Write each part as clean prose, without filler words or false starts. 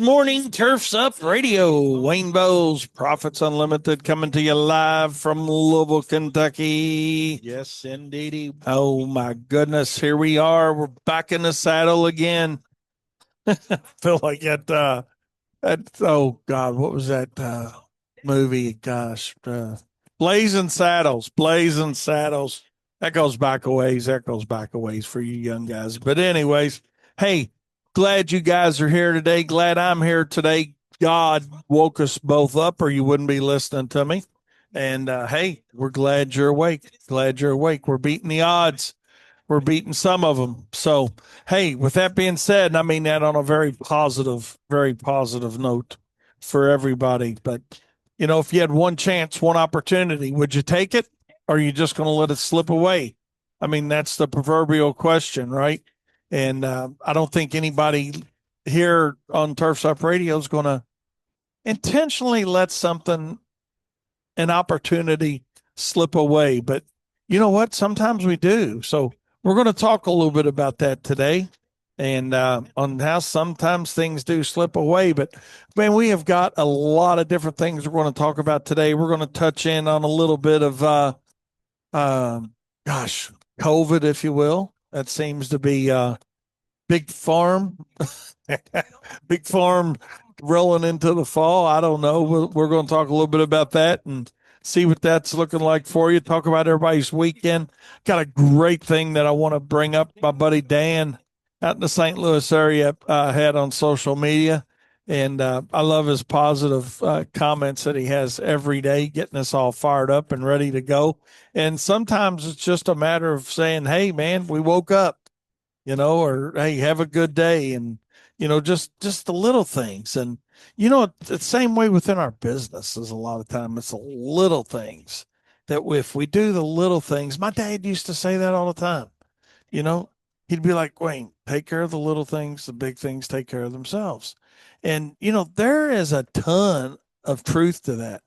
morning, Turfs Up Radio. Wayne Bowles, Profits Unlimited, coming to you live from Louisville, Kentucky. Yes, indeedy. Oh, my goodness. Here we are. We're back in the saddle again. Feel like oh, God, what was that movie? Gosh, Blazing Saddles. Blazing Saddles. That goes back a ways. That goes back a ways for you young guys. But, anyways, hey, glad you guys are here today. Glad I'm here today. God woke us both up, or you wouldn't be listening to me. And hey, we're glad you're awake. Glad you're awake. We're beating the odds. We're beating some of them. So, hey, with that being said, and I mean that on a very positive note for everybody. But, if you had one chance, one opportunity, would you take it? Or are you just going to let it slip away? I mean, that's the proverbial question, right? And I don't think anybody here on Turfs Up Radio is going to intentionally let an opportunity slip away. But you know what? Sometimes we do. So we're going to talk a little bit about that today and on how sometimes things do slip away. But man, we have got a lot of different things we're going to talk about today. We're going to touch in on a little bit of, gosh, COVID, if you will. That seems to be big farm, big farm rolling into the fall. I don't know. We're going to talk a little bit about that and see what that's looking like for you. Talk about everybody's weekend. Got a great thing that I want to bring up. My buddy Dan out in the St. Louis area had on social media. And I love his positive comments that he has every day, getting us all fired up and ready to go. And sometimes it's just a matter of saying, hey, man, we woke up, or hey, have a good day. And, just the little things. And, it's the same way within our businesses. A lot of time it's the little things that if we do the little things, my dad used to say that all the time, you know, he'd be like, Wayne, take care of the little things, the big things take care of themselves. And, there is a ton of truth to that.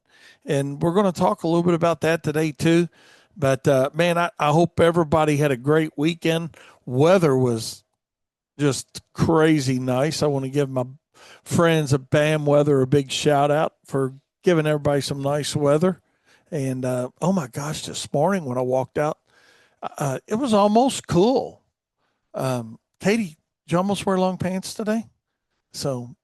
And we're going to talk a little bit about that today too. But man, I hope everybody had a great weekend. Weather was just crazy nice. I want to give my friends at BAM Weather a big shout out for giving everybody some nice weather. And oh my gosh, this morning when I walked out, it was almost cool. Katie, did you almost wear long pants today? So,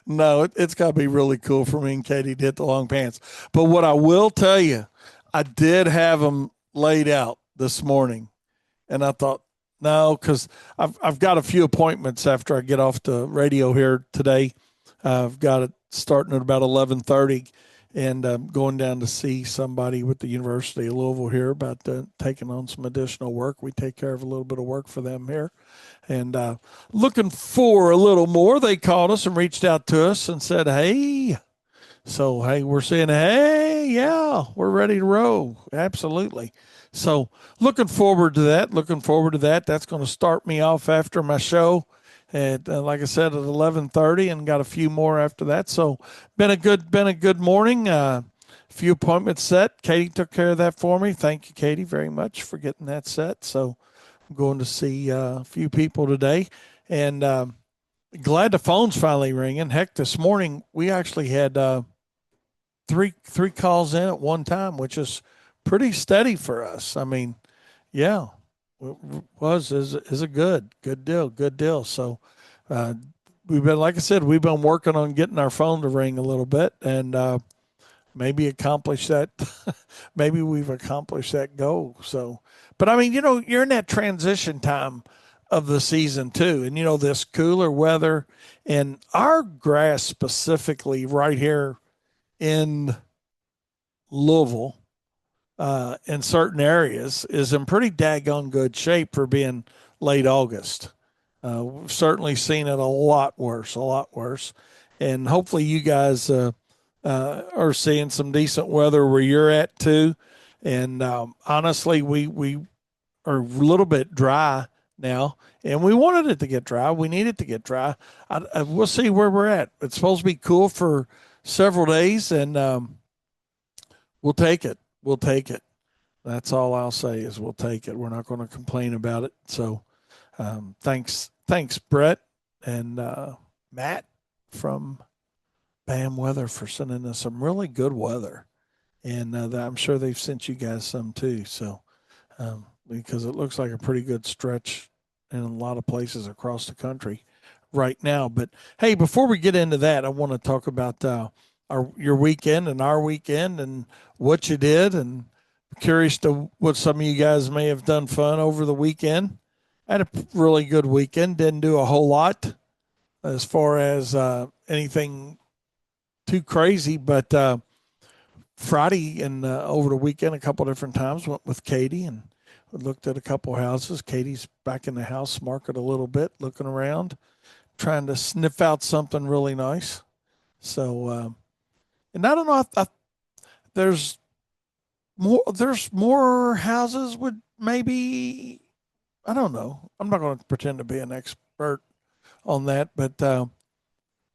no, it's got to be really cool for me and Katie to hit the long pants. But what I will tell you, I did have them laid out this morning, and I thought, no, because I've got a few appointments after I get off the radio here today. I've got it starting at about 11:30, and I'm going down to see somebody with the University of Louisville here about taking on some additional work. We take care of a little bit of work for them here, and looking for a little more. They called us and reached out to us and said, "Hey." So, hey, we're saying, hey, yeah, we're ready to roll. Absolutely. So, looking forward to that. Looking forward to that. That's going to start me off after my show. And like I said, at 11:30, and got a few more after that. So, been a good morning. Few appointments set. Katie took care of that for me. Thank you, Katie, very much for getting that set. So, I'm going to see a few people today, and glad the phone's finally ringing. Heck, this morning we actually had three calls in at one time, which is pretty steady for us. I mean, yeah, is a good deal. So we've been, like I said, we've been working on getting our phone to ring a little bit, and maybe accomplish that. Maybe we've accomplished that goal. So, but I mean, you're in that transition time of the season too, and this cooler weather, and our grass specifically right here in Louisville, in certain areas, is in pretty daggone good shape for being late August. We've certainly seen it a lot worse. And hopefully you guys are seeing some decent weather where you're at too. And honestly, we are a little bit dry now, and we wanted it to get dry. We need it to get dry. We'll see where we're at. It's supposed to be cool for several days, and we'll take it. We'll take it. That's all I'll say is we'll take it. We're not going to complain about it. So thanks, Brett and Matt. from Bam Weather for sending us some really good weather, and I'm sure they've sent you guys some too. So because it looks like a pretty good stretch in a lot of places across the country right now. But hey, before we get into that, I want to talk about your weekend and our weekend and what you did. And curious to what some of you guys may have done fun over the weekend. I had a really good weekend. Didn't do a whole lot as far as anything too crazy, but Friday and over the weekend, a couple different times went with Katie and we looked at a couple houses. Katie's back in the house market a little bit, looking around, trying to sniff out something really nice. So, and I don't know, there's more houses would maybe, I don't know. I'm not going to pretend to be an expert on that, but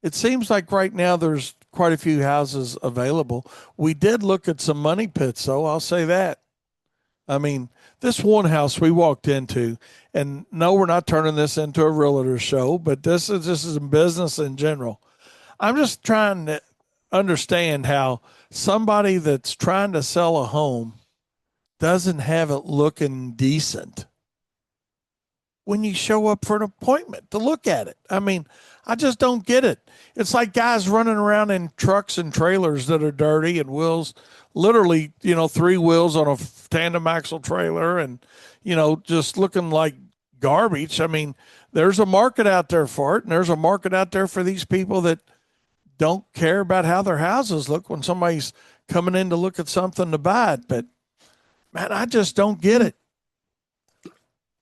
it seems like right now there's quite a few houses available. We did look at some money pits, though. I'll say that. I mean, this one house we walked into, and no, we're not turning this into a realtor show, but this is in business in general. I'm just trying to understand how somebody that's trying to sell a home doesn't have it looking decent when you show up for an appointment to look at it. I mean, I just don't get it. It's like guys running around in trucks and trailers that are dirty and wheels, literally, three wheels on a tandem axle trailer and, just looking like garbage. I mean, there's a market out there for it, and there's a market out there for these people that don't care about how their houses look when somebody's coming in to look at something to buy it. But man, I just don't get it.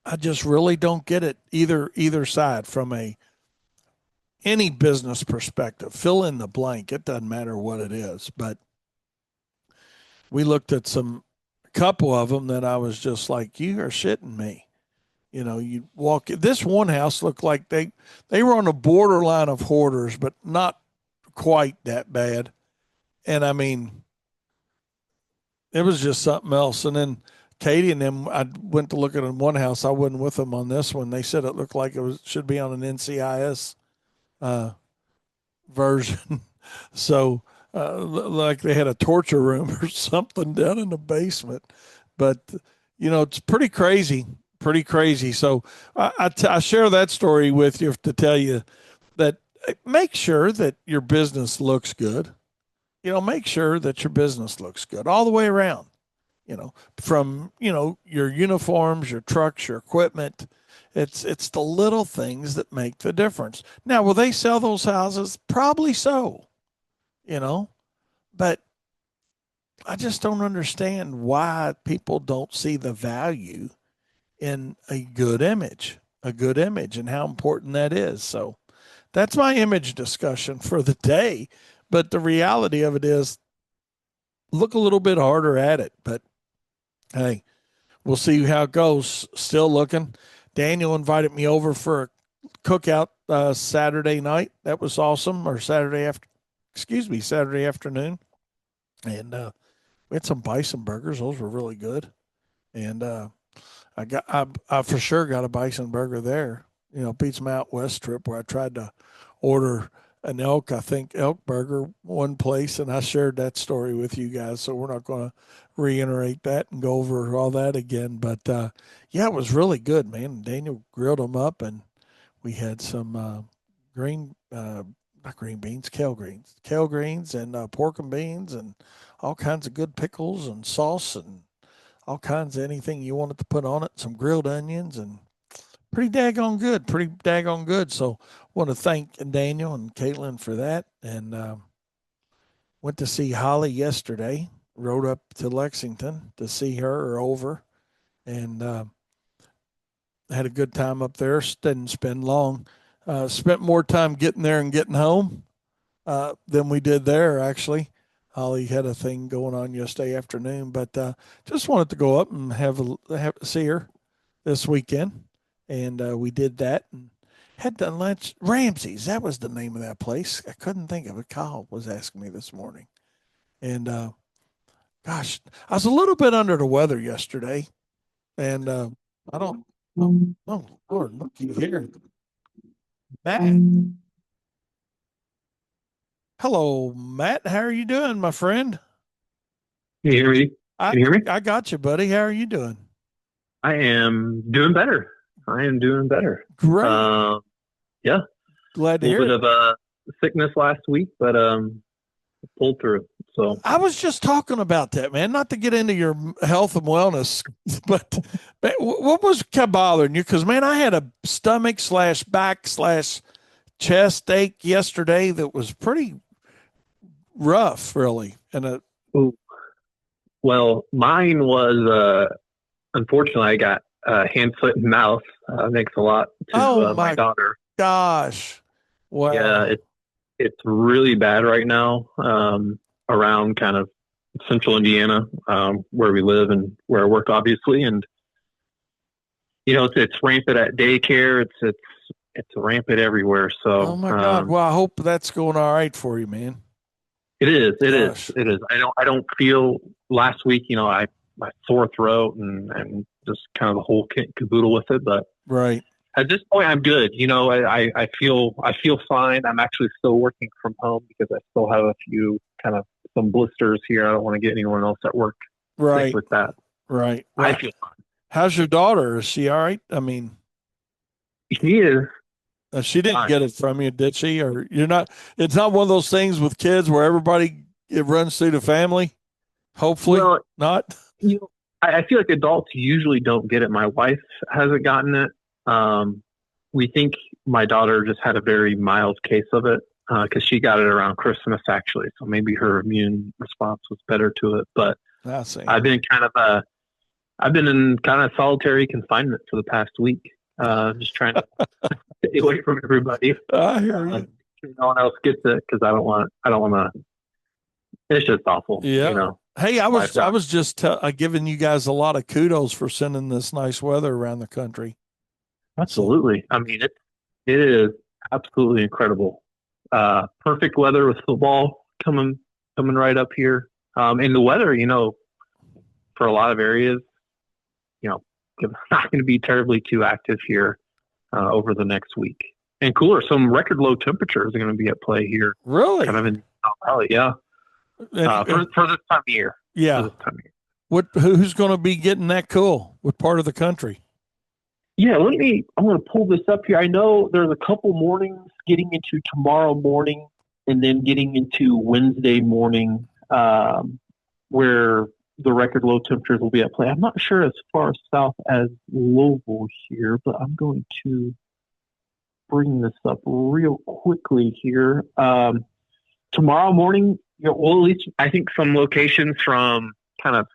I just really don't get it either side from a any business perspective. Fill in the blank. It doesn't matter what it is, but we looked at some couple of them that I was just like, you are shitting me. You walk. This one house looked like they were on the borderline of hoarders, but not quite that bad. And I mean, it was just something else. And then Katie and them, I went to look at in one house. I wasn't with them on this one. They said it looked like should be on an NCIS uh, version. So, like they had a torture room or something down in the basement. But, it's pretty crazy, pretty crazy. So, I share that story with you to tell you that make sure that your business looks good. Make sure that your business looks good all the way around, from, your uniforms, your trucks, your equipment. It's the little things that make the difference. Now, will they sell those houses? Probably so, you know, but I just don't understand why people don't see the value in a good image and how important that is. So that's my image discussion for the day. But the reality of it is look a little bit harder at it. But hey, we'll see how it goes. Still looking. Daniel invited me over for a cookout Saturday night. That was awesome. Or Saturday afternoon. And we had some bison burgers. Those were really good. And I for sure got a bison burger there. Beats my out west trip where I tried to order an I think elk burger one place, and I shared that story with you guys. So we're not going to reiterate that and go over all that again. But yeah, it was really good, man. Daniel grilled them up, and we had some green, not green beans, kale greens, and pork and beans, and all kinds of good pickles and sauce and all kinds of anything you wanted to put on it. Some grilled onions and pretty daggone good. So want to thank Daniel and Caitlin for that. And went to see Holly yesterday. Rode up to Lexington to see her over, and had a good time up there. Didn't spend long. Spent more time getting there and getting home than we did there, actually. Holly had a thing going on yesterday afternoon, but just wanted to go up and see her this weekend, and we did that and had done lunch. Ramsey's, that was the name of that place. I couldn't think of it. Kyle was asking me this morning, and gosh, I was a little bit under the weather yesterday, and I don't. Oh Lord, looky here, Matt. Hello, Matt. How are you doing, my friend? Can you hear me? I Can you hear me? I got you, buddy. How are you doing? I am doing better. I am doing better. Great. Um, yeah, a Glad to little hear bit it. of sickness last week, but pulled through. So, I was just talking about that, man. Not to get into your health and wellness, but what was kept bothering you? Because man, I had a stomach slash back slash chest ache yesterday that was pretty rough, really. ooh, well, mine was unfortunately I got hand, foot, and mouth. Thanks a lot to Oh my my daughter. gosh, Yeah, wow. it's really bad right now around kind of central Indiana, where we live and where I work, obviously, and it's rampant at daycare. It's rampant everywhere. Oh So my God. Well, I hope that's going all right for you, man. it is. It is. Gosh. It is. I don't feel last week. I my sore throat and just kind of the whole kit caboodle with it. But Right. at this point, I'm good. I feel fine. I'm actually still working from home because I still have a few kind of some blisters here. I don't want to get anyone else at work sick Right. with that. Right. I Well, feel how's your daughter? Is she all right? I mean, he is she didn't fine. get it from you, did she? Or you're not, it's not one of those things with kids where everybody, it runs through the family. Hopefully Well, not. I feel like adults usually don't get it. My wife hasn't gotten it. We think my daughter just had a very mild case of it because she got it around Christmas, actually. So maybe her immune response was better to it. But I see. I've been kind of I've been in kind of solitary confinement for the past week, just trying to stay away from everybody. I hear Uh, you. no one else gets it because I don't want to. It's just awful, Yeah. Hey, life I down. was just giving you guys a lot of kudos for sending this nice weather around the country. So, Absolutely. I mean, it is absolutely incredible. Perfect weather with football coming right up here. And the weather, for a lot of areas, you know, it's not going to be terribly too active here over the next week. And cooler, some record low temperatures are going to be at play here, kind really? of in South Valley. Yeah, And for this time of year. For yeah. this time of year. Who's going to be getting that cool? What part of the country? Yeah, I'm going to pull this up here. I know there's a couple mornings getting into tomorrow morning and then getting into Wednesday morning where the record low temperatures will be at play. I'm not sure as far south as Louisville here, but I'm going to bring this up real quickly here. Tomorrow morning, well, at least I think some locations from kind of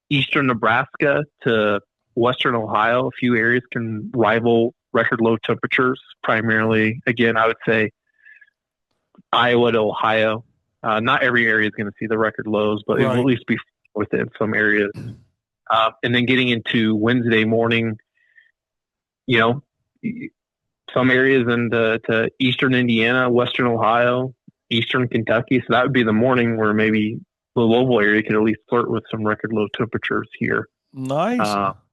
eastern Nebraska to western Ohio, a few areas can rival record low temperatures. Primarily, again, I would say Iowa to Ohio. Not every area is going to see the record lows, but it will at Right. least be within some areas. And then getting into Wednesday morning, you know, some areas into to eastern Indiana, western Ohio, eastern Kentucky. So that would be the morning where maybe the Louisville area could at least flirt with some record low temperatures here. Nice.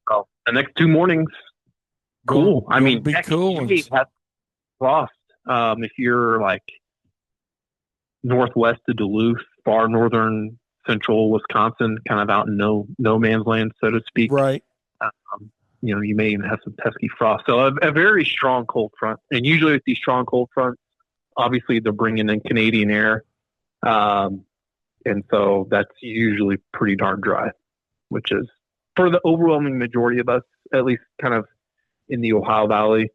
So the next two mornings, Going cool. I going to mean, be heck, cool you may ones. even have frost if you're like northwest of Duluth, far northern central Wisconsin, kind of out in no man's land, so to speak. Right. You may even have some pesky frost. So a very strong cold front, and usually with these strong cold fronts, obviously they're bringing in Canadian air, um, and so that's usually pretty darn dry, which is for the overwhelming majority of us, at least kind of in the Ohio Valley.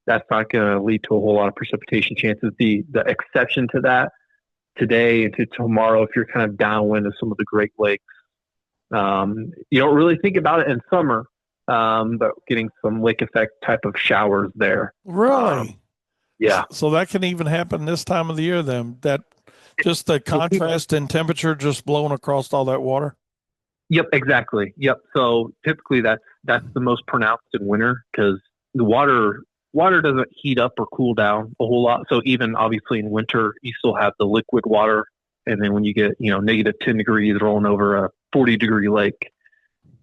That's not going to lead to a whole lot of precipitation chances. The exception to that today into tomorrow, if you're kind of downwind of some of the Great Lakes, you don't really think about it in summer, but getting some lake effect type of showers there. Really? Yeah. So that can even happen this time of the year then. That just the contrast in temperature just blowing across all that water. Yep, exactly. Yep. So typically that's the most pronounced in winter because the water doesn't heat up or cool down a whole lot. So even obviously in winter, you still have the liquid water, and then when you get negative 10 degrees rolling over a 40-degree lake,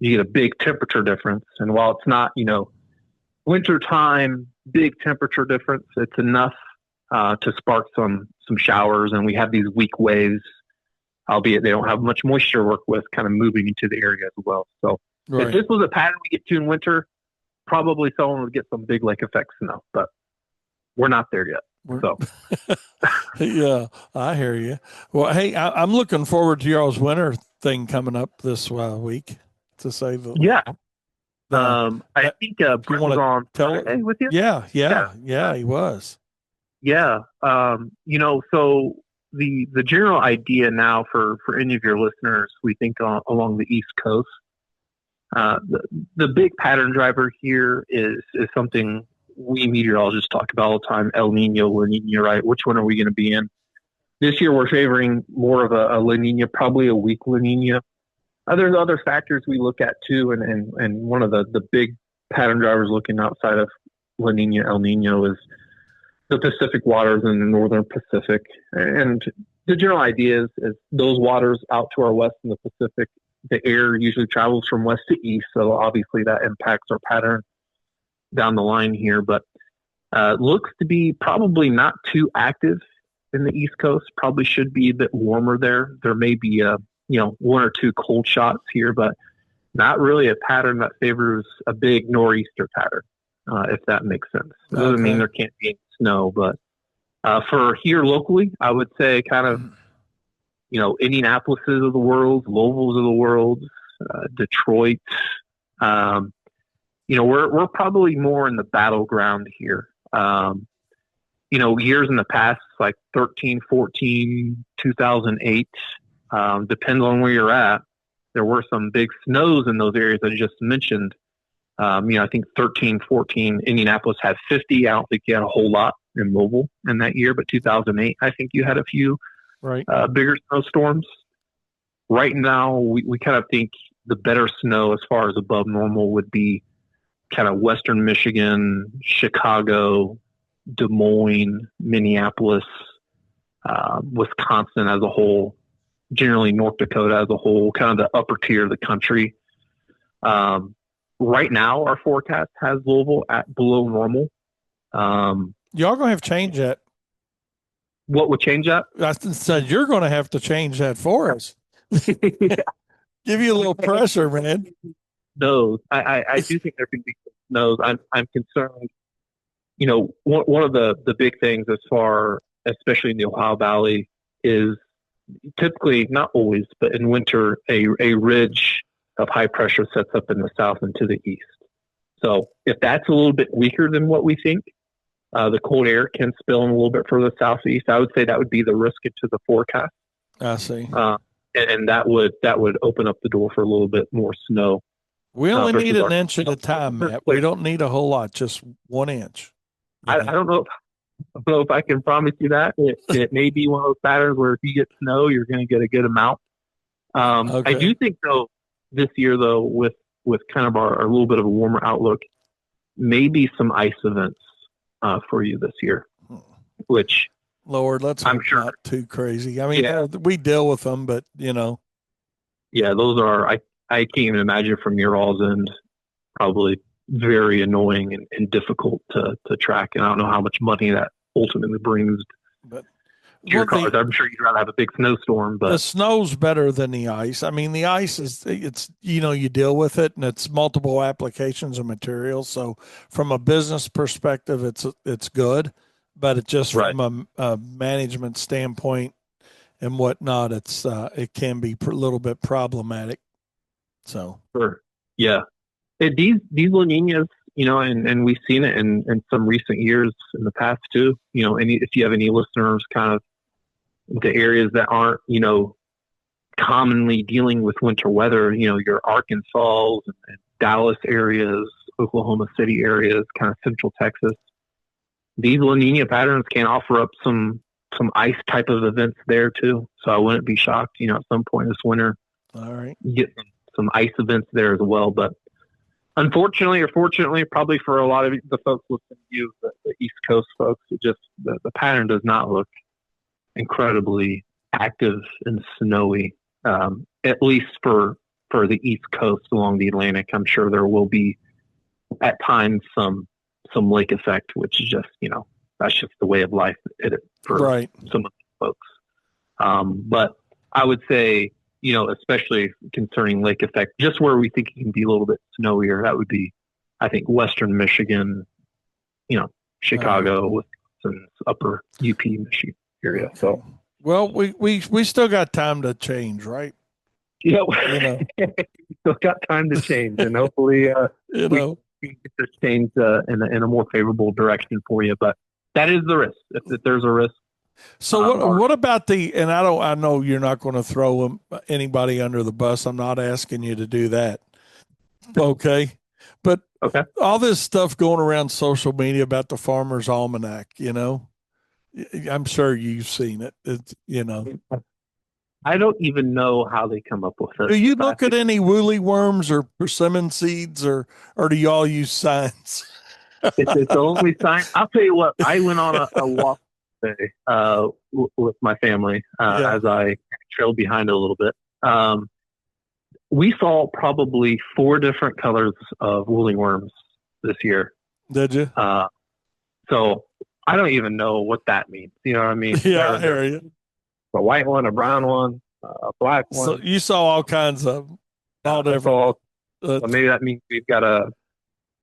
you get a big temperature difference. And while it's not winter time big temperature difference, it's enough to spark some showers, and we have these weak waves, albeit they don't have much moisture to work with, kind of moving into the area as well. So if Right. this was a pattern we get to in winter, probably someone would get some big lake effect snow, but we're not there yet. We're, So yeah, I hear you. Well, hey, I'm looking forward to y'all's winter thing coming up this week. To say yeah, the I uh, think you Brett want was to on tell it? Friday with you. Yeah, Yeah, yeah, yeah. He was. yeah. So the general idea now for any of your listeners, we think along the East Coast, the big pattern driver here is something we meteorologists talk about all the time: El Nino, La Nina. Right? Which one are we going to be in? This year, we're favoring more of a La Nina, probably a weak La Nina. There's other factors we look at too, and one of the big pattern drivers looking outside of La Nina, El Nino is the Pacific waters in the northern Pacific. And the general idea is those waters out to our west in the Pacific, the air usually travels from west to east. So obviously that impacts our pattern down the line here, but looks to be probably not too active in the East Coast. Probably should be a bit warmer there. There may be one or two cold shots here, but not really a pattern that favors a big nor'easter pattern, if that makes sense. It doesn't mean Okay. there can't be any snow, but for here locally, I would say kind of, Indianapolis's of the world, Louisville's of the world, Detroit. We're probably more in the battleground here. Years in the past, like 13, 14, 2008, depends on where you're at. There were some big snows in those areas I just mentioned. I think 13, 14, Indianapolis had 50. I don't think you had a whole lot in Louisville in that year, but 2008, I think you had a few Right. bigger snowstorms. Right now, we kind of think the better snow as far as above normal would be kind of Western Michigan, Chicago, Des Moines, Minneapolis, Wisconsin as a whole, generally North Dakota as a whole, kind of the upper tier of the country. Right now, our forecast has Louisville at below normal. Y'all gonna have to change that. What would change that? I said you're gonna have to change that for us. Give you a little pressure, man. Snows. I do think there could be some snows. I'm concerned. One of the big things as far, especially in the Ohio Valley, is typically, not always, but in winter, a ridge of high pressure sets up in the south and to the east. So if that's a little bit weaker than what we think, the cold air can spill in a little bit further southeast. I would say that would be the risk into the forecast. I see. And that would open up the door for a little bit more snow. We only need versus an our inch at a time, Matt. We don't need a whole lot, just 1 inch. I don't know. I don't know if I can promise you that. It may be one of those patterns where if you get snow, you're going to get a good amount. Okay. I do think though this year though with kind of our little bit of a warmer outlook, maybe some ice events for you this year, which Lord, let's I'm hope sure not too crazy. I mean, Yeah. we deal with them, but Yeah, those are I can't even imagine from your all's end, probably very annoying and difficult to track. And I don't know how much money that ultimately brings but to your well, cars. I'm sure you'd rather have a big snowstorm, the but snow's better than the ice. I mean, the ice it's you deal with it and it's multiple applications of materials. So from a business perspective, it's good, but it just right. from a management standpoint and whatnot, it can be a little bit problematic. So Sure. Yeah. These La Ninas, and we've seen it in some recent years in the past too. If you have any listeners kind of into areas that aren't, commonly dealing with winter weather, your Arkansas and Dallas areas, Oklahoma City areas, kind of central Texas. These La Nina patterns can offer up some ice type of events there too. So I wouldn't be shocked, at some point this winter, all right. you get some ice events there as well. But unfortunately or fortunately, probably for a lot of the folks listening to you, the East Coast folks, the pattern does not look incredibly active and snowy, at least for the East Coast along the Atlantic. I'm sure there will be at times some lake effect, which is just, that's just the way of life for Right. some of the folks. But I would say, especially concerning lake effect, just where we think it can be a little bit snowier, that would be, I think, Western Michigan, All right. Chicago, Wisconsin's upper UP Michigan area. Okay. So, Well, we still got time to change, right? yeah, You know, we still got time to change, and hopefully you we know. can get this change in a more favorable direction for you. But that is the risk. If there's a risk, So what about and I know you're not going to throw anybody under the bus. I'm not asking you to do that. Okay. But okay. all this stuff going around social media about the Farmer's Almanac, I'm sure you've seen it. I don't even know how they come up with Do it. you look at any woolly worms or persimmon seeds or do y'all use signs? It's the only sign. I'll tell you what. I went on a walk today with my family Yeah. as I trailed behind a little bit. We saw probably 4 different colors of woolly worms this year. Did you? So I don't even know what that means. You know what I mean? Yeah, I hear you. A white one, a brown one, a black one. So you saw all kinds of all different. So maybe that means we've got a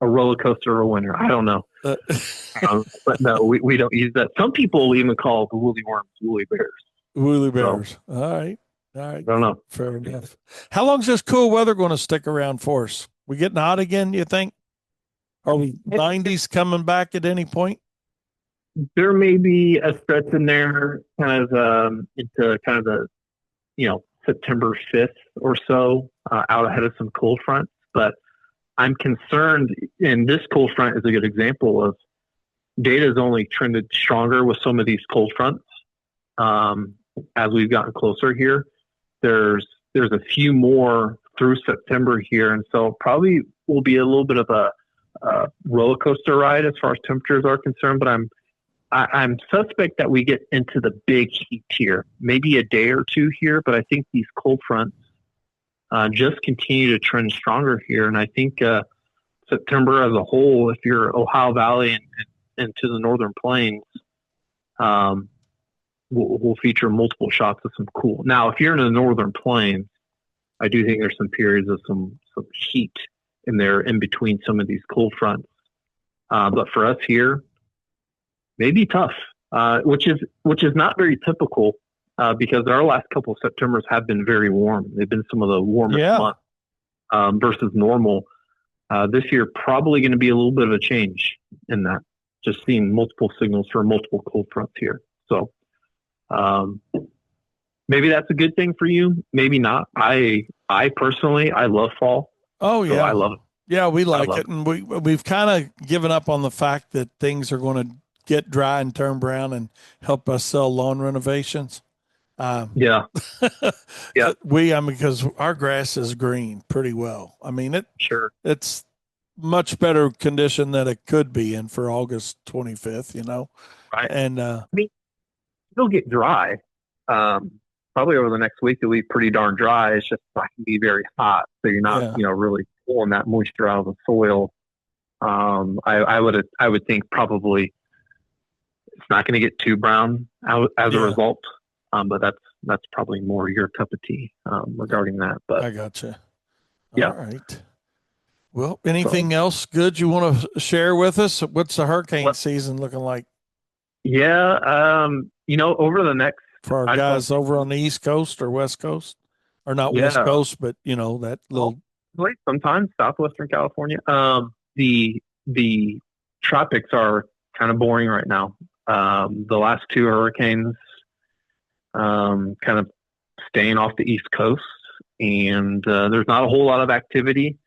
roller coaster of a winter. I don't know. But no, we don't use that. Some people even call the woolly worms woolly bears. Woolly bears. So, all right. I don't know. Fair enough. How long is this cool weather going to stick around for us? We getting hot again, you think? Are we 90s coming back at any point? There may be a stretch in there kind of into kind of the, September 5th or so out ahead of some cold fronts. But I'm concerned, and this cold front is a good example of data has only trended stronger with some of these cold fronts as we've gotten closer here. There's a few more through September here, and so probably will be a little bit of a roller coaster ride as far as temperatures are concerned. But I'm suspect that we get into the big heat here, maybe a day or two here. But I think these cold fronts just continue to trend stronger here, and I think September as a whole, if you're Ohio Valley and to the northern plains, will feature multiple shots of some cool. Now, if you're in the northern plains, I do think there's some periods of some heat in there in between some of these cold fronts. But for us here, maybe tough, which is not very typical because our last couple of Septembers have been very warm. They've been some of the warmest months versus normal. This year, probably going to be a little bit of a change in that. Just seeing multiple signals for multiple cold fronts here. So maybe that's a good thing for you. Maybe not. I personally, I love fall. Oh yeah, so I love it. Yeah, we like it, and we've kind of given up on the fact that things are going to get dry and turn brown and help us sell lawn renovations. Yeah. Because our grass is green pretty well. I mean, it's much better condition than it could be in for August 25th, Right. And, it'll get dry. Probably over the next week, it'll be pretty darn dry. It's just not going to be very hot. So you're not, really pulling that moisture out of the soil. I would think probably it's not going to get too brown as a result. But that's probably more your cup of tea regarding that. But I gotcha. Yeah. All right. Well, anything else good you want to share with us? What's the hurricane season looking like? Yeah. Over the next for our guys over on the East Coast or West Coast, or not West Coast, but that little. Sometimes Southwestern California. The tropics are kind of boring right now. The last 2 hurricanes kind of staying off the East Coast, and there's not a whole lot of activity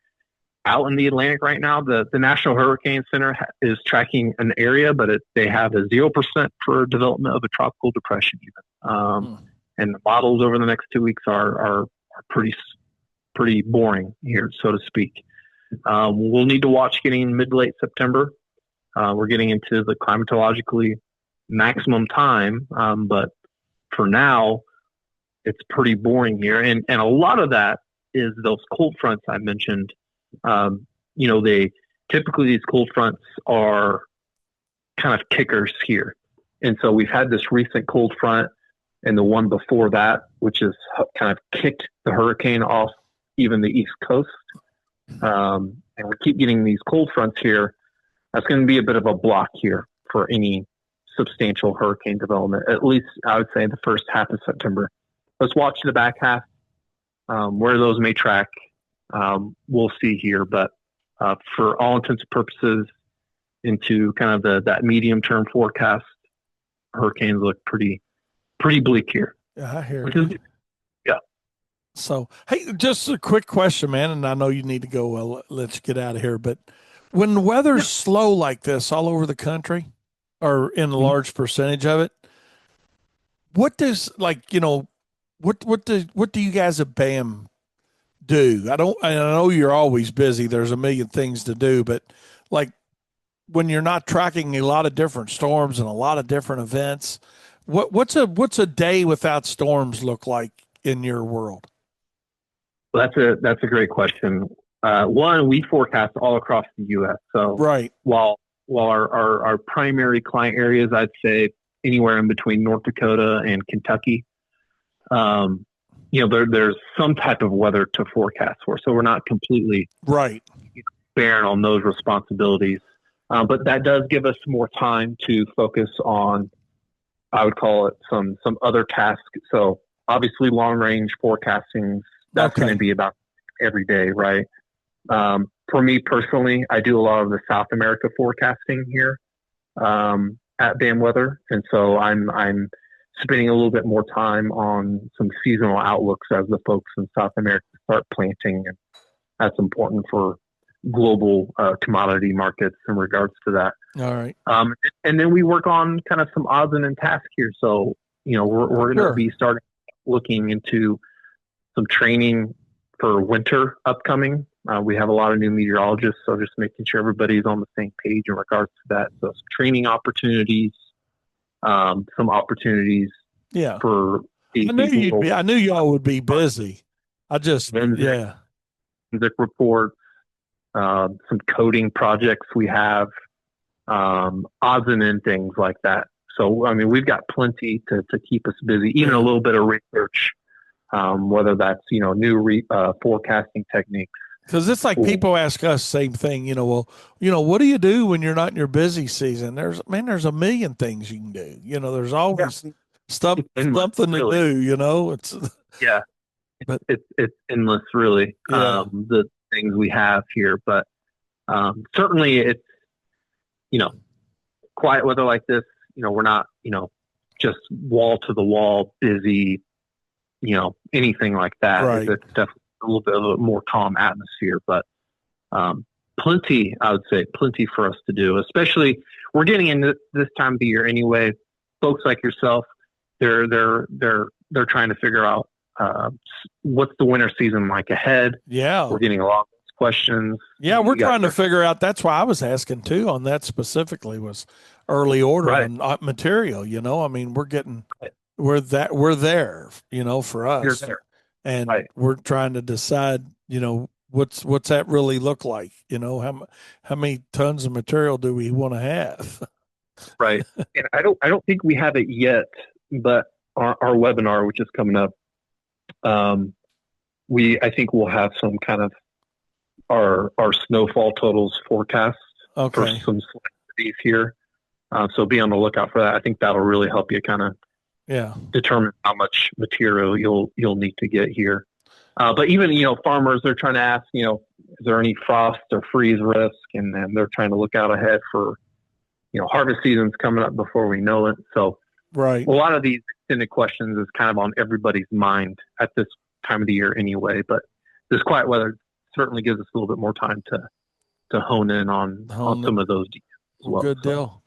out in the Atlantic right now. The National Hurricane Center is tracking an area, but they have a 0% for development of a tropical depression even. And the models over the next 2 weeks are pretty boring here, so to speak. We'll need to watch getting mid to late September. We're getting into the climatologically maximum time, but for now, it's pretty boring here. And a lot of that is those cold fronts I mentioned. They typically, these cold fronts are kind of kickers here. And so we've had this recent cold front and the one before that, which has kind of kicked the hurricane off even the East Coast. And we keep getting these cold fronts here. That's going to be a bit of a block here for any substantial hurricane development, at least I would say the first half of September. Let's watch the back half, where those may track. We'll see here, but for all intents and purposes, into kind of that medium term forecast, hurricanes look pretty bleak here. Yeah, I hear you. Yeah. So, hey, just a quick question, man, and I know you need to go. Well, let's get out of here. But when the weather's slow like this all over the country, or in a large percentage of it, what does what do you guys at BAM do? I know you're always busy. There's a million things to do, but like when you're not tracking a lot of different storms and a lot of different events, what's a day without storms look like in your world? Well, that's a great question. One, we forecast all across the U.S. So Right. while our primary client areas, I'd say anywhere in between North Dakota and Kentucky, there's some type of weather to forecast for. So we're not completely Right. barren on those responsibilities. But that does give us more time to focus on, I would call it some other tasks. So obviously long range forecasting, that's going to be about every day, right? For me personally, I do a lot of the South America forecasting here at BAM Weather, and so I'm spending a little bit more time on some seasonal outlooks as the folks in South America start planting, and that's important for global commodity markets in regards to that. All right. And then we work on kind of some odds and ends tasks here. So we're going to be starting looking into some training for winter upcoming. We have a lot of new meteorologists, so just making sure everybody's on the same page in regards to that. So some training opportunities, some opportunities for I knew y'all would be busy. Forensic reports, some coding projects we have, odds and ends things like that. So, I mean, we've got plenty to keep us busy, even a little bit of research, whether that's, new forecasting techniques. Because it's like people ask us same thing, what do you do when you're not in your busy season? There's a million things you can do. There's always something to do, it's but it's endless really. The things we have here, but certainly it's, quiet weather like this, we're not, just wall to the wall busy, anything like that. Right. It's definitely a little bit of a more calm atmosphere, but plenty, I would say, plenty for us to do, especially we're getting into this time of the year anyway. Folks like yourself, they're trying to figure out what's the winter season like ahead. Yeah. We're getting a lot of questions. Yeah, we're trying to figure out. That's why I was asking too on that specifically was early order on material. I mean, we're there, for us, and we're trying to decide, what's that really look like? How many tons of material do we want to have? Right. And I don't think we have it yet, but our webinar, which is coming up, I think we'll have some kind of our snowfall totals forecast for some cities here. So be on the lookout for that. I think that'll really help you kind of determine how much material you'll need to get here. But even, farmers, they're trying to ask, is there any frost or freeze risk? And then they're trying to look out ahead for, harvest season's coming up before we know it. So right. A lot of these extended questions is kind of on everybody's mind at this time of the year anyway, but this quiet weather certainly gives us a little bit more time to hone in on some of those details as well. Good deal.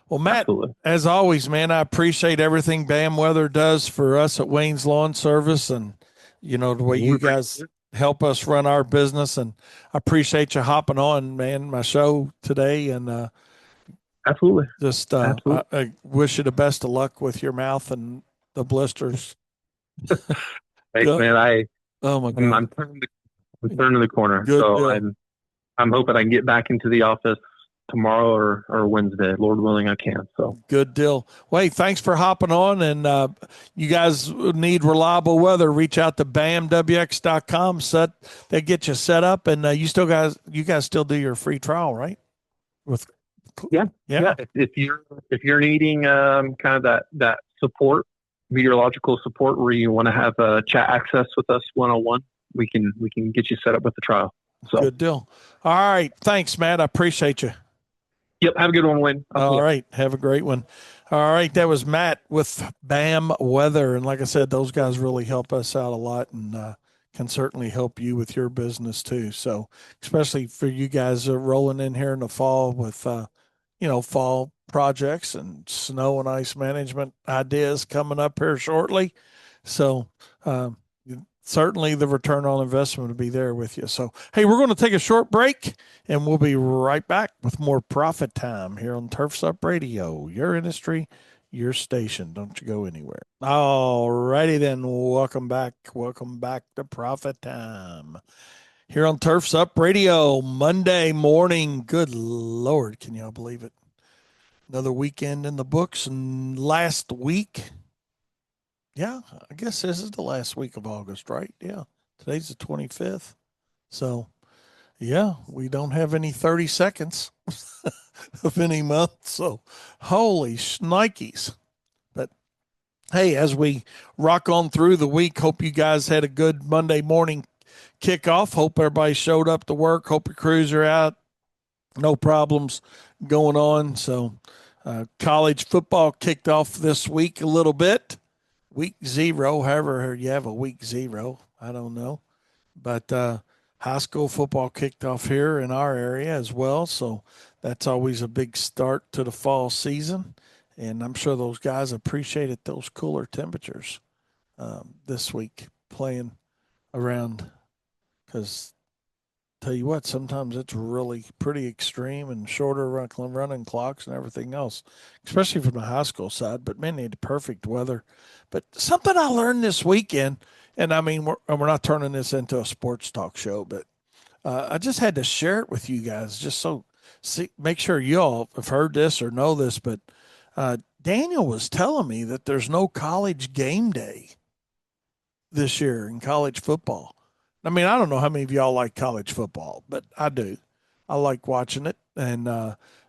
Well, Matt, absolutely. As always, man, I appreciate everything BAM Weather does for us at Wayne's Lawn Service, and the way you guys help us run our business. And I appreciate you hopping on, man, my show today. And absolutely, just I wish you the best of luck with your mouth and the blisters. Thanks, man. Oh my God, I'm turning the corner. Good so deal. I'm hoping I can get back into the office tomorrow or Wednesday. Lord willing, I can. So Good deal. Well, hey, thanks for hopping on. And you guys need reliable weather, reach out to bamwx.com. They get you set up. And you guys still do your free trial, right? With yeah, Yeah, yeah. If you're needing kind of that support, meteorological support, where you want to have chat access with us 1-on-1, we can get you set up with the trial. So good deal. All right. Thanks, Matt. I appreciate you. yep, have a good one, Wayne. I'll see All you. right. Have a great one. All right. That was Matt with BAM Weather. And like I said, those guys really help us out a lot and can certainly help you with your business too. So, especially for you guys rolling in here in the fall with, fall projects and snow and ice management ideas coming up here shortly. So, um, certainly the return on investment will be there with you. So, hey, we're going to take a short break and we'll be right back with more profit time here on Turfs Up Radio, your industry, your station. Don't you go anywhere. All righty then. Welcome back. Welcome back to Profit Time here on Turfs Up Radio, Monday morning. Good Lord. Can y'all believe it? Another weekend in the books. And last week, yeah, I guess this is the last week of August, right? Yeah. Today's the 25th. So, yeah, we don't have any 30 seconds of any month. So, holy shnikes. But hey, as we rock on through the week, hope you guys had a good Monday morning kickoff. Hope everybody showed up to work. Hope your crews are out. No problems going on. So, college football kicked off this week a little bit. Week 0, however, you have a week 0. I don't know. But high school football kicked off here in our area as well. So that's always a big start to the fall season. And I'm sure those guys appreciated those cooler temperatures this week playing around because tell you what, sometimes it's really pretty extreme and shorter running clocks and everything else, especially from the high school side. But man, they had perfect weather. But something I learned this weekend, and I mean, we're not turning this into a sports talk show, but I just had to share it with you guys just so make sure you all have heard this or know this. But Daniel was telling me that there's no college game day this year in college football. I mean, I don't know how many of y'all like college football, but I do. I like watching it, and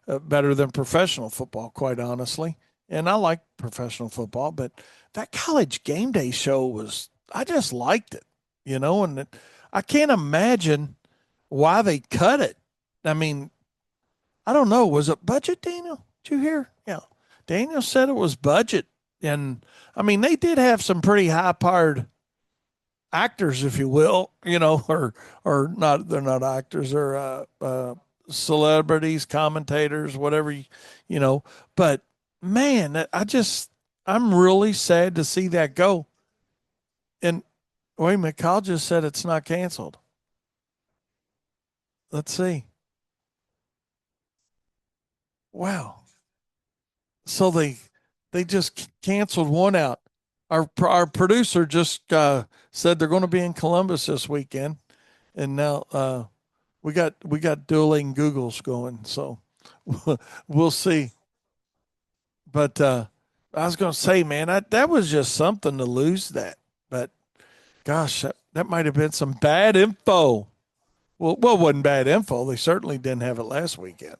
better than professional football, quite honestly. And I like professional football, but that college game day show I just liked it, and I can't imagine why they cut it. I mean, I don't know. Was it budget, Daniel? Did you hear? Yeah. Daniel said it was budget. And I mean, they did have some pretty high powered actors, if you will, or not. They're not actors. They're celebrities, commentators, whatever, But man, I'm really sad to see that go. And wait a minute, Kyle just said it's not canceled. Let's see. Wow. So they just canceled one out. Our producer just said they're going to be in Columbus this weekend, and now we got dueling Googles going, so we'll see. But I was going to say, man, that was just something to lose that. But gosh, that might have been some bad info. Well, it wasn't bad info. They certainly didn't have it last weekend.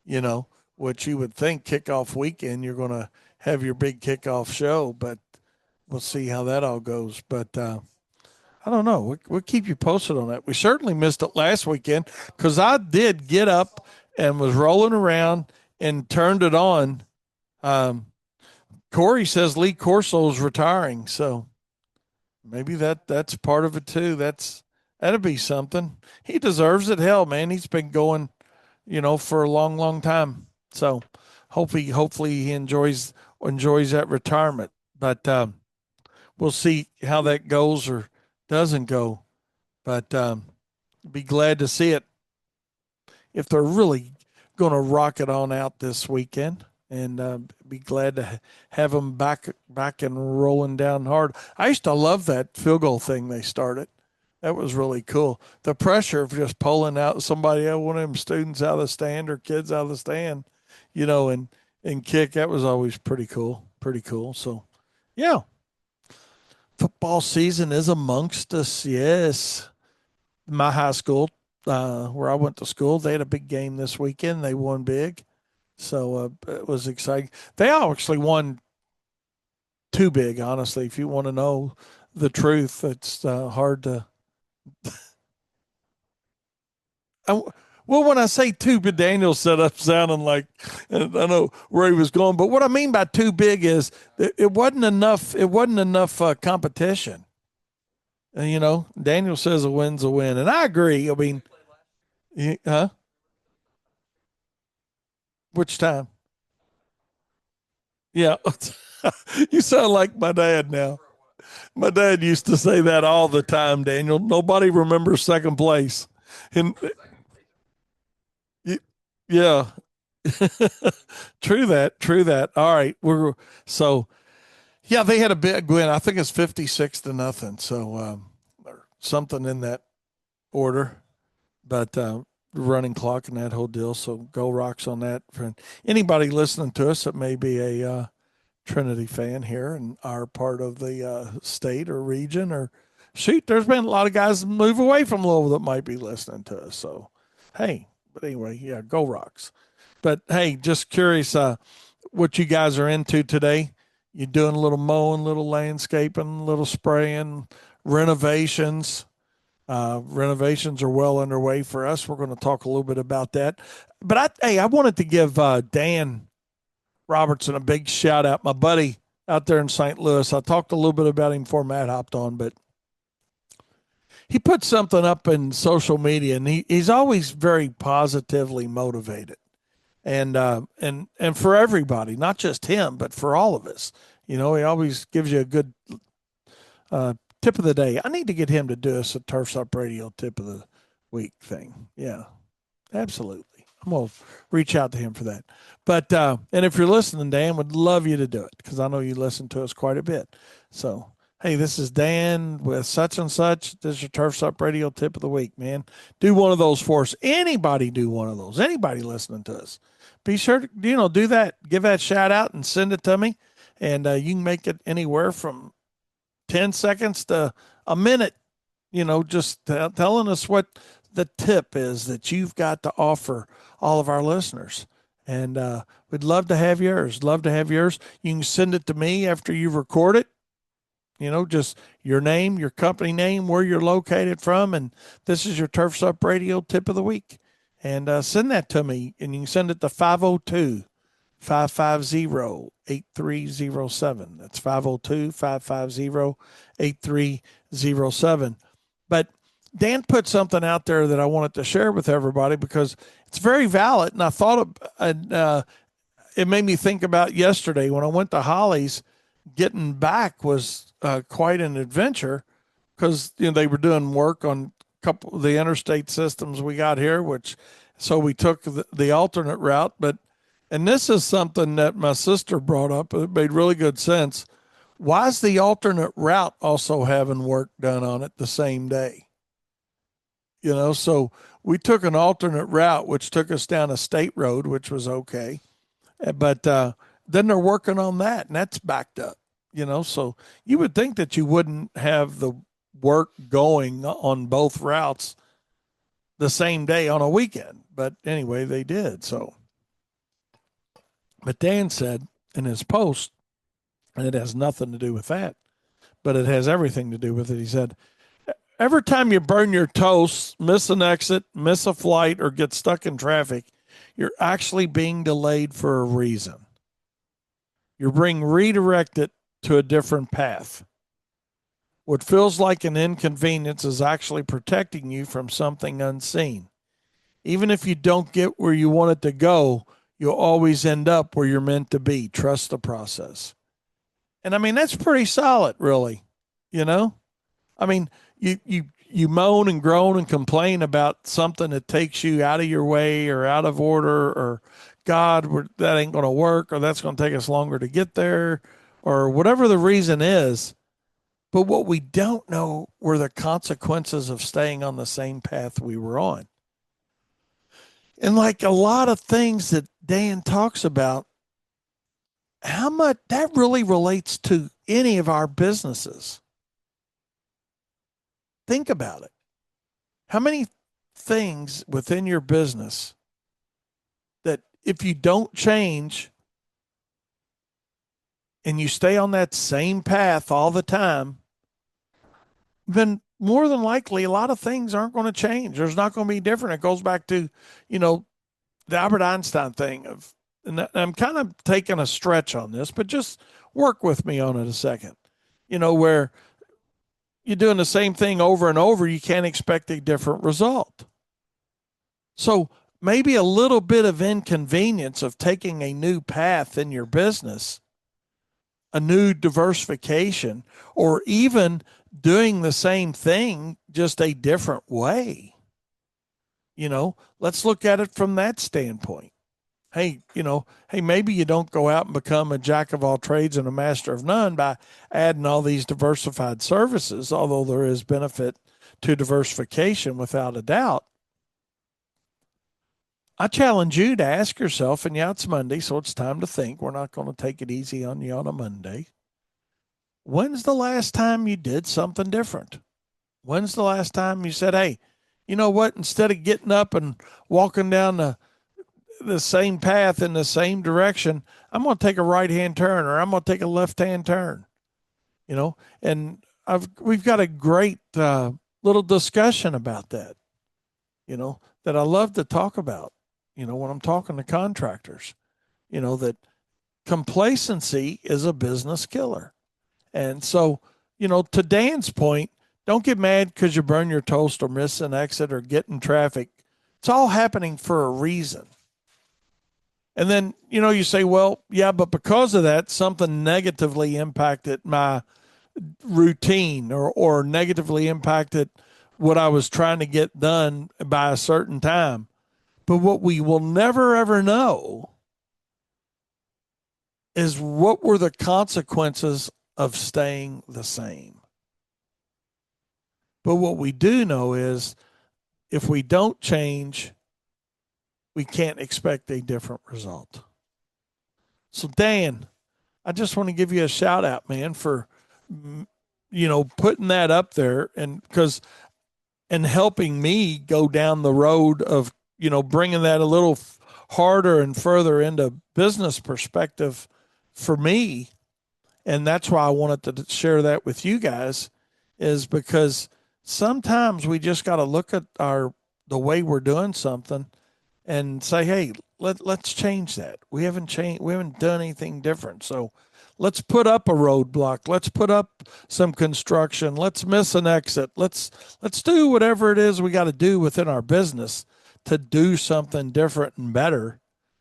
You know, which you would think kickoff weekend you're going to have your big kickoff show, but we'll see how that all goes. But I don't know. We'll keep you posted on that. We certainly missed it last weekend because I did get up and was rolling around and turned it on. Um, Corey says Lee Corso's retiring, so maybe that's part of it too. That'd be something. He deserves it. Hell, man, he's been going, for a long, long time. So hopefully he enjoys that retirement. But we'll see how that goes or doesn't go. But be glad to see it if they're really going to rock it on out this weekend, and be glad to have them back and rolling down hard. I used to love that field goal thing they started. That was really cool. The pressure of just pulling out somebody out, one of them students out of the stand or kids out of the stand, and kick. That was always pretty cool. Pretty cool. So, yeah, football season is amongst us. Yes, my high school, where I went to school, they had a big game this weekend. They won big, so it was exciting. They actually won too big, honestly. If you want to know the truth, it's hard to. I, well, when I say too big, Daniel set up sounding like I know where he was going, but what I mean by too big is it wasn't enough. It wasn't enough competition. And, Daniel says a win's a win, and I agree. I mean, huh? Which time? Yeah, you sound like my dad now. My dad used to say that all the time, Daniel. Nobody remembers second place. And yeah, true that, true that. All right, so yeah, they had a big win. I think it's 56 to nothing. So or something in that order. But running clock and that whole deal. So go Rocks on that. For anybody listening to us that may be a Trinity fan here and are part of the state or region, or shoot, there's been a lot of guys move away from Louisville that might be listening to us. So, hey, but anyway, yeah, go Rocks. But hey, just curious what you guys are into today. You doing a little mowing, little landscaping, little spraying, renovations. Renovations are well underway for us. We're going to talk a little bit about that. But I wanted to give Dan Robertson a big shout out, my buddy out there in St. Louis. I talked a little bit about him before Matt hopped on, but he put something up in social media, and he's always very positively motivated, and for everybody, not just him, but for all of us. He always gives you a good tip of the day. I need to get him to do us a Turfs Up Radio tip of the week thing. Yeah, absolutely. I'm gonna reach out to him for that. But and if you're listening, Dan, would love you to do it because I know you listen to us quite a bit. So hey, this is Dan with such and such. This is your Turfs Up Radio tip of the week, man. Do one of those for us. Anybody do one of those. Anybody listening to us, be sure to do that. Give that shout out and send it to me. And you can make it anywhere from 10 seconds to a minute, just telling us what the tip is that you've got to offer all of our listeners. And we'd love to have yours. Love to have yours. You can send it to me after you record it. Just your name, your company name, where you're located from. And this is your Turfs Up Radio tip of the week. And send that to me. And you can send it to 502 550 8307. That's 502 550 8307. But Dan put something out there that I wanted to share with everybody because it's very valid. And I thought it made me think about yesterday when I went to Holly's. Getting back was quite an adventure because they were doing work on a couple of the interstate systems we got here, so we took the alternate route. And this is something that my sister brought up. It made really good sense. Why is the alternate route also having work done on it the same day? So we took an alternate route, which took us down a state road, which was okay. But then they're working on that, and that's backed up. So you would think that you wouldn't have the work going on both routes the same day on a weekend. But anyway, they did. But Dan said in his post, and it has nothing to do with that, but it has everything to do with it. He said, every time you burn your toast, miss an exit, miss a flight, or get stuck in traffic, you're actually being delayed for a reason. You're being redirected to a different path. What feels like an inconvenience is actually protecting you from something unseen. Even if you don't get where you want it to go, you'll always end up where you're meant to be. Trust the process. And I mean, that's pretty solid, really. I mean, you moan and groan and complain about something that takes you out of your way or out of order, or God, that ain't going to work, or that's going to take us longer to get there, or whatever the reason is. But what we don't know were the consequences of staying on the same path we were on. And like a lot of things that Dan talks about, how much that really relates to any of our businesses. Think about it. How many things within your business that if you don't change and you stay on that same path all the time, then more than likely a lot of things aren't going to change. There's not going to be different. It goes back to, you know, the Albert Einstein thing of, and I'm kind of taking a stretch on this, but just work with me on it a second. Where you're doing the same thing over and over, you can't expect a different result. So maybe a little bit of inconvenience of taking a new path in your business, a new diversification, or even doing the same thing, just a different way. Let's look at it from that standpoint. Hey, maybe you don't go out and become a jack of all trades and a master of none by adding all these diversified services, although there is benefit to diversification without a doubt. I challenge you to ask yourself, and yeah, it's Monday, so it's time to think. We're not going to take it easy on you on a Monday. When's the last time you did something different? When's the last time you said, hey, you know what? Instead of getting up and walking down the same path in the same direction, I'm going to take a right-hand turn or I'm going to take a left-hand turn, and we've got a great little discussion about that, that I love to talk about, when I'm talking to contractors, that complacency is a business killer. And so, to Dan's point, don't get mad because you burn your toast or miss an exit or get in traffic. It's all happening for a reason. And then, you say, well, yeah, but because of that, something negatively impacted my routine or negatively impacted what I was trying to get done by a certain time. But what we will never, ever know is what were the consequences of staying the same. But what we do know is if we don't change, we can't expect a different result. So, Dan, I just want to give you a shout out, man, for, putting that up there and helping me go down the road of, bringing that a little harder and further into business perspective for me. And that's why I wanted to share that with you guys, is because sometimes we just got to look at the way we're doing something and say, hey, let's change that. We haven't changed. We haven't done anything different. So let's put up a roadblock. Let's put up some construction. Let's miss an exit. Let's do whatever it is we got to do within our business to do something different and better,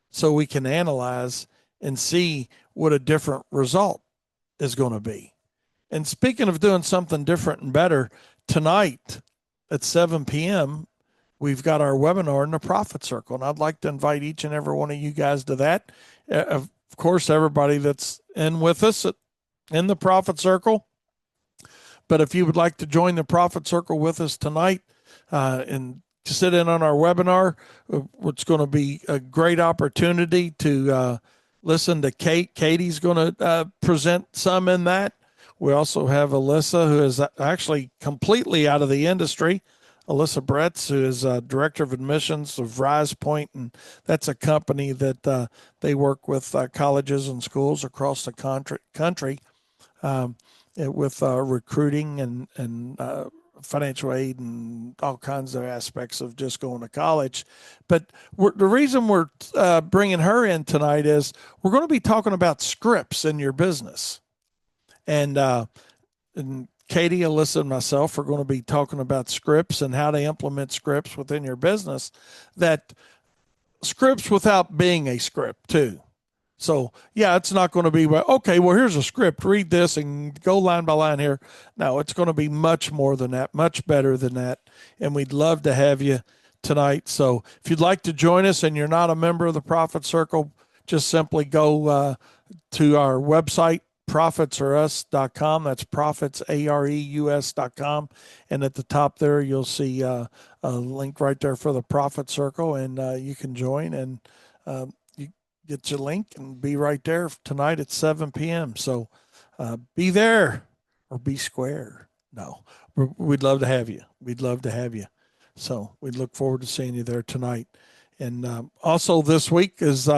so we can analyze and see what a different result is going to be. And speaking of doing something different and better, tonight at 7 p.m., we've got our webinar in the Profit Circle, and I'd like to invite each and every one of you guys to that. Of course, everybody that's in with us in the Profit Circle. But if you would like to join the Profit Circle with us tonight and sit in on our webinar, it's going to be a great opportunity to listen to Kate. Katie's going to present some in that. We also have Alyssa, who is actually completely out of the industry. Alyssa Bretz, who is Director of Admissions of Rise Point, and that's a company that they work with colleges and schools across the country with recruiting and financial aid and all kinds of aspects of just going to college. But the reason we're bringing her in tonight is we're going to be talking about scripts in your business. And Katie, Alyssa, and myself are going to be talking about scripts and how to implement scripts within your business, that scripts without being a script too. So yeah, it's not going to be, okay, well, here's a script, read this and go line by line here. No, it's going to be much more than that, much better than that. And we'd love to have you tonight. So if you'd like to join us and you're not a member of the Profit Circle, just simply go to our website, profitsorus.com. That's profits, AREUS.com. And at the top there, you'll see a link right there for the Profit Circle, and you can join and you get your link and be right there tonight at 7 p.m. So be there or be square. No, we'd love to have you. We'd love to have you. So we look forward to seeing you there tonight. And also this week is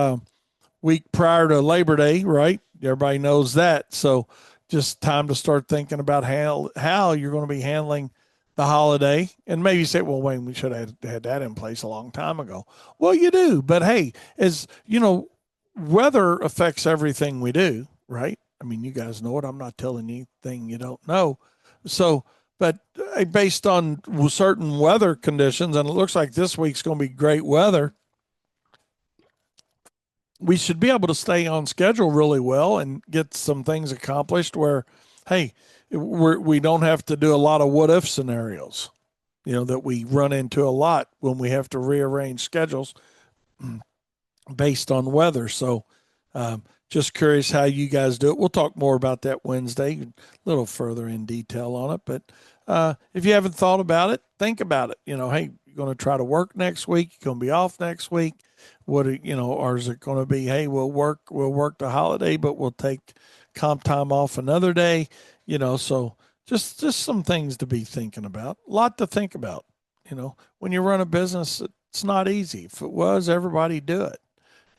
week prior to Labor Day, right? Everybody knows that. So just time to start thinking about how you're going to be handling the holiday. And maybe you say, well, Wayne, we should have had that in place a long time ago. Well, you do. But hey, as you know, weather affects everything we do, right? I mean, you guys know it. I'm not telling you anything you don't know. So, but based on certain weather conditions, and it looks like this week's going to be great weather, we should be able to stay on schedule really well and get some things accomplished where, hey, we don't have to do a lot of what if scenarios, that we run into a lot when we have to rearrange schedules based on weather. So, just curious how you guys do it. We'll talk more about that Wednesday, a little further in detail on it. But if you haven't thought about it, think about it. Hey, you're going to try to work next week. You're going to be off next week. Or is it going to be, hey, we'll work the holiday, but we'll take comp time off another day. So just some things to be thinking about. A lot to think about. When you run a business, it's not easy. If it was, everybody do it.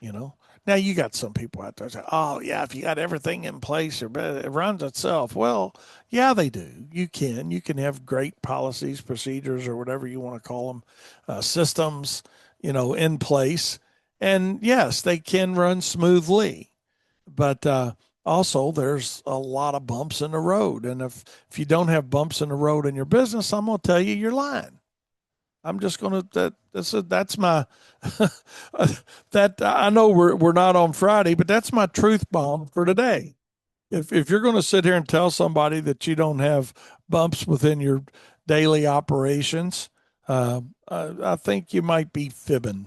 you know. Now you got some people out there say, "Oh yeah, if you got everything in place, it runs itself." Well, yeah, they do. You can have great policies, procedures, or whatever you want to call them, systems, in place, and yes, they can run smoothly. But also, there's a lot of bumps in the road, and if you don't have bumps in the road in your business, I'm going to tell you you're lying. I'm just gonna that's my that I know we're not on Friday, but that's my truth bomb for today. If you're going to sit here and tell somebody that you don't have bumps within your daily operations, I think you might be fibbing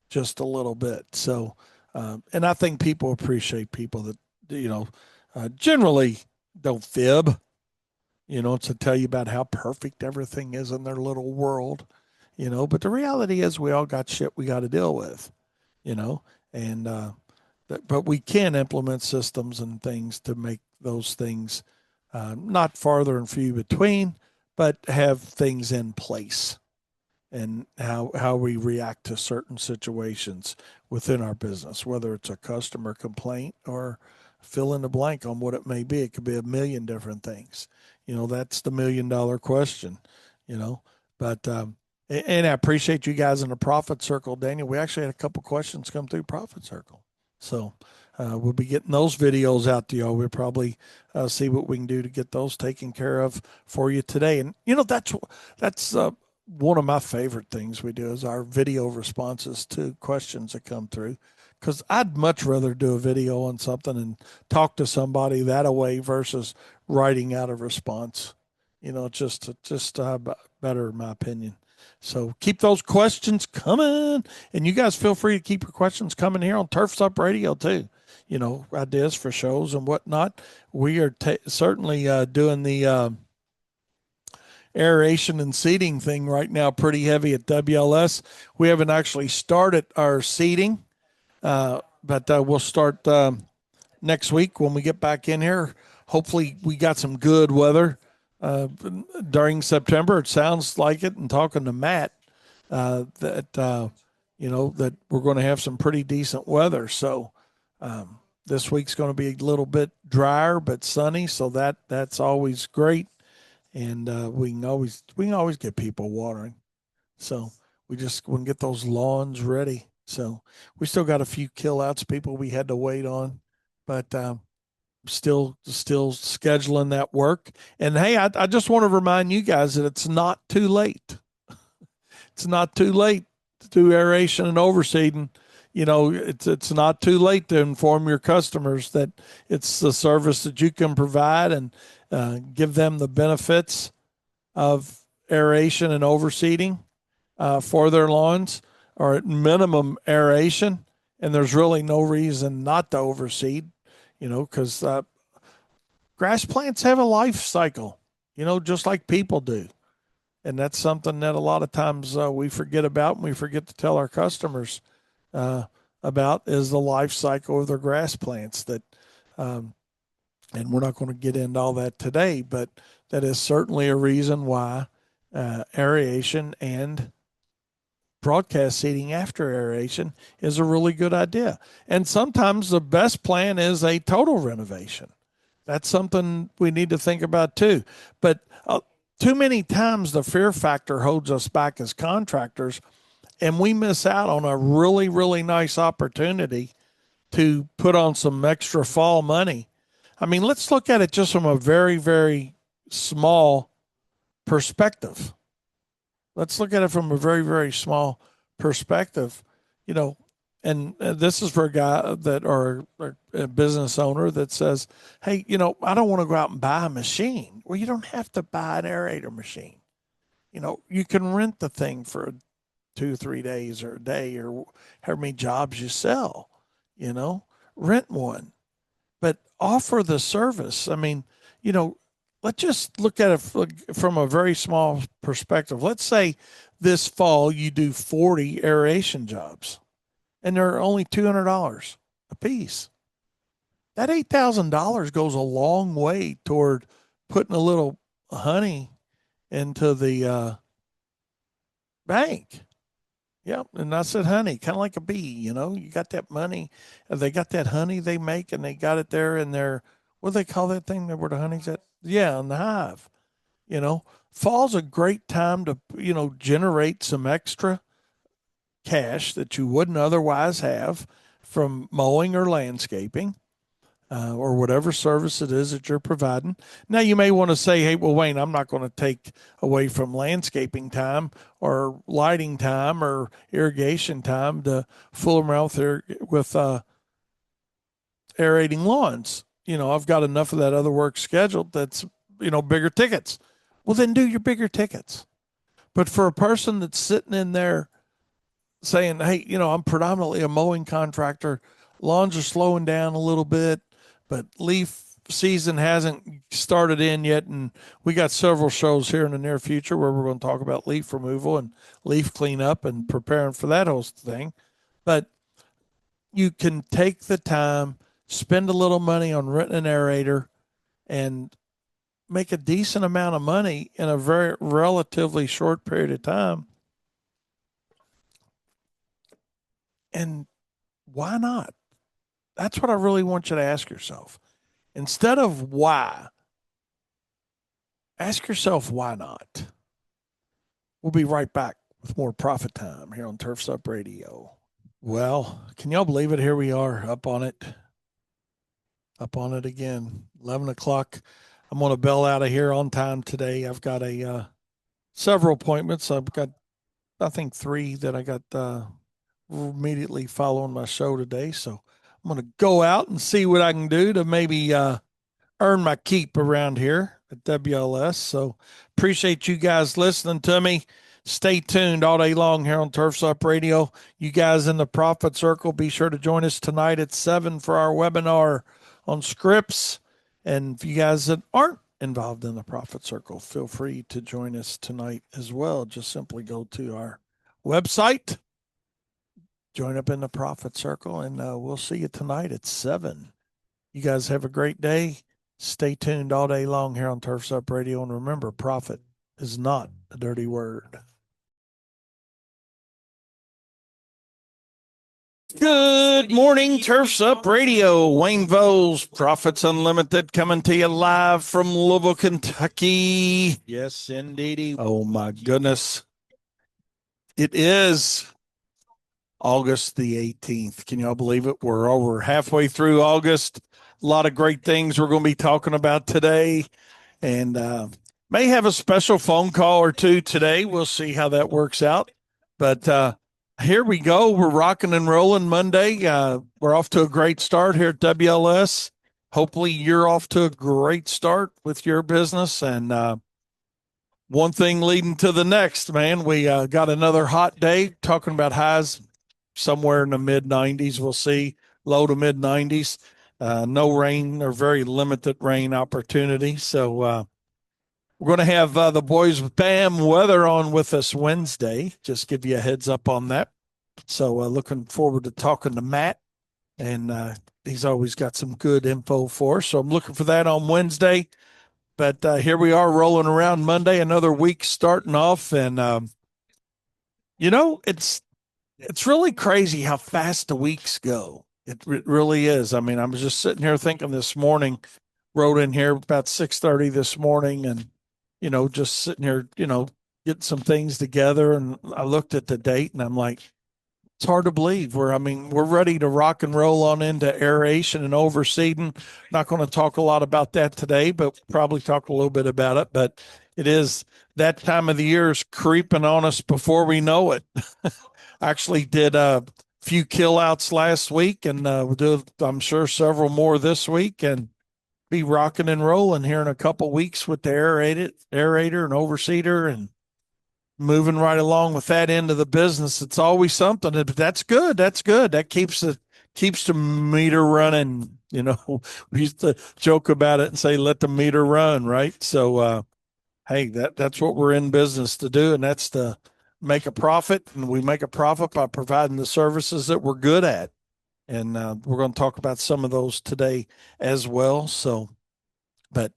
just a little bit. So, and I think people appreciate people that generally don't fib. To tell you about how perfect everything is in their little world. But the reality is we all got shit we got to deal with, you know, and but we can implement systems and things to make those things not farther and few between, but have things in place and how we react to certain situations within our business, whether it's a customer complaint or fill in the blank on what it may be. It could be a million different things. That's the $1 million question, you know, but, and I appreciate you guys in the Profit Circle, Daniel. We actually had a couple questions come through Profit Circle. So we'll be getting those videos out to y'all. We'll probably see what we can do to get those taken care of for you today. And, that's one of my favorite things we do is our video responses to questions that come through. Because I'd much rather do a video on something and talk to somebody that way versus writing out a response. Just better in my opinion. So keep those questions coming, and you guys feel free to keep your questions coming here on Turfs Up Radio too. Ideas for shows and whatnot. We are certainly doing the aeration and seeding thing right now pretty heavy at WLS. We haven't actually started our seeding, but we'll start next week when we get back in here. Hopefully, we got some good weather during September. It sounds like it. And talking to Matt, that we're going to have some pretty decent weather. So this week's going to be a little bit drier but sunny, so that's always great. And we can always get people watering. So we can get those lawns ready. So we still got a few kill outs people we had to wait on, but still scheduling that work. And hey, I just want to remind you guys that it's not too late. It's not too late to do aeration and overseeding. It's not too late to inform your customers that it's the service that you can provide and give them the benefits of aeration and overseeding for their lawns, or at minimum aeration. And there's really no reason not to overseed, because grass plants have a life cycle, just like people do. And that's something that a lot of times we forget about, and we forget to tell our customers uh, about, is the life cycle of their grass plants. Um, and we're not going to get into all that today, but that is certainly a reason why aeration and broadcast seeding after aeration is a really good idea. And sometimes the best plan is a total renovation. That's something we need to think about too. But too many times the fear factor holds us back as contractors, and we miss out on a really, really nice opportunity to put on some extra fall money. I mean, let's look at it just from a very, very small perspective. Let's look at it from a very, very small perspective, you know. And this is for a guy that, or a business owner that says, hey, I don't want to go out and buy a machine. Well, you don't have to buy an aerator machine. You can rent the thing for 2 or 3 days or a day or however many jobs you sell, you know, rent one, but offer the service. I mean, you know, let's just look at it from a very small perspective. Let's say this fall you do 40 aeration jobs and they're only $200 a piece. That $8,000 goes a long way toward putting a little honey into the bank. Yep. And I said honey, kind of like a bee, you got that money. They got that honey they make and they got it there in their, what do they call that thing where the honey's at? Yeah, in the hive. You know, fall's a great time to, generate some extra cash that you wouldn't otherwise have from mowing or landscaping. Or whatever service it is that you're providing. Now, you may want to say, hey, well, Wayne, I'm not going to take away from landscaping time or lighting time or irrigation time to fool around with aerating lawns. I've got enough of that other work scheduled that's, bigger tickets. Well, then do your bigger tickets. But for a person that's sitting in there saying, hey, I'm predominantly a mowing contractor, lawns are slowing down a little bit, but leaf season hasn't started in yet. And we got several shows here in the near future where we're going to talk about leaf removal and leaf cleanup and preparing for that whole thing. But you can take the time, spend a little money on renting an aerator, and make a decent amount of money in a very relatively short period of time. And why not? That's what I really want you to ask yourself. Instead of why, ask yourself why not. We'll be right back with more Profit Time here on Turfs Up Radio. Well, can y'all believe it? Here we are up on it again. 11 o'clock. I'm going to bail out of here on time today. I've got several appointments. I've got, I think, 3 that I got immediately following my show today. So I'm going to go out and see what I can do to maybe earn my keep around here at WLS. So appreciate you guys listening to me. Stay tuned all day long here on Turfs Up Radio. You guys in the Profit Circle, be sure to join us tonight at 7 for our webinar on scripts. And if you guys that aren't involved in the Profit Circle, feel free to join us tonight as well. Just simply go to our website, join up in the Profit Circle, and we'll see you tonight at 7. You guys have a great day. Stay tuned all day long here on Turfs Up Radio. And remember, profit is not a dirty word. Good morning, Turfs Up Radio. Wayne Voles, Profits Unlimited, coming to you live from Louisville, Kentucky. Yes, indeedy. Oh, my goodness. It is August the 18th. Can y'all believe it? We're over halfway through August. A lot of great things we're going to be talking about today, and may have a special phone call or two today. We'll see how that works out. But here we go. We're rocking and rolling Monday. We're off to a great start here at WLS. Hopefully you're off to a great start with your business. And one thing leading to the next, man. We got another hot day, talking about highs somewhere in the mid 90s. We'll see, low to mid 90s. No rain or very limited rain opportunity. So we're going to have the boys with Bam Weather on with us Wednesday. Just give you a heads up on that. So looking forward to talking to Matt, and he's always got some good info for us. So I'm looking for that on Wednesday. But here we are rolling around Monday, another week starting off, and it's really crazy how fast the weeks go. It really is. I mean, I was just sitting here thinking this morning, rode in here about 6:30 this morning, and just sitting here, getting some things together, and I looked at the date, and I'm like, it's hard to believe we're ready to rock and roll on into aeration and overseeding. Not going to talk a lot about that today, but probably talk a little bit about it. But it is that time of the year is creeping on us before we know it. Actually did a few kill outs last week, and we'll do, I'm sure, several more this week, and be rocking and rolling here in a couple weeks with the aerator and overseeder, and moving right along with that end of the business. It's always something, but that's good. That's good. That keeps the meter running. We used to joke about it and say, "Let the meter run," right? So, hey, that's what we're in business to do, and that's to make a profit. And we make a profit by providing the services that we're good at. And we're going to talk about some of those today as well. So, but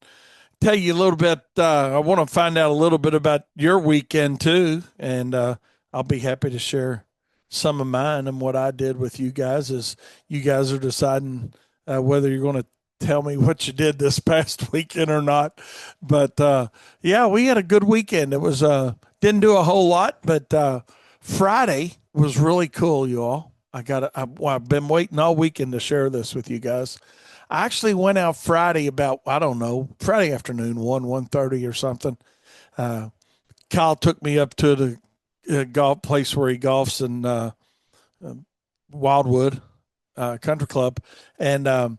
tell you a little bit. I want to find out a little bit about your weekend too, and I'll be happy to share some of mine and what I did with you guys as you guys are deciding whether you're going to tell me what you did this past weekend or not. But yeah, we had a good weekend. It was didn't do a whole lot, but Friday was really cool, you all. I've been waiting all weekend to share this with you guys. I actually went out Friday about, I don't know, Friday afternoon, 1:30 or something. Uh, Kyle took me up to the golf place where he golfs in Wildwood Country Club, and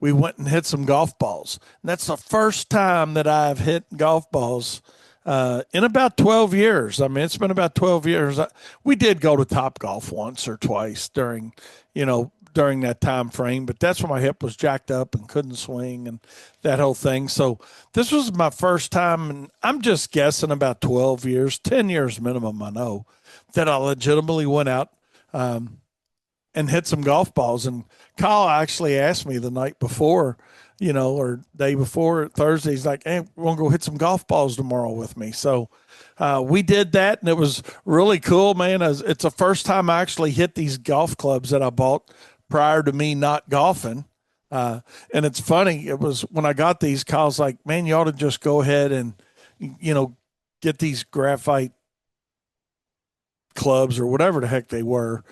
we went and hit some golf balls. And that's the first time that I've hit golf balls in about 12 years. I mean, it's been about 12 years. We did go to Top Golf once or twice during that time frame, but that's when my hip was jacked up and couldn't swing and that whole thing. So this was my first time, and I'm just guessing about 12 years, 10 years minimum, I know, that I legitimately went out and hit some golf balls. And Kyle actually asked me the night before, or day before, Thursday, he's like, "Hey, we're going to go hit some golf balls tomorrow with me." So we did that, and it was really cool, man. It's the first time I actually hit these golf clubs that I bought prior to me not golfing. And it's funny, it was when I got these, Kyle's like, "Man, you ought to just go ahead and, you know, get these graphite clubs or whatever the heck they were."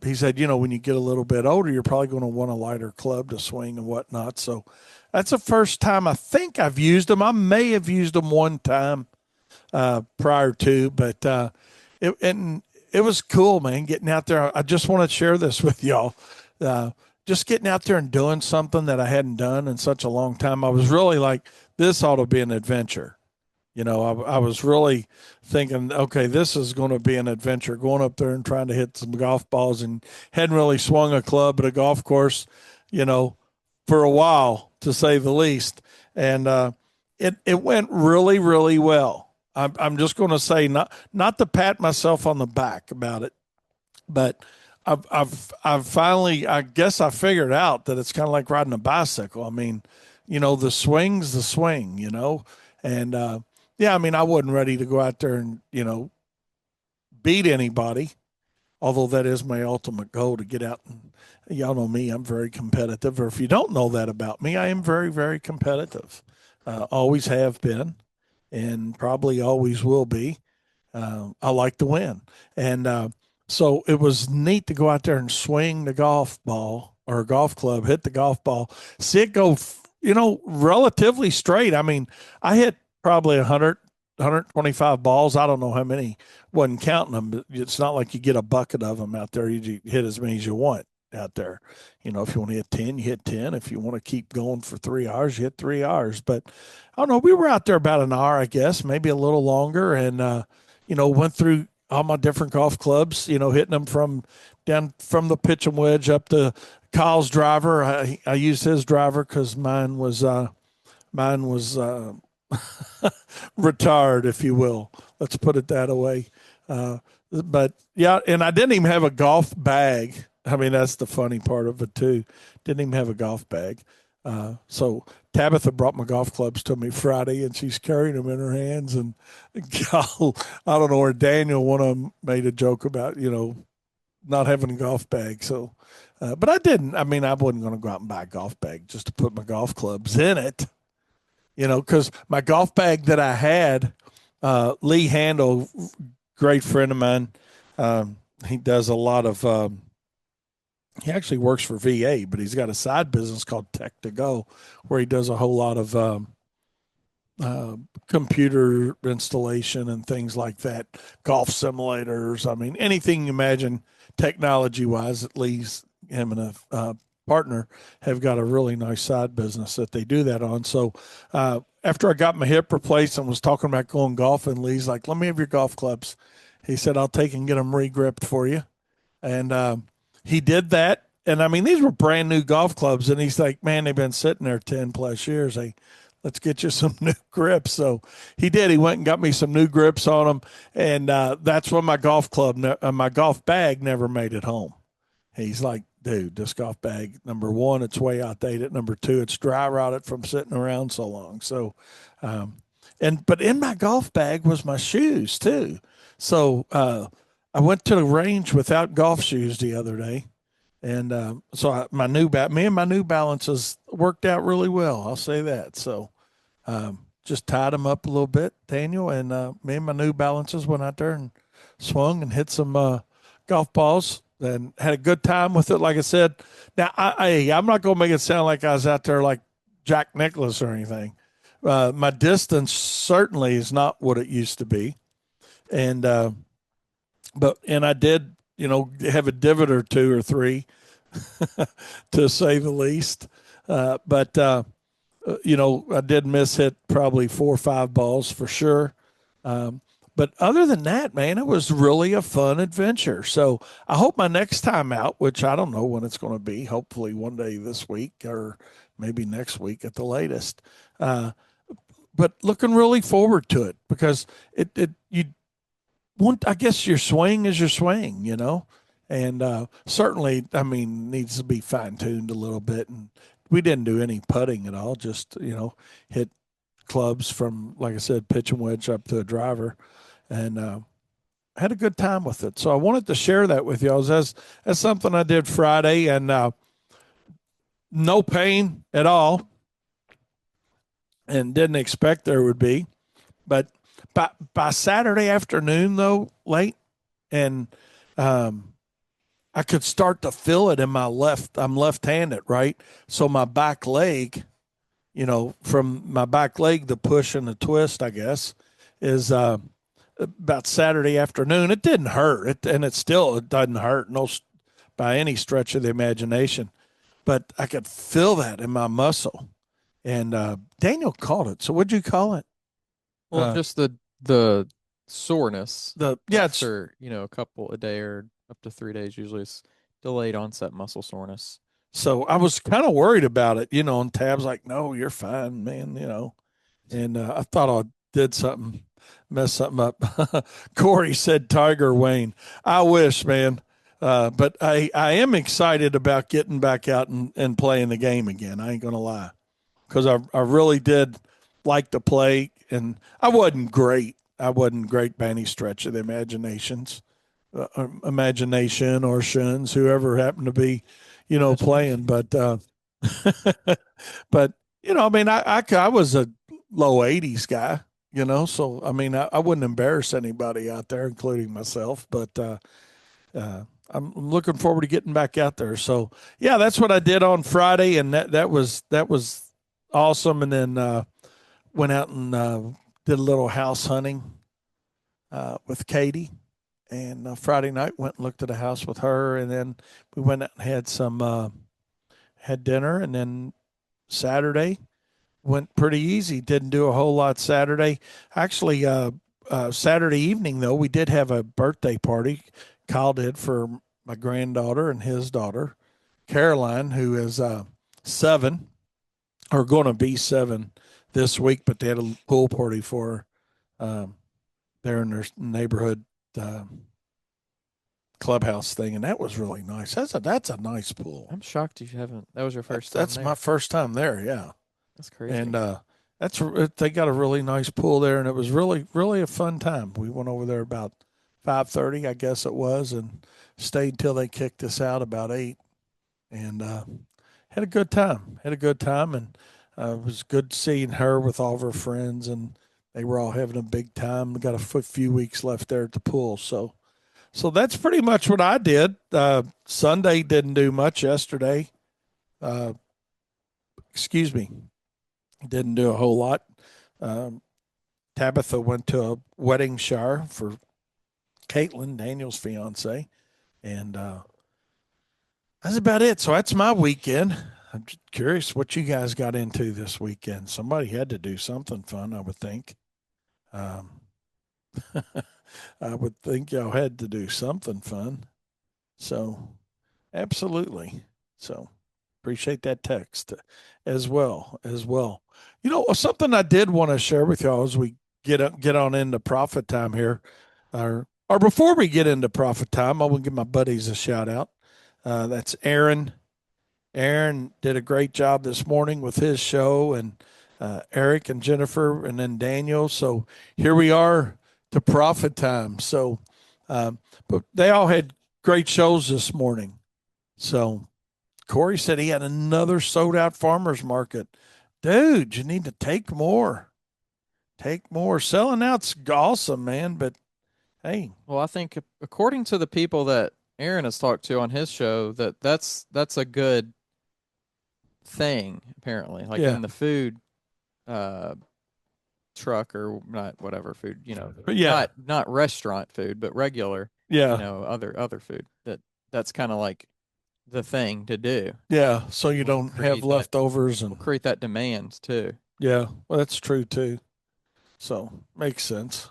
He said, when you get a little bit older, you're probably going to want a lighter club to swing and whatnot. So that's the first time I think I've used them. I may have used them one time prior to, but it was cool, man, getting out there. I just want to share this with y'all. Just getting out there and doing something that I hadn't done in such a long time. I was really like, this ought to be an adventure. I was really thinking, okay, this is going to be an adventure, going up there and trying to hit some golf balls, and hadn't really swung a club at a golf course, you know, for a while, to say the least. And it went really, really well. I'm just going to say, not to pat myself on the back about it, but I've finally, I guess I figured out that it's kind of like riding a bicycle. I mean, the swing's the swing, and yeah, I mean, I wasn't ready to go out there and beat anybody, although that is my ultimate goal, to get out and, y'all know me, I'm very competitive. Or if you don't know that about me, I am very, very competitive. Always have been, and probably always will be. I like to win. And so it was neat to go out there and swing the golf ball or golf club, hit the golf ball, see it go, relatively straight. I mean, I hit probably 100, 125 balls. I don't know how many, wasn't counting them, but it's not like you get a bucket of them out there. You hit as many as you want out there. If you want to hit 10, you hit 10. If you want to keep going for 3 hours, you hit 3 hours. But I don't know. We were out there about an hour, I guess, maybe a little longer. And, went through all my different golf clubs, hitting them from down from the pitch and wedge up to Kyle's driver. I used his driver because mine was retired, if you will. Let's put it that way. Uh, but yeah, and I didn't even have a golf bag. I mean, that's the funny part of it too. Didn't even have a golf bag. So Tabitha brought my golf clubs to me Friday, and she's carrying them in her hands. And I don't know where Daniel, one of them, made a joke about not having a golf bag. So, but I didn't. I mean, I wasn't going to go out and buy a golf bag just to put my golf clubs in it. Because my golf bag that I had, Lee Handel, great friend of mine, he does a lot of. He actually works for VA, but he's got a side business called Tech to Go, where he does a whole lot of computer installation and things like that, golf simulators. I mean, anything you imagine technology wise, at least him and a partner have got a really nice side business that they do that on. So after I got my hip replaced and was talking about going golfing, Lee's like, let me have your golf clubs. He said, I'll take and get them re-gripped for you. And he did that. And I mean, these were brand new golf clubs. And he's like, man, they've been sitting there 10 plus years. Let's get you some new grips. So he did. He went and got me some new grips on them. And that's when my my golf bag never made it home. He's like, dude, this golf bag, number one, it's way outdated. Number two, it's dry rotted from sitting around so long. So, but in my golf bag was my shoes too. So I went to the range without golf shoes the other day. And me and my New Balances worked out really well. I'll say that. So just tied them up a little bit, Daniel, and me and my New Balances went out there and swung and hit some golf balls and had a good time with it. Like I said, now I'm not going to make it sound like I was out there like Jack Nicklaus or anything. My distance certainly is not what it used to be, and I did have a divot or two or three, to say the least. But I did miss hit probably 4 or 5 balls for sure. But other than that, man, it was really a fun adventure. So I hope my next time out, which I don't know when it's going to be, hopefully one day this week or maybe next week at the latest. But looking really forward to it because you want, I guess your swing is your swing, and certainly, I mean, needs to be fine tuned a little bit. And we didn't do any putting at all, just, hit clubs from, like I said, pitch and wedge up to a driver, and had a good time with it. So I wanted to share that with y'all as something I did Friday, and no pain at all, and didn't expect there would be. But by Saturday afternoon, though, late, and I could start to feel it in my left. I'm left-handed, right? So my back leg, from my back leg, the push and the twist, I guess, is about Saturday afternoon. It didn't hurt, it doesn't hurt, no, by any stretch of the imagination. But I could feel that in my muscle. And Daniel called it. So what'd you call it? Well, just the soreness It's after, a day or up to 3 days usually is delayed onset muscle soreness. so I was kind of worried about it, and Tab's like, no, you're fine, man. And I thought I did something, mess something up. Corey said Tiger Wayne. I wish, man. But I am excited about getting back out and playing the game again. I ain't going to lie. Because I really did like to play. And I wasn't great. I wasn't great by any stretch of the imagination or shuns, whoever happened to be, playing. But, but, I mean, I was a low 80s guy, so I mean, I wouldn't embarrass anybody out there, including myself. But I'm looking forward to getting back out there. So yeah, that's what I did on Friday, and that was awesome. And then went out and did a little house hunting with Katie. And Friday night went and looked at a house with her, and then we went out and had dinner, and then Saturday went pretty easy. Didn't do a whole lot Saturday. Actually, Saturday evening, though, we did have a birthday party. Kyle did for my granddaughter and his daughter, Caroline, who is 7 or going to be 7 this week, but they had a pool party for her there in their neighborhood uh, clubhouse thing, and that was really nice. That's a nice pool. I'm shocked you haven't. That was your first time That's there. my first time there. Yeah, That's crazy. and that's they got a really nice pool there, and it was really a fun time. We went over there about 5:30, I guess it was, and stayed till they kicked us out about 8, and had a good time. Had a good time, and it was good seeing her with all of her friends, and they were all having a big time. We got a few weeks left there at the pool, so that's pretty much what I did. Sunday didn't do much yesterday. Uh, excuse me, didn't do a whole lot. Um, Tabitha went to a wedding shower for Caitlin, Daniel's fiance, and that's about it. So that's my weekend. I'm just curious what you guys got into this weekend. Somebody had to do something fun, I would think. Um, I would think y'all had to do something fun. So, absolutely. So, appreciate that text as well. Something I did want to share with y'all as we get on into profit time here, or before we get into profit time, I want to give my buddies a shout out. That's Aaron. Aaron did a great job this morning with his show, and Eric and Jennifer, and then Daniel. So here we are to profit time. So, but they all had great shows this morning. So Corey said he had another sold out farmers market. Dude, you need to take more. Take more. Selling out's awesome, man. But hey, Well, I think according to the people that Aaron has talked to on his show, that's a good thing apparently. Like yeah, in the food uh truck or not whatever food, but yeah, not restaurant food, but regular, yeah, other food. That's kind of like the thing to do. yeah. So you Will don't have create that leftovers will and create that demand too. yeah, well, that's true too. So makes sense.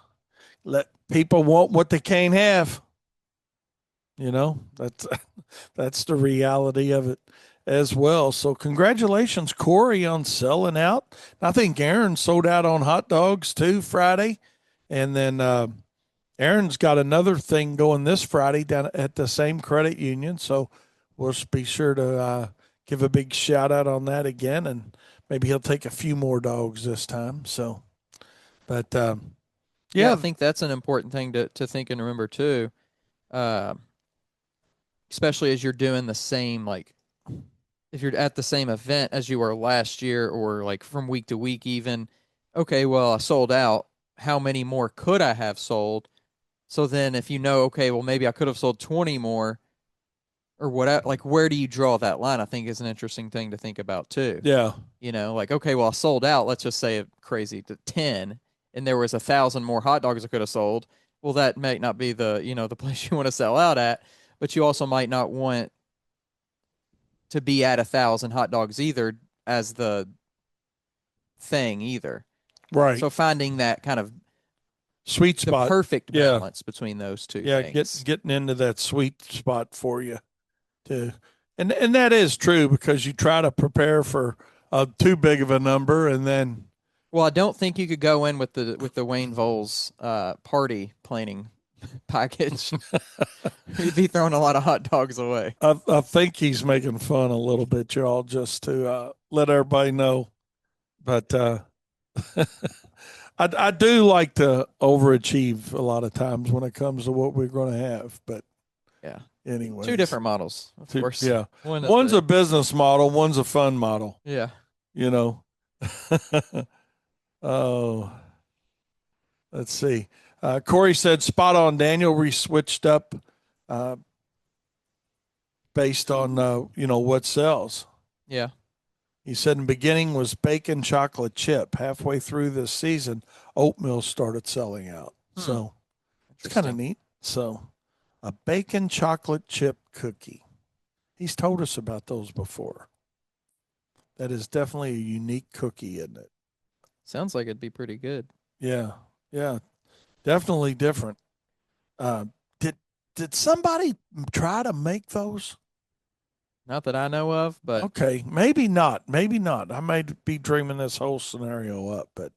Let people want what they can't have. That's that's the reality of it as well. So congratulations, Corey, on selling out. I think Aaron sold out on hot dogs too Friday, and then Aaron's got another thing going this Friday down at the same credit union. So we'll be sure to give a big shout out on that again, and maybe he'll take a few more dogs this time. So, but Yeah, I yeah, think that's an important thing to think and remember too. Uh, Especially as you're doing the same, like if you're at the same event as you were last year or like from week to week even. Okay, well, I sold out. How many more could I have sold? So then if okay, well, maybe I could have sold 20 more or whatever, like where do you draw that line? I think is an interesting thing to think about too. yeah, Like, okay, well, I sold out, let's just say crazy to 10, and there was 1,000 more hot dogs I could have sold. Well, that might not be the place you want to sell out at, but you also might not want to be at 1,000 hot dogs either as the thing either. right. So finding that kind of Sweet the spot. perfect Yeah, balance between those two yeah. things. Getting into that sweet spot for you too, and that is true because you try to prepare for too big of a number, and then Well, I don't think you could go in with the Wayne Voles party planning package. You'd be throwing a lot of hot dogs away. I think he's making fun a little bit, y'all, just to let everybody know. But I do like to overachieve a lot of times when it comes to what we're going to have. But Yeah. Two anyways, different models, of course. yeah, One is one's a the business model, one's a fun model. yeah. You know. Oh, let's see. Corey said, "Spot on, Daniel." We switched up uh, based on what sells. Yeah. He said in the beginning was bacon chocolate chip. Halfway through this season, oatmeal started selling out. Hmm. So it's kind of Interesting. neat. So a bacon chocolate chip cookie. He's told us about those before. That is definitely a unique cookie, isn't it? Sounds like it'd be pretty good. Yeah, yeah, definitely different. Uh, did somebody try to make those? Not that I know of, but Okay, maybe not. Maybe not. I may be dreaming this whole scenario up, but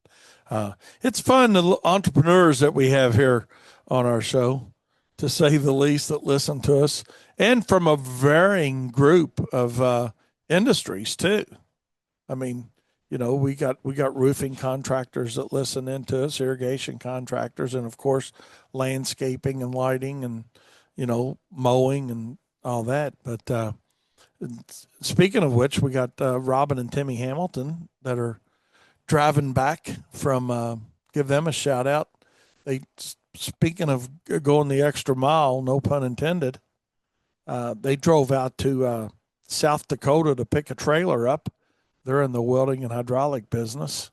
it's fun. The entrepreneurs that we have here on our show, to say the least, that listen to us, and from a varying group of industries too. I mean, we got roofing contractors that listen into us, irrigation contractors, and of course, landscaping and lighting, and mowing and all that. But speaking of which, we got Robin and Timmy Hamilton that are driving back from. Give them a shout out. They Speaking of going the extra mile, no pun intended. They drove out to South Dakota to pick a trailer up. They're in the welding and hydraulic business.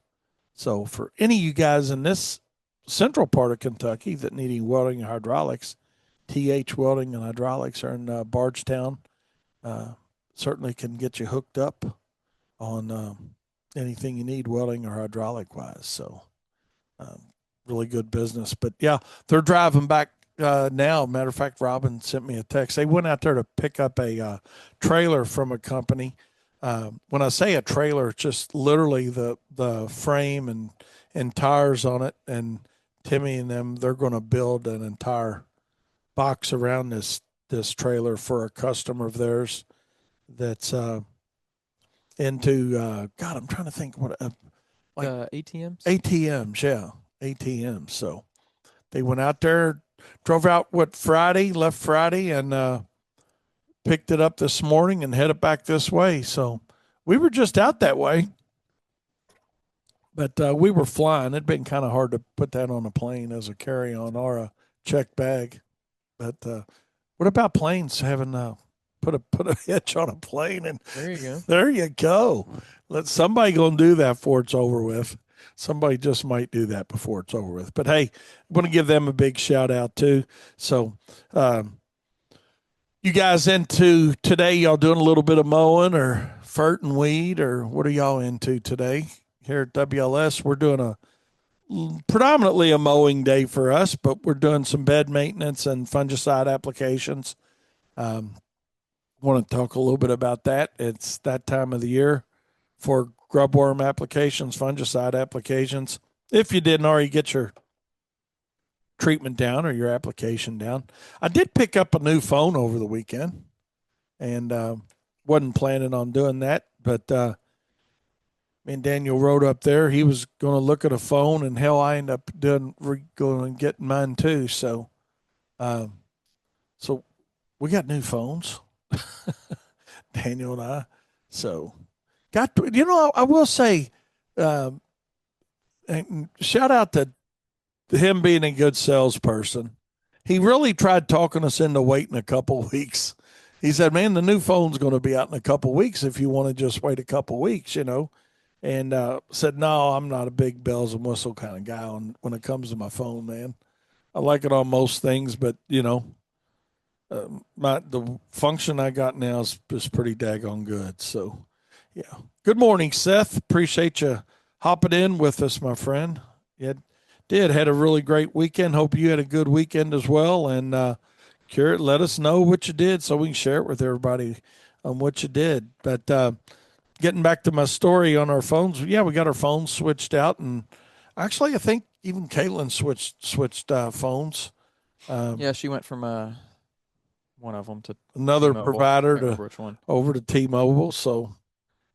So for any of you guys in this central part of Kentucky that need any welding and hydraulics, TH Welding and Hydraulics are in Bardstown. Uh, Certainly can get you hooked up on anything you need welding or hydraulic wise. So um, really good business. But yeah, they're driving back now. Matter of fact, Robin sent me a text. They went out there to pick up a trailer from a company. When I say a trailer, it's just literally the frame and tires on it. And Timmy and them, they're going to build an entire box around this trailer for a customer of theirs that's into God. I'm trying to think what like ATMs. ATMs, yeah, ATMs. So they went out there, drove out Friday, left Friday, and picked it up this morning and headed back this way. So we were just out that way, but we were flying. It'd been kind of hard to put that on a plane as a carry on or a check bag. But what about planes having put a hitch on a plane, and There you go. there you go. Let somebody go and do that before it's over with. Somebody just might do that before it's over with. But hey, I want to give them a big shout out too. So, you guys into today? Y'all doing a little bit of mowing or fert and weed, or what are y'all into today? Here at WLS, we're doing predominantly a mowing day for us, but we're doing some bed maintenance and fungicide applications. Want to talk a little bit about that. It's that time of the year for grubworm applications, fungicide applications. If you didn't already get your treatment down or your application down, I did pick up a new phone over the weekend, and wasn't planning on doing that. But me and Daniel rode up there. He was going to look at a phone, and hell, I ended up going and getting mine too. Um, so we got new phones. Daniel and I. So, I will say, um, and shout out to him being a good salesperson. He really tried talking us into waiting a couple weeks. He said, "Man, the new phone's going to be out in a couple weeks. If you want to just wait a couple weeks, And said, "No, I'm not a big bells and whistle kind of guy when it comes to my phone, man. I like it on most things, but the function I got now is pretty daggone good." So, yeah. Good morning, Seth. Appreciate you hopping in with us, my friend. You had a really great weekend. Hope you had a good weekend as well. And let us know what you did so we can share it with everybody on what you did. But getting back to my story on our phones, yeah, we got our phones switched out, and actually, I think even Caitlin switched phones. Yeah, she went from one of them to Another T-Mobile. provider Can't to remember which one. over to T-Mobile. So,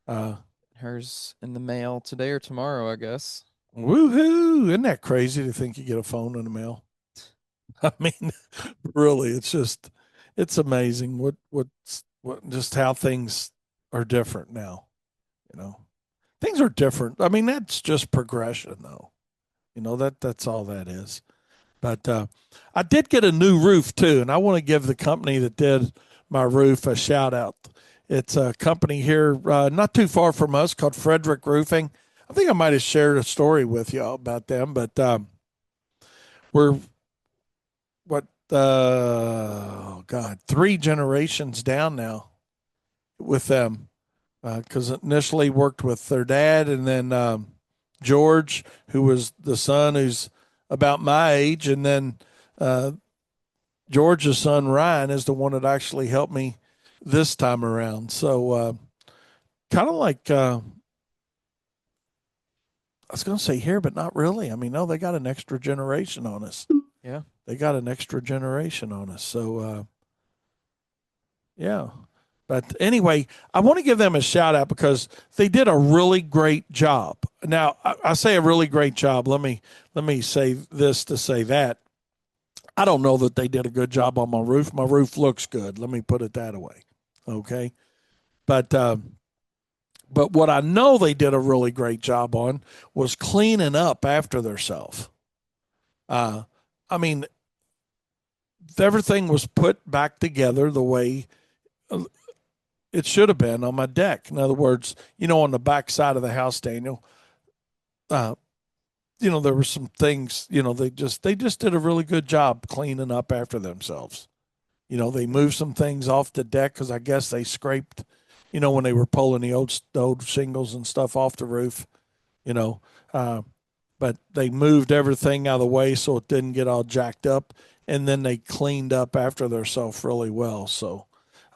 Hers in the mail today or tomorrow, I guess. woohoo! Isn't that crazy to think you get a phone in the mail? I mean, really, it's amazing what just how things are different now. You know, things are different. I mean, that's just progression, though. That's all that is. But I did get a new roof too, and I want to give the company that did my roof a shout out. It's a company here not too far from us called Frederick Roofing. I think I might have shared a story with y'all about them, but we're what oh God, 3 generations down now with them because initially worked with their dad, and then George, who was the son, who's about my age, and then George's son Ryan is the one that actually helped me this time around. So kind of like I was going to say here, but not really. I mean, no, they got an extra generation on us. Yeah. They got an extra generation on us. So yeah. But anyway, I want to give them a shout out because they did a really great job. Now, I say a really great job. Let me say this to say that. I don't know that they did a good job on my roof. My roof looks good. Let me put it that way. Okay. But what I know they did a really great job on was cleaning up after themselves. Uh, I mean, everything was put back together the way it should have been on my deck. In other words, on the back side of the house, Daniel, uh, there were some things, they just did a really good job cleaning up after themselves. They moved some things off the deck because I guess they scraped, when they were pulling the old shingles and stuff off the roof, you know. Uh, but they moved everything out of the way so it didn't get all jacked up, and then they cleaned up after themselves really well. So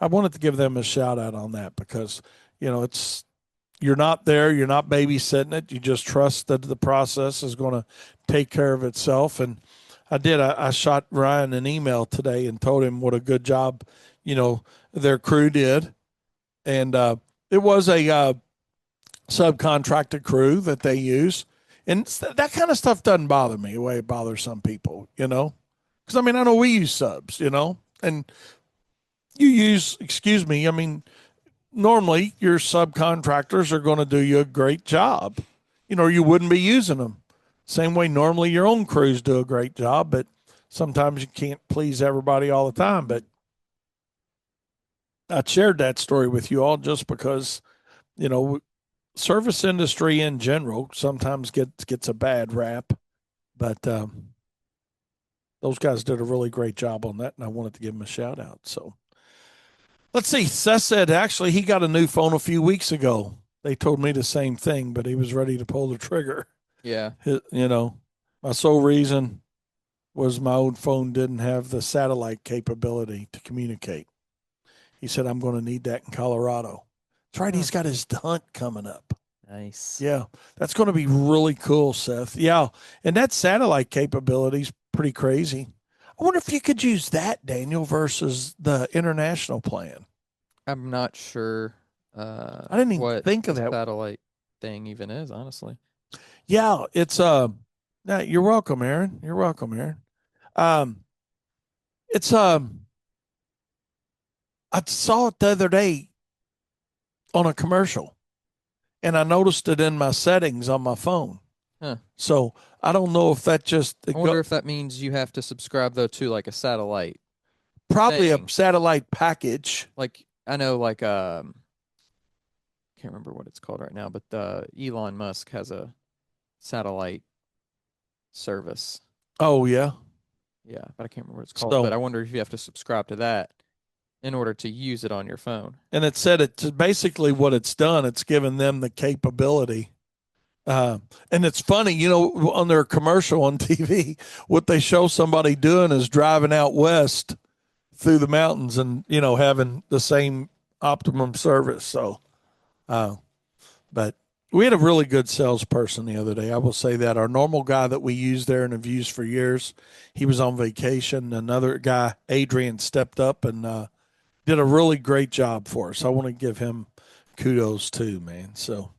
I wanted to give them a shout out on that because it's you're not there, you're not babysitting it, you just trust that the process is going to take care of itself. And I shot Ryan an email today and told him what a good job their crew did, and it was a subcontracted crew that they use. And that kind of stuff doesn't bother me the way it bothers some people. Because I mean, I know we use subs, and you use, excuse me, I mean, normally your subcontractors are going to do you a great job, or you wouldn't be using them. Same way normally your own crews do a great job, but sometimes you can't please everybody all the time. But I shared that story with you all just because, you know, service industry in general sometimes gets a bad rap, but those guys did a really great job on that, and I wanted to give them a shout out. So let's see. Seth said actually he got a new phone a few weeks ago. They told me the same thing, but he was ready to pull the trigger. Yeah. My sole reason was my old phone didn't have the satellite capability to communicate. He said, I'm going to need that in Colorado. That's right. He's got his hunt coming up. Nice. Yeah, that's going to be really cool, Seth. Yeah, and that satellite capability is pretty crazy. I wonder if you could use that, Daniel, versus the international plan. I'm not sure I didn't even what think of the that. satellite thing even is, honestly. Yeah, it's no, you're welcome, Aaron. You're welcome, Aaron. Um, it's I saw it the other day on a commercial, and I noticed it in my settings on my phone. Huh. So I don't know if that just I wonder if that means you have to subscribe though to like a satellite probably a thing. satellite package. Like I know like can't remember what it's called right now, but Elon Musk has a satellite service. Oh yeah. Yeah, but I can't remember what it's called. But So I wonder if you have to subscribe to that in order to use it on your phone. and it said it's basically what it's done. It's given them the capability. And it's funny, on their commercial on TV, what they show somebody doing is driving out west through the mountains and having the same optimum service. So, uh, but we had a really good salesperson the other day. I will say that our normal guy that we use there and have used for years, he was on vacation. Another guy, Adrian, stepped up and did a really great job for us. I want to give him kudos too, man. So,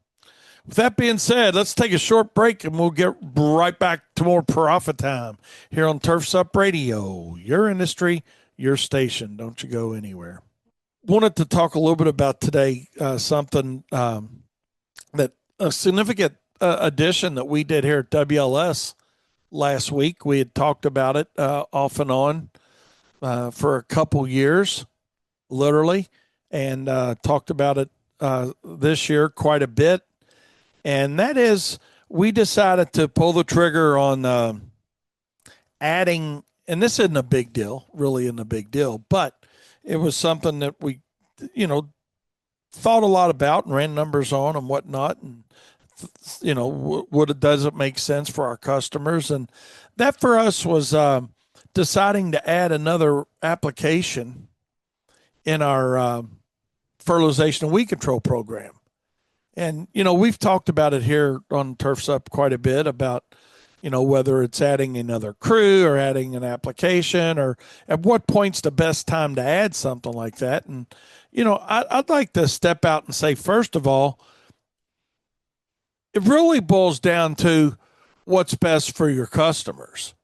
with that being said, let's take a short break and we'll get right back to more profit time here on Turfs Up Radio. Your industry, your station. Don't you go anywhere. Wanted to talk a little bit about today something that a significant addition that we did here at WLS last week. We had talked about it off and on for a couple years, literally, and talked about it this year quite a bit. And that is, we decided to pull the trigger on adding, and this isn't a big deal, really isn't a big deal, but it was something that we, thought a lot about and ran numbers on and whatnot. And, does it make sense for our customers? And that for us was deciding to add another application in our fertilization and weed control program. And, we've talked about it here on Turfs Up quite a bit about, whether it's adding another crew or adding an application or at what point's the best time to add something like that. And, I'd like to step out and say, first of all, it really boils down to what's best for your customers.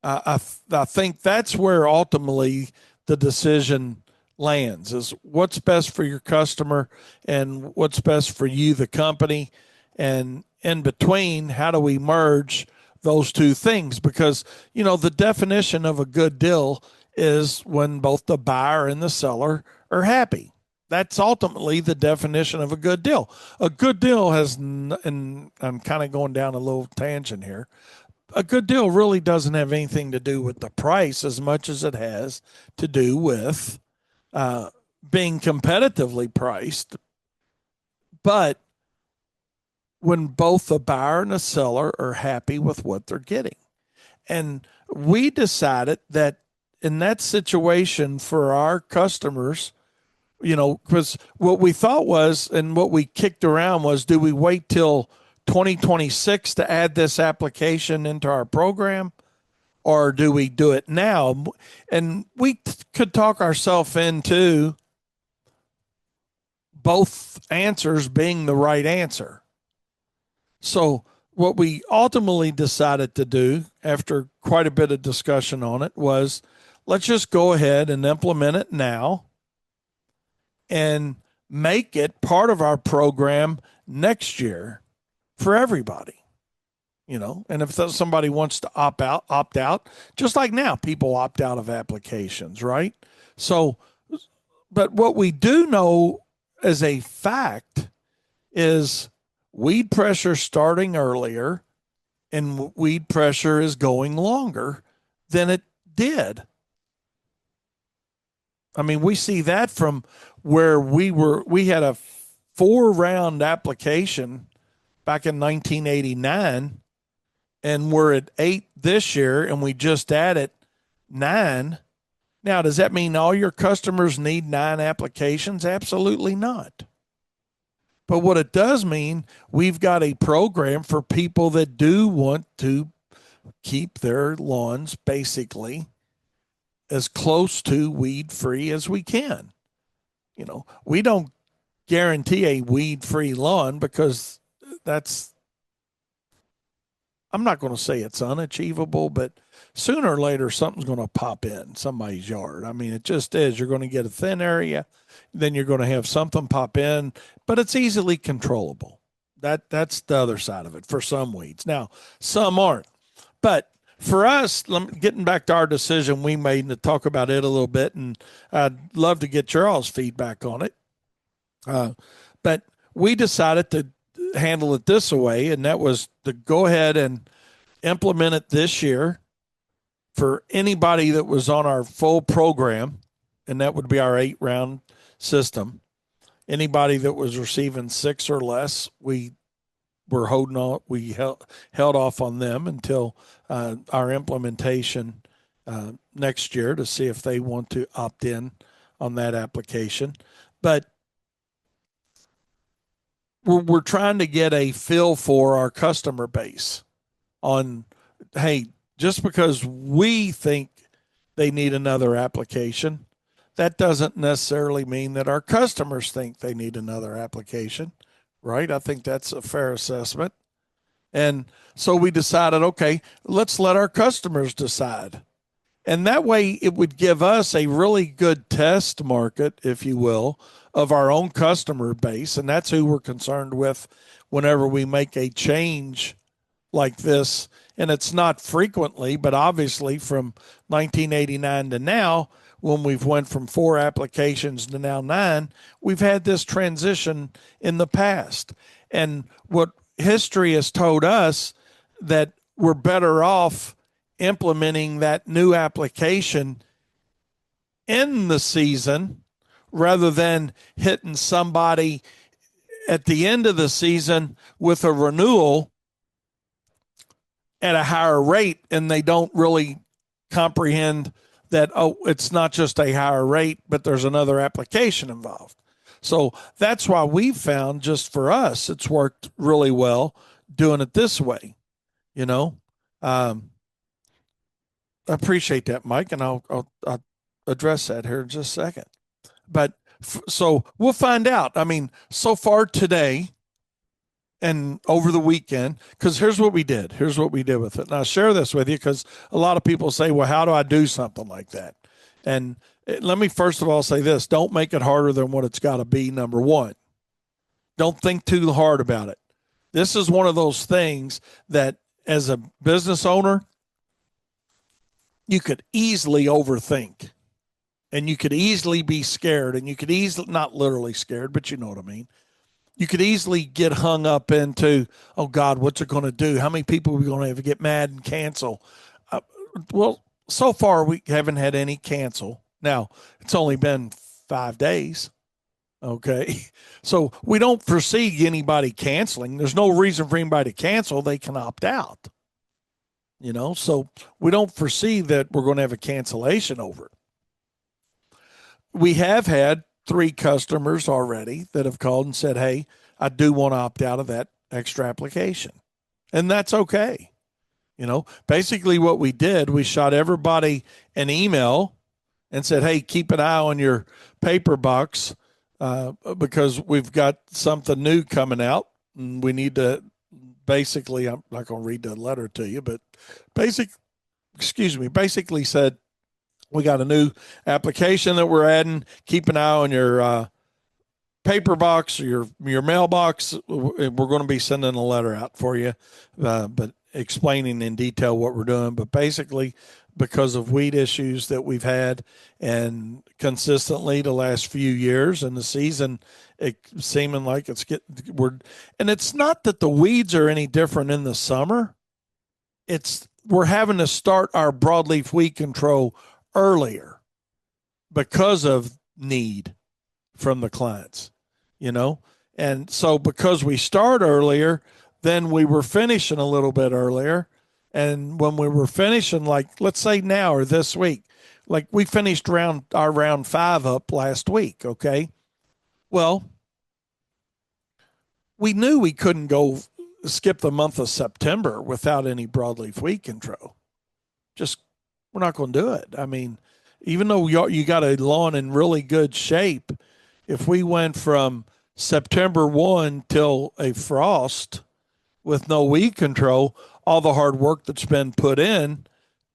I think that's where ultimately the decision lands is what's best for your customer and what's best for you, the company. And in between, how do we merge those two things? Because, the definition of a good deal is when both the buyer and the seller are happy. That's ultimately the definition of a good deal. A good deal has, and I'm kind of going down a little tangent here, a good deal really doesn't have anything to do with the price as much as it has to do with uh, being competitively priced. But when both the buyer and the seller are happy with what they're getting. And we decided that in that situation for our customers, because what we thought was, and what we kicked around was, do we wait till 2026 to add this application into our program, or do we do it now? And we could talk ourselves into both answers being the right answer. So, what we ultimately decided to do after quite a bit of discussion on it was let's just go ahead and implement it now and make it part of our program next year for everybody. And if somebody wants to opt out, just like now, people opt out of applications, right? So, but what we do know as a fact is weed pressure starting earlier and weed pressure is going longer than it did. I mean, we see that from where we had a 4-round application back in 1989, and we're at 8 this year, and we just added 9. Now, does that mean all your customers need 9 applications? Absolutely not. But what it does mean, we've got a program for people that do want to keep their lawns basically as close to weed free as we can. We don't guarantee a weed free lawn because I'm not going to say it's unachievable, but sooner or later something's going to pop in somebody's yard. I mean, it just is. You're going to get a thin area, then you're going to have something pop in, but it's easily controllable. That's the other side of it for some weeds. Now, some aren't. But for us, getting back to our decision we made and to talk about it a little bit, and I'd love to get your all's feedback on it. But we decided to handle it this way, and that was to go ahead and implement it this year for anybody that was on our full program, and that would be our 8-round system. Anybody that was receiving 6 or less, we were holding on. We held off on them until our implementation next year to see if they want to opt in on that application. But we're trying to get a feel for our customer base on, hey, just because we think they need another application, that doesn't necessarily mean that our customers think they need another application, right? I think that's a fair assessment. And so we decided, okay, let's let our customers decide. And that way it would give us a really good test market, if you will, of our own customer base. And that's who we're concerned with whenever we make a change like this. And it's not frequently, but obviously from 1989 to now, when we've went from 4 applications to now 9, we've had this transition in the past. And what history has told us that we're better off implementing that new application in the season rather than hitting somebody at the end of the season with a renewal at a higher rate and they don't really comprehend that, oh, it's not just a higher rate, but there's another application involved. So that's why we found, just for us, it's worked really well doing it this way, you know. Um, I appreciate that, Mike, and I'll address that here in just a second. But so we'll find out. I mean, so far today and over the weekend, because here's what we did. Here's what we did with it. And I'll share this with you because a lot of people say, well, how do I do something like that? And let me first of all say this: don't make it harder than what it's got to be. Number one, don't think too hard about it. This is one of those things that, as a business owner, you could easily overthink, and you could easily be scared, and you could easily, not literally scared, but you know what I mean. You could easily get hung up into, oh God, what's it going to do? How many people are we going to have to get mad and cancel? Uh, well, so far we haven't had any cancel. Now, it's only been 5 days. Okay. So we don't foresee anybody canceling. There's no reason for anybody to cancel. They can opt out, so we don't foresee that we're going to have a cancellation over it. We have had 3 customers already that have called and said, hey, I do want to opt out of that extra application. And that's okay. Basically what we did, we shot everybody an email and said, hey, keep an eye on your paper box because we've got something new coming out. And we need to basically, I'm not going to read the letter to you, but basically said, we got a new application that we're adding. Keep an eye on your paper box or your mailbox. We're going to be sending a letter out for you, but explaining in detail what we're doing. But basically, because of weed issues that we've had and consistently the last few years and the season, it seeming like and it's not that the weeds are any different in the summer. We're having to start our broadleaf weed control earlier because of need from the clients, and so because we start earlier, then we were finishing a little bit earlier. And when we were finishing, like let's say now or this week, like we finished our round 5 up last week. Okay. Well, we knew we couldn't go skip the month of September without any broadleaf weed control. Just, we're not going to do it. I mean, even though you got a lawn in really good shape, if we went from September 1 till a frost with no weed control, all the hard work that's been put in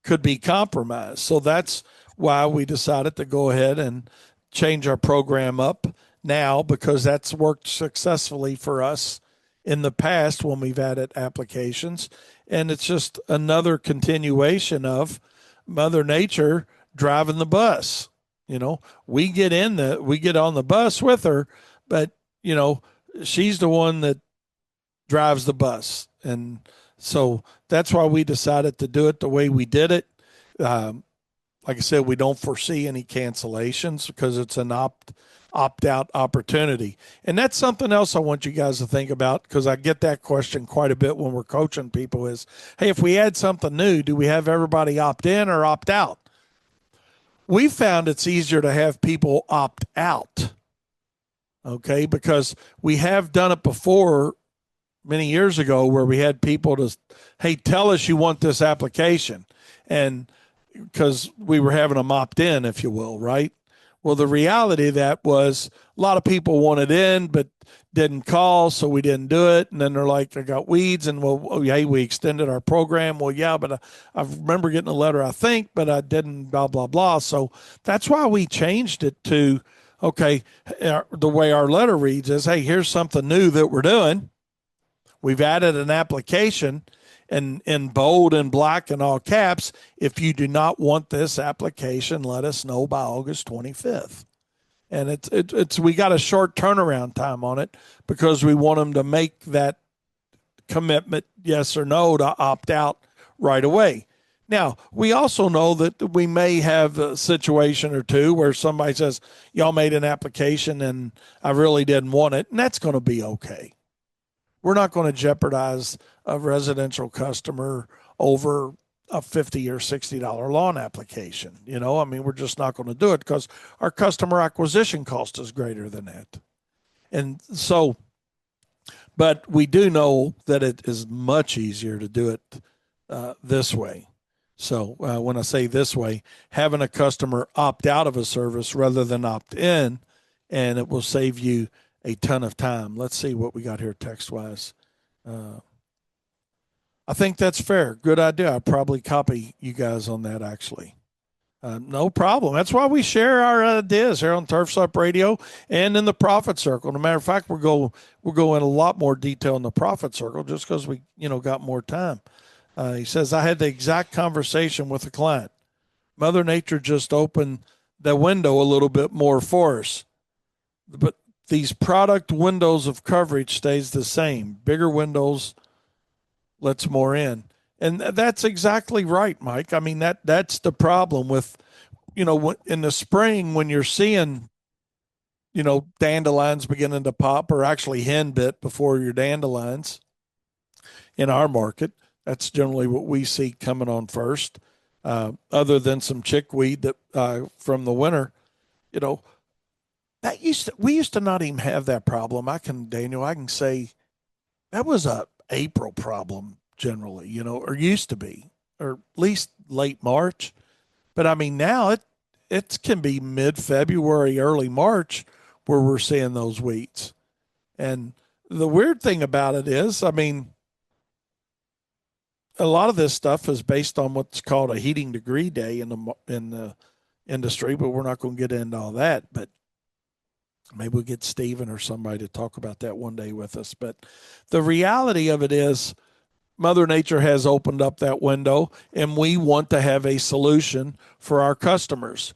could be compromised. So that's why we decided to go ahead and change our program up now, because that's worked successfully for us in the past when we've added applications. And it's just another continuation of Mother Nature driving the bus. We get on the bus with her, but she's the one that drives the bus. And so that's why we decided to do it the way we did it. Like I said, we don't foresee any cancellations because it's an opt out opportunity. And that's something else I want you guys to think about, because I get that question quite a bit when we're coaching people is, hey, if we add something new, do we have everybody opt in or opt out? We found it's easier to have people opt out. Okay. Because we have done it before many years ago where we had people to, hey, tell us you want this application. And because we were having them opt in, if you will, right? Well, the reality of that was a lot of people wanted in, but didn't call, so we didn't do it. And then they're like, I got weeds, and hey, we extended our program. Well, yeah, but I remember getting a letter, I think, but I didn't, blah, blah, blah. So that's why we changed it to, okay, the way our letter reads is, hey, here's something new that we're doing. We've added an application, and in bold and black and all caps, if you do not want this application, let us know by August 25th. And it's we got a short turnaround time on it because we want them to make that commitment, yes or no, to opt out right away. Now, we also know that we may have a situation or two where somebody says, y'all made an application and I really didn't want it, and that's going to be okay. We're not going to jeopardize a residential customer over a $50 or $60 lawn application. I mean, we're just not going to do it because our customer acquisition cost is greater than that. And so, but we do know that it is much easier to do it this way. So when I say this way, having a customer opt out of a service rather than opt in, and it will save you a ton of time. Let's see what we got here text wise. I think that's fair. Good idea. I'll probably copy you guys on that actually. No problem. That's why we share our ideas here on Turfs Up Radio and in the Profit Circle. As a matter of fact, we'll go in a lot more detail in the Profit Circle just because we got more time. He says, I had the exact conversation with a client. Mother Nature just opened the window a little bit more for us. But these product windows of coverage stays the same. Bigger windows lets more in. And that's exactly right, Mike. I mean, that's the problem with, in the spring when you're seeing, dandelions beginning to pop, or actually hen bit before your dandelions in our market. That's generally what we see coming on first, other than some chickweed that from the winter. We used to not even have that problem. I can say that was a April problem generally, or used to be, or at least late March. But I mean, now it can be mid-February, early March where we're seeing those weeds. And the weird thing about it is, I mean, a lot of this stuff is based on what's called a heating degree day in the industry, but we're not going to get into all that. But maybe we'll get Stephen or somebody to talk about that one day with us. But the reality of it is, Mother Nature has opened up that window, and we want to have a solution for our customers.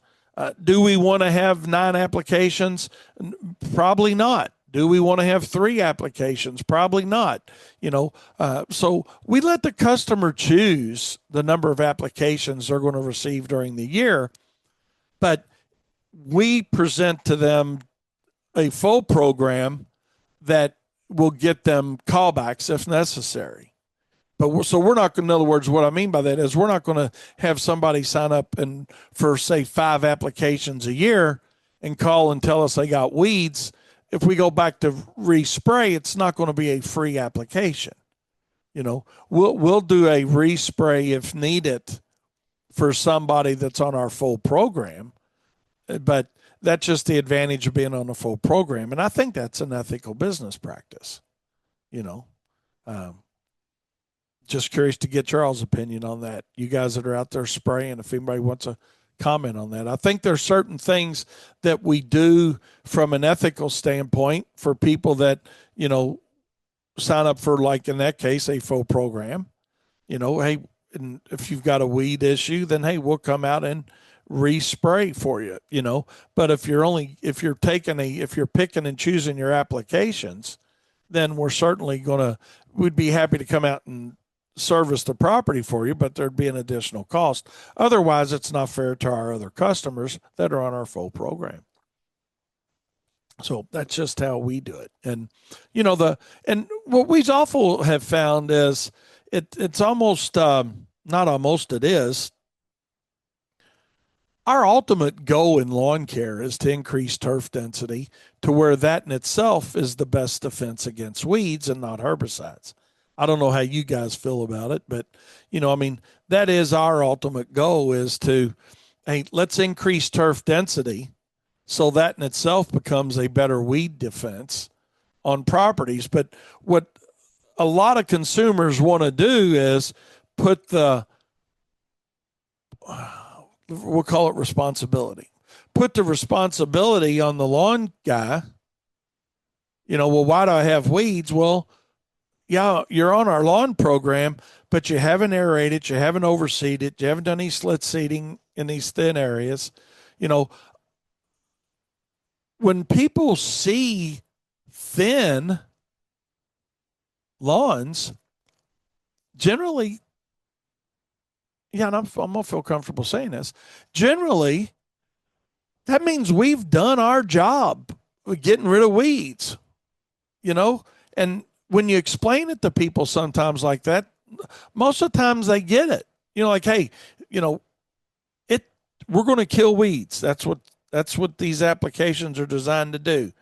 Do we want to have 9 applications? Probably not. Do we want to have 3 applications? Probably not. So we let the customer choose the number of applications they're going to receive during the year, but we present to them a full program that will get them callbacks if necessary. But so we're not, in other words, what I mean by that is we're not going to have somebody sign up and for say 5 applications a year and call and tell us they got weeds. If we go back to respray, it's not going to be a free application. We'll do a respray if needed for somebody that's on our full program, but that's just the advantage of being on a full program. And I think that's an ethical business practice. Just curious to get Charles' opinion on that. You guys that are out there spraying, if anybody wants to comment on that. I think there's certain things that we do from an ethical standpoint for people that, sign up for, like in that case, a full program. Hey, and if you've got a weed issue, then hey, we'll come out and respray for you, But if you're picking and choosing your applications, then we'd be happy to come out and service the property for you, but there'd be an additional cost. Otherwise, it's not fair to our other customers that are on our full program. So that's just how we do it. And and what we also have found is it's almost not almost, it is our ultimate goal in lawn care is to increase turf density to where that in itself is the best defense against weeds and not herbicides. I don't know how you guys feel about it, but that is our ultimate goal, is to, hey, let's increase turf density so that in itself becomes a better weed defense on properties. But what a lot of consumers want to do is put we'll call it responsibility. Put the responsibility on the lawn guy. Well, why do I have weeds? Well, yeah, you're on our lawn program, but you haven't aerated, you haven't overseeded, you haven't done any slit seeding in these thin areas. When people see thin lawns, generally, yeah, and I'm gonna feel comfortable saying this. Generally, that means we've done our job with getting rid of weeds, and when you explain it to people sometimes like that, most of the times they get it. like, hey, you know, it we're going to kill weeds. That's what these applications are designed to do.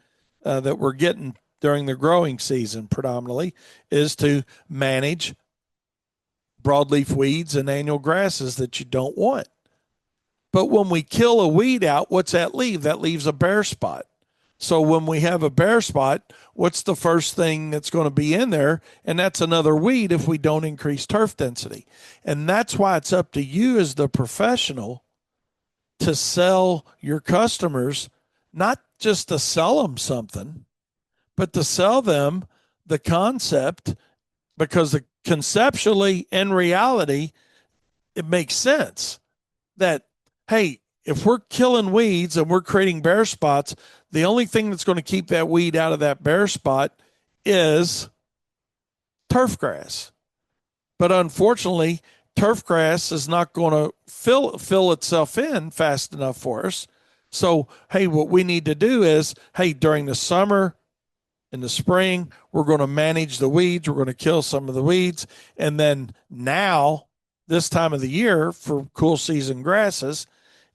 That we're getting during the growing season predominantly is to manage broadleaf weeds and annual grasses that you don't want. But when we kill a weed out, what's that leave? That leaves a bare spot. So when we have a bare spot, what's the first thing that's going to be in there? And that's another weed if we don't increase turf density. And that's why it's up to you as the professional to sell your customers, not just to sell them something, but to sell them the concept, because conceptually in reality, it makes sense that, hey, if we're killing weeds and we're creating bare spots, the only thing that's going to keep that weed out of that bare spot is turf grass. But unfortunately, turf grass is not going to fill itself in fast enough for us. So, hey, what we need to do is, hey, during the summer, in the spring, we're going to manage the weeds. We're going to kill some of the weeds. And then now, this time of the year for cool season grasses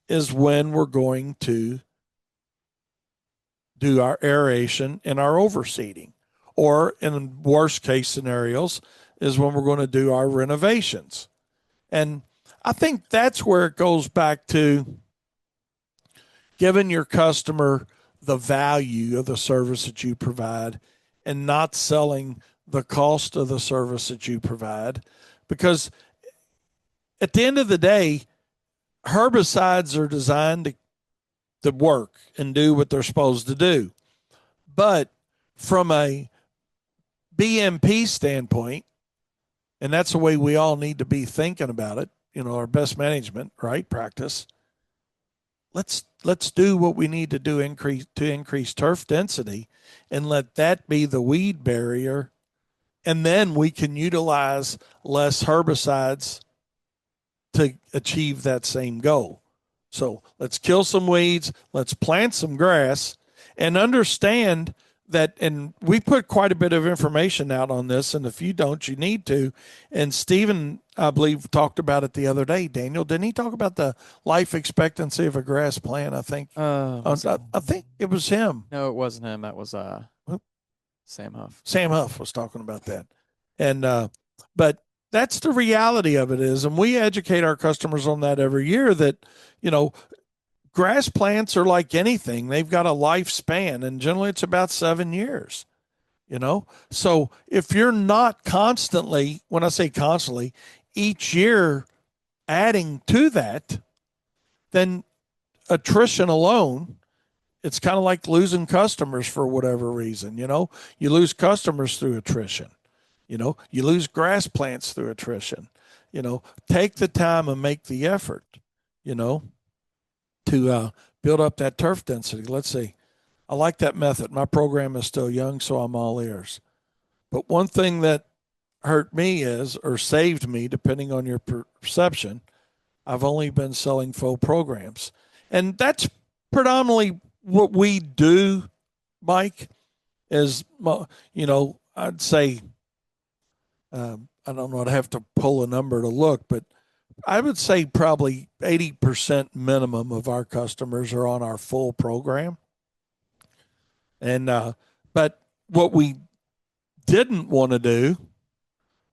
is when we're going to do our aeration and our overseeding. Or in worst case scenarios is when we're going to do our renovations. And I think that's where it goes back to giving your customer the value of the service that you provide and not selling the cost of the service that you provide. Because at the end of the day, herbicides are designed to work and do what they're supposed to do. But from a BMP standpoint, and that's the way we all need to be thinking about it, our best management, right? Practice. Let's do what we need to do to increase turf density and let that be the weed barrier. And then we can utilize less herbicides to achieve that same goal. So let's kill some weeds, let's plant some grass, and understand that, and we put quite a bit of information out on this, and if you don't, you need to. And Stephen, I believe, talked about it the other day. Daniel, didn't he talk about the life expectancy of a grass plant? I think I think it was him. No, it wasn't him. That was Sam Huff. Sam Huff was talking about that. And but that's the reality of it is, and we educate our customers on that every year, that grass plants are like anything. They've got a lifespan, and generally it's about 7 years, So if you're not constantly, when I say constantly, each year adding to that, then attrition alone, it's kind of like losing customers for whatever reason. You lose customers through attrition. You lose grass plants through attrition. Take the time and make the effort, to build up that turf density. Let's see. I like that method. My program is still young, so I'm all ears. But one thing that hurt me is, or saved me, depending on your perception, I've only been selling faux programs. And that's predominantly what we do, Mike, is, I'd say, I don't know, I'd have to pull a number to look, but I would say probably 80% minimum of our customers are on our full program. And, but what we didn't want to do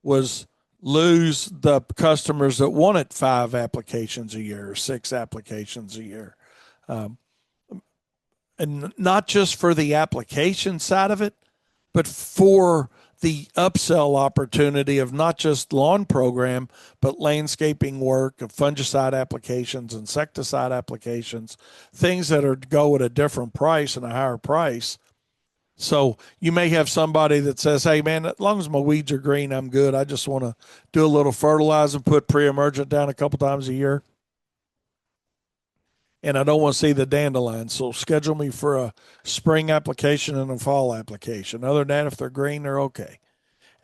was lose the customers that wanted 5 applications a year or 6 applications a year. And not just for the application side of it, but for the upsell opportunity of not just lawn program, but landscaping work, of fungicide applications, insecticide applications, things that go at a different price and a higher price. So you may have somebody that says, hey, man, as long as my weeds are green, I'm good. I just want to do a little fertilizer, put pre-emergent down a couple times a year. And I don't want to see the dandelions. So schedule me for a spring application and a fall application. Other than that, if they're green, they're okay.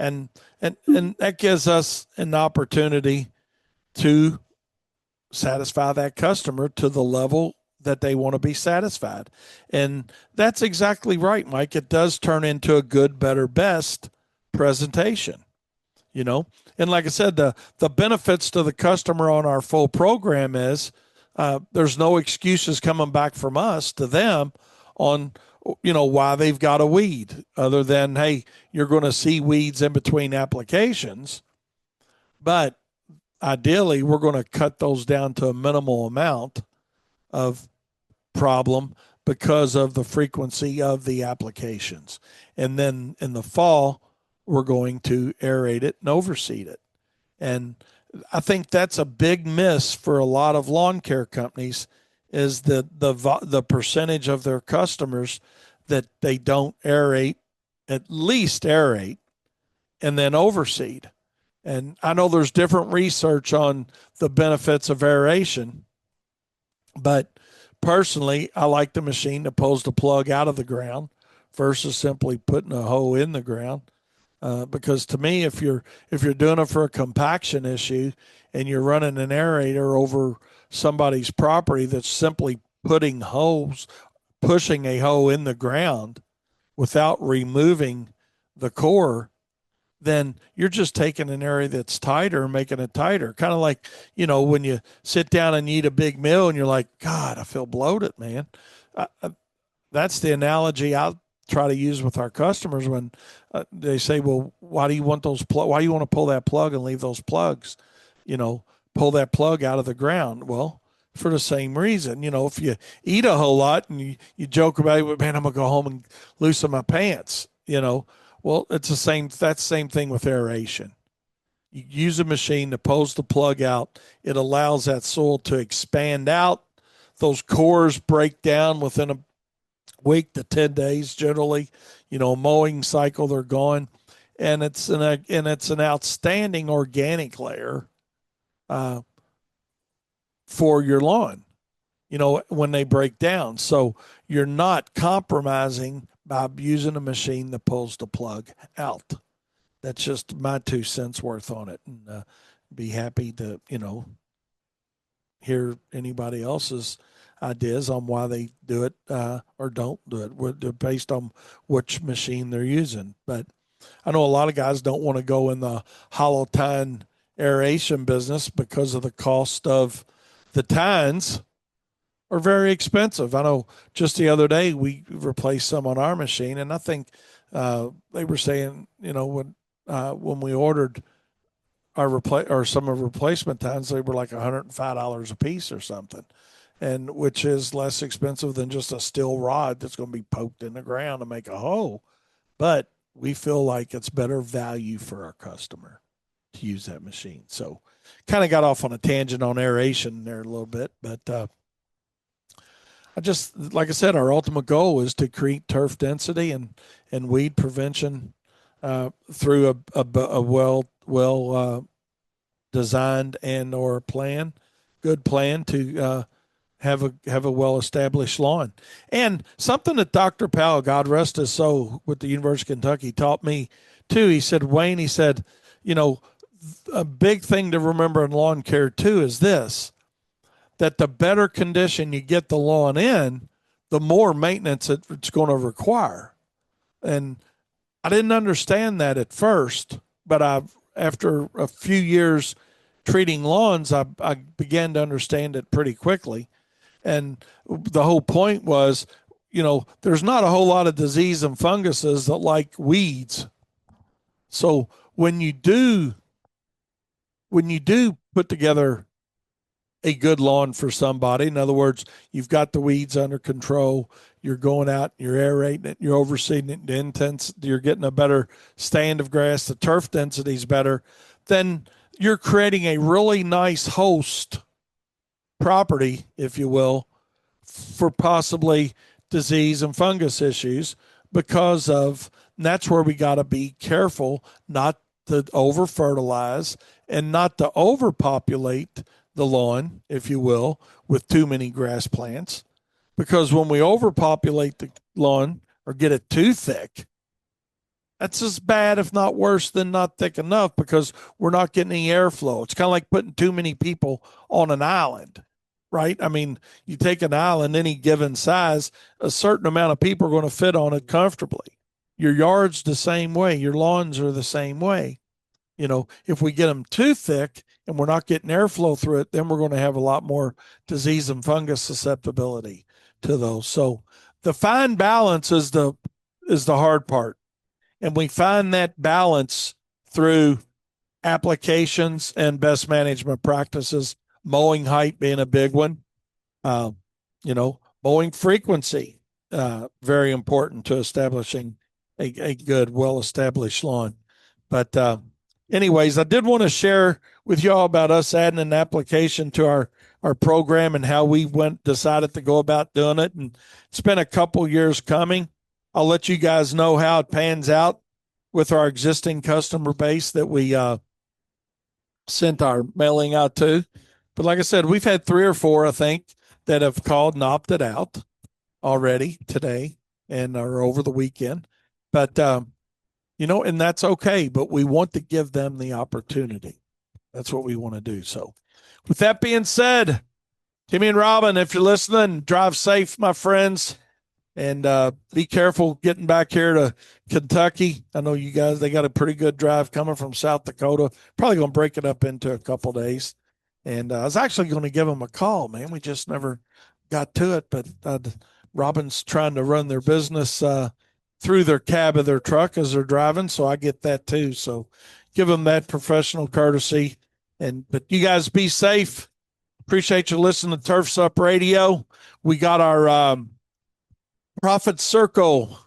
And that gives us an opportunity to satisfy that customer to the level that they want to be satisfied. And that's exactly right, Mike. It does turn into a good, better, best presentation. you know. And like I said, the benefits to the customer on our full program is there's no excuses coming back from us to them on why they've got a weed, other than, hey, you're going to see weeds in between applications, but ideally we're going to cut those down to a minimal amount of problem because of the frequency of the applications. And then in the fall, we're going to aerate it and overseed it. And I think that's a big miss for a lot of lawn care companies, is the percentage of their customers that they don't aerate, at least aerate, and then overseed. And I know there's different research on the benefits of aeration, but personally, I like the machine that pulls the plug out of the ground versus simply putting a hoe in the ground. Because to me, if you're doing it for a compaction issue and you're running an aerator over somebody's property that's simply pushing a hoe in the ground without removing the core, then you're just taking an area that's tighter and making it tighter. Kind of like, when you sit down and eat a big meal and you're like, God, I feel bloated, man. That's the analogy I try to use with our customers when they say, well, why do you want why do you want to pull that plug and leave those plugs, pull that plug out of the ground? Well, for the same reason, if you eat a whole lot and you joke about it, man, I'm going to go home and loosen my pants, well, that's the same thing with aeration. You use a machine that pulls the plug out. It allows that soil to expand out. Those cores break down within a week to 10 days generally. A mowing cycle, they're gone. And it's an outstanding organic layer for your lawn, when they break down. So you're not compromising by using a machine that pulls the plug out. That's just my 2 cents worth on it. And be happy to, hear anybody else's ideas on why they do it or don't do it, based on which machine they're using. But I know a lot of guys don't want to go in the hollow tine aeration business because of the cost of the tines are very expensive. I know just the other day we replaced some on our machine, and I think they were saying, when we ordered some of replacement tines, they were like $105 a piece or something, and which is less expensive than just a steel rod that's going to be poked in the ground to make a hole. But we feel like it's better value for our customer to use that machine. So kind of got off on a tangent on aeration there a little bit, but like I said, our ultimate goal is to create turf density and weed prevention through a well designed and or good plan to have a well established lawn. And something that Dr. Powell, God rest his soul, with the University of Kentucky, taught me too. He said, Wayne, a big thing to remember in lawn care too is this: that the better condition you get the lawn in, the more maintenance it's going to require. And I didn't understand that at first, but after a few years treating lawns, I began to understand it pretty quickly. And the whole point was, there's not a whole lot of disease and funguses that like weeds. So when you do put together a good lawn for somebody, in other words, you've got the weeds under control, you're going out, you're aerating it, you're overseeding it, you're getting a better stand of grass, the turf density is better, then you're creating a really nice host property, if you will, for possibly disease and fungus issues, because of, and that's where we got to be careful not to over fertilize and not to overpopulate the lawn, if you will, with too many grass plants. Because when we overpopulate the lawn or get it too thick, that's as bad, if not worse, than not thick enough, because we're not getting any airflow. It's kind of like putting too many people on an island, right? I mean, you take an island, any given size, a certain amount of people are going to fit on it comfortably. Your yard's the same way. Your lawns are the same way. If we get them too thick and we're not getting airflow through it, then we're going to have a lot more disease and fungus susceptibility to those. So the fine balance is the hard part. And we find that balance through applications and best management practices, mowing height being a big one. Um, Mowing frequency, very important to establishing a good, well established lawn. But, anyways, I did want to share with y'all about us adding an application to our program and how we decided to go about doing it. And it's been a couple years coming. I'll let you guys know how it pans out with our existing customer base that we sent our mailing out to. But like I said, we've had 3 or 4, I think, that have called and opted out already today and or over the weekend. But and that's okay. But we want to give them the opportunity. That's what we want to do. So, with that being said, Timmy and Robin, if you're listening, drive safe, my friends, and be careful getting back here to Kentucky. I know you guys; they got a pretty good drive coming from South Dakota. Probably going to break it up into a couple days. And I was actually going to give them a call, man. We just never got to it. But Robin's trying to run their business through their cab of their truck as they're driving, so I get that too. So give them that professional courtesy. But you guys be safe. Appreciate you listening to Turfs Up Radio. We got our Profit Circle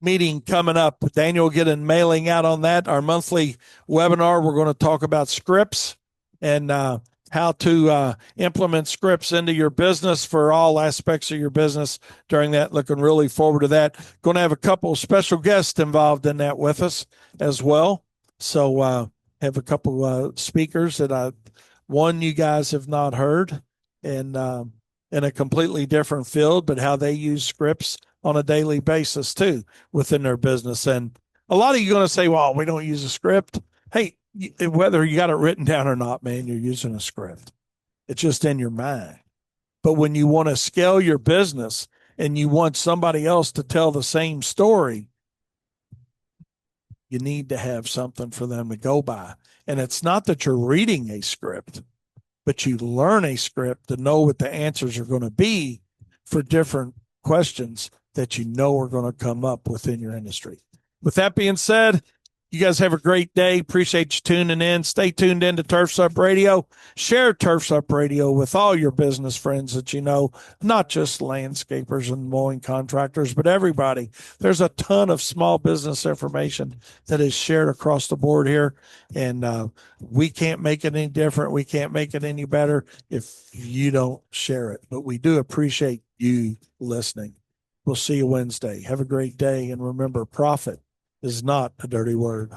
meeting coming up. Daniel will get a mailing out on that. Our monthly webinar, we're going to talk about scripts and how to implement scripts into your business for all aspects of your business during that. Looking really forward to that. Going to have a couple of special guests involved in that with us as well. So have a couple speakers that one you guys have not heard, and in a completely different field, but how they use scripts on a daily basis too within their business. And a lot of you are going to say, well, we don't use a script. Hey, whether you got it written down or not, man, you're using a script. It's just in your mind. But when you want to scale your business and you want somebody else to tell the same story, you need to have something for them to go by. And it's not that you're reading a script, but you learn a script to know what the answers are going to be for different questions that you know are going to come up within your industry. With that being said, you guys have a great day. Appreciate you tuning in. Stay tuned in to Turfs Up Radio. Share Turfs Up Radio with all your business friends that you know, not just landscapers and mowing contractors, but everybody. There's a ton of small business information that is shared across the board here, and we can't make it any different. We can't make it any better if you don't share it. But we do appreciate you listening. We'll see you Wednesday. Have a great day, and remember, profit is not a dirty word.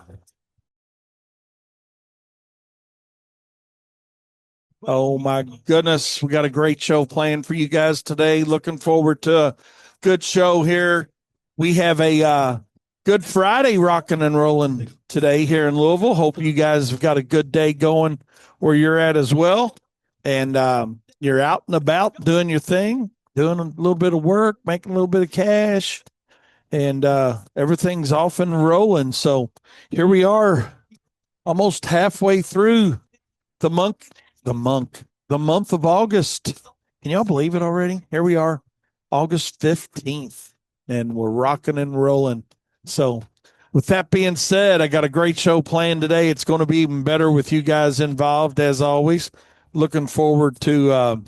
Oh my goodness. We got a great show planned for you guys today. Looking forward to a good show here. We have a Good Friday rocking and rolling today here in Louisville. Hope you guys have got a good day going where you're at as well. And you're out and about doing your thing, doing a little bit of work, making a little bit of cash, and everything's off and rolling. So here we are, almost halfway through the month of August. Can y'all believe it already? Here we are, August 15th, and we're rocking and rolling. So with that being said, I got a great show planned today. It's going to be even better with you guys involved as always. Looking forward to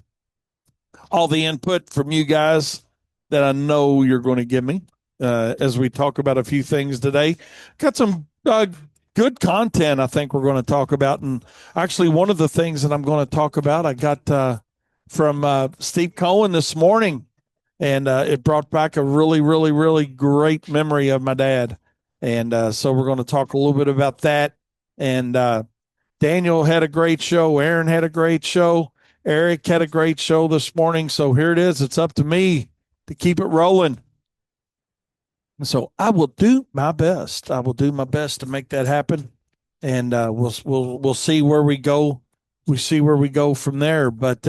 all the input from you guys that I know you're going to give me. As we talk about a few things today. Got some good content I think we're going to talk about. And actually, one of the things that I'm going to talk about, I got from Steve Cohen this morning, and it brought back a really, really, really great memory of my dad. And so we're going to talk a little bit about that. And Daniel had a great show. Aaron had a great show. Eric had a great show this morning. So here it is. It's up to me to keep it rolling. So I will do my best. I will do my best to make that happen, and we'll see where we go. We see where we go from there. But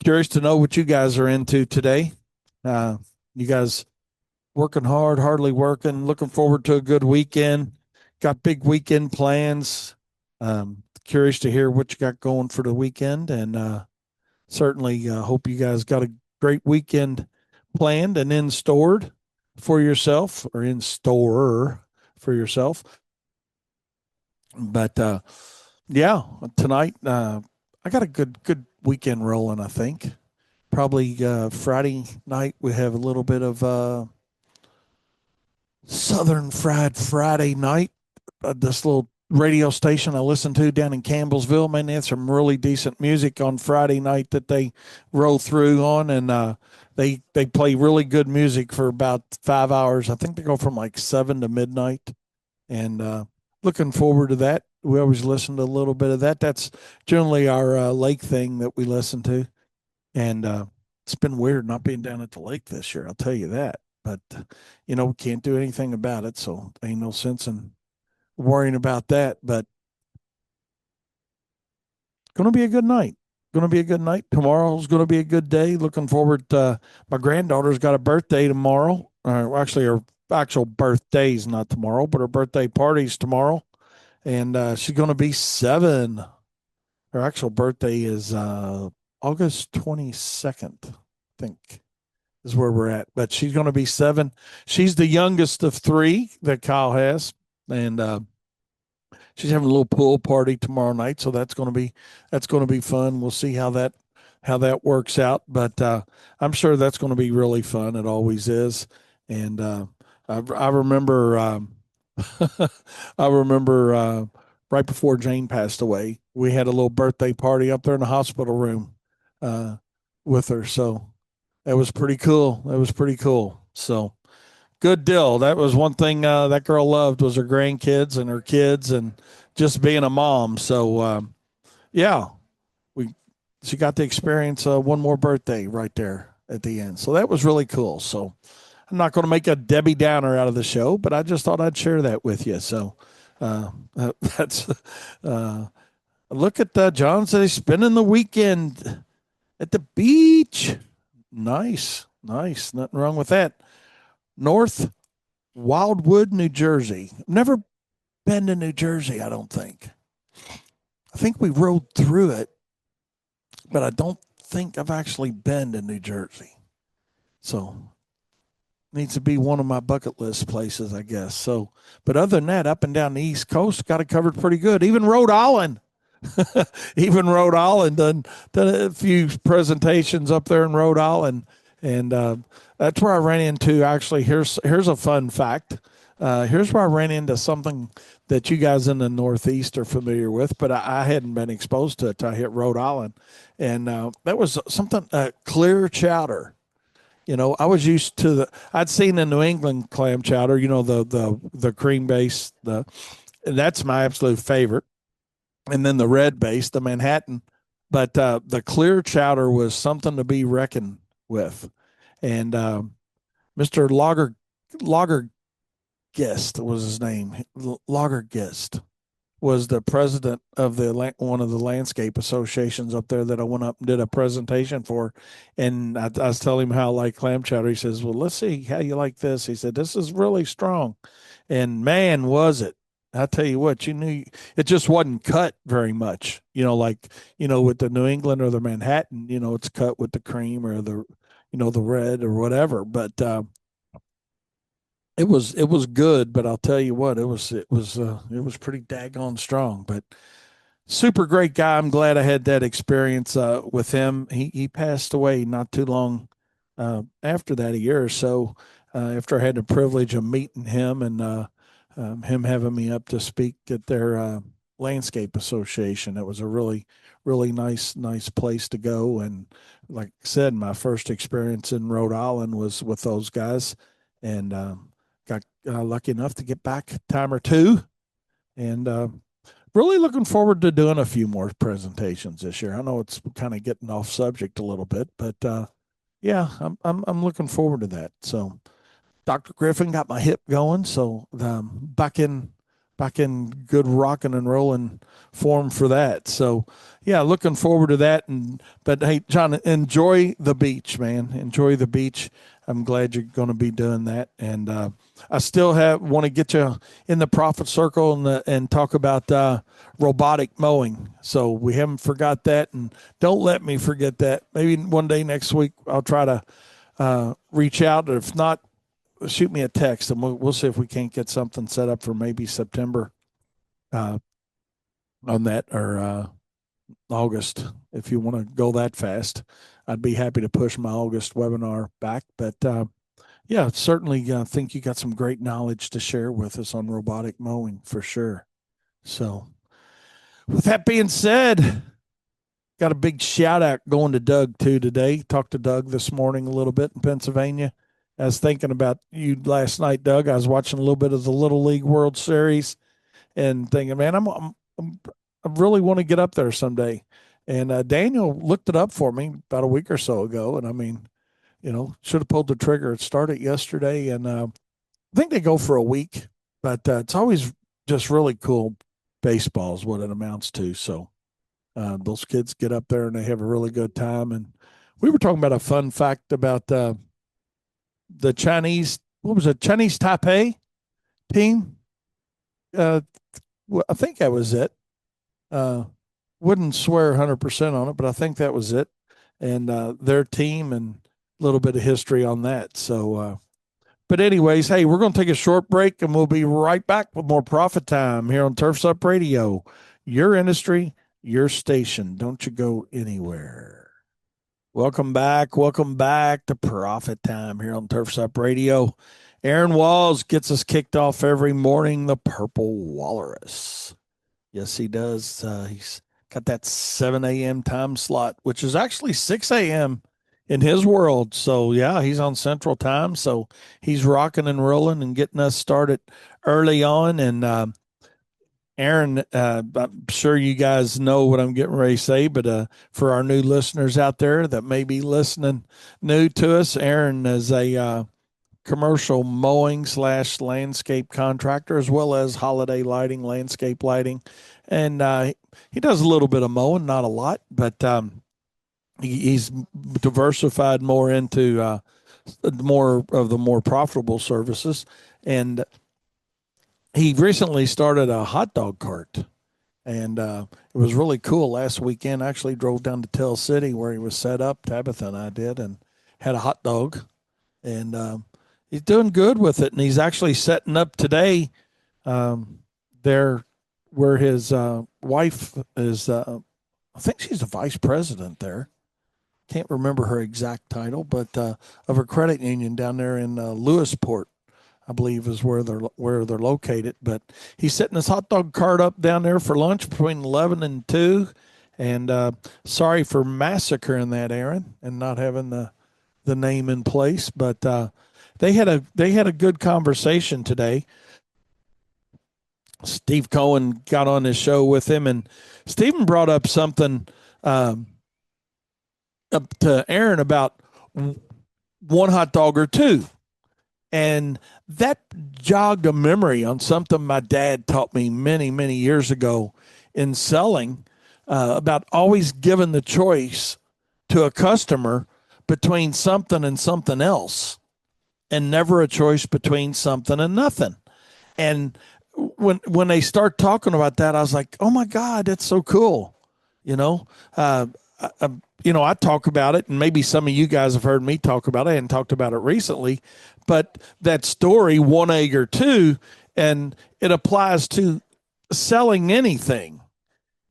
curious to know what you guys are into today. You guys working hard, hardly working. Looking forward to a good weekend. got big weekend plans. Curious to hear what you got going for the weekend, and certainly hope you guys got a great weekend planned and in stored for yourself, or in store for yourself. But yeah, tonight I got a good weekend rolling. I think probably Friday night we have a little bit of Southern Fried Friday night. This little radio station I listen to down in Campbellsville, man, they had some really decent music on Friday night that they roll through on, and they play really good music for about 5 hours. I think they go from like 7 to midnight, and looking forward to that. We always listen to a little bit of that. That's generally our lake thing that we listen to, and it's been weird not being down at the lake this year. I'll tell you that. But we can't do anything about it, so ain't no sense in worrying about that. But going to be a good night. Going to be a good night. Tomorrow's going to be a good day. Looking forward to my granddaughter's got a birthday tomorrow. Actually, her actual birthday's not tomorrow, but her birthday party's tomorrow. And she's going to be 7. Her actual birthday is August 22nd, I think, is where we're at. But she's going to be 7. She's the youngest of 3 that Kyle has. And she's having a little pool party tomorrow night, so that's going to be fun. We'll see how that works out, but I'm sure that's going to be really fun. It always is, and I remember I remember right before Jane passed away, we had a little birthday party up there in the hospital room uh, with her, so that was pretty cool. That was pretty cool. So good deal. That was one thing that girl loved was her grandkids and her kids and just being a mom. So yeah, we she got to experience one more birthday right there at the end. So that was really cool. So I'm not going to make a Debbie Downer out of the show, but I just thought I'd share that with you. So that's look at John says spending the weekend at the beach. Nice, nice. Nothing wrong with that. North Wildwood, New Jersey. Never been to New Jersey, I don't think. I think we rode through it, but I don't think I've actually been to New Jersey. So needs to be one of my bucket list places, I guess. So, but other than that, up and down the East Coast, got it covered pretty good. Even Rhode Island. Even Rhode Island done a few presentations up there in Rhode Island, and that's where I ran into. Actually, here's a fun fact. Here's where I ran into something that you guys in the Northeast are familiar with, but I hadn't been exposed to it till I hit Rhode Island, and that was something clear chowder. I was used to I'd seen the New England clam chowder. The cream base. That's my absolute favorite, and then the red base, the Manhattan. But the clear chowder was something to be reckoned with, and Mr. Lager Guest was his name. Lager Guest was the president of one of the landscape associations up there that I went up and did a presentation for, and I was telling him how I like clam chowder. He says, "Well, let's see how you like this." He said, "This is really strong," and man, was it! I tell you what, you knew it just wasn't cut very much. With the New England or the Manhattan, it's cut with the cream or the red or whatever. But it was good. But I'll tell you what, it was pretty daggone strong. But super great guy. I'm glad I had that experience with him. He passed away not too long after that, a year or so after I had the privilege of meeting him and him having me up to speak at their landscape association. It was a really really nice place to go. And like I said, my first experience in Rhode Island was with those guys, and got lucky enough to get back a time or two, and really looking forward to doing a few more presentations this year. I know it's kind of getting off subject a little bit, but yeah, I'm looking forward to that. So Dr. Griffin got my hip going, so back in good rocking and rolling form for that. So yeah, looking forward to that. But hey, John, enjoy the beach, man. Enjoy the beach. I'm glad you're going to be doing that, and I still want to get you in the profit circle and talk about robotic mowing. So we haven't forgot that, and don't let me forget that. Maybe one day next week I'll try to reach out. If not, shoot me a text, and we'll see if we can't get something set up for maybe September uh, on that, or August. If you want to go that fast, I'd be happy to push my August webinar back. But yeah, certainly think you got some great knowledge to share with us on robotic mowing for sure. So, with that being said, got a big shout out going to Doug too today. Talked to Doug this morning a little bit in Pennsylvania. I was thinking about you last night, Doug. I was watching a little bit of the Little League World Series and thinking, man, I really want to get up there someday. And Daniel looked it up for me about a week or so ago, and I mean, should have pulled the trigger. It started yesterday, and I think they go for a week, but it's always just really cool. Baseball is what it amounts to. So those kids get up there and they have a really good time. And we were talking about a fun fact about the Chinese. What was it? Chinese Taipei team. I think that was it. Wouldn't swear 100% on it, but I think that was it. And their team and a little bit of history on that. So, but anyways, hey, we're going to take a short break and we'll be right back with more Profit Time here on Turfs Up Radio. Your industry, your station. Don't you go anywhere. Welcome back. Welcome back to Profit Time here on Turfs Up Radio. Aaron Walls gets us kicked off every morning, the Purple Walrus. Yes, he does. He's got that 7 a.m. time slot, which is actually 6 a.m. in his world. So, yeah, he's on Central Time. So he's rocking and rolling and getting us started early on. And Aaron, I'm sure you guys know what I'm getting ready to say, but for our new listeners out there that may be listening new to us, Aaron is a commercial mowing / landscape contractor, as well as holiday lighting, landscape lighting. And he does a little bit of mowing, not a lot, but he's diversified more into more of the more profitable services. And he recently started a hot dog cart. And it was really cool. Last weekend, I actually drove down to Tell City where he was set up, Tabitha and I did, and had a hot dog. And he's doing good with it. And he's actually setting up today there where his wife is, I think she's the vice president there. Can't remember her exact title, but of a credit union down there in Lewisport, I believe is where they're located. But he's setting his hot dog cart up down there for lunch between 11 and 2. And sorry for massacring that, Aaron, and not having the name in place. But they had a good conversation today. Steve Cohen got on his show with him, and Stephen brought up something up to Aaron about one hot dog or two. And that jogged a memory on something my dad taught me many, many years ago in selling about always giving the choice to a customer between something and something else, and never a choice between something and nothing. And when they start talking about that, I was like, oh my God, that's so cool. I talk about it, and maybe some of you guys have heard me talk about it. I hadn't talked about it recently, but that story, one egg or two, and it applies to selling anything.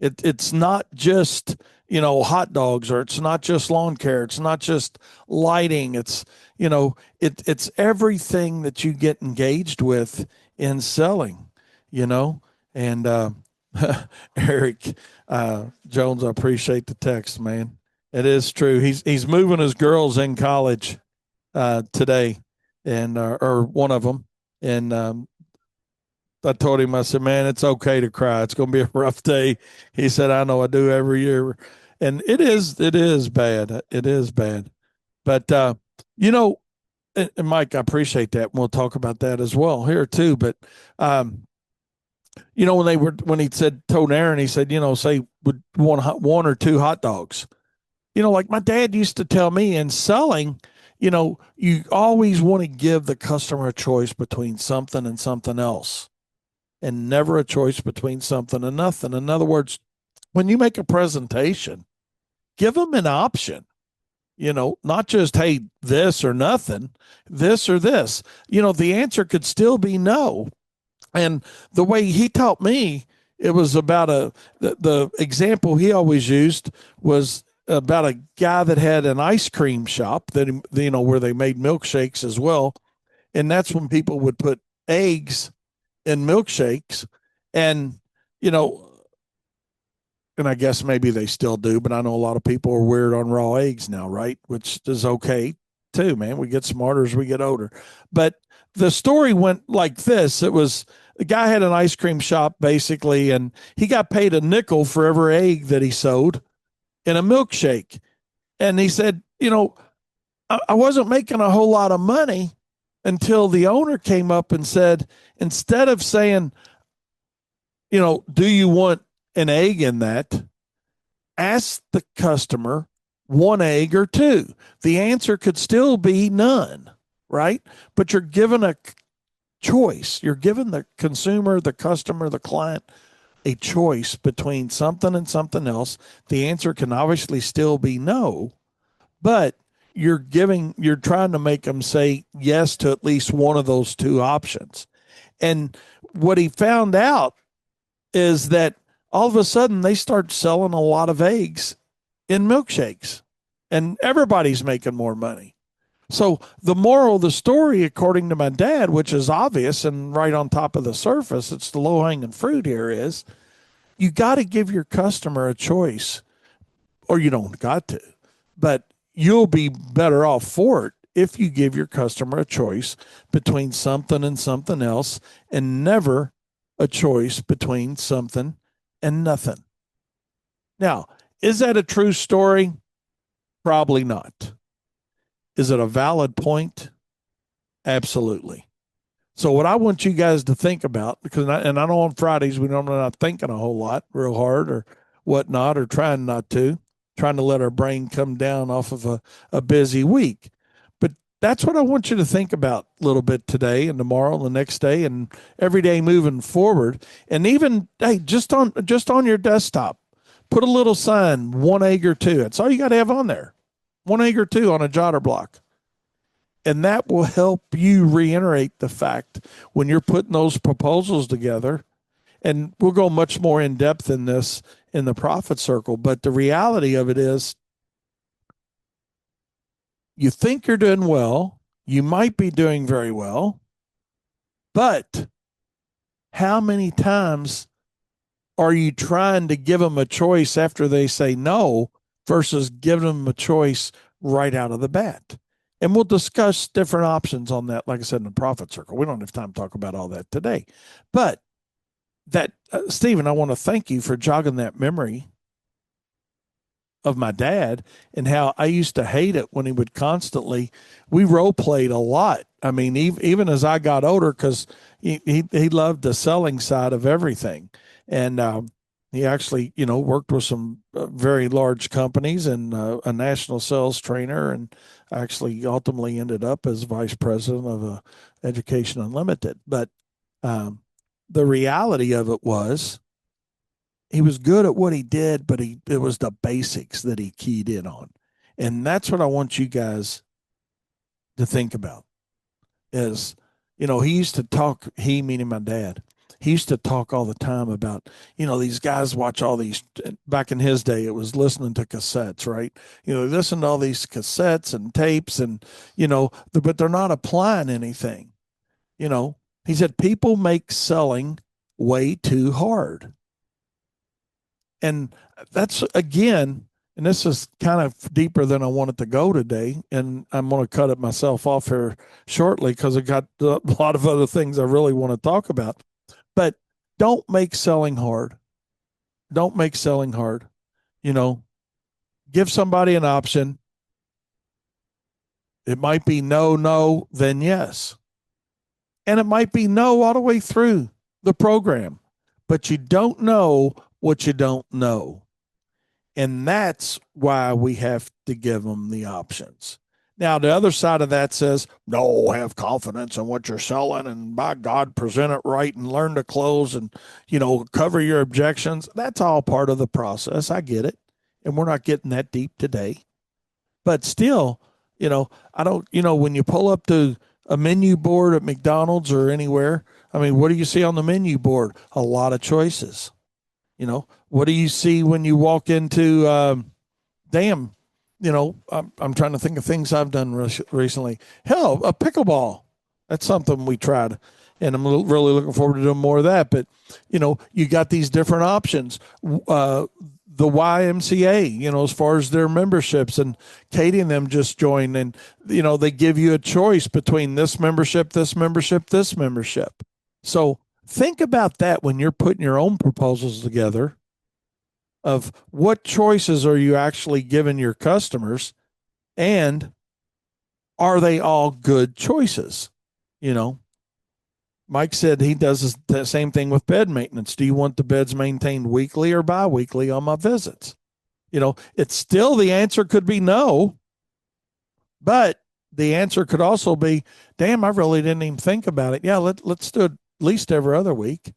It's not just, hot dogs, or it's not just lawn care. It's not just lighting. It's, it's everything that you get engaged with in selling, and Eric Jones, I appreciate the text, man. It is true. He's moving his girls in college today, and or one of them. And I told him, I said, man, it's okay to cry. It's going to be a rough day. He said, I know, I do every year. And it is bad. It is bad. But, and Mike, I appreciate that. We'll talk about that as well here too. But, when he told Aaron, he said, say would one or two hot dogs, like my dad used to tell me in selling, you always want to give the customer a choice between something and something else, and never a choice between something and nothing. In other words, when you make a presentation, give them an option, not just, hey, this or nothing, this or this. The answer could still be no. And the way he taught me, it was about the example he always used was about a guy that had an ice cream shop that, where they made milkshakes as well. And that's when people would put eggs in milkshakes. And, you know, and I guess maybe they still do, but I know a lot of people are weird on raw eggs now, right? Which is okay too, man. We get smarter as we get older. But the story went like this. It was the guy had an ice cream shop basically, and he got paid a nickel for every egg that he sold in a milkshake. And he said, I wasn't making a whole lot of money until the owner came up and said, instead of saying, do you want an egg in that? Ask the customer one egg or two. The answer could still be none, right? But you're given a choice. You're giving the consumer, the customer, the client a choice between something and something else. The answer can obviously still be no, but you're trying to make them say yes to at least one of those two options. And what he found out is that all of a sudden they start selling a lot of eggs in milkshakes, and everybody's making more money. So the moral of the story, according to my dad, which is obvious and right on top of the surface, it's the low hanging fruit here, is you got to give your customer a choice, or you don't got to, but you'll be better off for it if you give your customer a choice between something and something else, and never a choice between something and nothing. Now, is that a true story? Probably not. Is it a valid point? Absolutely. So what I want you guys to think about, because I know on Fridays we normally not thinking a whole lot, real hard or whatnot, or trying not to, trying to let our brain come down off of a busy week. But that's what I want you to think about a little bit today and tomorrow and the next day and every day moving forward. And even, hey, just on your desktop, put a little sign, one egg or two. That's all you got to have on there. One egg or two on a jotter block. And that will help you reiterate the fact when you're putting those proposals together. And we'll go much more in depth in this in the profit circle. But the reality of it is, you think you're doing well, you might be doing very well, but how many times are you trying to give them a choice after they say no versus giving them a choice right out of the bat? And we'll discuss different options on that, like I said, in the profit circle. We don't have time to talk about all that today. But Stephen, I want to thank you for jogging that memory of my dad and how I used to hate it when he would constantly, we role played a lot. I mean, even as I got older, because he loved the selling side of everything. And he actually, worked with some very large companies and a national sales trainer, and actually ultimately ended up as vice president of Education Unlimited. But the reality of it was, he was good at what he did, but it was the basics that he keyed in on. And that's what I want you guys to think about is, he used to talk, he meaning my dad, he used to talk all the time about, these guys watch all these, back in his day, it was listening to cassettes, right? They listen to all these cassettes and tapes and, but they're not applying anything. He said, people make selling way too hard. And that's, again, and this is kind of deeper than I wanted to go today. And I'm going to cut it myself off here shortly because I got a lot of other things I really want to talk about. But don't make selling hard. Don't make selling hard. Give somebody an option. It might be no, no, then yes. And it might be no all the way through the program. But you don't know what you don't know. And that's why we have to give them the options. Now, the other side of that says, no, have confidence in what you're selling and by God, present it right and learn to close and, cover your objections. That's all part of the process. I get it. And we're not getting that deep today. But still, I don't, when you pull up to a menu board at McDonald's or anywhere, I mean, what do you see on the menu board? A lot of choices. What do you see when you walk into, damn, I'm trying to think of things I've done recently. Hell, a pickleball. That's something we tried, and I'm really looking forward to doing more of that. But you got these different options. The YMCA, as far as their memberships, and Katie and them just joined, and they give you a choice between this membership, this membership, this membership. So think about that when you're putting your own proposals together of what choices are you actually giving your customers, and are they all good choices? Mike said he does the same thing with bed maintenance. Do you want the beds maintained weekly or bi-weekly on my visits? It's still, the answer could be no, but the answer could also be, damn, I really didn't even think about it. Yeah, let's do it at least every other week,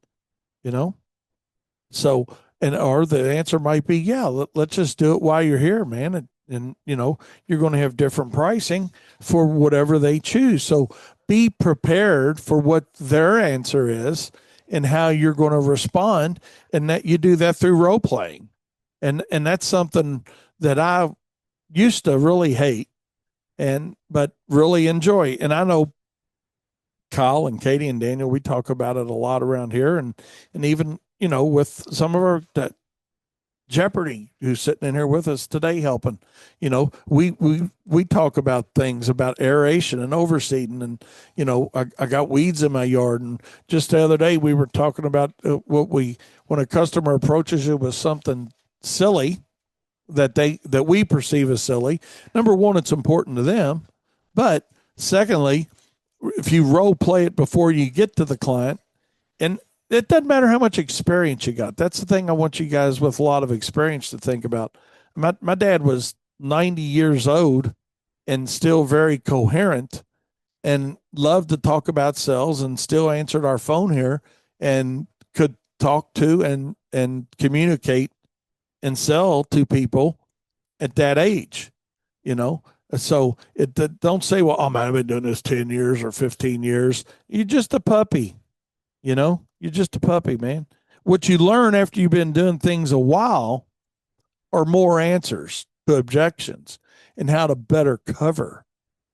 So, or the answer might be, yeah, let's just do it while you're here, man. And you're going to have different pricing for whatever they choose. So be prepared for what their answer is and how you're going to respond. And that you do that through role playing. And that's something that I used to really hate but really enjoy. And I know Kyle and Katie and Daniel, we talk about it a lot around here, and even with some of our that Jeopardy, who's sitting in here with us today helping. We talk about things about aeration and overseeding, and I got weeds in my yard, and just the other day we were talking about when a customer approaches you with something silly that we perceive as silly. Number one, it's important to them, but secondly, if you role play it before you get to the client, and it doesn't matter how much experience you got. That's the thing I want you guys with a lot of experience to think about. My dad was 90 years old and still very coherent and loved to talk about sales and still answered our phone here and could talk to and communicate and sell to people at that age, you know. So don't say, well, oh man, I've been doing this 10 years or 15 years. You're just a puppy. You're just a puppy, man. What you learn after you've been doing things a while are more answers to objections and how to better cover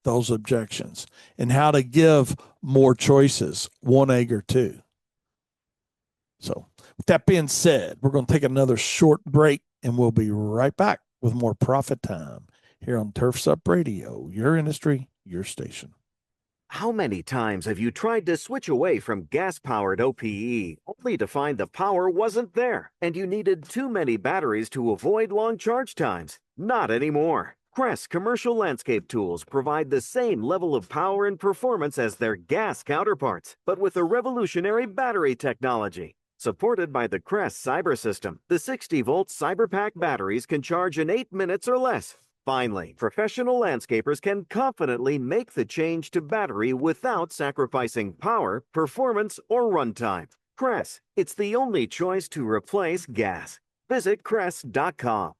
those objections and how to give more choices, one egg or two. So, with that being said, we're going to take another short break and we'll be right back with more Profit Time here on Turfs Up Radio, your industry, your station. How many times have you tried to switch away from gas-powered OPE only to find the power wasn't there and you needed too many batteries to avoid long charge times? Not anymore. Crest commercial landscape tools provide the same level of power and performance as their gas counterparts, but with a revolutionary battery technology. Supported by the Crest Cyber System, the 60-volt CyberPack batteries can charge in 8 minutes or less. Finally, professional landscapers can confidently make the change to battery without sacrificing power, performance, or runtime. Crest, it's the only choice to replace gas. Visit Crest.com.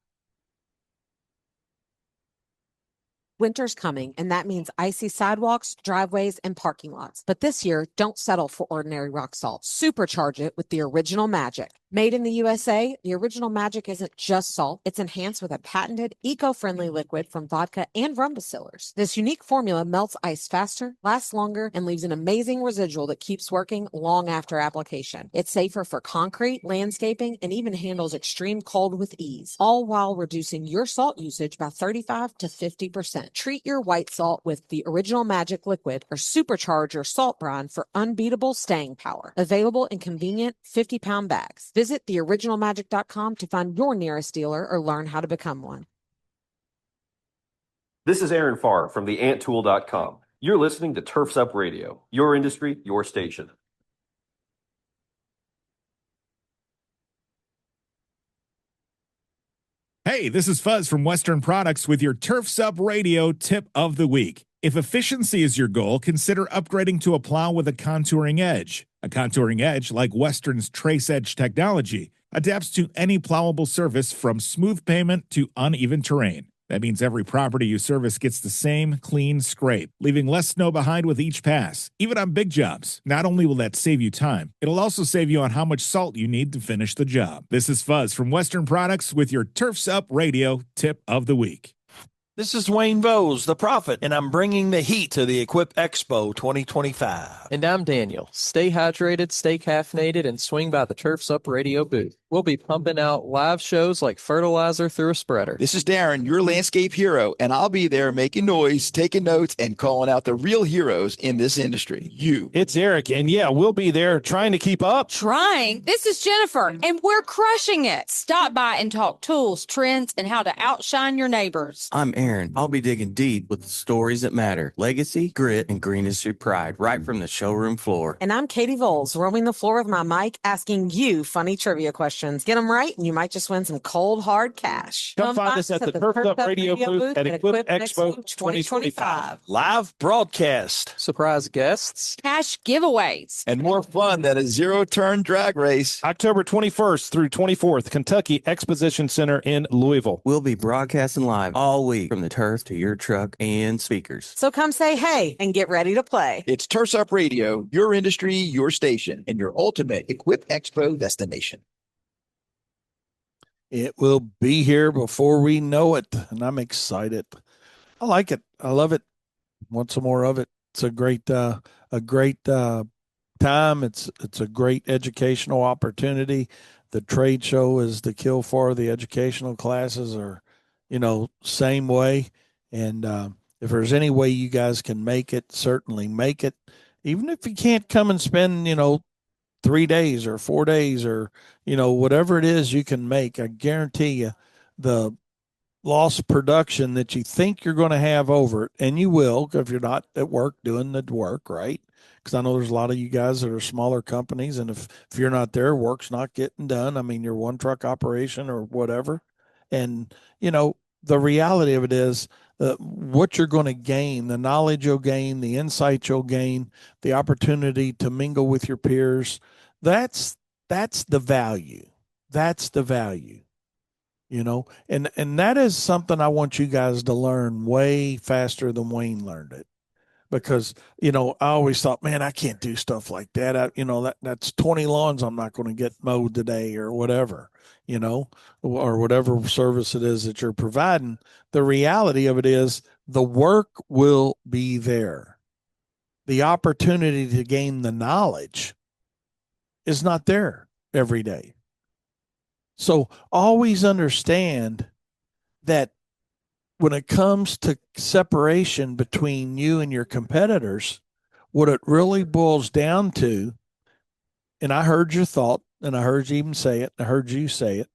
Winter's coming, and that means icy sidewalks, driveways, and parking lots. But this year, don't settle for ordinary rock salt. Supercharge it with the Original Magic. Made in the USA, the Original Magic isn't just salt. It's enhanced with a patented, eco-friendly liquid from vodka and rum distillers. This unique formula melts ice faster, lasts longer, and leaves an amazing residual that keeps working long after application. It's safer for concrete, landscaping, and even handles extreme cold with ease, all while reducing your salt usage by 35 to 50%. Treat your white salt with the Original Magic liquid or supercharge your salt brine for unbeatable staying power. Available in convenient 50-pound bags. Visit theoriginalmagic.com to find your nearest dealer or learn how to become one. This is Aaron Farr from theanttool.com. You're listening to Turfs Up Radio, your industry, your station. Hey, this is Fuzz from Western Products with your Turfs Up Radio tip of the week. If efficiency is your goal, consider upgrading to a plow with a contouring edge. A contouring edge, like Western's Trace Edge technology, adapts to any plowable surface from smooth pavement to uneven terrain. That means every property you service gets the same clean scrape, leaving less snow behind with each pass, even on big jobs. Not only will that save you time, it'll also save you on how much salt you need to finish the job. This is Fuzz from Western Products with your Turfs Up Radio tip of the week. This is Wayne Vose, the Prophet, and I'm bringing the heat to the Equip Expo 2025. And I'm Daniel. Stay hydrated, stay caffeinated, and swing by the Turfs Up Radio booth. We'll be pumping out live shows like fertilizer through a spreader. This is Darren, your landscape hero, and I'll be there making noise, taking notes, and calling out the real heroes in this industry. You. It's Eric, and yeah, we'll be there trying to keep up. Trying? This is Jennifer, and we're crushing it. Stop by and talk tools, trends, and how to outshine your neighbors. I'm Aaron. I'll be digging deep with the stories that matter. Legacy, grit, and green industry pride right from the showroom floor. And I'm Katie Voles, roaming the floor with my mic, asking you funny trivia questions. Get them right, and you might just win some cold, hard cash. Come find us at the Turfed Up Radio booth at Equip Expo 2025. Live broadcast, Surprise guests. Cash giveaways. And more fun than a zero-turn drag race. October 21st through 24th, Kentucky Exposition Center in Louisville. We'll be broadcasting live all week from the turf to your truck and speakers. So come say hey and get ready to play. It's Turfs Up Radio, your industry, your station, and your ultimate Equip Expo destination. It will be here before we know it, and I'm excited. I like it. I love it. Want some more of it? It's a great time. It's a great educational opportunity. The trade show is the kill for. The educational classes are, same way. And if there's any way you guys can make it, certainly make it. Even if you can't come and spend, 3 days or 4 days or, whatever it is you can make, I guarantee you the lost production that you think you're going to have over it, and you will if you're not at work doing the work, right? Because I know there's a lot of you guys that are smaller companies, and if you're not there, work's not getting done. I mean, you're one truck operation or whatever. And, the reality of it is what you're going to gain, the knowledge you'll gain, the insight you'll gain, the opportunity to mingle with your peers, that's the value. That's the value, and that is something I want you guys to learn way faster than Wayne learned it. Because, I always thought, man, I can't do stuff like that. That's 20 lawns I'm not going to get mowed today or whatever, or whatever service it is that you're providing. The reality of it is the work will be there. The opportunity to gain the knowledge is not there every day. So always understand that when it comes to separation between you and your competitors, what it really boils down to, and I heard your thought, and I heard you even say it, I heard you say it,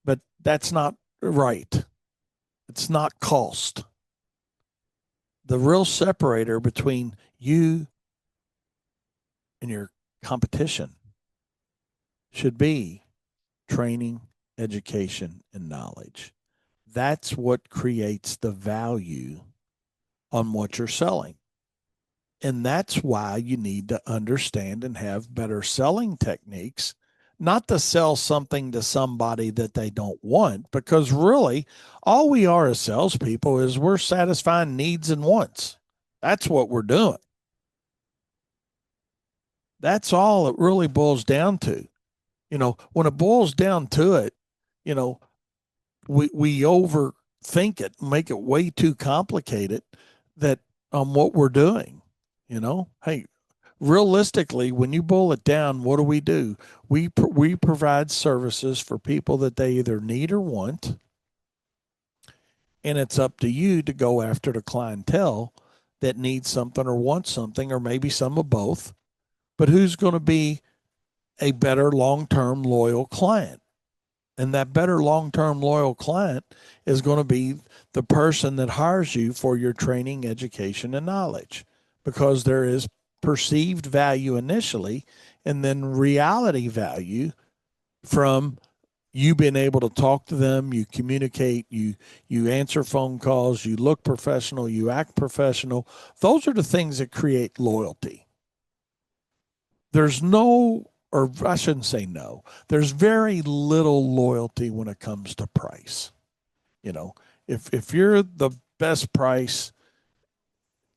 but that's not right. It's not cost. The real separator between you and your competition should be training, education, and knowledge. That's what creates the value on what you're selling. And that's why you need to understand and have better selling techniques, not to sell something to somebody that they don't want, because really all we are as salespeople is we're satisfying needs and wants. That's what we're doing. That's all it really boils down to. When it boils down to it, we overthink it, make it way too complicated that on what we're doing. Hey, realistically, when you boil it down, what do? We provide services for people that they either need or want, and it's up to you to go after the clientele that needs something or wants something, or maybe some of both. But who's going to be a better long-term loyal client? And that better long-term loyal client is going to be the person that hires you for your training, education, and knowledge, because there is perceived value initially and then reality value from you being able to talk to them, you communicate, you answer phone calls, you look professional, you act professional. Those are the things that create loyalty. There's no, or I shouldn't say no, there's very little loyalty when it comes to price. You know, if you're the best price,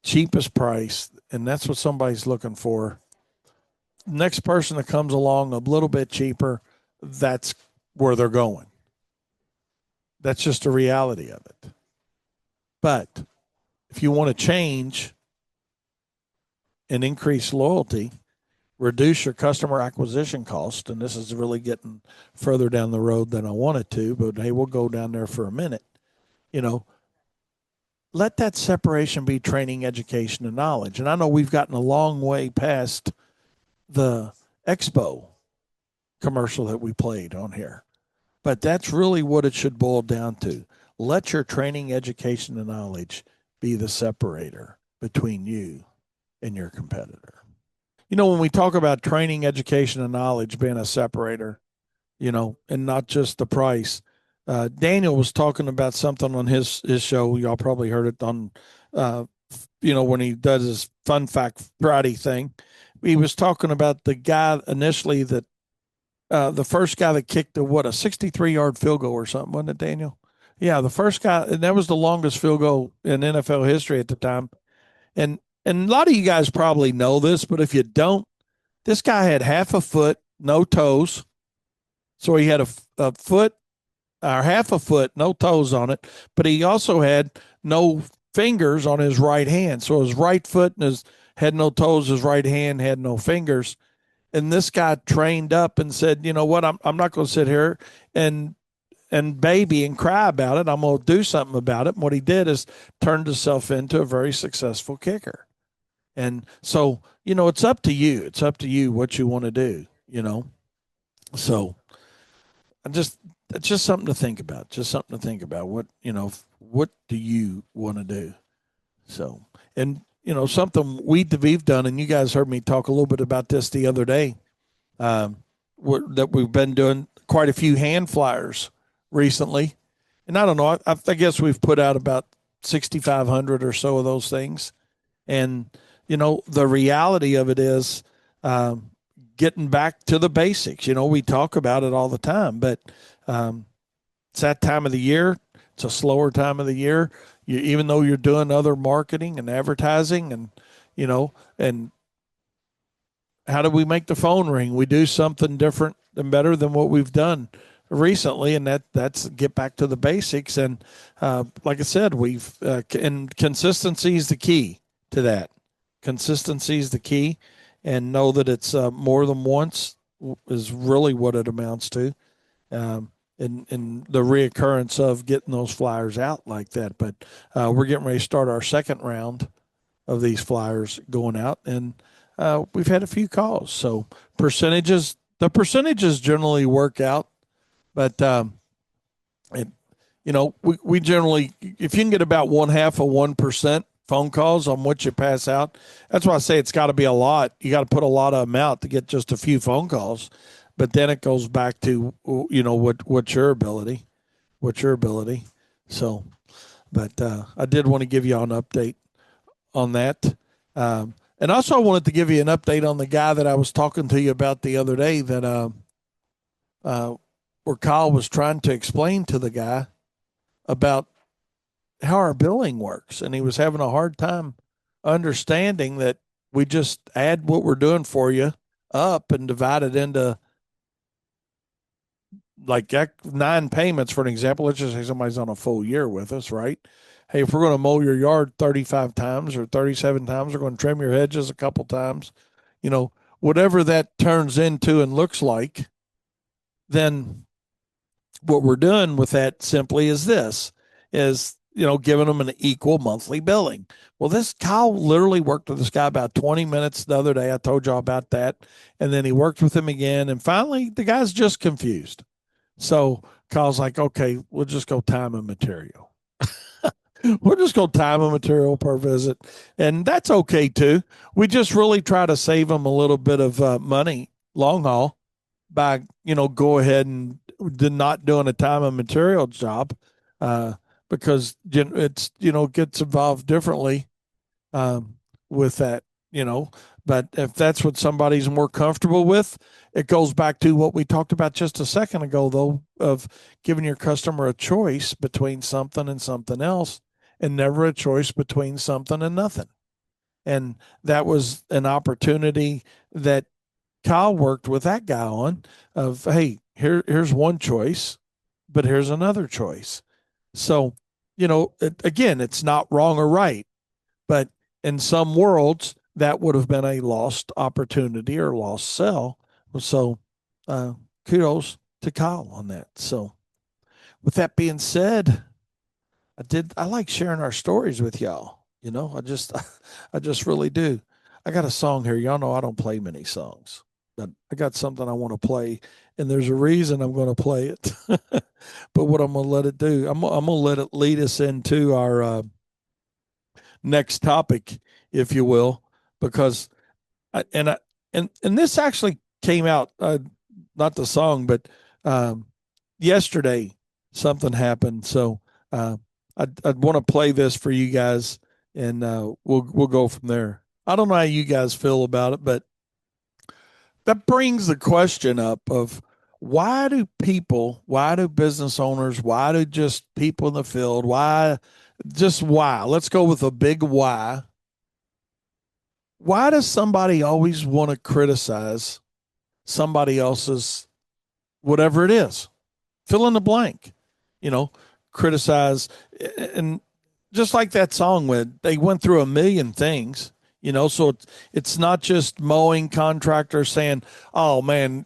cheapest price, and that's what somebody's looking for, next person that comes along a little bit cheaper, that's where they're going. That's just the reality of it. But if you want to change and increase loyalty, reduce your customer acquisition cost, and this is really getting further down the road than I wanted to, but hey, we'll go down there for a minute. You know, let that separation be training, education, and knowledge. And I know we've gotten a long way past the Expo commercial that we played on here, but that's really what it should boil down to. Let your training, education, and knowledge be the separator between you and your competitor. You know, when we talk about training, education, and knowledge being a separator, you know, and not just the price, Daniel was talking about something on his show. Y'all probably heard it on, you know, when he does his Fun Fact Friday thing. He was talking about the guy initially that the first guy that kicked a 63-yard field goal or something, wasn't it, Daniel? Yeah, the first guy, and that was the longest field goal in NFL history at the time. And a lot of you guys probably know this, but if you don't, this guy had half a foot, no toes. So he had a foot or half a foot, no toes on it, but he also had no fingers on his right hand. So his right foot had no toes, his right hand had no fingers. And this guy trained up and said, you know what, I'm not going to sit here and baby and cry about it. I'm going to do something about it. And what he did is turned himself into a very successful kicker. And so, you know, it's up to you. It's up to you what you want to do, you know. So it's just something to think about. Just something to think about. What, you know, what do you want to do? So, and, you know, something we've done, and you guys heard me talk a little bit about this the other day, that we've been doing quite a few hand flyers recently. And I don't know, I guess we've put out about 6,500 or so of those things. And, you know, the reality of it is getting back to the basics. You know, we talk about it all the time, but it's that time of the year. It's a slower time of the year. Even though you're doing other marketing and advertising and, you know, and how do we make the phone ring? We do something different and better than what we've done recently, and that's get back to the basics. And like I said, and consistency is the key to that. Consistency is the key, and know that it's more than once is really what it amounts to. In the reoccurrence of getting those flyers out like that. But we're getting ready to start our second round of these flyers going out, and we've had a few calls. So the percentages generally work out, but you know, we generally, if you can get about 0.5% phone calls on what you pass out, that's why I say it's got to be a lot. You got to put a lot of them out to get just a few phone calls. But then it goes back to, you know, what's your ability. So, but I did want to give you an update on that. And also I wanted to give you an update on the guy that I was talking to you about the other day that where Kyle was trying to explain to the guy about how our billing works. And he was having a hard time understanding that we just add what we're doing for you up and divide it into like 9 payments, for an example. Let's just say somebody's on a full year with us, right? Hey, if we're going to mow your yard 35 times or 37 times, we're going to trim your hedges a couple times, you know, whatever that turns into and looks like, then what we're doing with that simply is you know, giving them an equal monthly billing. Well, this Kyle literally worked with this guy about 20 minutes the other day. I told y'all about that. And then he worked with him again. And finally, the guy's just confused. So Kyle's like, okay, we'll just go time and material. We're just going to time and material per visit. And that's okay too. We just really try to save them a little bit of money long haul by, go ahead and not doing a time and material job, because it's, gets involved differently, with that, but if that's what somebody's more comfortable with, it goes back to what we talked about just a second ago, though, of giving your customer a choice between something and something else, and never a choice between something and nothing. And that was an opportunity that Kyle worked with that guy on, of, hey, here's one choice, but here's another choice. So, again, it's not wrong or right, but in some worlds, that would have been a lost opportunity or lost sell. So, kudos to Kyle on that. So, with that being said, I like sharing our stories with y'all. I just really do. I got a song here. Y'all know I don't play many songs, but I got something I want to play, and there's a reason I'm going to play it. But what I'm going to let it do, I'm going to let it lead us into our next topic, if you will, because and this actually came out, not the song, but yesterday something happened. So I'd want to play this for you guys, and we'll go from there. I don't know how you guys feel about it, but that brings the question up of, why do business owners, why do just people in the field, why? Let's go with a big why. Why does somebody always want to criticize somebody else's whatever it is? Fill in the blank, you know, criticize. And just like that song, they went through a million things, so it's not just mowing contractors saying, oh man,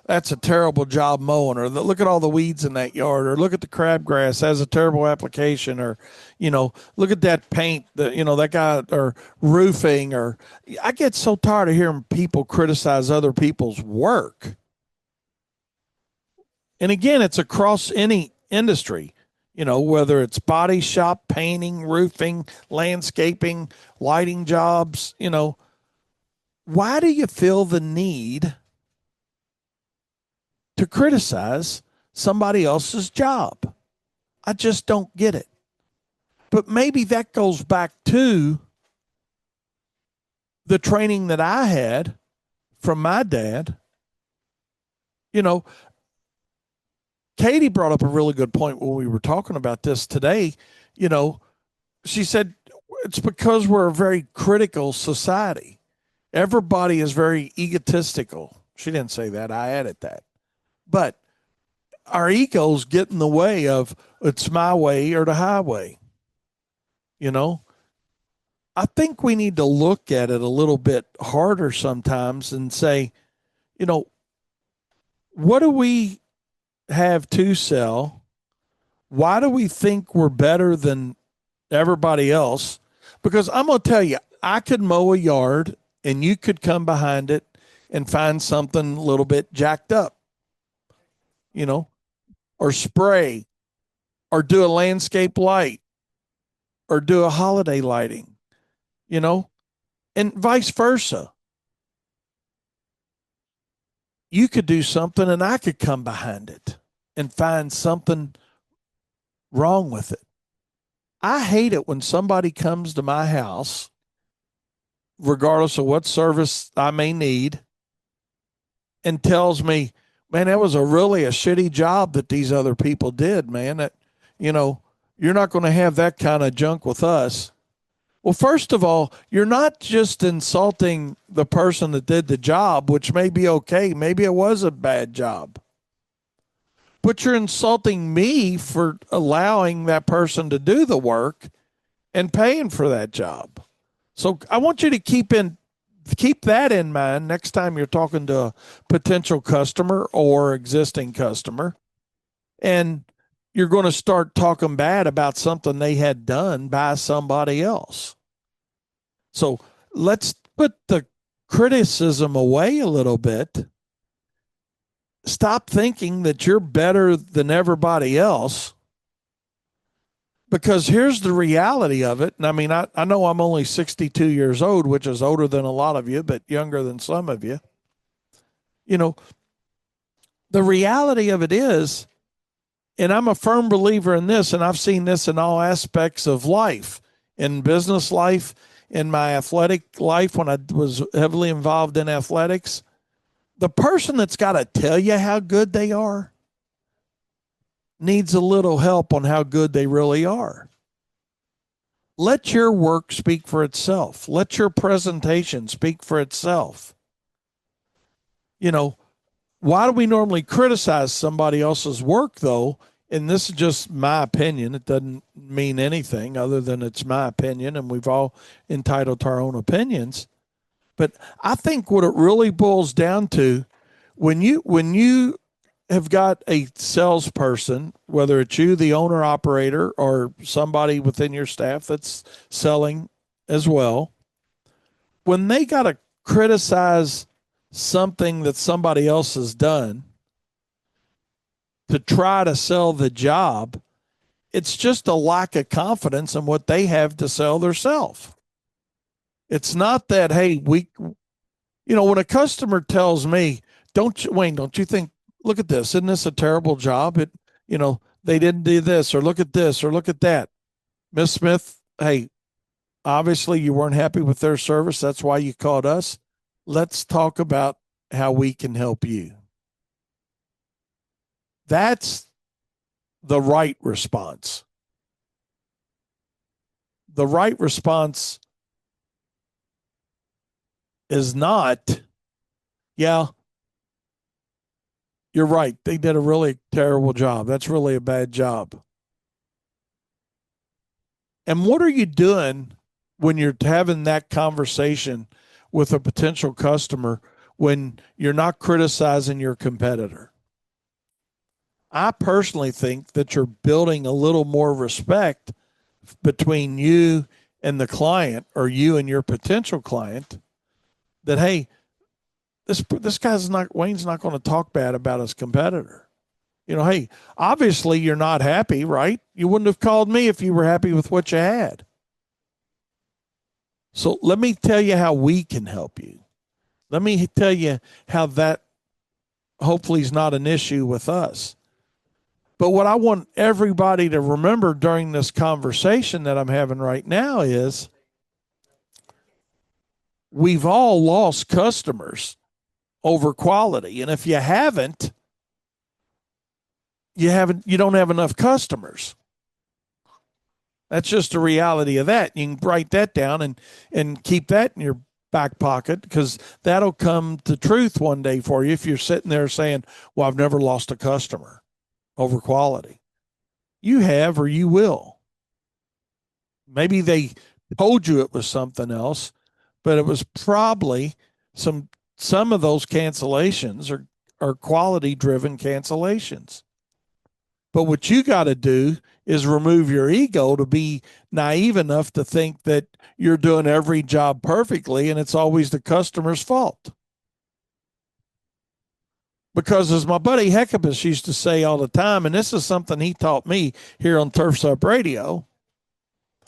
that's a terrible job mowing, or look at all the weeds in that yard, or look at the crabgrass, has a terrible application, or, look at that paint that guy, or roofing, or I get so tired of hearing people criticize other people's work. And again, it's across any industry, whether it's body shop, painting, roofing, landscaping, lighting jobs, why do you feel the need to criticize somebody else's job? I just don't get it. But maybe that goes back to the training that I had from my dad. Katie brought up a really good point when we were talking about this today. She said it's because we're a very critical society. Everybody is very egotistical. She didn't say that. I added that. But our egos get in the way of, it's my way or the highway. I think we need to look at it a little bit harder sometimes and say, what do we have to sell? Why do we think we're better than everybody else? Because I'm going to tell you, I could mow a yard and you could come behind it and find something a little bit jacked up, or spray, or do a landscape light, or do a holiday lighting, and vice versa. You could do something and I could come behind it and find something wrong with it. I hate it when somebody comes to my house, regardless of what service I may need, and tells me, man, that was really a shitty job that these other people did, man. That, you're not going to have that kind of junk with us. Well, first of all, you're not just insulting the person that did the job, which may be okay. Maybe it was a bad job. But you're insulting me for allowing that person to do the work and paying for that job. So I want you to keep that in mind next time you're talking to a potential customer or existing customer, and you're going to start talking bad about something they had done by somebody else. So let's put the criticism away a little bit. Stop thinking that you're better than everybody else, because here's the reality of it. And I mean, I know I'm only 62 years old, which is older than a lot of you, but younger than some of you. the reality of it is, and I'm a firm believer in this, and I've seen this in all aspects of life, in business life, in my athletic life when I was heavily involved in athletics. The person that's got to tell you how good they are needs a little help on how good they really are. Let your work speak for itself. Let your presentation speak for itself. You know, why do we normally criticize somebody else's work, though? And this is just my opinion. It doesn't mean anything other than it's my opinion, and we've all entitled to our own opinions. But I think what it really boils down to, when you have got a salesperson, whether it's you, the owner operator, or somebody within your staff that's selling as well, when they got to criticize something that somebody else has done to try to sell the job, it's just a lack of confidence in what they have to sell themselves. It's not that, hey, when a customer tells me, don't you think, look at this, isn't this a terrible job? They didn't do this, or look at this, or look at that. Miss Smith, hey, obviously you weren't happy with their service. That's why you called us. Let's talk about how we can help you. That's the right response. The right response is not, yeah, you're right, they did a really terrible job. That's really a bad job. And what are you doing when you're having that conversation with a potential customer when you're not criticizing your competitor? I personally think that you're building a little more respect between you and the client, or you and your potential client, that, hey, this guy's not, Wayne's not going to talk bad about his competitor. Hey, obviously you're not happy, right? You wouldn't have called me if you were happy with what you had. So let me tell you how we can help you. Let me tell you how that hopefully is not an issue with us. But what I want everybody to remember during this conversation that I'm having right now is, we've all lost customers over quality. And if you haven't, you don't have enough customers. That's just the reality of that. You can write that down and keep that in your back pocket, because that'll come to truth one day for you if you're sitting there saying, well, I've never lost a customer over quality. You have, or you will. Maybe they told you it was something else, but it was probably some of those cancellations are quality driven cancellations. But what you got to do is remove your ego to be naive enough to think that you're doing every job perfectly and it's always the customer's fault. Because as my buddy Heckabus used to say all the time, and this is something he taught me here on Turfs Up Radio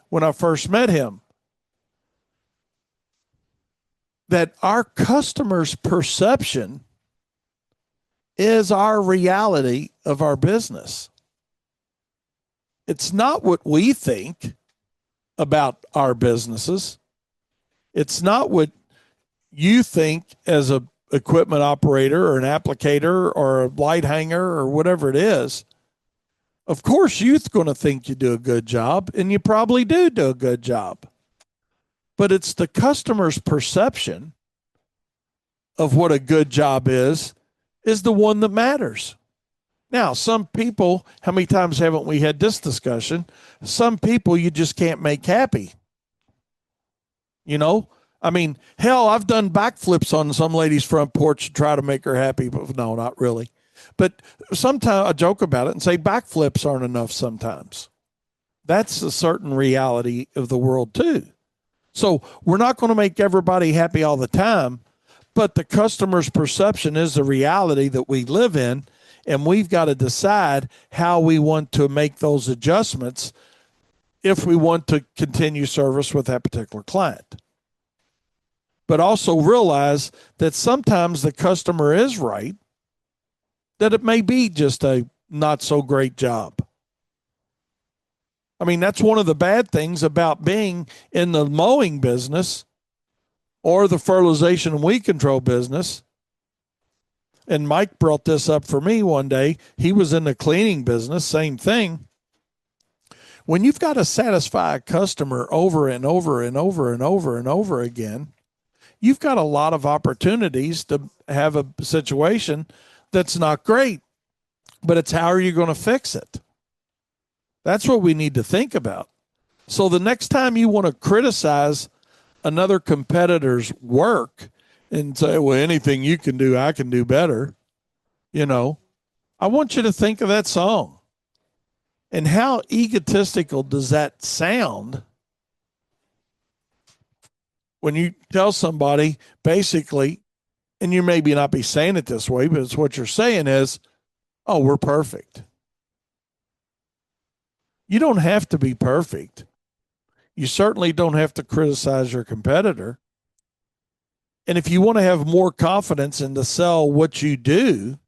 when I first met him, that our customer's perception is our reality of our business. It's not what we think about our businesses. It's not what you think as a equipment operator or an applicator or a light hanger or whatever it is. Of course, you're going to think you do a good job, and you probably do a good job. But it's the customer's perception of what a good job is the one that matters. Now, some people, how many times haven't we had this discussion? Some people you just can't make happy. I mean, hell, I've done backflips on some lady's front porch to try to make her happy, but no, not really. But sometimes I joke about it and say backflips aren't enough sometimes. That's a certain reality of the world too. So we're not going to make everybody happy all the time, but the customer's perception is the reality that we live in, and we've got to decide how we want to make those adjustments if we want to continue service with that particular client. But also realize that sometimes the customer is right that it may be just a not so great job. I mean, that's one of the bad things about being in the mowing business or the fertilization and weed control business. And Mike brought this up for me one day. He was in the cleaning business, same thing. When you've got to satisfy a customer over and over and over and over and over again, you've got a lot of opportunities to have a situation that's not great. But it's how are you going to fix it? That's what we need to think about. So the next time you want to criticize another competitor's work and say, well, anything you can do, I can do better, I want you to think of that song. And how egotistical does that sound when you tell somebody basically, and you maybe not be saying it this way, but it's what you're saying is, oh, we're perfect. You don't have to be perfect. You certainly don't have to criticize your competitor. And if you want to have more confidence and to sell what you do,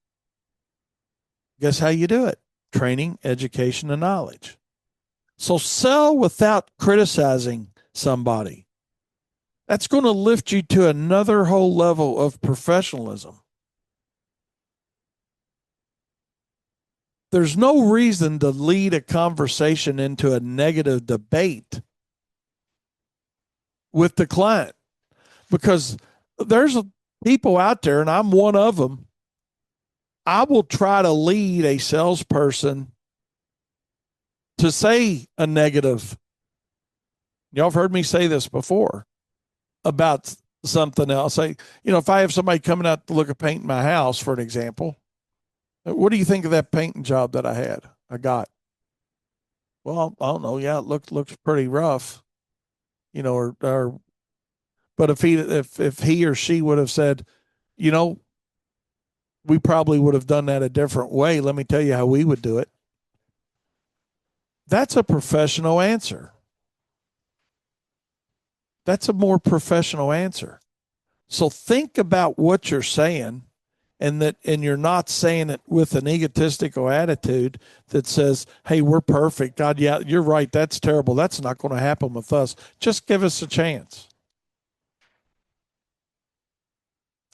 guess how you do it? Training, education, and knowledge. So sell without criticizing somebody. That's going to lift you to another whole level of professionalism. There's no reason to lead a conversation into a negative debate with the client, because there's people out there, and I'm one of them. I will try to lead a salesperson to say a negative. Y'all have heard me say this before about something else. If I have somebody coming out to look at painting my house, for an example, what do you think of that painting job that I got? Well, I don't know. Yeah, it looks pretty rough, but if he or she would have said, we probably would have done that a different way. Let me tell you how we would do it. That's a professional answer. That's a more professional answer. So think about what you're saying, and you're not saying it with an egotistical attitude that says, hey, we're perfect. God, yeah, you're right. That's terrible. That's not going to happen with us. Just give us a chance.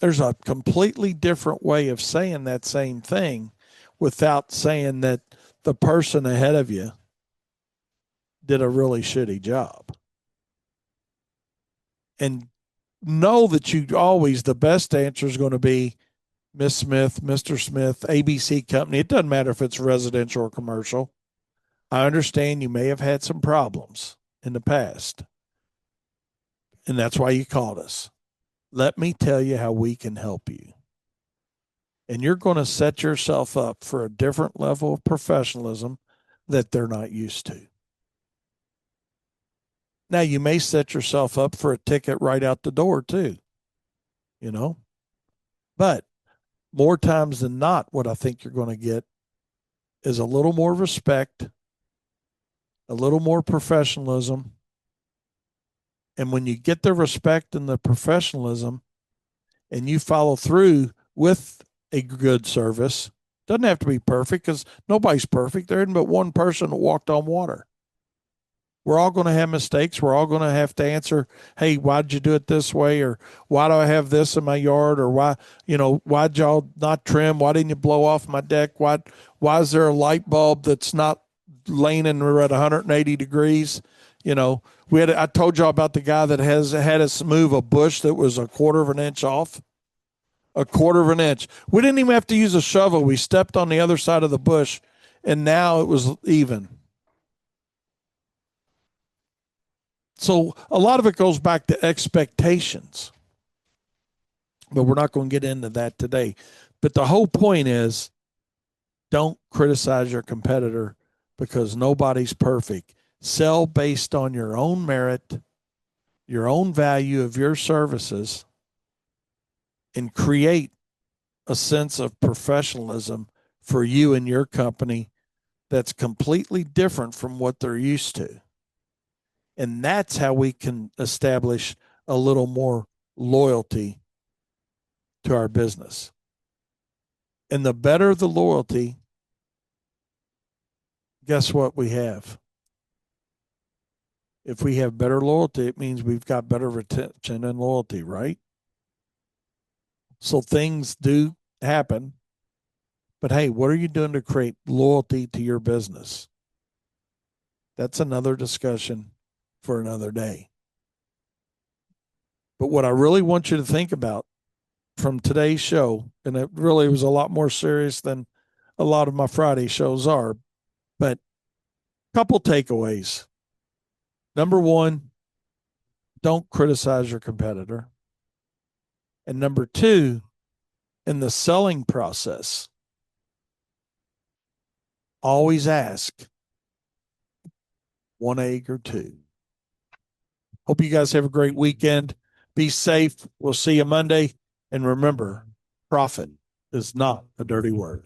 There's a completely different way of saying that same thing without saying that the person ahead of you did a really shitty job. And know that the best answer is going to be Miss Smith, Mr. Smith, ABC Company. It doesn't matter if it's residential or commercial. I understand you may have had some problems in the past, and that's why you called us. Let me tell you how we can help you. And you're going to set yourself up for a different level of professionalism that they're not used to. Now, you may set yourself up for a ticket right out the door too, but more times than not, what I think you're going to get is a little more respect, a little more professionalism. And when you get the respect and the professionalism and you follow through with a good service, doesn't have to be perfect, because nobody's perfect. There isn't but one person that walked on water. We're all going to have mistakes. We're all going to have to answer, hey, why'd you do it this way? Or why do I have this in my yard? Or why'd y'all not trim? Why didn't you blow off my deck? Why is there a light bulb that's not leaning at 180 degrees? I told y'all about the guy that had us move a bush that was a quarter of an inch off. A quarter of an inch. We didn't even have to use a shovel. We stepped on the other side of the bush, and now it was even. So a lot of it goes back to expectations, but we're not going to get into that today. But the whole point is, don't criticize your competitor, because nobody's perfect. Sell based on your own merit, your own value of your services, and create a sense of professionalism for you and your company that's completely different from what they're used to. And that's how we can establish a little more loyalty to our business. And the better the loyalty, guess what we have? If we have better loyalty, it means we've got better retention and loyalty, right? So things do happen. But hey, what are you doing to create loyalty to your business? That's another discussion for another day. But what I really want you to think about from today's show, and it really was a lot more serious than a lot of my Friday shows are, but a couple takeaways. Number one, don't criticize your competitor. And number two, in the selling process, always ask 1 egg or 2. Hope you guys have a great weekend. Be safe. We'll see you Monday. And remember, profit is not a dirty word.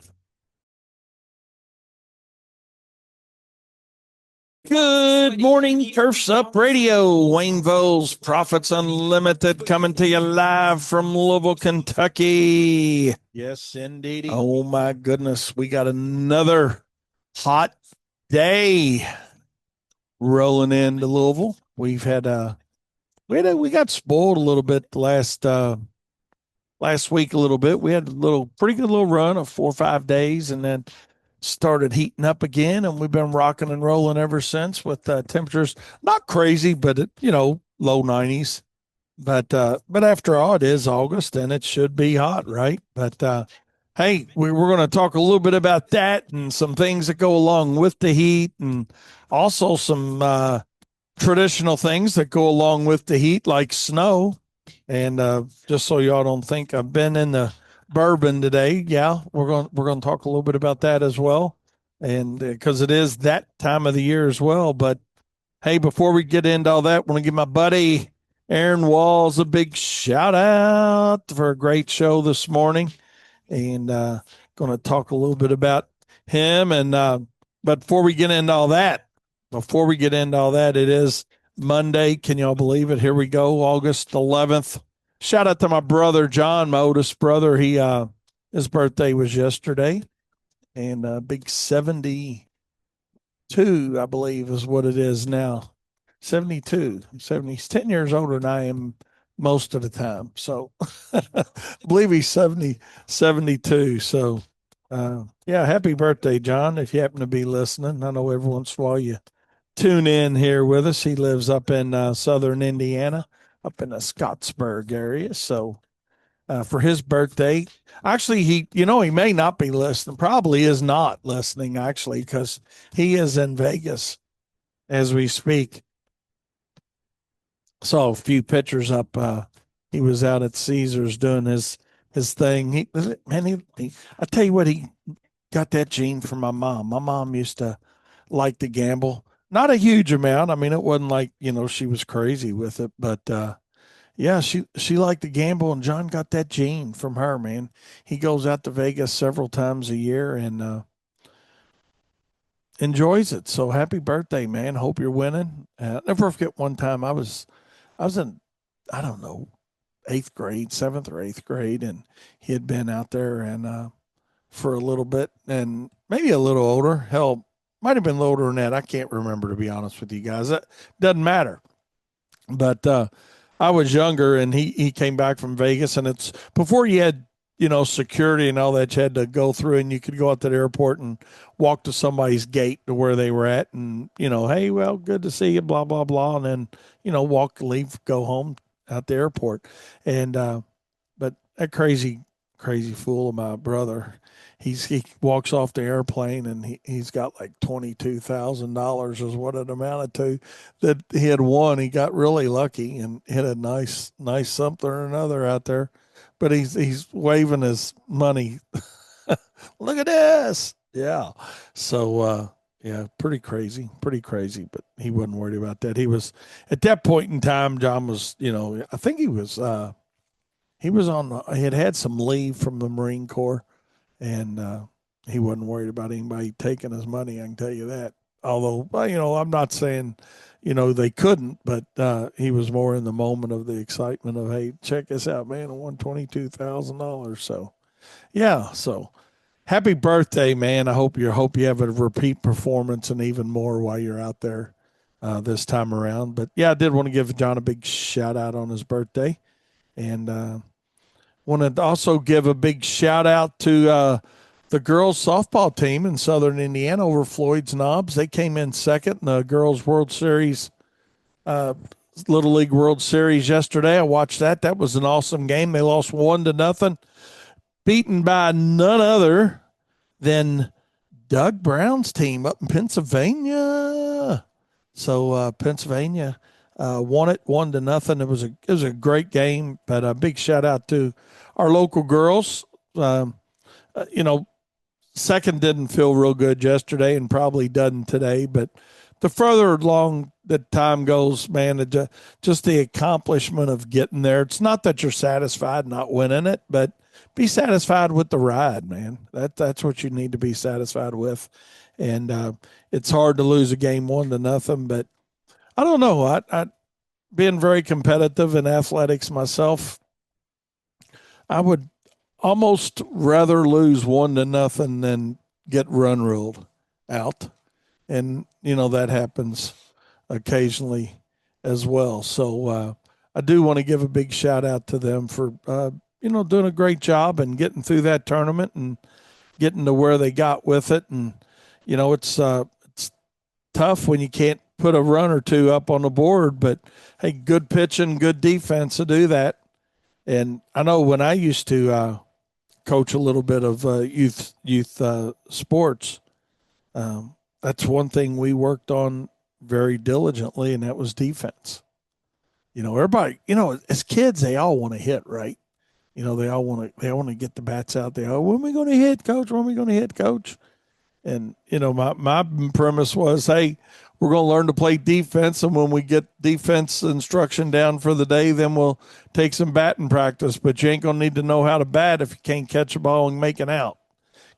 Good morning, Turfs Up Radio. Wayne Voles, Profits Unlimited, coming to you live from Louisville, Kentucky. Yes, indeed. Oh my goodness, we got another hot day rolling into Louisville. We've had we got spoiled a little bit last week a little bit. We had a pretty good little run of 4 or 5 days, and then started heating up again, and we've been rocking and rolling ever since with temperatures not crazy, but low 90s. But after all, it is August, and it should be hot, right? But hey, we're going to talk a little bit about that and some things that go along with the heat, and also some traditional things that go along with the heat, like snow. And just so y'all don't think I've been in the bourbon today, yeah, we're going to talk a little bit about that as well, and because it is that time of the year as well. But hey, before we get into all that, I want to give my buddy Aaron Walls a big shout out for a great show this morning, and going to talk a little bit about him. And but before we get into all that, it is Monday. Can y'all believe it? Here we go, August 11th. Shout out to my brother John, my oldest brother. His birthday was yesterday, and big 72, I believe, is what it is now. 72, 70. He's 10 years older than I am most of the time. So I believe he's 72. So yeah, happy birthday, John, if you happen to be listening. I know every once in a while you tune in here with us. He lives up in southern Indiana, up in the Scottsburg area. So for his birthday, actually, he may not be listening, probably is not listening, actually, because he is in Vegas as we speak. Saw a few pictures up. He was out at Caesars doing his thing. I tell you what, he got that gene from my mom. My mom used to like to gamble, not a huge amount. I mean, it wasn't like she was crazy with it, but yeah, she liked to gamble, and John got that gene from her. Man, he goes out to Vegas several times a year and enjoys it. So happy birthday, man! Hope you're winning. Never forget one time I was in, I don't know, 8th grade, 7th or 8th grade, and he had been out there and for a little bit, and maybe a little older. Hell, might have been a little older than that. I can't remember, to be honest with you guys. That doesn't matter. But I was younger, and he came back from Vegas, and it's before you had security and all that you had to go through, and you could go out to the airport and walk to somebody's gate to where they were at, and hey, well, good to see you, blah blah blah, and then leave, go home at the airport, and but that crazy fool of my brother, he walks off the airplane, and he's got like $22,000 is what it amounted to that he had won. He got really lucky and hit a nice something or another out there, but he's waving his money. Look at this. Yeah. So yeah, pretty crazy, but he wasn't worried about that. He was, at that point in time, John was, I think he had some leave from the Marine Corps, and he wasn't worried about anybody taking his money. I can tell you that. Although, I'm not saying, they couldn't, but he was more in the moment of the excitement of, hey, check this out, man, I won $22,000. So, yeah. So, happy birthday, man. I hope you have a repeat performance and even more while you're out there this time around. But yeah, I did want to give John a big shout out on his birthday, and want to also give a big shout out to the girls softball team in Southern Indiana over Floyd's Knobs. They came in second in the girls World Series, Little League World Series yesterday. I watched that. That was an awesome game. They lost 1-0, beaten by none other than Doug Brown's team up in Pennsylvania. So Pennsylvania won it 1-0. It was a great game, but a big shout out to our local girls. You know, second didn't feel real good yesterday and probably doesn't today, but the further along the time goes, man, just the accomplishment of getting there. It's not that you're satisfied not winning it, but be satisfied with the ride, man. That's what you need to be satisfied with. And it's hard to lose a game 1-0, but I don't know. I being very competitive in athletics myself, I would almost rather lose 1-0 than get run ruled out. And, that happens occasionally as well. So I do want to give a big shout out to them for, doing a great job and getting through that tournament and getting to where they got with it. And, it's tough when you can't put a run or two up on the board, but hey, good pitching, good defense to do that. And I know when I used to coach a little bit of youth sports, that's one thing we worked on very diligently, and that was defense. Everybody, as kids, they all want to hit, right? They want to get the bats out there. Oh, when are we going to hit, coach? When are we going to hit, coach? And my premise was, hey, we're going to learn to play defense, and when we get defense instruction down for the day, then we'll take some batting practice. But you ain't going to need to know how to bat if you can't catch a ball and make it out,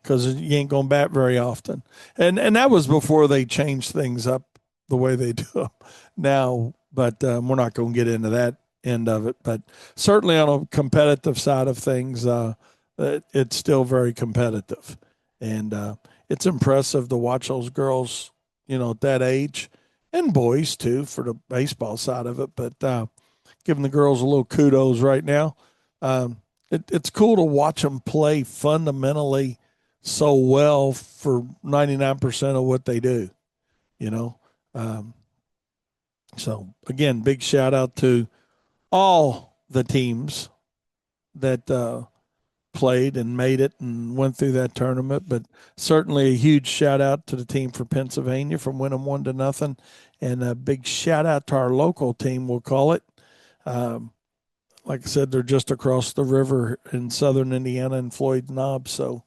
because you ain't going to bat very often. And that was before they changed things up the way they do them now. But we're not going to get into that end of it. But certainly on a competitive side of things, it's still very competitive. And it's impressive to watch those girls, at that age, and boys too, for the baseball side of it. But giving the girls a little kudos right now. It's cool to watch them play fundamentally so well for 99% of what they do, So again, big shout out to all the teams that played and made it and went through that tournament, but certainly a huge shout out to the team for Pennsylvania from winning 1-0, and a big shout out to our local team, we'll call it. Like I said, they're just across the river in Southern Indiana and Floyd Knobs. So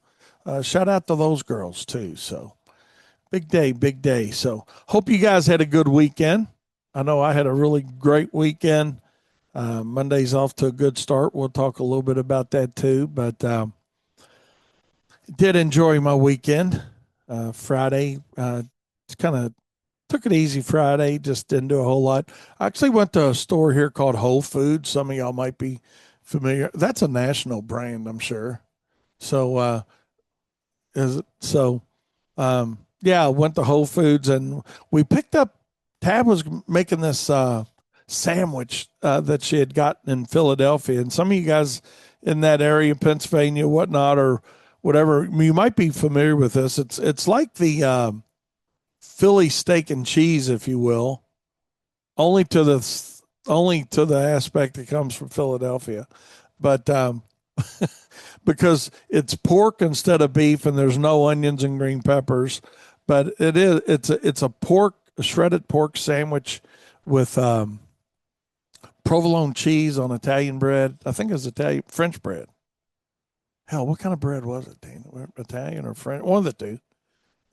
shout out to those girls too. So big day, big day. So hope you guys had a good weekend. I know I had a really great weekend. Monday's off to a good start. We'll talk a little bit about that too, but did enjoy my weekend. Friday, kind of took it easy Friday, just didn't do a whole lot. I actually went to a store here called Whole Foods. Some of y'all might be familiar. That's a national brand, I'm sure. So, yeah, I went to Whole Foods and we picked up, Tab was making this sandwich that she had gotten in Philadelphia. And some of you guys in that area, Pennsylvania, whatnot, or whatever, you might be familiar with this. It's like the Philly steak and cheese, if you will, only to the aspect that comes from Philadelphia. But because it's pork instead of beef, and there's no onions and green peppers, but it's a shredded pork sandwich with provolone cheese on Italian bread. I think it was French bread. Hell, what kind of bread was it, Dana? Italian or French? One of the two.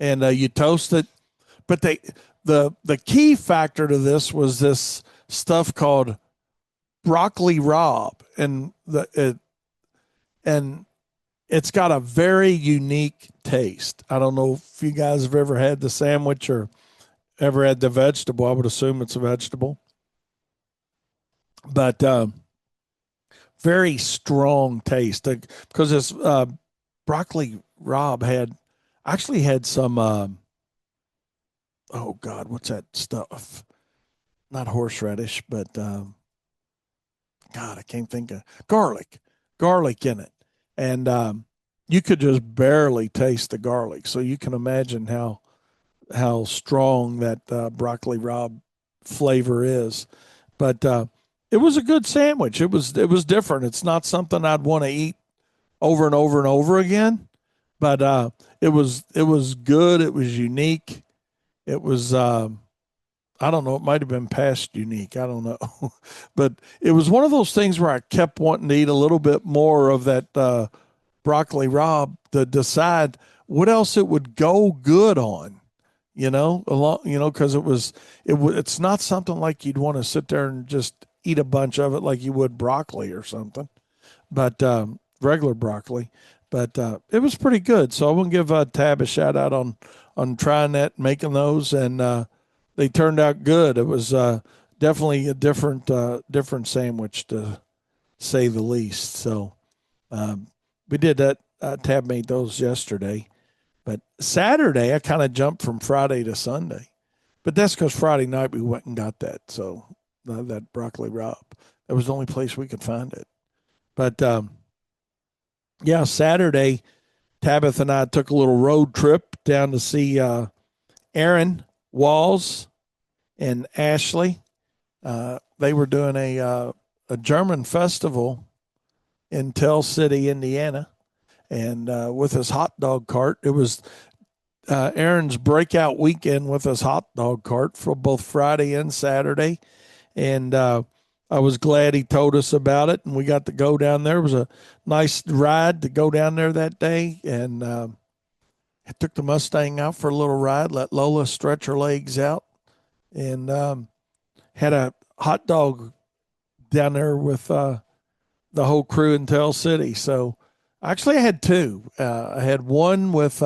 And you toast it. But the key factor to this was this stuff called broccoli rabe, and it's got a very unique taste. I don't know if you guys have ever had the sandwich or ever had the vegetable. I would assume it's a vegetable, but very strong taste because it's broccoli Rob actually had some, oh God, what's that stuff? Not horseradish, but God, I can't think of garlic in it. And you could just barely taste the garlic. So you can imagine how strong that broccoli rabe flavor is. But it was a good sandwich. It was different. It's not something I'd want to eat over and over and over again. But it was good. It was unique. It was I don't know. It might have been past unique. I don't know, but it was one of those things where I kept wanting to eat a little bit more of that broccoli rabe to decide what else it would go good on. Because it's not something like you'd want to sit there and just eat a bunch of it like you would broccoli or something, but regular broccoli. But it was pretty good. So I want to give Tab a shout out on trying that, making those, and they turned out good. It was definitely a different sandwich to say the least. So we did that. Tab made those yesterday, but Saturday I kind of jumped from Friday to Sunday. But that's because Friday night we went and got that. So that broccoli rabe, that was the only place we could find it. But yeah, Saturday Tabitha and I took a little road trip down to see Aaron Walls and Ashley. They were doing a German festival in Tell City, Indiana, and with his hot dog cart. It was Aaron's breakout weekend with his hot dog cart for both Friday and Saturday, and I was glad he told us about it, and we got to go down there. It was a nice ride to go down there that day, and I took the Mustang out for a little ride, let Lola stretch her legs out, and had a hot dog down there with the whole crew in Tell City. So actually, I had two. I had one with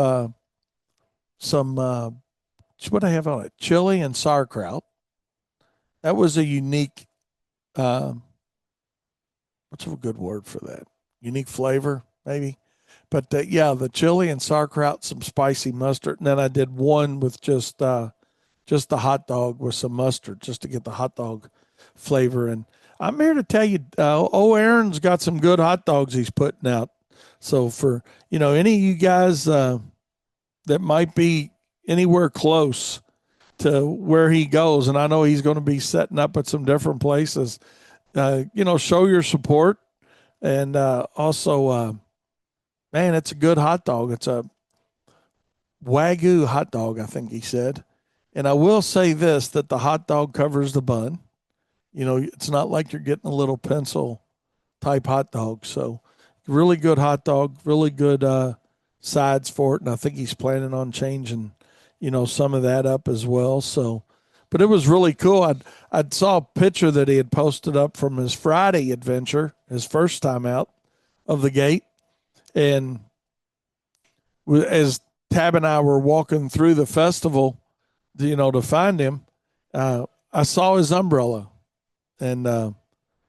some what I have on it, chili and sauerkraut. That was a unique. What's a good word for that? Unique flavor, maybe. But yeah, the chili and sauerkraut, some spicy mustard, and then I did one with just the hot dog with some mustard, just to get the hot dog flavor. And I'm here to tell you, Aaron's got some good hot dogs he's putting out. So for any of you guys that might be anywhere close to where he goes, and I know he's going to be setting up at some different places, show your support. And also, man, it's a good hot dog. It's a Wagyu hot dog, I think he said. And I will say this, that the hot dog covers the bun. It's not like you're getting a little pencil type hot dog. So really good hot dog, really good sides for it. And I think he's planning on changing, some of that up as well. So, but it was really cool. I saw a picture that he had posted up from his Friday adventure, his first time out of the gate. And as Tab and I were walking through the festival, to find him, I saw his umbrella. And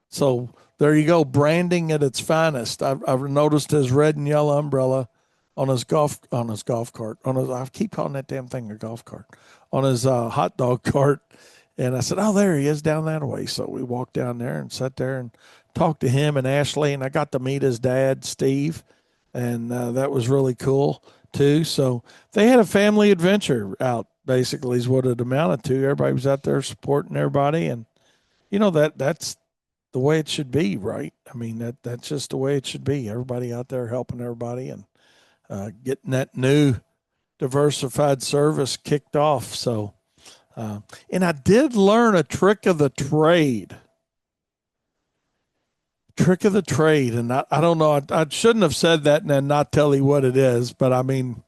so there you go, branding at its finest. I've noticed his red and yellow umbrella on his golf cart. I keep calling that damn thing a golf cart. On his hot dog cart. And I said, oh, there he is down that way. So we walked down there and sat there and talked to him and Ashley. And I got to meet his dad, Steve. And that was really cool, too. So they had a family adventure out, basically, is what it amounted to. Everybody was out there supporting everybody. And, that's the way it should be, right? I mean, that's just the way it should be. Everybody out there helping everybody and getting that new diversified service kicked off. So, and I did learn a trick of the trade. And I don't know. I shouldn't have said that and then not tell you what it is. But I mean,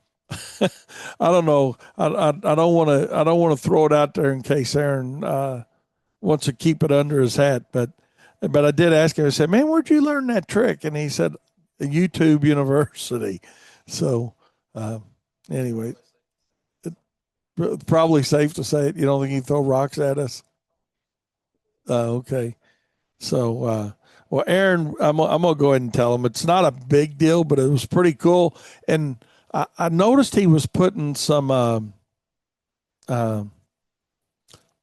I don't know. I don't want to throw it out there in case Aaron wants to keep it under his hat. But I did ask him. I said, "Man, where'd you learn that trick?" And he said, "YouTube University." So anyway, it's probably safe to say it. You don't think he'd throw rocks at us? Okay. So, well, Aaron, I'm gonna go ahead and tell him it's not a big deal, but it was pretty cool. And I noticed he was putting some uh,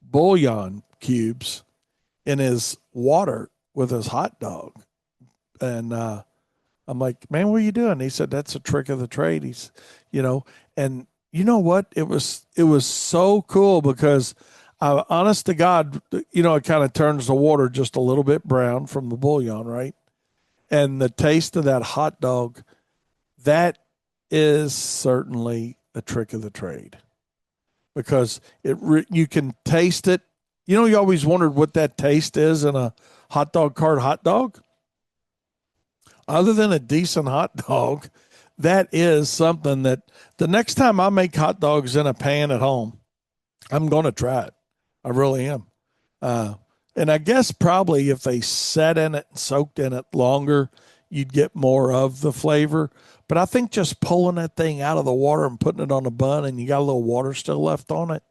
bouillon cubes in his water with his hot dog. And I'm like, man, what are you doing? He said, that's a trick of the trade. He's, you know, and you know what? It was so cool because honest to God, it kind of turns the water just a little bit brown from the bouillon, right? And the taste of that hot dog, that is certainly a trick of the trade because you can taste it. You always wondered what that taste is in a hot dog cart hot dog. Other than a decent hot dog, that is something that the next time I make hot dogs in a pan at home, I'm going to try it. I really am. Uh, and I guess probably if they sat in it and soaked in it longer, you'd get more of the flavor. But I think just pulling that thing out of the water and putting it on a bun and you got a little water still left on it,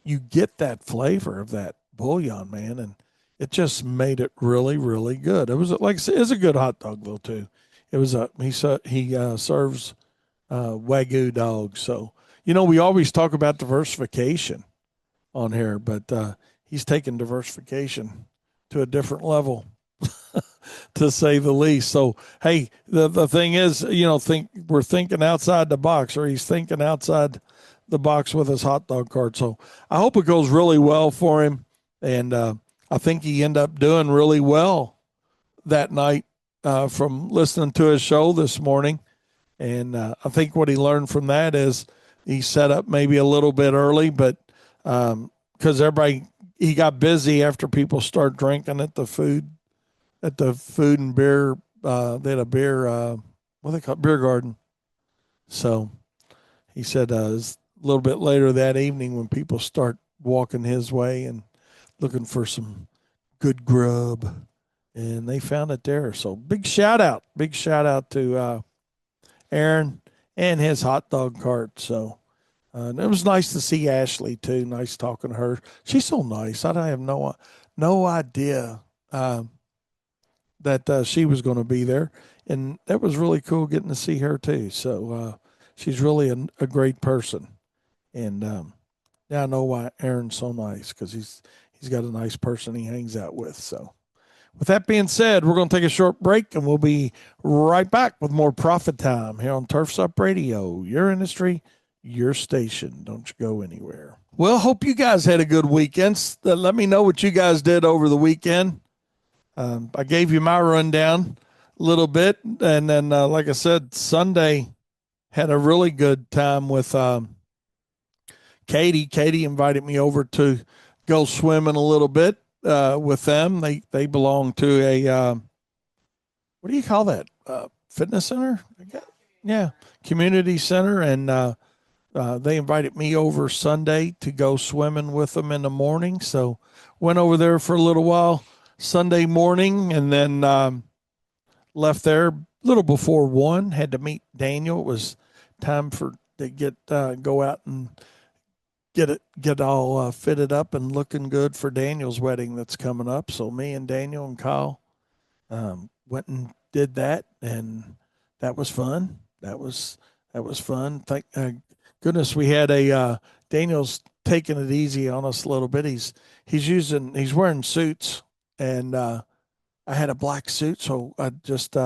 you get that flavor of that bouillon, man. And it just made it really, really good. It was like I said, it's a good hot dog though too. It was he serves Wagyu dogs. So we always talk about diversification on here, but he's taken diversification to a different level, to say the least. So hey, the thing is, we're thinking outside the box, or he's thinking outside the box with his hot dog cart. So I hope it goes really well for him, and I think he ended up doing really well that night from listening to his show this morning. And I think what he learned from that is he set up maybe a little bit early, but because he got busy after people start drinking at the food and beer. They had a beer, what they call it, beer garden. So he said it's a little bit later that evening when people start walking his way and looking for some good grub, and they found it there. So big shout out to Aaron and his hot dog cart. So it was nice to see Ashley too. Nice talking to her. She's so nice. I have no idea that she was going to be there, and that was really cool getting to see her too. So she's really a great person, and now I know why Aaron's so nice, because he's got a nice person he hangs out with. So with that being said, we're going to take a short break, and we'll be right back with more Profit Time here on Turfs Up Radio, your industry, your station. Don't you go anywhere. Well, hope you guys had a good weekend. Let me know what you guys did over the weekend. I gave you my rundown a little bit, and then, like I said, Sunday had a really good time with Katie. Katie invited me over to go swimming a little bit with them. They belong to a what do you call that? Fitness center? Yeah, community center, and they invited me over Sunday to go swimming with them in the morning. So went over there for a little while Sunday morning, and then left there a little before 1. Had to meet Daniel. It was time to get go out and get all fitted up and looking good for Daniel's wedding that's coming up. So me and Daniel and Kyle went and did that, and that was fun. That was fun. Thank goodness we had a Daniel's taking it easy on us a little bit. He's wearing suits, and I had a black suit, so I just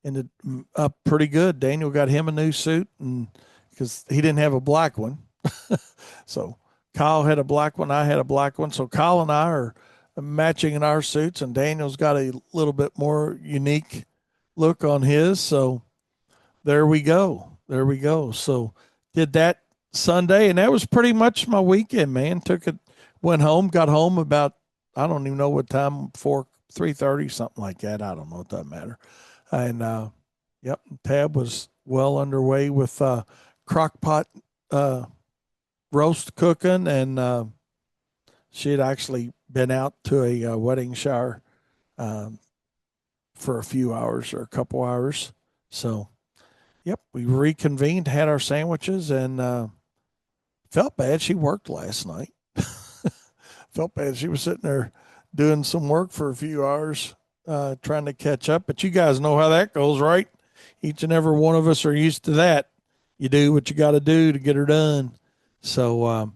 ended up pretty good. Daniel got him a new suit, and because he didn't have a black one. So Kyle had a black one, I had a black one. So Kyle and I are matching in our suits, and Daniel's got a little bit more unique look on his. So there we go. So did that Sunday, and that was pretty much my weekend, man. Went home, got home about, I don't even know what time, 3:30, something like that. I don't know. It doesn't matter. And yep, Tab was well underway with crock pot roast cooking, and she had actually been out to a wedding shower for a few hours or a couple hours. So, yep, we reconvened, had our sandwiches, and felt bad. She worked last night. Felt bad. She was sitting there doing some work for a few hours, trying to catch up. But you guys know how that goes, right? Each and every one of us are used to that. you do what you got to do to get her done. So,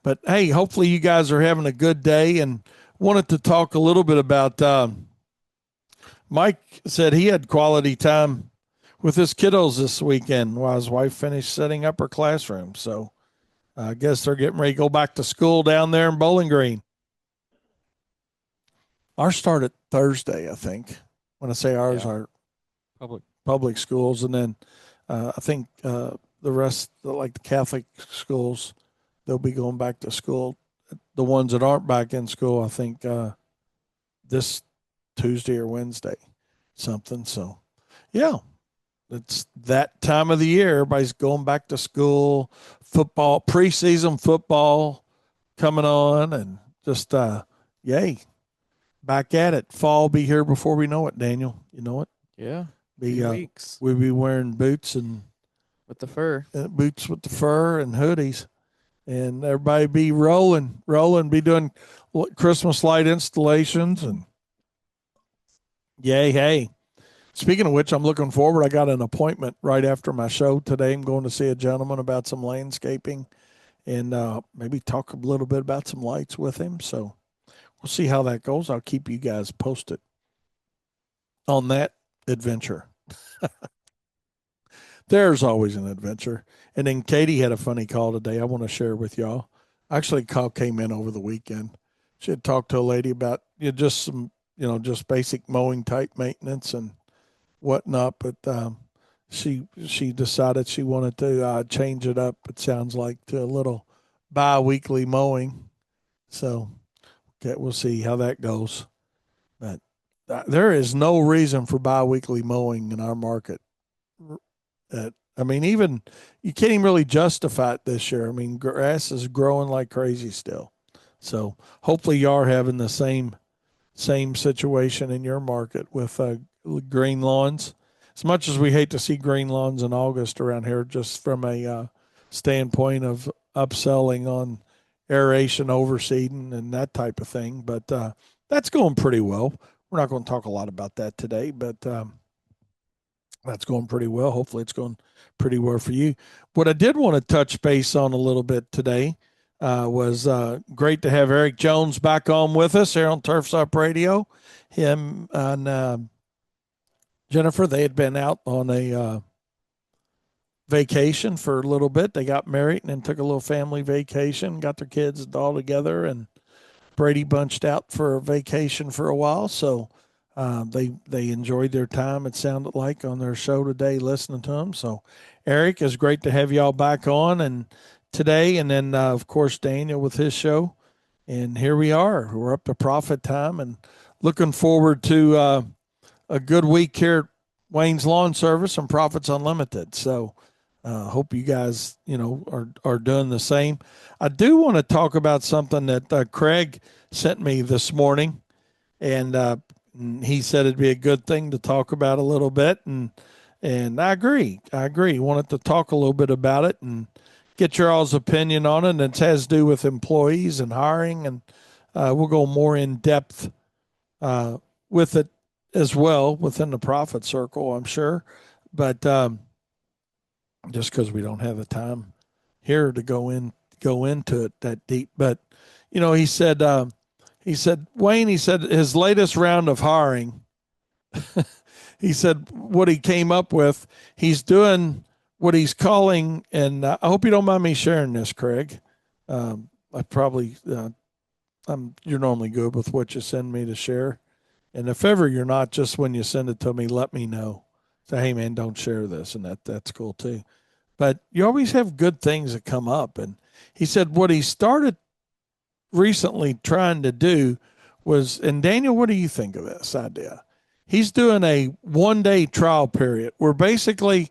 but hey, hopefully you guys are having a good day, and wanted to talk a little bit about. Mike said he had quality time with his kiddos this weekend while his wife finished setting up her classroom. So I guess they're getting ready to go back to school down there in Bowling Green. Ours started Thursday, I think. When I say ours, Yeah. our Public. public schools, and then I think the rest, like the Catholic schools, they'll be going back to school. The ones that aren't back in school, I think this Tuesday or Wednesday, something. So, yeah, it's that time of the year. Everybody's going back to school. Football, preseason football coming on, and just yay, back at it. Fall will be here before we know it. Daniel, you know it. Yeah. Be 2 weeks we'll be wearing boots and with the fur. boots with the fur and hoodies, and everybody be rolling, be doing Christmas light installations, and yay, hey. Speaking of which, I'm looking forward. I got an appointment right after my show today. I'm going to see a gentleman about some landscaping and maybe talk a little bit about some lights with him. So we'll see how that goes. I'll keep you guys posted on that adventure. There's always an adventure. And then Katie had a funny call today I want to share with y'all. Actually, call came in over the weekend. She had talked to a lady about just some, just basic mowing type maintenance and whatnot, but she decided she wanted to change it up. It sounds like to a little bi-weekly mowing. So okay, we'll see how that goes. But there is no reason for bi-weekly mowing in our market. I mean, even you can't even really justify it this year. I mean, grass is growing like crazy still. So hopefully you are having the same situation in your market with green lawns. As much as we hate to see green lawns in August around here, just from a standpoint of upselling on aeration, overseeding, and that type of thing, but that's going pretty well. We're not going to talk a lot about that today, but that's going pretty well. Hopefully, it's going pretty well for you. What I did want to touch base on a little bit today was great to have Eric Jones back on with us here on Turfs Up Radio. Him and Jennifer, they had been out on a vacation for a little bit. They got married and then took a little family vacation, got their kids all together, and Brady bunched out for a vacation for a while. So they enjoyed their time, it sounded like, on their show today, listening to them. So, Eric, it's great to have y'all back on and today, and then of course Daniel with his show. And here we are. We're up to profit time, and looking forward to a good week here at Wayne's Lawn Service and Profits Unlimited. So, hope you guys, are doing the same. I do want to talk about something that Craig sent me this morning, and he said it'd be a good thing to talk about a little bit, and I agree. Wanted to talk a little bit about it and get your all's opinion on it. And it has to do with employees and hiring, and we'll go more in depth with it as well within the profit circle, I'm sure. But just because we don't have the time here to go into it that deep, but he said Wayne, he said his latest round of hiring. He said what he came up with. He's doing what he's calling, and I hope you don't mind me sharing this, Craig. I probably you're normally good with what you send me to share, and if ever you're not, just when you send it to me, let me know. Say, hey man, don't share this, and that's cool too. But you always have good things that come up, and he said what he started recently trying to do was, and Daniel, what do you think of this idea? He's doing a 1-day trial period where basically,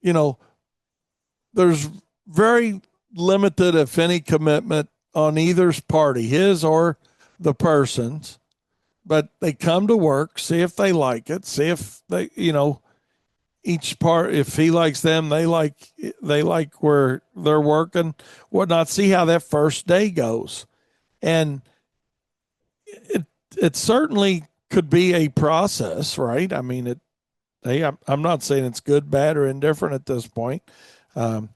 there's very limited, if any, commitment on either's party, his or the person's, but they come to work, see if they like it, see if they, each part, if he likes them, they like where they're working, whatnot, see how that first day goes. And it certainly could be a process, right? I mean, I'm not saying it's good, bad, or indifferent at this point, Um,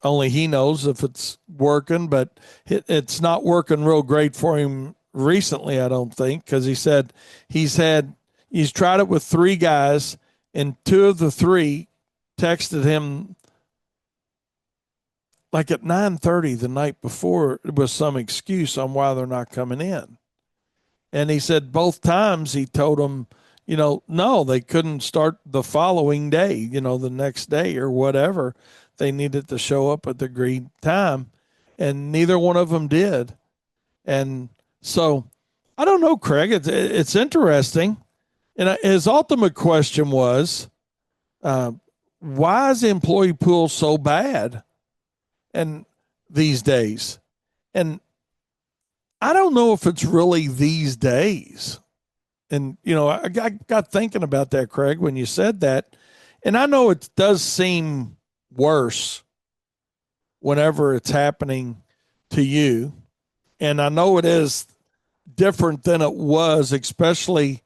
Only he knows if it's working, but it's not working real great for him recently, I don't think, because he said he's tried it with 3 guys, and 2 of the 3 texted him like at 9:30 the night before with some excuse on why they're not coming in. And he said both times he told them, no, they couldn't start the following day, the next day or whatever. They needed to show up at the agreed time, and neither one of them did. And so I don't know, Craig. It's interesting. And his ultimate question was, uh, why is the employee pool so bad and these days? And I don't know if it's really these days. And, I got thinking about that, Craig, when you said that. And I know it does seem worse whenever it's happening to you. And I know it is different than it was, especially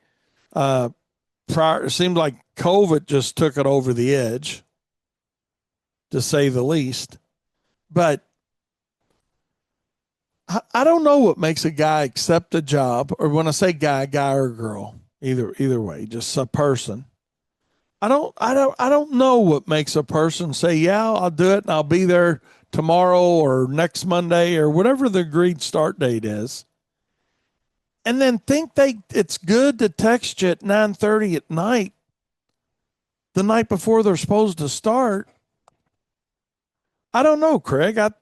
prior. It seemed like COVID just took it over the edge, to say the least. But I don't know what makes a guy accept a job, or when I say guy or girl, either way, just a person. I don't know what makes a person say, yeah, I'll do it and I'll be there tomorrow or next Monday or whatever the agreed start date is. And then think it's good to text you at 9:30 at night, the night before they're supposed to start. I don't know, Craig. I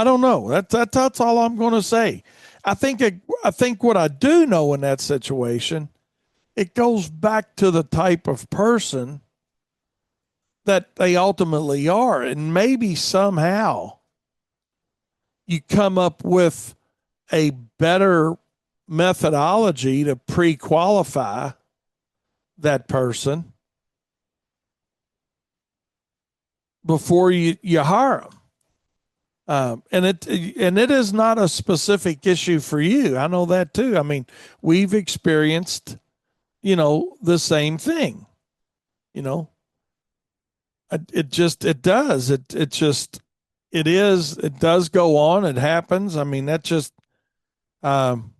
don't know. That's all I'm going to say. I think what I do know in that situation, it goes back to the type of person that they ultimately are, and maybe somehow you come up with a better methodology to pre-qualify that person before you hire them. And it is not a specific issue for you. I know that too. I mean, we've experienced, the same thing. It does. It does go on. It happens. I mean, that just, um,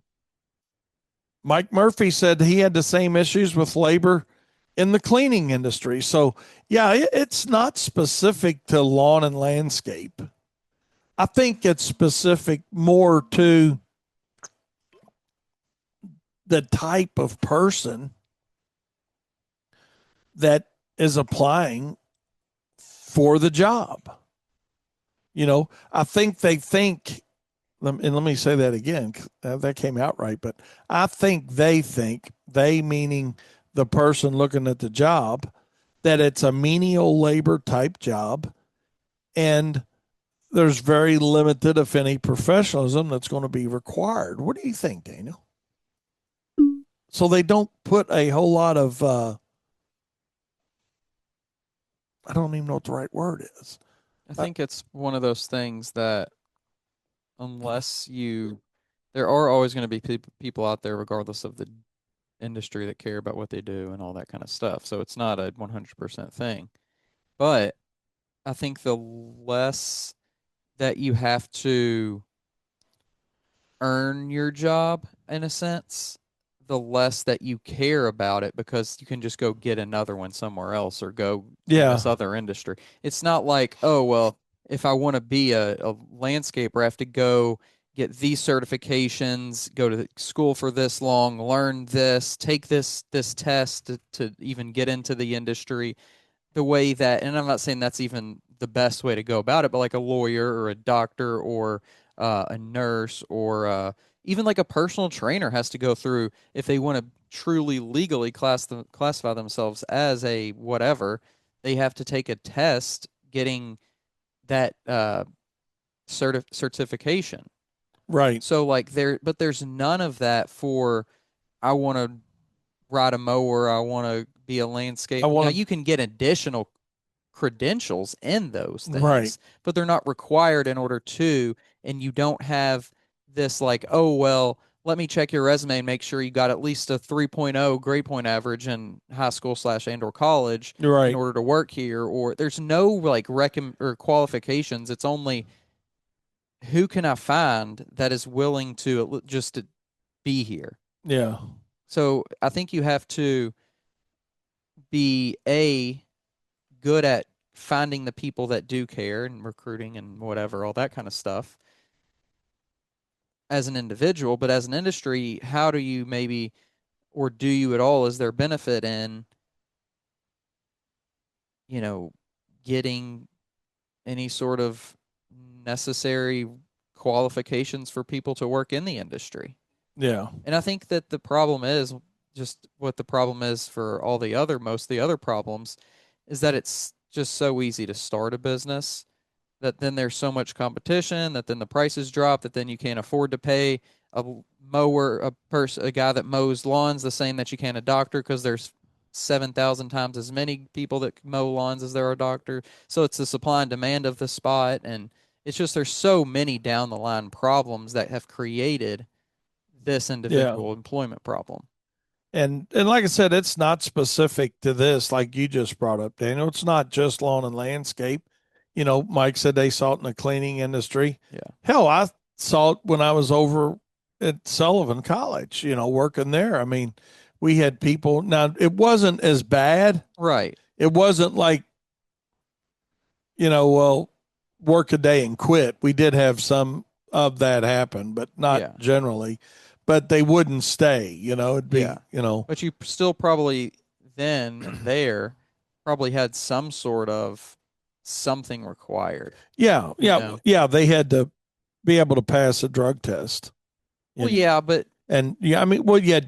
Mike Murphy said he had the same issues with labor in the cleaning industry. So yeah, it's not specific to lawn and landscape. I think it's specific more to the type of person that is applying for the job. I think they think, and let me say that again, that came out right, but I think they meaning the person looking at the job, that it's a menial labor type job, and there's very limited, if any, professionalism that's going to be required. What do you think, Daniel? So they don't put a whole lot of, I don't even know what the right word is. I think it's one of those things that there are always going to be people out there, regardless of the industry, that care about what they do and all that kind of stuff. So it's not a 100% thing. But I think the less that you have to earn your job, in a sense, the less that you care about it, because you can just go get another one somewhere else or go in this other industry. It's not like, oh, well, if I want to be a landscaper, I have to go get these certifications, go to school for this long, learn this, take this test to even get into the industry. The way that, and I'm not saying that's even the best way to go about it, but like a lawyer or a doctor or a nurse or even like a personal trainer has to go through, if they want to truly legally classify themselves as a whatever, they have to take a test getting that certification. Right. So like but there's none of that for, I want to ride a mower, I want to be a landscape. Now you can get additional credentials in those things, right, but they're not required in order to, and you don't have this like, oh, well, let me check your resume and make sure you got at least a 3.0 grade point average in high school / and or college Right. in order to work here. Or there's no like or qualifications. It's only who can I find that is willing to just to be here. Yeah. So I think you have to be good at finding the people that do care and recruiting and whatever, all that kind of stuff as an individual. But as an industry, how do you maybe, or do you at all, is there benefit in, getting any sort of necessary qualifications for people to work in the industry? Yeah. And I think that the problem is just what the problem is for most of the other problems is that it's just so easy to start a business that then there's so much competition that then the prices drop that then you can't afford to pay a a guy that mows lawns the same that you can a doctor because there's 7,000 times as many people that mow lawns as there are doctors. So it's the supply and demand of the spot. And it's just there's so many down the line problems that have created this individual employment problem. And like I said, it's not specific to this, like you just brought up, Daniel. It's not just lawn and landscape. Mike said they saw it in the cleaning industry. Yeah. Hell, I saw it when I was over at Sullivan College, working there. I mean, we had people. Now, it wasn't as bad. Right. It wasn't like, well, work a day and quit. We did have some of that happen, but not generally. But they wouldn't stay, it'd be, But you still probably then and there probably had some sort of something required. Yeah. They had to be able to pass a drug test. Well, yeah, but. And yeah, I mean, well, yeah,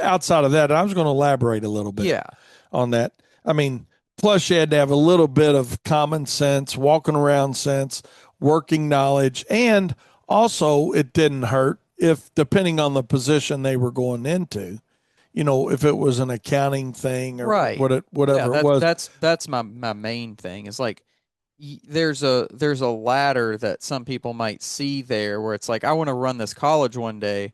outside of that, I was going to elaborate a little bit on that. I mean, plus you had to have a little bit of common sense, walking around sense, working knowledge, and also it didn't hurt if, depending on the position they were going into, if it was an accounting thing or whatever it was. That's my main thing is like, there's a ladder that some people might see there where it's like, I want to run this college one day.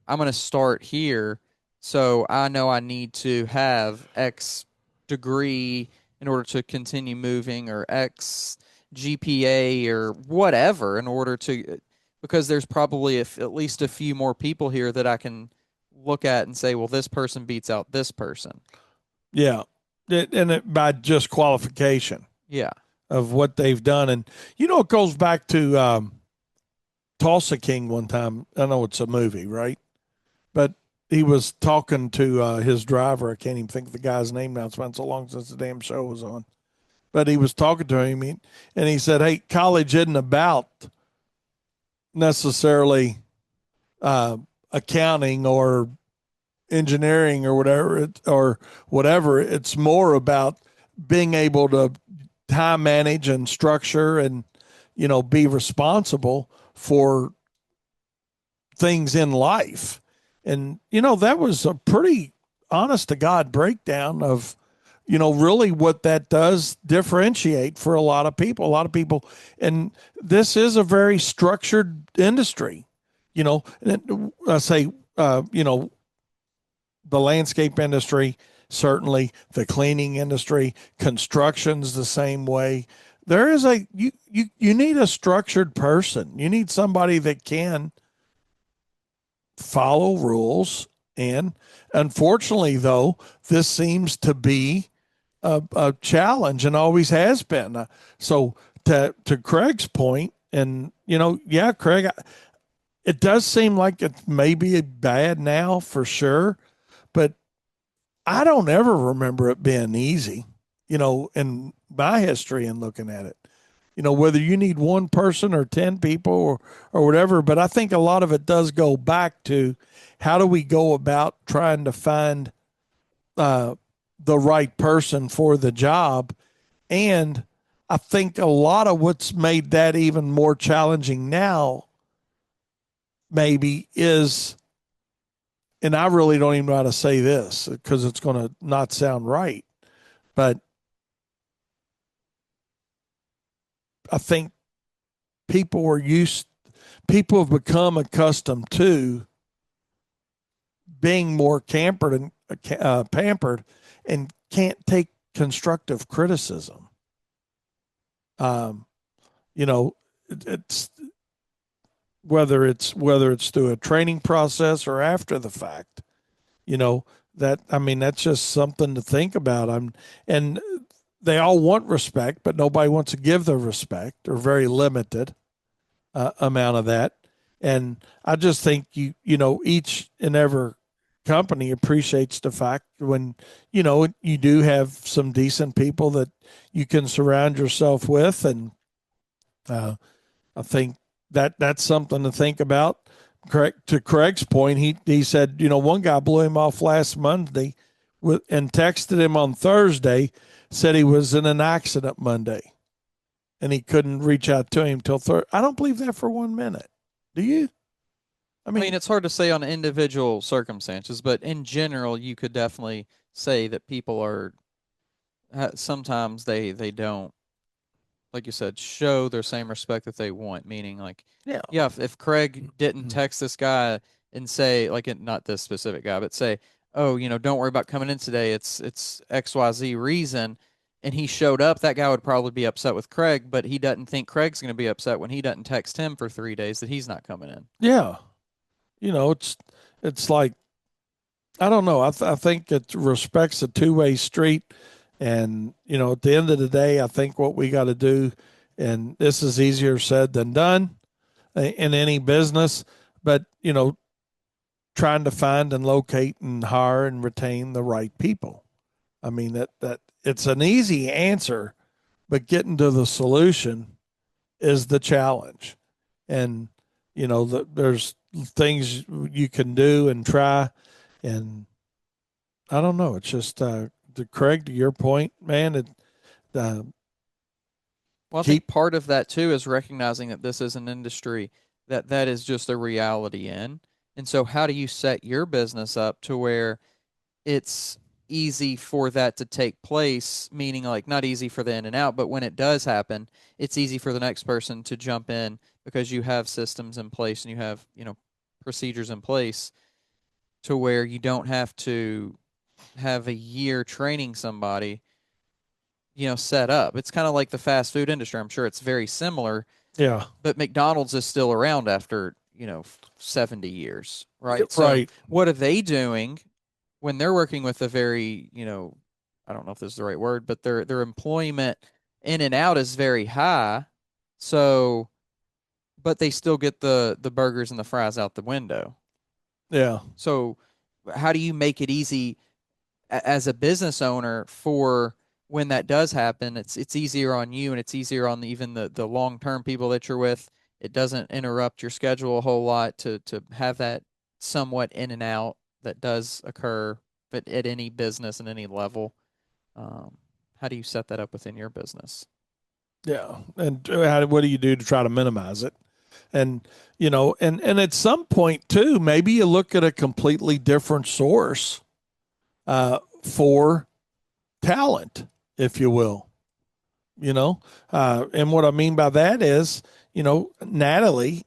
I'm going to start here. So I know I need to have X degree in order to continue moving, or X GPA or whatever in order to, because there's probably at least a few more people here that I can look at and say, well, this person beats out this person. Yeah. By just qualification. Yeah. Of what they've done. And, it goes back to Tulsa King one time. I know it's a movie, right? But he was talking to his driver. I can't even think of the guy's name now. It's been so long since the damn show was on. But he was talking to him, and he said, hey, college isn't about necessarily accounting or engineering or whatever. It's more about being able to time manage and structure and, be responsible for things in life. And, that was a pretty honest to God breakdown of, really what that does differentiate for a lot of people. A lot of people, and this is a very structured industry, and I say, the landscape industry, certainly the cleaning industry, construction's the same way. There is you need a structured person. You need somebody that can follow rules. And unfortunately, though, this seems to be a challenge and always has been. So to Craig's point, and Craig, it does seem like it may be bad now for sure, but I don't ever remember it being easy, in my history and looking at it, whether you need one person or 10 people or whatever. But I think a lot of it does go back to how do we go about trying to find the right person for the job. And I think a lot of what's made that even more challenging now maybe is, and I really don't even know how to say this because it's going to not sound right, but I think people have become accustomed to being more pampered and can't take constructive criticism. You know, it's whether it's through a training process or after the fact. You know, that's just something to think about. And they all want respect, but nobody wants to give the respect, or very limited amount of that. And I just think each and every company appreciates the fact when you do have some decent people that you can surround yourself with. And I think that's something to think about. Correct. To Craig's point, he said, one guy blew him off last Monday and texted him on Thursday, said he was in an accident Monday and he couldn't reach out to him till Thursday. I don't believe that for 1 minute. Do you? I mean, it's hard to say on individual circumstances, but in general, you could definitely say that people are sometimes they don't, like you said, show their same respect that they want. Meaning, like, yeah, if Craig didn't text this guy and say, like, not this specific guy, but say, oh, don't worry about coming in today. It's XYZ reason, and he showed up, that guy would probably be upset with Craig, but he doesn't think Craig's going to be upset when he doesn't text him for 3 days that he's not coming in. Yeah. It's like, I don't know. I think it respects a two-way street. And, at the end of the day, I think what we got to do, and this is easier said than done in any business, but, trying to find and locate and hire and retain the right people. I mean, that it's an easy answer, but getting to the solution is the challenge. And, there's things you can do and try. And I don't know. It's just, Craig, to your point, man, well, I think part of that too is recognizing that this is an industry that is just a reality in. And so how do you set your business up to where it's easy for that to take place, meaning like not easy for the in and out, but when it does happen, it's easy for the next person to jump in because you have systems in place and you have, procedures in place to where you don't have to have a year training somebody, set up. It's kind of like the fast food industry. I'm sure it's very similar. Yeah. But McDonald's is still around after, 70 years, right? Right. So what are they doing when they're working with a very, I don't know if this is the right word, but their employment in and out is very high. So, but they still get the burgers and the fries out the window. Yeah. So how do you make it easy as a business owner for when that does happen? It's easier on you and it's easier on even the long-term people that you're with. It doesn't interrupt your schedule a whole lot to have that somewhat in and out that does occur, but at any business and any level. How do you set that up within your business? Yeah. And what do you do to try to minimize it? And, and at some point too, maybe you look at a completely different source for talent, if you will. And what I mean by that is, Natalie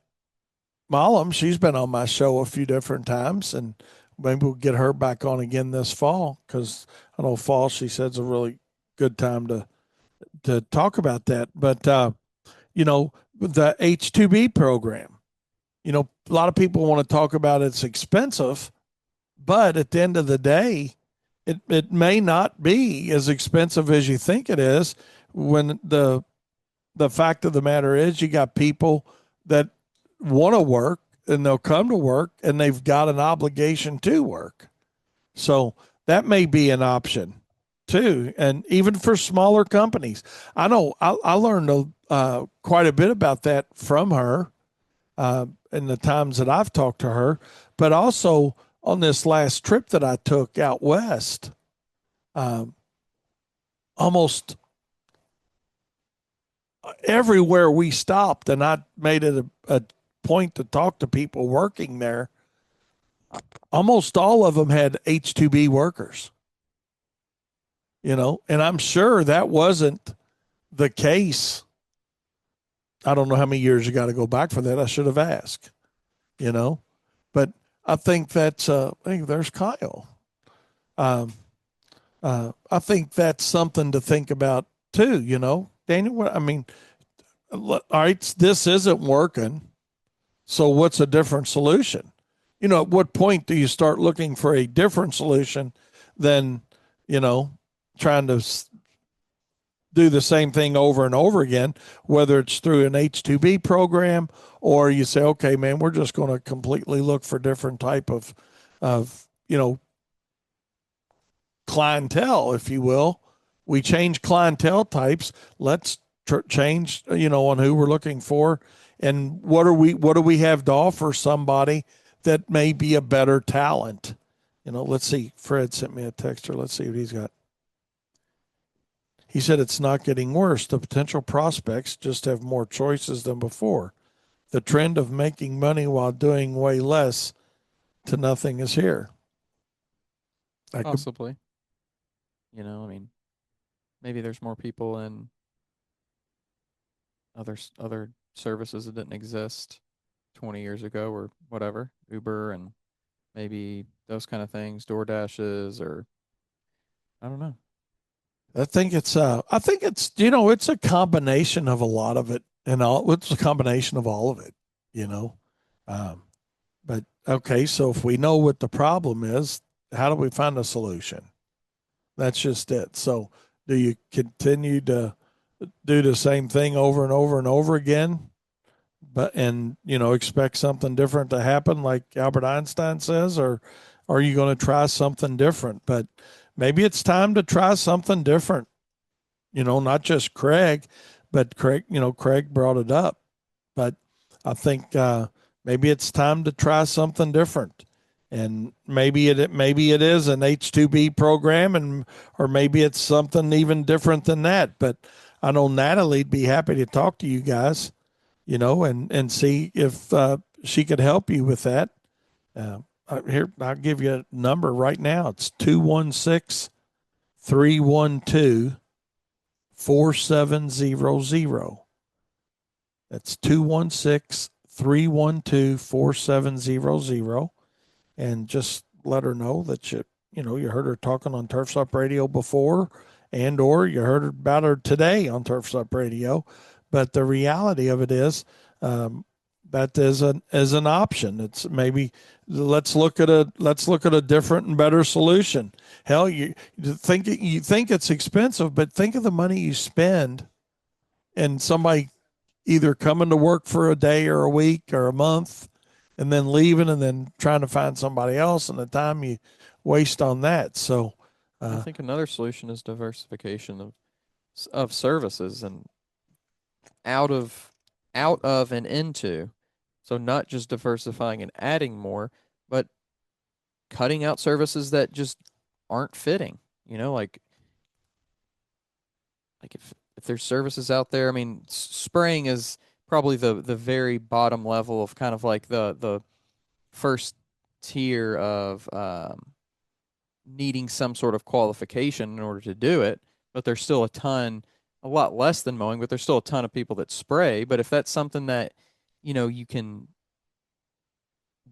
Mollum, she's been on my show a few different times, and maybe we'll get her back on again this fall, because I know fall, she said, is a really good time to talk about that. But, the H-2B program, a lot of people want to talk about it's expensive, but at the end of the day, it may not be as expensive as you think it is, when the fact of the matter is you got people that want to work and they'll come to work and they've got an obligation to work. So that may be an option too. And even for smaller companies, I know I learned quite a bit about that from her in the times that I've talked to her, but also on this last trip that I took out west. Almost everywhere we stopped, and I made it a point to talk to people working there, almost all of them had H-2B workers. And I'm sure that wasn't the case. I don't know how many years you got to go back for that. I should have asked, but I think that's I think there's Kyle. Um, I think that's something to think about too. Daniel. I mean, all right, this isn't working. So what's a different solution? At what point do you start looking for a different solution than, trying to do the same thing over and over again, whether it's through an H-2B program or you say, okay, man, we're just going to completely look for different type of, clientele, if you will. We change clientele types. Let's change, on who we're looking for and what do we have to offer somebody that may be a better talent. Let's see. Fred sent me a text here. Let's see what he's got. He said it's not getting worse. The potential prospects just have more choices than before. The trend of making money while doing way less to nothing is here. Possibly. I mean, maybe there's more people in other services that didn't exist 20 years ago or whatever, Uber and maybe those kind of things, Door Dashes, or I don't know. I think it's it's a combination of a lot of it it's a combination of all of it, you know. Um, but okay, so if we know what the problem is, how do we find a solution? That's just it. So do you continue to do the same thing over and over and over again, and expect something different to happen, like Albert Einstein says, or are you going to try something different? But maybe it's time to try something different. Not just Craig, but Craig brought it up. But I think maybe it's time to try something different. And maybe it is an H-2B program, or maybe it's something even different than that. But I know Natalie'd be happy to talk to you guys, and see if she could help you with that. Here, I'll give you a number right now. It's 216-312-4700. That's 216-312-4700. And just let her know that you heard her talking on Turfs Up Radio before, and or you heard about her today on Turfs Up Radio. But the reality of it is, that is an option. It's maybe let's look at a different and better solution. Hell, you think it's expensive, but think of the money you spend and somebody either coming to work for a day or a week or a month and then leaving and then trying to find somebody else, and the time you waste on that. So I think another solution is diversification of services and out of and into. So not just diversifying and adding more, but cutting out services that just aren't fitting. Like if there's services out there, I mean, spraying is probably the very bottom level of kind of like the first tier of needing some sort of qualification in order to do it. But there's still a lot less than mowing, but there's still a ton of people that spray. But if that's something that you can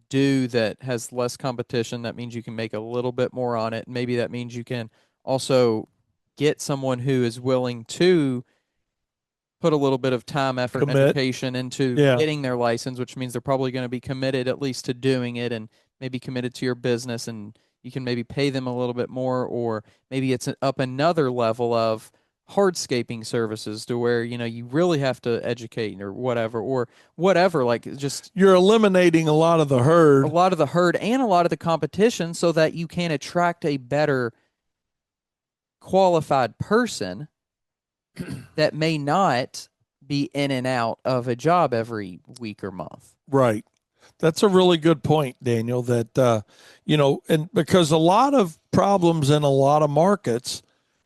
do that has less competition, that means you can make a little bit more on it. Maybe that means you can also get someone who is willing to put a little bit of time, effort, and education into getting their license, which means they're probably going to be committed at least to doing it and maybe committed to your business, and you can maybe pay them a little bit more, or maybe it's up another level of hardscaping services to where you really have to educate or whatever, like just you're eliminating a lot of the herd and a lot of the competition so that you can attract a better qualified person that may not be in and out of a job every week or month. Right. That's a really good point, Daniel, that and because a lot of problems in a lot of markets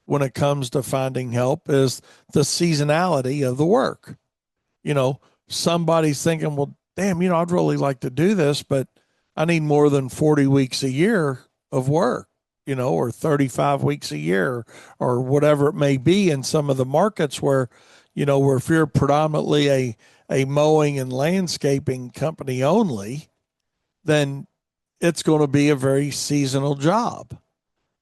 when it comes to finding help is the seasonality of the work. Somebody's thinking, well, damn, I'd really like to do this, but I need more than 40 weeks a year of work, or 35 weeks a year or whatever it may be in some of the markets where if you're predominantly a mowing and landscaping company only, then it's going to be a very seasonal job.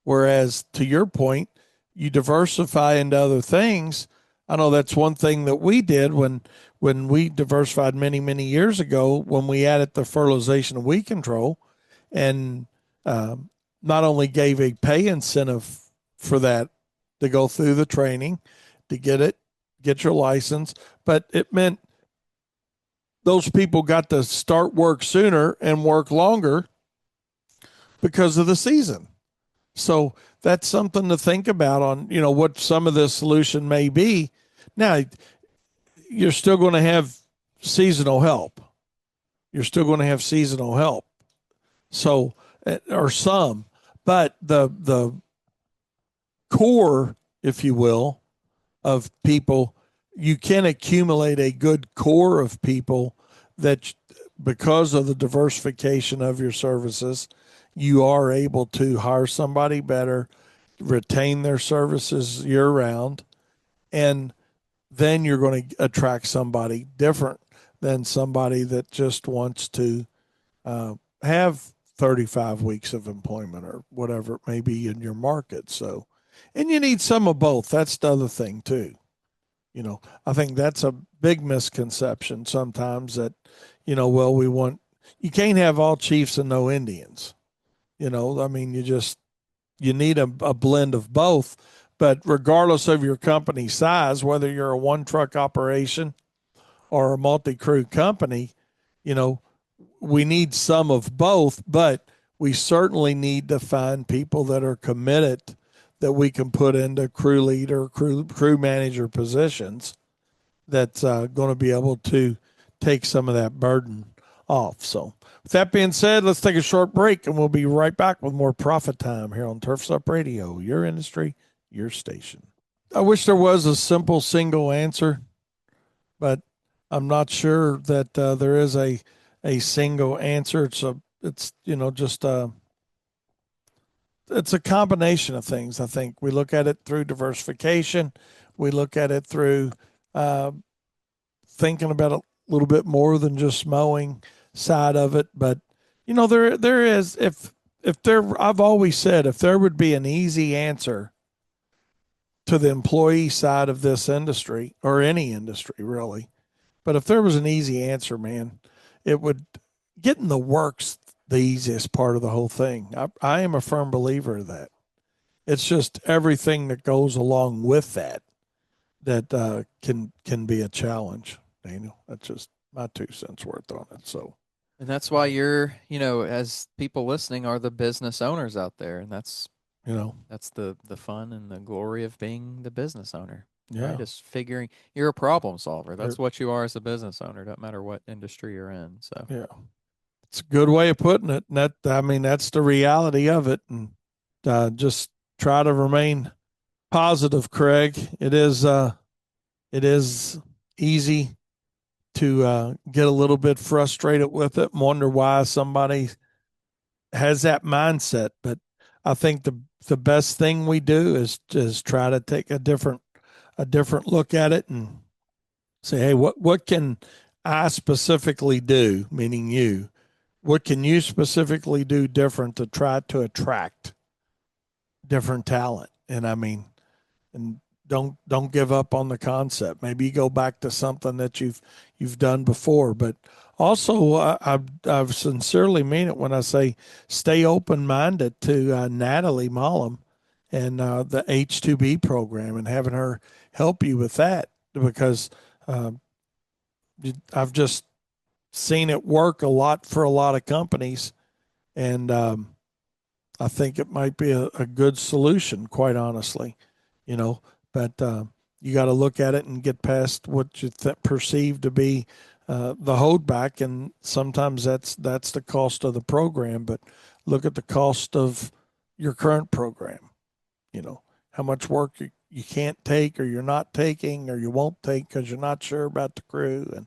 Whereas to your point, you diversify into other things. I know that's one thing that we did when we diversified many years ago when we added the fertilization and weed control, and not only gave a pay incentive for that to go through the training to get your license, but it meant those people got to start work sooner and work longer because of the season. So that's something to think about on, what some of the solution may be. Now, you're still going to have seasonal help. You're still going to have seasonal help. So, or some, but the core, if you will, of people, you can accumulate a good core of people that, because of the diversification of your services, you are able to hire somebody better, retain their services year round, and then you're going to attract somebody different than somebody that just wants to have 35 weeks of employment or whatever it may be in your market. So, and you need some of both. That's the other thing too. I think that's a big misconception sometimes that, well, you can't have all chiefs and no Indians. I mean, you need a blend of both. But regardless of your company size, whether you're a one truck operation or a multi crew company, you know, we need some of both, but we certainly need to find people that are committed that we can put into crew leader, crew manager positions that's going to be able to take some of that burden off. So, with that being said, let's take a short break and we'll be right back with more Profit Time here on Turfs Up Radio, your industry, your station. I wish there was a simple single answer, but I'm not sure that there is a single answer. It's a combination of things. I think we look at it through diversification. We look at it through uh, thinking about a little bit more than just mowing side of it. But there is, if there, I've always said, if there would be an easy answer to the employee side of this industry or any industry really, but if there was an easy answer, man, it would getting the work's the easiest part of the whole thing. I am a firm believer of that. It's just everything that goes along with that can be a challenge. Daniel, that's just my 2 cents worth on it. So, and that's why you're, as people listening are the business owners out there, and that's the fun and the glory of being the business owner. Yeah. Right? Just figuring you're a problem solver. That's what you are as a business owner. Doesn't matter what industry you're in. So yeah, it's a good way of putting it. And that's the reality of it. And just try to remain positive, Craig. It is easy to get a little bit frustrated with it and wonder why somebody has that mindset. But I think the best thing we do is try to take a different look at it and say, hey, what can I specifically do, meaning you, what can you specifically do different to try to attract different talent? And I mean, and don't give up on the concept. Maybe you go back to something that you've done before, but also I sincerely mean it when I say stay open minded to Natalie Mollum and the H2B program and having her help you with that, because I've just seen it work a lot for a lot of companies, and I think it might be a good solution, quite honestly, But you got to look at it and get past what you perceive to be the holdback, and sometimes that's the cost of the program. But look at the cost of your current program. How much work you can't take, or you're not taking, or you won't take because you're not sure about the crew, and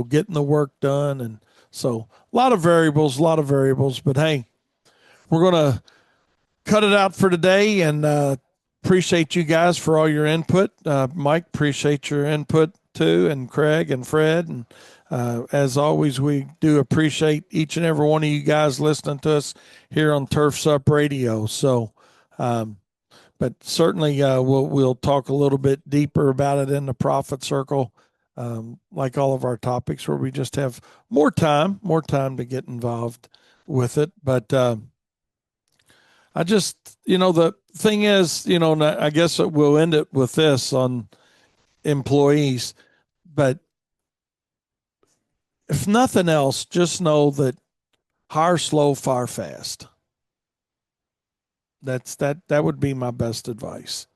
getting the work done. And so a lot of variables. But hey, we're gonna cut it out for today, and appreciate you guys for all your input. Mike, appreciate your input too, and Craig and Fred, and As always, we do appreciate each and every one of you guys listening to us here on Turfs Up Radio. So, but certainly we'll talk a little bit deeper about it in the Profit Circle, like all of our topics, where we just have more time to get involved with it. But I just, the thing is, and I guess we'll end it with this on employees, but if nothing else, just know that hire slow, fire fast. That would be my best advice.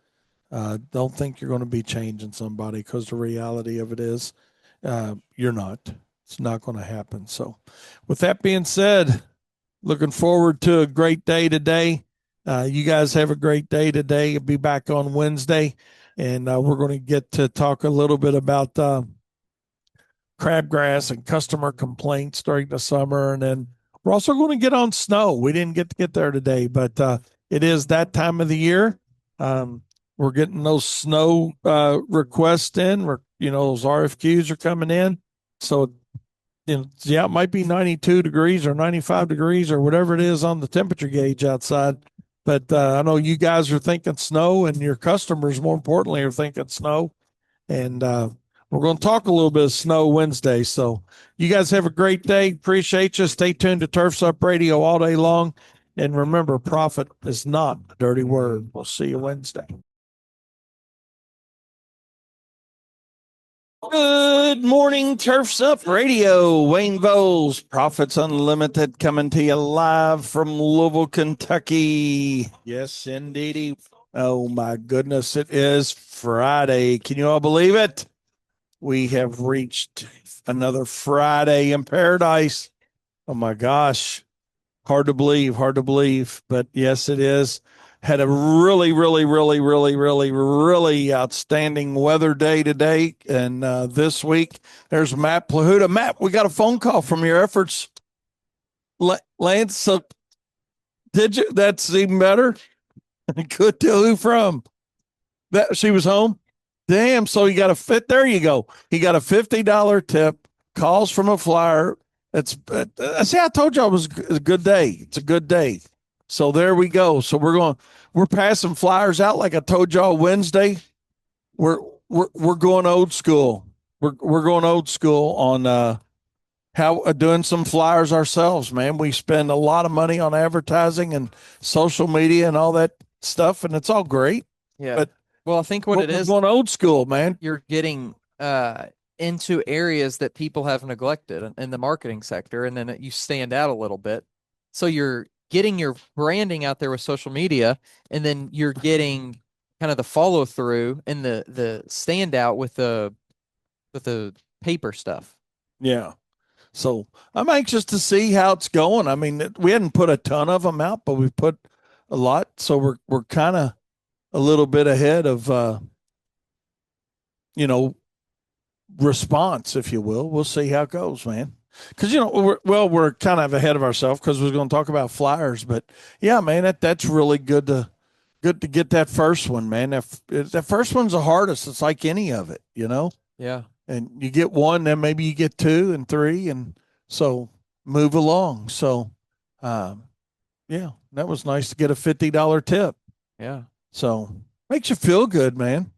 Don't think you're going to be changing somebody, because the reality of it is, you're not. It's not going to happen. So, with that being said, looking forward to a great day today. You guys have a great day today. I'll be back on Wednesday, and we're going to get to talk a little bit about crabgrass and customer complaints during the summer. And then we're also going to get on snow. We didn't get to get there today, but it is that time of the year. We're getting those snow requests in. Those RFQs are coming in. So, yeah, it might be 92 degrees or 95 degrees or whatever it is on the temperature gauge outside. But I know you guys are thinking snow, and your customers, more importantly, are thinking snow. And we're going to talk a little bit of snow Wednesday. So you guys have a great day. Appreciate you. Stay tuned to Turfs Up Radio all day long. And remember, profit is not a dirty word. We'll see you Wednesday. Good morning, Turfs Up Radio. Wayne Bowles, Profits Unlimited, coming to you live from Louisville, Kentucky. Yes, indeedy. Oh, my goodness. It is Friday. Can you all believe it? We have reached another Friday in paradise. Oh, my gosh. Hard to believe. But yes, it is. Had a really, really, really, really, really, really outstanding weather day today. And this week, there's Matt Plahuta. Matt, we got a phone call from your efforts. Lance, so did you? That's even better. Good tell who from. That she was home. Damn. So you got a fit. There you go. He got a $50 tip. Calls from a flyer. It's see, I told you it was a good day. It's a good day. So there we go. So we're passing flyers out like I told y'all Wednesday. We're going old school. We're going old school on how doing some flyers ourselves, man. We spend a lot of money on advertising and social media and all that stuff, and it's all great. Yeah. But well, I think what it is, going old school, man. You're getting into areas that people have neglected in the marketing sector, and then you stand out a little bit. So you're getting your branding out there with social media, and then you're getting kind of the follow through and the standout with the paper stuff. Yeah. So I'm anxious to see how it's going. I mean, we hadn't put a ton of them out, but we've put a lot. So we're kind of a little bit ahead of, response, if you will. We'll see how it goes, man. Because we're kind of ahead of ourselves because we're going to talk about flyers. But yeah, man, that's really good to get that first one, man. That first one's the hardest. It's like any of it, Yeah. And you get one, then maybe you get two and three, and so move along. So, yeah, that was nice to get a $50 tip. Yeah. So makes you feel good, man.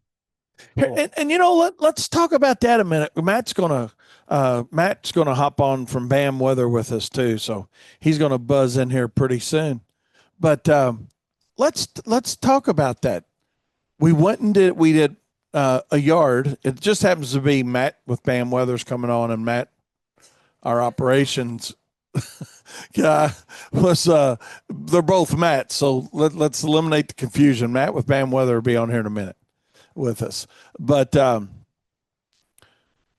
Cool. And let's talk about that a minute. Matt's gonna hop on from Bam Weather with us too, so he's gonna buzz in here pretty soon. But let's talk about that. We did a yard. It just happens to be Matt with Bam Weather's coming on, and Matt, our operations guy, was they're both Matt. So let's eliminate the confusion. Matt with Bam Weather will be on here in a minute with us. But now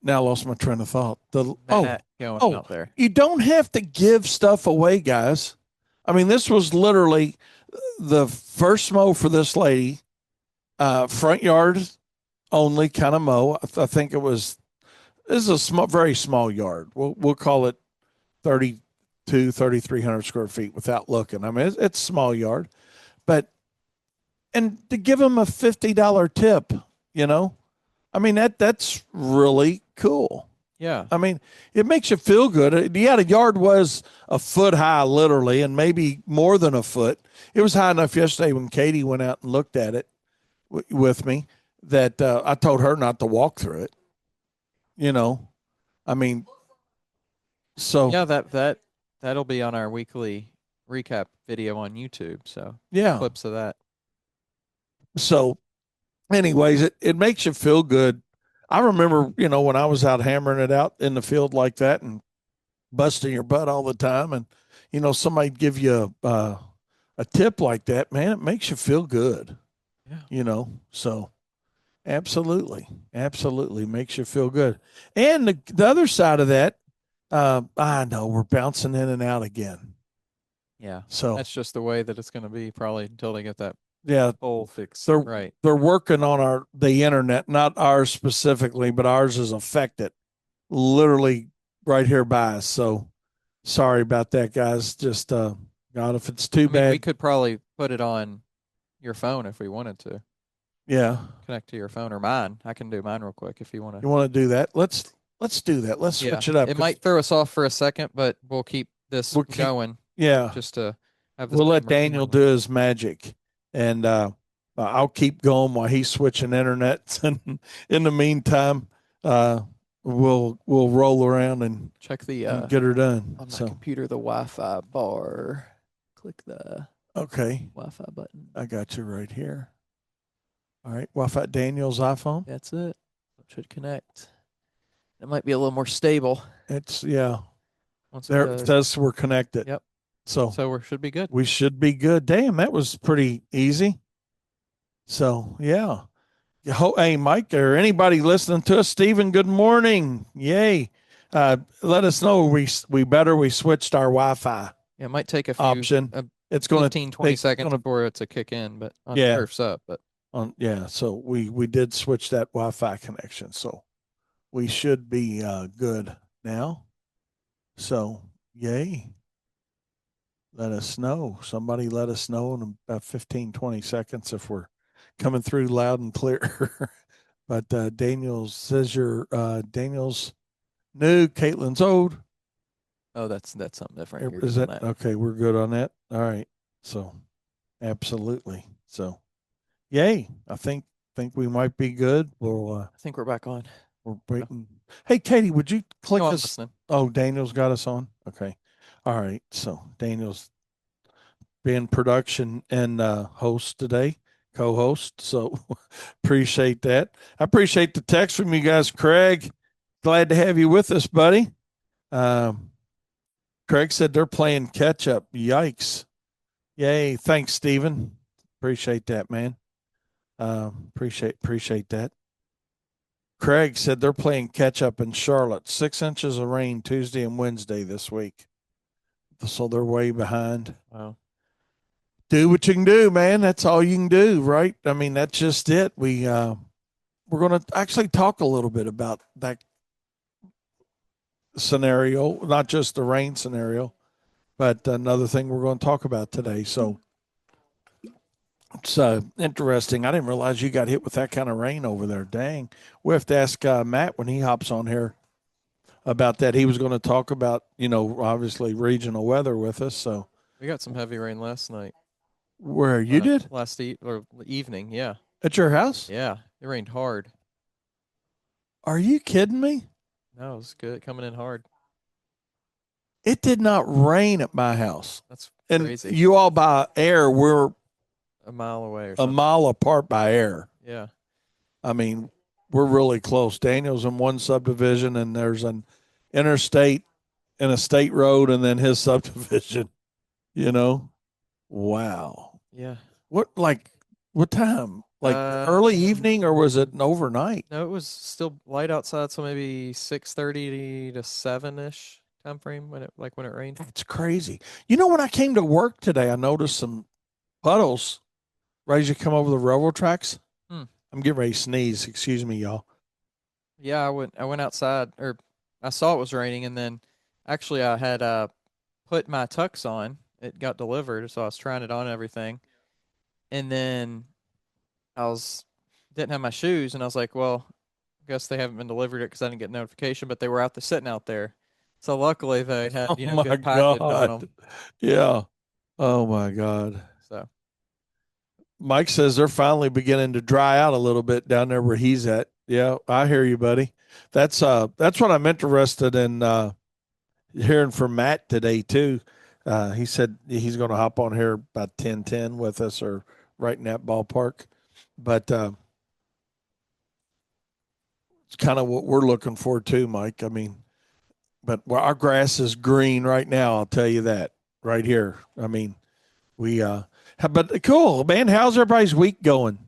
I lost my train of thought. Out there. You don't have to give stuff away, guys. I mean, this was literally the first mow for this lady, front yard only kind of mow. I think this is a very small yard. We'll call it 3,300 square feet without looking. I mean, it's a small yard, and to give them a $50 tip, I mean, that's really cool. Yeah. I mean, it makes you feel good. Yeah, the yard was a foot high, literally, and maybe more than a foot. It was high enough yesterday when Katie went out and looked at it with me that I told her not to walk through it. You know, I mean, so Yeah, that'll be on our weekly recap video on YouTube. So yeah. clips of that. So, anyways, it makes you feel good. I remember, when I was out hammering it out in the field like that and busting your butt all the time, and somebody give you a tip like that, man, it makes you feel good. Yeah. So absolutely makes you feel good. And the other side of that, I know we're bouncing in and out again. Yeah. So that's just the way that it's going to be probably until they get that yeah, pole fixed. they're Right. they're working on the internet, not ours specifically, but ours is affected, literally right here by us. So sorry about that, guys. Just God, if it's too bad, we could probably put it on your phone if we wanted to. Yeah, Connect to your phone or mine. I can do mine real quick if you want you to. want to do that? Let's do that. Let's switch it up. It might throw us off for a second, but we'll keep this going. Yeah, Just to have this. we'll let Daniel do his magic, and I'll keep going while he's switching internet. And in the meantime, we'll roll around and check the and get her done. on my computer the Wi-Fi bar. Click the Wi-Fi button. I got you right here. All right, Wi-Fi Daniel's iPhone. That's it. It should connect. It might be a little more stable. Once there it says we're connected. Yep. So we should be good. We should be good. Damn, that was pretty easy. So yeah. Hey, Mike, or anybody listening to us, Stephen, good morning. Yay. Let us know we switched our Wi-Fi. Yeah, it might take a few option. It's going 15, 20 seconds before it's a kick in, but on Turf's up. But so we did switch that Wi-Fi connection. So we should be good now. So yay. Let us know. Somebody let us know in about 15, 20 seconds if we're coming through loud and clear. But Daniel says Daniel's new, Caitlin's old. Oh, that's something different. Is that okay? We're good on that. All right. So absolutely. So yay. I think we might be good. We'll I think we're back on. We're waiting. Hey Katie, would you click I'm this? listening. Oh, Daniel's got us on. Okay. All right. So Daniel's being production and host today, co-host. So appreciate that. I appreciate the text from you guys. Craig, glad to have you with us, buddy. Craig said they're playing catch up. Yikes. Yay. Thanks, Stephen. Appreciate that, man. Appreciate that. Craig said they're playing catch up in Charlotte. 6 inches of rain Tuesday and Wednesday this week. So they're way behind. Wow. Do what you can do, man. That's all you can do, right? I mean, that's just it. We're going to actually talk a little bit about that scenario, not just the rain scenario, but another thing we're going to talk about today. So it's interesting. I didn't realize you got hit with that kind of rain over there. Dang. We have to ask Matt when he hops on here about that. He was going to talk about, obviously regional weather with us. So we got some heavy rain last night. Where you did? Last evening, yeah. At your house? Yeah, it rained hard. Are you kidding me? No, it was good. Coming in hard. It did not rain at my house. That's crazy. And you all by air, we're a mile away or something. A mile apart by air. Yeah. I mean, we're really close. Daniel's in one subdivision, and there's an interstate and a state road, and then his subdivision, Wow. Yeah. What time? Like early evening, or was it overnight? No, it was still light outside, so maybe 6:30 to 7-ish time frame when it rained. It's crazy. When I came to work today, I noticed some puddles right as you come over the railroad tracks. I'm getting ready to sneeze. Excuse me, y'all. Yeah, I went outside, or I saw it was raining, and then actually I had put my tux on. It got delivered, so I was trying it on and everything. And then didn't have my shoes, and I was like, well, guess they haven't been delivered yet because I didn't get notification, but they were sitting out there. So luckily they had, Oh my good package on God. them. Yeah. Oh my God. So Mike says they're finally beginning to dry out a little bit down there where he's at. Yeah, I hear you, buddy. That's what I'm interested in hearing from Matt today too. He said he's going to hop on here about 10:10 with us or right in that ballpark. But it's kind of what we're looking for too, Mike. I mean, but our grass is green right now, I'll tell you that right here. I mean, we but cool, man. How's everybody's week going?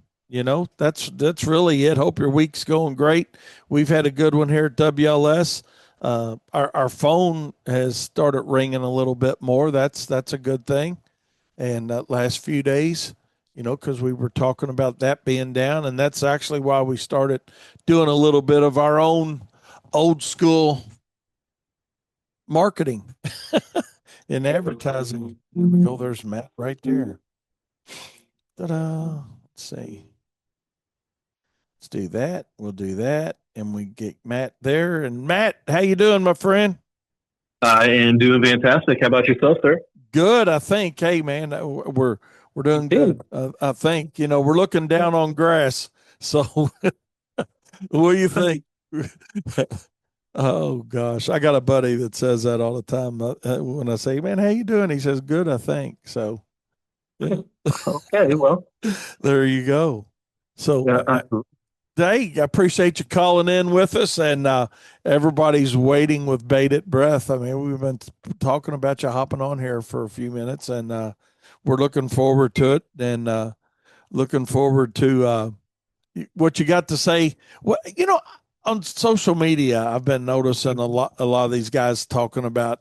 That's really it. Hope your week's going great. We've had a good one here at WLS. Our phone has started ringing a little bit more. That's a good thing. And last few days, because we were talking about that being down, and that's actually why we started doing a little bit of our own old school marketing and advertising. Oh, there's Matt right there. Ta-da. Let's see. Let's do that. We'll do that, and we get Matt there. And Matt, how you doing, my friend? I am doing fantastic. How about yourself, sir? Good, I think. Hey, man, we're doing good. I think we're looking down on grass. So, what do you think? Oh gosh, I got a buddy that says that all the time. When I say, "Man, how you doing?" He says, "Good, I think." So, Okay, well, there you go. So, yeah, hey, I appreciate you calling in with us, and everybody's waiting with bated breath. I mean, we've been talking about you hopping on here for a few minutes, and we're looking forward to it, and looking forward to what you got to say. What on social media, I've been noticing a lot of these guys talking about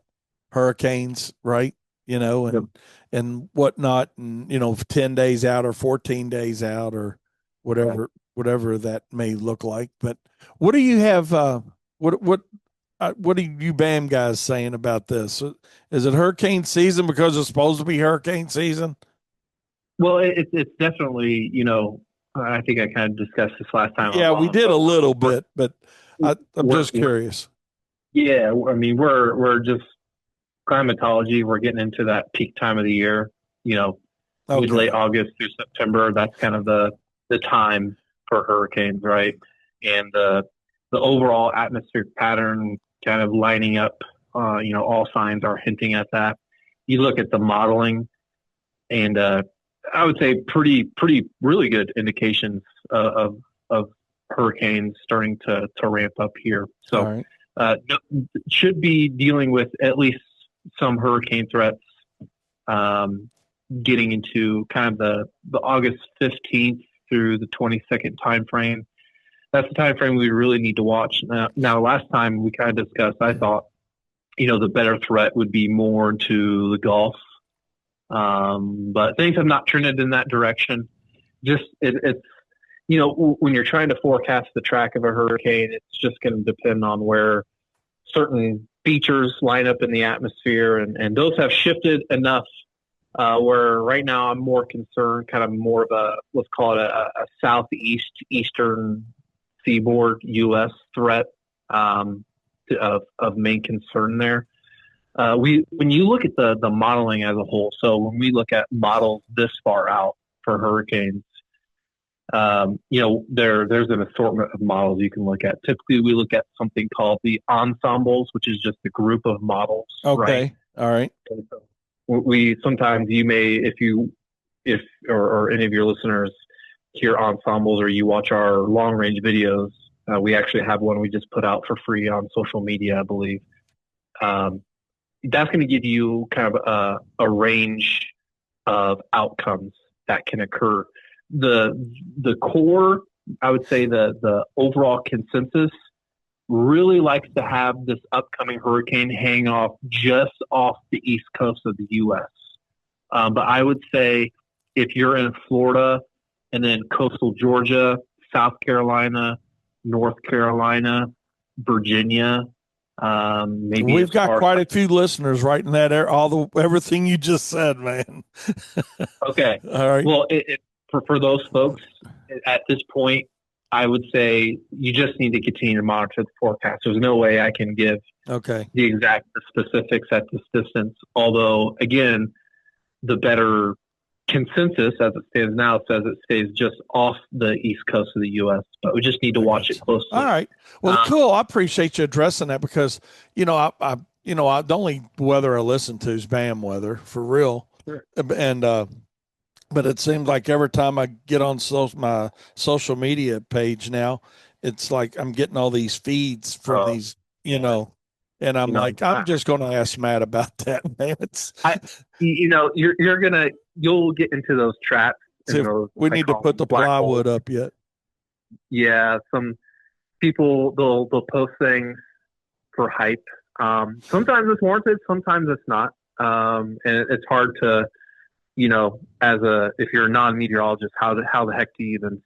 hurricanes, right? And and whatnot, and 10 days out or 14 days out or whatever that may look like. But what do you have? What are you BAM guys saying about this? Is it hurricane season because it's supposed to be hurricane season? well, it's definitely, I think I kind of discussed this last time. Yeah, we did a little bit, but I'm just we're- curious. Yeah, I mean, we're just climatology. We're getting into that peak time of the year. Mid Okay. late August through September. That's kind of the time for hurricanes, right? And the overall atmospheric pattern kind of lining up. All signs are hinting at that. You look at the modeling, and I would say pretty really good indications of hurricanes starting to ramp up here. So. All right. Should be dealing with at least some hurricane threats getting into kind of the August 15th through the 22nd timeframe. That's the time frame we really need to watch. Now, last time we kind of discussed, I thought, the better threat would be more to the Gulf. But things have not trended in that direction. Just it's when you're trying to forecast the track of a hurricane, it's just going to depend on where certain features line up in the atmosphere, and those have shifted enough where right now I'm more concerned, kind of more of let's call it a eastern seaboard U.S. threat of main concern there. When you look at the modeling as a whole, so when we look at models this far out for hurricanes, there's an assortment of models you can look at. Typically, we look at something called the ensembles, which is just a group of models. Okay. Right? All right. We sometimes you may, if or any of your listeners hear ensembles or you watch our long range videos, we actually have one we just put out for free on social media, I believe. That's going to give you kind of a range of outcomes that can occur. The core, I would say the overall consensus really likes to have this upcoming hurricane hang off just off the east coast of the U.S. But I would say if you're in Florida and then coastal Georgia, South Carolina, North Carolina, Virginia, maybe we've got quite a few listeners right in that area, everything you just said, man. Okay. All right. Well, for those folks at this point, I would say you just need to continue to monitor the forecast. There's no way I can give Okay. the exact specifics at this distance. Although, again, the better consensus as it stands now says it stays just off the east coast of the U.S., but we just need to watch it closely. All right. Well, cool. I appreciate you addressing that because, the only weather I listen to is BAM weather for real. Sure. And, but it seems like every time I get on my social media page now, it's like I'm getting all these feeds from these, and I'm like, I'm just going to ask Matt about that, man. You'll get into those traps. We need to put the plywood up yet. Yeah, some people they'll post things for hype. Sometimes it's warranted, sometimes it's not, and it's hard to, if you're a non-meteorologist, how the heck do you even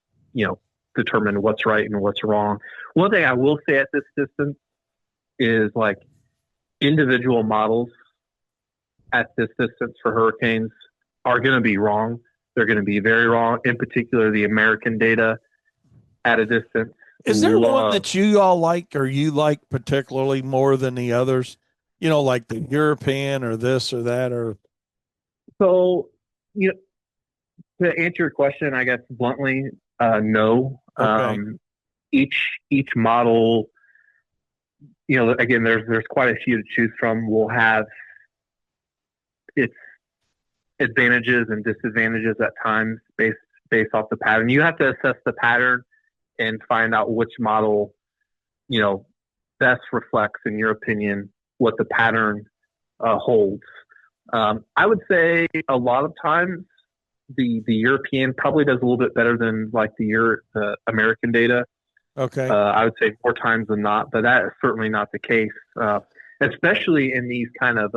determine what's right and what's wrong? One thing I will say at this distance is like individual models at this distance for hurricanes are going to be wrong. They're going to be very wrong. In particular, the American data at a distance. Is there one that you all like or you like particularly more than the others? Like the European or this or that or. So, to answer your question, I guess bluntly, no. Okay. Each model, again, there's quite a few to choose from. Will have its advantages and disadvantages at times based off the pattern. You have to assess the pattern and find out which model, best reflects, in your opinion, what the pattern holds. I would say a lot of times the European probably does a little bit better than like the American data. Okay. I would say more times than not, but that is certainly not the case, especially in these kind of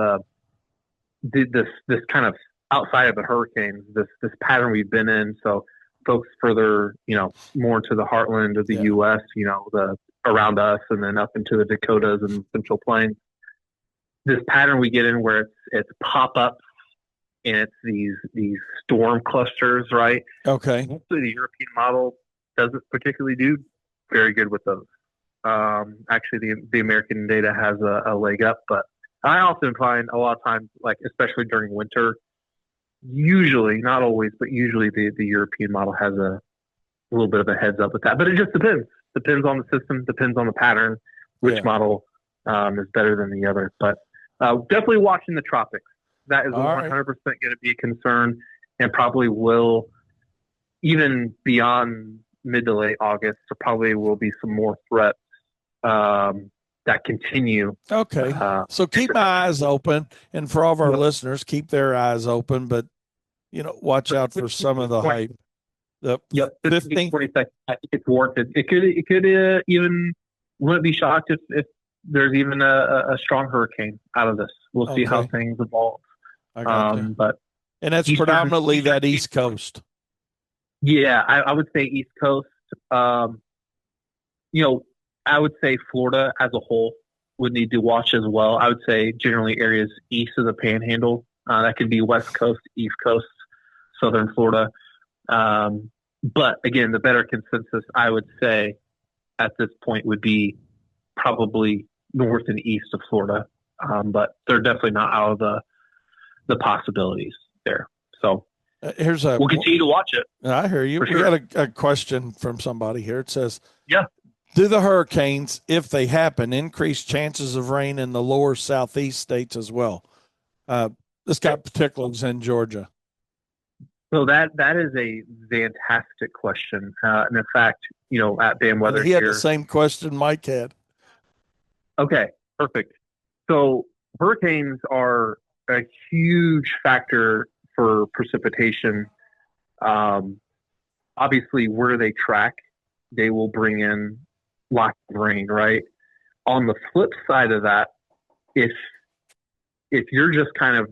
this kind of outside of the hurricanes, this pattern we've been in. So folks further, more into the heartland of the U.S., the around us, and then up into the Dakotas and Central Plains. This pattern we get in where it's pop-ups and it's these storm clusters, right? Okay. Mostly the European model doesn't particularly do very good with those. Actually, the American data has a leg up, but I often find a lot of times, like especially during winter, usually, not always, but usually the European model has a little bit of a heads up with that. But it just depends. Depends on the system, depends on the pattern, which model is better than the other. But definitely watching the tropics. That is 100% going to be a concern and probably will, even beyond mid to late August, there probably will be some more threats that continue. Okay. So keep my eyes open. And for all of our listeners, keep their eyes open, but, watch out for some of the hype. The 15 20 seconds. I think it's warranted. It could even, wouldn't be shocked if there's even a strong hurricane out of this. We'll see how things evolve. I got you. But and that's predominantly that East Coast. Yeah, I would say East Coast. I would say Florida as a whole would need to watch as well. I would say generally areas east of the Panhandle. That could be West Coast, East Coast, Southern Florida. But again, the better consensus I would say at this point would be probably north and east of Florida. But they're definitely not out of the possibilities there. So we'll continue to watch it. I hear you. We sure. got a question from somebody here. It says, yeah. Do the hurricanes, if they happen, increase chances of rain in the lower southeast states as well? This guy particularly is in Georgia. So that is a fantastic question. And in fact, at BAM Weather he had the same question Mike had. Okay, perfect. So hurricanes are a huge factor for precipitation. Obviously, where they track, they will bring in lots of rain, right? On the flip side of that, if you're just kind of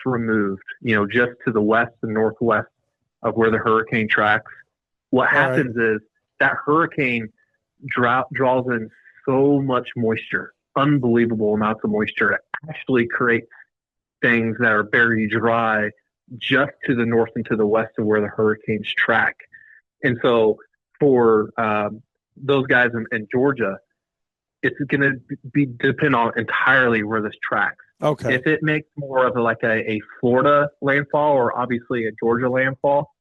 removed, just to the west and northwest of where the hurricane tracks, what happens is that hurricane draws in so much moisture, unbelievable amounts of moisture. It actually creates things that are very dry just to the north and to the west of where the hurricanes track. And so for those guys in Georgia, it's going to be depend on entirely where this tracks. Okay. If it makes more of a Florida landfall or obviously a Georgia landfall,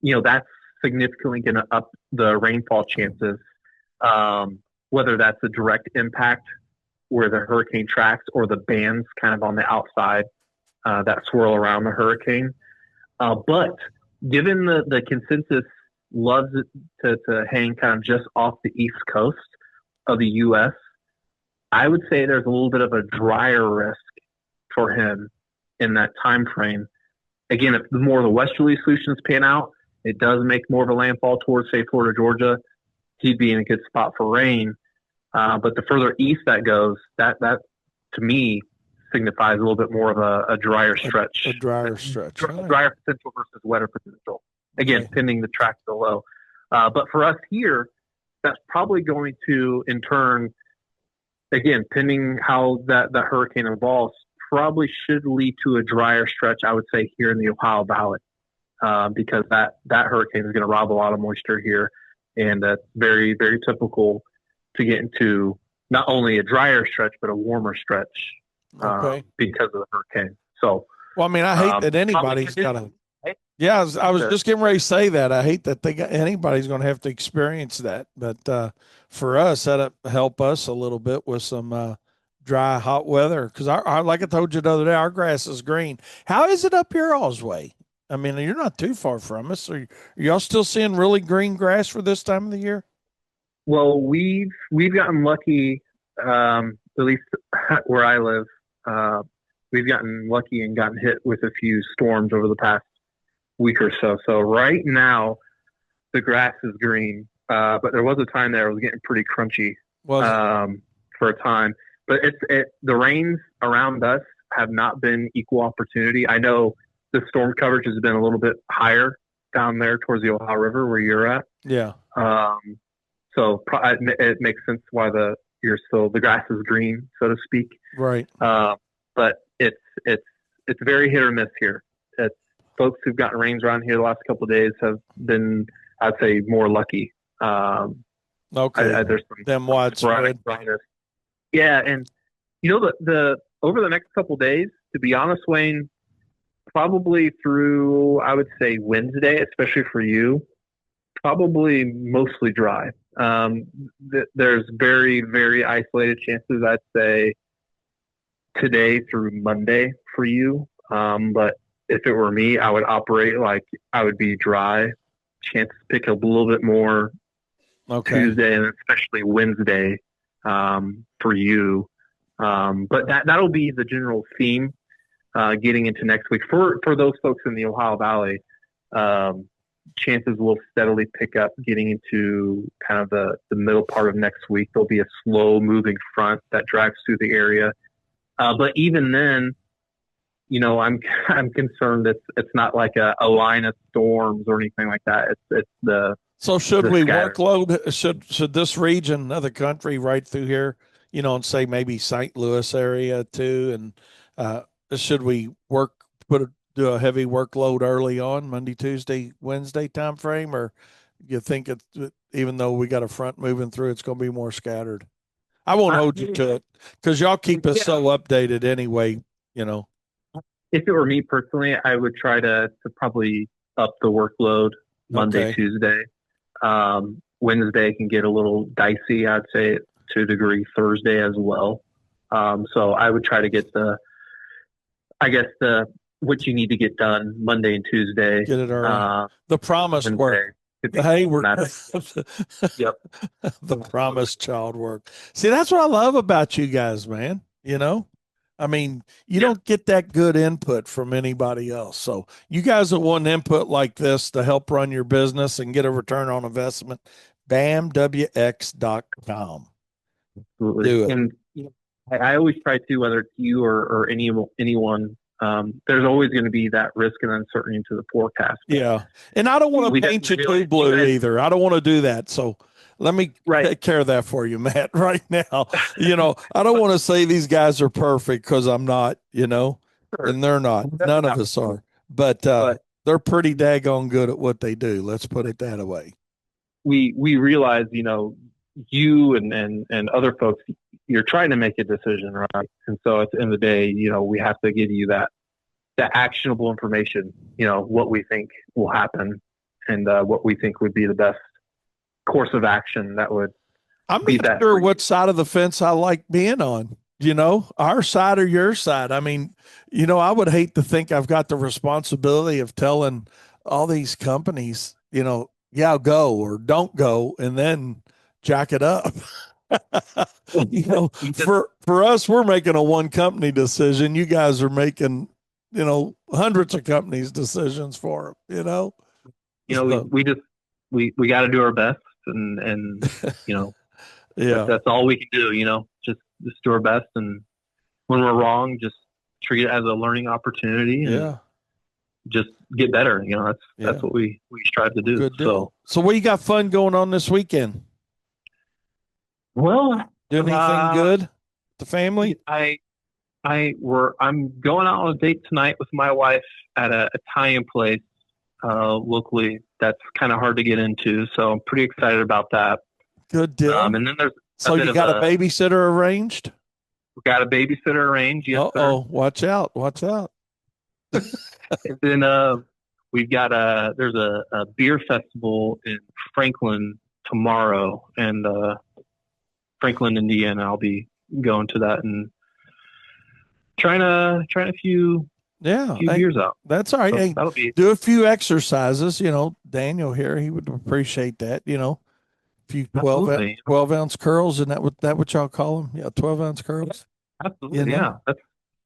that's significantly going to up the rainfall chances. Whether that's a direct impact where the hurricane tracks or the bands kind of on the outside that swirl around the hurricane. But given the consensus loves it to hang kind of just off the East Coast of the U.S., I would say there's a little bit of a drier risk for him in that time frame. Again, if the more of the westerly solutions pan out, it does make more of a landfall towards, say, Florida, Georgia. He'd be in a good spot for rain. But the further east that goes, that to me signifies a little bit more of a drier stretch. A drier stretch. Drier potential versus wetter potential. Again, pending the track below. But for us here, that's probably going to, in turn, again, pending how that hurricane evolves, probably should lead to a drier stretch, I would say, here in the Ohio Valley. Because that hurricane is going to rob a lot of moisture here. And that's very, very typical to get into not only a drier stretch, but a warmer stretch because of the hurricane. So, well, I mean, I hate that anybody's got to. Yeah, I was just getting ready to say that. I hate that anybody's going to have to experience that. But for us, that'll help us a little bit with some dry, hot weather. Because, like I told you the other day, our grass is green. How is it up here all's way? I mean, you're not too far from us. Are y'all still seeing really green grass for this time of the year? Well, we've gotten lucky, at least where I live. We've gotten lucky and gotten hit with a few storms over the past week or so. So right now, the grass is green, but there was a time there it was getting pretty crunchy for a time. But the rains around us have not been equal opportunity. I know the storm coverage has been a little bit higher down there towards the Ohio River where you're at. Yeah. So it makes sense why the grass is green, so to speak. Right. But it's very hit or miss here. It's folks who've gotten rains around here the last couple of days have been, I'd say, more lucky. Okay. There's some them widespread. Yeah, and the over the next couple of days, to be honest, Wayne, probably through, I would say, Wednesday, especially for you, probably mostly dry. There's very, very isolated chances, I'd say, today through Monday for you. But if it were me, I would operate like I would be dry. Chances pick up a little bit more Tuesday and especially Wednesday for you. But that'll be the general theme getting into next week. For those folks in the Ohio Valley, chances will steadily pick up getting into kind of the middle part of next week. There'll be a slow moving front that drives through the area. But even then, I'm concerned it's not like a line of storms or anything like that. So should we workload? Should this region of the country right through here, and say maybe St. Louis area too, and should we do a heavy workload early on Monday, Tuesday, Wednesday time frame, or you think even though we got a front moving through, it's going to be more scattered? I won't hold you to it because y'all keep us so updated anyway. If it were me personally, I would try to probably up the workload Monday, Tuesday. Wednesday can get a little dicey, I'd say, to a degree. Thursday as well. So I would try to get what you need to get done Monday and Tuesday. Get it early. The promised work. Hey, yep. The promised child work. See, that's what I love about you guys, man. I mean, you don't get that good input from anybody else. So you guys that want input like this to help run your business and get a return on investment, bamwx.com. Absolutely. Do it. And I always try to, whether it's you or anyone, there's always going to be that risk and uncertainty to the forecast. Yeah. And I don't want to paint you too blue either. I don't want to do that. So let me take care of that for you, Matt, right now. I don't want to say these guys are perfect because I'm not, and they're not. None of us are. But they're pretty daggone good at what they do. Let's put it that way. we realize, you know, you and other folks, you're trying to make a decision, right? And so at the end of the day, you know, we have to give you that actionable information, you know, what we think will happen and what we think would be the best course of action that would I'm be not best sure for you. what side of the fence I like being on, you know, our side or your side. I mean, you know, I would hate to think I've got the responsibility of telling all these companies, you know, yeah, go or don't go, and then jack it up. You know, for us, we're making a one company decision. You guys are making, you know, hundreds of companies' decisions for them, you know? You know, So, we got to do our best, and you know, yeah. that's all we can do. You know, just do our best, and when we're wrong, just treat it as a learning opportunity, and Yeah. just get better. You know, that's Yeah. what we strive to do. Good deal. So what you got fun going on this weekend? Well, Do anything good? The family? I'm going out on a date tonight with my wife at a Italian place locally. That's kind of hard to get into, so I'm pretty excited about that. Good deal. And then there's so you got a babysitter arranged? We got a babysitter arranged. Yes, Uh-oh, watch out! Watch out! And then we've got there's a beer festival in Franklin tomorrow, and Franklin, Indiana. I'll be going to that and trying a few Yeah, few hey, beers out. that's all right. So Hey, that'll be do a few exercises. You know, Daniel here, he would appreciate that. You know, a few 12-ounce curls, and that what y'all call them? Yeah, 12-ounce curls. Absolutely, You know? yeah. That's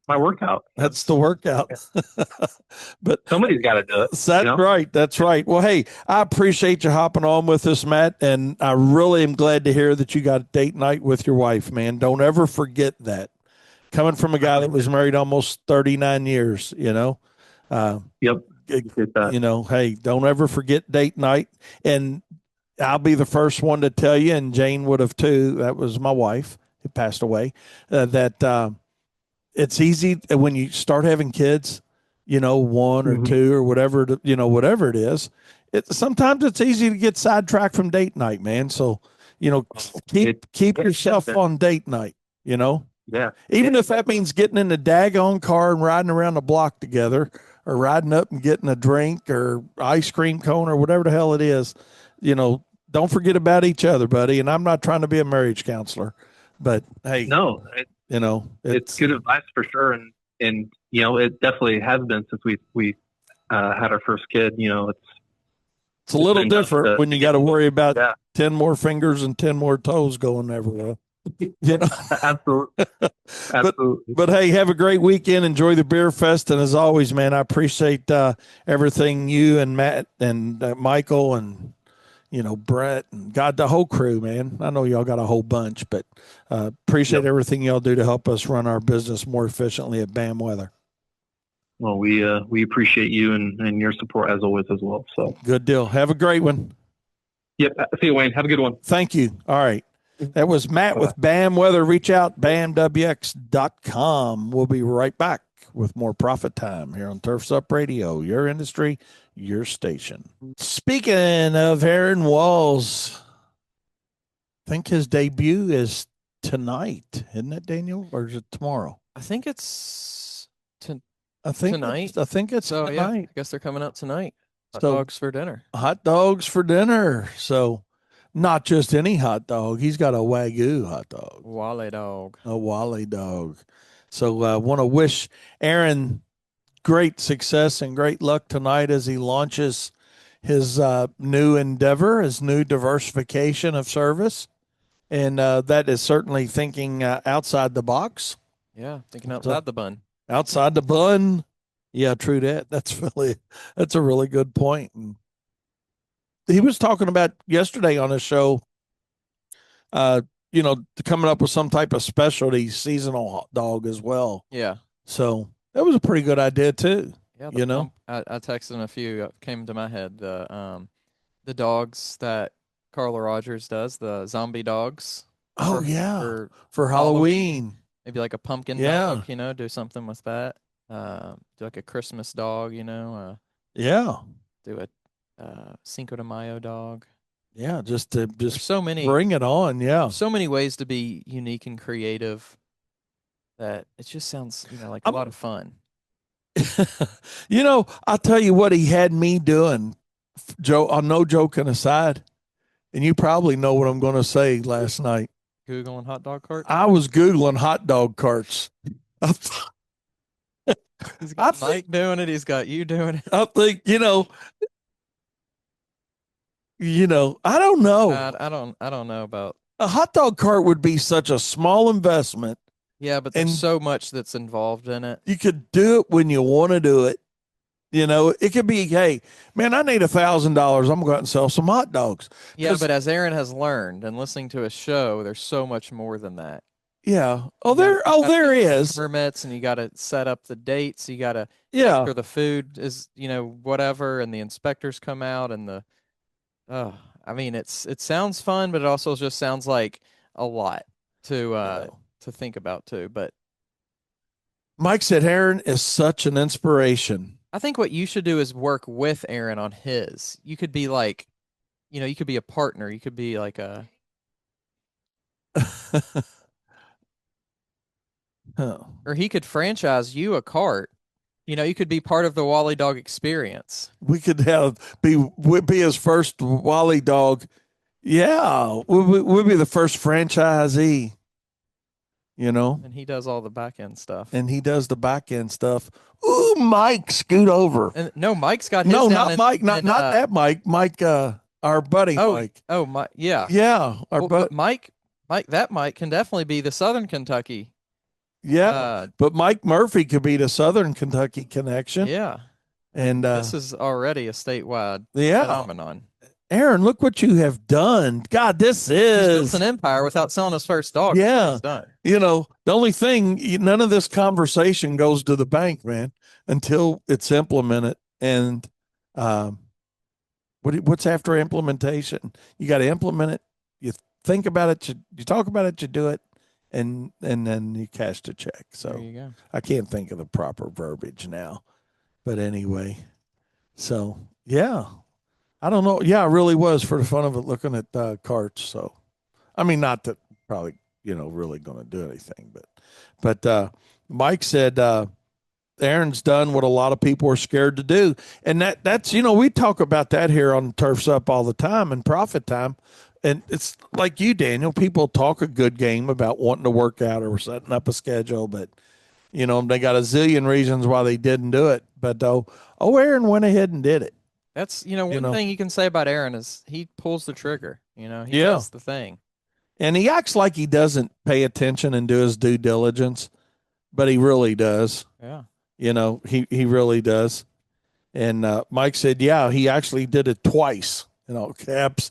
my workout. That's the workout. But somebody's got to do it. That's right. That's right. Well, hey, I appreciate you hopping on with us, Matt, and I really am glad to hear that you got a date night with your wife, man. Don't ever forget that. Coming from a guy that was married almost 39 years, you know. Yep. You know, hey, don't ever forget date night. And I'll be the first one to tell you, and Jane would have too. That was my wife who passed away. That it's easy when you start having kids, you know, one or two or whatever, you know, whatever it is. Sometimes it's easy to get sidetracked from date night, man. So, you know, keep yourself on date night, you know. Yeah. Even if that means getting in the daggone car and riding around the block together, or riding up and getting a drink or ice cream cone or whatever the hell it is, you know, don't forget about each other, buddy. And I'm not trying to be a marriage counselor, but hey, no, you know, it's good advice for sure. And, you know, it definitely has been since we had our first kid. You know, it's a little different when you got to worry about 10 more fingers and 10 more toes going everywhere. You know, absolutely. But hey, have a great weekend. Enjoy the beer fest, and as always, man, I appreciate everything you and Matt and Michael and you know Brett and God, the whole crew, man. I know y'all got a whole bunch, but appreciate everything y'all do to help us run our business more efficiently at BAM Weather. Well, we appreciate you and your support as always as well. So good deal. Have a great one. Yep. See you, Wayne. Have a good one. Thank you. All right. That was Matt with BAM Weather. Reach out, bamwx.com. We'll be right back with more Profit Time here on Turfs Up Radio, your industry, your station. Speaking of Aaron Walls, I think his debut is tonight, isn't it, Daniel? Or is it tomorrow? I think it's tonight. I think it's so, tonight. Yeah, I guess they're coming out tonight. Hot dogs for dinner. Hot dogs for dinner. So not just any hot dog. He's got a Wagyu hot dog. Wale dog. A Wale dog. So I want to wish Aaron great success and great luck tonight as he launches his new endeavor, his new diversification of service. And that is certainly thinking outside the box. Yeah, thinking outside the bun. Outside the bun. Yeah, true that. That's a really good point. And he was talking about yesterday on his show, you know, coming up with some type of specialty seasonal hot dog as well. Yeah. So that was a pretty good idea too. Yeah. You know, I texted him a few came to my head. The dogs that Carla Rogers does, the zombie dogs. For Halloween. Maybe like a pumpkin dog, you know, do something with that. Do like a Christmas dog, you know. Do a Cinco de Mayo dog. Yeah, just There's so many bring it on. Yeah. so many ways to be unique and creative that it just sounds, like a I'm- lot of fun. I'll tell you what he had me doing, Joe. No joking aside, and you probably know what I'm going to say. Last night, Googling hot dog cart. I was Googling hot dog carts. He's got I Mike doing it. He's got you doing it. I think I don't know. I don't know about. A hot dog cart would be such a small investment. Yeah, but there's And- so much that's involved in it. You could do it when you want to do it. It could be, hey, man, I need $1,000. I'm going to go out and sell some hot dogs. Yeah, but as Aaron has learned and listening to his show, there's so much more than that. Yeah. You gotta There get is. permits, and you got to set up the dates. You got to Yeah. make sure the food is, whatever, and the inspectors come out, and I mean, it sounds fun, but it also just sounds like a lot to think about too. But Mike said Aaron is such an inspiration. I think what you should do is work with Aaron on his. You could be like, you could be a partner. You could be like a. Oh. Or he could franchise you a cart. You could be part of the Wally Dog experience. We could be his first Wally dog. Yeah. We'll be the first franchisee, And he does all the back end stuff. and he does the back end stuff. Ooh, Mike, scoot over. And no, Mike's got his No, down not in- Mike. Not in, that Mike. Mike, our buddy Mike. Oh, Mike. Yeah. Yeah, our Well, buddy. but Mike can definitely be the Southern Kentucky. Yeah, but Mike Murphy could be the Southern Kentucky connection. Yeah. And This is already a statewide yeah, phenomenon. Aaron, look what you have done. God, this He's is built an empire without selling his first dog. Yeah. He's done. The only thing, none of this conversation goes to the bank, man, until it's implemented. And what's after implementation? You got to implement it. You think about it. You talk about it. You do it, and then you cash the check. So There you go. I can't think of the proper verbiage now, but anyway. So yeah, I don't know. Yeah, I really was for the fun of it looking at carts. So, I mean, not that probably really going to do anything, but Mike said Aaron's done what a lot of people are scared to do, and that's we talk about that here on Turfs Up all the time and Profit Time. And it's like you, Daniel, people talk a good game about wanting to work out or setting up a schedule, but, they got a zillion reasons why they didn't do it. But, Aaron went ahead and did it. That's, one thing you can say about Aaron is he pulls the trigger. He Yeah. does the thing. And he acts like he doesn't pay attention and do his due diligence, but he really does. Yeah. He really does. And Mike said, yeah, he actually did it twice, caps.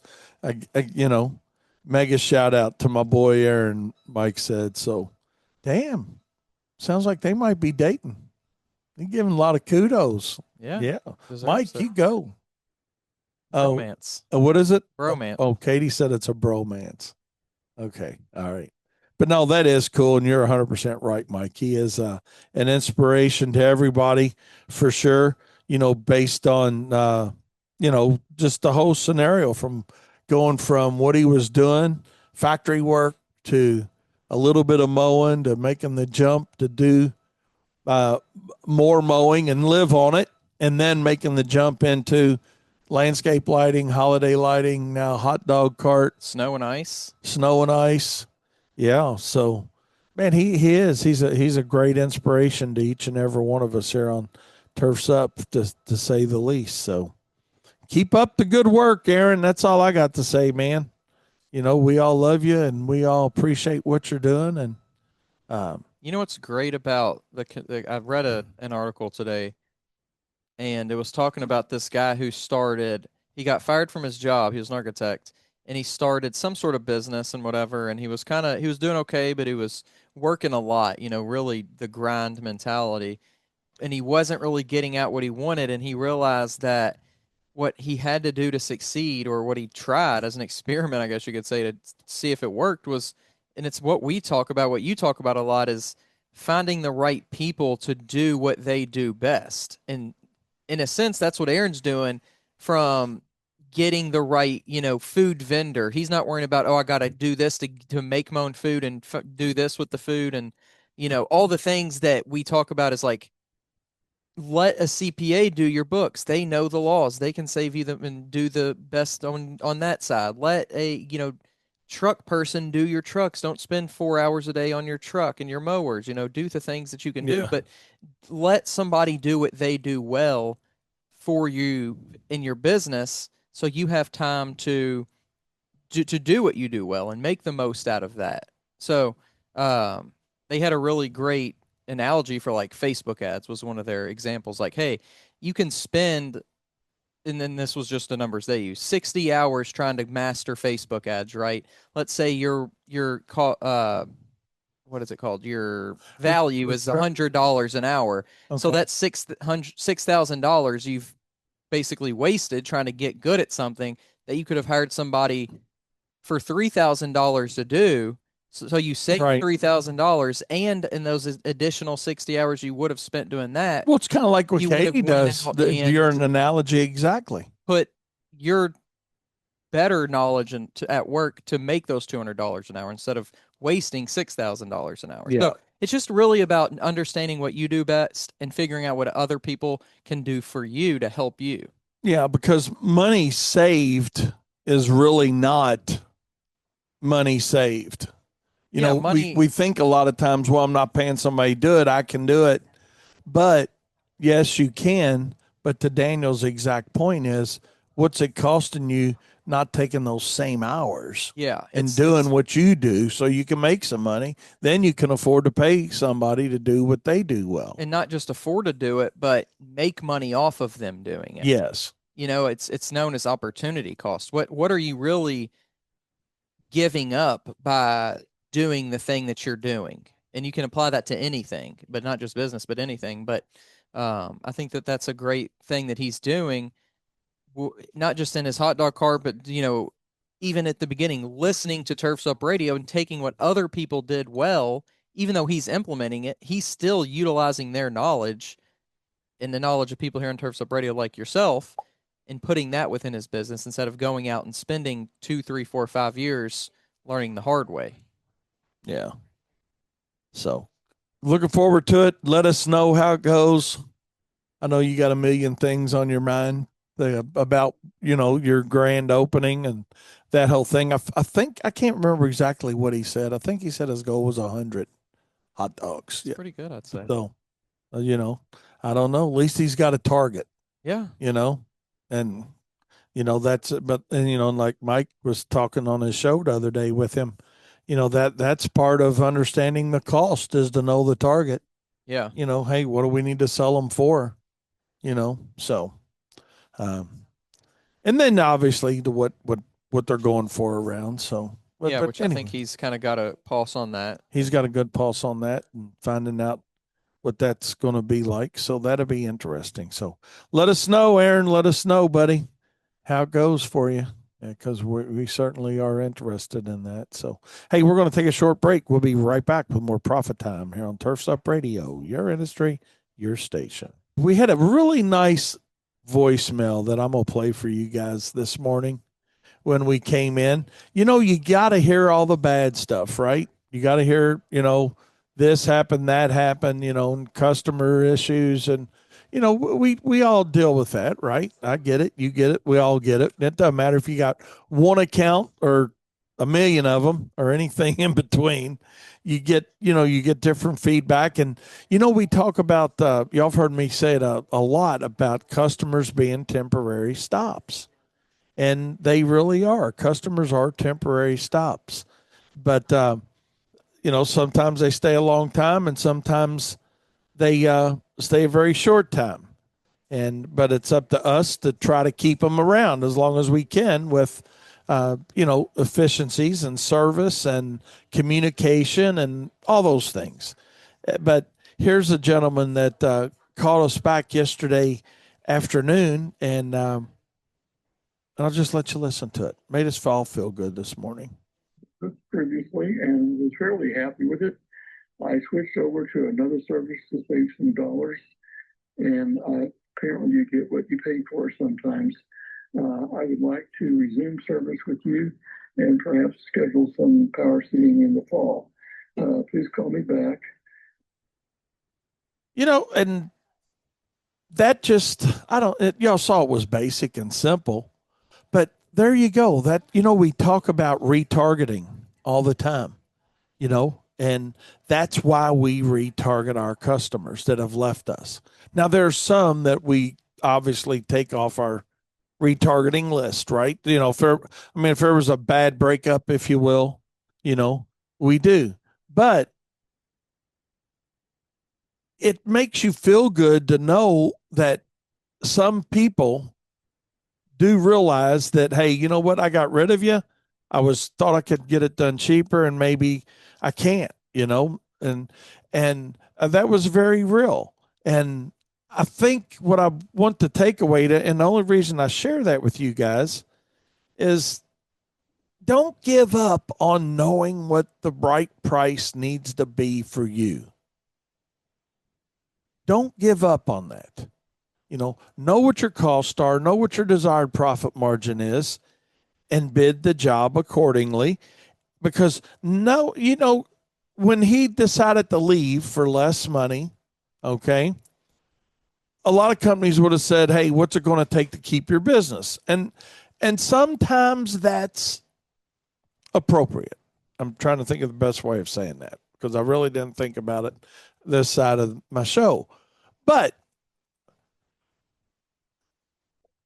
Mega shout out to my boy Aaron, Mike said. So, damn, sounds like they might be dating. He giving a lot of kudos. Yeah. Yeah. Deserves Mike, it. you go. Romance. What is it? Bromance. Oh, Katie said it's a bromance. Okay. All right. But no, that is cool. And you're 100% right, Mike. He is an inspiration to everybody for sure, based on, just the whole scenario from going from what he was doing, factory work, to a little bit of mowing, to making the jump to do more mowing and live on it, and then making the jump into landscape lighting, holiday lighting, now hot dog cart, Snow and ice. Yeah. So, man, he's a great inspiration to each and every one of us here on Turfs Up, to say the least. So keep up the good work, Aaron. That's all I got to say, man. We all love you and we all appreciate what you're doing. And What's great about I've read an article today, and it was talking about this guy who he got fired from his job. He was an architect, and he started some sort of business and whatever. And he was doing okay, but he was working a lot, really the grind mentality. And he wasn't really getting out what he wanted. And he realized that what he had to do to succeed, or what he tried as an experiment, I guess you could say, to see if it worked was, and it's what we talk about, what you talk about a lot, is finding the right people to do what they do best. And in a sense, that's what Aaron's doing, from getting the right, food vendor. He's not worrying about, oh, I got to do this to make my own food and do this with the food. And, all the things that we talk about is like, let a CPA do your books. They know the laws. They can save you them and do the best on that side. Let a, truck person do your trucks. Don't spend 4 hours a day on your truck and your mowers, do the things that you can do, but let somebody do what they do well for you in your business so you have time to do what you do well and make the most out of that. So they had a really great analogy for like Facebook ads was one of their examples. Like, hey, you can spend, and then this was just the numbers they use, 60 hours trying to master Facebook ads, right? Let's say what is it called? Your value is $100 an hour. Okay. So that's $6,000 you've basically wasted trying to get good at something that you could have hired somebody for $3,000 to do. So you save $3,000, and in those additional 60 hours you would have spent doing that. Well, it's kind of like what Katie does. You're an analogy exactly. Put your better knowledge at work to make those $200 an hour instead of wasting $6,000 an hour. Yeah. So it's just really about understanding what you do best and figuring out what other people can do for you to help you. Yeah, because money saved is really not money saved. We think a lot of times, well, I'm not paying somebody to do it. I can do it. But yes, you can. But to Daniel's exact point is, what's it costing you not taking those same hours? Yeah. And doing what you do so you can make some money. Then you can afford to pay somebody to do what they do well. And not just afford to do it, but make money off of them doing it. Yes. It's known as opportunity cost. What are you really giving up by doing the thing that you're doing? And you can apply that to anything, but not just business, but anything. But I think that that's a great thing that he's doing, not just in his hot dog cart, but, even at the beginning, listening to Turfs Up Radio and taking what other people did well, even though he's implementing it, he's still utilizing their knowledge and the knowledge of people here on Turfs Up Radio like yourself and putting that within his business instead of going out and spending 2, 3, 4, 5 years learning the hard way. Yeah. So looking forward to it. Let us know how it goes. I know you got a million things on your mind about, your grand opening and that whole thing. I think, I can't remember exactly what he said. I think he said his goal was 100 hot dogs. That's pretty good, I'd say. So, I don't know. At least he's got a target. Yeah. And, that's it. But, and, like Mike was talking on his show the other day with him, that's part of understanding the cost is to know the target. Yeah. Hey, what do we need to sell them for? So, and then obviously to what they're going for around. So, which anyway, I think he's kind of got a pulse on that. He's got a good pulse on that and finding out what that's going to be like. So that'll be interesting. So let us know, Aaron. Let us know, buddy, how it goes for you, because we certainly are interested in that. So, hey, we're going to take a short break. We'll be right back with more Profit Time here on Turfs Up Radio, your industry, your station. We had a really nice voicemail that I'm going to play for you guys this morning when we came in. You got to hear all the bad stuff, right? You got to hear, this happened, that happened, and customer issues. And, we all deal with that, right? I get it. You get it. We all get it. It doesn't matter if you got one account or a million of them or anything in between. You get different feedback. And, we talk about, y'all have heard me say it a lot about customers being temporary stops. And they really are. Customers are temporary stops. But, sometimes they stay a long time and sometimes they stay a very short time. But it's up to us to try to keep them around as long as we can with, efficiencies and service and communication and all those things. But here's a gentleman that called us back yesterday afternoon, and I'll just let you listen to it. Made us all feel good this morning. Previously, and was fairly happy with it. I switched over to another service to save some dollars, and apparently you get what you pay for sometimes. I would like to resume service with you and perhaps schedule some power seating in the fall. Please call me back. And that just, y'all saw it was basic and simple, but there you go. That, we talk about retargeting all the time, and that's why we retarget our customers that have left us. Now, there's some that we obviously take off our retargeting list, right? If there was a bad breakup, if you will, we do. But it makes you feel good to know that some people do realize that, hey, you know what? I got rid of you. Thought I could get it done cheaper, and maybe I can't, and that was very real. And I think what I want to take away and the only reason I share that with you guys is don't give up on knowing what the right price needs to be for you. Don't give up on that. Know what your costs are, know what your desired profit margin is, and bid the job accordingly. Because when he decided to leave for less money, okay, a lot of companies would have said, hey, what's it going to take to keep your business? And sometimes that's appropriate. I'm trying to think of the best way of saying that because I really didn't think about it this side of my show. But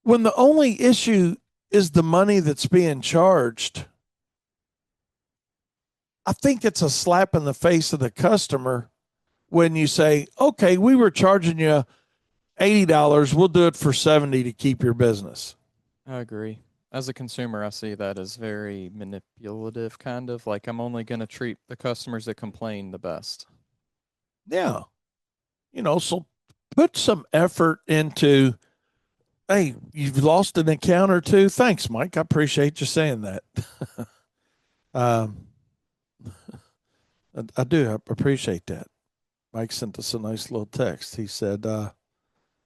when the only issue is the money that's being charged, I think it's a slap in the face of the customer when you say, okay, we were charging you $80, we'll do it for $70 to keep your business. I agree. As a consumer, I see that as very manipulative, kind of like I'm only going to treat the customers that complain the best. Yeah. So put some effort into, hey, you've lost an account or two. Thanks, Mike. I appreciate you saying that. I do appreciate that. Mike sent us a nice little text. He said,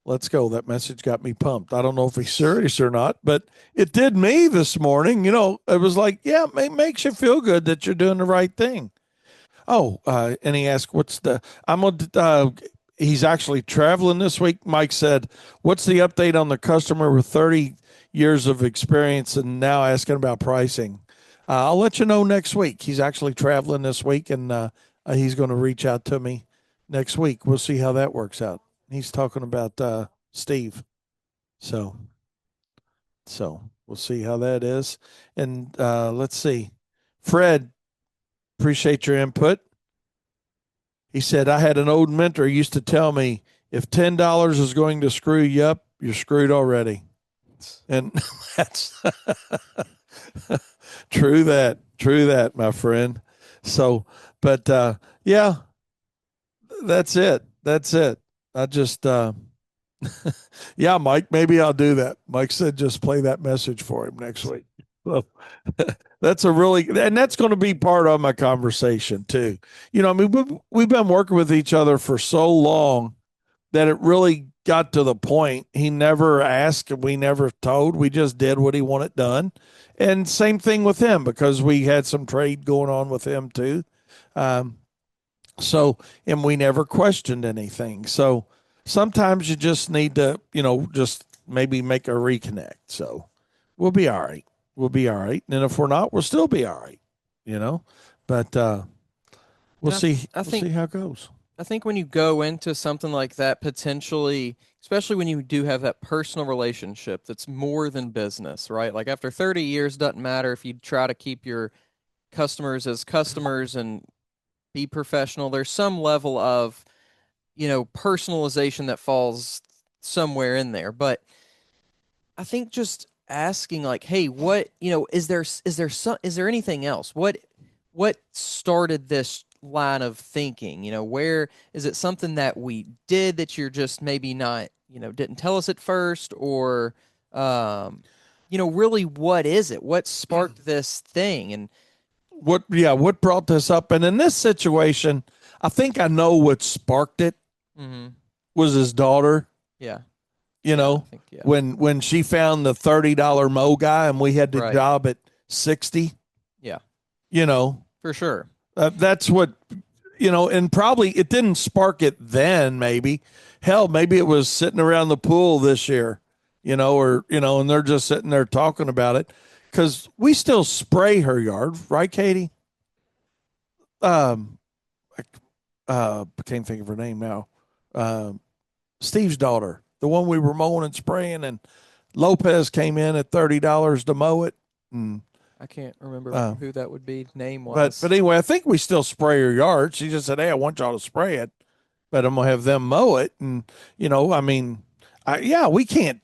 let's go. That message got me pumped. I don't know if he's serious or not, but it did me this morning. It was like, yeah, it makes you feel good that you're doing the right thing. Oh, and he asked, he's actually traveling this week. Mike said, what's the update on the customer with 30 years of experience and now asking about pricing? I'll let you know next week. He's actually traveling this week, and he's going to reach out to me next week. We'll see how that works out. He's talking about Steve. So we'll see how that is. And let's see. Fred, appreciate your input. He said, I had an old mentor who used to tell me, if $10 is going to screw you up, you're screwed already. And that's true that, my friend. So, but yeah, that's it. I just, yeah, Mike, maybe I'll do that. Mike said, just play that message for him next week. So that's and that's going to be part of my conversation too. We've been working with each other for so long that it really got to the point. He never asked and we never told. We just did what he wanted done. And same thing with him because we had some trade going on with him too. And we never questioned anything. So sometimes you just need to, just maybe make a reconnect. So we'll be all right. And if we're not, we'll still be all right, but we'll see. We'll see how it goes. I think when you go into something like that, potentially, especially when you do have that personal relationship that's more than business, right? Like after 30 years, doesn't matter if you try to keep your customers as customers and be professional. There's some level of, personalization that falls somewhere in there. But I think just asking like, hey, what, is there anything else? What started this line of thinking? Where is it something that we did that you're just maybe not, didn't tell us at first, or really what is it? What sparked this thing? And what brought this up? And in this situation, I think I know what sparked it was his daughter. Yeah. You know, I think, yeah. when she found the $30 mow guy and we had the Right. job at 60. Yeah, You know, for sure. that's what, you know, and probably it didn't spark it then. Maybe, hell, maybe it was sitting around the pool this year, you know, or you know, and they're just sitting there talking about it because we still spray her yard, right, Katie? I can't think of her name now. Steve's daughter, the one we were mowing and spraying, and Lopez came in at $30 to mow it. And, I can't remember who that would be name but wise. anyway, I think we still spray her yard. She just said, "Hey, I want y'all to spray it, but I'm gonna have them mow it." And you know, I mean, yeah, we can't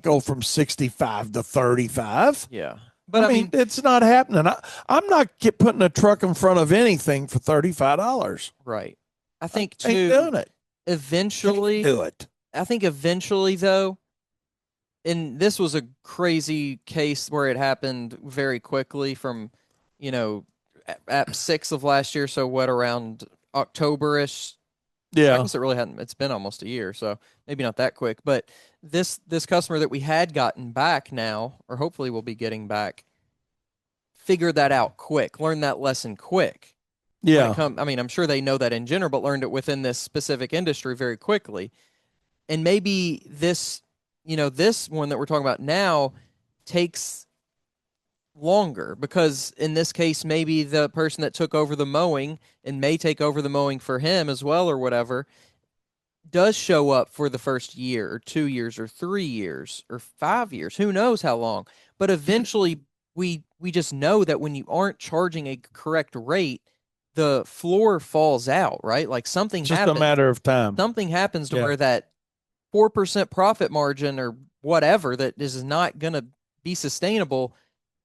go from 65 to 35. Yeah, but I mean, it's not happening. I'm not putting a truck in front of anything for $35. Right. I think Ain't doing it. Eventually, do it. I think eventually though, and this was a crazy case where it happened very quickly from, you know, at 6 of last year. So what, around October-ish? Yeah. I guess it really hadn't. It's been almost a year, so maybe not that quick. But this customer that we had gotten back now, or hopefully we'll be getting back, figured that out quick, learned that lesson quick. Yeah. I mean, I'm sure they know that in general, but learned it within this specific industry very quickly. And maybe this, this one that we're talking about now takes longer because in this case, maybe the person that took over the mowing and may take over the mowing for him as well or whatever does show up for the first year or 2 years or 3 years or 5 years. Who knows how long? But eventually we just know that when you aren't charging a correct rate, the floor falls out, right? Like something It's just happens. a matter of time. Something happens to where that 4% profit margin or whatever that is not going to be sustainable,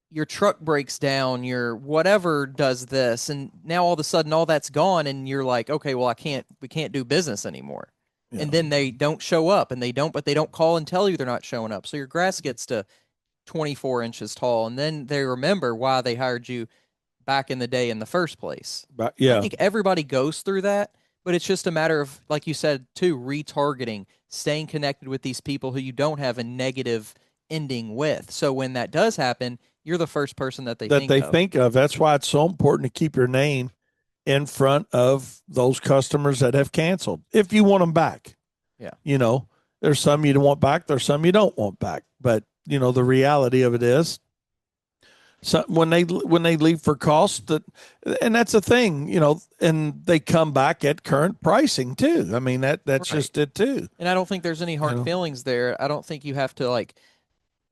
your truck breaks down, your whatever does this, and now all of a sudden all that's gone and you're like, okay, well we can't do business anymore. Yeah. And then they don't show up and they don't call and tell you they're not showing up. So your grass gets to 24 inches tall and then they remember why they hired you back in the day in the first place. But yeah. I think everybody goes through that, but it's just a matter of, like you said too, retargeting, staying connected with these people who you don't have a negative ending with. So when that does happen, you're the first person that they think of. That's why it's so important to keep your name in front of those customers that have canceled if you want them back. Yeah. You know, there's some you don't want back, there's some you don't want back. But, you know, the reality of it is, so when they leave for cost, and that's a thing, you know, and they come back at current pricing too. I mean, that's right. Just it too. And I don't think there's any hard feelings there. I don't think you have to like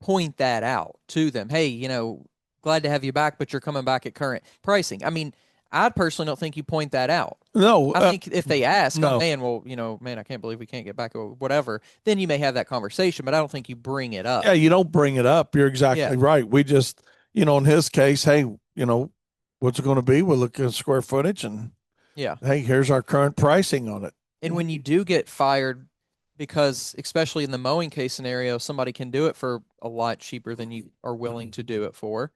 point that out to them. Hey, glad to have you back, but you're coming back at current pricing. I mean, I personally don't think you point that out. No, I think if they ask, no. Oh, man, I can't believe we can't get back or whatever, then you may have that conversation, but I don't think you bring it up. Yeah, you don't bring it up. You're exactly right. We just, in his case, hey, what's it going to be? We'll look at square footage and hey, here's our current pricing on it. And when you do get fired, because especially in the mowing case scenario, somebody can do it for a lot cheaper than you are willing to do it for,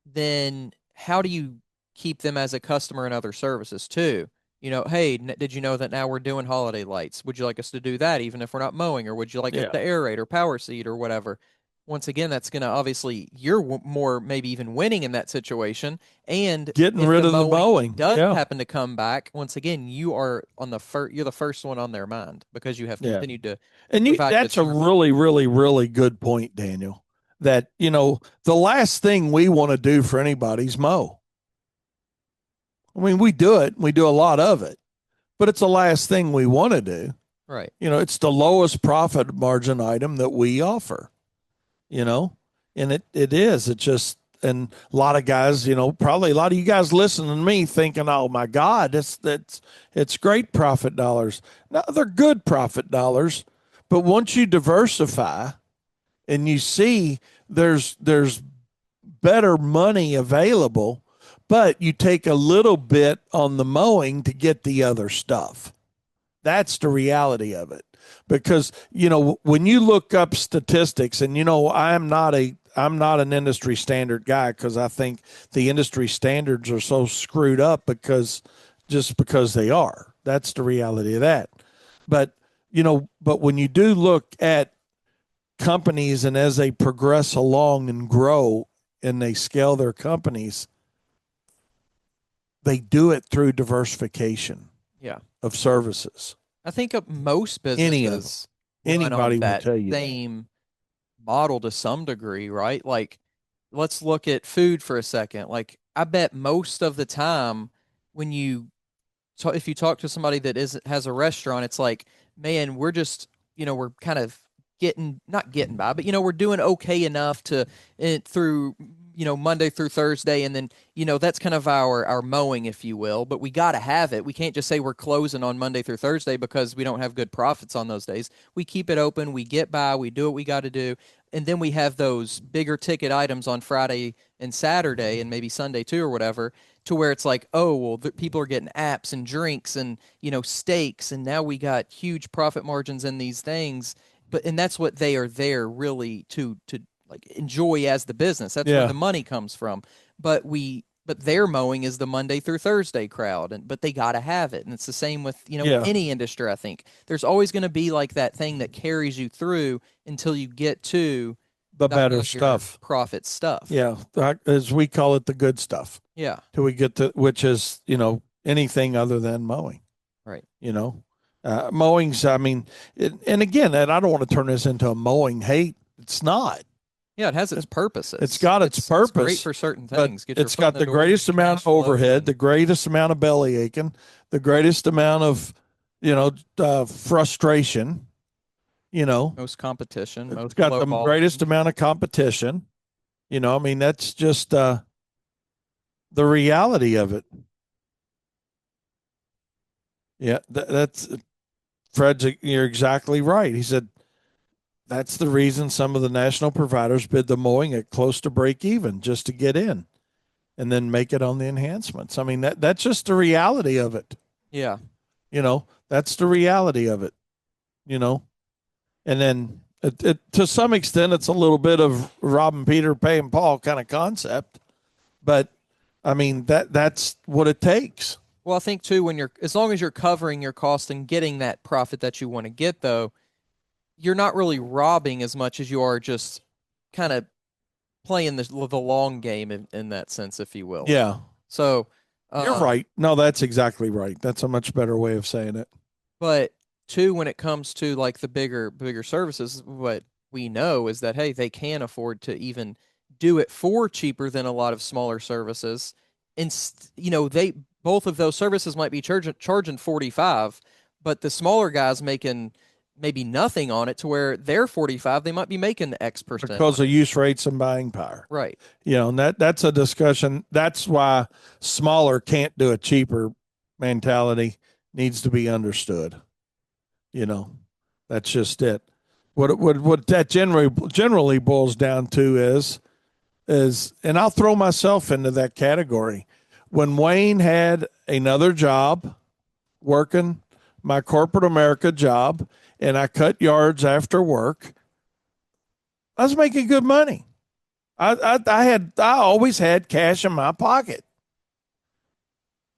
then how do you keep them as a customer in other services too? Hey, did you know that now we're doing holiday lights? Would you like us to do that even if we're not mowing? Or would you like it to aerate or power seed or whatever? Once again, that's going to obviously, you're more maybe even winning in that situation. And getting rid of the mowing does happen to come back. Once again, you are you're the first one on their mind because you have continued to. And that's a really, really, really good point, Daniel, that, the last thing we want to do for anybody's mow. I mean, we do it. We do a lot of it, but it's the last thing we want to do. Right. It's the lowest profit margin item that we offer. And it is. It just, and a lot of guys, probably a lot of you guys listening to me thinking, oh my God, it's great profit dollars. No, they're good profit dollars, but once you diversify and you see there's better money available, but you take a little bit on the mowing to get the other stuff. That's the reality of it. Because, when you look up statistics, and, I'm not an industry standard guy because I think the industry standards are so screwed up because they are. That's the reality of that. But, but when you do look at companies, and as they progress along and grow and they scale their companies, they do it through diversification Yeah. of services. I think most Any of them. businesses run Anybody on will that tell you that. same model to some degree, right? Like, let's look at food for a second. Like, I bet most of the time when if you talk to somebody that has a restaurant, it's like, man, we're just, we're kind of not getting by, but we're doing okay enough to through Monday through Thursday, and then that's kind of our mowing, if you will. But we got to have it. We can't just say we're closing on Monday through Thursday because we don't have good profits on those days. We keep it open. We get by. We do what we got to do, and then we have those bigger ticket items on Friday and Saturday, and maybe Sunday too, or whatever. To where it's like, oh, well, people are getting apps and drinks and steaks, and now we got huge profit margins in these things. And that's what they are there really to like enjoy as the business. That's where the money comes from. But their mowing is the Monday through Thursday crowd, but they got to have it. And it's the same with any industry. I think there's always going to be like that thing that carries you through until you get to the better stuff, profit stuff. Yeah, as we call it, the good stuff. Yeah, till we get to, which is anything other than mowing. Right. Mowing's. I mean, and again, and I don't want to turn this into a mowing hate. It's not. Yeah, it has its purposes. It's got its purpose. It's great for certain things. It's got the greatest amount of overhead, the greatest amount of belly aching, the greatest amount of, frustration. Most competition. It's got the greatest amount of competition. I mean, that's just the reality of it. Yeah, that's Fred's. You're exactly right. He said that's the reason some of the national providers bid the mowing at close to break even just to get in, and then make it on the enhancements. I mean, that's just the reality of it. Yeah, that's the reality of it. And then to some extent, it's a little bit of robbing Peter, paying Paul kind of concept, but I mean that's what it takes. Well, I think too, as long as you're covering your cost and getting that profit that you want to get, though, you're not really robbing as much as you are just kind of playing the long game in that sense, if you will. Yeah. So you're right. No, that's exactly right. That's a much better way of saying it. But too, when it comes to like the bigger services, what we know is that, hey, they can afford to even do it for cheaper than a lot of smaller services. And both of those services might be charging 45, but the smaller guys making maybe nothing on it, to where they're 45, they might be making X% because of use rates and buying power. Right. And that's a discussion. That's why smaller can't do a cheaper mentality needs to be understood. That's just it. What that generally boils down to is, and I'll throw myself into that category. When Wayne had another job working my corporate America job, and I cut yards after work, I was making good money. I always had cash in my pocket.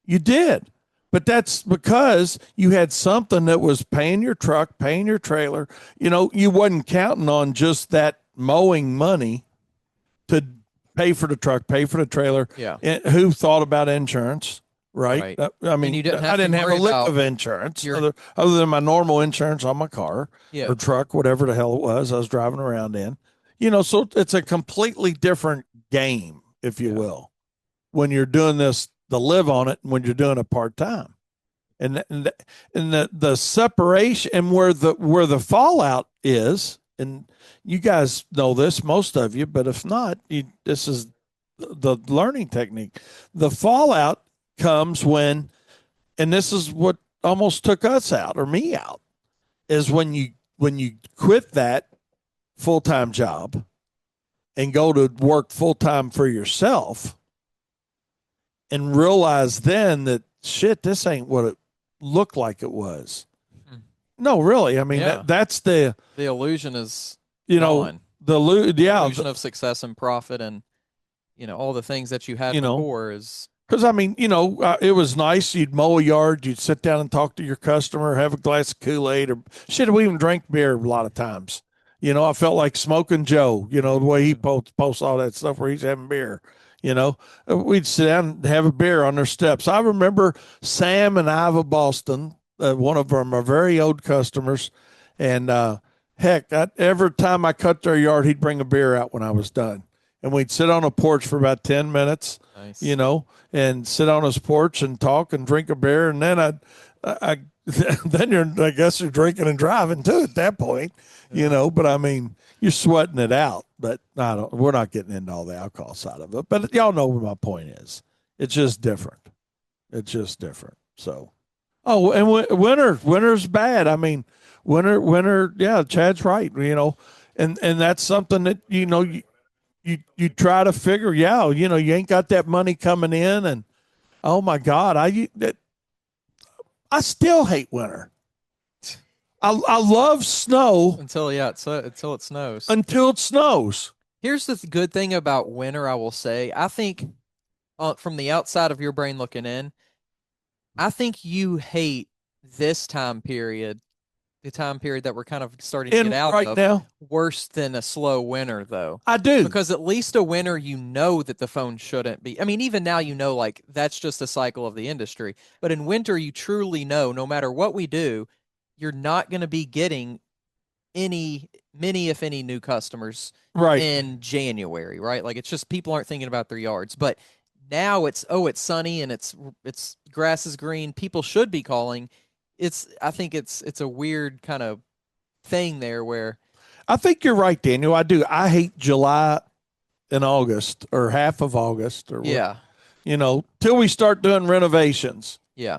You did. But that's because you had something that was paying your truck, paying your trailer. You wasn't counting on just that mowing money to pay for the truck, pay for the trailer. Yeah. And who thought about insurance, right? I mean, I didn't have a lick of insurance other than my normal insurance on my car or truck, whatever the hell it was I was driving around in. So it's a completely different game, if you will, when you're doing this to live on it and when you're doing it part-time. And the separation and where the fallout is, and you guys know this, most of you, but if not, this is the learning technique. The fallout comes when, and this is what almost took us out, or me out, is when you quit that full-time job and go to work full-time for yourself and realize then that shit, this ain't what it looked like it was. No, really. I mean, that's the illusion is gone. The illusion of success and profit, and all the things that you had before is. Because I mean, it was nice. You'd mow a yard, you'd sit down and talk to your customer, have a glass of Kool-Aid, or shit. We even drank beer a lot of times. You know, I felt like Smoking Joe, you know, the way he posts all that stuff where he's having beer. You know, we'd sit down and have a beer on their steps. I remember Sam and Iva Boston, one of them, are very old customers. And heck, every time I cut their yard, he'd bring a beer out when I was done. And we'd sit on a porch for about 10 minutes, Nice. you know, and sit on his porch and talk and drink a beer. And then I then I guess you're drinking and driving too at that point, you know. But I mean, you're sweating it out. But we're not getting into all the alcohol side of it. But y'all know what my point is. It's just different. It's just different. So, oh, and winter's bad. I mean, winter. Yeah, Chad's right. You know, and that's something that you try to figure. Yeah, you know, you ain't got that money coming in, and oh my God, I still hate winter. I love snow until it snows. Until it snows. Here's the good thing about winter, I will say. I think from the outside of your brain looking in, I think you hate this time period, the time period that we're kind of starting to get out right of, now, worse than a slow winter, though. I do. Because at least a winter, you know that the phone shouldn't be. I mean, even now, you know, like that's just a cycle of the industry. But in winter, you truly know no matter what we do, you're not going to be getting many, if any, new customers in January, right? Like it's just people aren't thinking about their yards. But now it's sunny and it's grass is green. People should be calling. I think it's a weird kind of thing there where I think you're right, Daniel. I do. I hate July and August or half of August or you know, till we start doing renovations. Yeah.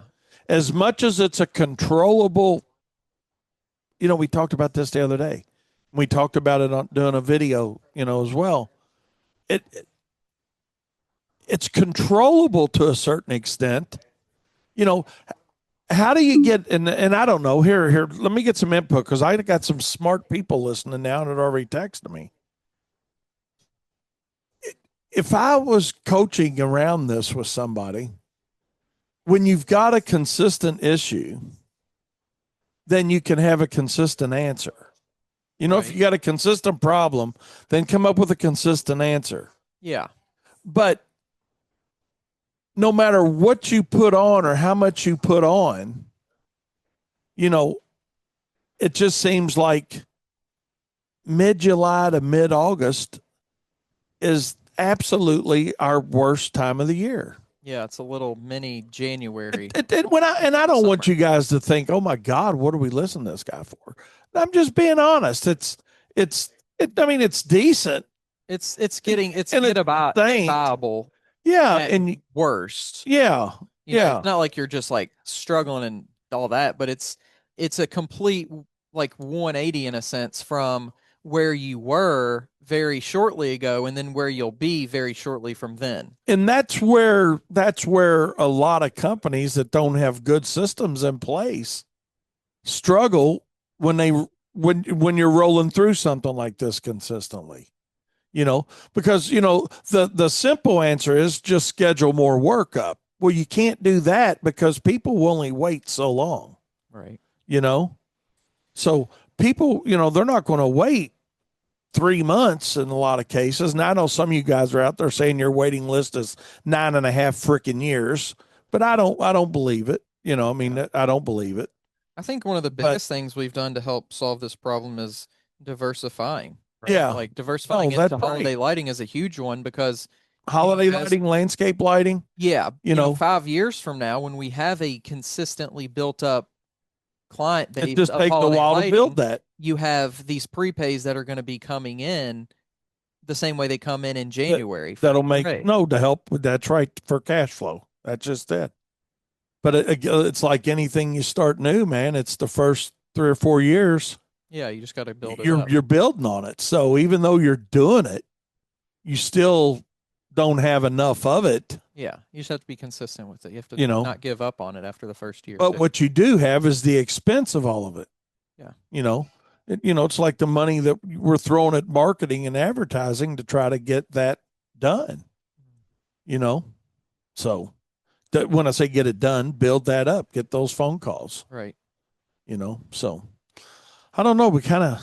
As much as it's a controllable, you know, we talked about this the other day. We talked about it on doing a video, you know, as well. It's controllable to a certain extent. You know, how do you get and I don't know. Here, let me get some input because I got some smart people listening now that already texted me. If I was coaching around this with somebody, when you've got a consistent issue, then you can have a consistent answer. You know, if you got a consistent problem, then come up with a consistent answer. Yeah. But no matter what you put on or how much you put on, you know, it just seems like mid-July to mid-August is absolutely our worst time of the year. Yeah, it's a little mini January. I don't want you guys to think, oh my God, what are we listening to this guy for? I'm just being honest. It's decent. It's about viable. Yeah, and worst. Yeah, You know, it's not like you're just like struggling and all that, but it's a complete like 180 in a sense from where you were very shortly ago and then where you'll be very shortly from then. And that's where a lot of companies that don't have good systems in place struggle when you're rolling through something like this consistently. You know, because you know the simple answer is just schedule more work up. Well, you can't do that because people will only wait so long. Right. You know, so people, you know, they're not going to wait 3 months in a lot of cases. And I know some of you guys are out there saying your waiting list is 9.5 freaking years, but I don't believe it. You know, I mean, I don't believe it. I think one of the biggest things we've done to help solve this problem is diversifying. Right? Yeah. Like diversifying into holiday lighting is a huge one because holiday lighting, landscape lighting. Yeah. You know, 5 years from now, when we have a consistently built up client base, it just takes a while to build that. You have these prepays that are going to be coming in the same way they come in January. That'll make to help with that's right for cash flow. That's just it. But it's like anything you start new, man. It's the first 3 or 4 years. Yeah, you just got to build it. You're building on it. So even though you're doing it, you still don't have enough of it. Yeah, you just have to be consistent with it. You have to not give up on it after the first year. But what you do have is the expense of all of it. Yeah. You know, it's like the money that we're throwing at marketing and advertising to try to get that done. You know, so that when I say get it done, build that up, get those phone calls. Right. You know, so I don't know. We kind of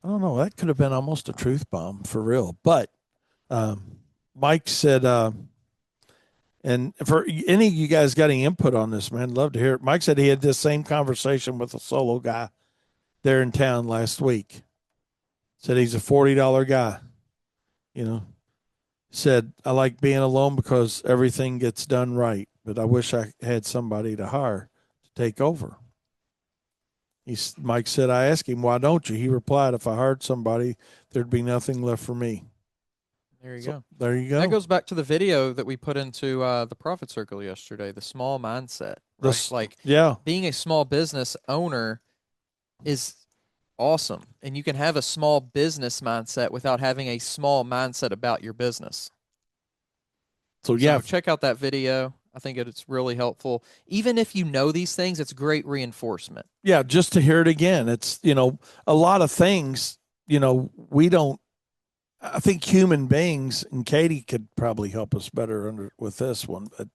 I don't know. That could have been almost a truth bomb for real. But Mike said, and for any of you guys got any input on this, man, love to hear it. Mike said he had this same conversation with a solo guy there in town last week. Said he's a $40 guy. You know, said, I like being alone because everything gets done right, but I wish I had somebody to hire to take over. Mike said, I asked him, why don't you? He replied, if I hired somebody, there'd be nothing left for me. There you go. There you go. That goes back to the video that we put into the Profit Circle yesterday, the small mindset, right? Yeah. Being a small business owner is awesome. And you can have a small business mindset without having a small mindset about your business. So check out that video. I think it's really helpful. Even if you know these things, it's great reinforcement. Yeah, just to hear it again. It's, a lot of things, we don't, I think human beings, and Katie could probably help us better with this one, but,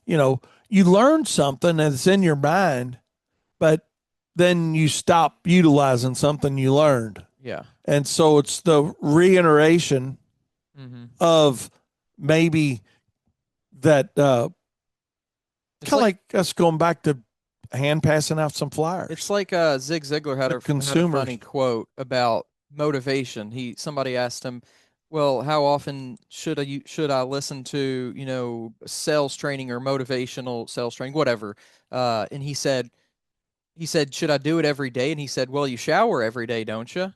you learn something and it's in your mind, but then you stop utilizing something you learned. Yeah. And so it's the reiteration of maybe that kind of like us going back to hand passing out some flyers. It's like Zig Ziglar had a funny quote about motivation. Somebody asked him, well, how often should I listen to, sales training or motivational sales training, whatever. And he said, should I do it every day? And he said, well, you shower every day, don't you?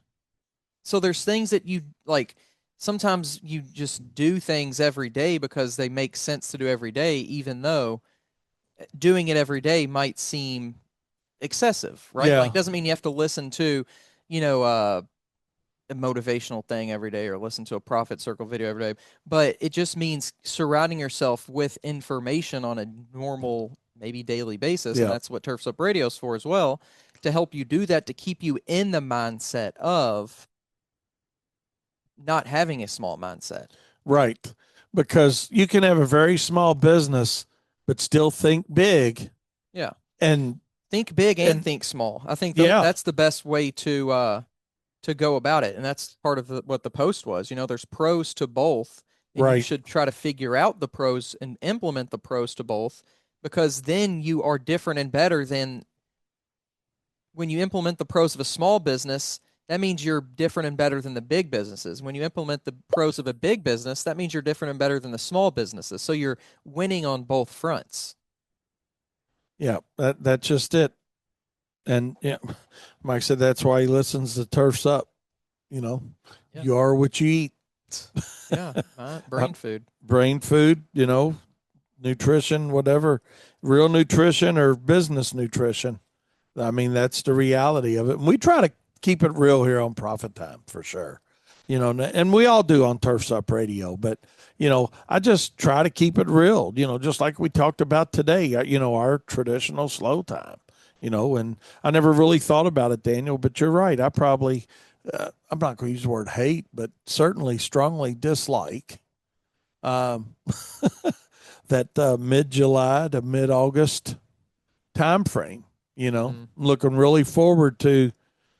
So there's things that you like. Sometimes you just do things every day because they make sense to do every day, even though doing it every day might seem excessive, right? Yeah. Like, doesn't mean you have to listen to, a motivational thing every day or listen to a Profit Circle video every day, but it just means surrounding yourself with information on a normal, maybe daily basis. Yeah. And that's what Turfs Up Radio is for as well, to help you do that, to keep you in the mindset of not having a small mindset. Right. Because you can have a very small business, but still think big. Yeah. And think big and think small. I think that's the best way to go about it. And that's part of what the post was. There's pros to both. And right. You should try to figure out the pros and implement the pros to both, because then you are different and better than when you implement the pros of a small business. That means you're different and better than the big businesses. When you implement the pros of a big business, that means you're different and better than the small businesses. So you're winning on both fronts. Yeah, that's just it. And Mike said that's why he listens to Turfs Up. You are what you eat. Yeah, brain food. Brain food, nutrition, whatever, real nutrition or business nutrition. I mean, that's the reality of it. And we try to keep it real here on Profit Time for sure. And we all do on Turfs Up Radio, but I just try to keep it real, just like we talked about today, our traditional slow time, and I never really thought about it, Daniel, but you're right. I probably, I'm not going to use the word hate, but certainly strongly dislike that mid-July to mid-August time frame, looking really forward to,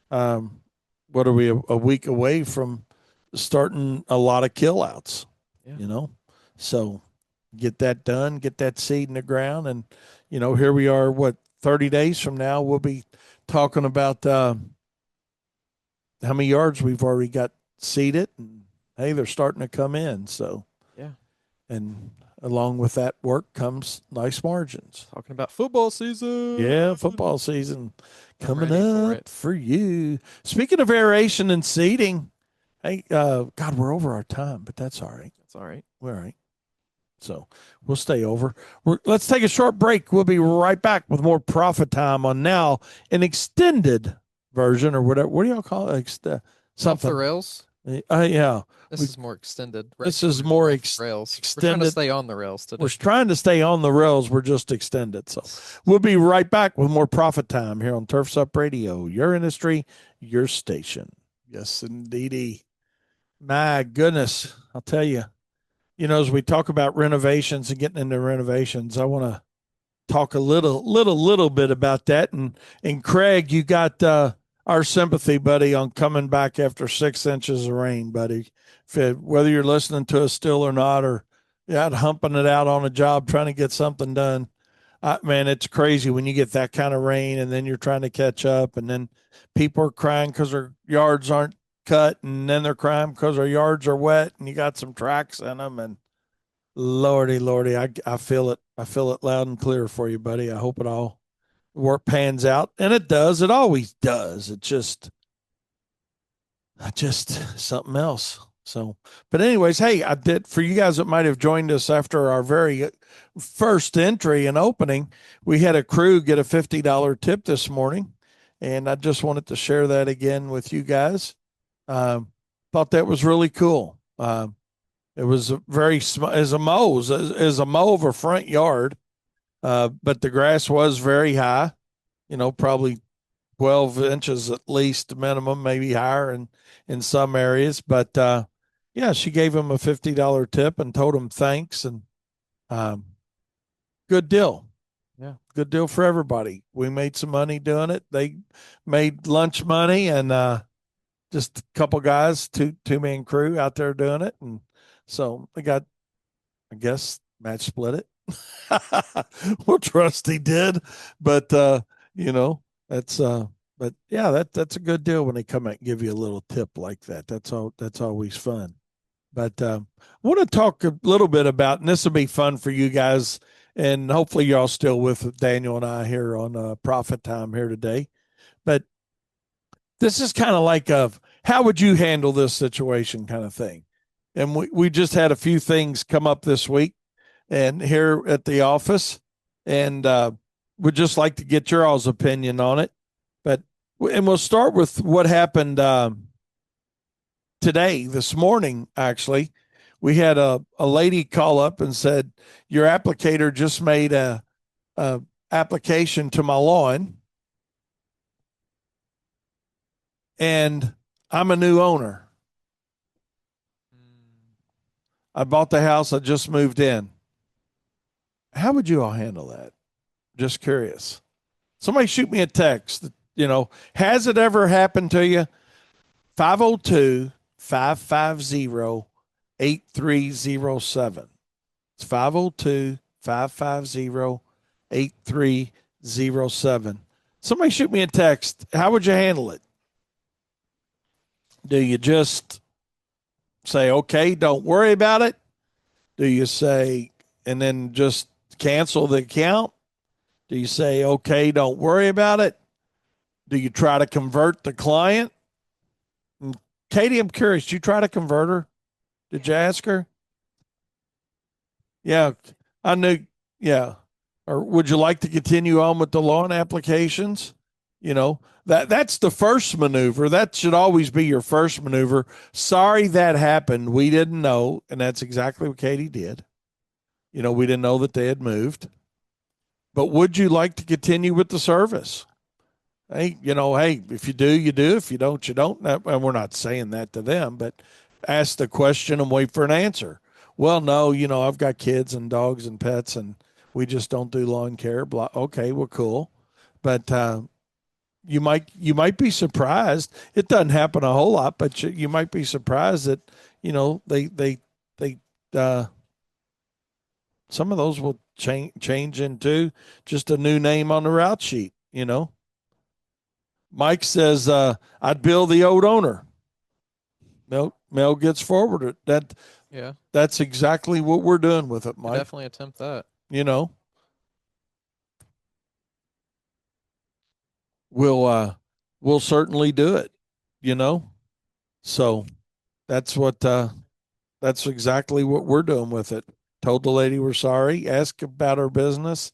what are we, a week away from starting a lot of kill outs, so get that done, get that seed in the ground. And, here we are, 30 days from now, we'll be talking about how many yards we've already got seeded, and hey, they're starting to come in. So, yeah. And along with that work comes nice margins. Talking about football season. Yeah, football season coming up for you. Speaking of aeration and seeding, hey, God, we're over our time, but that's all right. That's all right. We're all right. So we'll stay over. Let's take a short break. We'll be right back with more Profit Time on now an extended version or whatever. What do y'all call it? Something. Off the rails? Yeah. This is more extended. Right? This is more rails. Extended. We're trying to stay on the rails today. We're trying to stay on the rails. We're just extended. So we'll be right back with more Profit Time here on Turfs Up Radio. Your industry, your station. Yes, indeedy. My goodness. I'll tell you. As we talk about renovations and getting into renovations, I want to talk a little bit about that. And Craig, you got our our sympathy, buddy, on coming back after 6 inches of rain, buddy. Whether you're listening to us still or not, or out humping it out on a job trying to get something done. Man, it's crazy when you get that kind of rain and then you're trying to catch up, and then people are crying because their yards aren't cut, and then they're crying because their yards are wet and you got some tracks in them. And lordy, I feel it. I feel it loud and clear for you, buddy. I hope it all work pans out, and it does. It always does. It's just something else. So, but anyways, hey, I did, for you guys that might have joined us after our very first entry and opening, we had a crew get a $50 tip this morning, and I just wanted to share that again with you guys. Thought that was really cool. It was as a mow, as a mow of a front yard, but the grass was very high. Probably 12 inches at least minimum, maybe higher in some areas. But yeah, she gave him a $50 tip and told him thanks, and um, good deal. Yeah, good deal for everybody. We made some money doing it. They made lunch money, and just a couple guys, two-man crew out there doing it, and so they got, I guess, match split it. Well, Trusty did, but that's but yeah, that's a good deal when they come out and give you a little tip like that. That's always fun. But I want to talk a little bit about, and this will be fun for you guys, and hopefully y'all still with Daniel and I here on Profit Time here today. But this is kind of like how would you handle this situation kind of thing. And we just had a few things come up this week and here at the office, and would just like to get your all's opinion on it. And we'll start with what happened this morning. Actually, we had a lady call up and said, your applicator just made a application to my lawn, and I'm a new owner. I bought the house. I just moved in. How would you all handle that? Just curious. Somebody shoot me a text. Has it ever happened to you? 502-550-8307. It's 502-550-8307. Somebody shoot me a text. How would you handle it? Do you just say, okay, don't worry about it? Do you say, and then just cancel the account? Do you say, okay, don't worry about it? Do you try to convert the client? And Katie, I'm curious, did you try to convert her? Did you ask her? Yeah, I knew. Yeah. Or would you like to continue on with the loan applications? That's the first maneuver. That should always be your first maneuver. Sorry that happened. We didn't know. And that's exactly what Katie did. We didn't know that they had moved. But would you like to continue with the service? Hey, if you do, you do. If you don't, you don't. And we're not saying that to them, but ask the question and wait for an answer. Well, no, I've got kids and dogs and pets, and we just don't do lawn care. Blah. Okay, well, cool. But you might be surprised. It doesn't happen a whole lot, but you might be surprised that they some of those will change into just a new name on the route sheet. Mike says, I'd bill the old owner. Mel gets forwarded. That's exactly what we're doing with it, Mike. Definitely attempt that. We'll certainly do it. So that's exactly what we're doing with it. Told the lady we're sorry, asked about her business,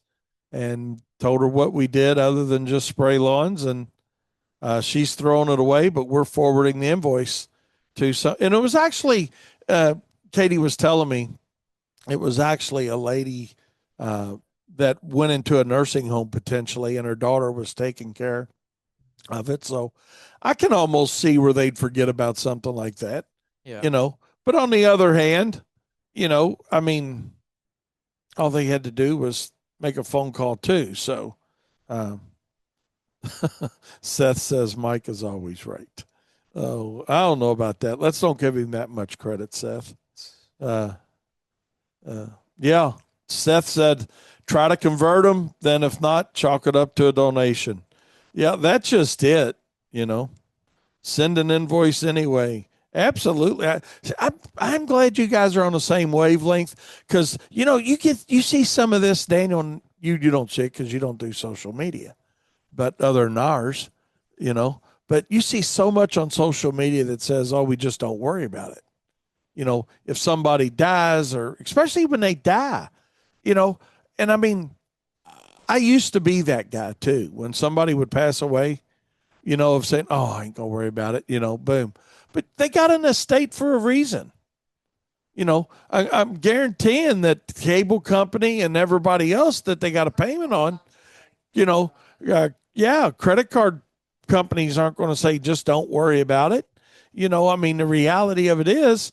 and told her what we did other than just spray lawns, and she's throwing it away, but we're forwarding the invoice to some. And it was actually, Katie was telling me, it was actually a lady that went into a nursing home potentially, and her daughter was taking care of it. So I can almost see where they'd forget about something like that. Yeah. But on the other hand, I mean, all they had to do was make a phone call too. So Seth says Mike is always right. Oh, I don't know about that. Let's don't give him that much credit, Seth. Uh, yeah, Seth said try to convert them. Then if not, chalk it up to a donation. Yeah, that's just it. You know, send an invoice anyway. Absolutely. I'm glad you guys are on the same wavelength because you see some of this, Daniel. And you don't see it because you don't do social media, but other than ours, you know. But you see so much on social media that says, "Oh, we just don't worry about it." If somebody dies, or especially when they die, you know. And I mean, I used to be that guy too. When somebody would pass away, of saying, "Oh, I ain't gonna worry about it," boom. But they got an estate for a reason. I'm guaranteeing that the cable company and everybody else that they got a payment on, you know, yeah, credit card companies aren't going to say just don't worry about it. I mean, the reality of it is,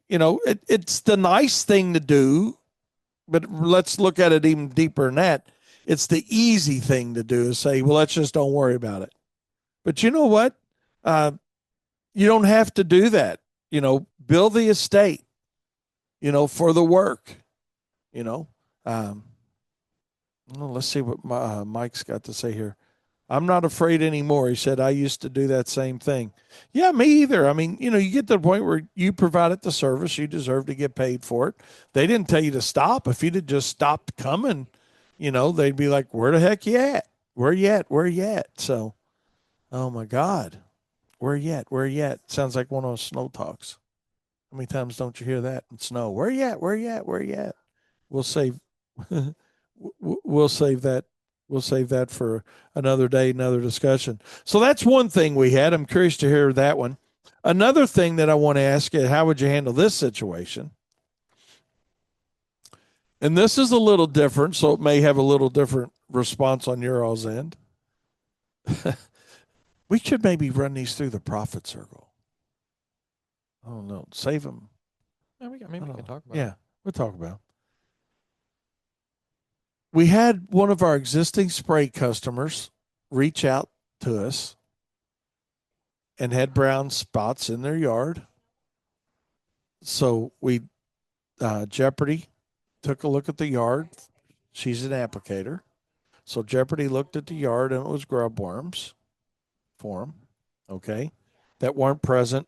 it's the nice thing to do, but let's look at it even deeper than that. It's the easy thing to do is say, well, let's just don't worry about it. But you know what? Uh, you don't have to do that. Build the estate, for the work, you know. Um, well, let's see what Mike's got to say here. I'm not afraid anymore. He said, I used to do that same thing. Yeah, me either. I mean, you get to the point where you provided the service, you deserve to get paid for it. They didn't tell you to stop. If you'd have just stopped coming, they'd be like, where the heck you at? Where you at? Where you at? So, oh my God. Where you at? Where you at? Sounds like one of those snow talks. How many times don't you hear that in snow? Where you at? Where you at? Where you at? We'll save we'll save that. We'll save that for another day, another discussion. So that's one thing we had. I'm curious to hear that one. Another thing that I want to ask you, how would you handle this situation? And this is a little different, so it may have a little different response on your all's end. We should maybe run these through the profit circle. I don't know. Save them. Yeah, we can talk about it. Yeah, we'll talk about it. We had one of our existing spray customers reach out to us and had brown spots in their yard. So Jeopardy took a look at the yard. She's an applicator. So Jeopardy looked at the yard and it was grub worms for them, okay, that weren't present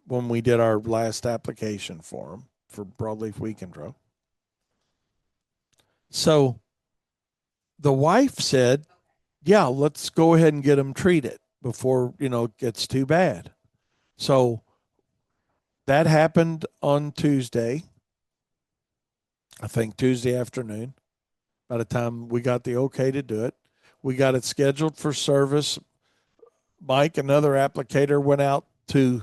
when we did our last application for them for broadleaf weekend row. So the wife said, yeah, let's go ahead and get them treated before, it gets too bad. So that happened on Tuesday, I think Tuesday afternoon. By the time we got the okay to do it, we got it scheduled for service. Mike, another applicator, went out to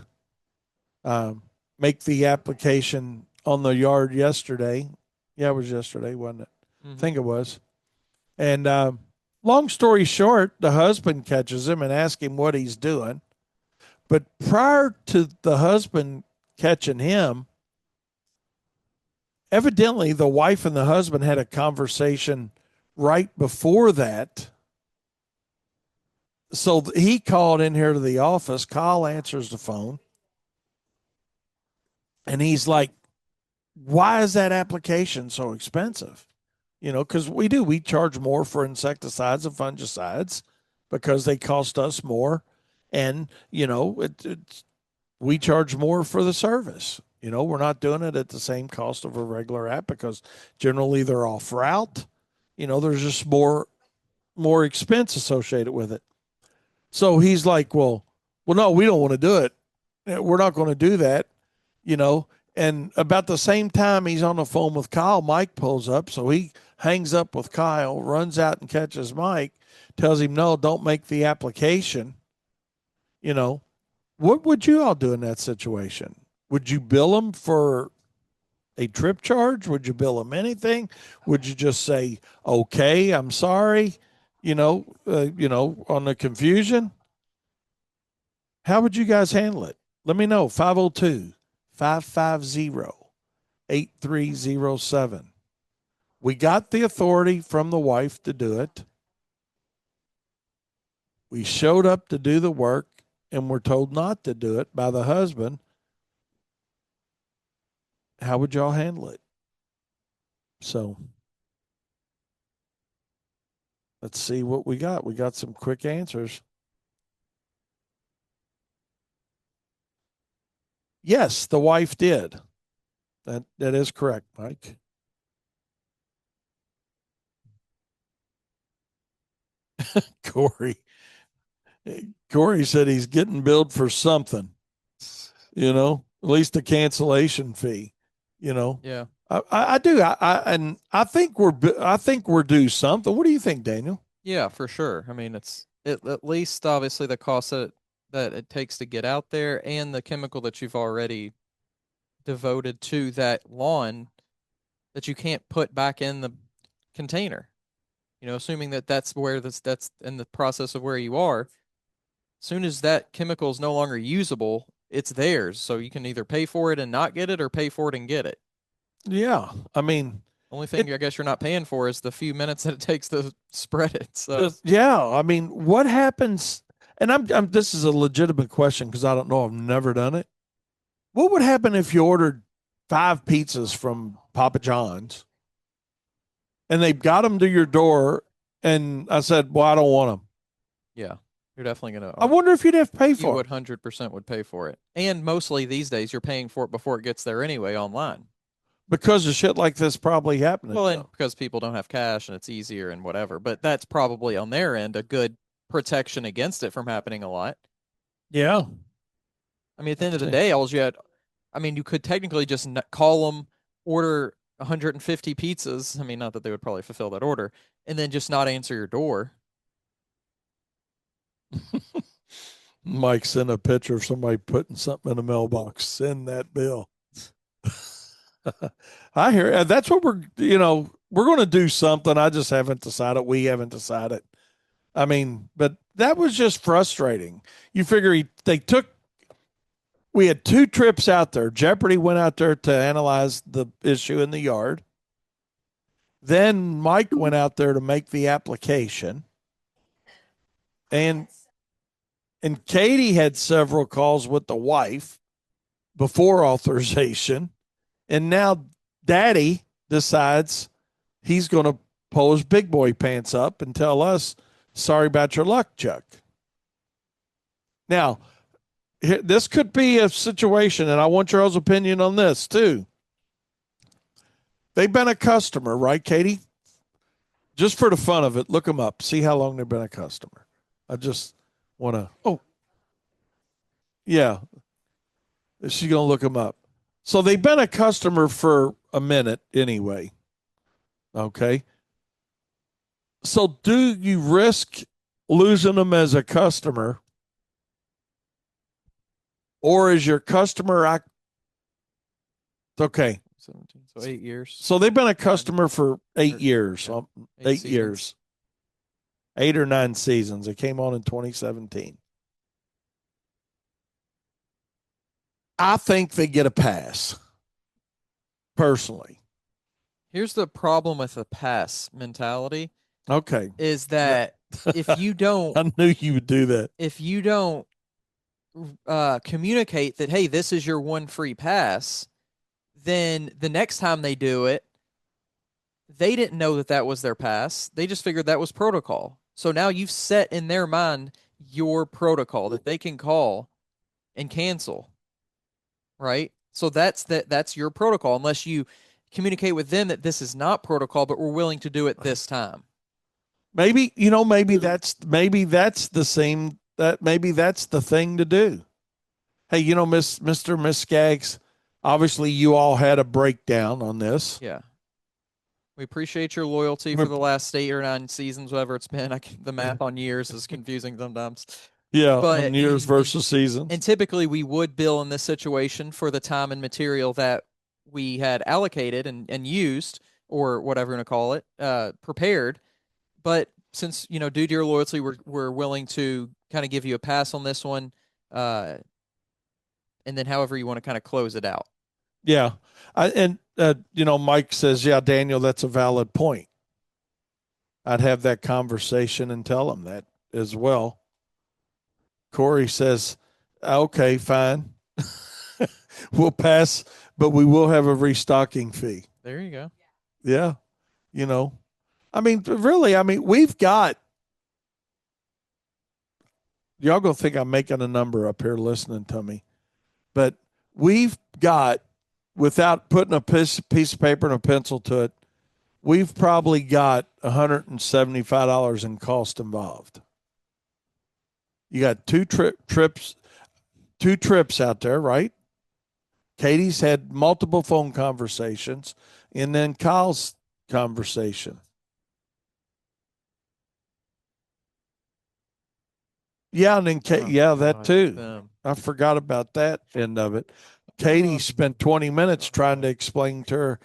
make the application on the yard yesterday. Yeah, it was yesterday, wasn't it? I think it was. And long story short, the husband catches him and asks him what he's doing. But prior to the husband catching him, evidently the wife and the husband had a conversation right before that. So he called in here to the office. Kyle answers the phone. And he's like, why is that application so expensive? Because we charge more for insecticides and fungicides because they cost us more. And, we charge more for the service. We're not doing it at the same cost of a regular app because generally they're off route. There's just more expense associated with it. So he's like, well, no, we don't want to do it. We're not going to do that, And about the same time he's on the phone with Kyle, Mike pulls up. So he hangs up with Kyle, runs out and catches Mike, tells him, no, don't make the application. What would you all do in that situation? Would you bill them for a trip charge? Would you bill them anything? Would you just say, okay, I'm sorry, on the confusion? How would you guys handle it? Let me know. 502-550-8307. We got the authority from the wife to do it. We showed up to do the work and we're told not to do it by the husband. How would y'all handle it? So let's see what we got. We got some quick answers. Yes, the wife did. That is correct, Mike. Corey. Corey said he's getting billed for something, at least a cancellation fee, Yeah. I do. And I think we're due something. What do you think, Daniel? Yeah, for sure. I mean, it's at least obviously the cost that it takes to get out there and the chemical that you've already devoted to that lawn that you can't put back in the container. Assuming that that's in the process of where you are. As soon as that chemical is no longer usable, it's theirs. So you can either pay for it and not get it or pay for it and get it. Yeah. I mean, only thing I guess you're not paying for is the few minutes that it takes to spread it. So yeah, I mean, what happens? And I'm this is a legitimate question because I don't know. I've never done it. What would happen if you ordered 5 pizzas from Papa John's and they got them to your door, and I said, "Well, I don't want them." Yeah, you're definitely gonna. I wonder if you'd have to pay for you it. would 100% would pay for it, and mostly these days you're paying for it before it gets there anyway online. Because of shit like this probably happening. Well, and because people don't have cash and it's easier and whatever, but that's probably on their end a good protection against it from happening a lot. Yeah. I mean, at the end of the day, you could technically just call them, order 150 pizzas. I mean, not that they would probably fulfill that order, and then just not answer your door. Mike sent a picture of somebody putting something in a mailbox. Send that bill. I hear that's what we're going to do something. I just haven't decided. We haven't decided. I mean, but that was just frustrating. You figure we had 2 trips out there. Jeopardy went out there to analyze the issue in the yard. Then Mike went out there to make the application. And Katie had several calls with the wife before authorization. And now Daddy decides he's going to pull his big boy pants up and tell us, sorry about your luck, Chuck. Now, this could be a situation, and I want your all's opinion on this too. They've been a customer, right, Katie? Just for the fun of it, look them up. See how long they've been a customer. I just want to. Oh, yeah. She's going to look them up. So they've been a customer for a minute anyway. Okay. So do you risk losing them as a customer, or is your customer okay? 17, so 8 years. So they've been a customer for 8 years. Yeah. 8 years. 8 or 9 seasons. It came on in 2017. I think they get a pass. Personally. Here's the problem with the pass mentality. Okay. Is that if you don't I knew you would do that. If you don't communicate that, hey, this is your one free pass, then the next time they do it, they didn't know that was their pass. They just figured that was protocol. So now you've set in their mind your protocol that they can call and cancel. Right? So that's your protocol, unless you communicate with them that this is not protocol, but we're willing to do it this time. Maybe that's the same, that maybe that's the thing to do. Hey, Mr. Miss Skaggs, obviously you all had a breakdown on this. Yeah. We appreciate your loyalty for the last 8 or 9 seasons, whatever it's been. The math on years is confusing sometimes. Yeah, but years versus seasons. And typically we would bill in this situation for the time and material that we had allocated and used, or whatever you want to call it, prepared. But since, due to your loyalty, we're willing to kind of give you a pass on this one. And then however you want to kind of close it out. Yeah. Mike says, yeah, Daniel, that's a valid point. I'd have that conversation and tell him that as well. Corey says, okay, fine. We'll pass, but we will have a restocking fee. There you go. Yeah. I mean, really, we've got, y'all gonna think I'm making a number up here listening to me, but we've got, without putting a piece of paper and a pencil to it, we've probably got $175 in cost involved. You got two trips out there, right? Katie's had multiple phone conversations, and then Kyle's conversation. Yeah, and then that too. I forgot about that end of it. Katie spent 20 minutes trying to explain to her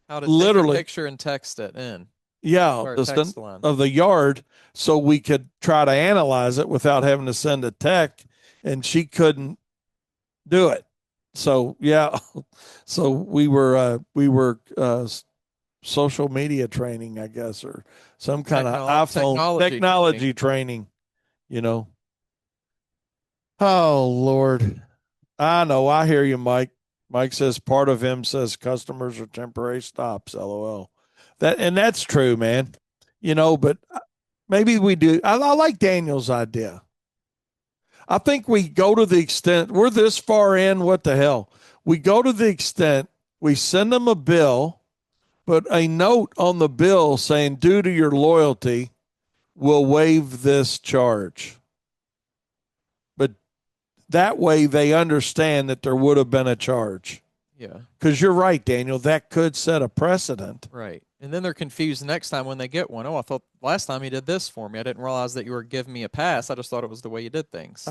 how to literally take a picture and text it in. Of the yard, so we could try to analyze it without having to send a tech, and she couldn't do it. So so we were social media training, I guess, or some kind of iPhone technology training. Oh Lord, I know. I hear you, Mike. Mike says part of him says customers are temporary stops. LOL. That's true, man. But maybe we do. I like Daniel's idea. I think we go to the extent we're this far in. What the hell? We go to the extent we send them a bill, but a note on the bill saying, due to your loyalty, we'll waive this charge. But that way they understand that there would have been a charge. Yeah. Because you're right, Daniel. That could set a precedent. Right. And then they're confused the next time when they get one. Oh, I thought last time you did this for me. I didn't realize that you were giving me a pass. I just thought it was the way you did things.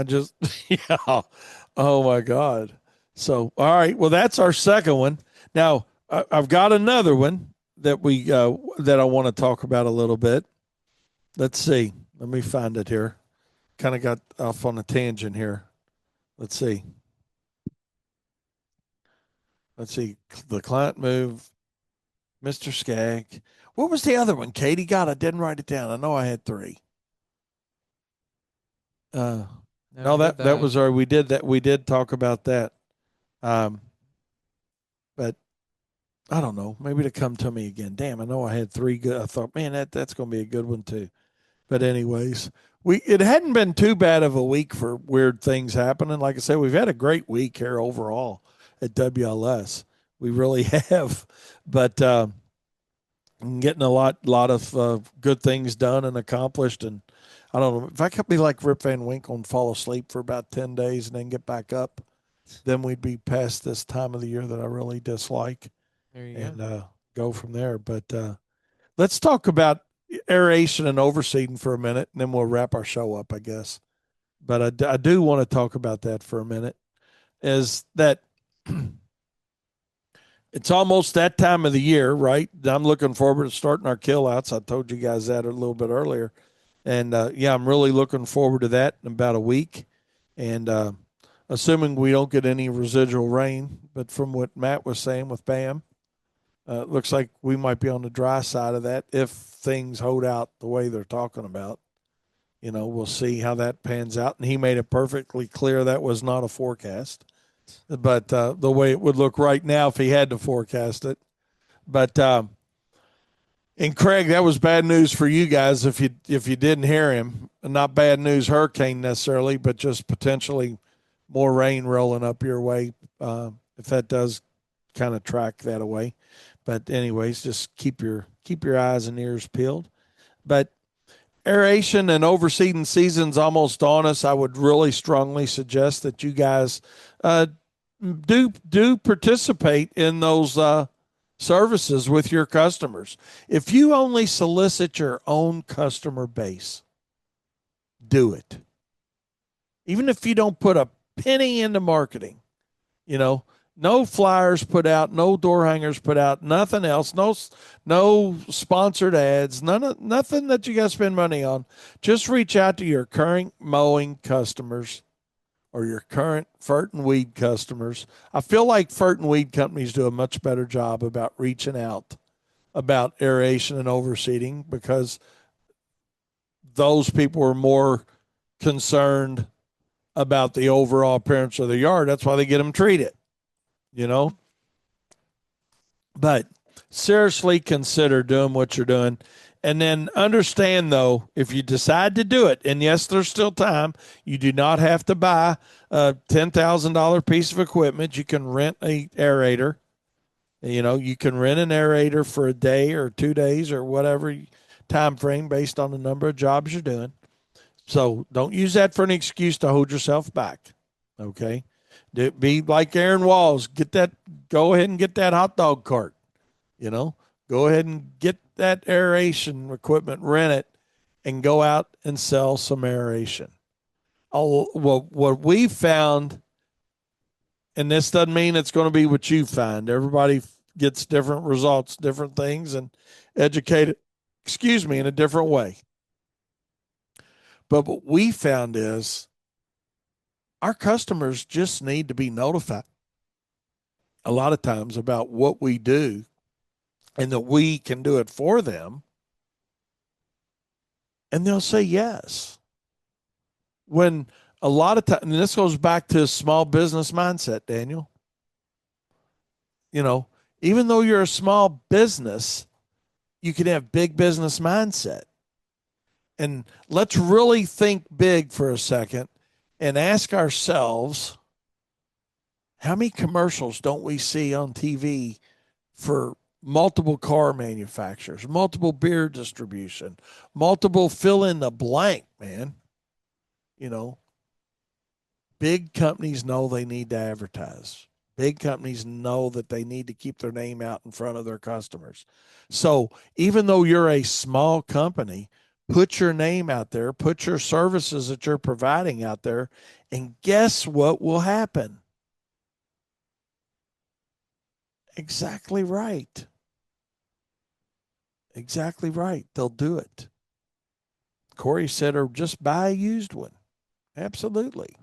Yeah. Oh, my God. So, all right. Well, that's our second one. Now, I've got another one that that I want to talk about a little bit. Let's see. Let me find it here. Kind of got off on a tangent here. Let's see. The client move, Mr. Skag. What was the other one? Katie got. I didn't write it down. I know I had three. No, that was our. We did that. We did talk about that. But I don't know. Maybe to come to me again. Damn, I know I had three good. I thought, man, that's going to be a good one too. But anyways, it hadn't been too bad of a week for weird things happening. Like I said, we've had a great week here overall at WLS. We really have. But getting a lot of good things done and accomplished. And I don't know if I could be like Rip Van Winkle and fall asleep for about 10 days and then get back up, then we'd be past this time of the year that I really dislike. There you go. Go from there. But let's talk about aeration and overseeding for a minute, and then we'll wrap our show up, I guess. But I do want to talk about that for a minute. Is that it's almost that time of the year, right? I'm looking forward to starting our kill outs. I told you guys that a little bit earlier. And I'm really looking forward to that in about a week. And assuming we don't get any residual rain, but from what Matt was saying with Bam, it looks like we might be on the dry side of that if things hold out the way they're talking about. We'll see how that pans out. And he made it perfectly clear that was not a forecast, but the way it would look right now if he had to forecast it. But and Craig, that was bad news for you guys if you didn't hear him. Not bad news hurricane necessarily, but just potentially more rain rolling up your way if that does kind of track that away. But anyways, just keep your eyes and ears peeled. But aeration and overseeding season's almost on us. I would really strongly suggest that you guys do participate in those services with your customers. If you only solicit your own customer base, do it. Even if you don't put a penny into marketing, no flyers put out, no door hangers put out, nothing else, no sponsored ads, nothing that you got to spend money on. Just reach out to your current mowing customers or your current fert and weed customers. I feel like fert and weed companies do a much better job about reaching out about aeration and overseeding because those people are more concerned about the overall appearance of the yard. That's why they get them treated, you know. But seriously consider doing what you're doing. And then understand, though, if you decide to do it, and yes, there's still time, you do not have to buy a $10,000 piece of equipment. You can rent a aerator. You know, you can rent an aerator for a day or 2 days or whatever time frame based on the number of jobs you're doing. So don't use that for an excuse to hold yourself back. Okay. Be like Aaron Walls. Go ahead and get that hot dog cart. You know, go ahead and get that aeration equipment, rent it, and go out and sell some aeration. Oh, well, what we found, and this doesn't mean it's going to be what you find. Everybody gets different results, different things, and educated, in a different way. But what we found is our customers just need to be notified a lot of times about what we do and that we can do it for them. And they'll say yes. When a lot of times, and this goes back to small business mindset, Daniel. You know, even though you're a small business, you can have big business mindset. And let's really think big for a second and ask ourselves, how many commercials don't we see on TV for multiple car manufacturers, multiple beer distribution, multiple fill in the blank, man? You know, big companies know they need to advertise. Big companies know that they need to keep their name out in front of their customers. So even though you're a small company, put your name out there, put your services that you're providing out there, and guess what will happen? Exactly right. Exactly right. They'll do it. Corey said, or just buy a used one. Absolutely.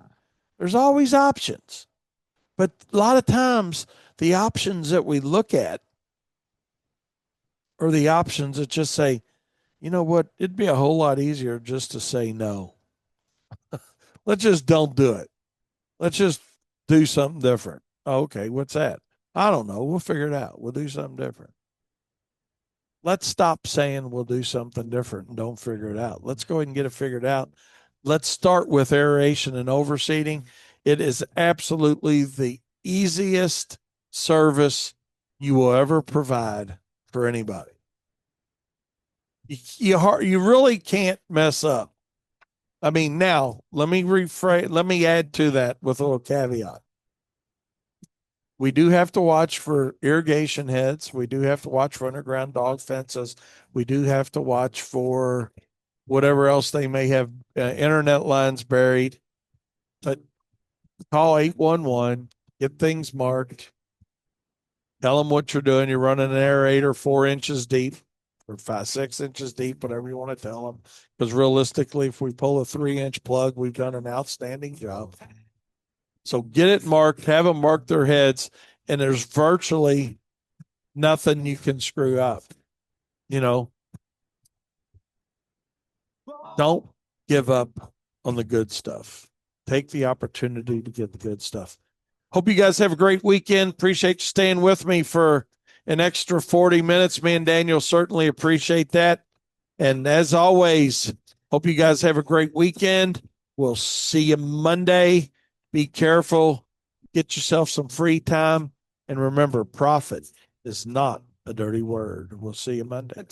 There's always options. But a lot of times, the options that we look at are the options that just say, you know what, it'd be a whole lot easier just to say no. Let's just don't do it. Let's just do something different. Oh, okay, what's that? I don't know. We'll figure it out. We'll do something different. Let's stop saying we'll do something different and don't figure it out. Let's go ahead and get it figured out. Let's start with aeration and overseeding. It is absolutely the easiest service you will ever provide for anybody. You really can't mess up. I mean, now let me add to that with a little caveat. We do have to watch for irrigation heads. We do have to watch for underground dog fences. We do have to watch for whatever else they may have, internet lines buried. But call 811, get things marked, tell them what you're doing. You're running an aerator 4 inches deep or 6 inches deep, whatever you want to tell them. Because realistically, if we pull a 3-inch plug, we've done an outstanding job. So get it marked, have them mark their heads, and there's virtually nothing you can screw up. You know, don't give up on the good stuff. Take the opportunity to get the good stuff. Hope you guys have a great weekend. Appreciate you staying with me for an extra 40 minutes. Me and Daniel certainly appreciate that. And as always, hope you guys have a great weekend. We'll see you Monday. Be careful. Get yourself some free time. And remember, profit is not a dirty word. We'll see you Monday.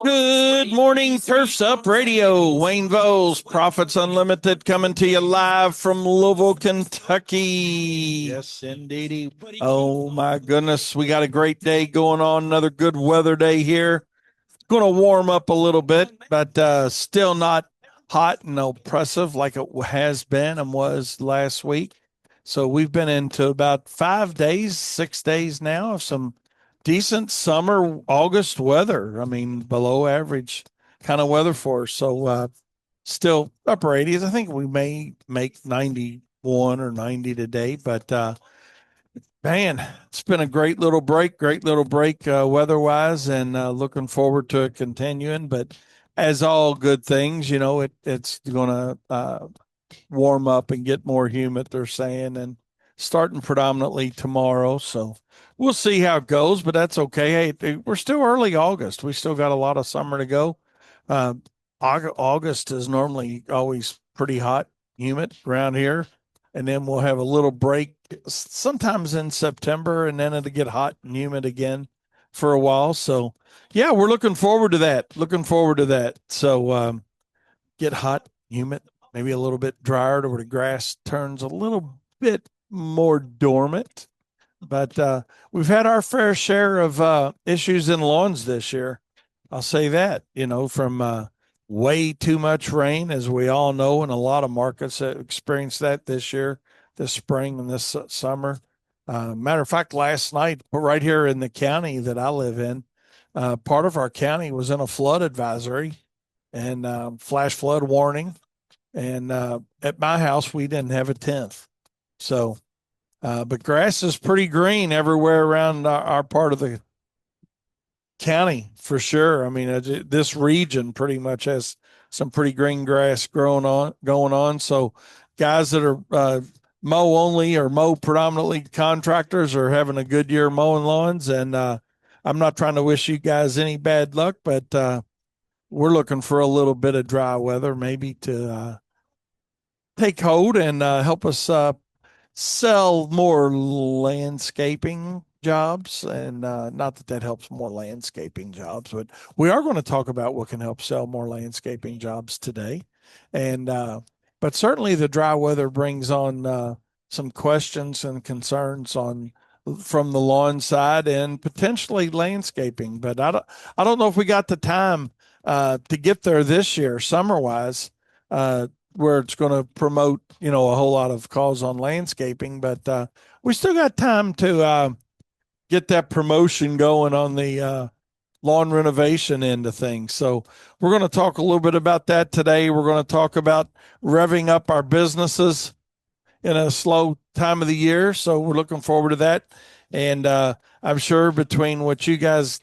Good morning, Turfs Up Radio. Wayne Voles, Profits Unlimited, coming to you live from Louisville, Kentucky. Yes, indeedy. Oh, my goodness. We got a great day going on. Another good weather day here. It's going to warm up a little bit, but still not hot and oppressive like it has been and was last week. So we've been into about 5 days, 6 days now of some decent summer August weather. I mean, below average kind of weather for us. So still upper 80s. I think we may make 91 or 90 today, but man, it's been a great little break weather-wise, and looking forward to it continuing. But as all good things, it's going to warm up and get more humid, they're saying, and starting predominantly tomorrow. So we'll see how it goes, but that's okay. Hey, we're still early August. We still got a lot of summer to go. Uh, August is normally always pretty hot, humid around here. And then we'll have a little break sometimes in September, and then it'll get hot and humid again for a while. So, yeah, we're looking forward to that. Looking forward to that. So, get hot, humid, maybe a little bit drier to where the grass turns a little bit more dormant. But we've had our fair share of issues in lawns this year. I'll say that, from way too much rain, as we all know, and a lot of markets have experienced that this year, this spring and this summer. Matter of fact, last night, right here in the county that I live in, part of our county was in a flood advisory and flash flood warning. And at my house, we didn't have a 10th. So, but grass is pretty green everywhere around our part of the county for sure. I mean, this region pretty much has some pretty green grass going on. So, guys that are mow only or mow predominantly contractors are having a good year mowing lawns. And I'm not trying to wish you guys any bad luck, but we're looking for a little bit of dry weather, maybe to take hold and help us sell more landscaping jobs. And not that that helps more landscaping jobs, but we are going to talk about what can help sell more landscaping jobs today. And but certainly the dry weather brings on some questions and concerns on from the lawn side and potentially landscaping. But I don't know if we got the time to get there this year, summer wise, where it's going to promote, a whole lot of calls on landscaping. But we still got time to get that promotion going on the lawn renovation end of things. So we're going to talk a little bit about that today. We're going to talk about revving up our businesses in a slow time of the year. So we're looking forward to that. And I'm sure between what you guys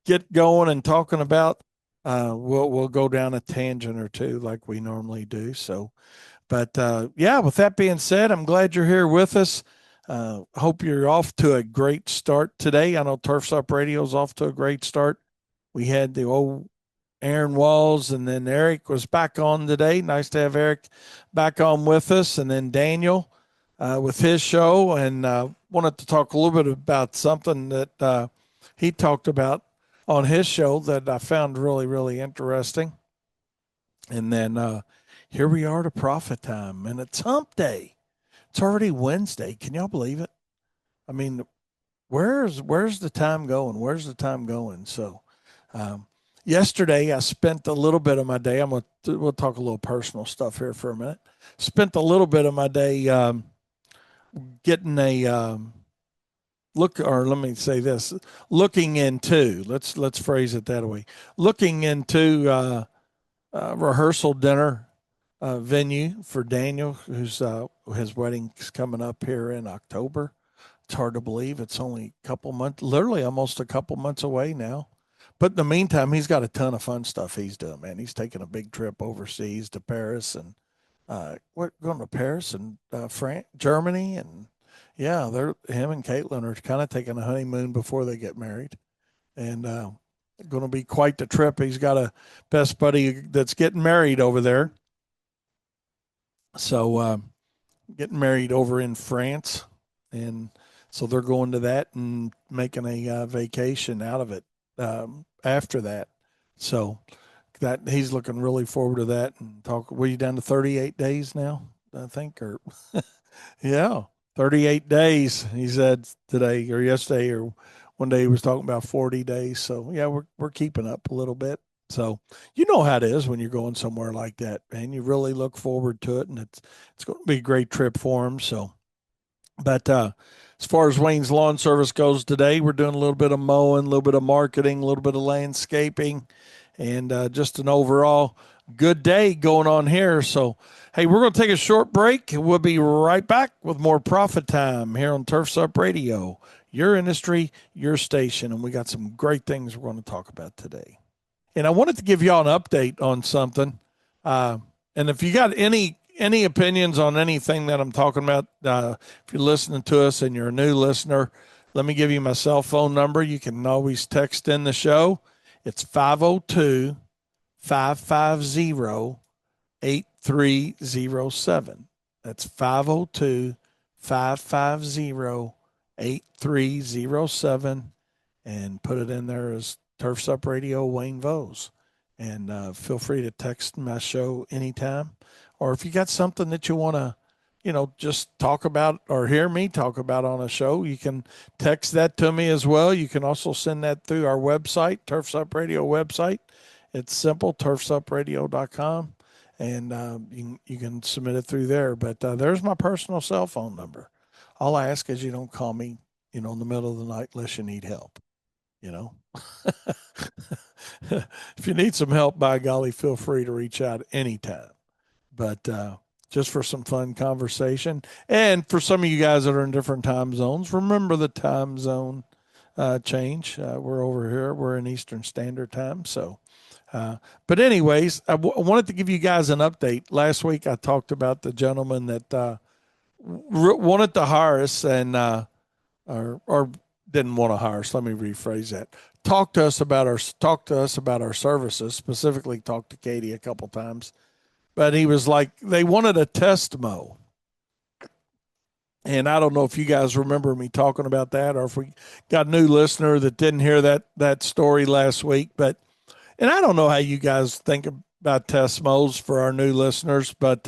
get going and talking about, we'll go down a tangent or two like we normally do. So, but yeah, with that being said, I'm glad you're here with us. Hope you're off to a great start today. I know Turfs Up Radio's off to a great start. We had the old Aaron Walls, and then Eric was back on today. Nice to have Eric back on with us, and then Daniel with his show. And wanted to talk a little bit about something that he talked about on his show that I found really, really interesting. And then here we are to profit time, and it's hump day. It's already Wednesday. Can y'all believe it? I mean, where's the time going? Where's the time going? So, yesterday I spent a little bit of my day. We'll talk a little personal stuff here for a minute. Spent a little bit of my day getting a look, or let me say this: looking into. Let's phrase it that way. Looking into rehearsal dinner venue for Daniel, who's his wedding's coming up here in October. It's hard to believe it's only a couple months, literally almost a couple months away now. But in the meantime, he's got a ton of fun stuff he's doing, man. He's taking a big trip overseas to Paris and we're going to Paris and France, Germany, and yeah, him and Caitlin are kind of taking a honeymoon before they get married, and going to be quite the trip. He's got a best buddy that's getting married over there, so getting married over in France, and so they're going to that and making a vacation out of it after that. So that he's looking really forward to that. And talk. Were you down to 38 days now? I think, or yeah, 38 days. He said today or yesterday or one day he was talking about 40 days. So yeah, we're keeping up a little bit. So you know how it is when you're going somewhere like that, man. You really look forward to it, and it's going to be a great trip for him. So, but as far as Wayne's Lawn Service goes today, we're doing a little bit of mowing, a little bit of marketing, a little bit of landscaping, and just an overall good day going on here. So, hey, we're going to take a short break. We'll be right back with more Profit Time here on Turfs Up Radio, your industry, your station. And we got some great things we're going to talk about today. And I wanted to give y'all an update on something. And if you got any opinions on anything that I'm talking about, if you're listening to us and you're a new listener, let me give you my cell phone number. You can always text in the show. It's 502 550 8307. That's 502 550 8307. And put it in there as Turfs Up Radio Wayne Vose. And feel free to text my show anytime. Or if you got something that you want to, just talk about or hear me talk about on a show, you can text that to me as well. You can also send that through our website, Turfs Up Radio website. It's simple, turfsupradio.com. And you can submit it through there. But there's my personal cell phone number. All I ask is you don't call me, in the middle of the night unless you need help. If you need some help, by golly, feel free to reach out anytime. But just for some fun conversation. And for some of you guys that are in different time zones, remember the time zone change. We're over here. We're in Eastern Standard Time. So, but anyways, I wanted to give you guys an update. Last week, I talked about the gentleman that wanted to hire us and or didn't want to hire us. Let me rephrase that. Talk to us about our services. Specifically, talked to Katie a couple times, but he was like, they wanted a test mow. And I don't know if you guys remember me talking about that, or if we got a new listener that didn't hear that story last week. But and I don't know how you guys think about test mows for our new listeners, but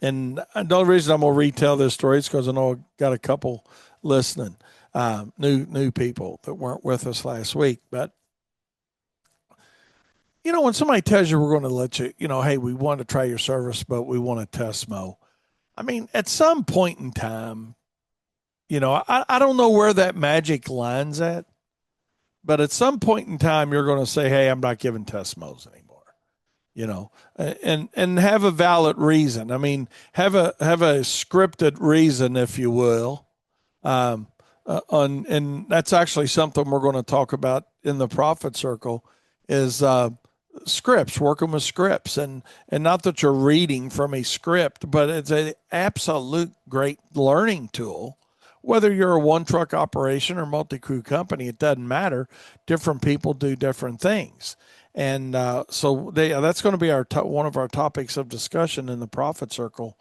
and the only reason I'm gonna retell this story is because I know I got a couple listening. New people that weren't with us last week. But when somebody tells you we're going to let you, hey, we want to try your service, but we want a test mow. I mean, at some point in time, I don't know where that magic line's at, but at some point in time, you're going to say, hey, I'm not giving test mows anymore. And have a valid reason. I mean, have a scripted reason, if you will. And that's actually something we're going to talk about in the Profit Circle is scripts, working with scripts, and not that you're reading from a script, but it's an absolute great learning tool. Whether you're a one truck operation or multi-crew company, it doesn't matter. Different people do different things. And so that's going to be one of our topics of discussion in the Profit Circle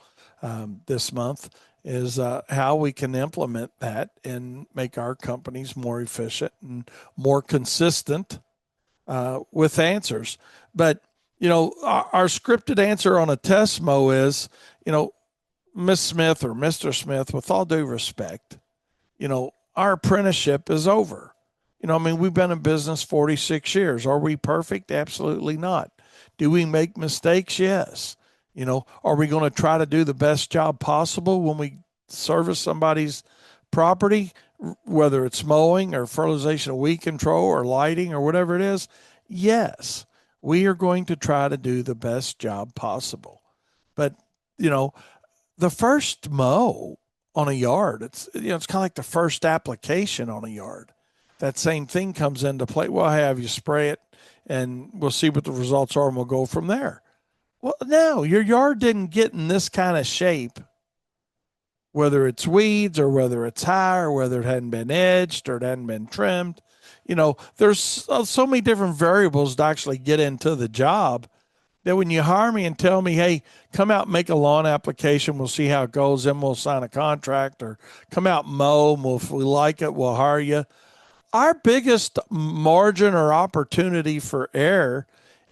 this month. Is how we can implement that and make our companies more efficient and more consistent with answers. But, our scripted answer on a test mow is, Miss Smith or Mr. Smith, with all due respect, our apprenticeship is over. We've been in business 46 years. Are we perfect? Absolutely not. Do we make mistakes? Yes. Are we going to try to do the best job possible when we service somebody's property, whether it's mowing or fertilization of weed control or lighting or whatever it is? Yes, we are going to try to do the best job possible. But, the first mow on a yard, it's kind of like the first application on a yard. That same thing comes into play. Well, have you spray it and we'll see what the results are and we'll go from there. Well, no, your yard didn't get in this kind of shape, whether it's weeds or whether it's high or whether it hadn't been edged or it hadn't been trimmed. There's so many different variables to actually get into the job that when you hire me and tell me, hey, come out and make a lawn application, we'll see how it goes, then we'll sign a contract, or come out and mow, and if we like it, we'll hire you. Our biggest margin or opportunity for error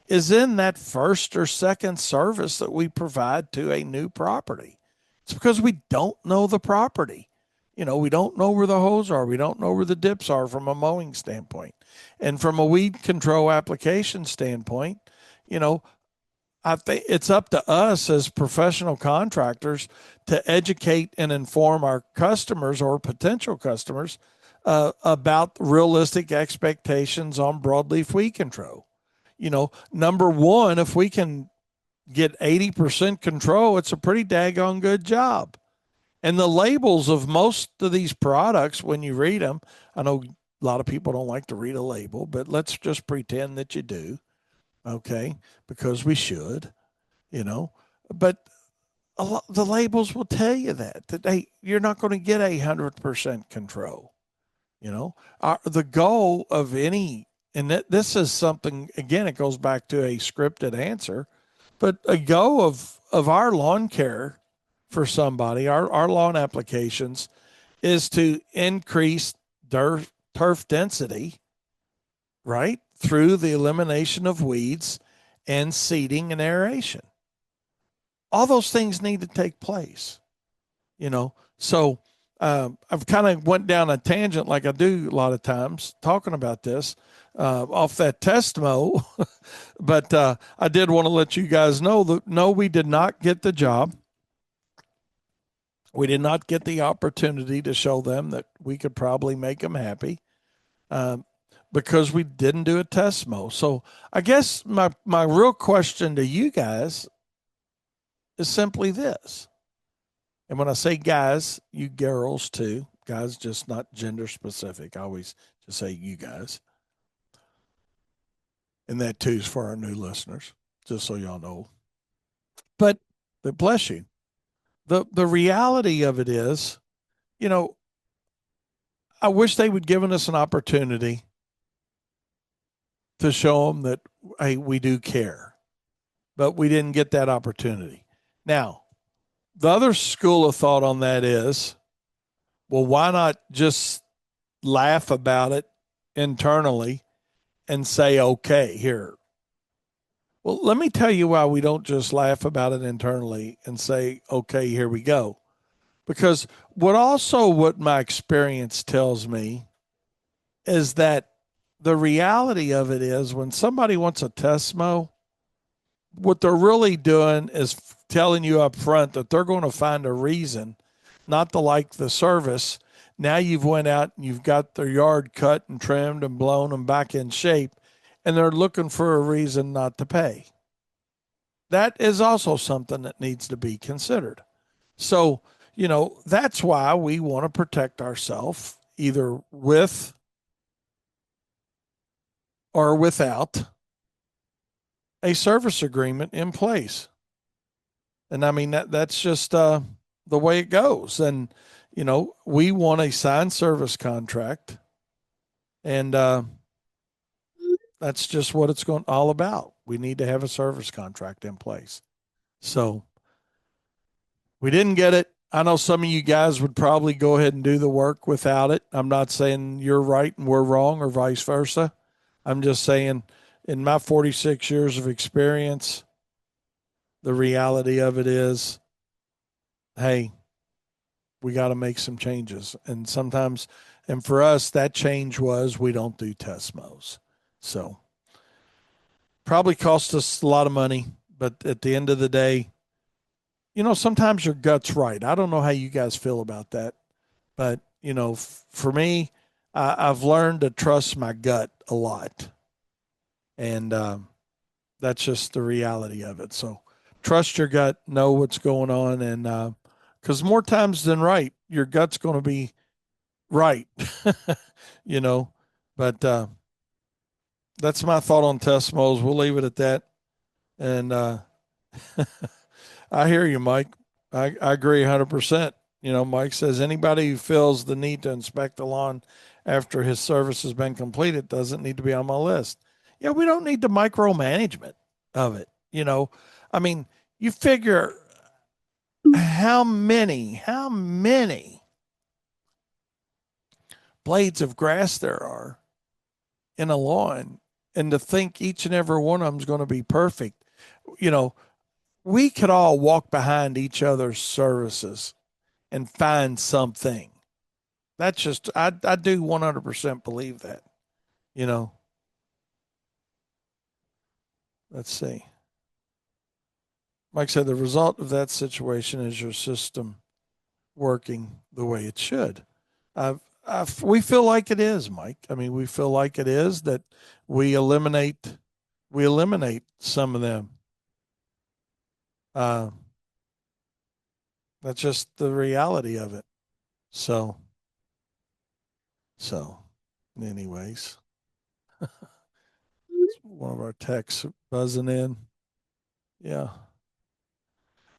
is in that first or second service that we provide to a new property. It's because we don't know the property. We don't know where the holes are. We don't know where the dips are from a mowing standpoint. And from a weed control application standpoint, I think it's up to us as professional contractors to educate and inform our customers or potential customers about realistic expectations on broadleaf weed control. Number one, if we can get 80% control, it's a pretty daggone good job. And the labels of most of these products, when you read them, I know a lot of people don't like to read a label, but let's just pretend that you do. okay, because we should, but the labels will tell you that hey, you're not going to get 100% control. The goal of any, and this is something, again, it goes back to a scripted answer, but a goal of our lawn care for somebody, our lawn applications, is to increase turf density, right? Through the elimination of weeds and seeding and aeration. All those things need to take place, So I've kind of went down a tangent like I do a lot of times talking about this off that test mow, but I did want to let you guys know that no, we did not get the job. We did not get the opportunity to show them that we could probably make them happy because we didn't do a test mow. So I guess my real question to you guys is simply this. And when I say guys, you girls too. Guys, just not gender specific. I always just say you guys. And that too is for our new listeners, just so y'all know. But bless you. The reality of it is, I wish they would given us an opportunity to show them that, hey, we do care. But we didn't get that opportunity. Now, the other school of thought on that is, well, why not just laugh about it internally and say, okay, here. Well, let me tell you why we don't just laugh about it internally and say, okay, here we go. Because what my experience tells me is that the reality of it is when somebody wants a test mow, what they're really doing is telling you up front that they're going to find a reason not to like the service. Now you've went out and you've got their yard cut and trimmed and blown and back in shape, and they're looking for a reason not to pay. That is also something that needs to be considered. So, that's why we want to protect ourselves either with or without a service agreement in place. And I mean, that's just the way it goes. And, we want a signed service contract. And that's just what it's all about. We need to have a service contract in place. So we didn't get it. I know some of you guys would probably go ahead and do the work without it. I'm not saying you're right and we're wrong or vice versa. I'm just saying in my 46 years of experience, the reality of it is, hey, we got to make some changes. And sometimes, and for us, that change was we don't do test mows. So probably cost us a lot of money, but at the end of the day, sometimes your gut's right. I don't know how you guys feel about that, but for me, I've learned to trust my gut a lot, and that's just the reality of it. So trust your gut, know what's going on, and because more times than right, your gut's going to be right, you know. But that's my thought on test mows. We'll leave it at that. And I hear you, Mike. I agree 100%. Mike says anybody who feels the need to inspect the lawn after his service has been completed doesn't need to be on my list. Yeah, we don't need the micromanagement of it. I mean, you figure how many blades of grass there are in a lawn, and to think each and every one of them is going to be perfect. We could all walk behind each other's services and find something. That's just, I do 100% believe that, you know. Let's see. Mike said the result of that situation is your system working the way it should. We feel like it is, Mike. I mean, we feel like it is that we eliminate some of them. That's just the reality of it. So, anyways, one of our techs buzzing in. Yeah.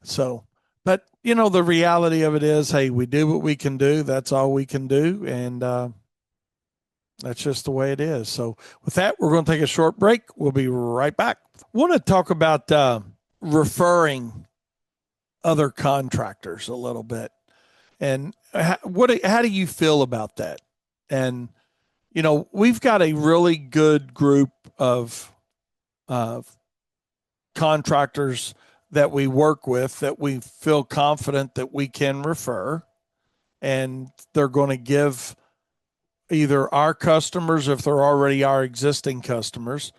So, but the reality of it is, hey, we do what we can do. That's all we can do. And that's just the way it is. So, with that, we're going to take a short break. We'll be right back. I want to talk about referring other contractors a little bit. And how do you feel about that? And, we've got a really good group of contractors that we work with that we feel confident that we can refer, and they're going to give either our customers, if they're already our existing customers,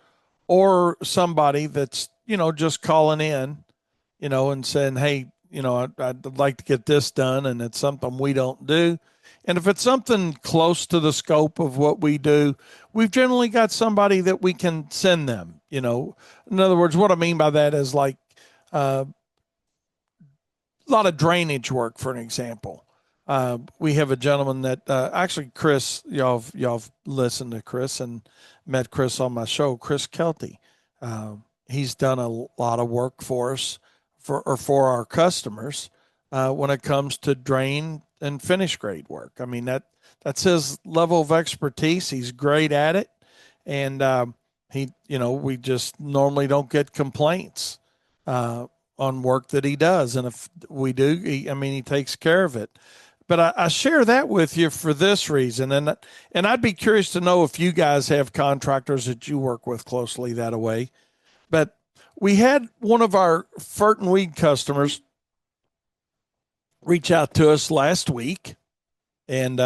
or somebody that's just calling in, and saying, hey, I'd like to get this done, and it's something we don't do. And if it's something close to the scope of what we do, we've generally got somebody that we can send them. In other words, what I mean by that is like a lot of drainage work, for an example. We have a gentleman that actually, Chris, y'all listened to Chris and met Chris on my show, Chris Kelty. He's done a lot of work for us for our customers when it comes to drain and finish grade work. I mean, that's his level of expertise. He's great at it. And we just normally don't get complaints on work that he does. And if we do, he takes care of it. But I share that with you for this reason. And I'd be curious to know if you guys have contractors that you work with closely that way. But we had one of our Fert and Weed customers reach out to us last week and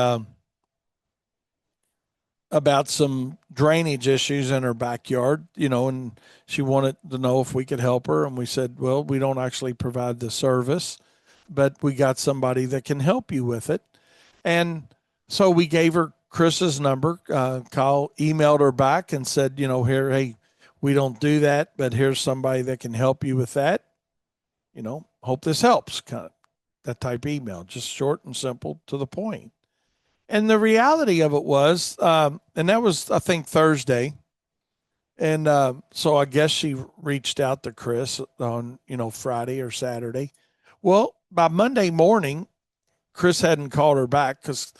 about some drainage issues in her backyard, and she wanted to know if we could help her. And we said, well, we don't actually provide the service, but we got somebody that can help you with it. And so we gave her Chris's number. Kyle emailed her back and said, here, hey, we don't do that, but here's somebody that can help you with that. Hope this helps. Kind of that type of email, just short and simple to the point. And the reality of it was, and that was, I think, Thursday. And so I guess she reached out to Chris on, Friday or Saturday. Well, by Monday morning, Chris hadn't called her back because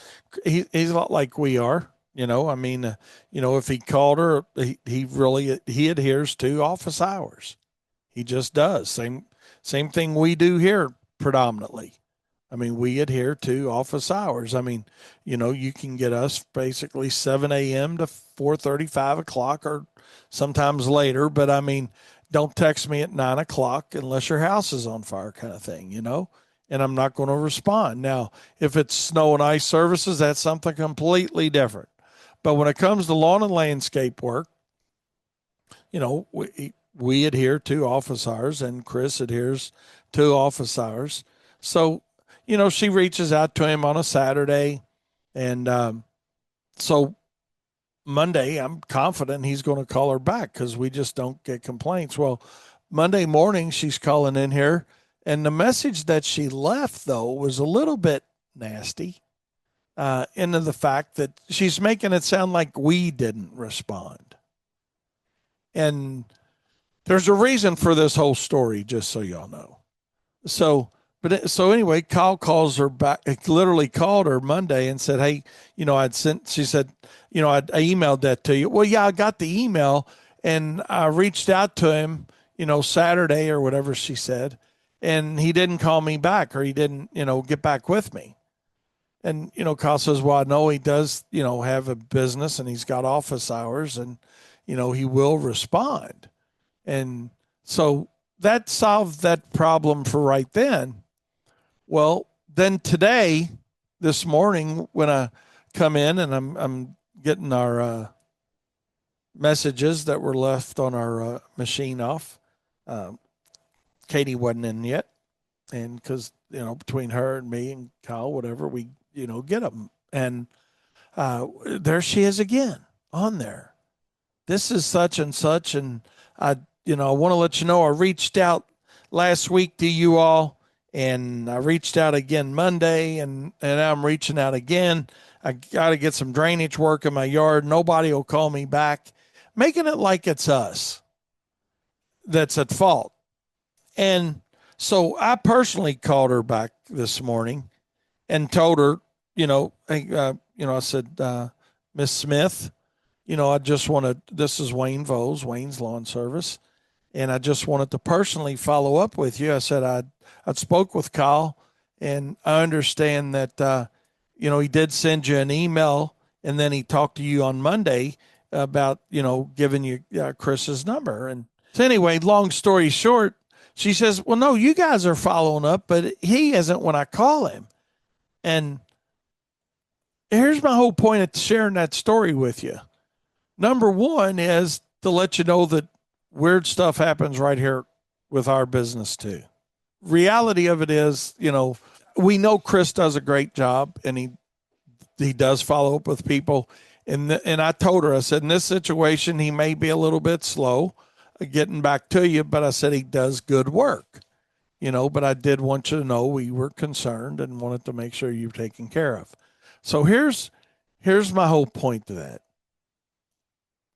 he's a lot like we are. If he called her, he adheres to office hours. He just does. Same thing we do here predominantly. We adhere to office hours. You can get us basically 7 a.m. to 4:30, 5 o'clock, or sometimes later. But don't text me at 9 o'clock unless your house is on fire, kind of thing, and I'm not going to respond. Now, if it's snow and ice services, that's something completely different. But when it comes to lawn and landscape work, we adhere to office hours, and Chris adheres to office hours. So, she reaches out to him on a Saturday. And so Monday, I'm confident he's going to call her back because we just don't get complaints. Well, Monday morning, she's calling in here. And the message that she left, though, was a little bit nasty into the fact that she's making it sound like we didn't respond. And there's a reason for this whole story, just so y'all know. So anyway, Kyle calls her back, literally called her Monday and said, hey, she said, I emailed that to you. Well, yeah, I got the email and I reached out to him, Saturday or whatever she said. And he didn't call me back, or he didn't, get back with me. And, Kyle says, well, I know he does, have a business and he's got office hours and, he will respond. And so that solved that problem for right then. Well, then today, this morning, when I come in and I'm getting our messages that were left on our machine off, Katie wasn't in yet. And because, between her and me and Kyle, whatever, we, get them. And there she is again on there. This is such and such. And I want to let you know I reached out last week to you all, and I reached out again Monday, and I'm reaching out again. I got to get some drainage work in my yard. Nobody will call me back. making it like it's us that's at fault. And so I personally called her back this morning and told her, hey, I said, Miss Smith, I just wanted, this is Wayne Vose, Wayne's Lawn Service, and I just wanted to personally follow up with you. I said I'd spoke with Kyle, and I understand that he did send you an email, and then he talked to you on Monday about giving you Chris's number. And so anyway, long story short, she says, "Well, no, you guys are following up, but he isn't when I call him." And here's my whole point of sharing that story with you. Number one is to let you know that weird stuff happens right here with our business too. Reality of it is, we know Chris does a great job, and he does follow up with people. And I told her, I said, in this situation, he may be a little bit slow getting back to you, but I said he does good work, but I did want you to know we were concerned and wanted to make sure you're taken care of. So here's my whole point to that.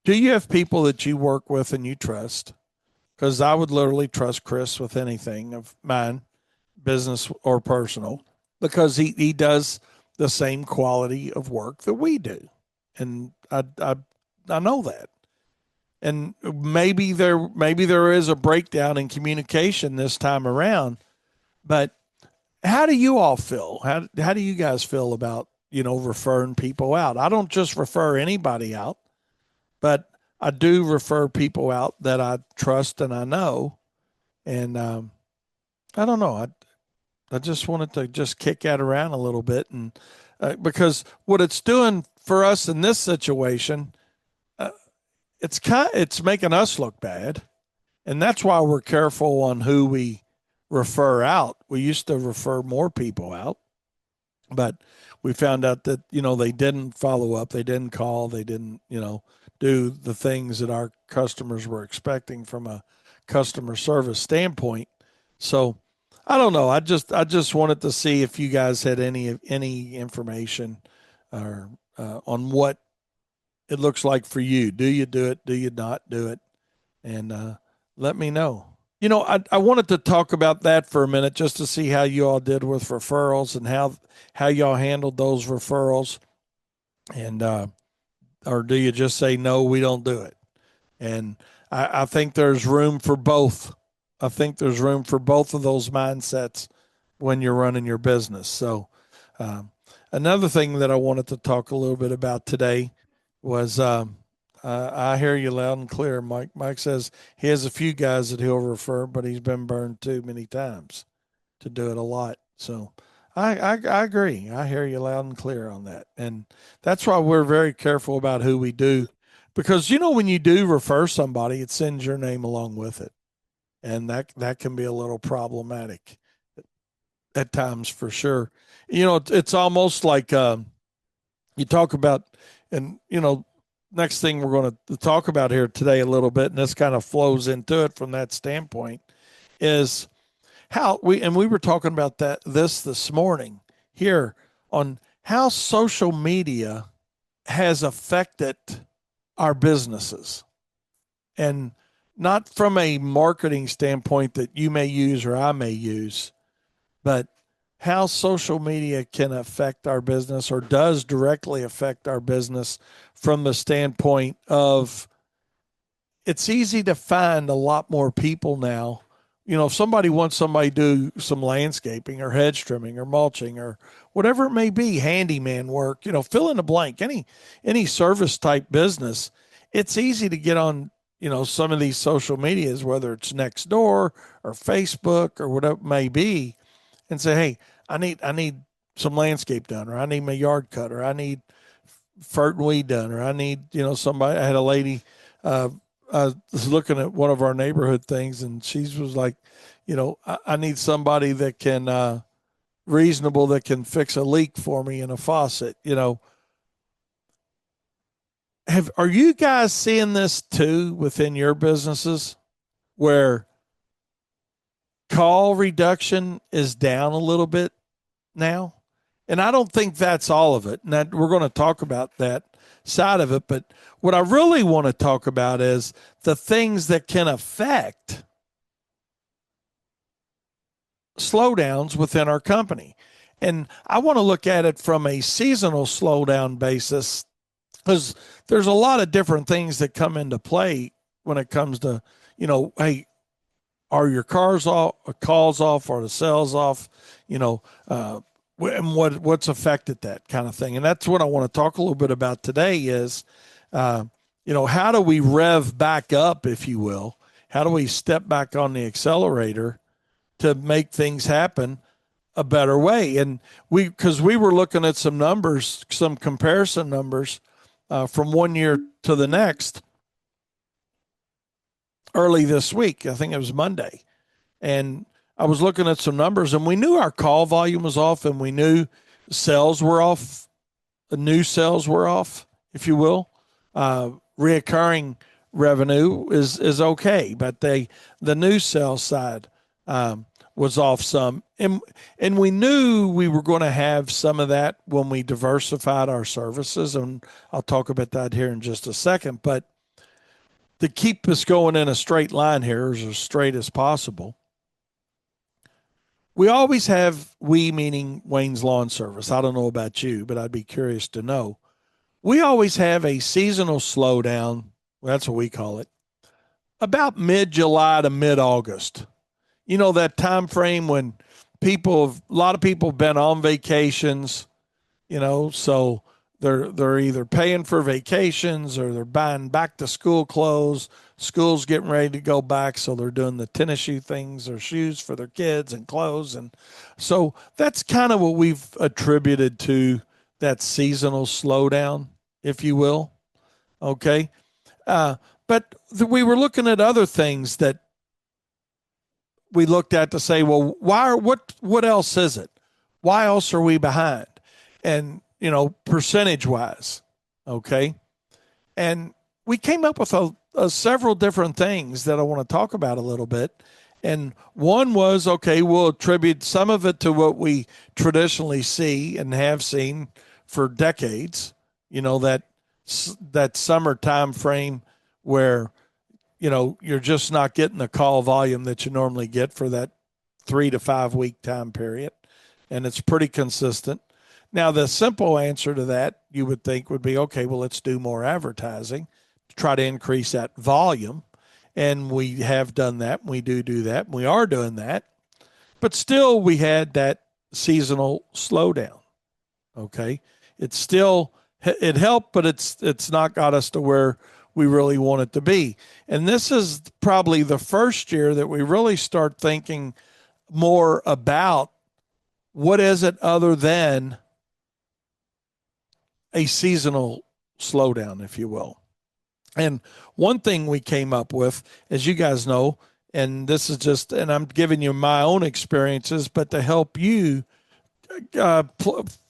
Do you have people that you work with and you trust? Because I would literally trust Chris with anything of mine, business or personal, because he does the same quality of work that we do. And I know that. And maybe there is a breakdown in communication this time around, but how do you all feel? How do you guys feel about, referring people out? I don't just refer anybody out, but I do refer people out that I trust and I know. And I don't know. I just wanted to just kick that around a little bit, and because what it's doing for us in this situation, it's making us look bad, and that's why we're careful on who we refer out. We used to refer more people out, but we found out that they didn't follow up, they didn't call, they didn't do the things that our customers were expecting from a customer service standpoint. So I don't know. I just wanted to see if you guys had any information or on what it looks like for you. Do you do it? Do you not do it? And let me know. I wanted to talk about that for a minute just to see how you all did with referrals and how y'all handled those referrals. And or do you just say, no, we don't do it? And I think there's room for both. I think there's room for both of those mindsets when you're running your business. So another thing that I wanted to talk a little bit about today was I hear you loud and clear, Mike. Mike says he has a few guys that he'll refer, but he's been burned too many times to do it a lot. So I agree. I hear you loud and clear on that. And that's why we're very careful about who we do, because, when you do refer somebody, it sends your name along with it. And that can be a little problematic at times for sure. It's almost like you talk about, and, next thing we're going to talk about here today a little bit, and this kind of flows into it from that standpoint, is how we were talking about this morning here on how social media has affected our businesses, and not from a marketing standpoint that you may use or I may use, but how social media can affect our business or does directly affect our business from the standpoint of it's easy to find a lot more people now. If somebody wants somebody to do some landscaping or hedge trimming or mulching or whatever it may be, handyman work, fill in the blank, any service type business, it's easy to get on, some of these social medias, whether it's Nextdoor or Facebook or whatever it may be, and say, hey, I need some landscape done, or I need my yard cut, or I need fert and weed done, or I need, somebody. I had a lady, I was looking at one of our neighborhood things, and she was like, I need somebody that can, reasonable, that can fix a leak for me in a faucet. Are you guys seeing this too within your businesses, where call reduction is down a little bit now? And I don't think that's all of it. And we're going to talk about that. side of it. But what I really want to talk about is the things that can affect slowdowns within our company. And I want to look at it from a seasonal slowdown basis, because there's a lot of different things that come into play when it comes to, hey, are your calls off, are the sales off, and what's affected that kind of thing. And that's what I want to talk a little bit about today is, how do we rev back up, if you will? How do we step back on the accelerator to make things happen a better way? And because we were looking at some numbers, some comparison numbers from one year to the next early this week. I think it was Monday. And I was looking at some numbers, and we knew our call volume was off, and we knew sales were off. The new sales were off, if you will. Reoccurring revenue is okay, but the new sales side was off some. And we knew we were going to have some of that when we diversified our services, and I'll talk about that here in just a second. But to keep us going in a straight line here, as straight as possible, we always have, we meaning Wayne's Lawn Service. I don't know about you, but I'd be curious to know. We always have a seasonal slowdown, that's what we call it, about mid-July to mid-August. That time frame when a lot of people have been on vacations, so they're either paying for vacations or they're buying back to school clothes. School's getting ready to go back, so they're doing the tennis shoe things or shoes for their kids and clothes. And so that's kind of what we've attributed to that seasonal slowdown, if you will. Okay. But we were looking at other things that we looked at to say, well, what else is it? Why else are we behind? And, percentage wise. Okay. And we came up with several different things that I want to talk about a little bit. And one was, okay, we'll attribute some of it to what we traditionally see and have seen for decades, that summer time frame where, you're just not getting the call volume that you normally get for that 3 to 5 week time period. And it's pretty consistent. Now, the simple answer to that, you would think, would be, okay, well, let's do more advertising to try to increase that volume. And we have done that. We do that. And we are doing that. But still, we had that seasonal slowdown. Okay. It helped, but it's not got us to where we really want it to be. And this is probably the first year that we really start thinking more about what is it other than a seasonal slowdown, if you will. And one thing we came up with, as you guys know, and this is just, and I'm giving you my own experiences, but to help you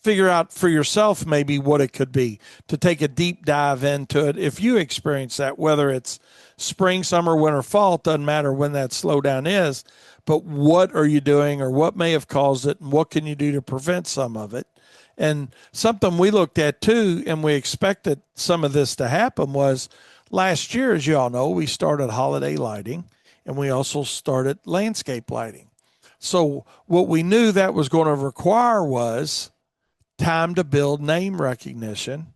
figure out for yourself maybe what it could be, to take a deep dive into it. If you experience that, whether it's spring, summer, winter, fall, it doesn't matter when that slowdown is, but what are you doing or what may have caused it and what can you do to prevent some of it? And something we looked at too, and we expected some of this to happen, was last year, as you all know, we started holiday lighting and we also started landscape lighting. So what we knew that was going to require was time to build name recognition,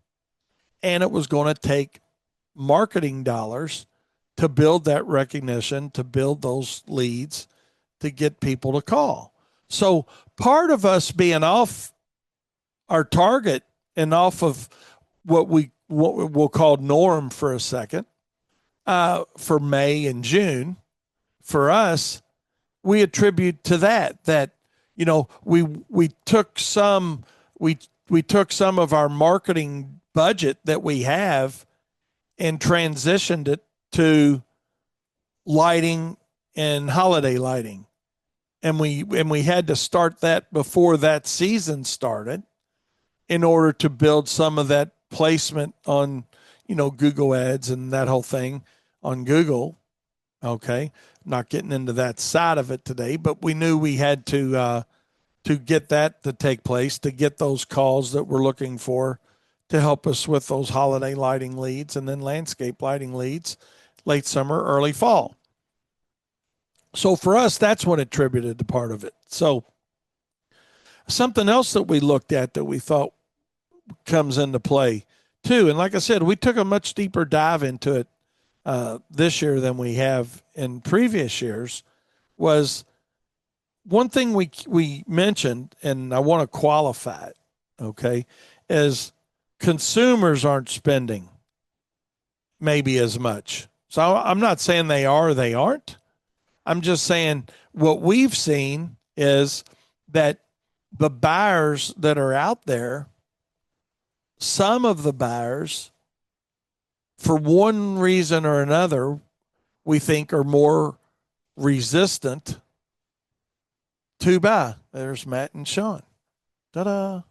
and it was going to take marketing dollars to build that recognition, to build those leads, to get people to call. So part of us being off our target and off of what we'll call norm for a second, for May and June, for us, we attribute to that we took some of our marketing budget that we have and transitioned it to lighting and holiday lighting. And we had to start that before that season started in order to build some of that placement on, Google ads and that whole thing on Google. Okay. Not getting into that side of it today, but we knew we had to get that to take place, to get those calls that we're looking for to help us with those holiday lighting leads and then landscape lighting leads late summer, early fall. So for us, that's what attributed to part of it. So something else that we looked at that we thought comes into play too, and like I said, we took a much deeper dive into it this year than we have in previous years, was one thing we mentioned, and I want to qualify it, okay, is consumers aren't spending maybe as much. So I'm not saying they are or they aren't. I'm just saying what we've seen is that the buyers that are out there, some of the buyers, for one reason or another, we think are more resistant to buy. There's Matt and Sean. Ta-da.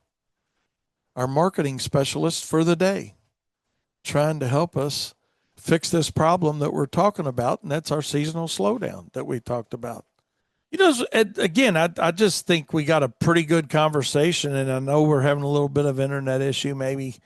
Our marketing specialists for the day, trying to help us fix this problem that we're talking about, and that's our seasonal slowdown that we talked about. You know, again, I just think we got a pretty good conversation, and I know we're having a little bit of internet issue maybe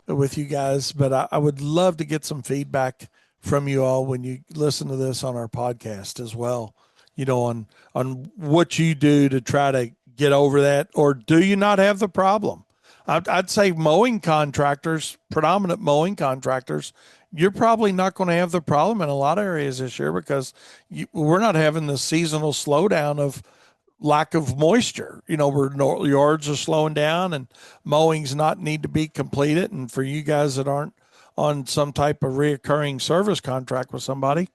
with you guys, but I would love to get some feedback from you all when you listen to this on our podcast as well, you know, on what you do to try to get over that, or do you not have the problem? I'd say mowing contractors, predominant mowing contractors, you're probably not going to have the problem in a lot of areas this year because we're not having the seasonal slowdown of lack of moisture. You know, where yards are slowing down and mowings not need to be completed. And for you guys that aren't on some type of reoccurring service contract with somebody,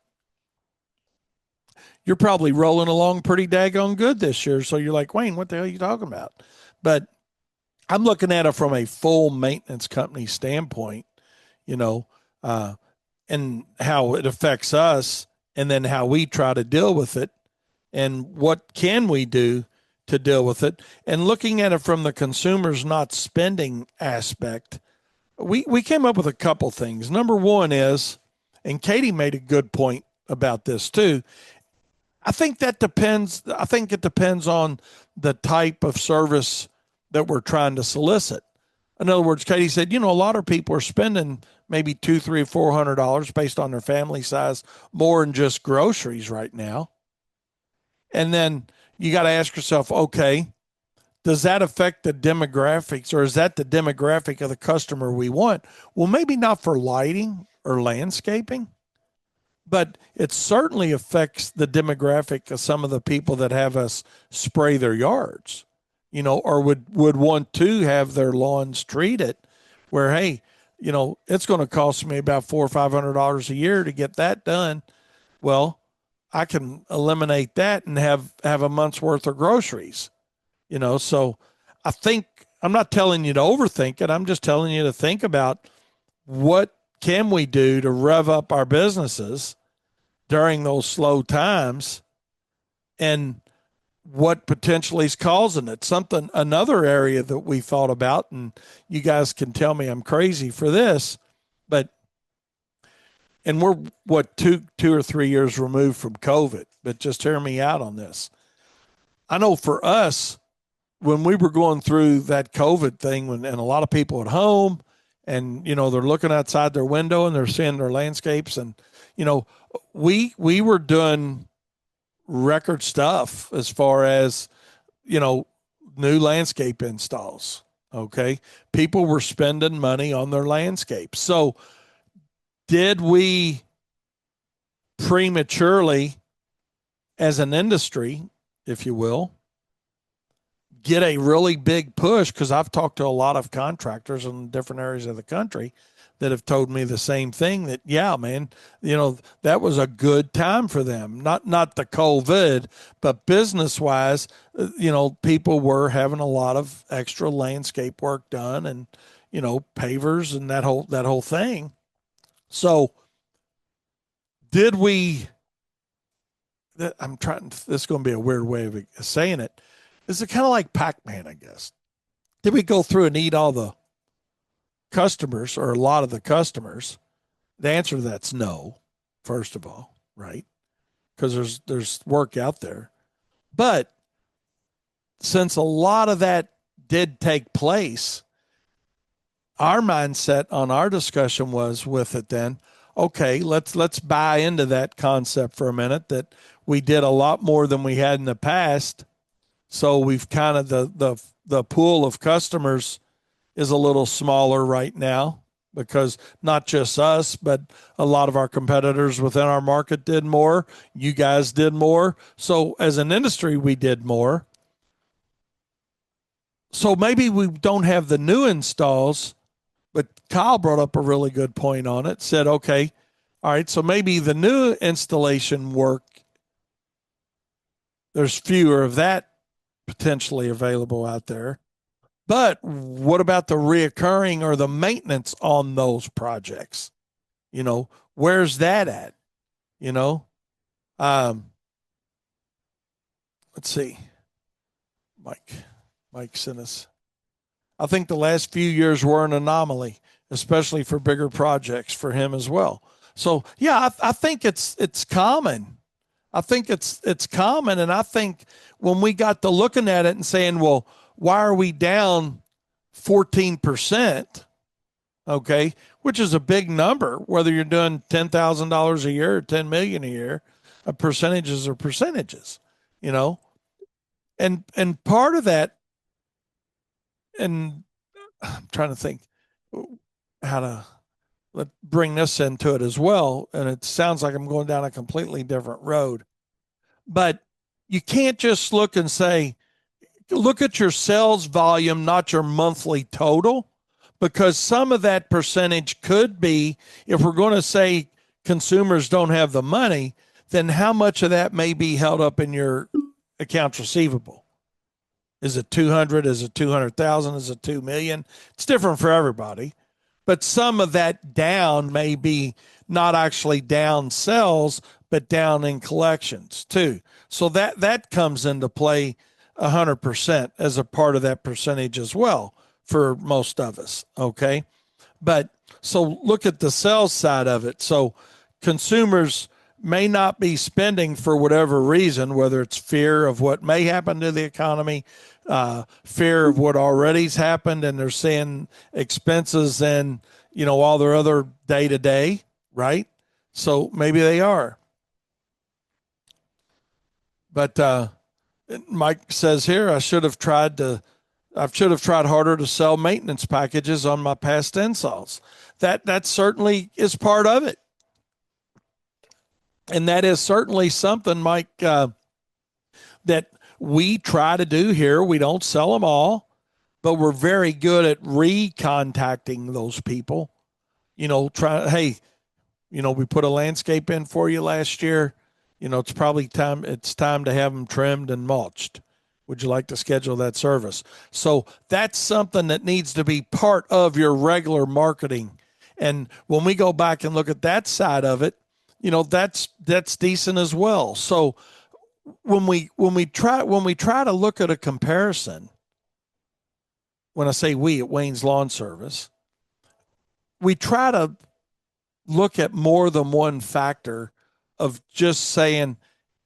you're probably rolling along pretty daggone good this year. So you're like, Wayne, what the hell are you talking about? But I'm looking at it from a full maintenance company standpoint, you know, and how it affects us, and then how we try to deal with it, and what can we do to deal with it. And looking at it from the consumer's not spending aspect, we came up with a couple things. Number one is, and Katie made a good point about this too, I think it depends on the type of service that we're trying to solicit. In other words, Katie said, you know, a lot of people are spending maybe $200, $300, $400 based on their family size more than just groceries right now. And then you got to ask yourself, okay, does that affect the demographics, or is that the demographic of the customer we want? Well, maybe not for lighting or landscaping, but it certainly affects the demographic of some of the people that have us spray their yards, you know, or would want to have their lawns treated, where, hey, you know, it's going to cost me about $400 or $500 a year to get that done. Well, I can eliminate that and have a month's worth of groceries, you know. So I think, I'm not telling you to overthink it. I'm just telling you to think about what can we do to rev up our businesses during those slow times, and what potentially is causing it. Another area that we thought about, and you guys can tell me I'm crazy for this, but, and we're two or 3 years removed from COVID, but just hear me out on this. I know for us, when we were going through that COVID thing, and a lot of people at home, and, you know, they're looking outside their window and they're seeing their landscapes, and, you know, we were doing record stuff as far as, you know, new landscape installs. Okay. People were spending money on their landscape. So did we prematurely, as an industry, if you will, get a really big push? Because I've talked to a lot of contractors in different areas of the country that have told me the same thing, that, yeah, man, you know, that was a good time for them. Not the COVID, but business wise, you know, people were having a lot of extra landscape work done, and, you know, pavers and that whole thing. So did we, I'm trying, this is going to be a weird way of saying it. Is it kind of like Pac-Man, I guess? Did we go through and eat all the customers, or a lot of the customers? The answer to that's no, first of all, right? Because there's work out there. But since a lot of that did take place, our mindset on our discussion was with it then, okay, let's buy into that concept for a minute that we did a lot more than we had in the past. So we've kind of the pool of customers is a little smaller right now because not just us, but a lot of our competitors within our market did more. You guys did more. So as an industry, we did more. So maybe we don't have the new installs, but Kyle brought up a really good point on it. Said, okay, all right, so maybe the new installation work, there's fewer of that potentially available out there. But what about the reoccurring or the maintenance on those projects? You know, where's that at? You know, um, let's see. Mike sent us. I think the last few years were an anomaly, especially for bigger projects for him as well. So yeah, I think it's common. I think it's common, and I think when we got to looking at it and saying, well, why are we down 14%? Okay, which is a big number, whether you're doing $10,000 a year or 10 million a year, percentages are percentages, you know, and part of that, and I'm trying to think how to bring this into it as well, and it sounds like I'm going down a completely different road, but you can't just look and say, look at your sales volume, not your monthly total, because some of that percentage could be, if we're going to say consumers don't have the money, then how much of that may be held up in your accounts receivable? Is it 200? Is it 200,000? Is it 2 million? It's different for everybody. But some of that down may be not actually down sales, but down in collections too. So that comes into play 100% as a part of that percentage as well for most of us. Okay. But so look at the sales side of it. So consumers may not be spending for whatever reason, whether it's fear of what may happen to the economy, fear of what already's happened, and they're seeing expenses and, you know, all their other day to day, right? So maybe they are. But Mike says here, I should have tried harder to sell maintenance packages on my past installs. That certainly is part of it. And that is certainly something, Mike, that we try to do here. We don't sell them all, but we're very good at recontacting those people. You know, hey, you know, we put a landscape in for you last year. You know, it's time to have them trimmed and mulched. Would you like to schedule that service? So that's something that needs to be part of your regular marketing. And when we go back and look at that side of it, you know, that's decent as well. So when we try to look at a comparison, when I say we at Wayne's Lawn Service, we try to look at more than one factor of just saying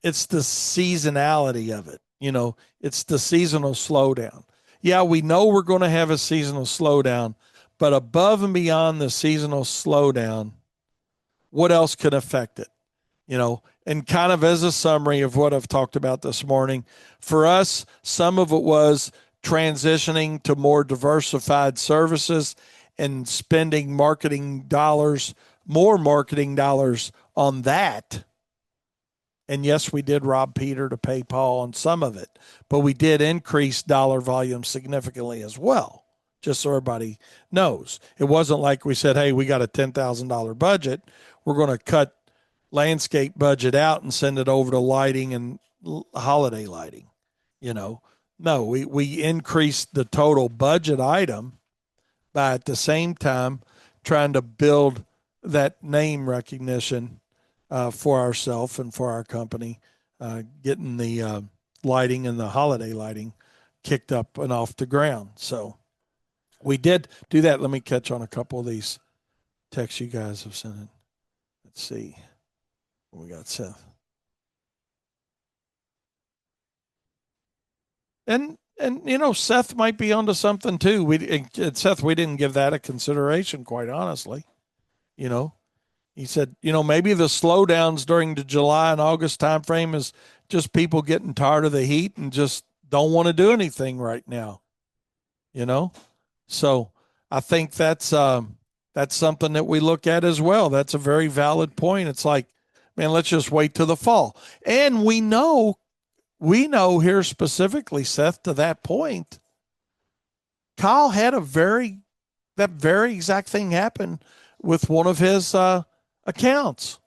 it's the seasonality of it. You know, it's the seasonal slowdown. Yeah, we know we're going to have a seasonal slowdown, but above and beyond the seasonal slowdown, what else can affect it? You know, and kind of as a summary of what I've talked about this morning, for us, some of it was transitioning to more diversified services and spending more marketing dollars on that. And yes, we did rob Peter to pay Paul on some of it, but we did increase dollar volume significantly as well, just so everybody knows. It wasn't like we said, hey, we got a $10,000 budget. We're going to cut landscape budget out and send it over to lighting and holiday lighting. You know, no, we increased the total budget item by at the same time trying to build that name recognition for ourselves and for our company, getting the lighting and the holiday lighting kicked up and off the ground. So we did do that. Let me catch on a couple of these texts you guys have sent in. Let's see. We got Seth. And And Seth might be onto something too. Seth, we didn't give that a consideration, quite honestly. You know, he said, maybe the slowdowns during the July and August timeframe is just people getting tired of the heat and just don't want to do anything right now. So I think that's something that we look at as well. That's a very valid point. It's like, man, let's just wait till the fall. And we know here specifically, Seth, to that point, Kyle had that very exact thing happen with one of his accounts.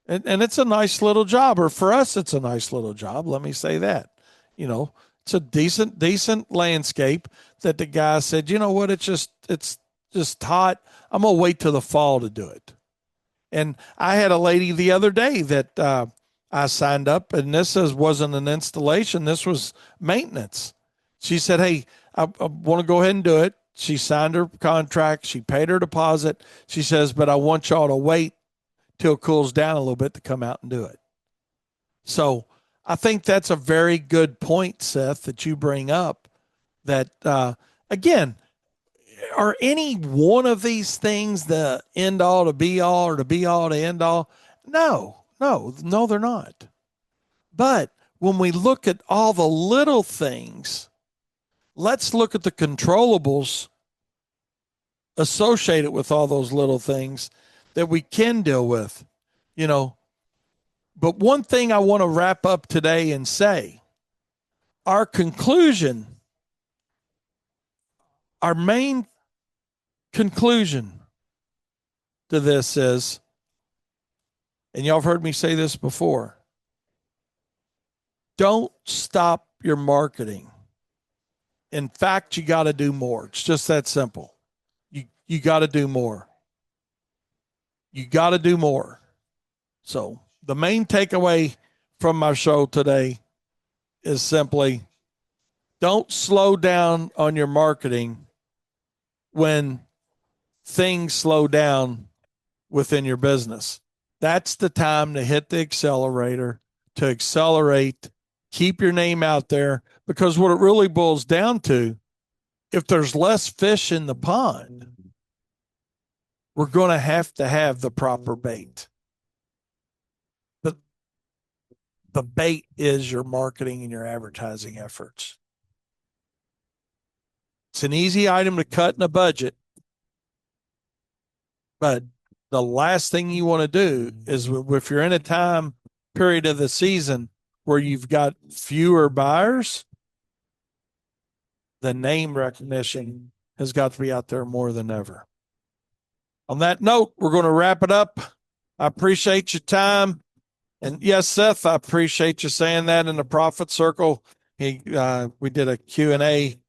And it's a nice little job, or for us, it's a nice little job. Let me say that. It's a decent landscape that the guy said, you know what, it's just hot. I'm gonna wait till the fall to do it. And I had a lady the other day that I signed up, and wasn't an installation. This was maintenance. She said, hey, I want to go ahead and do it. She signed her contract. She paid her deposit. She says, but I want y'all to wait till it cools down a little bit to come out and do it. So I think that's a very good point, Seth, that you bring up. That again, are any one of these things the end all to be all, or the be all to end all? No, they're not. But when we look at all the little things, let's look at the controllables associated with all those little things that we can deal with. But one thing I want to wrap up today and say, our conclusion, our main conclusion to this is, and y'all have heard me say this before, don't stop your marketing. In fact, you got to do more. It's just that simple. You got to do more. You got to do more. So the main takeaway from my show today is simply, don't slow down on your marketing when things slow down within your business. That's the time to hit the accelerator, to accelerate, keep your name out there, because what it really boils down to, if there's less fish in the pond, we're going to have the proper bait. The bait is your marketing and your advertising efforts. It's an easy item to cut in a budget, but the last thing you want to do is, if you're in a time period of the season where you've got fewer buyers, the name recognition has got to be out there more than ever. On that note, we're going to wrap it up. I appreciate your time. And yes, Seth, I appreciate you saying that in the Profit Circle. We did a Q&A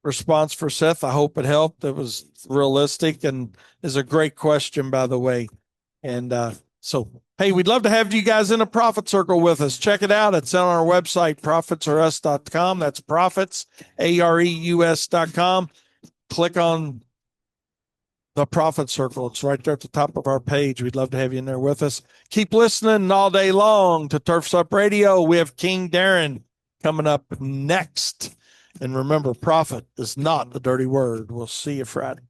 response for Seth. I hope it helped. It was realistic and is a great question, by the way. And so, hey, we'd love to have you guys in a Profit Circle with us. Check it out. It's on our website, profitsorus.com. That's profits, AREUS.com. Click on the Profit Circle. It's right there at the top of our page. We'd love to have you in there with us. Keep listening all day long to Turfs Up Radio. We have King Darren coming up next. And remember, profit is not the dirty word. We'll see you Friday.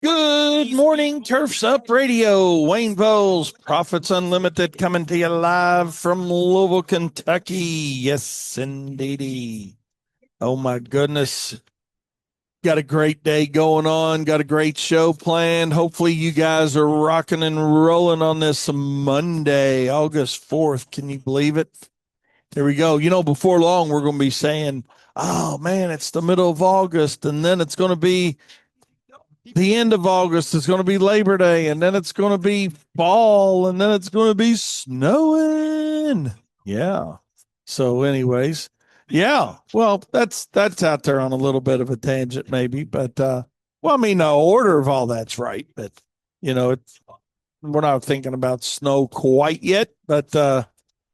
Good morning, Turfs Up Radio. Wayne Bowles, Profits Unlimited, coming to you live from Louisville, Kentucky. Yes, indeedy. Oh, my goodness. Got a great day going on. Got a great show planned. Hopefully you guys are rocking and rolling on this Monday, August 4th. Can you believe it? Here we go. Before long, we're going to be saying, oh, man, it's the middle of August, and then it's going to be the end of August. It's going to be Labor Day, and then it's going to be fall, and then it's going to be snowing. Yeah. So anyways, yeah, well, that's out there on a little bit of a tangent maybe, but the order of all that's right, but we're not thinking about snow quite yet, but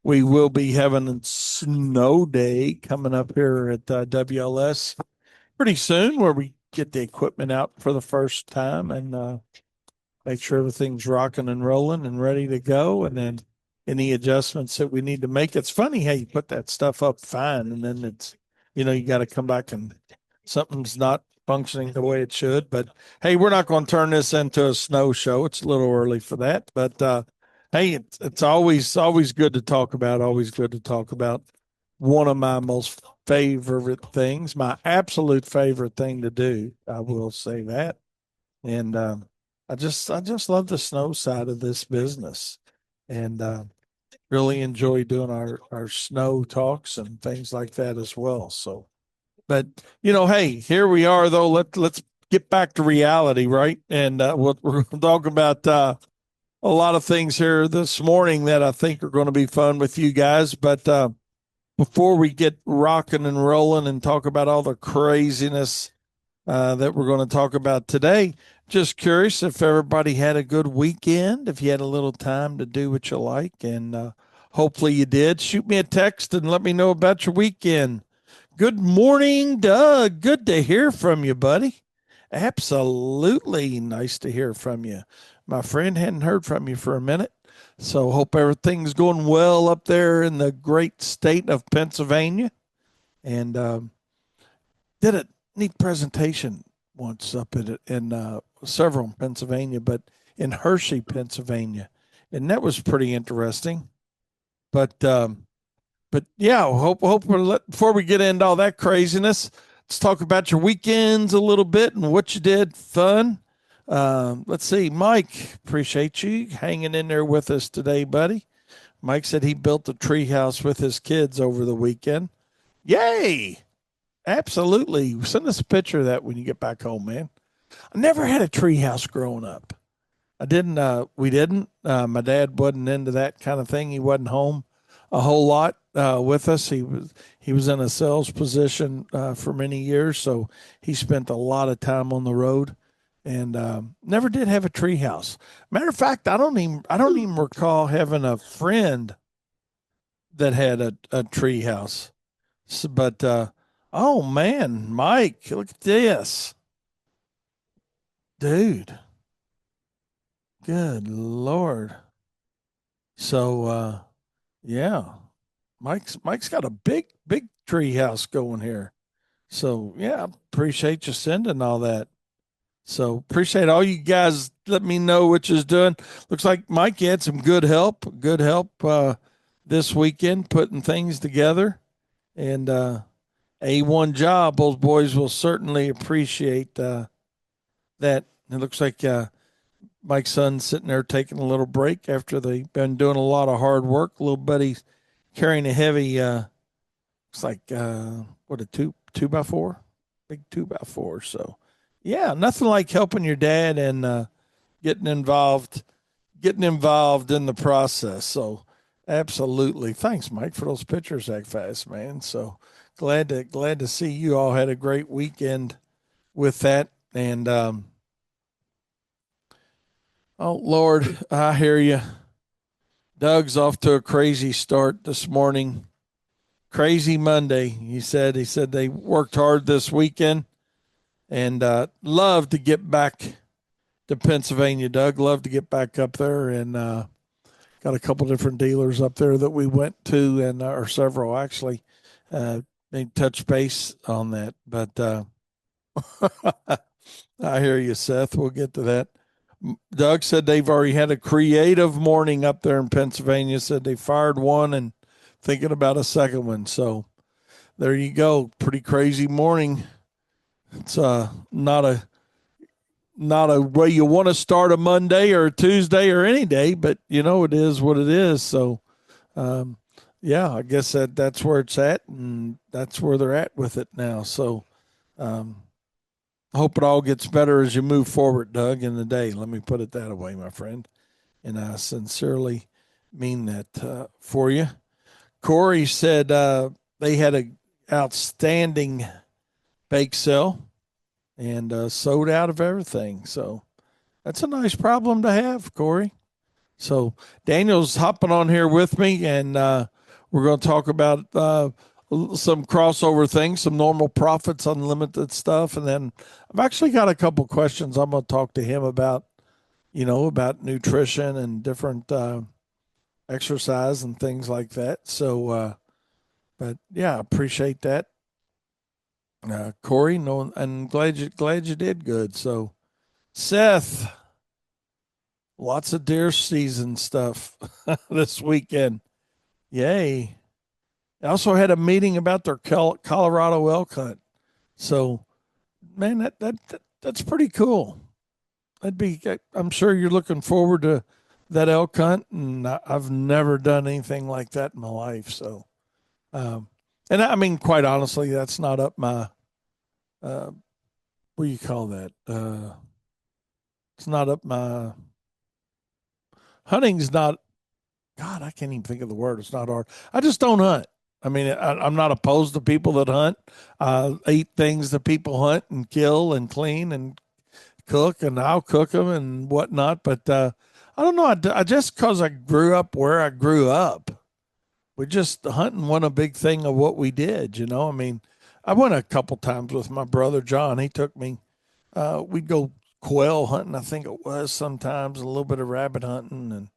we will be having a snow day coming up here at WLS pretty soon, where we get the equipment out for the first time and make sure everything's rocking and rolling and ready to go. And then any adjustments that we need to make. It's funny how you put that stuff up fine, and then it's, you got to come back and something's not functioning the way it should. But hey, we're not going to turn this into a snow show. It's a little early for that. But hey, it's always good to talk about. Always good to talk about one of my most favorite things, my absolute favorite thing to do. I will say that, and I just love the snow side of this business, and really enjoy doing our snow talks and things like that as well. So, but hey, here we are though. Let's get back to reality, right? And we're going to talk about a lot of things here this morning that I think are going to be fun with you guys. But before we get rocking and rolling and talk about all the craziness that we're going to talk about today, just curious if everybody had a good weekend, if you had a little time to do what you like, and hopefully you did. Shoot me a text and let me know about your weekend. Good morning, Doug. Good to hear from you, buddy. Absolutely nice to hear from you. My friend, hadn't heard from you for a minute. So hope everything's going well up there in the great state of Pennsylvania. And did a neat presentation once up in several in Pennsylvania, but in Hershey, Pennsylvania. And that was pretty interesting. But yeah, before we get into all that craziness, let's talk about your weekends a little bit and what you did fun. Let's see, Mike, appreciate you hanging in there with us today, buddy. Mike said he built a tree house with his kids over the weekend. Yay! Absolutely. Send us a picture of that when you get back home, man. I never had a tree house growing up. I didn't. We didn't. My dad wasn't into that kind of thing. He wasn't home a whole lot with us. He was in a sales position for many years, so he spent a lot of time on the road, and never did have a tree house. Matter of fact, I don't even recall having a friend that had a tree house. So, but oh man, Mike, look at this, dude. Good Lord. So yeah. Mike's got a big tree house going here. So yeah, appreciate you sending all that. So appreciate all you guys. Let me know what you're doing. Looks like Mike had some good help. This weekend putting things together, and A1 job. Those boys will certainly appreciate that. It looks like Mike's son's sitting there taking a little break after they've been doing a lot of hard work. Little buddy carrying a heavy, it's like what, a two by four, big 2x4. So yeah, nothing like helping your dad and getting involved in the process. So absolutely, thanks, Mike, for those pictures that fast, man. So glad to see you all had a great weekend with that. And oh Lord, I hear you. Doug's off to a crazy start this morning. Crazy Monday. He said they worked hard this weekend and love to get back to Pennsylvania, Doug. Love to get back up there, and got a couple different dealers up there that we went to, and or several actually. They touch base on that, but I hear you, Seth. We'll get to that. Doug said they've already had a creative morning up there in Pennsylvania. Said they fired one and thinking about a second one. So there you go. Pretty crazy morning. It's not a way you want to start a Monday or a Tuesday or any day, but it is what it is. So yeah, I guess that's where it's at, and that's where they're at with it now. So I hope it all gets better as you move forward, Doug, in the day. Let me put it that way, my friend. And I sincerely mean that for you. Corey said they had an outstanding bake sale and sold out of everything. So that's a nice problem to have, Corey. So Daniel's hopping on here with me, and we're going to talk about some crossover things, some normal profits, unlimited stuff. And then I've actually got a couple questions I'm going to talk to him about, about nutrition and different exercise and things like that. So, but yeah, I appreciate that, Corey. No, and glad you did good. So, Seth, lots of deer season stuff this weekend. Yay! I also had a meeting about their Colorado elk hunt. So, man, that's pretty cool. I'm sure you're looking forward to that elk hunt, and I've never done anything like that in my life. So, um, and I mean, quite honestly, that's not up my, what do you call that? It's not up my, hunting's not, God, I can't even think of the word. It's not hard. I just don't hunt. I mean, I'm not opposed to people that hunt. I eat things that people hunt and kill and clean and cook, and I'll cook them and whatnot. But I don't know. I just because I grew up where I grew up, we just hunting wasn't a big thing of what we did. I mean, I went a couple times with my brother John. He took me. We'd go quail hunting. I think it was sometimes a little bit of rabbit hunting,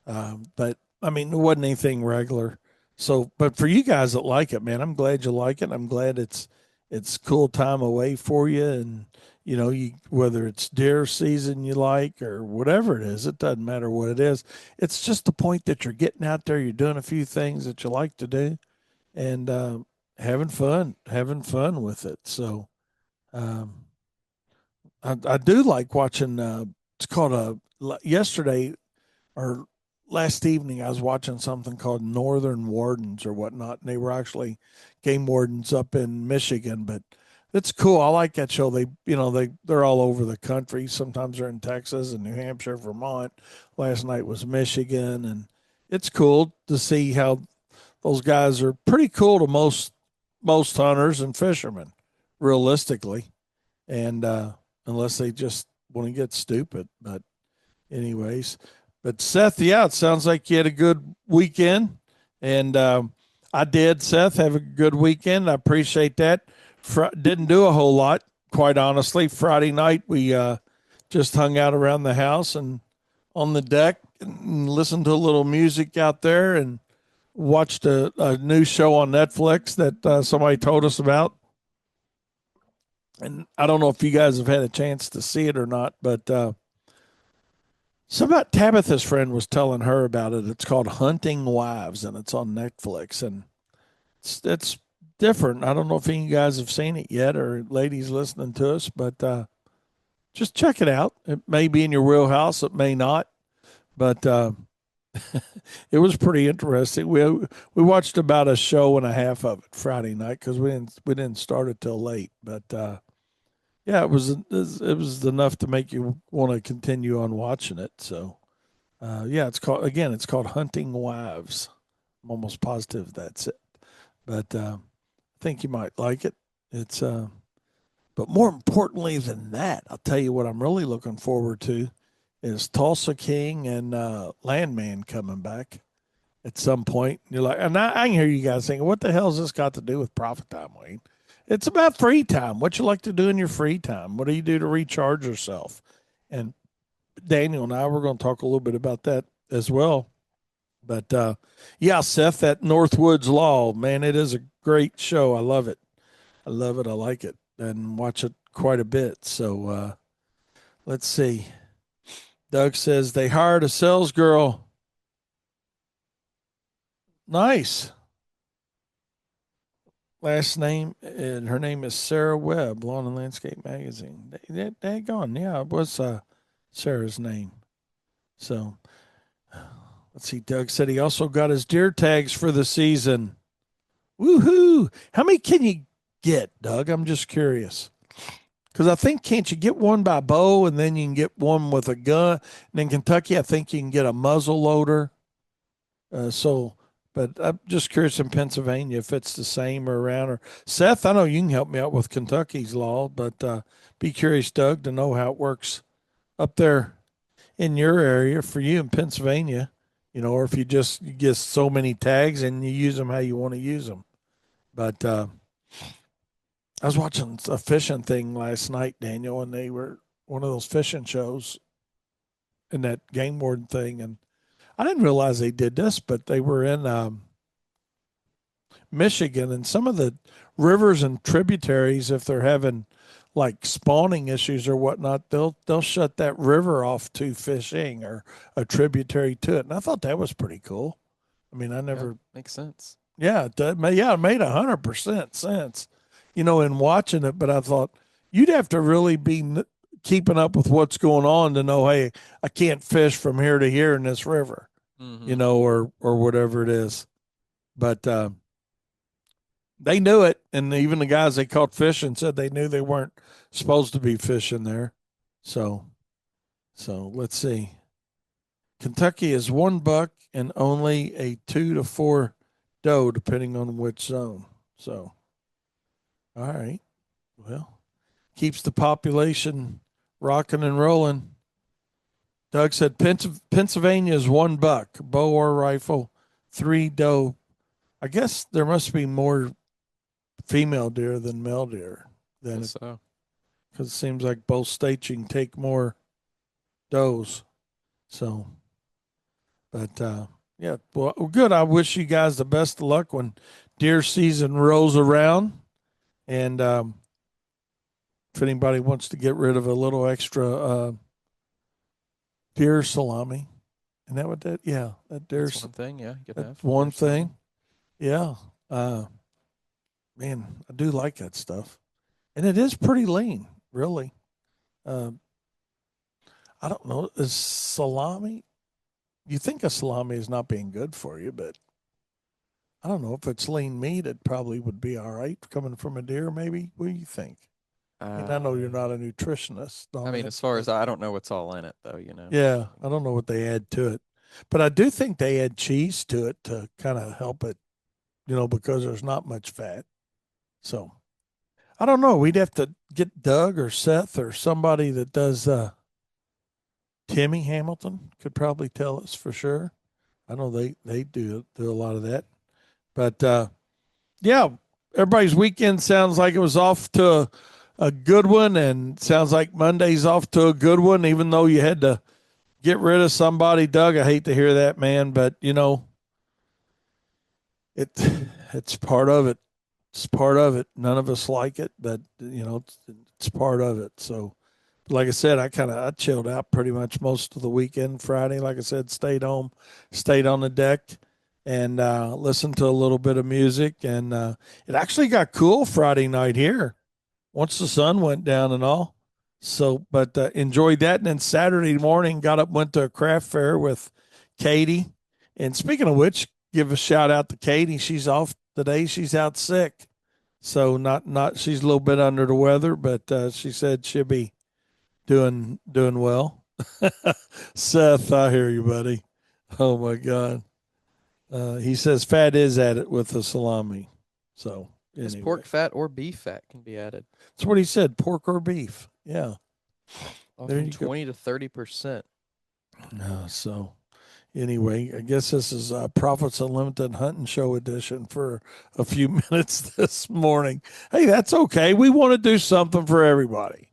and but I mean, it wasn't anything regular. So, but for you guys that like it, man, I'm glad you like it. I'm glad it's cool time away for you, and you whether it's deer season you like or whatever it is, it doesn't matter what it is. It's just the point that you're getting out there, you're doing a few things that you like to do, and having fun with it. So, um, I do like watching. It's called yesterday or last evening I was watching something called Northern Wardens or whatnot, and they were actually game wardens up in Michigan. But it's cool. I like that show. They're all over the country. Sometimes they're in Texas and New Hampshire, Vermont. Last night was Michigan, and it's cool to see how those guys are pretty cool to most hunters and fishermen, realistically, and unless they just want to get stupid. But anyways, but Seth, yeah, it sounds like you had a good weekend, and I did. Seth, have a good weekend. I appreciate that. Didn't do a whole lot, quite honestly. Friday night we just hung out around the house and on the deck and listened to a little music out there and watched a new show on Netflix that somebody told us about. And I don't know if you guys have had a chance to see it or not, but somebody, Tabitha's friend was telling her about it. It's called Hunting Wives, and it's on Netflix, and it's different. I don't know if any of you guys have seen it yet, or ladies listening to us, but just check it out. It may be in your wheelhouse, it may not, but it was pretty interesting. We watched about a show and a half of it Friday night because we didn't start it till late, but yeah, it was enough to make you want to continue on watching it. So. Yeah, it's called Hunting Wives. I'm almost positive that's it, but I think you might like it. It's but more importantly than that, I'll tell you what I'm really looking forward to is Tulsa King and Landman coming back at some point. You're like, and I can hear you guys thinking, what the hell has this got to do with profit time, Wayne? It's about free time. What you like to do in your free time? What do you do to recharge yourself? And Daniel and I we're going to talk a little bit about that as well. But yeah, Seth, that Northwoods Law, man, it is a great show. I love it. I love it. I like it and watch it quite a bit. So let's see. Doug says they hired a sales girl. Nice. Last name, and her name is Sarah Webb, Lawn and Landscape Magazine. Daggone, yeah, it was Sarah's name. So let's see. Doug said he also got his deer tags for the season. Woohoo! How many can you get, Doug? I'm just curious. Because I think, can't you get one by bow and then you can get one with a gun? And in Kentucky, I think you can get a muzzle loader. But I'm just curious in Pennsylvania if it's the same or around. Or Seth, I know you can help me out with Kentucky's law, but be curious, Doug, to know how it works up there in your area for you in Pennsylvania. Or if you get so many tags and you use them how you want to use them. But I was watching a fishing thing last night, Daniel, and they were one of those fishing shows in that game warden thing. And I didn't realize they did this, but they were in Michigan, and some of the rivers and tributaries, if they're having like spawning issues or whatnot, they'll shut that river off to fishing or a tributary to it. And I thought that was pretty cool. I mean, I never makes sense. Yeah, it made 100% sense, in watching it. But I thought you'd have to really be keeping up with what's going on to know, hey, I can't fish from here to here in this river, or whatever it is. But they knew it, and even the guys they caught fishing said they knew they weren't supposed to be fishing there. So let's see. Kentucky is one buck and only a 2 to 4 doe, depending on which zone. So, all right. Well, keeps the population rocking and rolling. Doug said Pennsylvania is one buck, bow or rifle, 3 doe. I guess there must be more female deer than male deer. Because it seems like both states you can take more does. So, but yeah, well, good. I wish you guys the best of luck when deer season rolls around. And if anybody wants to get rid of a little extra deer salami, and that would that yeah that deer's That's one thing. Yeah, you could have one deer salami. thing. Yeah, man, I do like that stuff, and it is pretty lean, really. I don't know, is salami? You think a salami is not being good for you, but I don't know if it's lean meat. It probably would be all right coming from a deer. Maybe. What do you think? I know you're not a nutritionist. I mean, as far as I don't know what's all in it, though. Yeah, I don't know what they add to it, but I do think they add cheese to it to kind of help it, because there's not much fat. So I don't know. We'd have to get Doug or Seth or somebody that does. Timmy Hamilton could probably tell us for sure. I know they do a lot of that, but yeah, everybody's weekend sounds like it was off to a good one, and sounds like Monday's off to a good one. Even though you had to get rid of somebody, Doug, I hate to hear that, man, but it's part of it. It's part of it. None of us like it, but it's part of it. So, like I said, I chilled out pretty much most of the weekend. Friday, like I said, stayed home, stayed on the deck, and listened to a little bit of music. And it actually got cool Friday night here once the sun went down and all. So, but enjoyed that. And then Saturday morning, got up, went to a craft fair with Katie. And speaking of which, give a shout out to Katie. She's off today. She's out sick. So not she's a little bit under the weather, but she said she'll be doing well. Seth, I hear you, buddy. Oh my God. He says fat is added with the salami. So It's anyway. pork fat or beef fat can be added. That's what he said, pork or beef. Yeah. Often 20 to 30%. So anyway, I guess this is Profits Unlimited Hunting Show edition for a few minutes this morning. Hey, that's okay. We want to do something for everybody.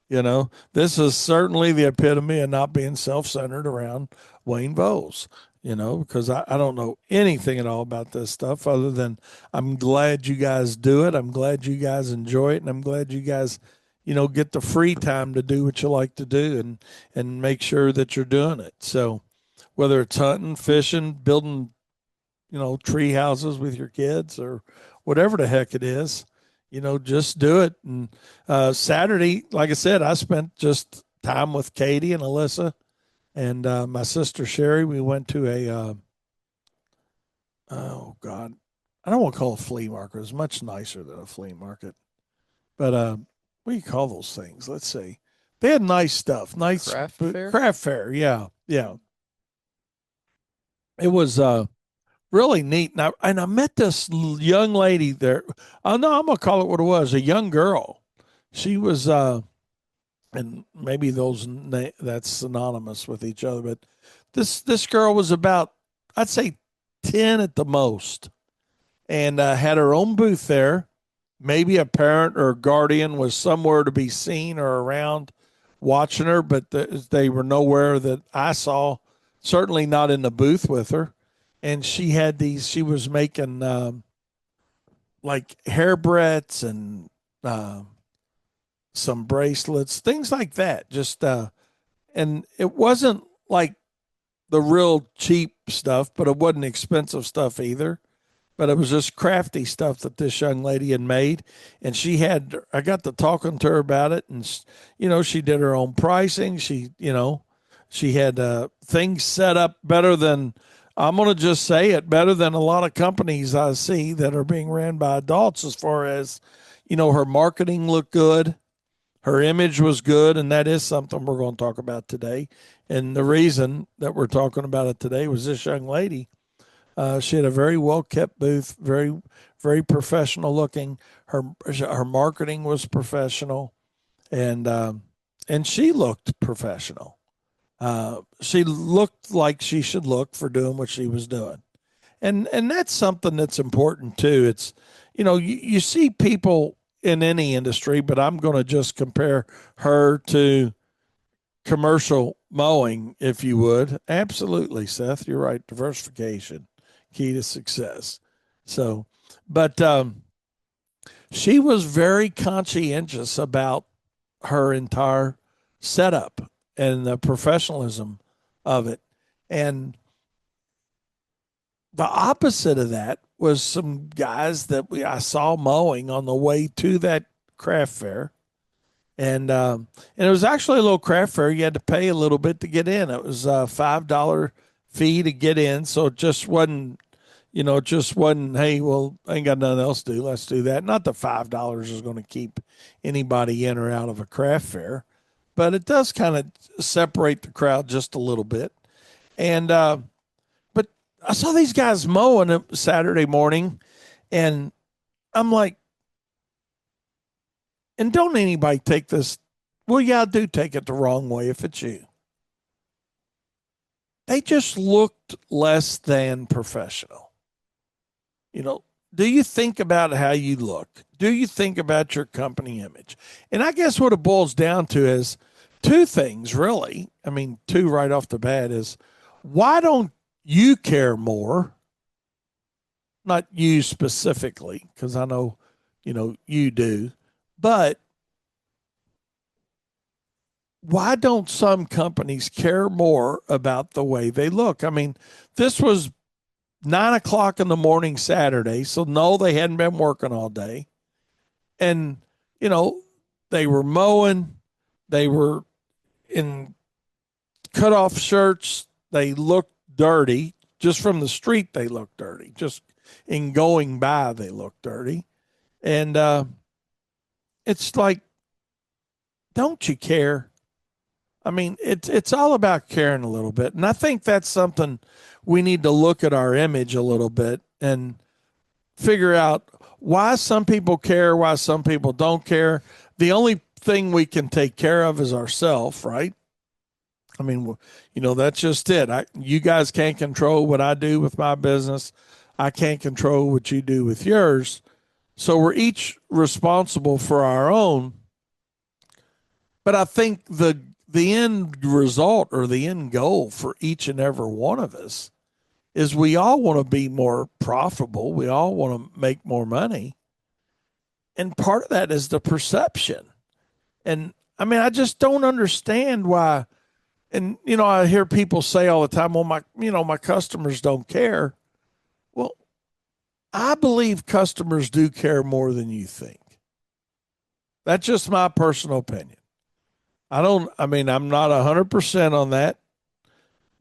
This is certainly the epitome of not being self-centered around Wayne Bowles, because I don't know anything at all about this stuff other than I'm glad you guys do it. I'm glad you guys enjoy it. And I'm glad you guys, get the free time to do what you like to do and make sure that you're doing it. So whether it's hunting, fishing, building, tree houses with your kids or whatever the heck it is, just do it. And Saturday, like I said, I spent just time with Katie and Alyssa and my sister Sherry. We went to a, oh God, I don't want to call it a flea market. It's much nicer than a flea market. But what do you call those things? Let's see. They had nice stuff. Nice Craft fair? Craft fair. Yeah. Yeah. It was really neat. And I met this young lady there. Oh no, I'm gonna call it what it was. A young girl. She was, and maybe that's synonymous with each other. But this girl was about, I'd say, 10 at the most, and had her own booth there. Maybe a parent or a guardian was somewhere to be seen or around watching her, but they were nowhere that I saw certainly not in the booth with her. And she had these. She was making like hair barrettes and some bracelets, things like that. Just and it wasn't like the real cheap stuff, but it wasn't expensive stuff either. But it was just crafty stuff that this young lady had made, and I got to talking to her about it, and she did her own pricing. She had things set up better than, I'm going to just say it, better than a lot of companies I see that are being ran by adults. As far as, her marketing looked good, her image was good, and that is something we're going to talk about today. And the reason that we're talking about it today was this young lady. She had a very well kept booth, very, very professional looking. Her marketing was professional, and she looked professional. She looked like she should look for doing what she was doing, and that's something that's important too. It's, you see people in any industry, but I'm going to just compare her to commercial mowing, if you would. Absolutely, Seth, you're right. Diversification, key to success. So, but she was very conscientious about her entire setup and the professionalism of it. And the opposite of that was some guys that I saw mowing on the way to that craft fair. And it was actually a little craft fair. You had to pay a little bit to get in. It was a $5 fee to get in, so it just wasn't, Hey, well, I ain't got nothing else to do. Let's do that. Not that $5 is going to keep anybody in or out of a craft fair, but it does kind of separate the crowd just a little bit. And but I saw these guys mowing it Saturday morning, and I'm like, and don't anybody take this. Well, yeah, I do take it the wrong way if it's you. They just looked less than professional. Do you think about how you look? Do you think about your company image? And I guess what it boils down to is two things, really. I mean, two right off the bat is, why don't you care more? Not you specifically, because I know, you do, but why don't some companies care more about the way they look? I mean, this was 9 o'clock in the morning Saturday, so no, they hadn't been working all day. And, they were mowing, they were in cut off shirts, they looked dirty. Just from the street, they looked dirty. Just in going by, they looked dirty. And it's like, don't you care? I mean, it's all about caring a little bit. And I think that's something we need to look at our image a little bit and figure out why some people care, why some people don't care. The only thing we can take care of is ourselves, right? I mean, that's just it. You guys can't control what I do with my business. I can't control what you do with yours. So we're each responsible for our own. But I think the end result or the end goal for each and every one of us is we all want to be more profitable. We all want to make more money. And part of that is the perception. And I mean, I just don't understand why. And, I hear people say all the time, well, my customers don't care. Well, I believe customers do care more than you think. That's just my personal opinion. I'm not 100% on that,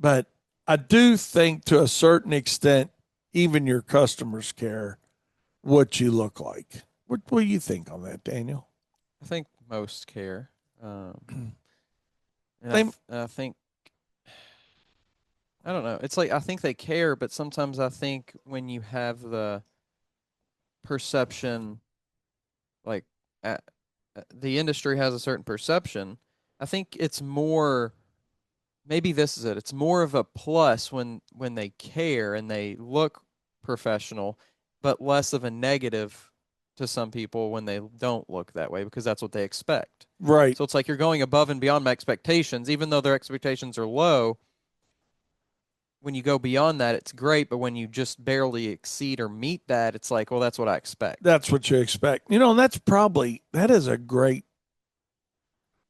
but I do think to a certain extent, even your customers care what you look like. What do you think on that, Daniel? I think most care. And I think, I don't know. It's like, I think they care, but sometimes I think when you have the perception, like the industry has a certain perception, I think it's more, maybe this is it. It's more of a plus when they care and they look professional, but less of a negative to some people when they don't look that way, because that's what they expect. Right. So it's like you're going above and beyond my expectations, even though their expectations are low. when you go beyond that, it's great. But when you just barely exceed or meet that, it's like, well, that's what I expect. That's what you expect. And that is a great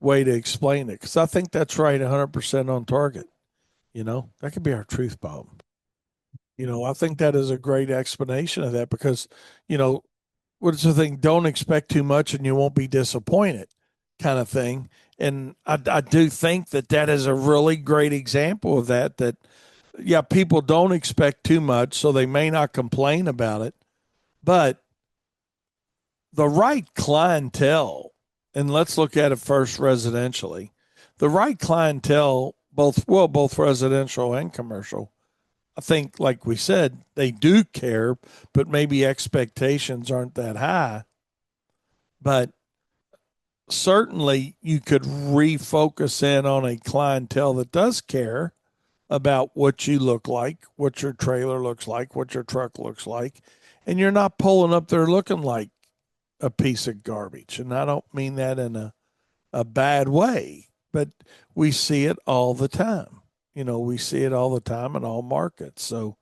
way to explain it, because I think that's right 100% on target. That could be our truth bomb. I think that is a great explanation of that, because, what's the thing? Don't expect too much and you won't be disappointed, kind of thing. And I do think that is a really great example of that, yeah, people don't expect too much, so they may not complain about it. But the right clientele, and let's look at it first residentially, the right clientele, both residential and commercial, I think, like we said, they do care, but maybe expectations aren't that high. But certainly you could refocus in on a clientele that does care about what you look like, what your trailer looks like, what your truck looks like, and you're not pulling up there looking like a piece of garbage. And I don't mean that in a bad way, but we see it all the time. We see it all the time in all markets. So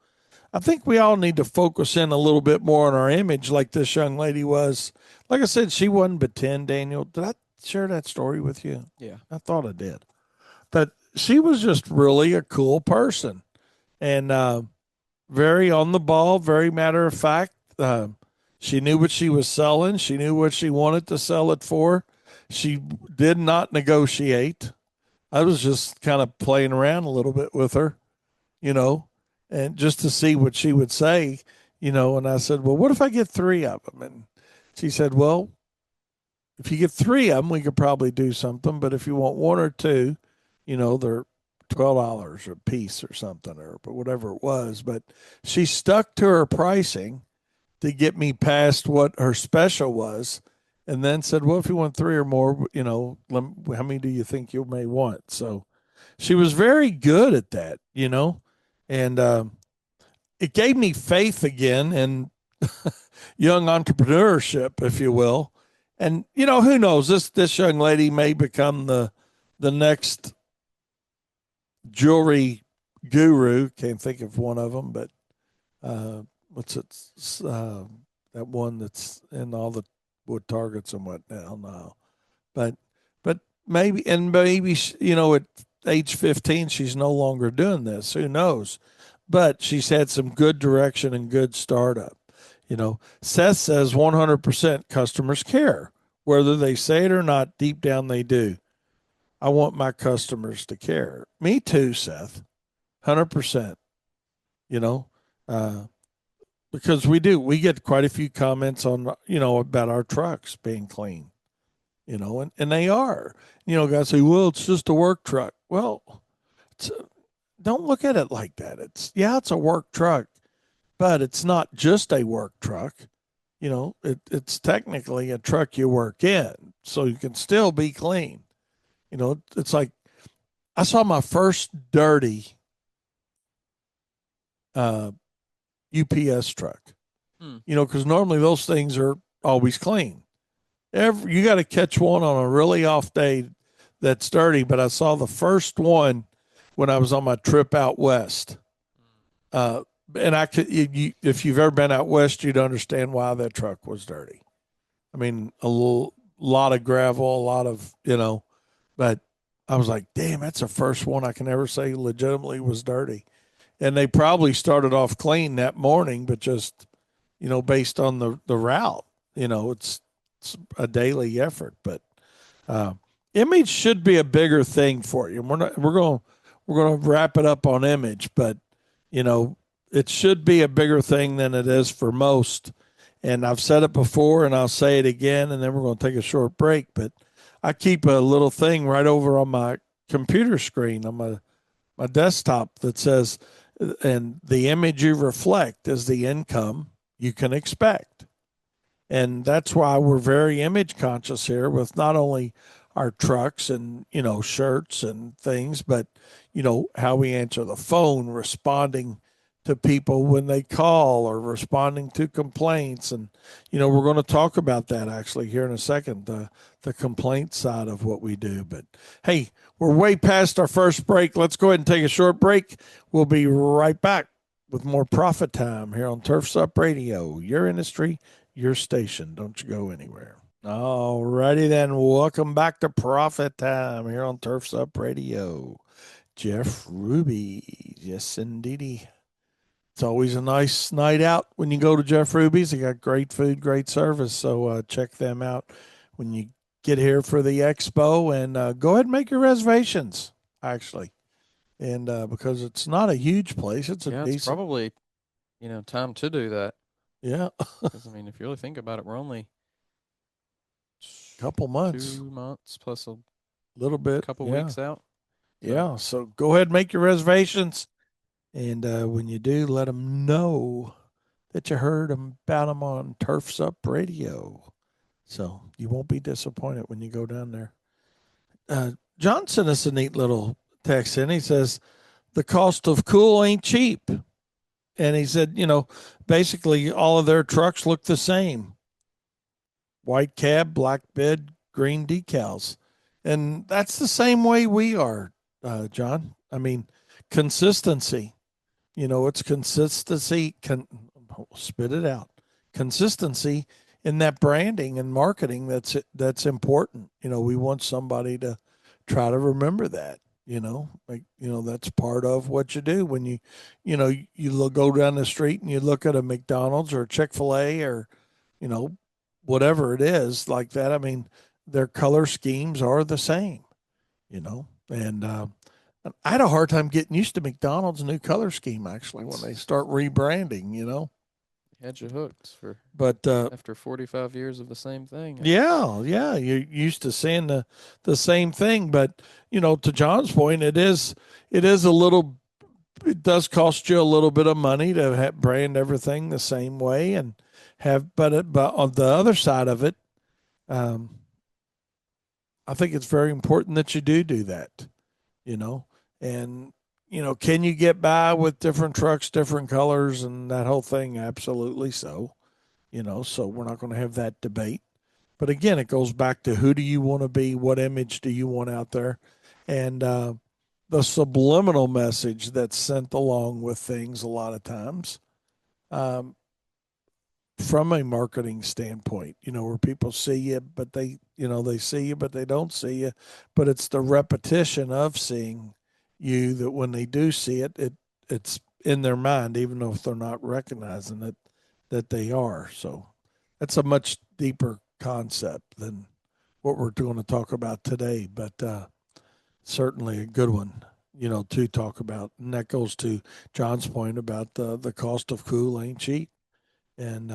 I think we all need to focus in a little bit more on our image, like this young lady was. Like I said, she wasn't but 10, Daniel. Did I share that story with you? Yeah. I thought I did. But she was just really a cool person, and very on the ball, very matter of fact. She knew what she was selling. She knew what she wanted to sell it for. She did not negotiate. I was just kind of playing around a little bit with her, and just to see what she would say, and I said, well, what if I get 3 of them? And she said, well, if you get 3 of them, we could probably do something. But if you want 1 or 2, they're $12 a piece or something, or but whatever it was. But she stuck to her pricing to get me past what her special was, and then said, well, if you want 3 or more, how many do you think you may want? So she was very good at that, and it gave me faith again in young entrepreneurship, if you will. And who knows, this young lady may become the next jewelry guru. Can't think of one of them, but what's it? That one that's in all the wood targets and what now? But maybe at age 15 she's no longer doing this. Who knows? But she's had some good direction and good startup. Seth says 100% customers care, whether they say it or not. Deep down, they do. I want my customers to care. Me too, Seth. 100%. Because we do. We get quite a few comments on, about our trucks being clean, and they are. Guys say, well, it's just a work truck. Well, don't look at it like that. It's a work truck, but it's not just a work truck. It's technically a truck you work in, so you can still be clean. It's like I saw my first dirty UPS truck. Because normally those things are always clean. You got to catch one on a really off day that's dirty. But I saw the first one when I was on my trip out west. And if you've ever been out west, you'd understand why that truck was dirty. I mean, lot of gravel, a lot of, but I was like, damn, that's the first one I can ever say legitimately was dirty. And they probably started off clean that morning, but just, based on the route, it's a daily effort. But image should be a bigger thing for you. We're going to wrap it up on image, but it should be a bigger thing than it is for most. And I've said it before, and I'll say it again, and then we're going to take a short break. But I keep a little thing right over on my computer screen on my desktop that says, and the image you reflect is the income you can expect. And that's why we're very image conscious here with not only our trucks and, shirts and things, but, how we answer the phone, responding to people when they call or responding to complaints. And, we're going to talk about that actually here in a second, the complaint side of what we do. But hey, we're way past our first break. Let's go ahead and take a short break. We'll be right back with more Profit Time here on Turfs Up Radio, your industry, your station. Don't you go anywhere. All righty then. Welcome back to Profit Time here on Turfs Up Radio. Jeff Ruby. Yes, indeedy. It's always a nice night out when you go to Jeff Ruby's. They got great food, great service. So check them out when you get here for the expo. And go ahead and make your reservations, actually. And because it's not a huge place, it's a Yeah, decent. it's probably, time to do that. Yeah. Because, if you really think about it, we're only couple months. 2 months plus a little bit. couple Yeah. weeks out. Yeah. So go ahead and make your reservations. And when you do, let them know that you heard about them on Turfs Up Radio. So you won't be disappointed when you go down there. John sent us a neat little text in. He says, the cost of cool ain't cheap. And he said, basically all of their trucks look the same. White cab, black bed, green decals. And that's the same way we are, John. I mean, consistency. It's consistency. Spit it out. Consistency in that branding and marketing that's important. We want somebody to try to remember that. That's part of what you do when you go down the street and you look at a McDonald's or a Chick-fil-A or whatever it is like that. I mean, their color schemes are the same. And I had a hard time getting used to McDonald's new color scheme actually when they start rebranding. Had you hooked for, But after 45 years of the same thing. Yeah, you're used to seeing the same thing. But to John's point, it is a little. It does cost you a little bit of money to brand everything the same way and have. But on the other side of it, I think it's very important that you do that. And can you get by with different trucks, different colors, and that whole thing? Absolutely so. So we're not going to have that debate. But again, it goes back to who do you want to be? What image do you want out there? And the subliminal message that's sent along with things a lot of times from a marketing standpoint, where people see you, but they see you, but they don't see you. But it's the repetition of seeing you that when they do see it, it's in their mind, even though if they're not recognizing it, that they are. So that's a much deeper concept than what we're going to talk about today, but certainly a good one, to talk about. And that goes to John's point about the cost of cool ain't cheap. And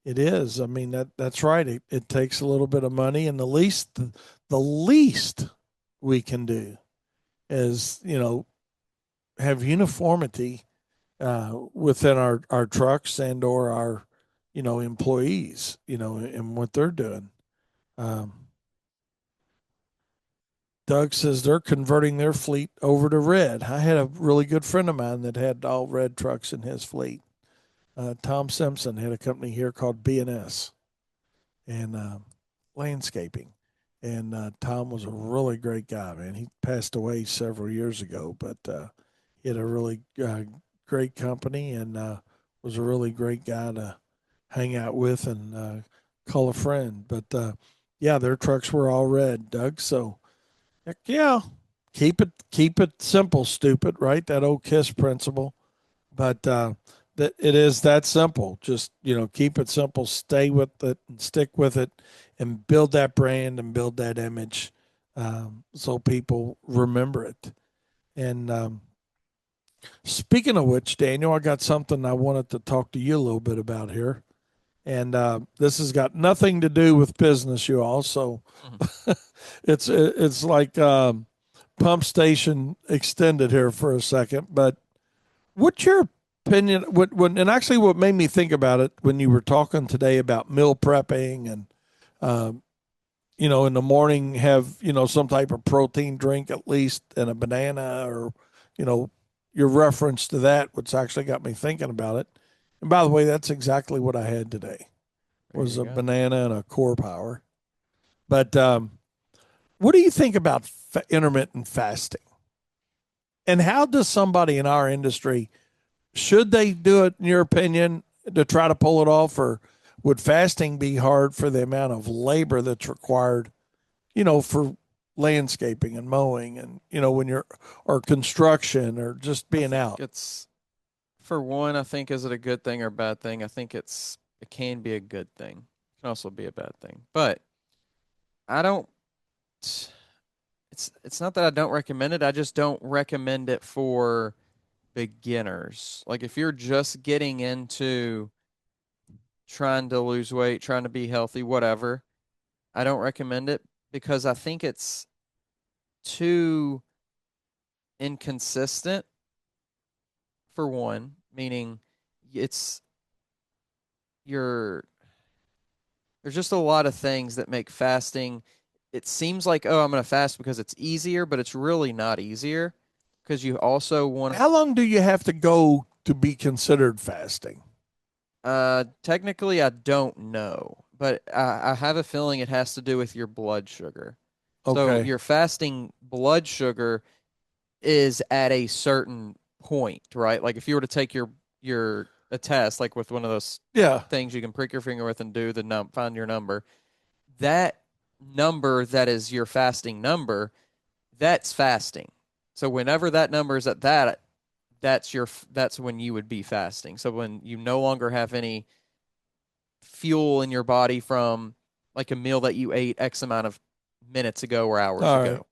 it is. I mean, that's right. It takes a little bit of money, and the least we can do is, have uniformity within our trucks and or our employees, and what they're doing. Doug says they're converting their fleet over to red. I had a really good friend of mine that had all red trucks in his fleet. Tom Simpson had a company here called B&S and landscaping. And Tom was a really great guy, man. He passed away several years ago, but he had a really great company and was a really great guy to hang out with and call a friend. But yeah, their trucks were all red, Doug. So heck yeah, keep it simple, stupid, right? That old KISS principle. But that it is that simple. Just keep it simple, stay with it, and stick with it, and build that brand and build that image, so people remember it. And speaking of which, Daniel, I got something I wanted to talk to you a little bit about here. And this has got nothing to do with business, you all. So it's like pump station extended here for a second. But what's your opinion? And actually, what made me think about it when you were talking today about meal prepping and in the morning have some type of protein drink at least and a banana or your reference to that, which actually got me thinking about it. And by the way, that's exactly what I had today. Was a banana and a core power. But what do you think about intermittent fasting? And how does somebody in our industry, should they do it in your opinion to try to pull it off, or would fasting be hard for the amount of labor that's required, for landscaping and mowing and, when you're, or construction or just being out? It's, for one, I think, is it a good thing or a bad thing? I think it can be a good thing. It can also be a bad thing. But I don't it's not that I don't recommend it. I just don't recommend it for beginners. Like if you're just getting into trying to lose weight, trying to be healthy, whatever, I don't recommend it because I think it's too inconsistent, for one, meaning it's your there's just a lot of things that make fasting, it seems like, oh, I'm going to fast because it's easier, but it's really not easier because you also want to. How long do you have to go to be considered fasting? Technically, I don't know, but I have a feeling it has to do with your blood sugar. So Okay. your fasting blood sugar is at a certain point, right? Like if you were to take a test, like with one of those things you can prick your finger with and do find your number, that number that is your fasting number, that's fasting. So whenever that number is at that's when you would be fasting. So when you no longer have any fuel in your body from like a meal that you ate X amount of minutes ago or hours ago. Right.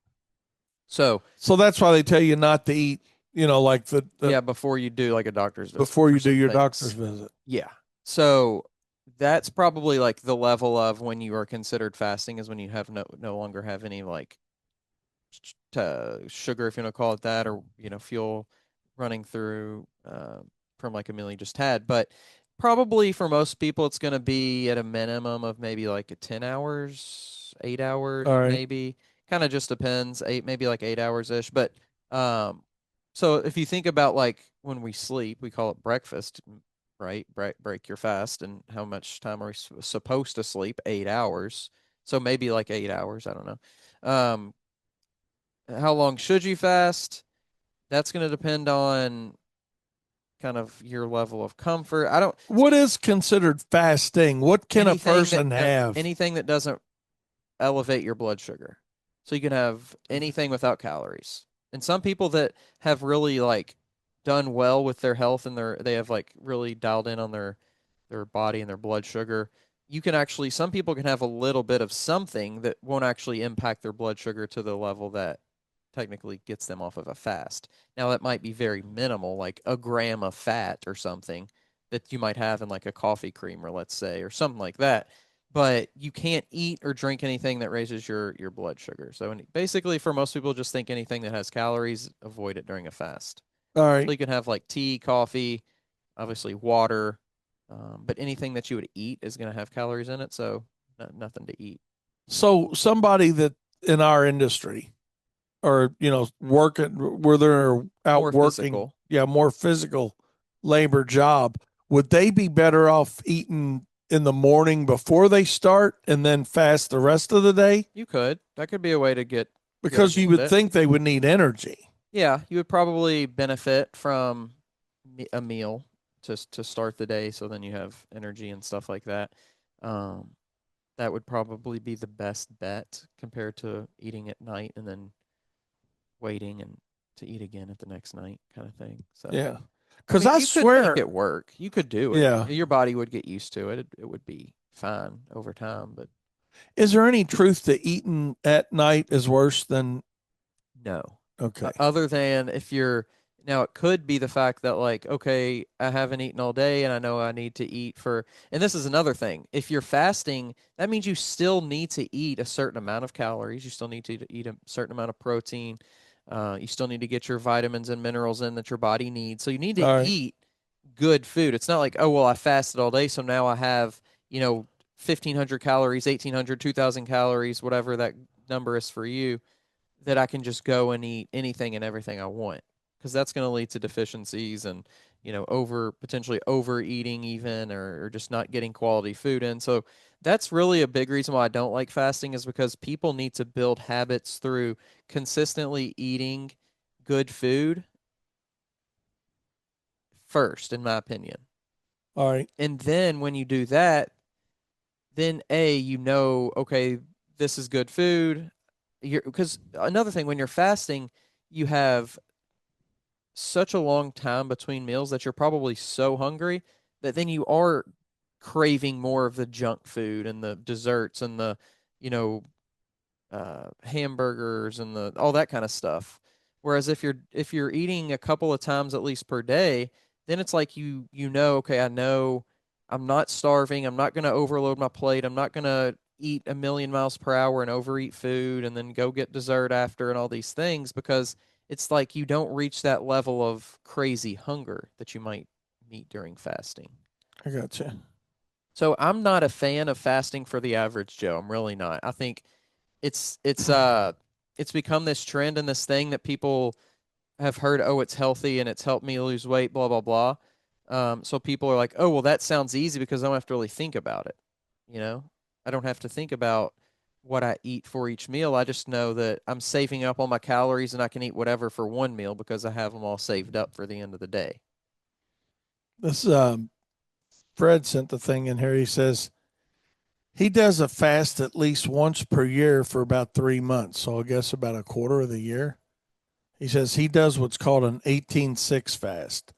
So that's why they tell you not to eat, like the before you do like a doctor's visit. Before you do your doctor's visit. Yeah. So that's probably like the level of when you are considered fasting is when you have no longer have any like sugar, if you want to call it that, or fuel running through from like a meal you just had. But probably for most people, it's going to be at a minimum of maybe like 10 hours, 8 hours, maybe. Kind of just depends. Maybe like 8 hours ish. But so if you think about like when we sleep, we call it breakfast, right? Break your fast, and how much time are we supposed to sleep? 8 hours. So maybe like 8 hours. I don't know. How long should you fast? That's going to depend on kind of your level of comfort. What is considered fasting? What can a person have? Anything that doesn't elevate your blood sugar. So you can have anything without calories. And some people that have really like done well with their health and they have like really dialed in on their body and their blood sugar, you can actually, some people can have a little bit of something that won't actually impact their blood sugar to the level that technically gets them off of a fast. Now that might be very minimal, like a gram of fat or something that you might have in like a coffee creamer, let's say, or something like that. But you can't eat or drink anything that raises your blood sugar. So basically, for most people, just think anything that has calories, avoid it during a fast. All right. So you can have like tea, coffee, obviously water, but anything that you would eat is going to have calories in it. So nothing to eat. So somebody that in our industry, or working where they're out More working, physical. more physical labor job, would they be better off eating in the morning before they start and then fast the rest of the day? You could. That could be a way to get, because you would think they would need energy. Yeah, you would probably benefit from a meal to start the day, so then you have energy and stuff like that. That would probably be the best bet compared to eating at night and then waiting and to eat again at the next night, kind of thing. So yeah, because I you swear could make it work. You could do it. Yeah, your body would get used to it. It would be fine over time. But is there any truth to eating at night is worse than? No. Okay. Other than if you're now, it could be the fact that like, okay, I haven't eaten all day and I know I need to eat and this is another thing. If you're fasting, that means you still need to eat a certain amount of calories. You still need to eat a certain amount of protein. You still need to get your vitamins and minerals in that your body needs. So you need to eat good food. It's not like, oh, well, I fasted all day, so now I have, 1,500 calories, 1,800, 2,000 calories, whatever that number is for you, that I can just go and eat anything and everything I want. because that's going to lead to deficiencies and, potentially overeating even, or just not getting quality food in. So that's really a big reason why I don't like fasting, is because people need to build habits through consistently eating good food first, in my opinion. All right. And then when you do that, then okay, this is good food. Because another thing, when you're fasting, you have such a long time between meals that you're probably so hungry that then you are craving more of the junk food and the desserts and the, you know, hamburgers and the all that kind of stuff. Whereas if you're eating a couple of times at least per day, then it's like okay, I know I'm not starving. I'm not going to overload my plate. I'm not going to eat a million miles per hour and overeat food and then go get dessert after and all these things, because it's like you don't reach that level of crazy hunger that you might meet during fasting. I got you. So I'm not a fan of fasting for the average Joe. I'm really not. I think it's become this trend and this thing that people have heard, oh, it's healthy and it's helped me lose weight, blah blah blah. So people are like, oh, well, that sounds easy because I don't have to really think about it. You know, I don't have to think about what I eat for each meal. I just know that I'm saving up all my calories and I can eat whatever for one meal because I have them all saved up for the end of the day. This Fred sent the thing in here. He says he does a fast at least once per year for about 3 months. So I guess about a quarter of the year. He says he does what's called an 18-6 fast.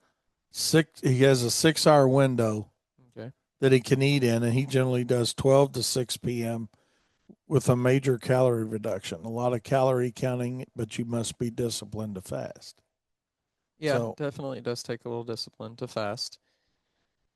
He has a 6 hour window Okay. that he can eat in, and he generally does 12 to 6 p.m. with a major calorie reduction. A lot of calorie counting, but you must be disciplined to fast. Yeah, So, definitely it does take a little discipline to fast.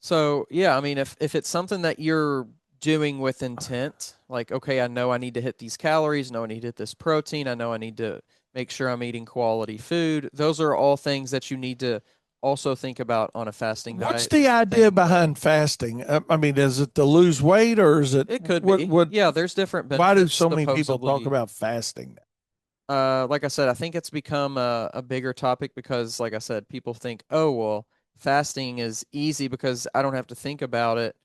So, yeah, I mean, if it's something that you're doing with intent, like, okay, I know I need to hit these calories, I know I need to hit this protein, I know I need to make sure I'm eating quality food. Those are all things that you need to also think about on a fasting diet. what's the idea behind fasting? I mean, is it to lose weight, or is it? It could what, be. What? Yeah, there's different Why benefits. do so many people talk supposedly. about fasting? Like I said, I think it's become a bigger topic because, like I said, people think, oh, well, fasting is easy because I don't have to think about it.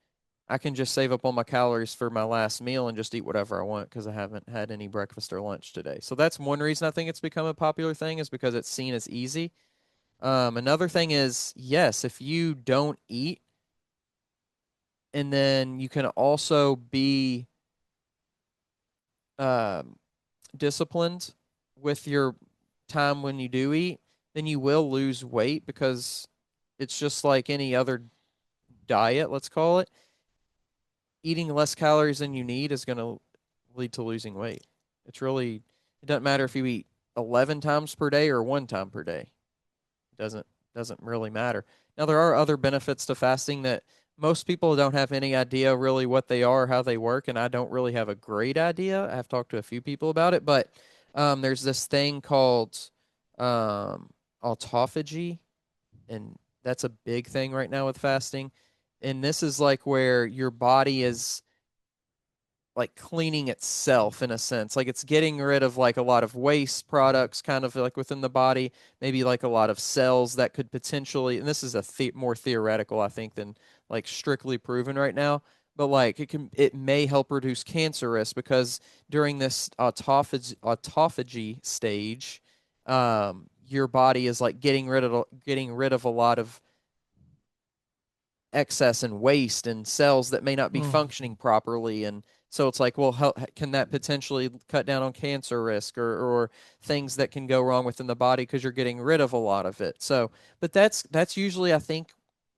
I can just save up all my calories for my last meal and just eat whatever I want because I haven't had any breakfast or lunch today. So that's one reason I think it's become a popular thing, is because it's seen as easy. Another thing is, yes, if you don't eat, and then you can also be um, disciplined with your time when you do eat, then you will lose weight, because it's just like any other diet, let's call it. Eating less calories than you need is going to lead to losing weight. It doesn't matter if you eat 11 times per day or one time per day. It doesn't really matter. Now, there are other benefits to fasting that most people don't have any idea really what they are, how they work, and I don't really have a great idea. I've talked to a few people about it, but there's this thing called autophagy, and that's a big thing right now with fasting. And this is like where your body is like cleaning itself in a sense. Like it's getting rid of like a lot of waste products kind of like within the body, maybe like a lot of cells that could potentially, and this is more theoretical, I think, than like strictly proven right now. But like it may help reduce cancer risk, because during this autophagy stage, your body is like getting rid of a lot of excess and waste and cells that may not be functioning properly. And so it's like, well, how can that potentially cut down on cancer risk, or things that can go wrong within the body because you're getting rid of a lot of it. So, but that's usually, I think,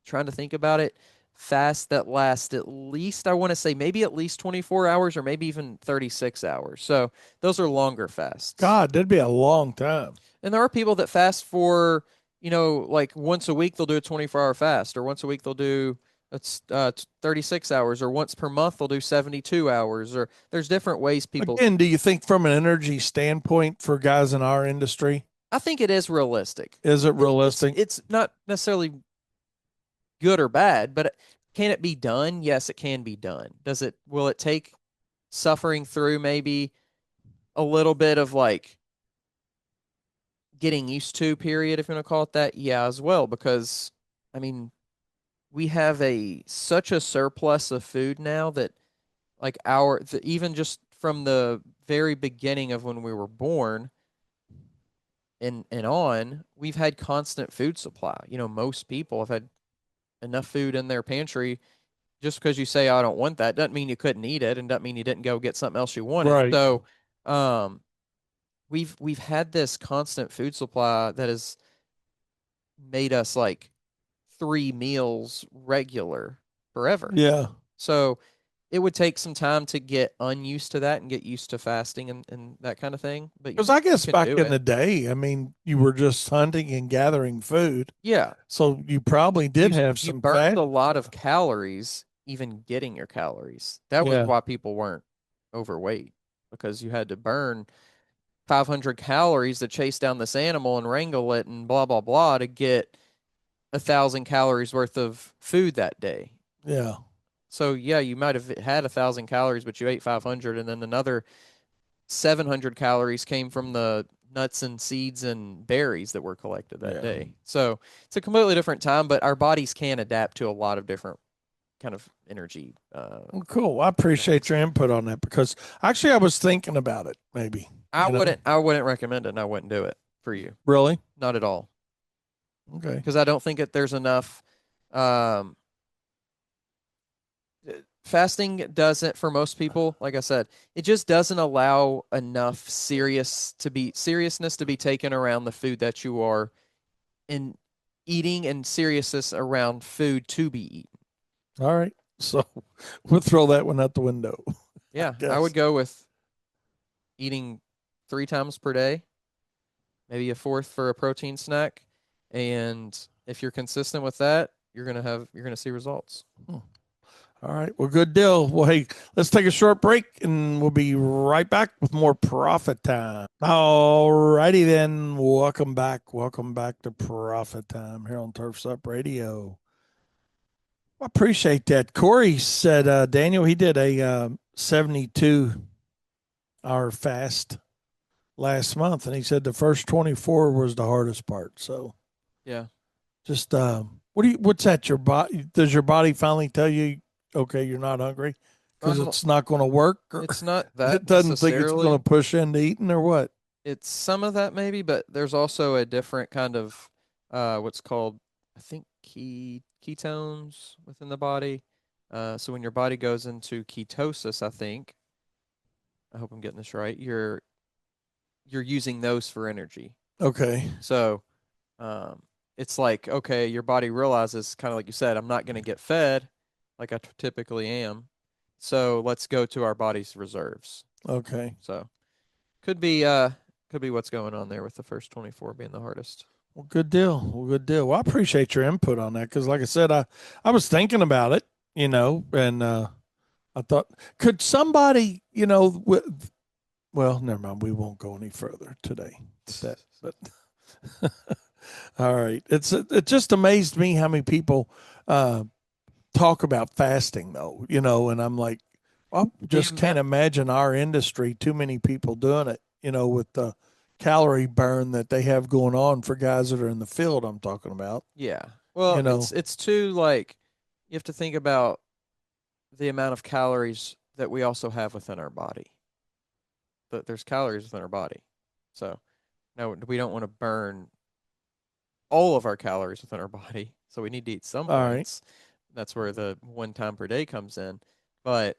trying to think about it, fast that lasts at least, I want to say maybe at least 24 hours or maybe even 36 hours. So those are longer fasts. God, that'd be a long time. And there are people that fast for, like once a week they'll do a 24-hour fast, or once a week they'll do 36 hours, or once per month they'll do 72 hours, or there's different ways people. Again, do you think from an energy standpoint for guys in our industry? I think it is realistic. Is it realistic? It's not necessarily good or bad, but can it be done? Yes, it can be done. Will it take suffering through maybe a little bit of like getting used to period, if you want to call it that, yeah, as well, because I mean, we have such a surplus of food now that like even just from the very beginning of when we were born and on, we've had constant food supply. Most people have had enough food in their pantry. Just because you say I don't want that doesn't mean you couldn't eat it, and doesn't mean you didn't go get something else you wanted. Right. So, we've had this constant food supply that has made us like 3 meals regular forever. Yeah. So it would take some time to get unused to that and get used to fasting and that kind of thing. But Because I guess can back do in it. the day, I mean, you were just hunting and gathering food. Yeah. So you probably did have You some burned fat. a lot of calories even getting your calories. That was Yeah. why people weren't overweight, because you had to burn 500 calories to chase down this animal and wrangle it and blah blah blah to get 1,000 calories worth of food that day. Yeah. So yeah, you might have had 1,000 calories, but you ate 500, and then another 700 calories came from the nuts and seeds and berries that were collected that day. So it's a completely different time, but our bodies can adapt to a lot of different kind of energy. Well, cool. I appreciate your input on that, because actually I was thinking about it. Maybe I wouldn't recommend it, and I wouldn't do it for you. Really? Not at all. Okay. Because I don't think that there's enough. Fasting doesn't, for most people, like I said, it just doesn't allow enough seriousness to be taken around the food that you are in eating, and seriousness around food to be eaten. All right. So we'll throw that one out the window. Yeah, I would go with eating 3 times per day, maybe a fourth for a protein snack, and if you're consistent with that, you're gonna see results. All right. Well, good deal. Well, hey, let's take a short break and we'll be right back with more Profit Time. All righty then. Welcome back. Welcome back to Profit Time here on Turfs Up Radio. I appreciate that. Corey said, Daniel, he did a 72-hour fast last month, and he said the first 24 was the hardest part. So, yeah. Just what's that? Your body, does your body finally tell you, okay, you're not hungry because it's not going to work? Or it's not that it doesn't think it's going to push into eating, or what? It's some of that maybe, but there's also a different kind of what's called, I think, ketones within the body. So when your body goes into ketosis, I hope I'm getting this right, you're using those for energy. Okay. So it's like, okay, your body realizes, kind of like you said, I'm not going to get fed like I typically am. So let's go to our body's reserves. Okay. So could be what's going on there with the first 24 being the hardest. Well, good deal. Well, I appreciate your input on that, because, like I said, I was thinking about it, and I thought, could somebody, well, never mind. We won't go any further today with that, but all right. It just amazed me how many people talk about fasting, though, and I'm like, I just can't imagine our industry, too many people doing it, with the calorie burn that they have going on for guys that are in the field I'm talking about. Yeah. Well, it's too, like, you have to think about the amount of calories that we also have within our body. But there's calories within our body. So no, we don't want to burn all of our calories within our body. So we need to eat some points. That's where the 1 time per day comes in. But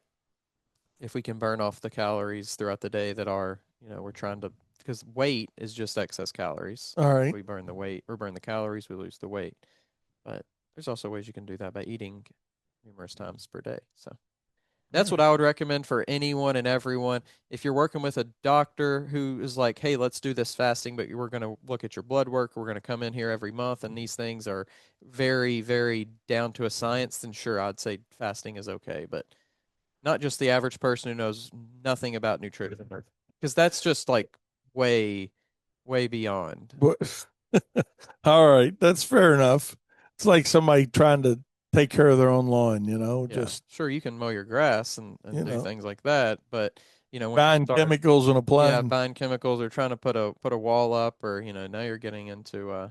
if we can burn off the calories throughout the day that are, we're trying to, because weight is just excess calories. All right. We burn the weight, or burn the calories, we lose the weight. But there's also ways you can do that by eating numerous times per day. So that's what I would recommend for anyone and everyone. If you're working with a doctor who is like, hey, let's do this fasting, but we're going to look at your blood work, we're going to come in here every month, and these things are very, very down to a science, then sure, I'd say fasting is okay. But not just the average person who knows nothing about nutrition, because that's just like way, way beyond. All right. That's fair enough. It's like somebody trying to take care of their own lawn, Yeah, just sure, you can mow your grass and do things like that, but when buying you start, chemicals and applying. buying chemicals or trying to put a wall up, or now you're getting into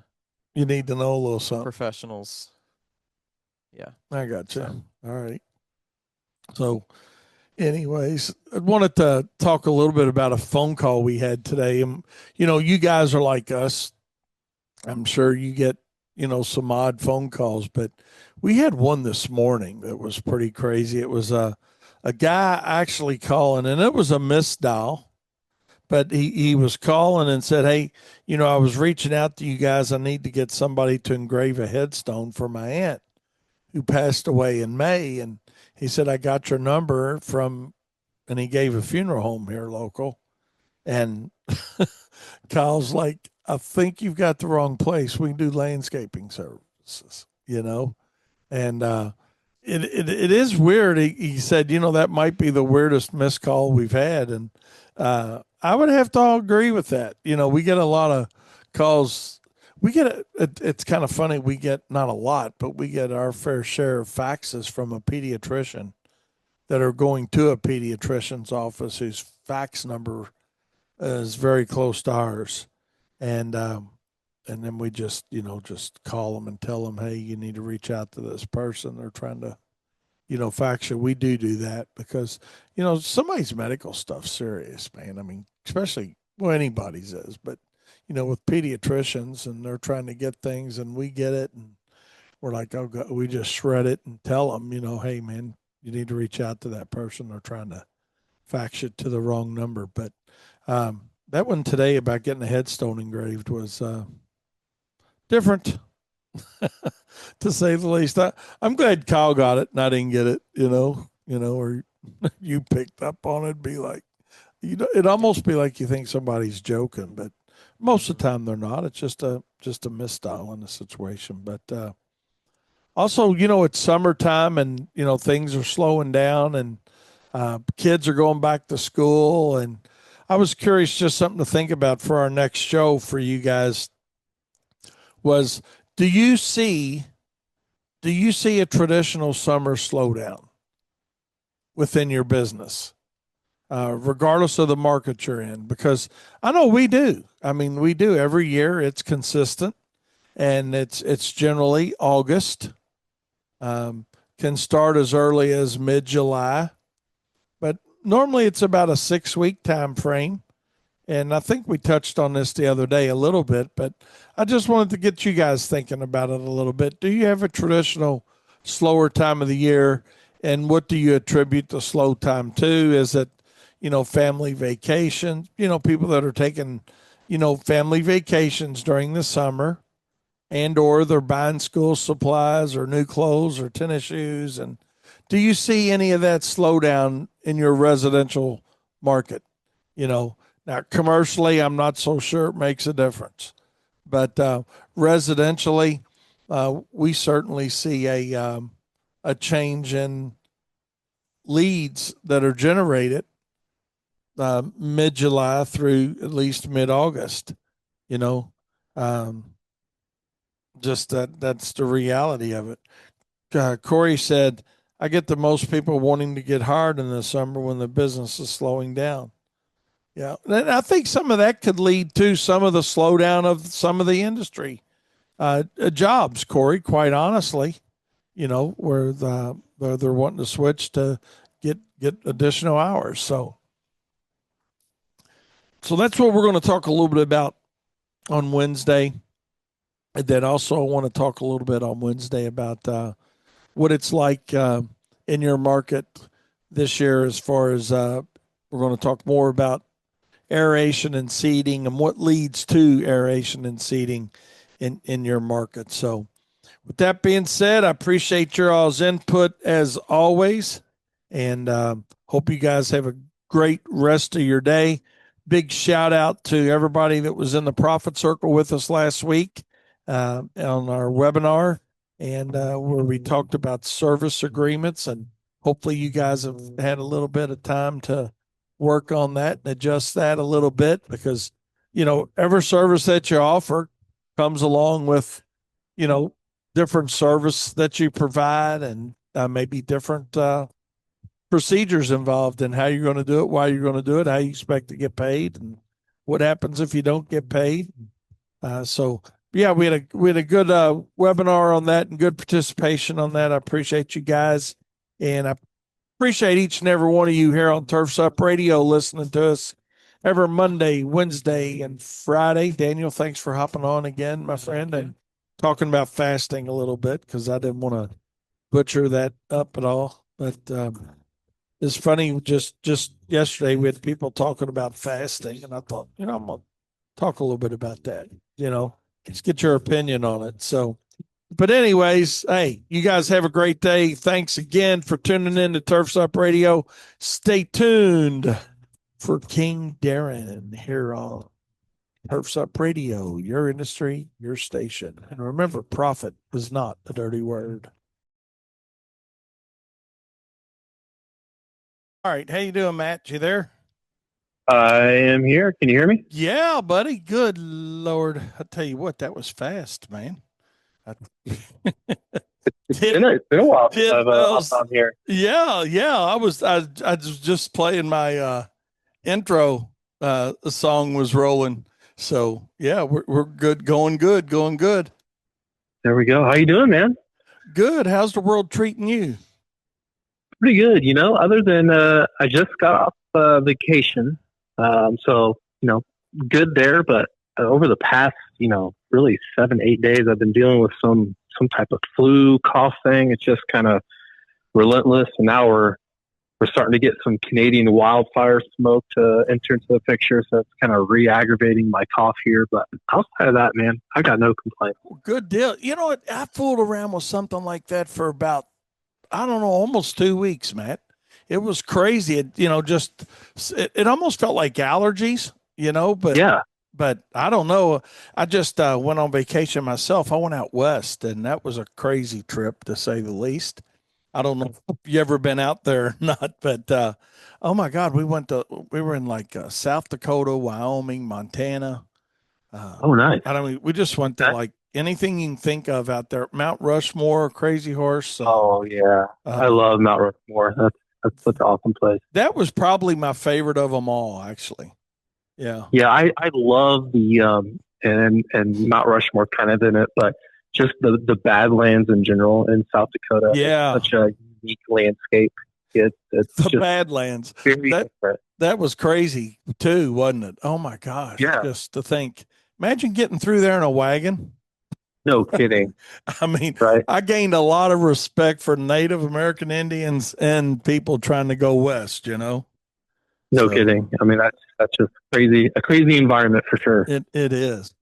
You need to know a little something. professionals. Yeah, I got you. So. All right. So, anyways, I wanted to talk a little bit about a phone call we had today. You guys are like us. I'm sure you get, some odd phone calls, but we had one this morning that was pretty crazy. It was a guy actually calling, and it was a missed dial, but he was calling and said, "Hey, I was reaching out to you guys. I need to get somebody to engrave a headstone for my aunt who passed away in May." And he said, "I got your number from," and he gave a funeral home here local. And Kyle's like, "I think you've got the wrong place. We can do landscaping services, And it is weird. He said, that might be the weirdest missed call we've had. And I would have to agree with that. We get a lot of calls. It's kind of funny. We get not a lot, but we get our fair share of faxes from a pediatrician that are going to a pediatrician's office whose fax number is very close to ours. And then we just call them and tell them, hey, you need to reach out to this person. They're trying to, fax you. We do that because, somebody's medical stuff's serious, man. I mean, especially, well, anybody's is, but, with pediatricians and they're trying to get things and we get it and we're like, oh, God, we just shred it and tell them, hey, man, you need to reach out to that person. They're trying to fax it to the wrong number. But that one today about getting a headstone engraved was different, to say the least. I'm glad Kyle got it and I didn't get it, or you picked up on it. Be like, it'd almost be like you think somebody's joking, but most of the time they're not. It's just a misstyle in the situation. But also, it's summertime and things are slowing down and kids are going back to school. And I was curious, just something to think about for our next show for you guys was, do you see a traditional summer slowdown within your business, regardless of the market you're in? Because I know we do. I mean, we do every year. It's consistent, and it's generally August. Can start as early as mid-July, but normally it's about a 6-week time frame. And I think we touched on this the other day a little bit, but I just wanted to get you guys thinking about it a little bit. Do you have a traditional slower time of the year? And what do you attribute the slow time to? Is it, family vacations, people that are taking, family vacations during the summer, and or they're buying school supplies or new clothes or tennis shoes? And do you see any of that slowdown in your residential market? Now, commercially, I'm not so sure it makes a difference, but residentially, we certainly see a change in leads that are generated mid-July through at least mid-August. Um, just that's the reality of it. Corey said, "I get the most people wanting to get hired in the summer when the business is slowing down." Yeah, and I think some of that could lead to some of the slowdown of some of the industry jobs, Corey. Quite honestly, where they're wanting to switch to get additional hours. So that's what we're going to talk a little bit about on Wednesday. And then also I want to talk a little bit on Wednesday about what it's like in your market this year, as far as we're going to talk more about aeration and seeding and what leads to aeration and seeding in your market. So with that being said, I appreciate your all's input as always, and hope you guys have a great rest of your day. Big shout out to everybody that was in the Profit Circle with us last week on our webinar, and where we talked about service agreements, and hopefully you guys have had a little bit of time to work on that and adjust that a little bit, because every service that you offer comes along with different service that you provide, and maybe different procedures involved in how you're going to do it, why you're going to do it, how you expect to get paid, and what happens if you don't get paid. So yeah, we had a good webinar on that and good participation on that. I appreciate you guys, and I appreciate each and every one of you here on Turfs Up Radio listening to us every Monday, Wednesday, and Friday. Daniel, thanks for hopping on again, my friend, and talking about fasting a little bit because I didn't want to butcher that up at all. But it's funny. Just yesterday, we had people talking about fasting, and I thought, I'm gonna talk a little bit about that. Just get your opinion on it. So, but anyways, hey, you guys have a great day. Thanks again for tuning in to Turfs Up Radio. Stay tuned for King Darren here on Turfs Up Radio, your industry, your station. And remember, profit is not a dirty word. All right, how you doing, Matt? You there? I am here. Can you hear me? Yeah, buddy. Good Lord. I tell you what, that was fast, man. It's been a while since I've bells. on here. Yeah. I was just playing my intro song was rolling. So yeah, we're good, going good. There we go. How you doing, man? Good. How's the world treating you? Pretty good, other than I just got off vacation. So, good there, but over the past, really 7-8 days, I've been dealing with some type of flu cough thing. It's just kind of relentless. And now we're starting to get some Canadian wildfire smoke to enter into the picture. So it's kind of re-aggravating my cough here. But outside of that, man, I got no complaints. Good deal. You know what? I fooled around with something like that for about, I don't know, almost 2 weeks, Matt. It was crazy. It almost felt like allergies, but yeah. But I don't know. I just went on vacation myself. I went out west, and that was a crazy trip to say the least. I don't know if you ever been out there or not, but oh my God, we were in like South Dakota, Wyoming, Montana. Oh, nice. We just went to like anything you can think of out there. Mount Rushmore, Crazy Horse. Oh yeah, I love Mount Rushmore. That's such an awesome place. That was probably my favorite of them all, actually. Yeah. Yeah, I love the and Mount Rushmore kind of in it, but just the Badlands in general in South Dakota. Yeah. It's such a unique landscape. It's the just Badlands. very different. That was crazy too, wasn't it? Oh my gosh. Yeah. Just to think. Imagine getting through there in a wagon. No kidding. I mean, right. I gained a lot of respect for Native American Indians and people trying to go west, No kidding. I mean, that's just crazy, a crazy environment for sure. It is.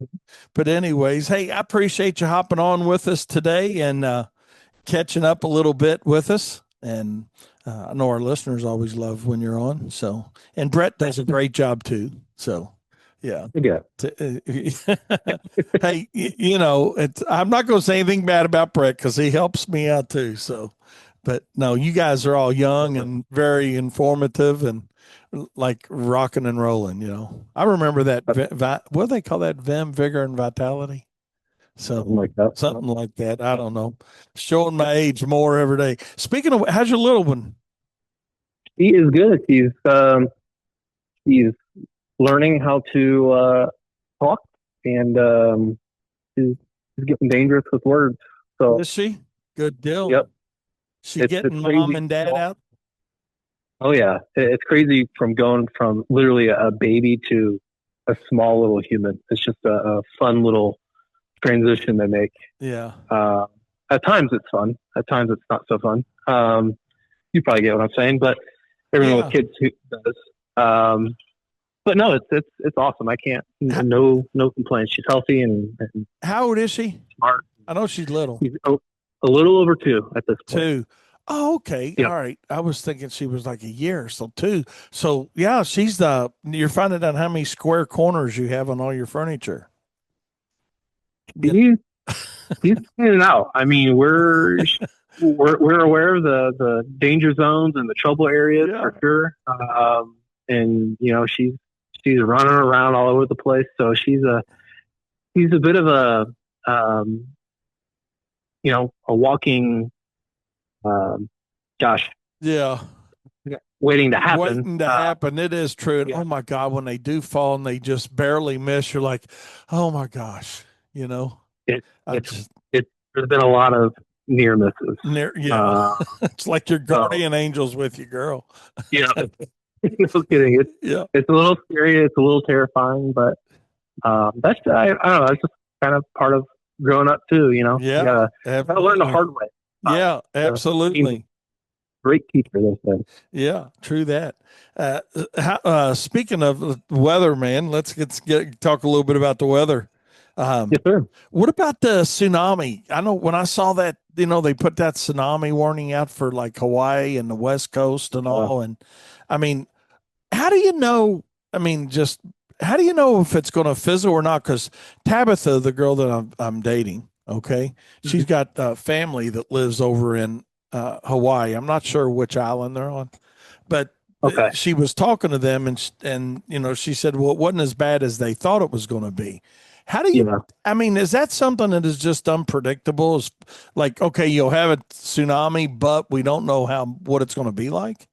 But anyways, hey, I appreciate you hopping on with us today and catching up a little bit with us. And I know our listeners always love when you're on. So, and Brett does a great job too. So, yeah. Yeah. Hey, I'm not going to say anything bad about Brett because he helps me out too. So, but no, you guys are all young and very informative and like rocking and rolling. I remember that. What do they call that? Vim, vigor, and vitality. Something like that. Something like that. I don't know. Showing my age more every day. Speaking of, how's your little one? He is good. He's learning how to talk, and he's getting dangerous with words. So is she? Good deal. Yep. She getting mom and dad out? Oh yeah, it's crazy from going from literally a baby to a small little human. It's just a fun little transition they make. Yeah. At times it's fun. At times it's not so fun. You probably get what I'm saying, but everyone with kids who does. But no, it's awesome. I can't. No complaints. She's healthy and how old is she? Smart. I know she's little. She's a little over 2 at this point. 2. Oh, okay. Yep. All right. I was thinking she was like a year or so, 2. So yeah, you're finding out how many square corners you have on all your furniture. He's in and out. I mean, we're aware of the danger zones and the trouble areas for sure. And she's running around all over the place. So she's a bit of a walking. Yeah. waiting to happen. Waiting to happen. It is true. And, yeah. oh my God, when they do fall and they just barely miss, you're like, oh my gosh, you know. There's been a lot of near misses. Yeah, it's like your guardian angel's with you, girl. Yeah, no kidding. It's a little scary. It's a little terrifying, but that's I don't know. That's just kind of part of growing up too. You know, Yeah, you gotta learn the hard way. Yeah, absolutely. Great teacher, those things. Yeah, true that. Speaking of weather, man, let's talk a little bit about the weather. Yes, sir. What about the tsunami? I know when I saw that, they put that tsunami warning out for like Hawaii and the West Coast and all. And I mean, how do you know? I mean, just how do you know if it's going to fizzle or not? Because Tabitha, the girl that I'm dating, okay, she's got family that lives over in Hawaii. I'm not sure which island they're on, but she was talking to them, and she said, well, it wasn't as bad as they thought it was going to be. How do you? I mean, is that something that is just unpredictable? Is like, okay, you'll have a tsunami, but we don't know what it's going to be like.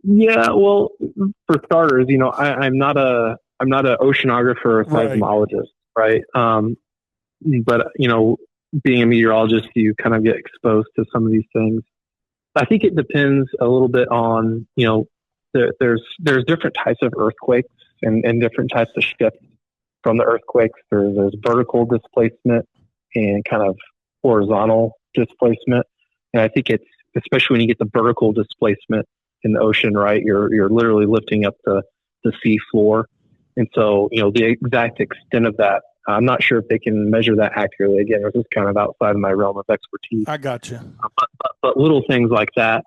Yeah, well, for starters, I'm not an oceanographer or seismologist, right? But being a meteorologist, you kind of get exposed to some of these things. I think it depends a little bit on there's different types of earthquakes and different types of shifts from the earthquakes. There's vertical displacement and kind of horizontal displacement, and I think it's especially when you get the vertical displacement in the ocean, right? You're literally lifting up the sea floor. And so, the exact extent of that, I'm not sure if they can measure that accurately. Again, this is kind of outside of my realm of expertise. I got you. But little things like that,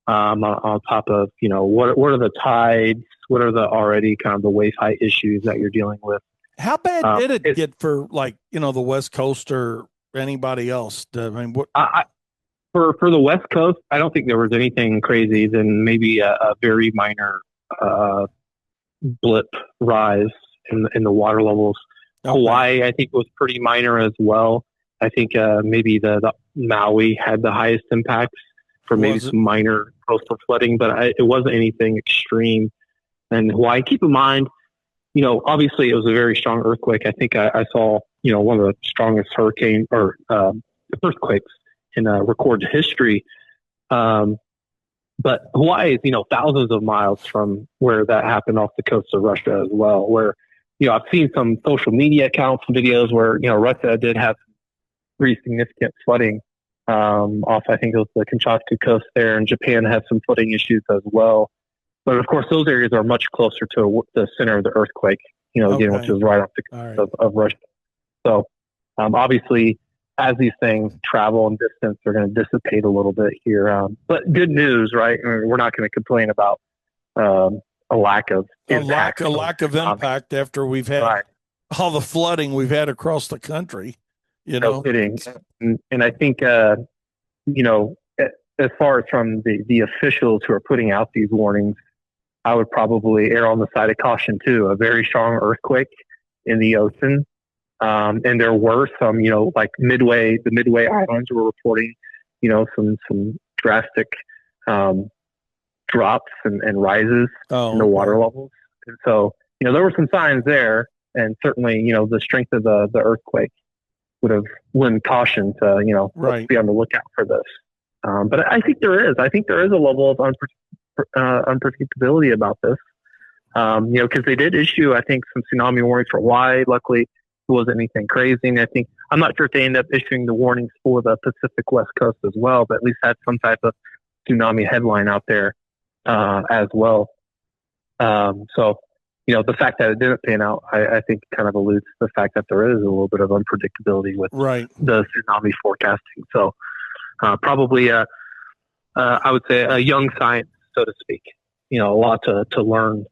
on top of, what are the tides? What are the already kind of the wave height issues that you're dealing with? How bad did it get for like, the West Coast or anybody else? I mean, what? For the West Coast, I don't think there was anything crazy than maybe a very minor blip rise in the water levels. Okay. Hawaii, I think, was pretty minor as well. I think maybe the Maui had the highest impacts for maybe some minor coastal flooding, but it wasn't anything extreme. And Hawaii, keep in mind, obviously it was a very strong earthquake. I think I saw, one of the strongest hurricane or earthquakes in recorded history. But Hawaii is, thousands of miles from where that happened off the coast of Russia as well, where, I've seen some social media accounts and videos where, Russia did have pretty significant flooding off, I think it was the Kamchatka coast there, and Japan had some flooding issues as well. But of course, those areas are much closer to the center of the earthquake, again, which is right off the coast of Russia. So obviously, as these things travel in distance, they're going to dissipate a little bit here. But good news, right? I mean, we're not going to complain about a lack of impact. A lack of impact after we've had all the flooding we've had across the country. No kidding. And I think, as far as from the officials who are putting out these warnings, I would probably err on the side of caution too. A very strong earthquake in the ocean. And there were some, like the Midway Islands were reporting, some drastic drops and rises in the water levels. And so, there were some signs there, and certainly, the strength of the earthquake would have lent caution to, let's be on the lookout for this. But I think there is a level of unpredictability about this, because they did issue, I think, some tsunami warnings for Hawaii. Luckily, it wasn't anything crazy. And I'm not sure if they end up issuing the warnings for the Pacific West Coast as well, but at least had some type of tsunami headline out there as well. So, the fact that it didn't pan out, I think kind of alludes to the fact that there is a little bit of unpredictability with the tsunami forecasting. So probably, I would say a young science, so to speak, a lot to learn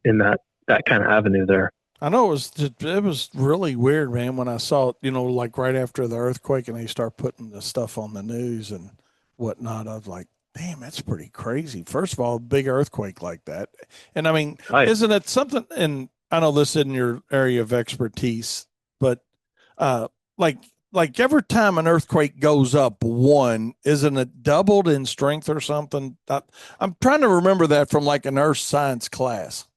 in that kind of avenue there. I know it was really weird, man, when I saw it, like right after the earthquake and they start putting the stuff on the news and whatnot. I was like, damn, that's pretty crazy. First of all, a big earthquake like that. And I mean, isn't it something, and I know this isn't your area of expertise, but like like every time an earthquake goes up one, isn't it doubled in strength or something? I'm trying to remember that from like an earth science class.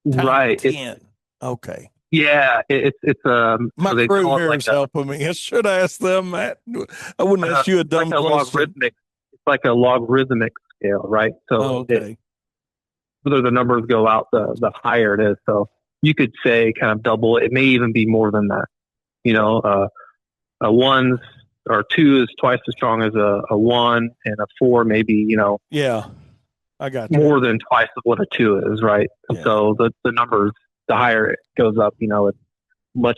Right. 10. Okay. Yeah, it's My so they crew call it here like is helping me. I should ask them that. I wouldn't ask you a dumb like a question. logarithmic. It's like a logarithmic scale, right? So Okay. the numbers go out, the higher it is. So you could say kind of double. It may even be more than that. You know, a ones or two is twice as strong as a one, and a four maybe, Yeah, I got more than twice of what a two is, right? And Yeah. so the numbers, the higher it goes up, it's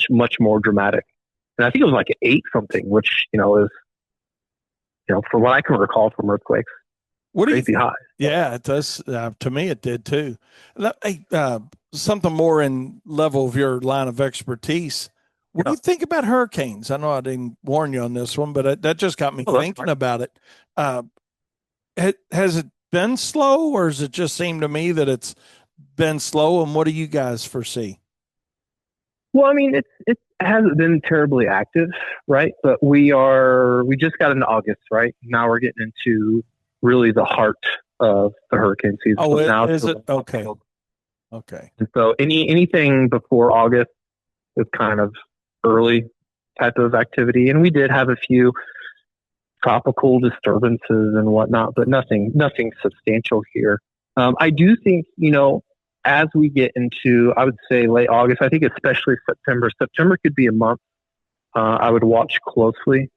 much more dramatic. And I think it was like 8 something, which is from what I can recall from earthquakes, What do you crazy high. Yeah, it does. To me, it did too. Hey, something more in level of your line of expertise. What do you think about hurricanes? I know I didn't warn you on this one, but that just got me thinking about it. Has it been slow, or does it just seem to me that it's been slow? And what do you guys foresee? Well, I mean, it hasn't been terribly active, right? But we just got into August, right? Now we're getting into really the heart of the hurricane season. Oh, now is it? Okay. Okay. And so anything before August is kind of early type of activity. And we did have a few tropical disturbances and whatnot, but nothing substantial here. I do think, as we get into, I would say late August, I think especially September. September could be a month I would watch closely.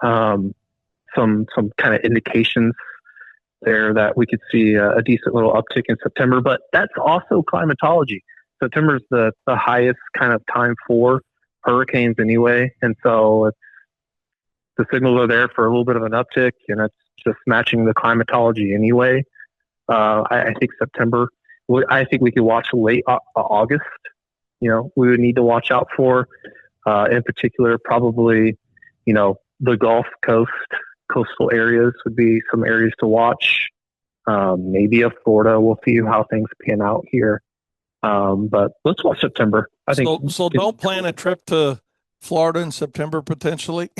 Some kind of indications there that we could see a decent little uptick in September, but that's also climatology. September is the highest kind of time for hurricanes anyway, and so the signals are there for a little bit of an uptick, and it's just matching the climatology anyway. I think September. I think we could watch late August. We would need to watch out for, in particular, probably, the Gulf Coast, coastal areas would be some areas to watch. Maybe of Florida. We'll see how things pan out here. But let's watch September. I think. So don't plan a trip to Florida in September potentially.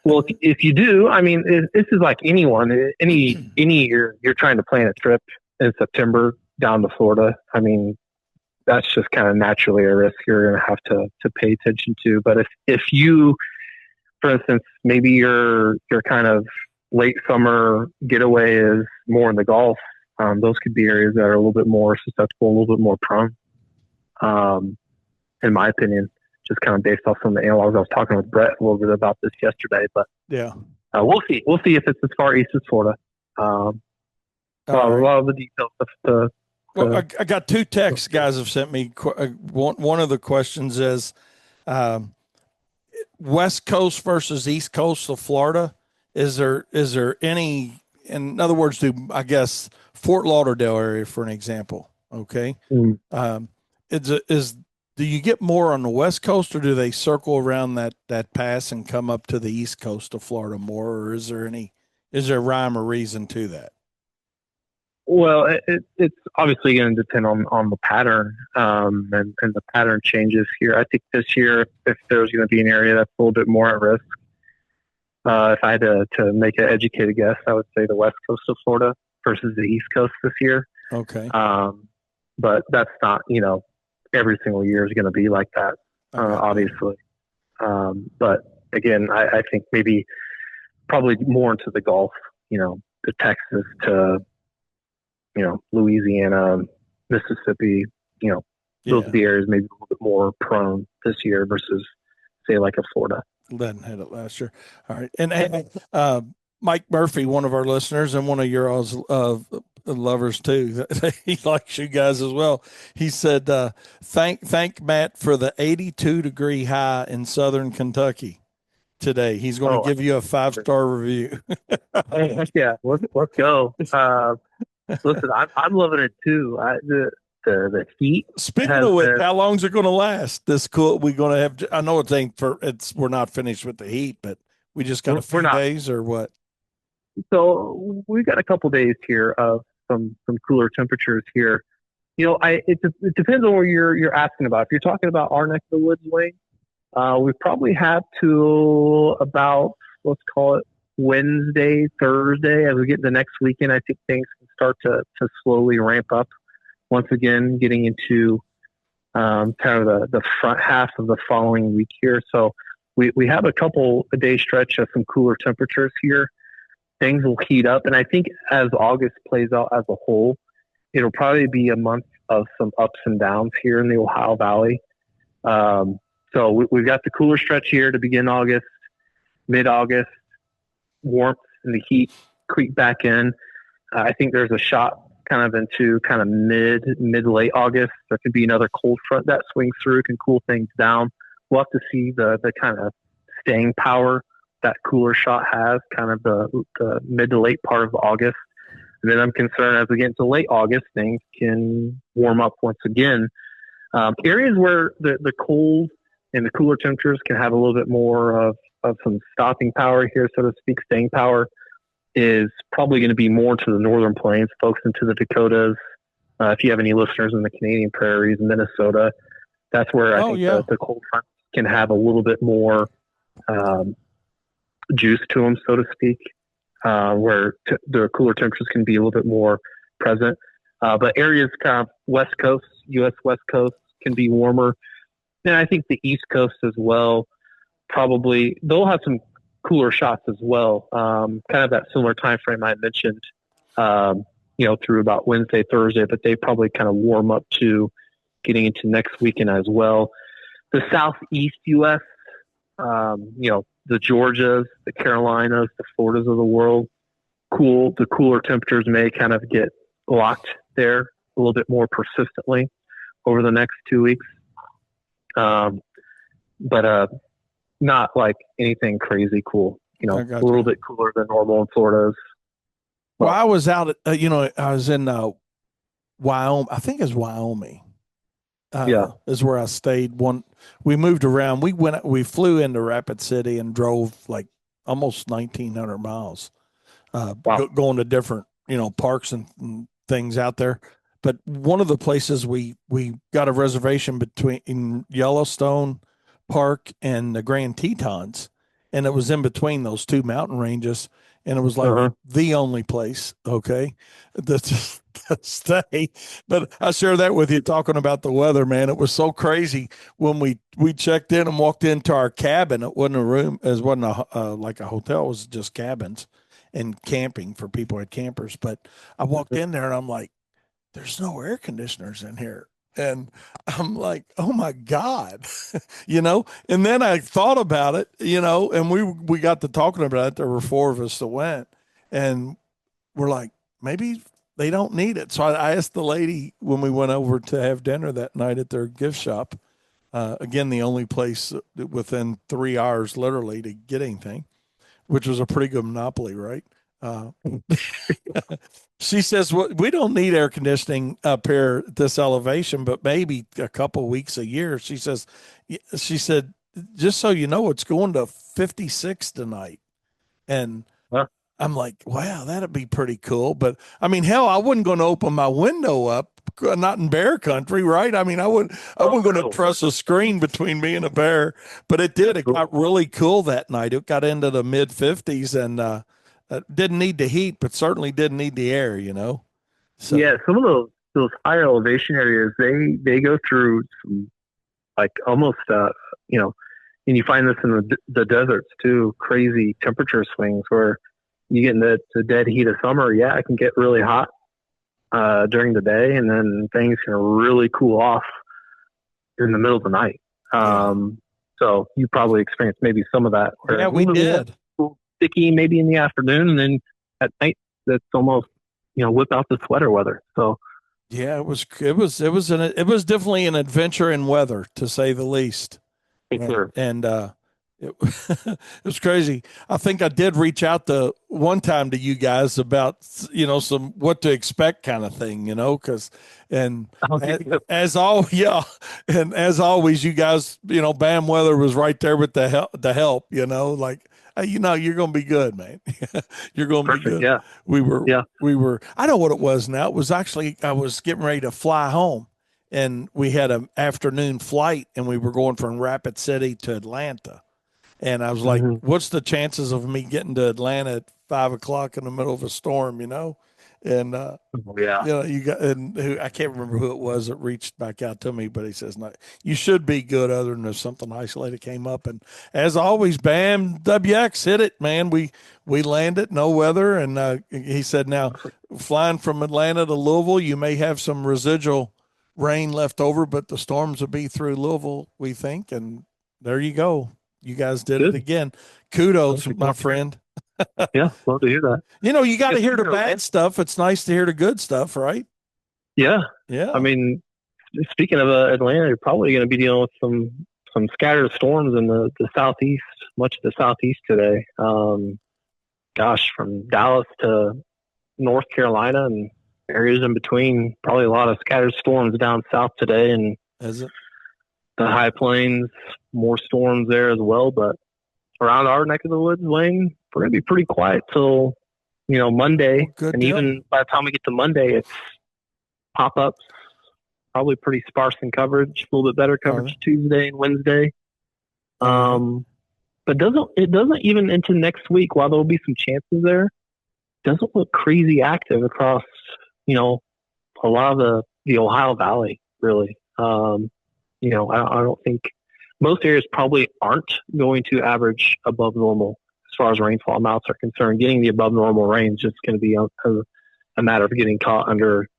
Well, if you do, I mean, this is like anyone, any year you're trying to plan a trip in September down to Florida. I mean, that's just kind of naturally a risk you're going to have to pay attention to. But if you, for instance, maybe your kind of late summer getaway is more in the Gulf, those could be areas that are a little bit more susceptible, a little bit more prone, in my opinion. Just kind of based off some of the analogs. I was talking with Brett a little bit about this yesterday, but yeah, we'll see. We'll see if it's as far east as Florida. A lot of the details. Well, I got 2 texts guys have sent me. One of the questions is West Coast versus East Coast of Florida. Is there any? In other words, I guess Fort Lauderdale area for an example? Okay. Do you get more on the West Coast, or do they circle around that pass and come up to the East Coast of Florida more, or is there rhyme or reason to that? Well, it's obviously going to depend on the pattern, and the pattern changes here. I think this year, if there's going to be an area that's a little bit more at risk, if I had to make an educated guess, I would say the West Coast of Florida versus the East Coast this year. Okay. But that's not, every single year is going to be like that, obviously. But again, I think maybe probably more into the Gulf, the Texas to, Louisiana, Mississippi, those would be areas maybe a little bit more prone this year versus, say, like a Florida. Didn't hit it last year. All right. And Mike Murphy, one of our listeners and one of your lovers too, he likes you guys as well. He said, thank Matt for the 82-degree high in Southern Kentucky today. He's going to give you a 5-star review. Yeah, let's go. Listen, I'm loving it too. The heat. Speaking of which, how long is it going to last? This cool. We're going to have. I know we're not finished with the heat, but we just got a few days or what? So we've got a couple days here of some cooler temperatures here. It depends on what you're asking about. If you're talking about our neck of the woods, Wayne, We probably have to about, let's call it Wednesday, Thursday. As we get the next weekend, I think things can start to slowly ramp up once again, getting into kind of the front half of the following week here. So we have a day stretch of some cooler temperatures here. Things will heat up. And I think as August plays out as a whole, it'll probably be a month of some ups and downs here in the Ohio Valley. So we've got the cooler stretch here to begin August, mid-August, warmth and the heat creep back in. I think there's a shot kind of into kind of mid-late August. There could be another cold front that swings through, can cool things down. We'll have to see the kind of staying power that cooler shot has, kind of the mid to late part of August. And then I'm concerned as we get into late August, things can warm up once again. Areas where the cold and the cooler temperatures can have a little bit more of some stopping power here, so to speak, staying power, is probably going to be more to the northern plains, folks into the Dakotas. If you have any listeners in the Canadian prairies, Minnesota, that's where I think the cold front can have a little bit more juice to them, so to speak, where the cooler temperatures can be a little bit more present. But areas kind of West Coast, U.S. West Coast, can be warmer. And I think the East Coast as well, probably, they'll have some cooler shots as well. Kind of that similar time frame I mentioned, through about Wednesday, Thursday, but they probably kind of warm up to getting into next weekend as well. The Southeast U.S., the Georgias, the Carolinas, the Floridas of the world, the cooler temperatures may kind of get locked there a little bit more persistently over the next 2 weeks. But not like anything crazy cool, a little bit cooler than normal in Florida. Well, I was out at, I was in Wyoming. I think it's Wyoming. Is where I stayed. We moved around. We flew into Rapid City and drove like almost 1,900 miles, going to different, parks and things out there. But one of the places we got a reservation between Yellowstone Park and the Grand Tetons, and it was in between those two mountain ranges, and it was like the only place, to stay. But I share that with you, talking about the weather, man. It was so crazy when we checked in and walked into our cabin. It wasn't a room, it wasn't like a hotel. It was just cabins and camping for people who had campers. But I walked in there and I'm like, there's no air conditioners in here. And I'm like, oh my God, and then I thought about it, and we got to talking about it. There were four of us that went, and we're like, maybe they don't need it. So I asked the lady when we went over to have dinner that night at their gift shop, again, the only place within 3 hours, literally, to get anything, which was a pretty good monopoly, right? She says, well, we don't need air conditioning up here at this elevation, but maybe a couple weeks a year. She said, just so you know, it's going to 56 tonight. And I'm like, wow, that'd be pretty cool. But I mean, hell, I wasn't going to open my window up, not in bear country, right? I mean, I wasn't going to truss a screen between me and a bear, but it did. It got really cool that night. It got into the mid 50s and, didn't need the heat, but certainly didn't need the air, So. Yeah, some of those higher elevation areas, they go through some, like almost, and you find this in the deserts too, crazy temperature swings where you get in the dead heat of summer. Yeah, it can get really hot during the day, and then things can really cool off in the middle of the night. So you probably experienced maybe some of that. Yeah, we did. Sticky maybe in the afternoon, and then at night that's almost whip out the sweater weather. So yeah, it was definitely an adventure in weather, to say the least. Sure. And it, it was crazy. I think I did reach out to one time to you guys about some what to expect kind of thing, because as always, you guys, Bam Weather was right there with the help, like. You're going to be good, man. You're going to be good. Yeah. We were, I know what it was now. It was actually, I was getting ready to fly home, and we had an afternoon flight, and we were going from Rapid City to Atlanta. And I was like, what's the chances of me getting to Atlanta at 5 o'clock in the middle of a storm, you know? And, Yeah. you know, you got, and who, I can't remember who it was that reached back out to me, but he says, no, you should be good other than if something isolated came up. And as always, bam, WX hit it, man. We landed, no weather. And he said, now flying from Atlanta to Louisville, you may have some residual rain left over, but the storms will be through Louisville, we think. And there you go. You guys did it again. Kudos, my friend. Yeah, love to hear that. You know, you got to hear the bad stuff. It's nice to hear the good stuff, right? Yeah. Yeah. I mean, speaking of Atlanta, you're probably going to be dealing with some scattered storms in the southeast, much of the southeast today. Gosh, from Dallas to North Carolina and areas in between, probably a lot of scattered storms down south today. And is it? The high plains, more storms there as well. But around our neck of the woods, Wayne, we're going to be pretty quiet till, Monday. Good and deal. even by the time we get to Monday, it's pop-ups, probably pretty sparse in coverage, a little bit better coverage Tuesday and Wednesday. But it doesn't even into next week, while there'll be some chances there, doesn't look crazy active across, a lot of the Ohio Valley, really. I don't think most areas probably aren't going to average above normal as far as rainfall amounts are concerned. Getting the above normal rain is just going to be a matter of getting caught under,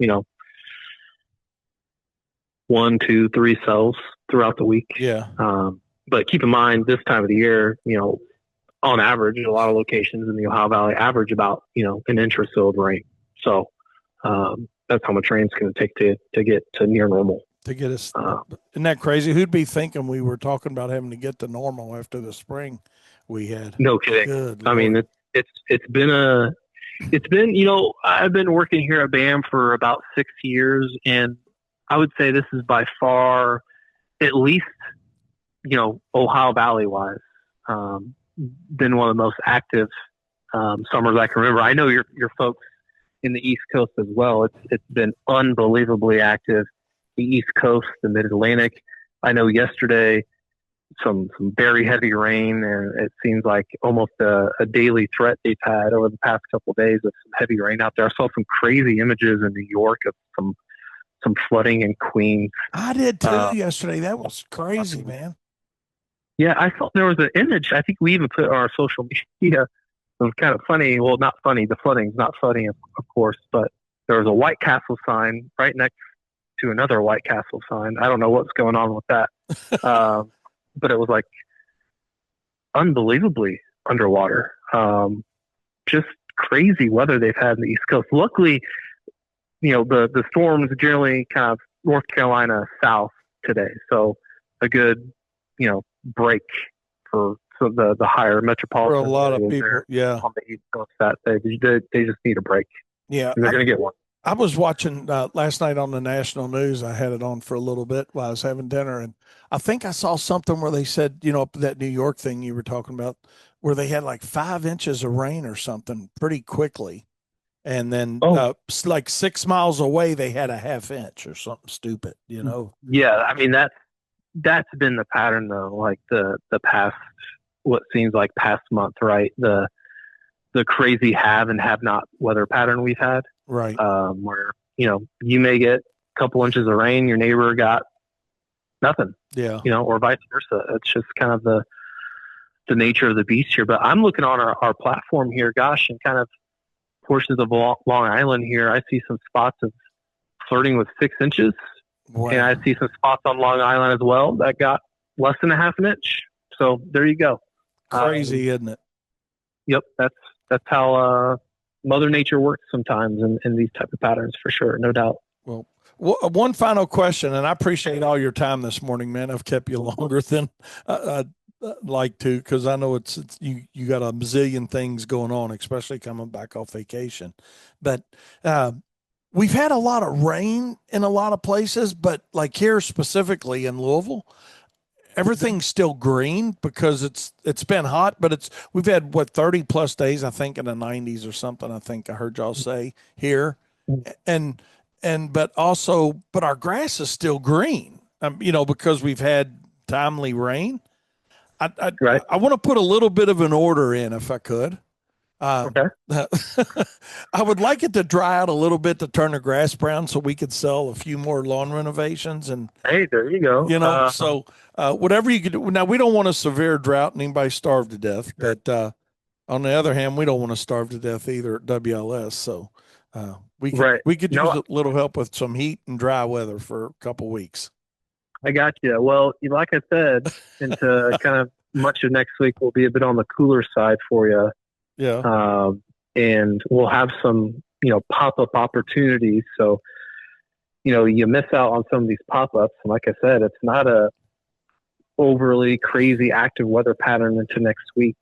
1, 2, 3 cells throughout the week. Yeah. But keep in mind, this time of the year, on average, a lot of locations in the Ohio Valley average about, an inch or so of rain. So that's how much rain it's going to take to get to near normal. To get us, isn't that crazy? Who'd be thinking we were talking about having to get to normal after the spring we had? No kidding. Good I mean, it's been I've been working here at BAM for about 6 years, and I would say this is by far, at least, Ohio Valley wise, been one of the most active summers I can remember. I know your folks in the East Coast as well. It's been unbelievably active. The East Coast, the Mid-Atlantic. I know yesterday some very heavy rain, and it seems like almost a daily threat they've had over the past couple of days of some heavy rain out there. I saw some crazy images in New York of some flooding in Queens. I did too yesterday. That was crazy, man. Yeah, I saw there was an image. I think we even put it on our social media. It was kind of funny. Well, not funny. The flooding's not funny, of course, but there was a White Castle sign right next to another White Castle sign. I don't know what's going on with that. But it was like unbelievably underwater. Just crazy weather they've had in the East Coast. Luckily, the storms generally kind of North Carolina south today. So a good, break for the higher metropolitan. For a lot of people, yeah. On the East Coast that they just need a break. Yeah. And they're going to get one. I was watching last night on the national news. I had it on for a little bit while I was having dinner, and I think I saw something where they said, that New York thing you were talking about, where they had like 5 inches of rain or something pretty quickly, and then like 6 miles away they had a half inch or something stupid, Yeah, I mean that's been the pattern though. Like the past, what seems like past month, right? The crazy have and have not weather pattern we've had. Right. Where, you may get a couple inches of rain, your neighbor got nothing. Yeah. Or vice versa. It's just kind of the nature of the beast here. But I'm looking on our platform here, gosh, and kind of portions of Long Island here. I see some spots of flirting with 6 inches. Wow. And I see some spots on Long Island as well that got less than a half an inch. So there you go. Crazy, isn't it? Yep. That's how, Mother Nature works sometimes in these type of patterns, for sure, no doubt. Well, one final question, and I appreciate all your time this morning, man. I've kept you longer than I'd like to, because I know it's you got a bazillion things going on, especially coming back off vacation. But we've had a lot of rain in a lot of places, but like here specifically in Louisville, everything's still green because it's been hot, but we've had 30 plus days, I think, in the 90s or something. I think I heard y'all say here, and but our grass is still green. Because we've had timely rain. I want to put a little bit of an order in if I could. Okay. I would like it to dry out a little bit to turn the grass brown so we could sell a few more lawn renovations. And Hey, there you go. whatever you could do. Now, we don't want a severe drought and anybody starve to death, but on the other hand, we don't want to starve to death either at WLS. So we could use a little help with some heat and dry weather for a couple weeks. I got you. Well, like I said, into kind of much of next week will be a bit on the cooler side for you. Yeah. And we'll have some, pop-up opportunities. So, you miss out on some of these pop-ups. And like I said, it's not a overly crazy active weather pattern into next week.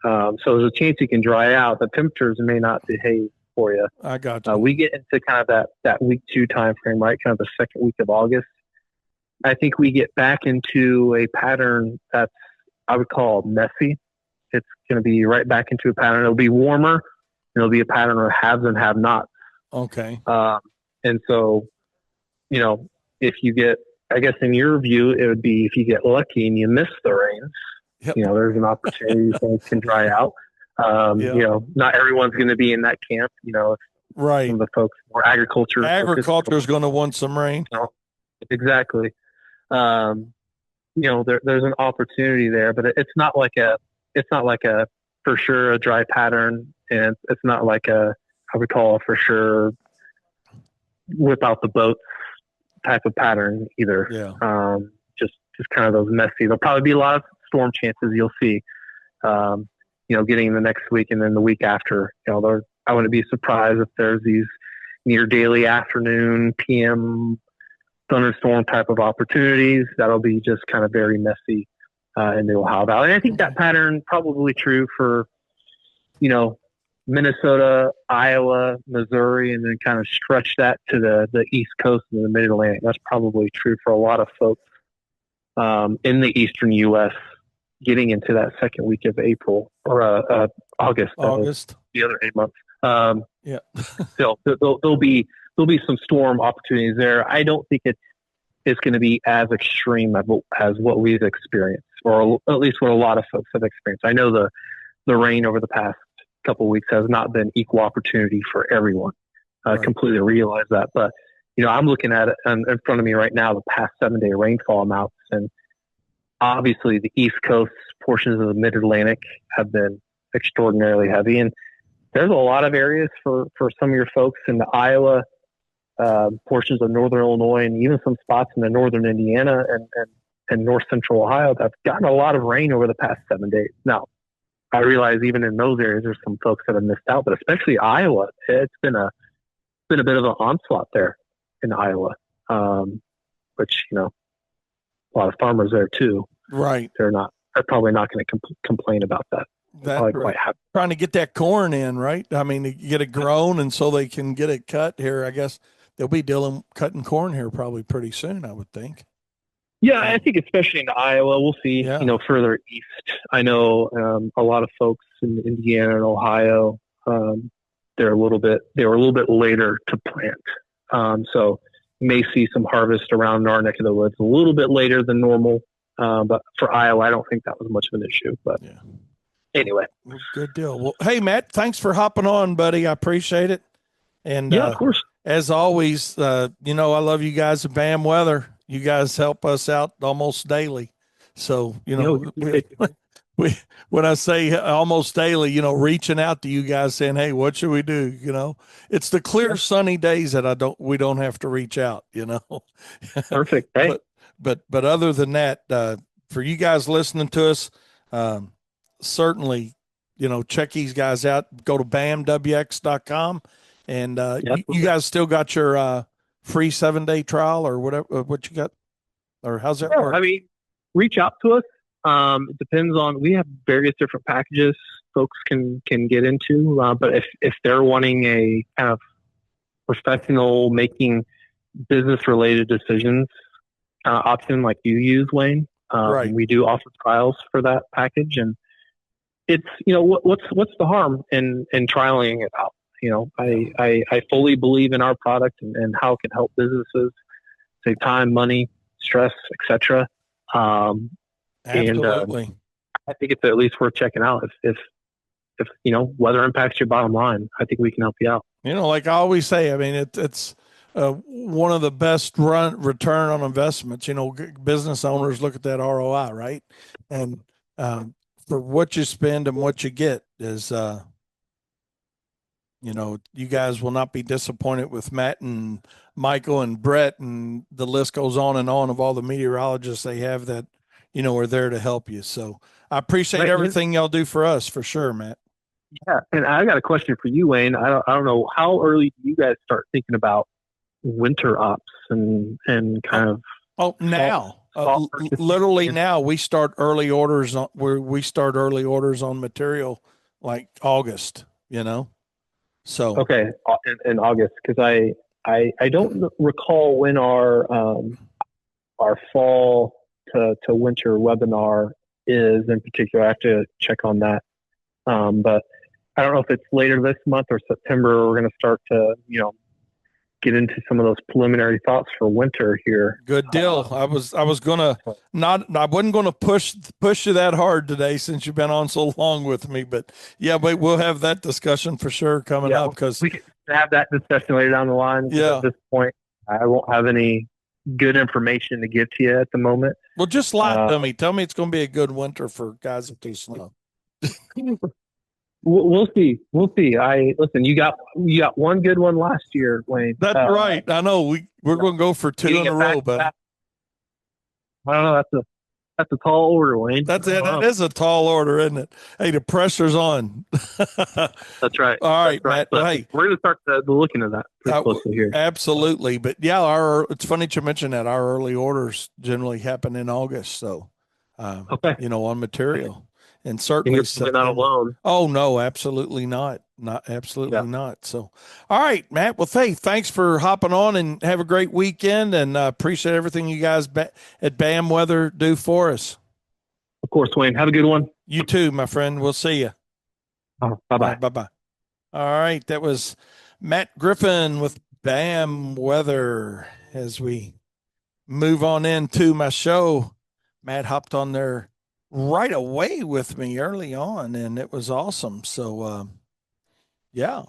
So there's a chance you can dry out. The temperatures may not behave for you. I got you. We get into kind of that week 2 time frame, right? Kind of the second week of August. I think we get back into a pattern that's, I would call messy. It's going to be right back into a pattern. It'll be warmer. It'll be a pattern of haves and have-nots. Okay. And so, if you get, I guess in your view, it would be if you get lucky and you miss the rains, yep. There's an opportunity things can dry out. Not everyone's going to be in that camp. Right. Some of the folks more agriculture. Agriculture is going to want some rain. Exactly. There's an opportunity there, but it's not like a for sure a dry pattern, and it's not like I would call a for sure whip out the boats type of pattern either. Yeah. Just kind of those messy. There'll probably be a lot of storm chances you'll see. Getting in the next week and then the week after. I wouldn't be surprised if there's these near daily afternoon, PM thunderstorm type of opportunities. That'll be just kind of very messy in the Ohio Valley. And I think that pattern probably true for, Minnesota, Iowa, Missouri, and then kind of stretch that to the East Coast and the Mid-Atlantic. That's probably true for a lot of folks in the Eastern U.S. getting into that second week of April or August. The other 8 months. Yeah. Still, there'll be some storm opportunities there. I don't think it's going to be as extreme as what we've experienced, or at least what a lot of folks have experienced. I know the rain over the past couple of weeks has not been equal opportunity for everyone. I completely realize that, but I'm looking at it in front of me right now, the past 7-day rainfall amounts, and obviously the East Coast portions of the Mid-Atlantic have been extraordinarily heavy, and there's a lot of areas for some of your folks in the Iowa, portions of northern Illinois, and even some spots in the northern Indiana and north central Ohio that have gotten a lot of rain over the past 7 days. Now, I realize even in those areas, there's some folks that have missed out, but especially Iowa, it's been a bit of an onslaught there in Iowa, which, a lot of farmers there too. Right. They're probably not going to complain about that. Trying to get that corn in, right? I mean, to get it grown and so they can get it cut here. I guess they'll be cutting corn here probably pretty soon, I would think. Yeah, I think especially in Iowa, we'll see, further east. I know a lot of folks in Indiana and Ohio, they were a little bit later to plant. So you may see some harvest around our neck of the woods a little bit later than normal. But for Iowa, I don't think that was much of an issue. But anyway. Well, good deal. Well, hey, Matt, thanks for hopping on, buddy. I appreciate it. And of course. As always, I love you guys at BAM Weather. You guys help us out almost daily. So, when I say almost daily, reaching out to you guys saying, hey, what should we do? It's the clear sunny days that we don't have to reach out, Perfect. Hey. But other than that, for you guys listening to us, certainly, check these guys out. Go to bamwx.com and you guys still got your free 7-day trial or whatever, what you got, or how's that work? I mean, reach out to us. It depends on, we have various different packages folks can get into, but if they're wanting a kind of professional making business related decisions option like you use, Wayne, we do offer trials for that package, and it's, what's the harm in trialing it out? I fully believe in our product and how it can help businesses save time, money, stress, etc. Absolutely. I think it's at least worth checking out if weather impacts your bottom line. I think we can help you out. Like I always say, I mean, it's one of the best return on investments. Business owners look at that ROI, right? And for what you spend and what you get is, you guys will not be disappointed with Matt and Michael and Brett, and the list goes on of all the meteorologists they have that, are there to help you. So I appreciate everything y'all do for us, for sure, Matt. Yeah, and I got a question for you, Wayne. I don't know, how early do you guys start thinking about winter ops and kind of? Oh, now, literally now we start early orders on material like August. So okay, in August, because I don't recall when our fall to winter webinar is in particular. I have to check on that, but I don't know if it's later this month or September. We're going to start to, get into some of those preliminary thoughts for winter here. Good deal. I wasn't gonna push you that hard today since you've been on so long with me, but yeah, we'll have that discussion for sure coming up, because we can have that discussion later down the line. Yeah. At this point, I won't have any good information to give to you at the moment. Well, just lie to me. Tell me it's going to be a good winter for guys that do snow. We'll see. Listen. You got one good one last year, Wayne. That's right. I know we're going to go for two in a row, but I don't know. That's a tall order, Wayne. That's it. That is a tall order, isn't it? Hey, the pressure's on. That's right. All right, Matt. But hey, we're going to start looking at that pretty closely here. Absolutely. But yeah, it's funny that you mentioned that our early orders generally happen in August. So, okay. On material. And certainly you're not alone. Oh no, absolutely not. Not. So, all right, Matt. Well, thanks for hopping on, and have a great weekend. And appreciate everything you guys at BAM Weather do for us. Of course, Wayne. Have a good one. You too, my friend. We'll see you. Bye-bye. Bye-bye. All right, that was Matt Griffin with BAM Weather. As we move on into my show, Matt hopped on there right away with me early on, and it was awesome. So, yeah,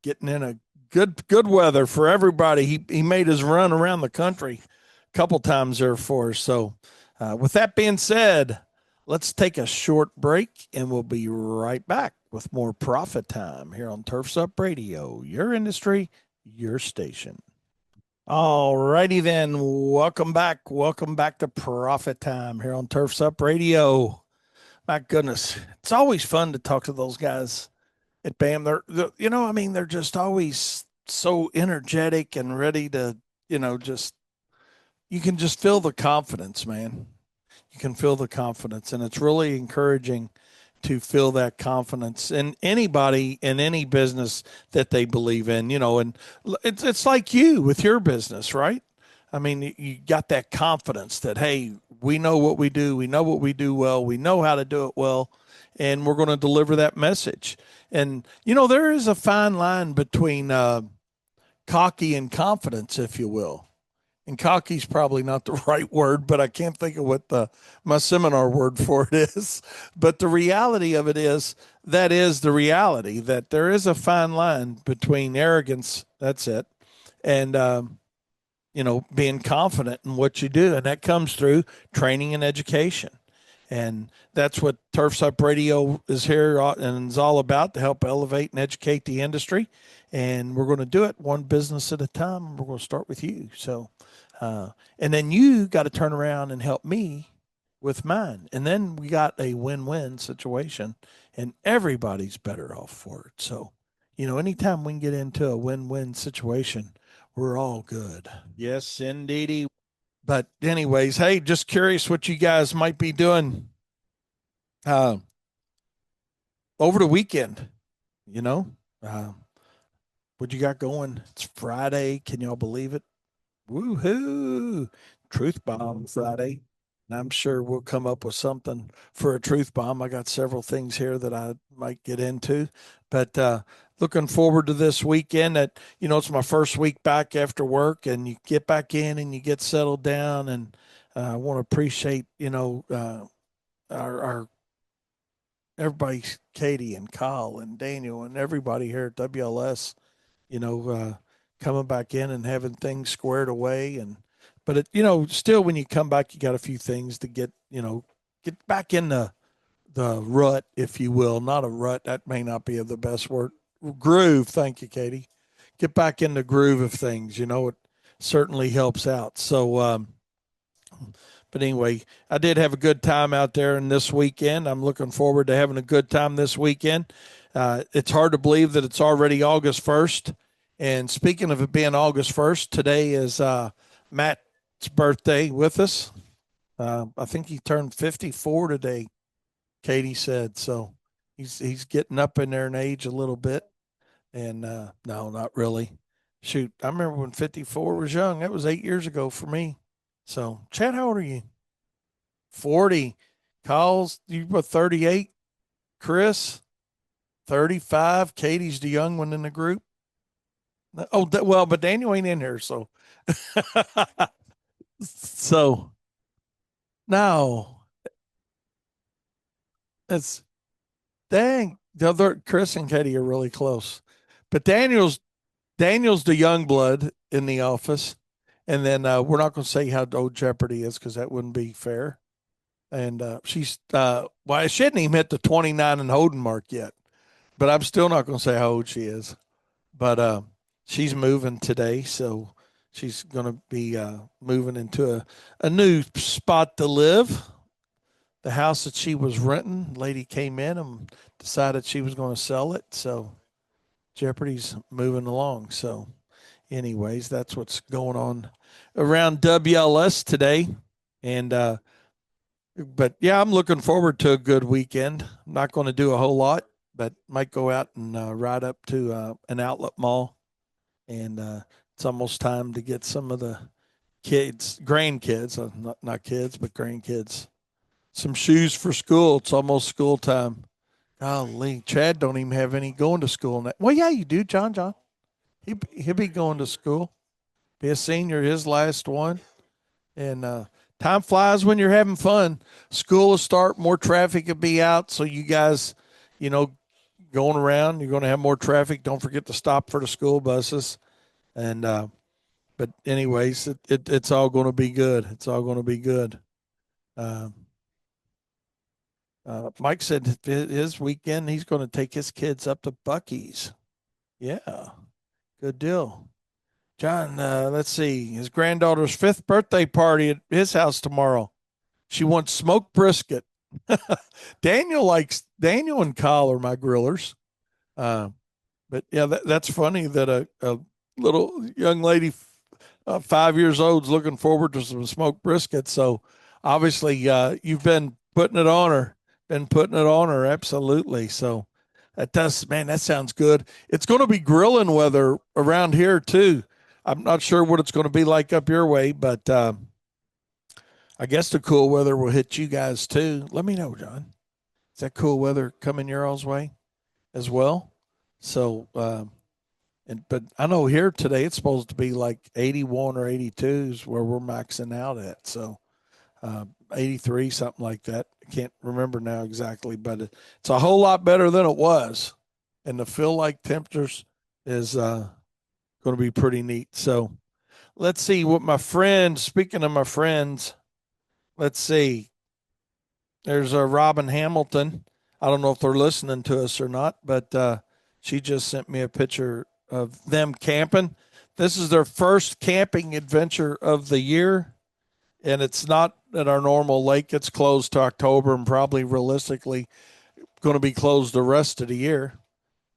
getting in a good weather for everybody. He made his run around the country a couple times there for us. So, with that being said, let's take a short break, and we'll be right back with more Profit Time here on Turfs Up Radio, your industry, your station. All righty then. Welcome back. Welcome back to Profit Time here on Turfs Up Radio. My goodness, it's always fun to talk to those guys at BAM. They're just always so energetic and ready to, you can just feel the confidence, man. You can feel the confidence, and it's really encouraging to feel that confidence in anybody in any business that they believe in, and it's like you with your business, right? I mean, you got that confidence that, hey, we know what we do. We know what we do well. We know how to do it well, and we're going to deliver that message. And, there is a fine line between cocky and confidence, if you will. And cocky is probably not the right word, but I can't think of what my seminar word for it is. But the reality of it is, that is the reality, that there is a fine line between arrogance, that's it, and, being confident in what you do. And that comes through training and education. And that's what Turfs Up Radio is here and is all about, to help elevate and educate the industry. And we're going to do it one business at a time. We're going to start with you. So, and then you got to turn around and help me with mine. And then we got a win-win situation, and everybody's better off for it. So, anytime we can get into a win-win situation, we're all good. Yes, indeedy. But anyways, hey, just curious what you guys might be doing over the weekend. What you got going? It's Friday. Can y'all believe it? Woohoo! Truth Bomb Friday. I'm sure we'll come up with something for a truth bomb. I got several things here that I might get into, but looking forward to this weekend. That it's my first week back after work, and you get back in and you get settled down. And I want to appreciate our everybody, Katie and Kyle and Daniel and everybody here at WLS. Coming back in and having things squared away. And but still, when you come back, you got a few things to get back in the rut, if you will. Not a rut, that may not be the best word. Groove. Thank you, Katie. Get back in the groove of things. It certainly helps out. So but anyway, I did have a good time out there in this weekend. I'm looking forward to having a good time this weekend. It's hard to believe that it's already August 1st. And speaking of it being August 1st, today is Matt's birthday with us. I think he turned 54 today, Katie said. So he's getting up in there in age a little bit. And no, not really. Shoot, I remember when 54 was young. That was 8 years ago for me. So, Chad, how old are you? 40. Kyle's, you were 38. Chris, 35. Katie's the young one in the group. Oh, well, but Daniel ain't in here, so. So, no. It's, dang. The other, Chris and Katie are really close. But Daniel's the young blood in the office. And then we're not going to say how old Jeopardy is because that wouldn't be fair. And she's, well, she hadn't even hit the 29 and Holden mark yet. But I'm still not going to say how old she is. But she's moving today. So she's going to be moving into a new spot to live. The house that she was renting, lady came in and decided she was going to sell it. So Jeopardy's moving along. So anyways, that's what's going on around WLS today. And but yeah, I'm looking forward to a good weekend. I'm not going to do a whole lot, but might go out and ride up to an outlet mall. And it's almost time to get some of the grandkids, not kids, but grandkids, some shoes for school. It's almost school time. Golly, Chad don't even have any going to school now. Well, yeah, you do, John. He'll be going to school. Be a senior, his last one. And time flies when you're having fun. School will start, more traffic will be out. So you guys, going around, you're going to have more traffic. Don't forget to stop for the school buses. And but anyways, it's all going to be good. It's all going to be good. Mike said his weekend he's going to take his kids up to Buc-ee's. Yeah, good deal. John, let's see. His granddaughter's 5th birthday party at his house tomorrow. She wants smoked brisket. Daniel and Kyle are my grillers. But yeah, that's funny that a little young lady, 5 years old, is looking forward to some smoked brisket. So obviously, you've been putting it on her. Absolutely. So that sounds good. It's going to be grilling weather around here too. I'm not sure what it's going to be like up your way, but I guess the cool weather will hit you guys too. Let me know, John. Is that cool weather coming your all's way as well? So, but I know here today it's supposed to be like 81 or 82 is where we're maxing out at. So, 83, something like that. I can't remember now exactly, but it's a whole lot better than it was. And the feel like temperatures is going to be pretty neat. So let's see what my friends, speaking of my friends, let's see. There's a Robin Hamilton. I don't know if they're listening to us or not, but she just sent me a picture of them camping. This is their first camping adventure of the year. And it's not at our normal lake. It's closed to October and probably realistically going to be closed the rest of the year.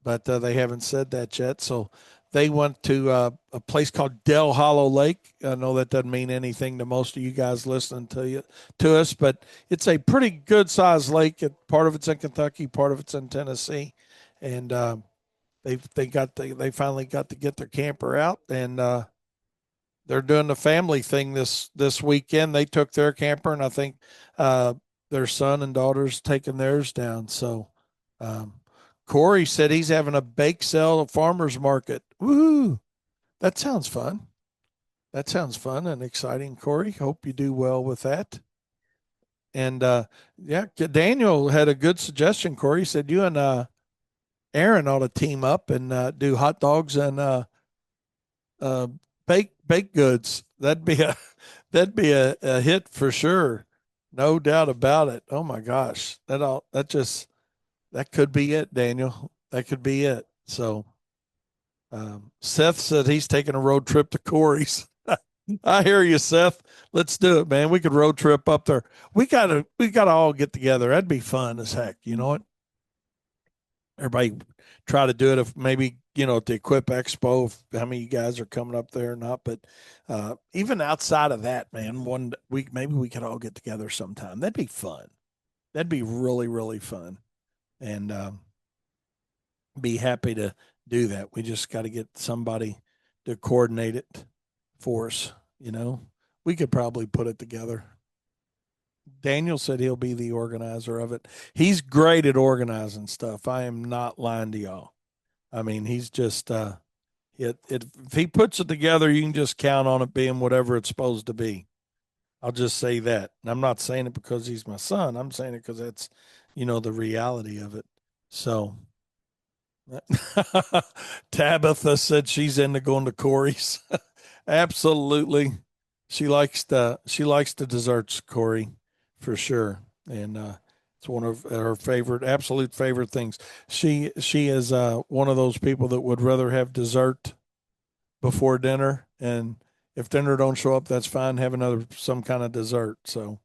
But they haven't said that yet. So they went to a place called Del Hollow Lake. I know that doesn't mean anything to most of you guys listening to us, but it's a pretty good sized lake. Part of it's in Kentucky, part of it's in Tennessee, and they finally got to get their camper out, and they're doing the family thing this weekend. They took their camper, and I think their son and daughter's taking theirs down. So Corey said he's having a bake sale at farmers market. Woohoo! That sounds fun. That sounds fun and exciting, Corey. Hope you do well with that. And yeah, Daniel had a good suggestion. Corey said you and Aaron ought to team up and do hot dogs and uh, baked goods. That'd be a hit for sure, no doubt about it. Oh my gosh, that could be it, Daniel. That could be it. So Seth said he's taking a road trip to Corey's. I hear you, Seth. Let's do it, man. We could road trip up there. We gotta all get together. That'd be fun as heck. You know what? Everybody try to do it if maybe, at the Equip Expo, if how many of you guys are coming up there or not. But even outside of that, man, one week maybe we could all get together sometime. That'd be fun. That'd be really, really fun. And be happy to do that. We just got to get somebody to coordinate it for us. We could probably put it together. Daniel said he'll be the organizer of it. He's great at organizing stuff. I am not lying to y'all. I mean, he's just if he puts it together, you can just count on it being whatever it's supposed to be. I'll just say that. And I'm not saying it because he's my son. I'm saying it because that's, the reality of it. So Tabitha said she's into going to Corey's. Absolutely. She likes the desserts, Corey, for sure. And it's one of her absolute favorite things. She is one of those people that would rather have dessert before dinner, and if dinner don't show up, that's fine. Have some kind of dessert. So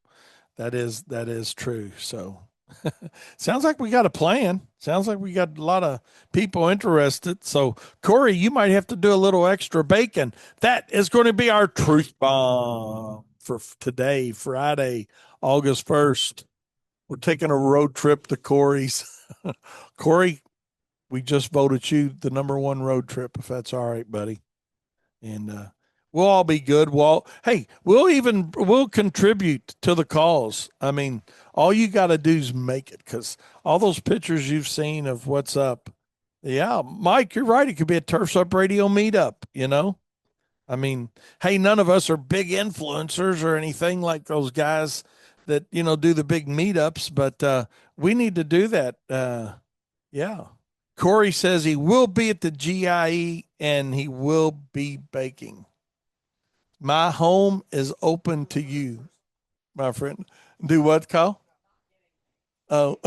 that is true. So sounds like we got a plan. Sounds like we got a lot of people interested. So Corey, you might have to do a little extra bacon. That is going to be our truth bomb for today, Friday, August 1st. We're taking a road trip to Corey's. Corey, we just voted you the number one road trip, if that's all right, buddy. And we'll all be good. Well, hey, we'll contribute to the cause. I mean, all you got to do is make it, because all those pictures you've seen of what's up. Yeah, Mike, you're right. It could be a Turfs Up Radio meetup. I mean, hey, none of us are big influencers or anything like those guys that, do the big meetups, but we need to do that. Yeah. Corey says he will be at the GIE and he will be baking. My home is open to you, my friend. Do what, Kyle? Oh,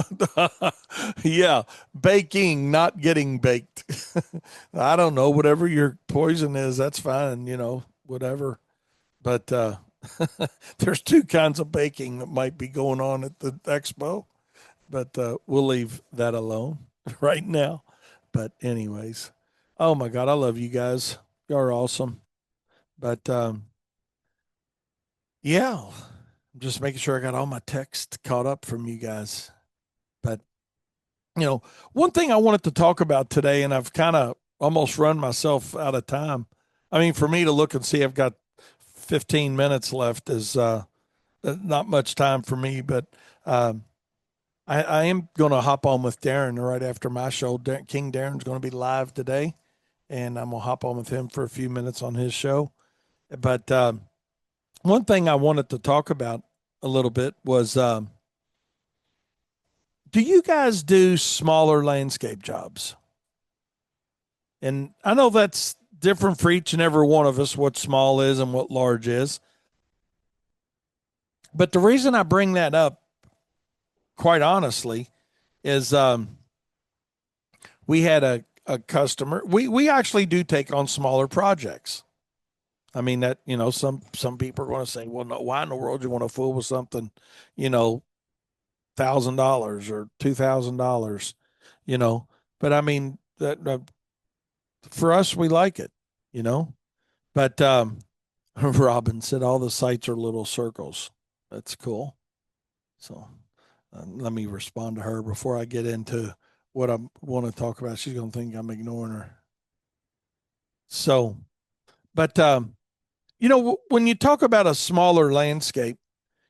yeah. Baking, not getting baked. I don't know. Whatever your poison is, that's fine, whatever. But there's two kinds of baking that might be going on at the expo, but we'll leave that alone right now. But, anyways, oh my God, I love you guys. You're awesome. But, yeah, I'm just making sure I got all my text caught up from you guys. But, one thing I wanted to talk about today, and I've kind of almost run myself out of time. I mean, for me to look and see I've got 15 minutes left is not much time for me, but I am going to hop on with Darren right after my show. King Darren's going to be live today, and I'm going to hop on with him for a few minutes on his show. But one thing I wanted to talk about a little bit was do you guys do smaller landscape jobs? And I know that's different for each and every one of us, what small is and what large is. But the reason I bring that up, quite honestly, is we had a customer. We actually do take on smaller projects. I mean that, some people are going to say, well, no, why in the world do you want to fool with something, $1,000 or $2,000, But I mean that for us, we like it, But Robin said all the sites are little circles. That's cool. So let me respond to her before I get into what I want to talk about. She's going to think I'm ignoring her. So, but when you talk about a smaller landscape,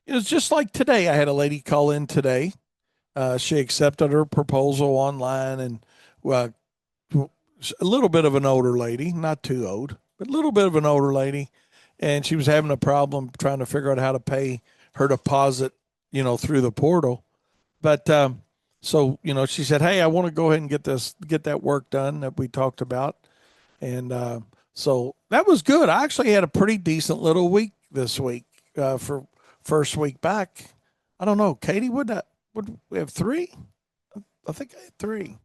it's just like today. I had a lady call in today. She accepted her proposal online, and uh, a little bit of an older lady, not too old, but a little bit of an older lady, and she was having a problem trying to figure out how to pay her deposit, through the portal. But so she said, "Hey, I want to go ahead and get that work done that we talked about," and so that was good. I actually had a pretty decent little week this week for first week back. I don't know, Katie, would we have three? I think I had three.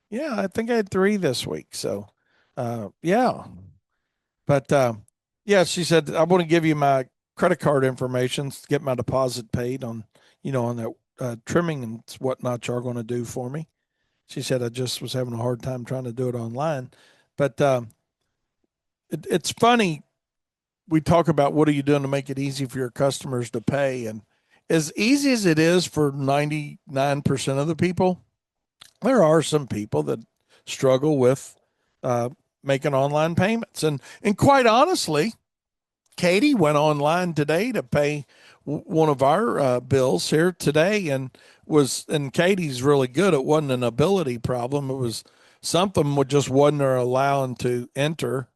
Yeah, I think I had three this week. So, yeah. But yeah, she said I want to give you my credit card information to get my deposit paid on that trimming and whatnot you're going to do for me. She said I just was having a hard time trying to do it online, but it's funny. We talk about what are you doing to make it easy for your customers to pay, and as easy as it is for 99% of the people, there are some people that struggle with uh, making online payments. And quite honestly, Katie went online today to pay one of our bills here today, and Katie's really good. It wasn't an ability problem. It was something with just wasn't her allowing to enter,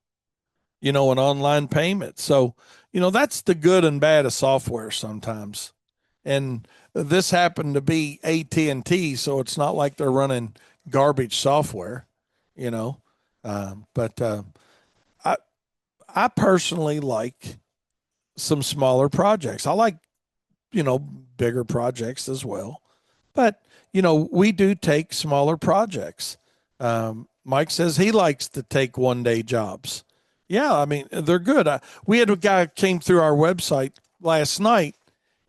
an online payment. So, that's the good and bad of software sometimes. And this happened to be AT&T, so it's not like they're running garbage software, you know. But I I personally like some smaller projects. I like bigger projects as well, but we do take smaller projects. Mike says he likes to take 1 day jobs. Yeah, I mean they're good. We had a guy came through our website last night,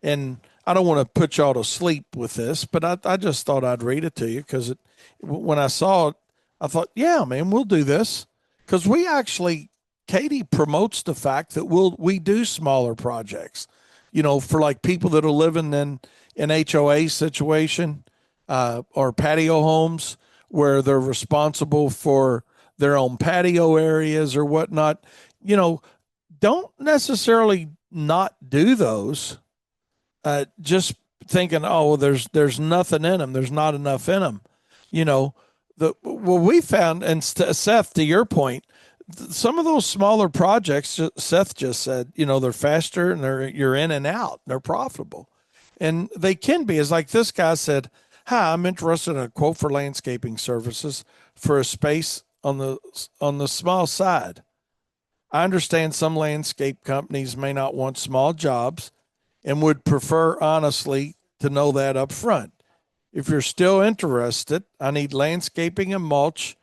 and I don't want to put y'all to sleep with this, but I just thought I'd read it to you because when I saw it, I thought, yeah, man, we'll do this because we actually Katie promotes the fact that we do smaller projects, for like people that are living in an HOA situation or patio homes where they're responsible for their own patio areas or whatnot. Don't necessarily not do those just thinking, oh, well, there's nothing in them. There's not enough in them. You know, what we found, and Seth, to your point, some of those smaller projects, Seth just said, they're faster and you're in and out. They're profitable, and they can be. It's like this guy said, "Hi, I'm interested in a quote for landscaping services for a space on the small side. I understand some landscape companies may not want small jobs and would prefer, honestly, to know that up front. If you're still interested, I need landscaping and mulch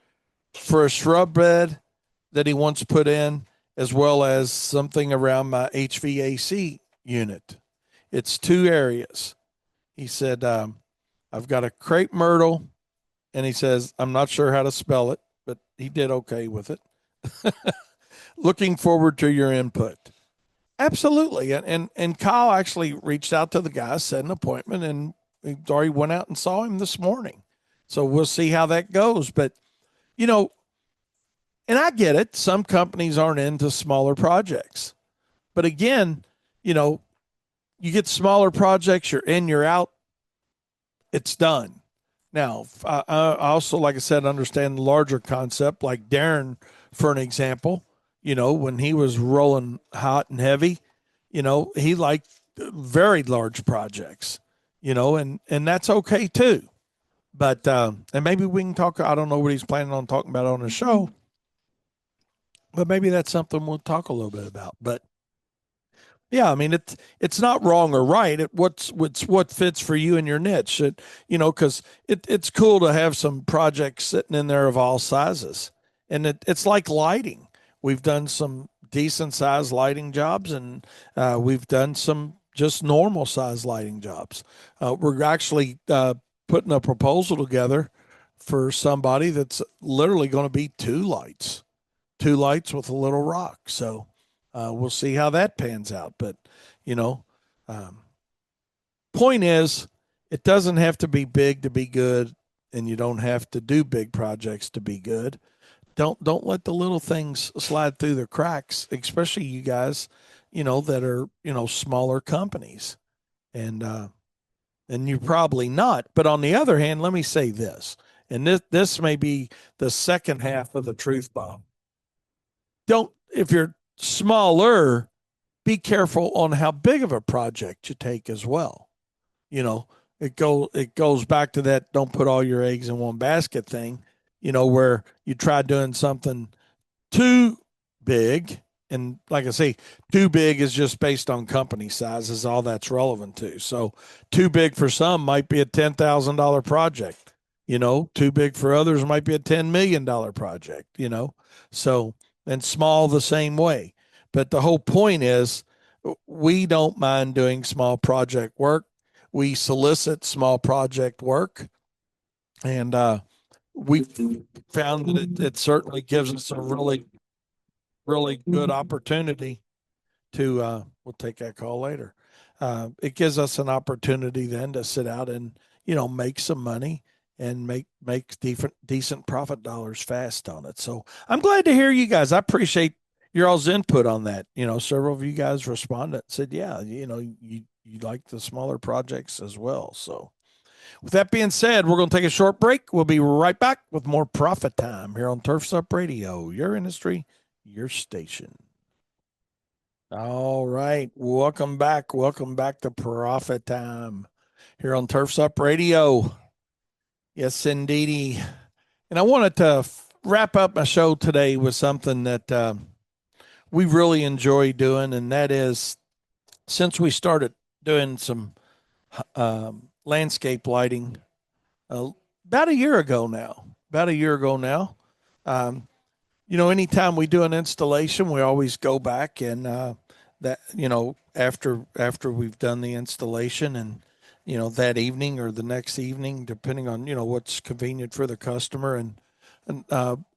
for a shrub bed that he wants put in, as well as something around my HVAC unit. It's two areas." He said, I've got a crepe myrtle, and he says, I'm not sure how to spell it, but he did okay with it. Looking forward to your input. Absolutely. And Kyle actually reached out to the guy, set an appointment, and he already went out and saw him this morning. So we'll see how that goes. But, and I get it. Some companies aren't into smaller projects. But again, you get smaller projects, you're in, you're out, it's done. Now, I also, like I said, understand the larger concept, like Darren, for an example, when he was rolling hot and heavy, he liked very large projects, and that's okay too. But, and maybe we can talk, I don't know what he's planning on talking about on the show, but maybe that's something we'll talk a little bit about. But yeah, I mean it's not wrong or right. What's what fits for you and your niche. Because it's cool to have some projects sitting in there of all sizes, and it's like lighting. We've done some decent size lighting jobs, and we've done some just normal size lighting jobs. We're actually putting a proposal together for somebody that's literally going to be two lights with a little rock. So we'll see how that pans out. But, you know, um, point is, it doesn't have to be big to be good, and you don't have to do big projects to be good. don't let the little things slide through the cracks, especially you guys, that are, smaller companies. And you're probably not. But on the other hand, let me say this, and this may be the second half of the truth bomb. Don't If you're smaller, be careful on how big of a project you take as well. It goes back to that don't put all your eggs in one basket thing, where you try doing something too big. And like I say, too big is just based on company size, is all that's relevant to. So too big for some might be a $10,000 project. Too big for others might be a $10 million project. So, and small the same way. But the whole point is, we don't mind doing small project work. We solicit small project work, and we found that it certainly gives us a really, really good opportunity to, we'll take that call later. It gives us an opportunity then to sit out and, make some money and make decent profit dollars fast on it. So I'm glad to hear you guys. I appreciate your all's input on that. Several of you guys responded and said, yeah, you like the smaller projects as well. So with that being said, we're going to take a short break. We'll be right back with more Profit Time here on Turfs Up Radio, your industry, your station. All right. Welcome back. Welcome back to Profit Time here on Turfs Up Radio. Yes, indeedy. And I wanted to wrap up my show today with something that we really enjoy doing, and that is, since we started doing some landscape lighting about a year ago now. Anytime we do an installation, we always go back and after we've done the installation, and that evening or the next evening, depending on what's convenient for the customer, and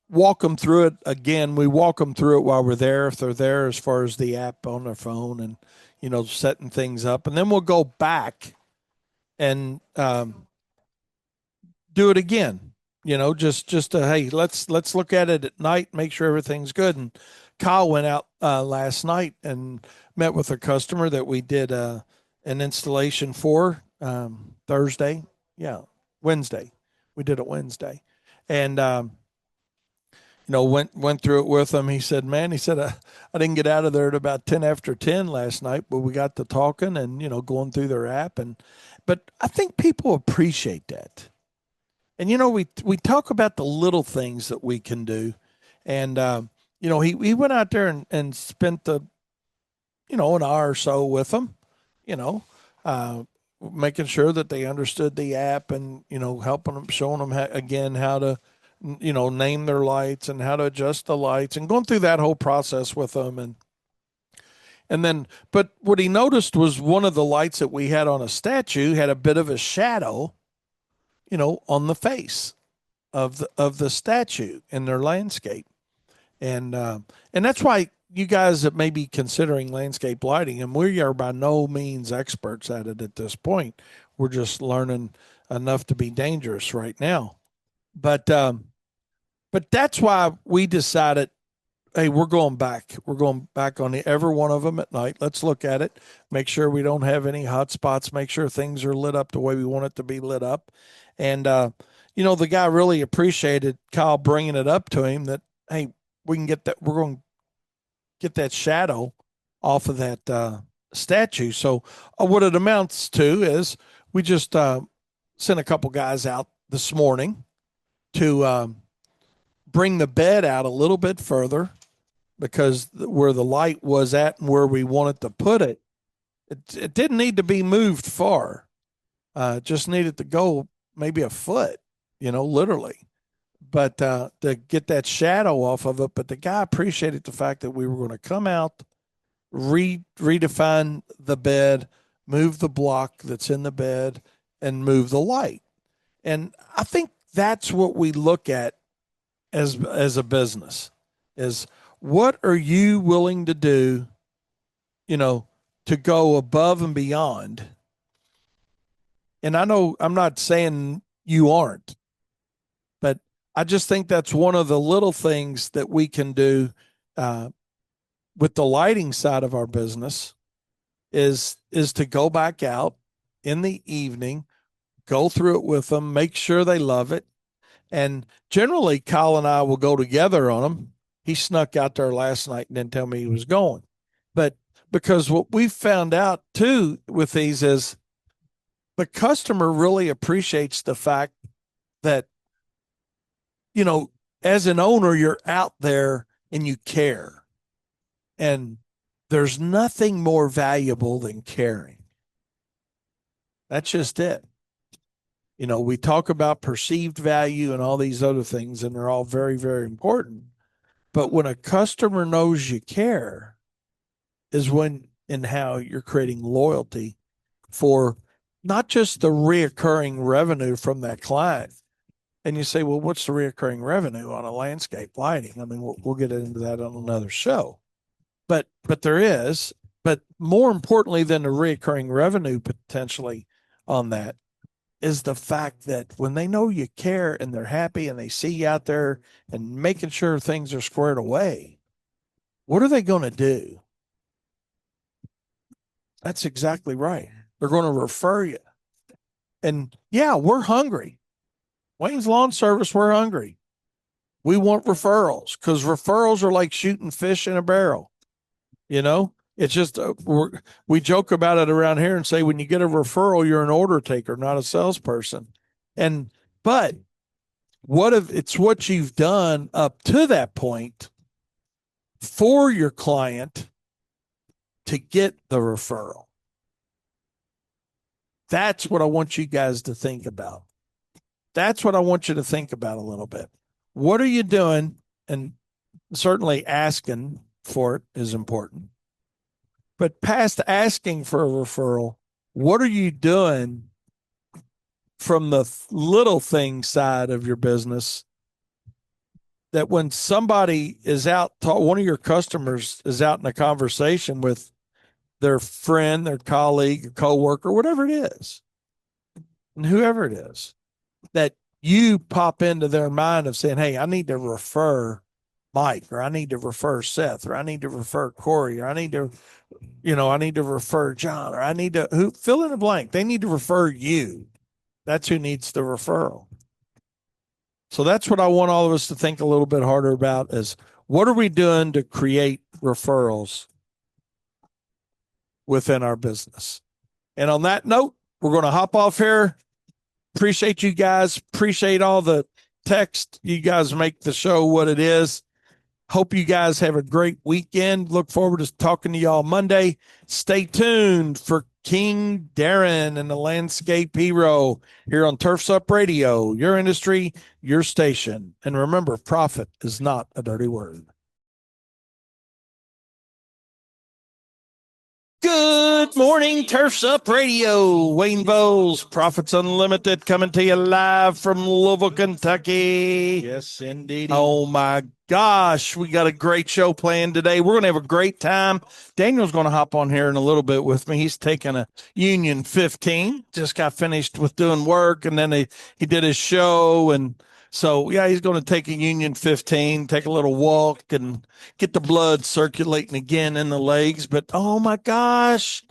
walk them through it again. We walk them through it while we're there, if they're there, as far as the app on their phone, and setting things up, and then we'll go back and do it again. Just hey, let's look at it at night, make sure everything's good. And Kyle went out last night and met with a customer that we did an installation for Wednesday. We did it Wednesday, and went through it with him. He said, "Man," he said, I didn't get out of there at about 10 after 10 last night, but we got to talking and going through their app, but I think people appreciate that." And we talk about the little things that we can do, and he went out there and spent an hour or so with them, you know, uh, making sure that they understood the app, and helping them, showing them again how to name their lights and how to adjust the lights, and going through that whole process with them, and then, but what he noticed was one of the lights that we had on a statue had a bit of a shadow, on the face of the statue in their landscape, and that's why you guys that may be considering landscape lighting, and we are by no means experts at it at this point. We're just learning enough to be dangerous right now, but that's why we decided, hey, we're going back. We're going back on every one of them at night. Let's look at it, make sure we don't have any hot spots, make sure things are lit up the way we want it to be lit up. And, the guy really appreciated Kyle bringing it up to him that, hey, we can get that, we're going to get that shadow off of that statue. So what it amounts to is we just sent a couple guys out this morning to bring the bed out a little bit further, because where the light was at and where we wanted to put it, it didn't need to be moved far. Just needed to go maybe a foot, literally. But to get that shadow off of it. But the guy appreciated the fact that we were going to come out, redefine the bed, move the block that's in the bed, and move the light. And I think that's what we look at as a business, is what are you willing to do, to go above and beyond? And I know I'm not saying you aren't, but I just think that's one of the little things that we can do with the lighting side of our business is to go back out in the evening, go through it with them, make sure they love it. And generally, Kyle and I will go together on them. He snuck out there last night and didn't tell me he was going. But because what we found out too with these is the customer really appreciates the fact that, as an owner, you're out there and you care. And there's nothing more valuable than caring. That's just it. We talk about perceived value and all these other things, and they're all very, very important. But when a customer knows you care is when and how you're creating loyalty for not just the reoccurring revenue from that client. And you say, well, what's the reoccurring revenue on a landscape lighting? I mean, we'll get into that on another show. But there is. But more importantly than the reoccurring revenue potentially on that is the fact that when they know you care and they're happy and they see you out there and making sure things are squared away, what are they going to do? That's exactly right. They're going to refer you. And yeah, we're hungry. Wayne's Lawn Service, we're hungry. We want referrals because referrals are like shooting fish in a barrel. It's just we joke about it around here and say when you get a referral, you're an order taker, not a salesperson. But what if it's what you've done up to that point for your client to get the referral? That's what I want you guys to think about. That's what I want you to think about a little bit. What are you doing? And certainly asking for it is important. But past asking for a referral, what are you doing from the little thing side of your business that when somebody is out, one of your customers is out in a conversation with their friend, their colleague, coworker, whatever it is, and whoever it is, that you pop into their mind of saying, hey, I need to refer Mike, or I need to refer Seth, or I need to refer Corey, or I need to refer John, or I need to fill in the blank. They need to refer you. That's who needs the referral. So that's what I want all of us to think a little bit harder about is what are we doing to create referrals within our business? And on that note, we're going to hop off here. Appreciate you guys. Appreciate all the text. You guys make the show what it is. Hope you guys have a great weekend. Look forward to talking to y'all Monday. Stay tuned for King Darren and the Landscape Hero here on Turfs Up Radio, your industry, your station. And remember, profit is not a dirty word. Good morning, Turfs Up Radio. Wayne Bowles, Profits Unlimited, coming to you live from Louisville, Kentucky. Yes, indeed. Oh, my gosh. We got a great show planned today. We're going to have a great time. Daniel's going to hop on here in a little bit with me. He's taking a Union 15. Just got finished with doing work, and then he did his show, and so, yeah, he's going to take a Union 15, take a little walk and get the blood circulating again in the legs. But, oh, my gosh,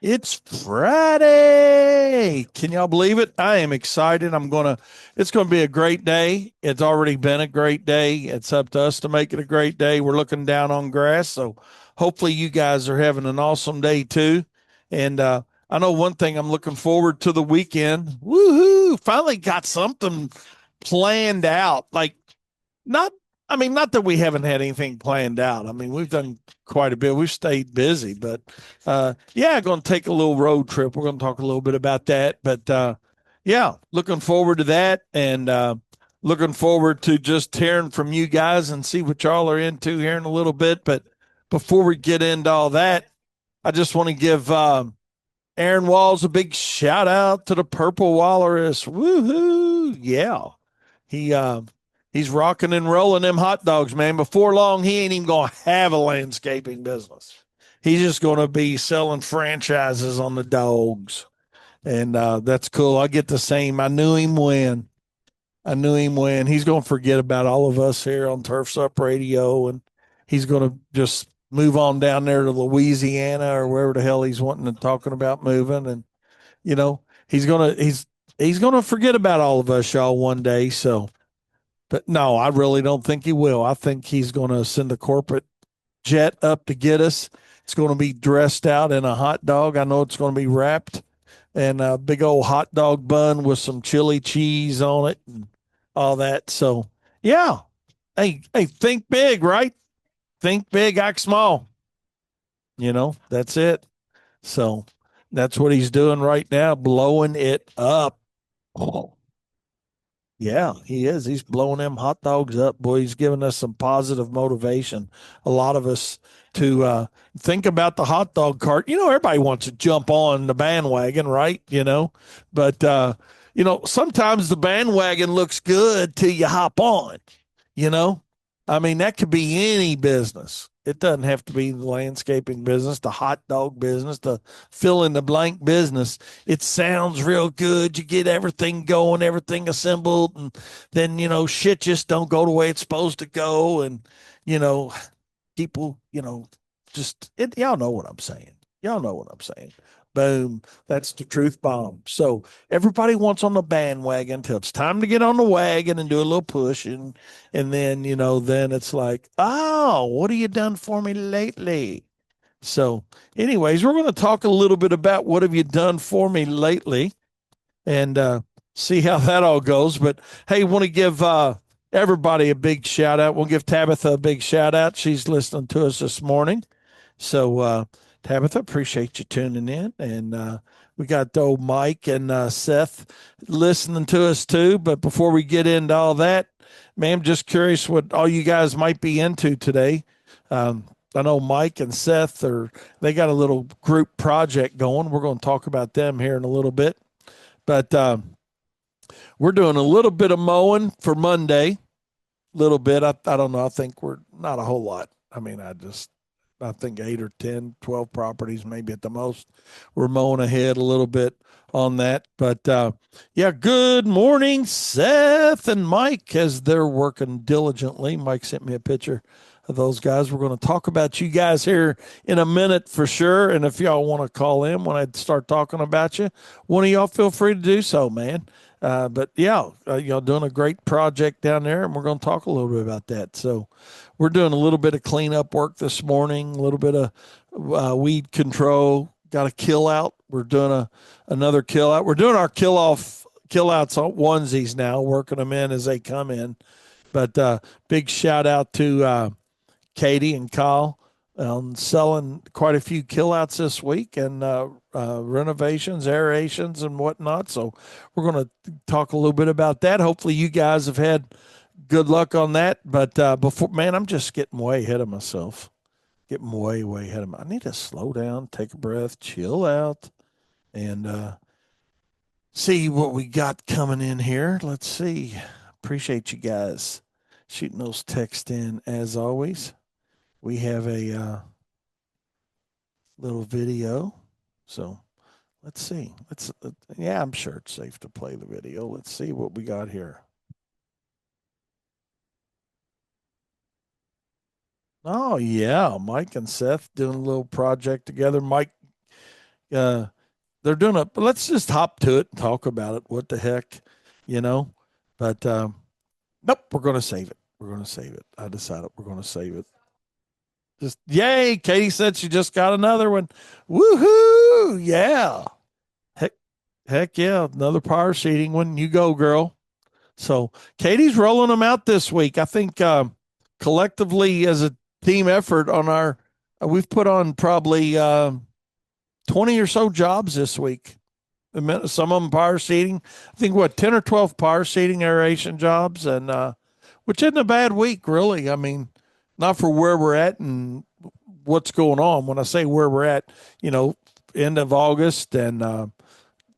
it's Friday. Can y'all believe it? I am excited. It's going to be a great day. It's already been a great day. It's up to us to make it a great day. We're looking down on grass. So hopefully you guys are having an awesome day too. And, I know one thing, I'm looking forward to the weekend. Woohoo. Finally got something planned out. Not that we haven't had anything planned out. I mean, we've done quite a bit. We've stayed busy, but going to take a little road trip. We're going to talk a little bit about that, but looking forward to that, and looking forward to just hearing from you guys and see what y'all are into here in a little bit. But before we get into all that, I just want to give Aaron Walls a big shout out to the Purple Walrus. Woohoo! Yeah. He's rocking and rolling them hot dogs, man. Before long, he ain't even going to have a landscaping business. He's just going to be selling franchises on the dogs. And that's cool. I get the same. I knew him when I knew him when he's going to forget about all of us here on Turfs Up Radio, and he's going to just move on down there to Louisiana or wherever the hell he's wanting and talking about moving. And, he's going to forget about all of us, y'all, one day. So, but no, I really don't think he will. I think he's going to send a corporate jet up to get us. It's going to be dressed out in a hot dog. I know it's going to be wrapped and a big old hot dog bun with some chili cheese on it and all that. So, yeah. Hey, think big, right? Think big, act small. That's it. So, that's what he's doing right now, blowing it up. Oh, yeah, he is. He's blowing them hot dogs up, boy. He's giving us some positive motivation. A lot of us to think about the hot dog cart. Everybody wants to jump on the bandwagon, right? But sometimes the bandwagon looks good till you hop on. You know, I mean, that could be any business. It doesn't have to be the landscaping business, the hot dog business, the fill in the blank business. It sounds real good. You get everything going, everything assembled, and then, shit just don't go the way it's supposed to go. And, you know, people, y'all know what I'm saying. Y'all know what I'm saying. Boom. That's the truth bomb. So everybody wants on the bandwagon until it's time to get on the wagon and do a little pushing. And then, then it's like, oh, what have you done for me lately? So, anyways, we're going to talk a little bit about what have you done for me lately and see how that all goes. But hey, want to give everybody a big shout out. We'll give Tabitha a big shout out. She's listening to us this morning. So, Tabitha, appreciate you tuning in. And we got old Mike and Seth listening to us too. But before we get into all that, man, I'm just curious what all you guys might be into today. I know Mike and Seth they got a little group project going. We're going to talk about them here in a little bit. But we're doing a little bit of mowing for Monday. Little bit. I don't know. I think we're not a whole lot. I mean, I think 8 or 10, 12 properties, maybe at the most. We're mowing ahead a little bit on that. But yeah, good morning, Seth and Mike, as they're working diligently. Mike sent me a picture of those guys. We're going to talk about you guys here in a minute for sure. And if y'all want to call in when I start talking about you, one of y'all feel free to do so, man. But yeah, y'all doing a great project down there, and we're going to talk a little bit about that. So we're doing a little bit of cleanup work this morning, a little bit of weed control. Got a kill out. We're doing another kill out. We're doing our kill outs on onesies now, working them in as they come in. But big shout out to Katie and Kyle selling quite a few kill outs this week and renovations, aerations, and whatnot. So we're going to talk a little bit about that. Hopefully you guys have had good luck on that. But before, man, I'm just getting way ahead of myself. Getting way, way ahead of I need to slow down, take a breath, chill out, and see what we got coming in here. Let's see. Appreciate you guys shooting those texts in as always. We have a little video. So let's see. Yeah, I'm sure it's safe to play the video. Let's see what we got here. Oh, yeah. Mike and Seth doing a little project together. Mike, they're doing let's just hop to it and talk about it. What the heck, But nope, we're going to save it. We're going to save it. I decided we're going to save it. Just yay. Katie said she just got another one. Woohoo. Yeah. Heck yeah. Another power seating one. You go, girl. So Katie's rolling them out this week. I think collectively as a team effort on we've put on probably 20 or so jobs this week. Some of them power seating. I think 10 or 12 power seating aeration jobs, and which isn't a bad week, really. I mean, not for where we're at and what's going on. When I say where we're at, end of August and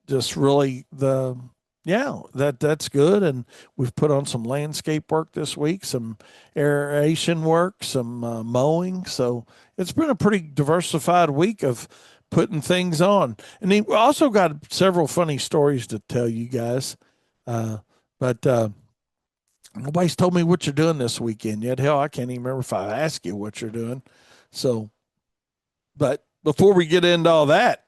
just really that's good. And we've put on some landscape work this week, some aeration work, some mowing. So it's been a pretty diversified week of putting things on. And we also got several funny stories to tell you guys. But Nobody's told me what you're doing this weekend yet. Hell, I can't even remember if I asked you what you're doing. So, but before we get into all that,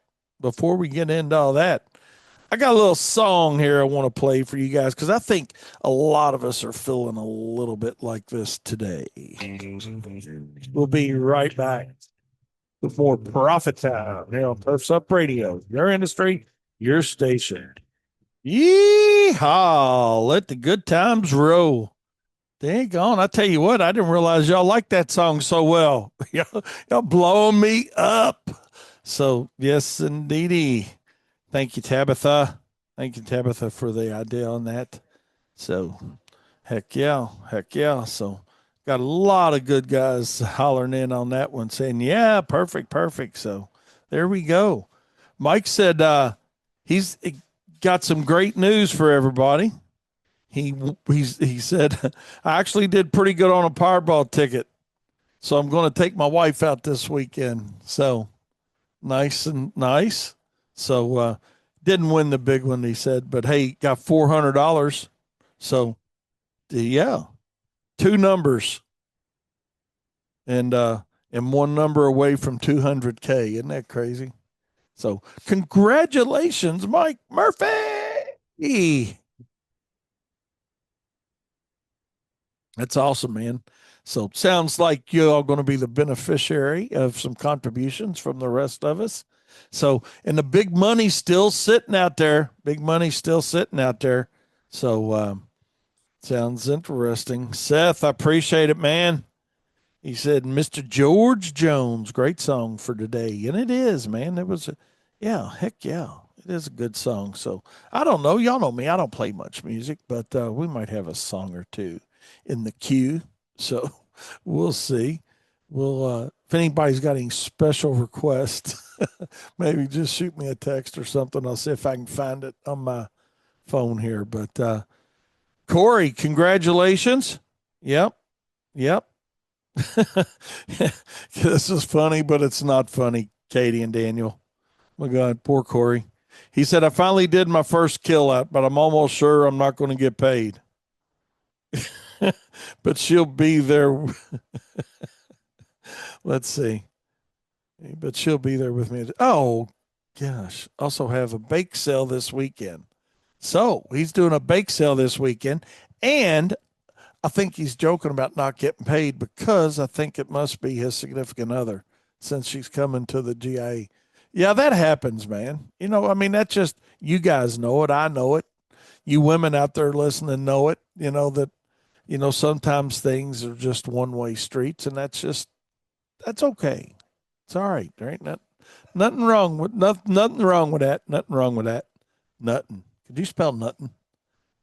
I got a little song here I want to play for you guys because I think a lot of us are feeling a little bit like this today. We'll be right back with more Profit Time here on Turfs Up Radio, your industry, your station. Yeehaw! Let the good times roll. Dang on. I tell you what, I didn't realize y'all like that song so well. y'all blowing me up. So, yes, indeedy. Thank you, Tabitha. Thank you, Tabitha, for the idea on that. So, heck yeah. Heck yeah. So, got a lot of good guys hollering in on that one saying, yeah, perfect, perfect. So, there we go. Mike said he's got some great news for everybody. He said, I actually did pretty good on a Powerball ticket. So, I'm going to take my wife out this weekend. So, nice and nice. So didn't win the big one, he said, but hey, got $400. So yeah, two numbers and one number away from 200K. Isn't that crazy? So congratulations, Mike Murphy. That's awesome, man. So sounds like you're all going to be the beneficiary of some contributions from the rest of us. So, and the big money's still sitting out there. Big money's still sitting out there. So, sounds interesting. Seth, I appreciate it, man. He said, Mr. George Jones, great song for today. And it is, man. It was, yeah, heck yeah. It is a good song. So I don't know. Y'all know me. I don't play much music, but we might have a song or two in the queue. So we'll see. We'll, if anybody's got any special requests, maybe just shoot me a text or something. I'll see if I can find it on my phone here. But Corey, congratulations. Yep. Yep. This is funny, but it's not funny, Katie and Daniel. My God, poor Corey. He said, I finally did my first kill out, but I'm almost sure I'm not going to get paid. But she'll be there. Let's see. But she'll be there with me. Oh, gosh. Also have a bake sale this weekend. So he's doing a bake sale this weekend. And I think he's joking about not getting paid because I think it must be his significant other since she's coming to the GIA. Yeah, that happens, man. You know, I mean, that's just, you guys know it. I know it. You women out there listening know it. You know, that, you know, sometimes things are just one way streets, and that's okay. It's all right. There ain't nothing wrong with nothing wrong with that. Nothing wrong with that. Nothing. Could you spell nothing?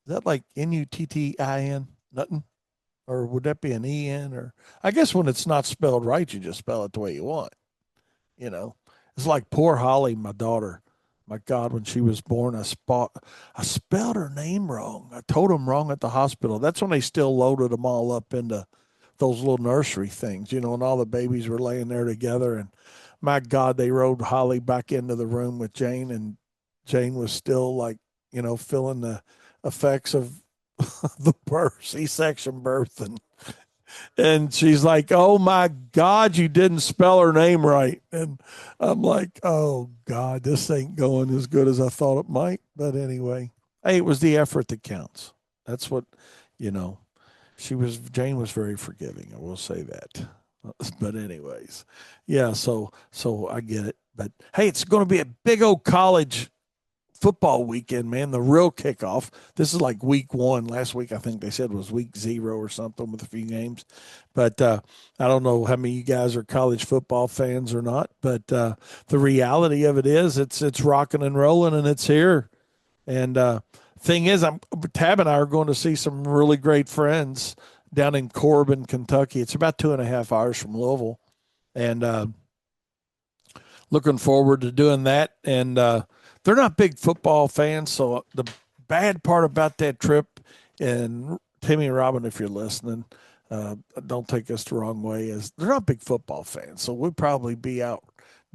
Is that like Nuttin? Nothing? Or would that be an en? Or I guess when it's not spelled right, you just spell it the way you want. You know, it's like poor Holly, my daughter. My God, when she was born, I spelled her name wrong. I told them wrong at the hospital. That's when they still loaded them all up into those little nursery things, you know, and all the babies were laying there together. And my God, they rode Holly back into the room with Jane, and Jane was still like, you know, feeling the effects of the birth, C-section birth, and she's like, "Oh my God, you didn't spell her name right." And I'm like, "Oh God, this ain't going as good as I thought it might." But anyway, hey, it was the effort that counts. That's what, you know. Jane was very forgiving. I will say that. But anyways, yeah. So I get it. But hey, it's going to be a big old college football weekend, man. The real kickoff. This is like week one. Last week, I think they said was week 0 or something with a few games. But I don't know how many of you guys are college football fans or not. But the reality of it is, it's rocking and rolling, and it's here. And thing is, Tab and I are going to see some really great friends down in Corbin, Kentucky. It's about 2.5 hours from Louisville, and looking forward to doing that. And they're not big football fans, so the bad part about that trip, and Timmy and Robin, if you're listening, don't take us the wrong way, is they're not big football fans, so we'll probably be out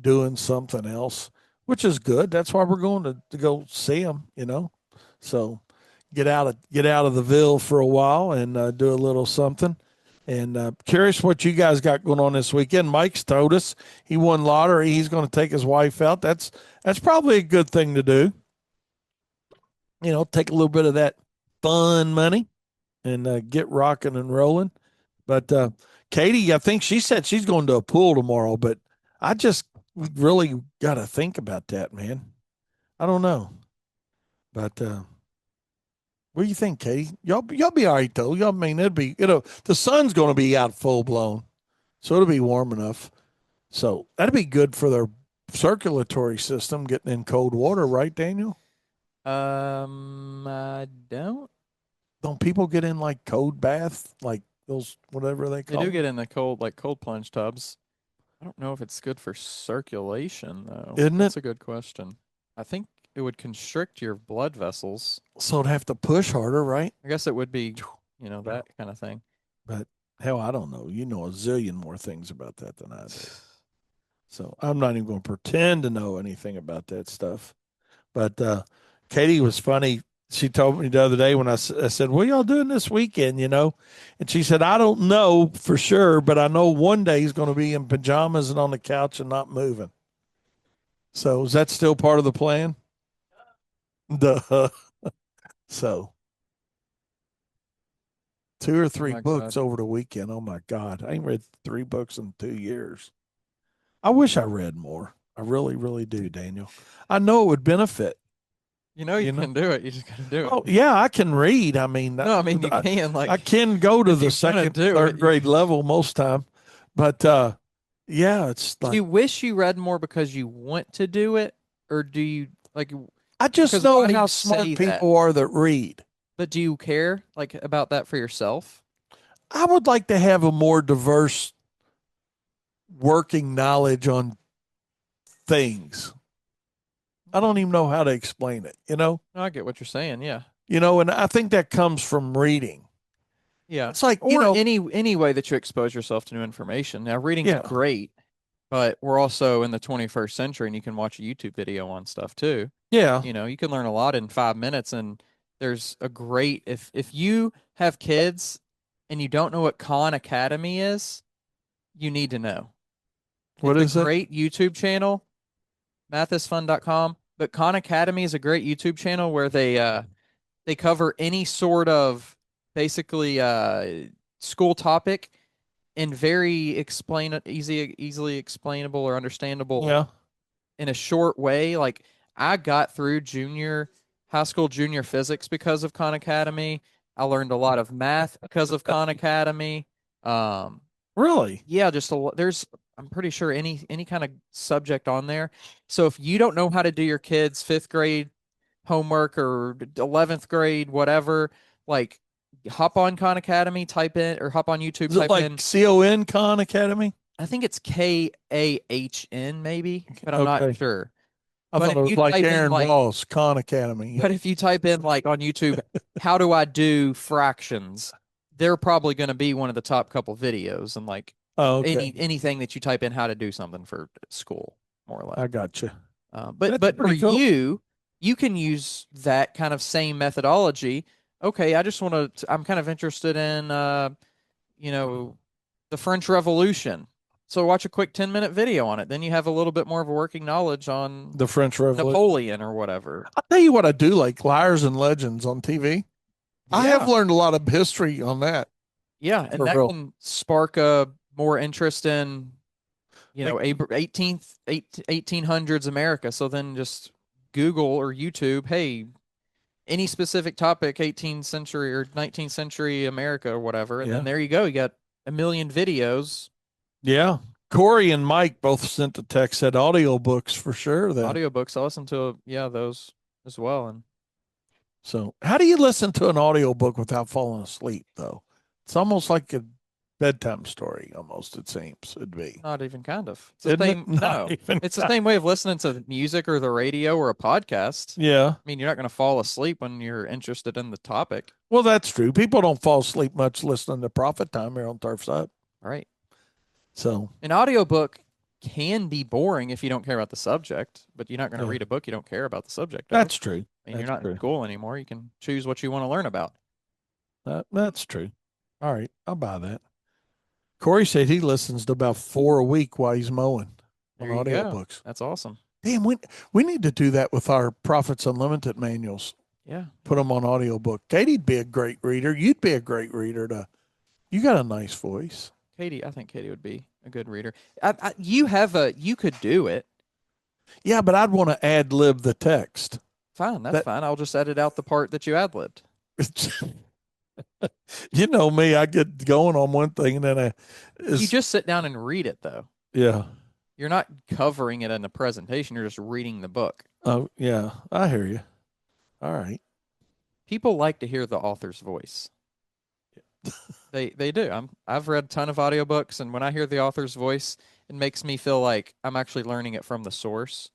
doing something else, which is good. That's why we're going to go see them, you know. So get out of the Ville for a while and do a little something. And curious what you guys got going on this weekend. Mike's told us he won lottery. He's going to take his wife out. That's probably a good thing to do. Take a little bit of that fun money and get rocking and rolling. But Katie, I think she said she's going to a pool tomorrow. But I just really got to think about that, man. I don't know. But what do you think, Katie? Y'all be all right though. Y'all mean it'd be the sun's going to be out full blown, so it'll be warm enough. So that'd be good for their circulatory system, getting in cold water, right, Daniel? I don't. Don't people get in like cold bath, like those whatever they They call do them? get in the cold, like cold plunge tubs. I don't know if it's good for circulation though. Isn't That's it? a good question. I think it would constrict your blood vessels. So it'd have to push harder, right? I guess it would be, that kind of thing. But hell, I don't know. You know a zillion more things about that than I do. So I'm not even going to pretend to know anything about that stuff. But Katie was funny. She told me the other day when I said, "What y'all doing this weekend?" And she said, "I don't know for sure, but I know one day he's going to be in pajamas and on the couch and not moving." So is that still part of the plan? Duh. So 2 or 3 my books God. over the weekend. Oh my God, I ain't read 3 books in 2 years. I wish I read more. I really, really do, Daniel. I know it would benefit. You can do it. You just got to do it. Oh yeah, I can read. I mean, No, I mean you can I can go to if the you wanna second, do third it, grade level most time, but yeah, it's do like you wish you read more because you want to do it, or do you like? I just Because know why do how you smart say that? people are that read. But do you care about that for yourself? I would like to have a more diverse working knowledge on things. I don't even know how to explain it. No, I get what you're saying. Yeah. And I think that comes from reading. Yeah. It's like Or any way that you expose yourself to new information. Now, reading's Yeah. great, but we're also in the 21st century, and you can watch a YouTube video on stuff too. Yeah. You can learn a lot in 5 minutes, and there's a great if you have kids and you don't know what Khan Academy is, you need to know. What It's is a it? great YouTube channel, mathisfun.com. But Khan Academy is a great YouTube channel where they cover any sort of basically school topic in very easily explainable or understandable Yeah. in a short way. Like I got through high school junior physics because of Khan Academy. I learned a lot of math because of Khan Academy. Really? Yeah, there's I'm pretty sure any kind of subject on there. So if you don't know how to do your kids' 5th grade homework or 11th grade whatever, like hop on Khan Academy, type in or hop on YouTube, Is it type like in CON Khan Academy? I think it's KAHN maybe, but I'm Okay. not sure. I But thought if it was you like type in Aaron Ross, Khan Academy. but if you type in like on YouTube, how do I do fractions? They're probably going to be one of the top couple videos, and like Oh, okay. anything that you type in how to do something for school, more or less. I got you. But That's for pretty cool. you can use that kind of same methodology. Okay, I just want to. I'm kind of interested in, the French Revolution. So watch a quick 10-minute video on it. Then you have a little bit more of a working knowledge on The French Revolution. Napoleon or whatever. I'll tell you what I do like Liars and Legends on TV. I have learned a lot of history on that. Yeah, and For that real. can spark a more interest in, Like- 1800s America. So then just Google or YouTube, hey, any specific topic, 18th century or 19th century America or whatever, and Yeah. then there you go. You got a million videos. Yeah. Corey and Mike both sent a text, said audiobooks for sure. Then. Audiobooks. I listen to those as well. And So, how do you listen to an audiobook without falling asleep, though? It's almost like a bedtime story, almost, it seems it'd be. not even kind of. It's the Isn't it? same. Not No, even it's the same way of listening to music or the radio or a podcast. Yeah. I mean, you're not going to fall asleep when you're interested in the topic. Well, that's true. People don't fall asleep much listening to Profit Time here on Turf's Up. Right. So, An audiobook can be boring if you don't care about the subject, but you're not going to read a book you don't care about the subject of. that's true. And you're That's not in true. school anymore. You can choose what you want to learn about. That's true. All right, I'll buy that. Corey said he listens to about 4 a week while he's mowing on There you go. audiobooks. That's awesome. Damn, we need to do that with our Profits Unlimited manuals. Yeah. Put them on audiobook. Katie'd be a great reader. You'd be a great reader. You got a nice voice. I think Katie would be a good reader. You could do it. Yeah, but I'd want to ad lib the text. Fine, that's fine. I'll just edit out the part that you ad libbed. You know me, I get going on one thing and then you just sit down and read it, though. Yeah. You're not covering it in the presentation. You're just reading the book. Oh, yeah. I hear you. All right. People like to hear the author's voice. They do. I've read a ton of audiobooks, and when I hear the author's voice, it makes me feel like I'm actually learning it from the source.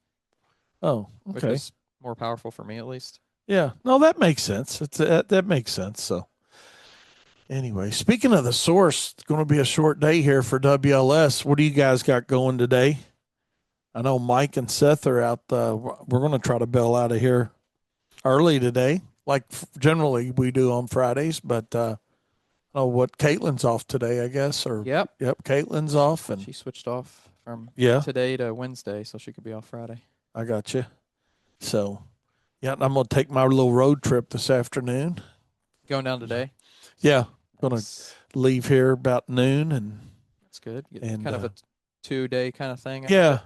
Oh, okay. Which is more powerful for me, at least. Yeah. No, that makes sense. That makes sense. So anyway, speaking of the source, it's going to be a short day here for WLS. What do you guys got going today? I know Mike and Seth are out. We're going to try to bail out of here early today, like generally we do on Fridays. But what Caitlin's off today, I guess. Or Yep. Caitlin's off, and she switched off from today to Wednesday, so she could be off Friday. I got you. So, yeah, I'm going to take my little road trip this afternoon. Going down today? Yeah, going to leave here about noon, and that's good. And kind of a 2-day kind of thing. Yeah.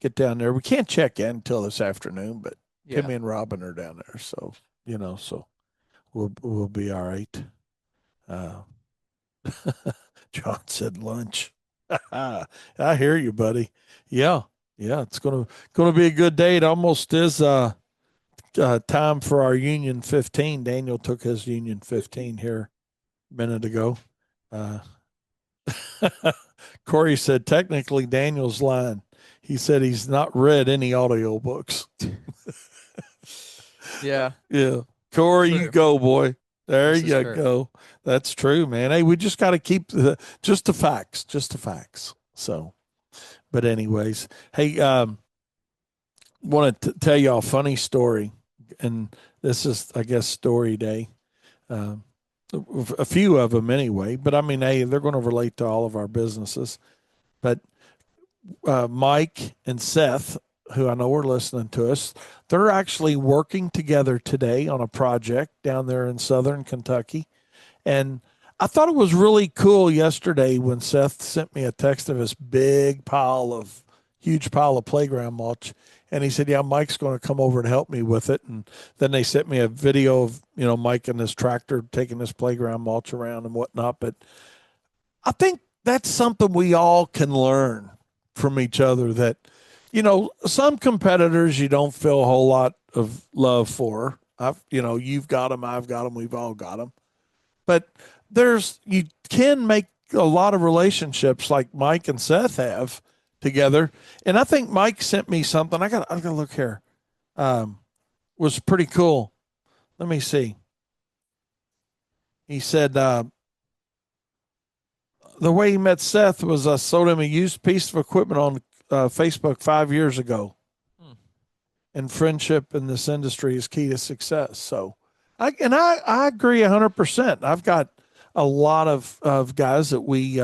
Get down there. We can't check in until this afternoon, but Timmy and Robin are down there, so so we'll be all right. John said lunch. I hear you, buddy. Yeah, it's gonna be a good day. It almost is time for our Union 15. Daniel took his Union 15 here a minute ago. Corey said technically Daniel's lying. He said he's not read any audio books. Yeah. Corey, you go, boy. There this you go. That's true, man. Hey, we just got to keep just the facts. So, but anyways, hey, want to tell you a funny story, and this is, I guess, story day. A few of them anyway, but I mean, hey, they're going to relate to all of our businesses. But Mike and Seth, who I know are listening to us, they're actually working together today on a project down there in southern Kentucky. And I thought it was really cool yesterday when Seth sent me a text of this huge pile of playground mulch. And he said, yeah, Mike's going to come over and help me with it. And then they sent me a video of, Mike and his tractor taking this playground mulch around and whatnot. But I think that's something we all can learn from each other, that, some competitors you don't feel a whole lot of love for. You've got them, I've got them, we've all got them. But you can make a lot of relationships like Mike and Seth have together. And I think Mike sent me something. I got to look here. Was pretty cool. Let me see. He said the way he met Seth was I sold him a used piece of equipment on Facebook 5 years ago. And friendship in this industry is key to success. So I agree 100%. I've got a lot of guys that we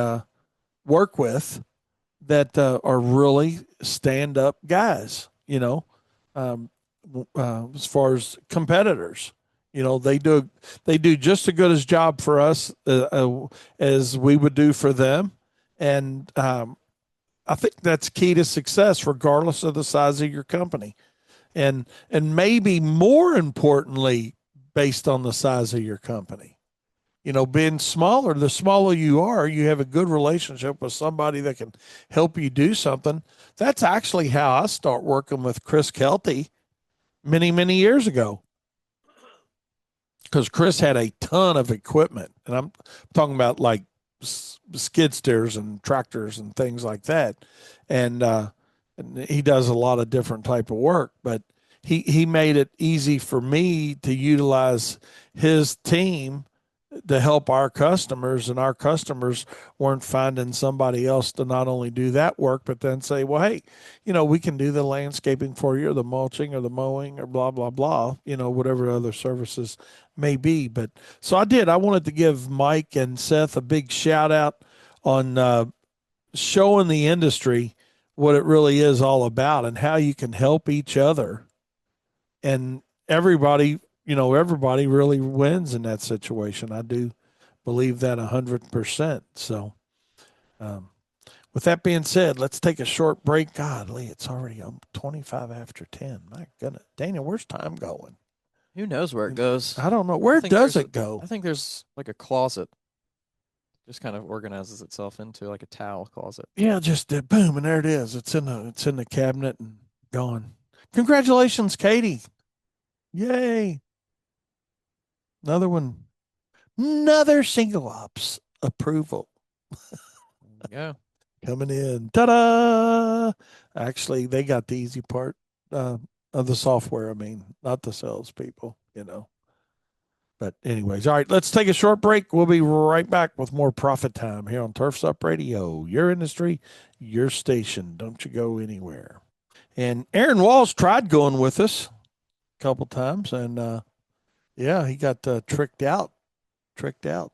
work with that are really stand-up guys, as far as competitors. They do just as good a job for us as we would do for them. And I think that's key to success, regardless of the size of your company. And maybe more importantly, based on the size of your company. Being smaller, the smaller you are, you have a good relationship with somebody that can help you do something. That's actually how I start working with Chris Kelty many, many years ago. Because Chris had a ton of equipment, and I'm talking about like skid steers and tractors and things like that. And he does a lot of different type of work, but he made it easy for me to utilize his team to help our customers, and our customers weren't finding somebody else to not only do that work, but then say, well, hey, we can do the landscaping for you, or the mulching, or the mowing, or blah, blah, blah, whatever other services may be. But so I wanted to give Mike and Seth a big shout out on showing the industry what it really is all about and how you can help each other. And everybody really wins in that situation. I do believe that 100%. So, with that being said, let's take a short break. Godly, it's already 25 after 10. My goodness. Daniel, where's time going? Who knows where it goes? I don't know. Where does it go? I think there's like a closet. Just kind of organizes itself into like a towel closet. Yeah, just boom, and there it is. It's in the cabinet and gone. Congratulations, Katie. Yay. Another one. Another single ops approval. Yeah. Coming in. Ta-da! Actually, they got the easy part of the software. I mean, not the salespeople, But anyways, all right, let's take a short break. We'll be right back with more Profit Time here on Turfs Up Radio. Your industry, your station. Don't you go anywhere. And Aaron Walls tried going with us a couple times, and yeah, he got tricked out.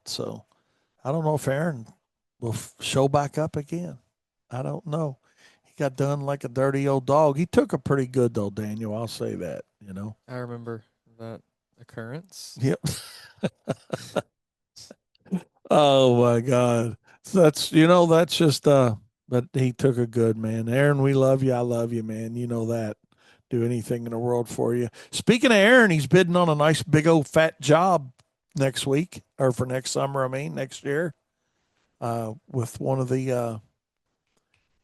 So I don't know if Aaron will show back up again. I don't know. He got done like a dirty old dog. He took a pretty good though, Daniel. I'll say that. I remember that occurrence. Yep. Oh my God. So that's just but he took a good, man. Aaron, we love you. I love you, man. You know that. Do anything in the world for you. Speaking of Aaron, he's bidding on a nice big old fat job next week, or for next summer, next year, with one of the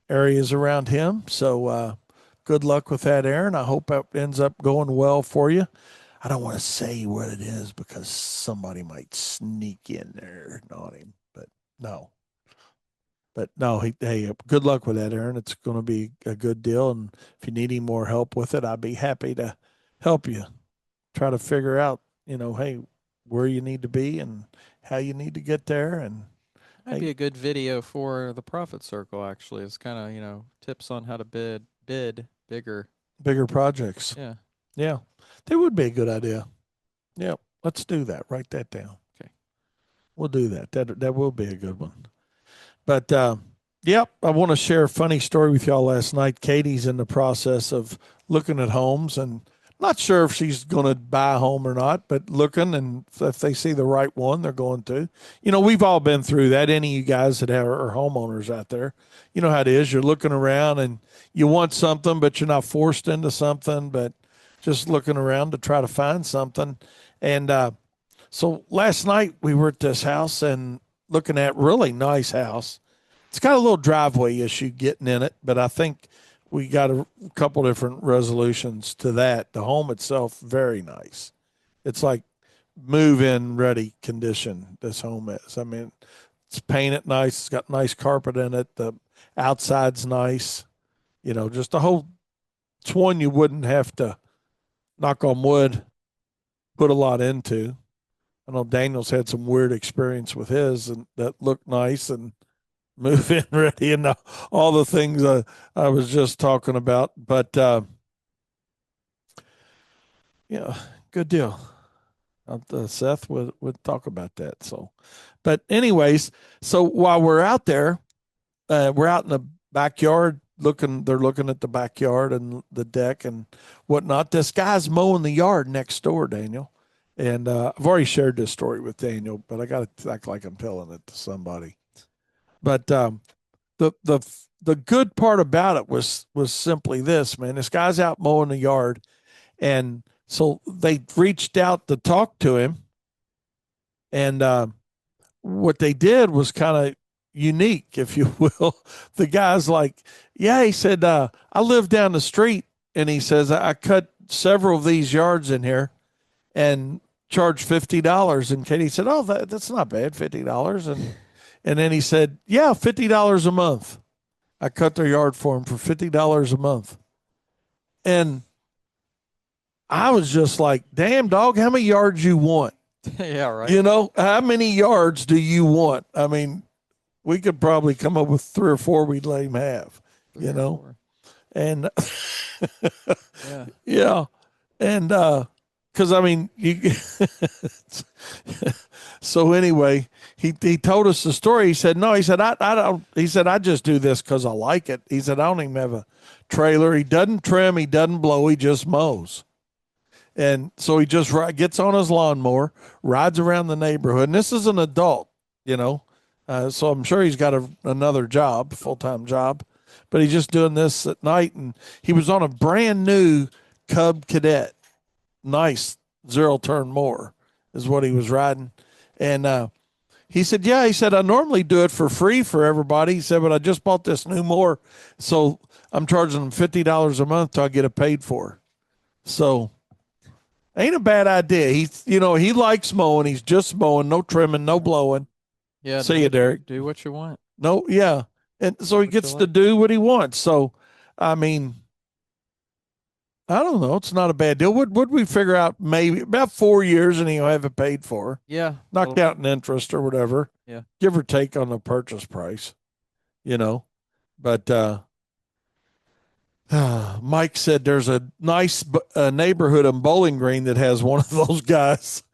areas around him. So good luck with that, Aaron. I hope it ends up going well for you. I don't want to say what it is because somebody might sneak in there on him, but no. But no, hey, good luck with that, Aaron. It's going to be a good deal. And if you need any more help with it, I'd be happy to help you try to figure out, hey, where you need to be and how you need to get there. And might be a good video for the Profit Circle, actually. It's kind of, tips on how to bid bigger projects. Yeah. Yeah. That would be a good idea. Yeah. Let's do that. Write that down. Okay. We'll do that. That will be a good one. But yep, I want to share a funny story with y'all last night. Katie's in the process of looking at homes and not sure if she's going to buy a home or not, but looking, and if they see the right one, they're going to. We've all been through that. Any of you guys that are homeowners out there, you know how it is. You're looking around and you want something, but you're not forced into something, but just looking around to try to find something. And so last night we were at this house and looking at really nice house. It's got a little driveway issue getting in it, but I think we got a couple different resolutions to that. The home itself, very nice. It's like move-in ready condition, this home is. It's painted nice. It's got nice carpet in it. The outside's nice. Just the whole, it's one you wouldn't have to, knock on wood, put a lot into. I know Daniel's had some weird experience with his and that looked nice and move in ready and all the things I was just talking about. But yeah, good deal. Seth would talk about that. So, but anyways, so while we're out there, we're out in the backyard looking. They're looking at the backyard and the deck and whatnot. This guy's mowing the yard next door, Daniel. And I've already shared this story with Daniel, but I got to act like I'm telling it to somebody. But the good part about it was simply this, man. This guy's out mowing the yard, and so they reached out to talk to him, and what they did was kind of unique, if you will. The guy's like, yeah, he said, I live down the street, and he says, I cut several of these yards in here and charge $50. And Katie said, oh, that's not bad, $50. And then he said, yeah, $50 a month. I cut their yard for him for $50 a month. And I was just like, damn, dog, how many yards you want? Yeah, right. You know, how many yards do you want? I mean, we could probably come up with 3 or 4 we'd let him have, Three you or know? four. And Yeah. yeah. And because I mean, you. So anyway, he told us the story. He said, no, he said, I don't, he said, I just do this because I like it. He said, I don't even have a trailer. He doesn't trim, he doesn't blow, he just mows. And so he just gets on his lawnmower, rides around the neighborhood. And this is an adult, you know. So I'm sure he's got another job, full time job, but he's just doing this at night. And he was on a brand new Cub Cadet, nice 0-turn mower, is what he was riding. And he said, yeah, he said, I normally do it for free for everybody. He said, but I just bought this new mower. So I'm charging them $50 a month till I get it paid for. So ain't a bad idea. He likes mowing. He's just mowing, no trimming, no blowing. Yeah. See you, Derek. Do what you want. No, yeah. And so he gets to do what he wants. So, I mean, I don't know. It's not a bad deal. Would we figure out maybe about 4 years and he'll have it paid for? Yeah. Knocked out in interest or whatever. Yeah. Give or take on the purchase price, you know. But Mike said there's a nice neighborhood in Bowling Green that has one of those guys.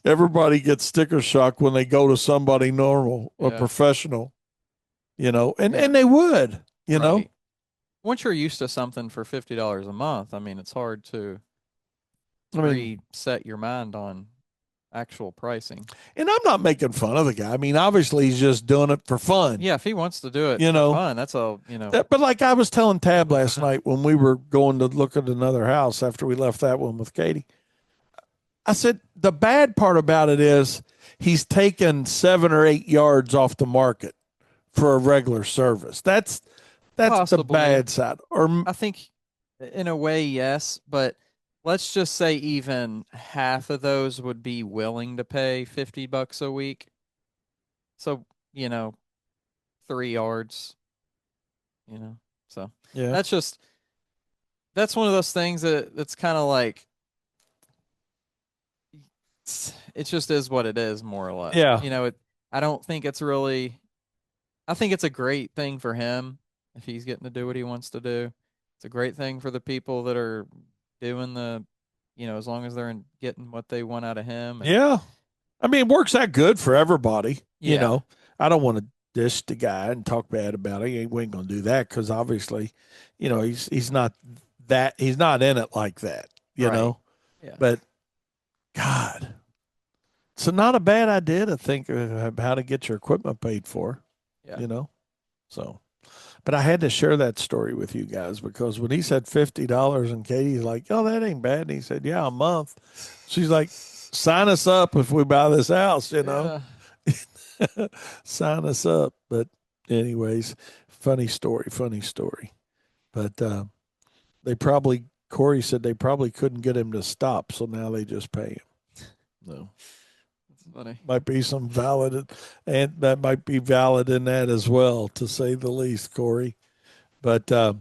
Everybody gets sticker shock when they go to somebody normal, a professional, you know, and they would, you know. Once you're used to something for $50 a month, I mean, it's hard to reset your mind on actual pricing. And I'm not making fun of the guy. I mean, obviously he's just doing it for fun. Yeah, if he wants to do it for fun, that's all, But like I was telling Tab last night when we were going to look at another house after we left that one with Katie, I said, the bad part about it is he's taken 7 or 8 yards off the market for a regular service. That's possibly the bad side. Or I think in a way, yes, but let's just say even half of those would be willing to pay $50 a week. So, 3 yards, so yeah, that's one of those things that's kind of like, it just is what it is, more or less. Yeah. I don't think it's really, I think it's a great thing for him if he's getting to do what he wants to do. It's a great thing for the people that are doing as long as they're getting what they want out of him. Yeah. I mean, it works out good for everybody. Yeah. You know, I don't want to dish the guy and talk bad about it. We ain't going to do that because obviously, he's not in it like that, you know. Yeah. But God, it's not a bad idea to think of how to get your equipment paid for, So, but I had to share that story with you guys because when he said $50 and Katie's like, oh, that ain't bad. And he said, yeah, a month. She's like, sign us up if we buy this house, sign us up. But anyways, funny story. But Corey said they probably couldn't get him to stop. So now they just pay him. No. Funny. Might be some valid, and that might be valid in that as well, to say the least, Corey. But I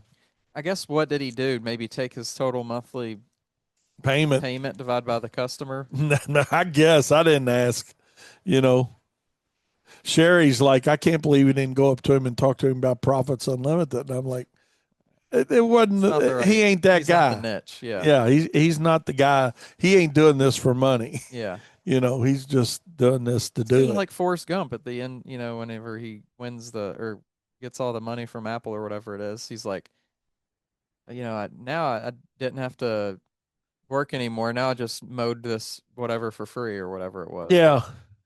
guess what did he do? Maybe take his total monthly payment divided by the customer? No, I guess I didn't ask. Sherry's like, I can't believe we didn't go up to him and talk to him about Profits Unlimited. And I'm like, it wasn't. He ain't that guy. Not the niche. Yeah. Yeah. He's not the guy. He ain't doing this for money. Yeah. He's just doing this to do it. Like Forrest Gump at the end, whenever he wins or gets all the money from Apple or whatever it is, he's like, I didn't have to work anymore. Now I just mowed this whatever for free or whatever it was. Yeah.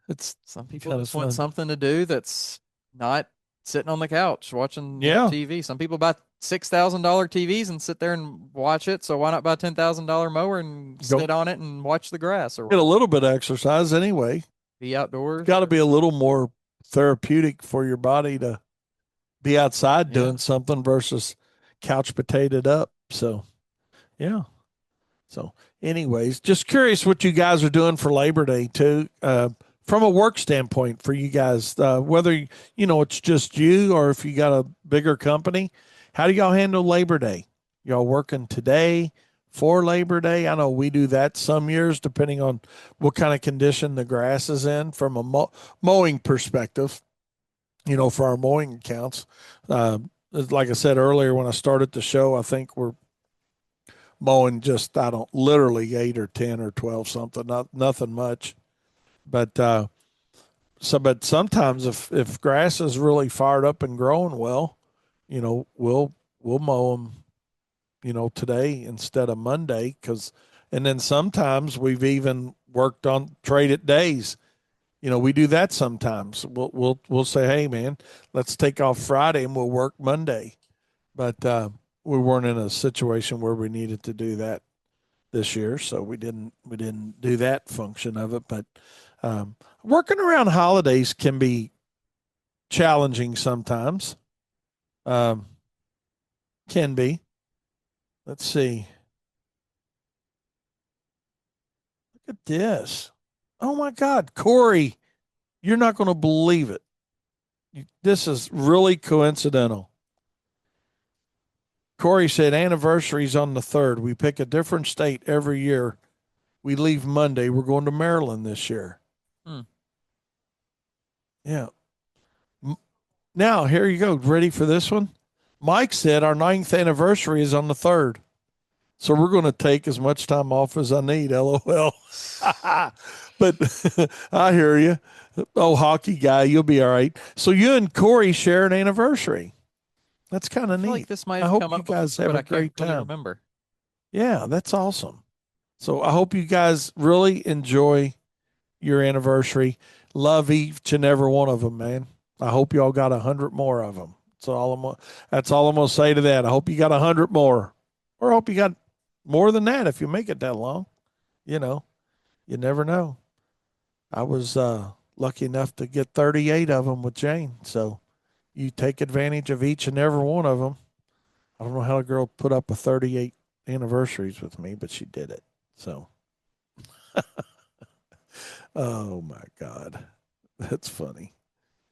It's some people just want something to do that's not sitting on the couch watching TV. Some people buy $6,000 TVs and sit there and watch it. So why not buy a $10,000 mower and sit on it and watch the grass or get a little bit of exercise anyway. Be outdoors. Got to be a little more therapeutic for your body to be outside doing something versus couch potatoed up. So, yeah. So, anyways, just curious what you guys are doing for Labor Day too. From a work standpoint for you guys, whether, it's just you or if you got a bigger company, how do y'all handle Labor Day? Y'all working today, for Labor Day. I know we do that some years, depending on what kind of condition the grass is in from a mowing perspective, for our mowing accounts. Like I said earlier when I started the show, I think we're mowing just, I don't, literally 8 or 10 or 12 something, nothing much. But, but sometimes if grass is really fired up and growing well, we'll mow them, today instead of Monday. And then sometimes we've even worked on traded days. We do that sometimes. We'll say, hey man, let's take off Friday and we'll work Monday. But we weren't in a situation where we needed to do that this year, so we didn't do that function of it. But working around holidays can be challenging sometimes. Can be. Let's see. Look at this. Oh my God, Corey, you're not going to believe it. This is really coincidental. Corey said anniversary's on the 3rd. We pick a different state every year. We leave Monday. We're going to Maryland this year. Yeah. Now, here you go. Ready for this one? Mike said our 9th anniversary is on the 3rd. So we're going to take as much time off as I need, LOL. But I hear you. Oh, hockey guy, you'll be all right. So you and Corey share an anniversary. That's kind of neat. Like this might I have hope come you up guys before, have but a I great can't really time. remember. Yeah, that's awesome. So I hope you guys really enjoy your anniversary. Love each and every one of them, man. I hope y'all got 100 more of them. That's all I'm gonna say to that. I hope you got 100 more, or I hope you got more than that if you make it that long. You never know. I was lucky enough to get 38 of them with Jane. So you take advantage of each and every one of them. I don't know how a girl put up with 38 anniversaries with me, but she did it. So, oh my God, that's funny.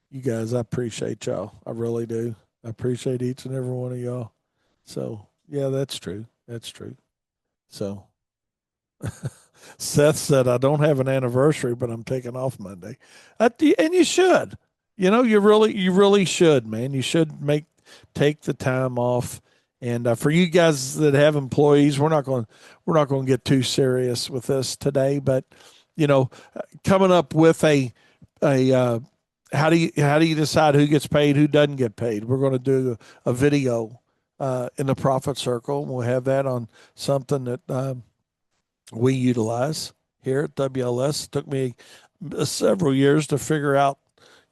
You guys, I appreciate y'all. I really do. I appreciate each and every one of y'all. So, yeah, that's true. That's true. So, Seth said, I don't have an anniversary, but I'm taking off Monday. And you should. You really should, man. You should take the time off. And for you guys that have employees, we're not going to get too serious with this today, but coming up with a how do you decide who gets paid, who doesn't get paid? We're going to do a video in the profit circle. We'll have that on something that we utilize here at WLS. It took me several years to figure out,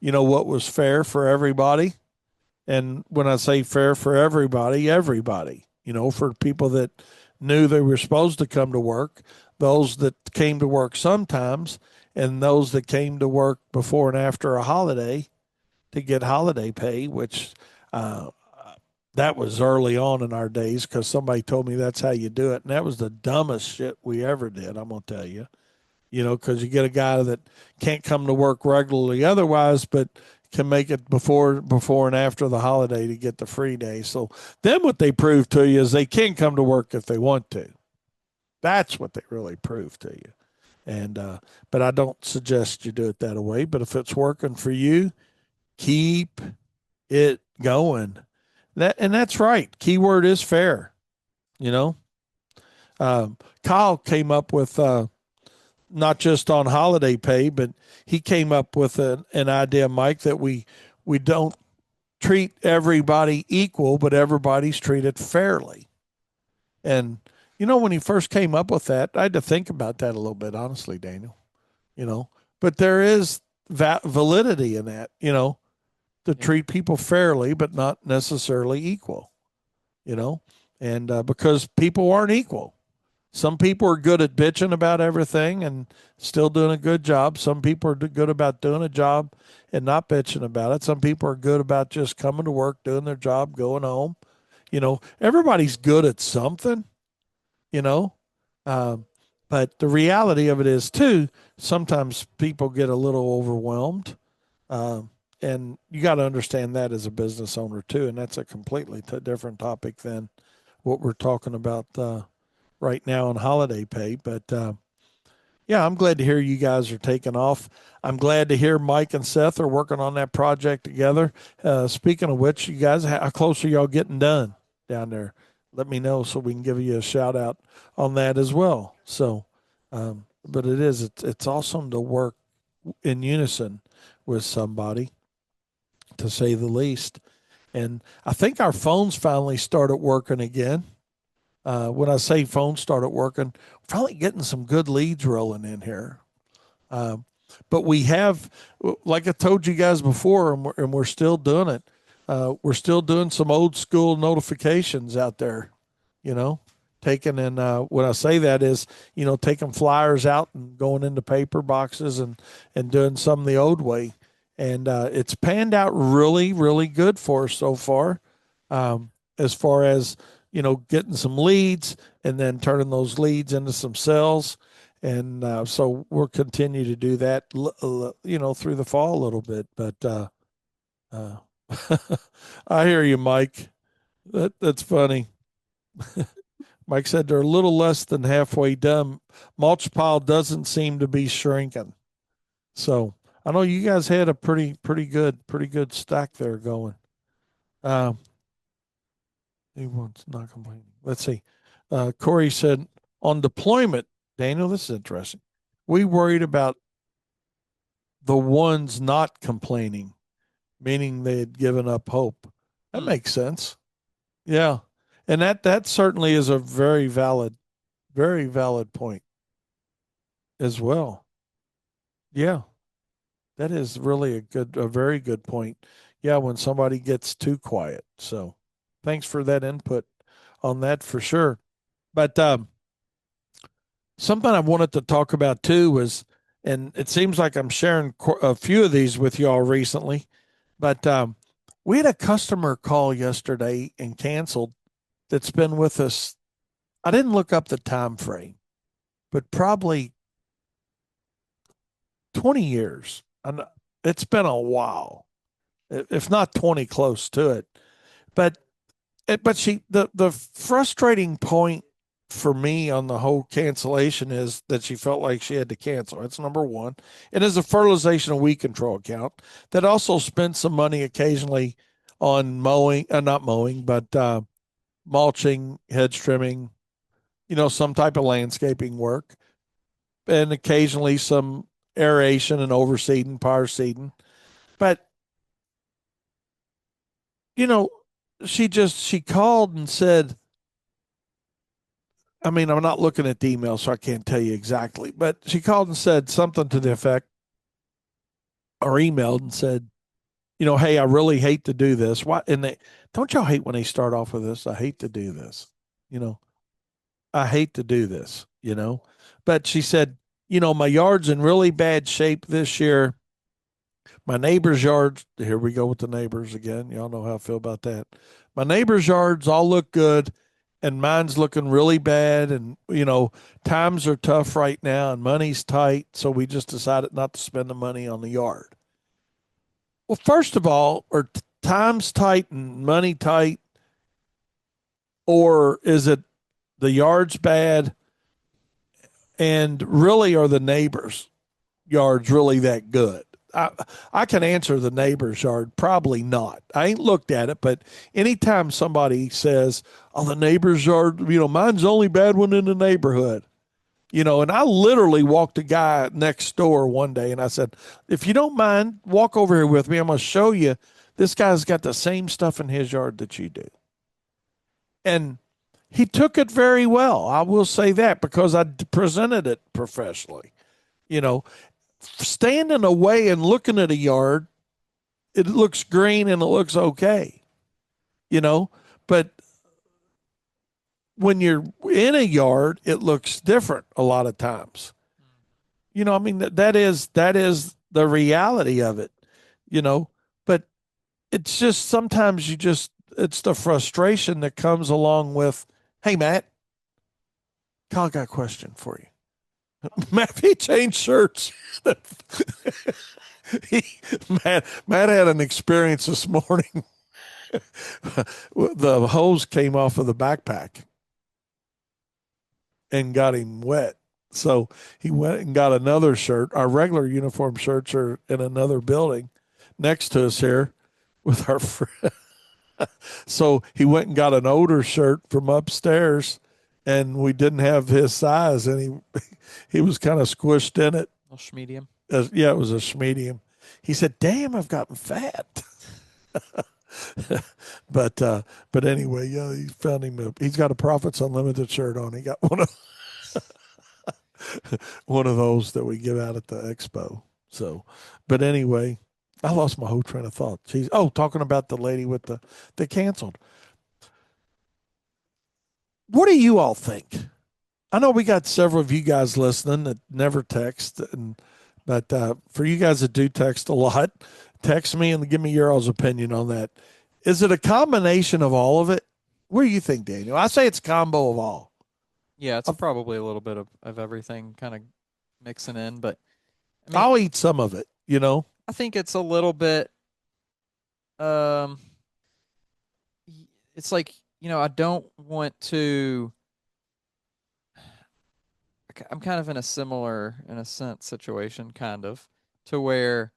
what was fair for everybody. And when I say fair for everybody, for people that knew they were supposed to come to work, those that came to work sometimes, and those that came to work before and after a holiday to get holiday pay, which that was early on in our days because somebody told me that's how you do it. And that was the dumbest shit we ever did, I'm going to tell you. Because you get a guy that can't come to work regularly otherwise, but can make it before and after the holiday to get the free day. So then what they prove to you is they can come to work if they want to. That's what they really prove to you. And but I don't suggest you do it that way. But if it's working for you, keep it going. That's right. Keyword is fair. Kyle came up with not just on holiday pay, but he came up with an idea, Mike, that we don't treat everybody equal, but everybody's treated fairly. And when he first came up with that, I had to think about that a little bit, honestly, Daniel. But there is validity in that. To treat people fairly, but not necessarily equal. And because people aren't equal. Some people are good at bitching about everything and still doing a good job. Some people are good about doing a job and not bitching about it. Some people are good about just coming to work, doing their job, going home. Everybody's good at something, you know. Um, but the reality of it is, too, sometimes people get a little overwhelmed. Um, and you got to understand that as a business owner, too. And that's a completely different topic than what we're talking about right now on holiday pay. But yeah, I'm glad to hear you guys are taking off. I'm glad to hear Mike and Seth are working on that project together. Speaking of which, you guys, how close are y'all getting done down there? Let me know so we can give you a shout out on that as well. So, but it's awesome to work in unison with somebody, to say the least. And I think our phones finally started working again. When I say phones started working, finally getting some good leads rolling in here. Um, but we have, like I told you guys before, and we're still doing it. We're still doing some old school notifications out there, you know, taking and when I say that is, taking flyers out and going into paper boxes and doing some the old way. And it's panned out really, really good for us so far, as far as, getting some leads and then turning those leads into some sales. And so we'll continue to do that, through the fall a little bit. But uh, I hear you, Mike. That's funny. Mike said they're a little less than halfway done. Mulch pile doesn't seem to be shrinking. So I know you guys had a pretty good stack there going. He wants not complaining. Let's see. Corey said on deployment, Daniel, this is interesting. We worried about the ones not complaining, meaning they had given up hope. That makes sense. Yeah. And that certainly is a very valid point as well. Yeah. That is really a very good point. Yeah, when somebody gets too quiet. So thanks for that input on that for sure. But something I wanted to talk about too was, and it seems like I'm sharing a few of these with y'all recently, but we had a customer call yesterday and canceled that's been with us. I didn't look up the time frame, but probably 20 years. And it's been a while, if not 20, close to it. But the frustrating point for me on the whole cancellation is that she felt like she had to cancel. That's number one. It is a fertilization and weed control account that also spent some money occasionally on mowing, not mowing, but mulching, hedge trimming, some type of landscaping work, and occasionally some aeration and overseeding, power seeding. But, you know, she called and said, I mean, I'm not looking at the email, so I can't tell you exactly, but she called and said something to the effect, or emailed and said, hey, I really hate to do this. Why? And don't y'all hate when they start off with this? I hate to do this. I hate to do this, But she said, my yard's in really bad shape this year. My neighbor's yard, here we go with the neighbors again. Y'all know how I feel about that. My neighbor's yards all look good, and mine's looking really bad. And, times are tough right now and money's tight. So we just decided not to spend the money on the yard. Well, first of all, are times tight and money tight? Or is it the yard's bad? And really, are the neighbors' yards really that good? I can answer the neighbor's yard, probably not. I ain't looked at it, but anytime somebody says, oh, the neighbor's yard, mine's the only bad one in the neighborhood, and I literally walked a guy next door one day and I said, if you don't mind, walk over here with me. I'm going to show you this guy's got the same stuff in his yard that you do. And he took it very well. I will say that because I presented it professionally. Standing away and looking at a yard, it looks green and it looks okay, but when you're in a yard, it looks different a lot of times. I mean, that is the reality of it, but it's just sometimes it's the frustration that comes along with, hey, Matt, Kyle got a question for you. Matt, he changed shirts. Matt had an experience this morning. The hose came off of the backpack. and got him wet. So he went and got another shirt. Our regular uniform shirts are in another building next to us here with our friend. So he went and got an older shirt from upstairs, and we didn't have his size, and he was kind of squished in it. Schmedium. Yeah, it was a medium. He said, "Damn, I've gotten fat." But anyway, yeah, he found him. He's got a Profits Unlimited shirt on. He got one of those that we give out at the expo. So, but anyway, I lost my whole train of thought. Talking about the lady with they canceled. What do you all think? I know we got several of you guys listening that never text, but for you guys that do text a lot, text me and give me your all's opinion on that. Is it a combination of all of it? What do you think, Daniel? I say it's a combo of all. Yeah, it's probably a little bit of everything kind of mixing in, but I mean, I'll eat some of it, I think it's a little bit it's like, I don't want to I'm kind of in a similar, in a sense, situation, kind of, to where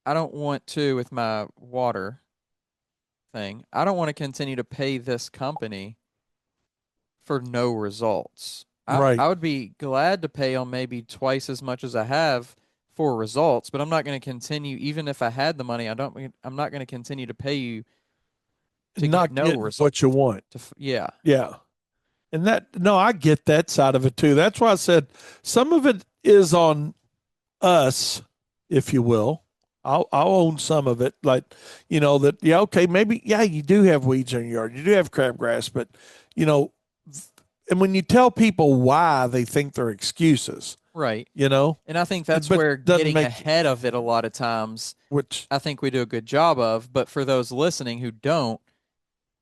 I don't want to, with my water thing, I don't want to continue to pay this company for no results. Right. I would be glad to pay on maybe twice as much as I have for results, but I'm not going to continue, even if I had the money, I'm not going to continue to pay you to Not get no results. what you want. Yeah. Yeah. And I get that side of it too. That's why I said some of it is on us, if you will. I'll own some of it. Like, okay, maybe, yeah, you do have weeds in your yard. You do have crabgrass, but, and when you tell people why, they think they're excuses. Right. And I think that's where getting ahead of it a lot of times, which I think we do a good job of, but for those listening who don't,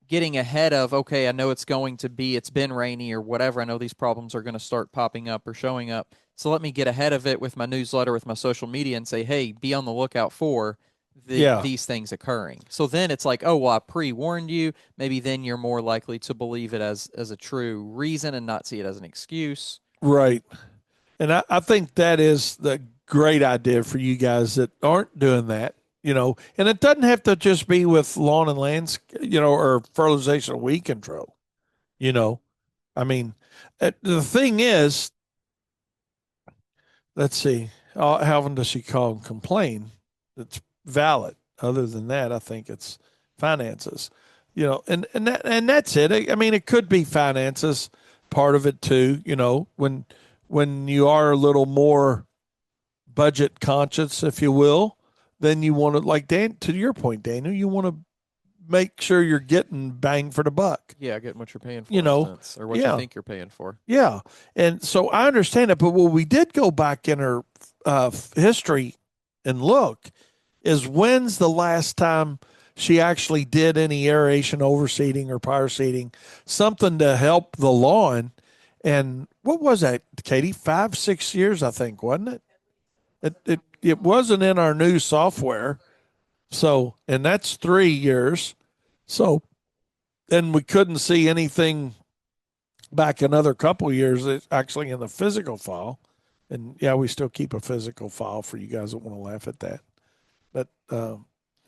getting ahead of, okay, I know it's been rainy or whatever. I know these problems are going to start popping up or showing up. So let me get ahead of it with my newsletter, with my social media, and say, hey, be on the lookout for these things occurring. So then it's like, oh, well, I pre-warned you. Maybe then you're more likely to believe it as a true reason and not see it as an excuse. Right. And I think that is the great idea for you guys that aren't doing that. And it doesn't have to just be with lawn and lands, or fertilization and weed control. I mean, the thing is, let's see, how often does she call and complain? It's valid. Other than that, I think it's finances. And that's it. I mean, it could be finances, part of it too. When you are a little more budget conscious, if you will, then you want to, like to your point, Daniel, you want to make sure you're getting bang for the buck. Yeah, getting what you're paying for, or what you think you're paying for. Yeah, and so I understand it, but what we did go back in her history and look is when's the last time she actually did any aeration, overseeding, or power seeding, something to help the lawn. And what was that, Katie? 5-6 years, I think, wasn't it? It wasn't in our new software. So, and that's 3 years. So, and we couldn't see anything back another couple of years. It's actually in the physical file. And yeah, we still keep a physical file for you guys that want to laugh at that. But,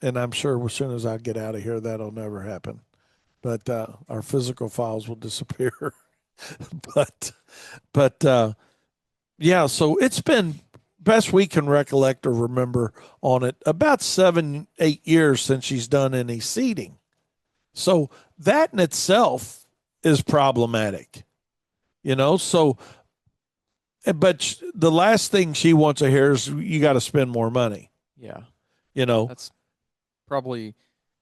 and I'm sure as soon as I get out of here, that'll never happen. But our physical files will disappear. but yeah, so it's been, best we can recollect or remember on it, about 7-8 years since she's done any seeding. So that in itself is problematic, so, but the last thing she wants to hear is you got to spend more money. Yeah. That's probably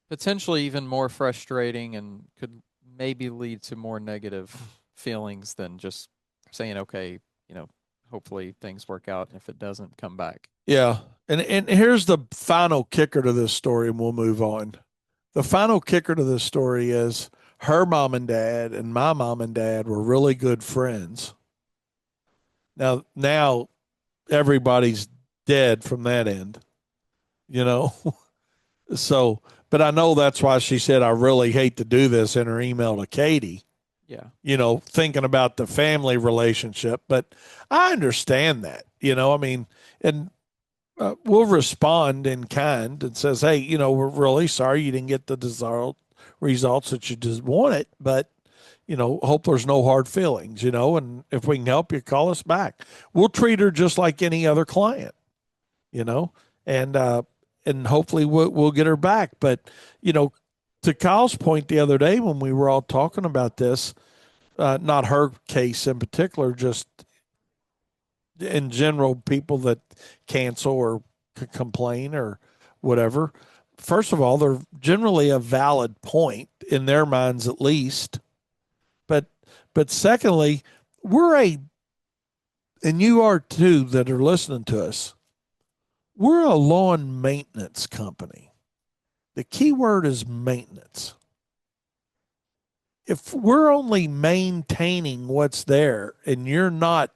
potentially even more frustrating and could maybe lead to more negative feelings than just saying, okay, hopefully things work out. If it doesn't, come back. Yeah. And here's the final kicker to this story, and we'll move on. The final kicker to this story is her mom and dad and my mom and dad were really good friends. Now everybody's dead from that end, So, but I know that's why she said, I really hate to do this in her email to Katie, Yeah. Thinking about the family relationship. But I understand that, I mean, and we'll respond in kind and says, hey, we're really sorry you didn't get the desired results that you just wanted, but hope there's no hard feelings, and if we can help you, call us back. We'll treat her just like any other client, you know, and hopefully we'll get her back. But, to Kyle's point the other day when we were all talking about this, not her case in particular, just in general, people that cancel or complain or whatever. First of all, they're generally a valid point in their minds, at least. But secondly, and you are too that are listening to us. We're a lawn maintenance company. The key word is maintenance. If we're only maintaining what's there and you're not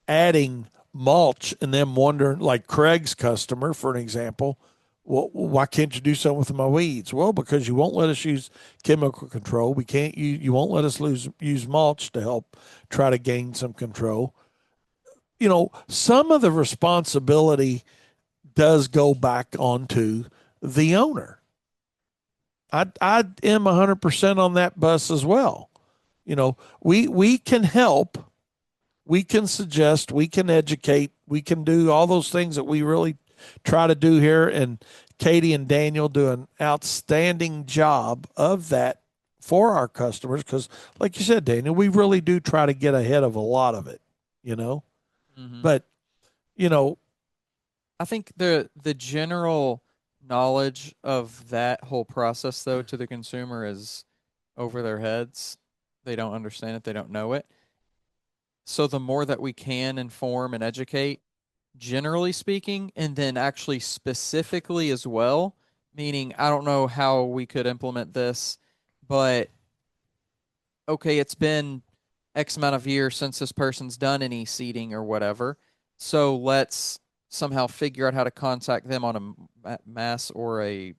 adding mulch and then wondering, like Craig's customer, for an example, well, why can't you do something with my weeds? Well, because you won't let us use chemical control. We can't. You won't let us use mulch to help try to gain some control. Some of the responsibility does go back onto the owner. I am 100% on that bus as well. We can help, we can suggest, we can educate, we can do all those things that we really try to do here. And Katie and Daniel do an outstanding job of that for our customers because, like you said, Daniel, we really do try to get ahead of a lot of it, Mm-hmm. But, I think the general knowledge of that whole process, though, to the consumer is over their heads. They don't understand it. They don't know it. So the more that we can inform and educate, generally speaking, and then actually specifically as well, meaning I don't know how we could implement this, but okay, it's been X amount of years since this person's done any seeding or whatever. So let's somehow figure out how to contact them on a mass or a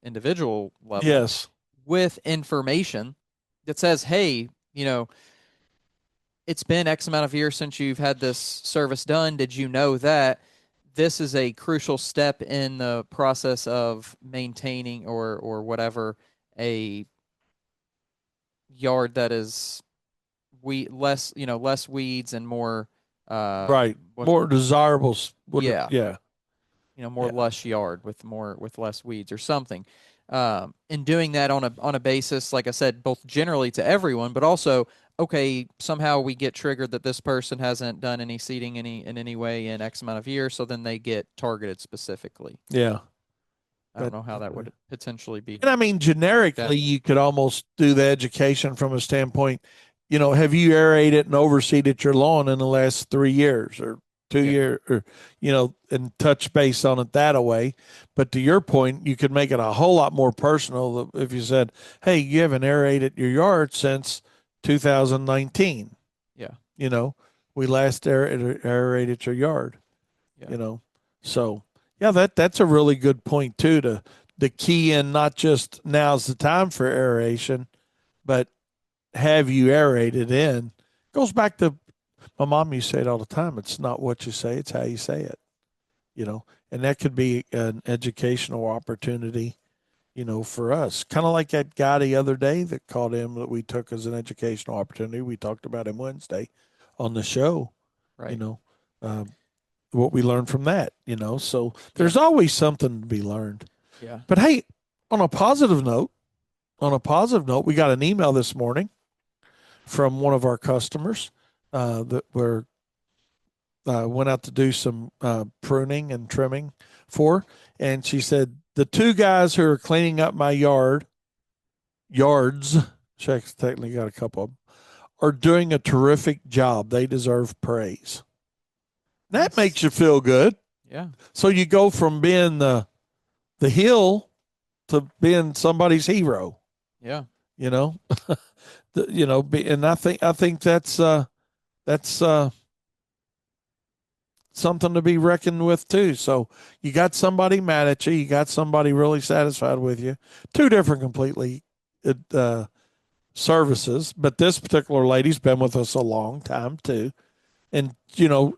individual level. Yes. With information that says, hey, it's been X amount of years since you've had this service done. Did you know that this is a crucial step in the process of maintaining or whatever a yard that is less weeds and more right, more desirables. Yeah. Yeah. More lush yard with less weeds or something. And doing that on a basis, like I said, both generally to everyone, but also, okay, somehow we get triggered that this person hasn't done any seeding in any way in X amount of years, so then they get targeted specifically. Yeah. I don't know how that would potentially be. And I mean, generically, you could almost do the education from a standpoint, have you aerated and overseeded your lawn in the last 3 years or 2 years, or, and touch base on it that way. But to your point, you could make it a whole lot more personal if you said, hey, you haven't aerated your yard since 2019. Yeah. We last aerated your yard, Yeah. So yeah, that's a really good point too, to key in not just now's the time for aeration, but have you aerated in? Goes back to my mom used to say it all the time. It's not what you say, it's how you say it. And that could be an educational opportunity, for us. Kind of like that guy the other day that called in that we took as an educational opportunity. We talked about him Wednesday on the show. Right. What we learned from that, So there's always something to be learned. Yeah. But hey, on a positive note, we got an email this morning from one of our customers that went out to do some pruning and trimming for, and she said the two guys who are cleaning up my yards, she technically got a couple of them, are doing a terrific job. They deserve praise. That makes you feel good. Yeah. So you go from being the heel to being somebody's hero. Yeah. And I think that's something to be reckoned with too. So you got somebody mad at you, you got somebody really satisfied with you. Two different completely services, but this particular lady's been with us a long time too. And,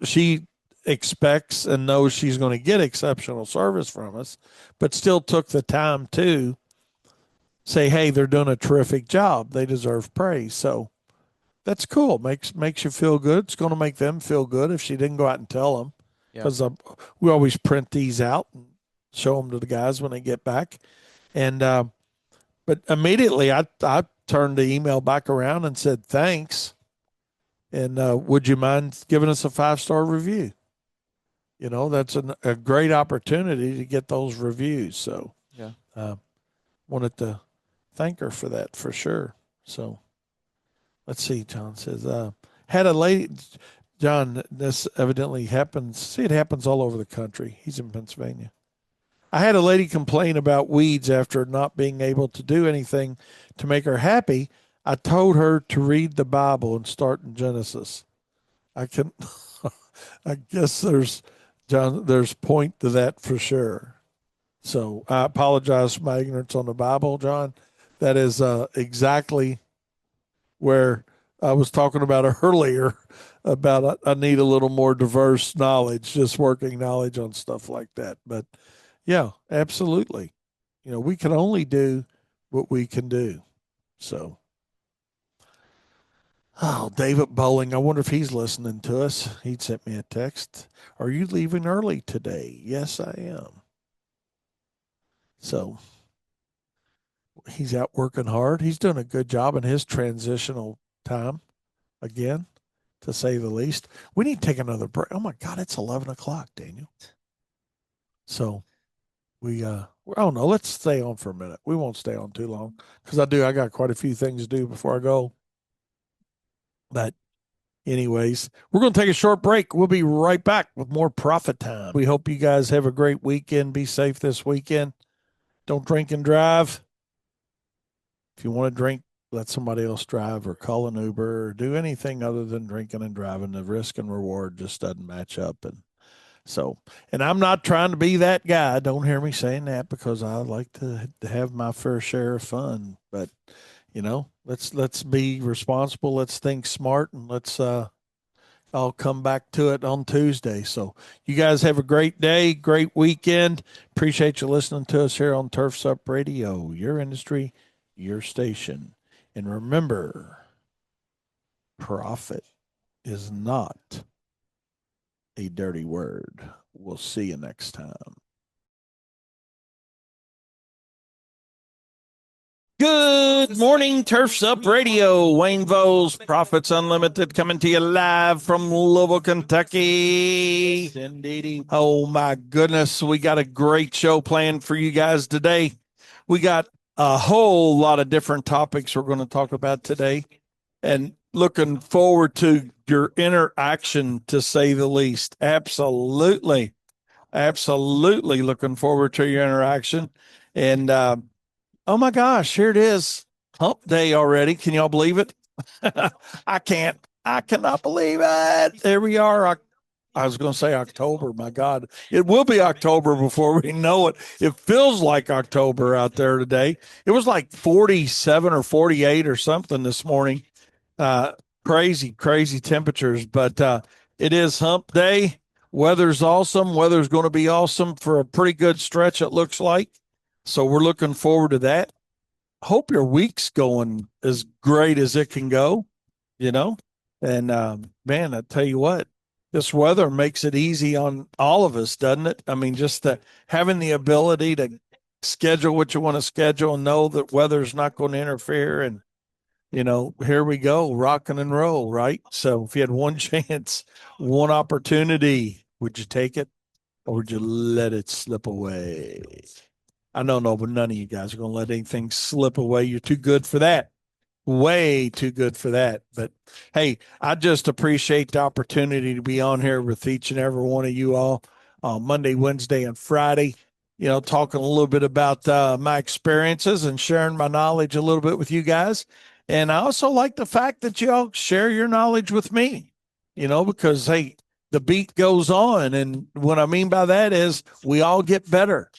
she expects and knows she's going to get exceptional service from us, but still took the time to say, hey, they're doing a terrific job. They deserve praise. So that's cool. Makes you feel good. It's going to make them feel good if she didn't go out and tell them, because we always print these out and show them to the guys when they get back. And but immediately I turned the email back around and said thanks, and would you mind giving us a 5-star review? That's a great opportunity to get those reviews. So wanted to thank her for that for sure. So let's see. John says, had a lady, John, this evidently happens. See, it happens all over the country. He's in Pennsylvania. I had a lady complain about weeds after not being able to do anything to make her happy. I told her to read the Bible and start in Genesis. I guess there's point to that for sure. So I apologize for my ignorance on the Bible, John. That is exactly where I was talking about earlier about I need a little more diverse knowledge, just working knowledge on stuff like that. But yeah, absolutely. We can only do what we can do. So, David Bowling, I wonder if he's listening to us. He sent me a text. Are you leaving early today? Yes, I am. So he's out working hard. He's doing a good job in his transitional time, again, to say the least. We need to take another break. Oh my God, it's 11 o'clock, Daniel. So I don't know. Let's stay on for a minute. We won't stay on too long because I got quite a few things to do before I go. But anyways, we're going to take a short break. We'll be right back with more Profit Time. We hope you guys have a great weekend. Be safe this weekend. Don't drink and drive. If you want to drink, let somebody else drive or call an Uber or do anything other than drinking and driving. The risk and reward just doesn't match up. And I'm not trying to be that guy. Don't hear me saying that, because I like to have my fair share of fun. But, let's be responsible. Let's think smart, and let's I'll come back to it on Tuesday. So you guys have a great day, great weekend. Appreciate you listening to us here on Turfs Up Radio, your industry, your station. And remember, profit is not a dirty word. We'll see you next time. Good morning, Turfs Up Radio. Wayne Voles, Profits Unlimited, coming to you live from Louisville, Kentucky. Indeedy. Oh, my goodness. We got a great show planned for you guys today. We got a whole lot of different topics we're going to talk about today, and looking forward to your interaction, to say the least. Absolutely looking forward to your interaction. And oh my gosh, here it is, hump day already. Can y'all believe it? I cannot believe it. There we are. I was going to say October. My God, it will be October before we know it. It feels like October out there today. It was like 47 or 48 or something this morning. Crazy temperatures, but it is hump day. Weather's awesome. Weather's going to be awesome for a pretty good stretch, it looks like. So we're looking forward to that. Hope your week's going as great as it can go, And man, I tell you what, this weather makes it easy on all of us, doesn't it? I mean, just having the ability to schedule what you want to schedule and know that weather's not going to interfere. And, here we go, rocking and roll, right? So if you had one chance, one opportunity, would you take it, or would you let it slip away? I don't know, but none of you guys are going to let anything slip away. You're too good for that. Way too good for that. But hey, I just appreciate the opportunity to be on here with each and every one of you all on Monday, Wednesday, and Friday, talking a little bit about my experiences and sharing my knowledge a little bit with you guys. And I also like the fact that y'all share your knowledge with me, because, hey, the beat goes on. And what I mean by that is we all get better.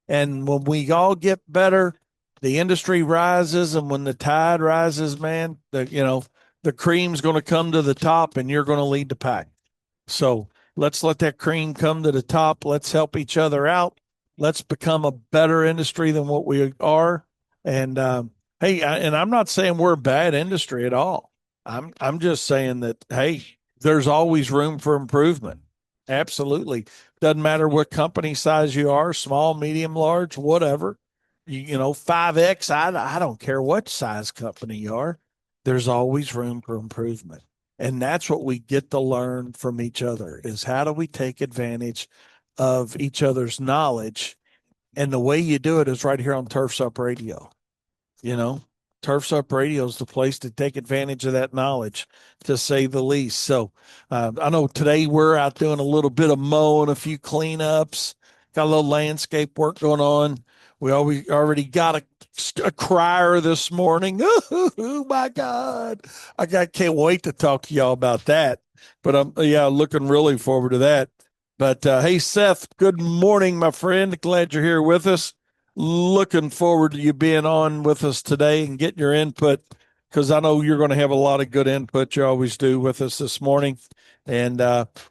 And when we all get better, the industry rises, and when the tide rises, man, the cream's going to come to the top, and you're going to lead the pack. So let's let that cream come to the top. Let's help each other out. Let's become a better industry than what we are. And hey, and I'm not saying we're a bad industry at all. I'm just saying that hey, there's always room for improvement. Absolutely. Doesn't matter what company size you are, small, medium, large, whatever. 5X, I don't care what size company you are. There's always room for improvement. And that's what we get to learn from each other is how do we take advantage of each other's knowledge? And the way you do it is right here on Turfs Up Radio. Turfs Up Radio is the place to take advantage of that knowledge, to say the least. So I know today we're out doing a little bit of mowing, a few cleanups, got a little landscape work going on. We already got a crier this morning. Oh my God. Can't wait to talk to y'all about that. But I'm looking really forward to that. But hey, Seth, good morning, my friend. Glad you're here with us. Looking forward to you being on with us today and getting your input because I know you're going to have a lot of good input. You always do with us this morning. And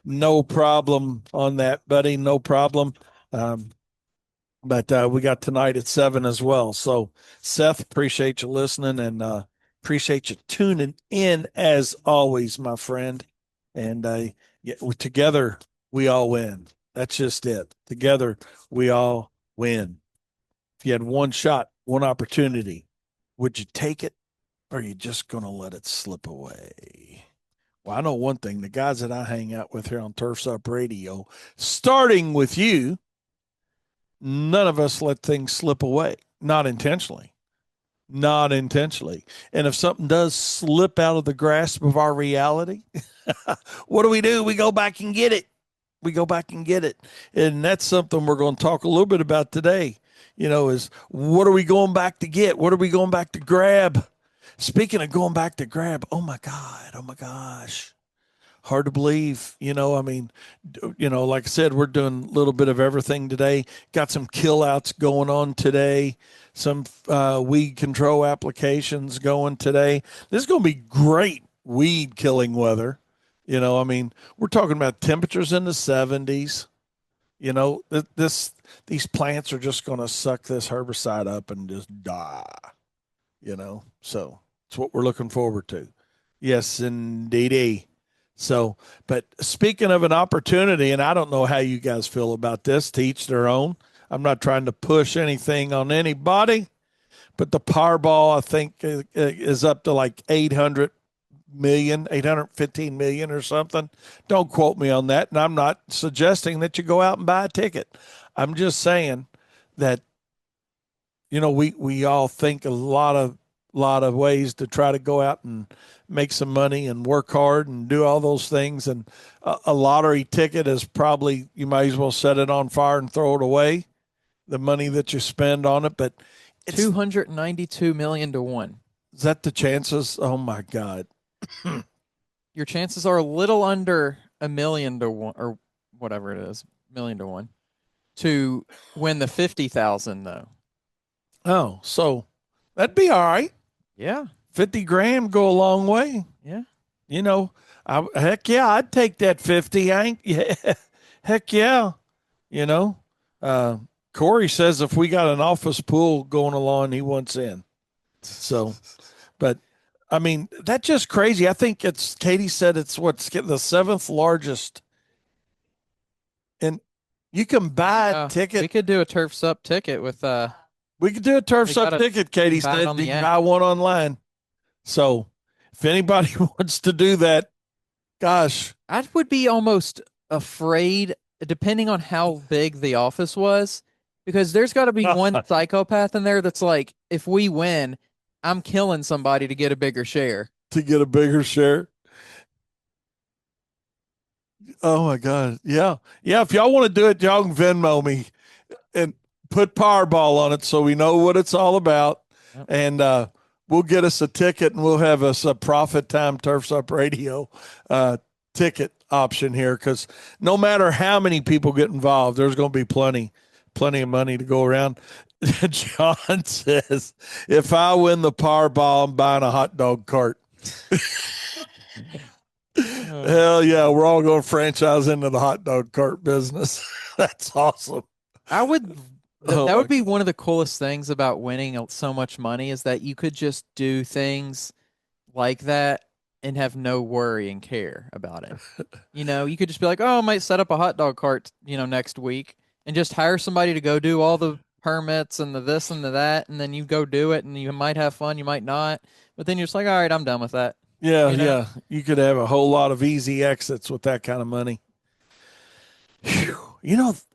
no problem on that, buddy. No problem. But we got tonight at 7 as well. So, Seth, appreciate you listening and appreciate you tuning in as always, my friend. And together we all win. That's just it. Together we all win. If you had one shot, one opportunity, would you take it or are you just going to let it slip away? Well, I know one thing. The guys that I hang out with here on Turfs Up Radio, starting with you, none of us let things slip away, not intentionally. Not intentionally. And if something does slip out of the grasp of our reality, what do? We go back and get it. We go back and get it. And that's something we're going to talk a little bit about today. Is what are we going back to get? What are we going back to grab? Speaking of going back to grab, oh my God, oh my gosh. Hard to believe, like I said, we're doing a little bit of everything today. Got some kill outs going on today, some weed control applications going today. This is going to be great weed killing weather. We're talking about temperatures in the 70s. These plants are just going to suck this herbicide up and just die, so it's what we're looking forward to. Yes, indeedy. So, but speaking of an opportunity, and I don't know how you guys feel about this, to each their own. I'm not trying to push anything on anybody, but the Powerball, I think, is up to like 815 million or something. Don't quote me on that. And I'm not suggesting that you go out and buy a ticket. I'm just saying that, we all think a lot of ways to try to go out and make some money and work hard and do all those things. And a lottery ticket is probably, you might as well set it on fire and throw it away, the money that you spend on it. But it's 292 million to 1. Is that the chances? Oh my God. Your chances are a little under a million to 1 or whatever it is, million to 1 to win the 50,000 though. Oh, so that'd be all right. Yeah. 50 grand go a long way. Yeah. Heck yeah, I'd take that 50. Yeah. Heck yeah. Corey says if we got an office pool going along, he wants in. So, but that's just crazy. I think Katie said it's what's the 7th largest. And you can buy a ticket. We could do a Turfs Up ticket with, we could do a Turfs Up ticket, Katie said. You can buy one online. So if anybody wants to do that, gosh. I would be almost afraid, depending on how big the office was, because there's got to be one psychopath in there that's like, if we win, I'm killing somebody to get a bigger share. To get a bigger share? Oh, my God. Yeah. Yeah, if y'all want to do it, y'all can Venmo me and put Powerball on it so we know what it's all about. Yep. And we'll get us a ticket and we'll have us a Profit Time Turfs Up Radio ticket option here because no matter how many people get involved, there's going to be plenty plenty of money to go around. John says, if I win the Powerball, I'm buying a hot dog cart. Hell yeah, we're all going to franchise into the hot dog cart business. That's awesome. I would. Oh That my would be one of the coolest things about winning so much money is that you could just do things like that and have no worry and care about it. You know, you could just be like, oh, I might set up a hot dog cart, next week and just hire somebody to go do all the permits and the this and the that. And then you go do it and you might have fun, you might not. But then you're just like, all right, I'm done with that. Yeah, You know? yeah. You could have a whole lot of easy exits with that kind of money. Whew.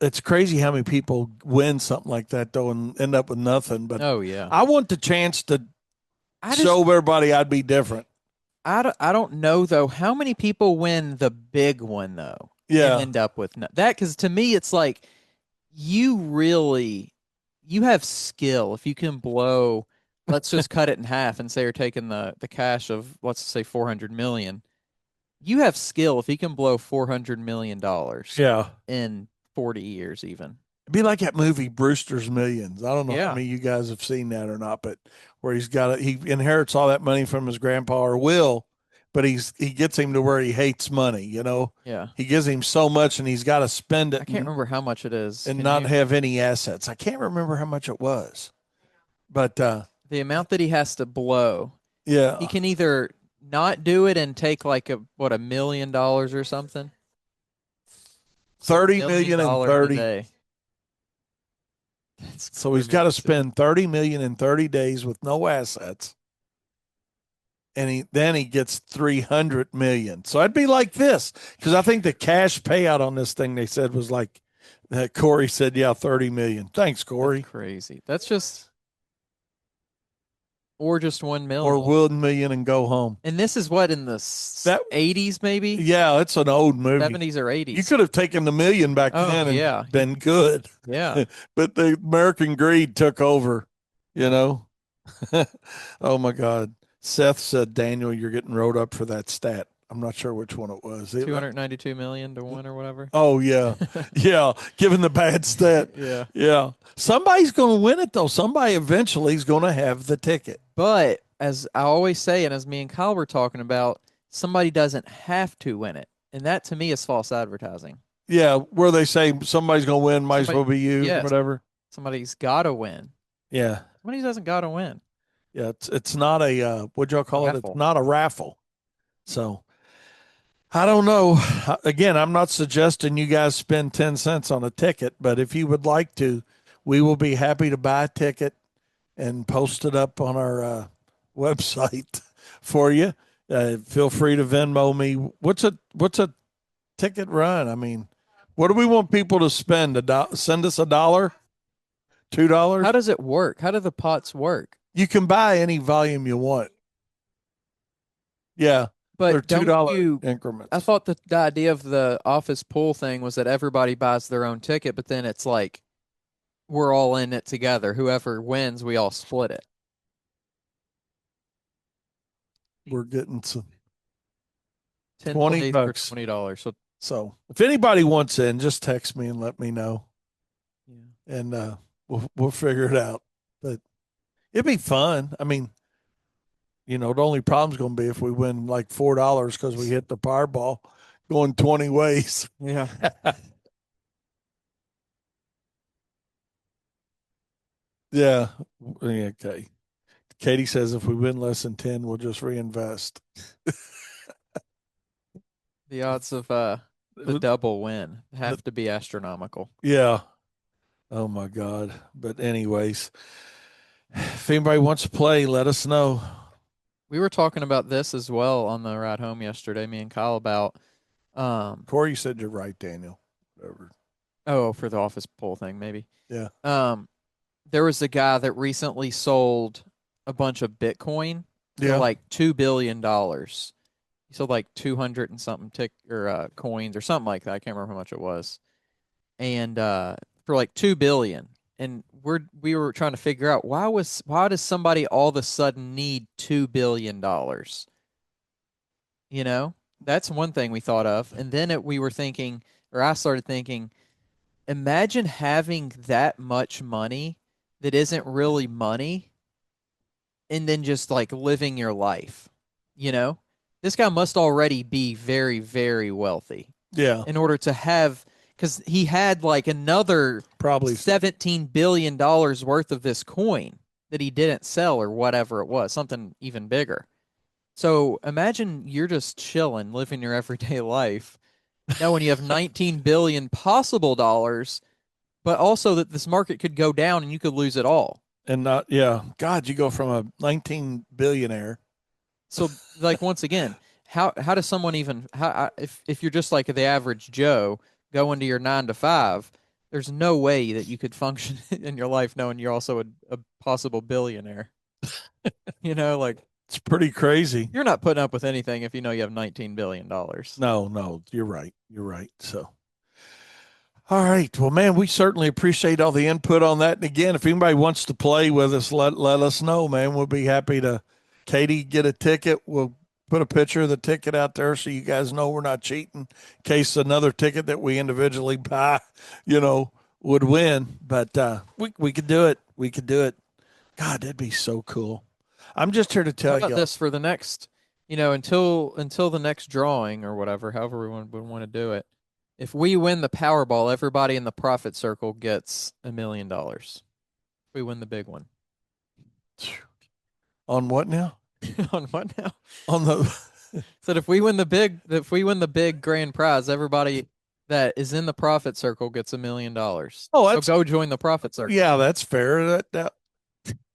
It's crazy how many people win something like that though and end up with nothing. But Oh, yeah. I want the chance to I show everybody I'd be different. I don't know though how many people win the big one though Yeah. and end up with that, because to me it's like you have skill if you can blow. Let's just cut it in half and say you're taking the cash of, let's say, 400 million. You have skill if you can blow $400 million Yeah. in 40 years even. It'd be like that movie Brewster's Millions. I don't know Yeah. how many of you guys have seen that or not, but where he inherits all that money from his grandpa or will, but he gets him to where he hates money. Yeah. He gives him so much and he's got to spend it. I can't remember how much it is. And Can not you? have any assets. I can't remember how much it was, but The amount that he has to blow. yeah, He can either not do it and take like $1 million or something. 30 million and $1 30. a day. So he's got to spend 30 million in 30 days with no assets. And then he gets 300 million. So I'd be like this, because I think the cash payout on this thing they said was like, Corey said, yeah, 30 million. Thanks, Corey. That's crazy. That's just, or just 1 million. Or 1 million and go home. And this is what, in the 80s maybe? Yeah, it's an old movie. 70s or 80s. You could have taken the million back then and been good. Yeah. But the American greed took over, Oh my God. Seth said, Daniel, you're getting wrote up for that stat. I'm not sure which one it was. 292 million to 1 or whatever. Oh, yeah. Yeah. Given the bad stat. Yeah. Yeah. Somebody's going to win it, though. Somebody eventually is going to have the ticket. But as I always say, and as me and Kyle were talking about, somebody doesn't have to win it. And that to me is false advertising. Yeah. Where they say somebody's going to win, might as well be you, yes, whatever. Somebody's got to win. Yeah. Somebody doesn't got to win. Yeah. It's not a, what'd y'all call it? It's not a raffle. So I don't know. Again, I'm not suggesting you guys spend 10 cents on a ticket, but if you would like to, we will be happy to buy a ticket and post it up on our website for you. Feel free to Venmo me. What's a ticket run? I mean, what do we want people to spend? Send us $1, $2? How does it work? How do the pots work? You can buy any volume you want. Yeah. But they're $2 increments. I thought the idea of the office pool thing was that everybody buys their own ticket, but then it's like we're all in it together. Whoever wins, we all split it. We're getting some 10 $20 for $20. So if anybody wants in, just text me and let me know. Yeah. And we'll figure it out. But it'd be fun. I mean, the only problem's going to be if we win like $4 because we hit the Powerball going 20 ways. Yeah. Yeah. Okay. Katie says if we win less than 10, we'll just reinvest. The odds of the double win have to be astronomical. Yeah. Oh my God. But anyways, if anybody wants to play, let us know. We were talking about this as well on the ride home yesterday, me and Kyle, about Corey, you said you're right, Daniel. Whatever. Oh, for the office pool thing, maybe. Yeah. There was a guy that recently sold a bunch of Bitcoin for like $2 billion. He sold like 200 and something coins or something like that. I can't remember how much it was. And for like $2 billion. And we were trying to figure out why does somebody all of a sudden need $2 billion? That's one thing we thought of. And then we were thinking, or I started thinking, imagine having that much money that isn't really money and then just like living your life. You know, this guy must already be very, very wealthy Yeah, in order to have, because he had like another probably. $17 billion worth of this coin that he didn't sell or whatever it was, something even bigger. So imagine you're just chilling, living your everyday life, knowing you have 19 billion possible dollars, but also that this market could go down and you could lose it all. And not, yeah, God, you go from a 19 billionaire. So, like, once again, how does someone even if you're just like the average Joe go into your 9 to 5? There's no way that you could function in your life knowing you're also a possible billionaire. Like It's pretty crazy. you're not putting up with anything if you know you have $19 billion. No, you're right. You're right. So, all right. Well, man, we certainly appreciate all the input on that. And again, if anybody wants to play with us, let us know, man. We'll be happy to. Katie, get a ticket. We'll put a picture of the ticket out there so you guys know we're not cheating. In case another ticket that we individually buy, would win. But we could do it. We could do it. God, that'd be so cool. I'm just here to How tell about you this for the next, until the next drawing or whatever, however we want to do it. If we win the Powerball, everybody in the profit circle gets $1 million. We win the big one. On what now? On what now? On the Said if we win the big grand prize, everybody that is in the profit circle gets $1 million. Oh, so that's go join the profit circle. yeah, that's fair.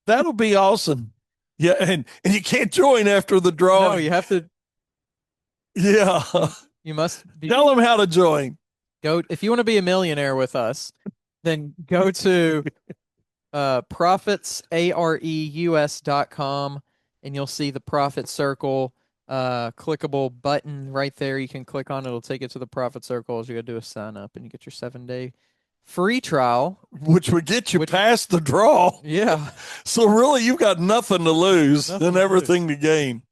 That'll be awesome. Yeah, and you can't join after the No, drawing. you have to. Yeah, You must be, tell them how to join. go if you want to be a millionaire with us. Then go to profitsareus.com and you'll see the profit circle clickable button right there. You can click on it. It'll take you to the profit circle. You got to do a sign up and you get your 7-day free trial, Which would get you past the draw. Yeah. So really, you've got nothing to lose Nothing and to everything to gain.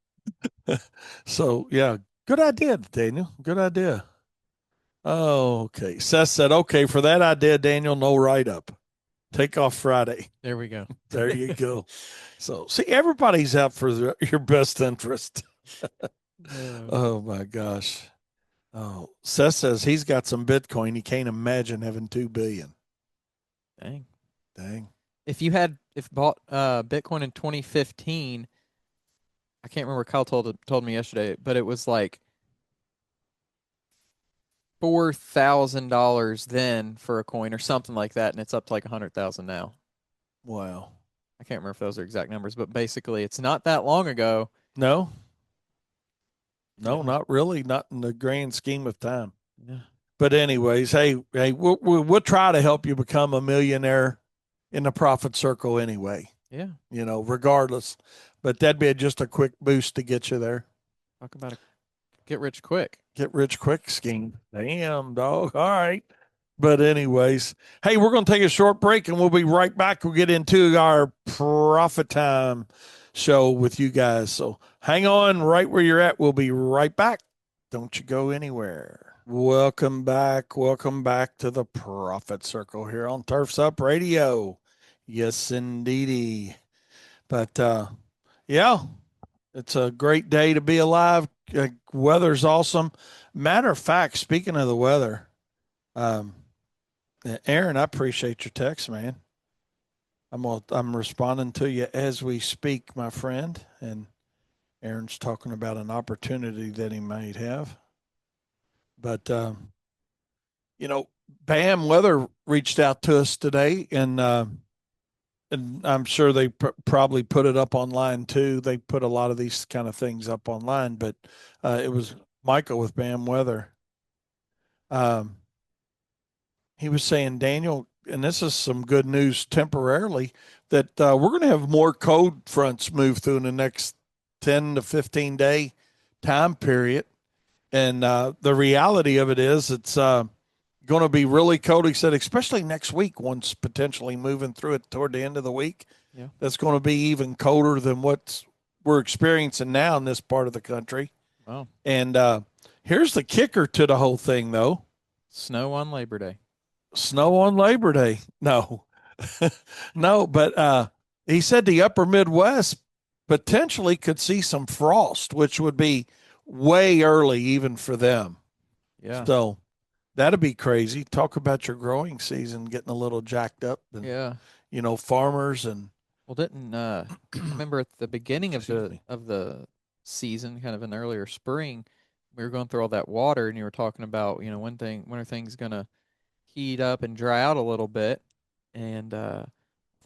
So yeah, good idea, Daniel. Good idea. Oh, okay. Seth said, okay, for that idea, Daniel, no write up. Take off Friday. There we go. There you go. So, see, everybody's out for your best interest. Oh, my gosh. Oh, Seth says he's got some Bitcoin. He can't imagine having 2 billion. Dang. If bought Bitcoin in 2015, I can't remember. Kyle told me yesterday, but it was like $4,000 then for a coin or something like that, and it's up to like 100,000 now. Wow. I can't remember if those are exact numbers, but basically, it's not that long ago. No, not really. Not in the grand scheme of time. Yeah. But anyways, hey, we'll try to help you become a millionaire in the profit circle anyway. Yeah. Regardless. But that'd be just a quick boost to get you there. Talk about a get rich quick. Get rich quick scheme. Damn, dog. All right. But anyways, hey, we're going to take a short break and we'll be right back. We'll get into our Profit Time show with you guys. So hang on right where you're at. We'll be right back. Don't you go anywhere. Welcome back. Welcome back to the Profit Circle here on Turfs Up Radio. Yes, indeedy. But, yeah, it's a great day to be alive. Weather's awesome. Matter of fact, speaking of the weather, Aaron, I appreciate your text, man. I'm responding to you as we speak, my friend. And Aaron's talking about an opportunity that he might have. But BAM Weather reached out to us today, and I'm sure they probably put it up online too. They put a lot of these kind of things up online, but it was Michael with BAM Weather. He was saying, Daniel, and this is some good news temporarily, that we're going to have more cold fronts move through in the next 10 to 15 day time period. And the reality of it is it's going to be really cold. He said, especially next week, once potentially moving through it toward the end of the week. Yeah. That's going to be even colder than what we're experiencing now in this part of the country. Wow. And here's the kicker to the whole thing, though. Snow on Labor Day. Snow on Labor Day. No, no, but he said the upper Midwest potentially could see some frost, which would be way early even for them. Yeah. So that'd be crazy. Talk about your growing season getting a little jacked up, and Yeah. farmers and Well, didn't I remember at the beginning of Excuse the me. season, kind of in earlier spring, we were going through all that water, and you were talking about when are things gonna heat up and dry out a little bit, and I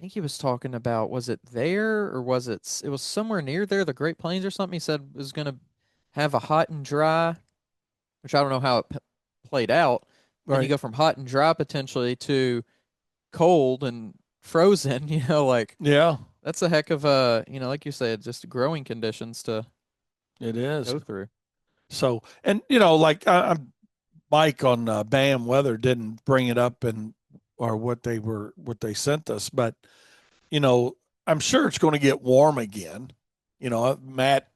think he was talking about, was it there or was it was somewhere near there, the Great Plains or something. He said it was gonna have a hot and dry, which I don't know how it played out. Then you right. go from hot and dry potentially to cold and frozen. Like Yeah, that's a heck of like you said, just growing conditions to it is. go through. So, and I'm Mike on BAM weather didn't bring it up and or what they sent us, but you know, I'm sure it's going to get warm again. Matt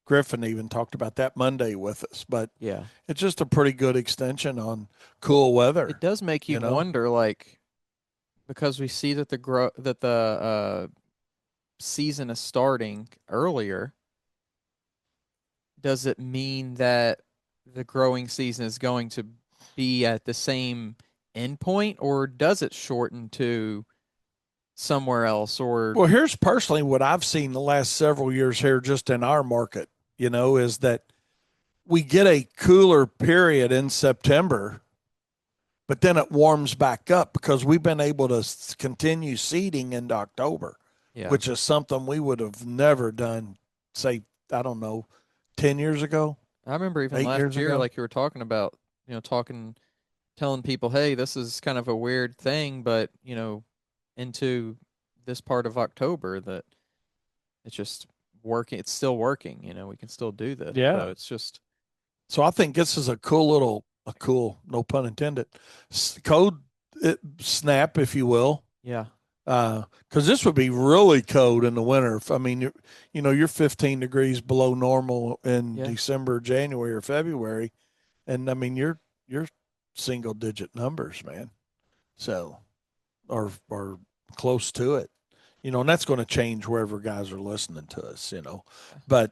Griffin even talked about that Monday with us, but Yeah. it's just a pretty good extension on cool weather. It does make you wonder, like, because we see that the season is starting earlier. Does it mean that the growing season is going to be at the same endpoint, or does it shorten to somewhere else? Or Well, here's personally what I've seen the last several years here just in our market, is that we get a cooler period in September, but then it warms back up because we've been able to continue seeding into October, yeah, which is something we would have never done, say, I don't know, 10 years ago, I remember even 8 years last year, ago. like you were talking about, telling people, hey, this is kind of a weird thing, but into this part of October that it's just working. It's still working. We can still do this. So Yeah. it's just, So I think this is a cool, no pun intended, code snap, if you will. yeah, Because this would be really cold in the winter. I mean, you're 15 degrees below normal in yeah. December, January, or February, and I mean you're single digit numbers, man. So or close to it, and that's going to change wherever guys are listening to us, but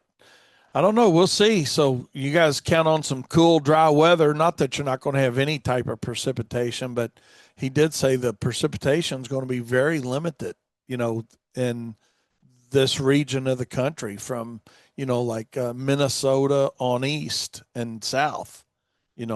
I don't know. We'll see. So you guys count on some cool, dry weather. Not that you're not going to have any type of precipitation, but he did say the precipitation is going to be very limited, in this region of the country from, like Minnesota on east and south,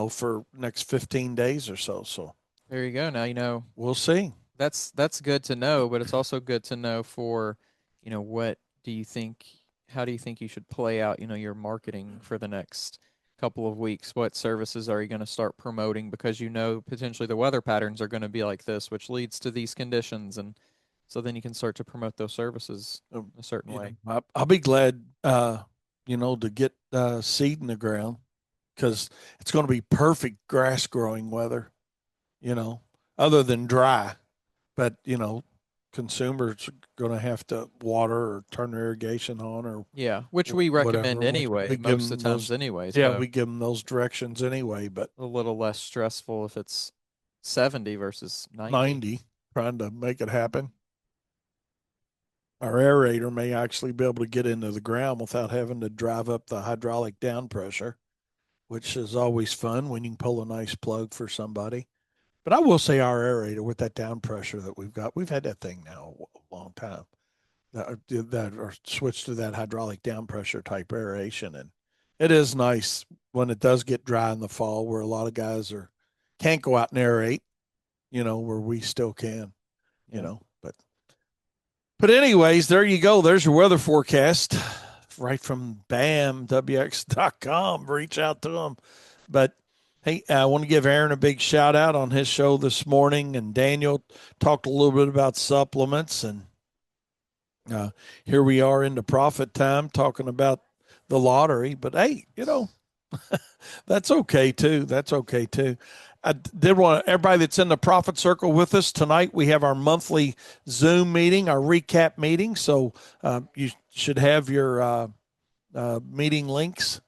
for next 15 days or so. So There you go. Now, we'll see. that's good to know, but it's also good to know for, what do you think, how do you think you should play out, your marketing for the next couple of weeks? What services are you going to start promoting, because potentially the weather patterns are going to be like this, which leads to these conditions, and so then you can start to promote those services a certain way. I'll be glad, to get seed in the ground because it's going to be perfect grass growing weather, other than dry. But, consumers are going to have to water or turn their irrigation on or Yeah, which we recommend whatever. anyway, We give most of them the times those, anyway. yeah, So we give them those directions anyway. But a little less stressful if it's 70 versus 90. 90, trying to make it happen. Our aerator may actually be able to get into the ground without having to drive up the hydraulic down pressure, which is always fun when you can pull a nice plug for somebody. But I will say our aerator with that down pressure that we've had that thing now a long time. That or switch to that hydraulic down pressure type aeration, and it is nice when it does get dry in the fall, where a lot of guys can't go out and aerate, where we still can, Yeah. But anyways, there you go. There's your weather forecast right from bamwx.com. Reach out to them. But hey, I want to give Aaron a big shout out on his show this morning, and Daniel talked a little bit about supplements, and here we are into profit time talking about the lottery. But hey, that's okay too. That's okay too. I did want everybody that's in the profit circle with us tonight. We have our monthly Zoom meeting, our recap meeting. So you should have your meeting links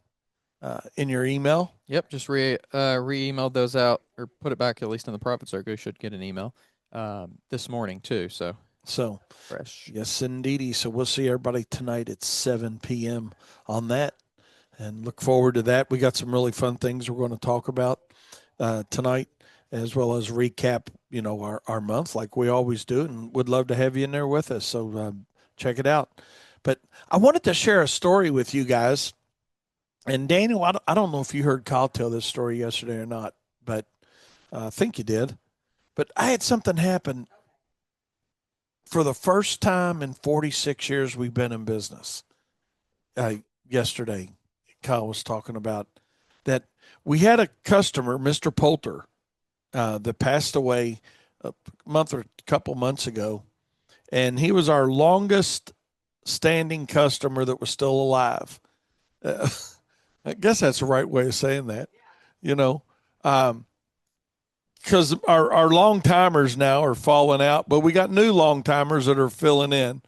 in your email. Yep, just re-emailed those out, or put it back at least in the profit circle. You should get an email this morning too. So fresh. yes, indeedy. So we'll see everybody tonight at 7 p.m. on that, and look forward to that. We got some really fun things we're going to talk about tonight, as well as recap, our month like we always do, and would love to have you in there with us. So check it out. But I wanted to share a story with you guys. And Daniel, I don't know if you heard Kyle tell this story yesterday or not, but I think you did. But I had something happen for the first time in 46 years we've been in business. Yesterday, Kyle was talking about that we had a customer, Mr. Poulter, that passed away a month or a couple months ago. And he was our longest standing customer that was still alive. I guess that's the right way of saying that, because our long timers now are falling out, but we got new long timers that are filling in.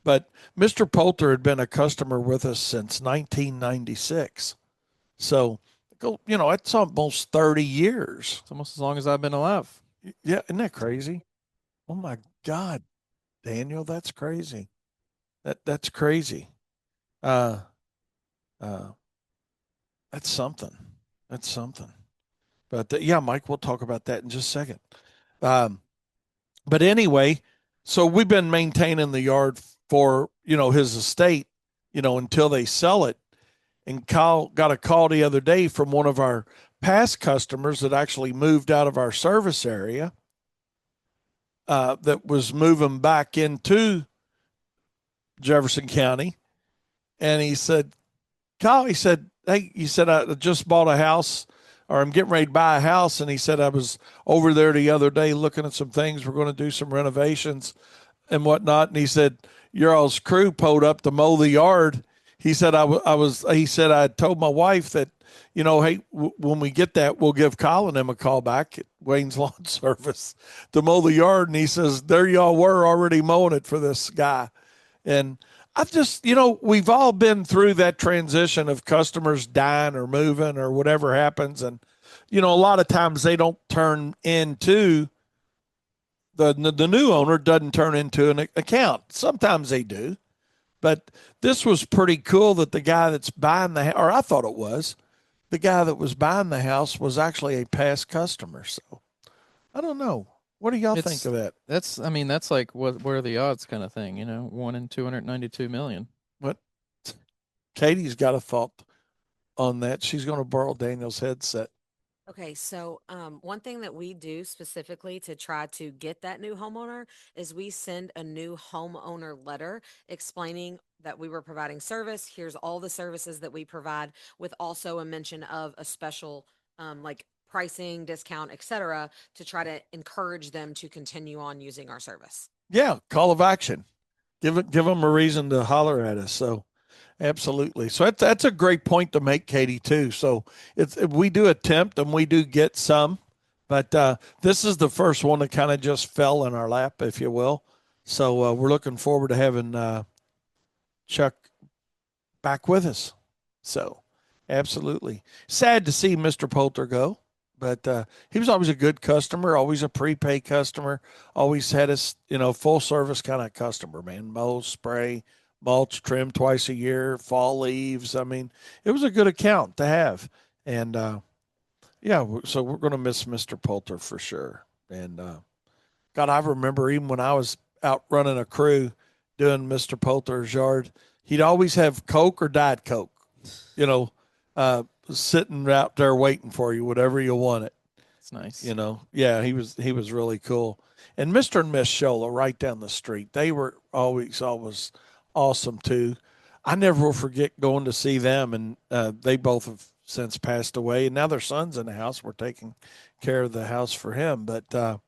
But Mr. Poulter had been a customer with us since 1996. So, it's almost 30 years. It's almost as long as I've been alive. Yeah, isn't that crazy? Oh my God, Daniel, that's crazy. That's crazy. Uh, that's something. That's something. But yeah, Mike, we'll talk about that in just a second. But anyway, so we've been maintaining the yard for, his estate, until they sell it. And Kyle got a call the other day from one of our past customers that actually moved out of our service area, that was moving back into Jefferson County. And he said, Kyle, he said, hey, he said, I just bought a house, or I'm getting ready to buy a house. And he said, I was over there the other day looking at some things. We're going to do some renovations and whatnot. And he said, your all's crew pulled up to mow the yard. He said, he said, I told my wife that, hey, when we get that, we'll give Kyle and them a call back at Wayne's Lawn Service to mow the yard. And he says, there y'all were already mowing it for this guy. And I just, we've all been through that transition of customers dying or moving or whatever happens. And, a lot of times they don't turn into the new owner doesn't turn into an account. Sometimes they do. But this was pretty cool that the guy that's buying or I thought it was, the guy that was buying the house was actually a past customer. So I don't know. What do y'all think of that? That's like what are the odds kind of thing, 1 in 292 million. What? Katie's got a thought on that. She's going to borrow Daniel's headset. Okay, so one thing that we do specifically to try to get that new homeowner is we send a new homeowner letter explaining that we were providing service. Here's all the services that we provide, with also a mention of a special like pricing, discount, etc., to try to encourage them to continue on using our service. Yeah, call of action. Give them a reason to holler at us. So absolutely. So that's a great point to make, Katie, too. So we do attempt and we do get some, but this is the first one that kind of just fell in our lap, if you will. So we're looking forward to having Chuck back with us. So absolutely. Sad to see Mr. Poulter go, but he was always a good customer, always a prepay customer, always had us, full service kind of customer, man. Mow, spray, mulch, trim twice a year, fall leaves. I mean, it was a good account to have. And yeah, so we're going to miss Mr. Poulter for sure. And God, I remember even when I was out running a crew doing Mr. Poulter's yard, he'd always have Coke or Diet Coke, sitting out there waiting for you, whatever you wanted. It's nice. Yeah, he was really cool. And Mr. and Miss Shola right down the street, they were always awesome too. I never will forget going to see them, and they both have since passed away, and now their son's in the house. We're taking care of the house for him, but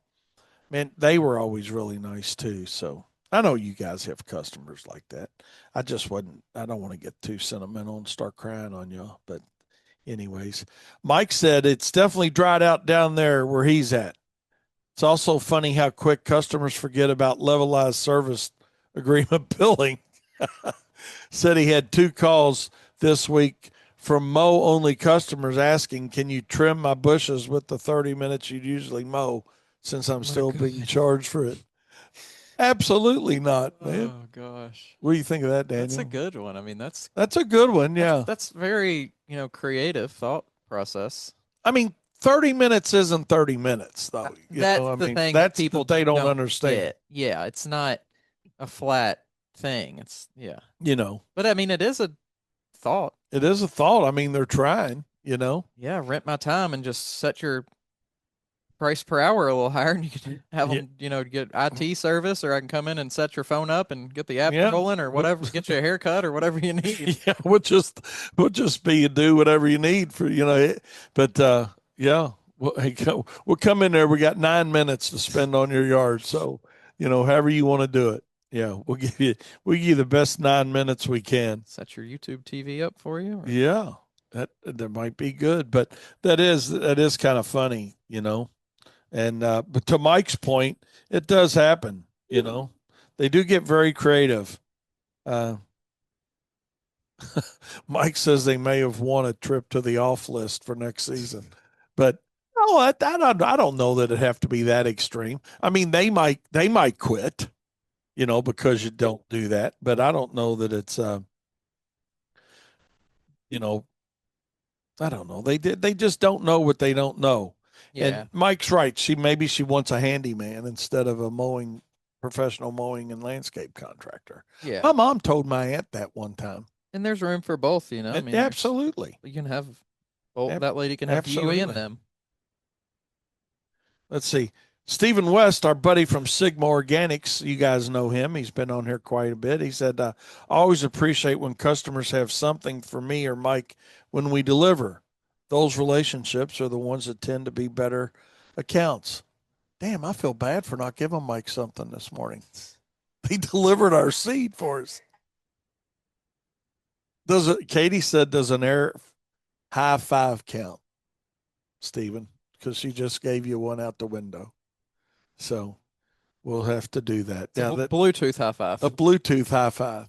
man, they were always really nice too. So I know you guys have customers like that. I don't want to get too sentimental and start crying on y'all, but anyways, Mike said it's definitely dried out down there where he's at. It's also funny how quick customers forget about levelized service agreement billing. Said he had 2 calls this week from mow only customers asking, can you trim my bushes with the 30 minutes you usually mow since I'm still being charged for it? Absolutely not, man. Oh gosh. What do you think of that, Daniel? That's a good one. I mean, that's a good one. Yeah. that's very, creative thought process. I mean, 30 minutes isn't 30 minutes, though. That's the thing that's people they don't understand. get. Yeah, it's not a flat thing. It's You But I mean, it is a thought. it is a thought. I mean, they're trying. Yeah, rent my time and just set your price per hour a little higher, and you can have them, get IT service, or I can come in and set your phone up and get the app Yeah. rolling, or whatever, get you a haircut or whatever you need. Yeah, we'll just be do whatever you need for but yeah, we'll come in there. We got 9 minutes to spend on your yard, so however you want to do it. Yeah, we'll give you the best 9 minutes we can. Set your YouTube TV up for you. Yeah, that might be good, but that is kind of funny, And but to Mike's point, it does happen. They do get very creative. Mike says they may have won a trip to the off list for next season, but no, I don't know that it have to be that extreme. I mean, they might quit, because you don't do that, but I don't know that it's I don't know. They just don't know what they don't know. Yeah. And Mike's right. Maybe she wants a handyman instead of a professional mowing and landscape contractor. Yeah. My mom told my aunt that one time. And there's room for both, I mean, absolutely. You can have both. That lady can have you and them. Let's see. Stephen West, our buddy from Sigma Organics, you guys know him. He's been on here quite a bit. He said, I always appreciate when customers have something for me or Mike when we deliver. Those relationships are the ones that tend to be better accounts. Damn, I feel bad for not giving Mike something this morning. He delivered our seed for us. Katie said, does an air high five count, Stephen? Because she just gave you one out the window. So we'll have to do that. Bluetooth high five. A Bluetooth high five.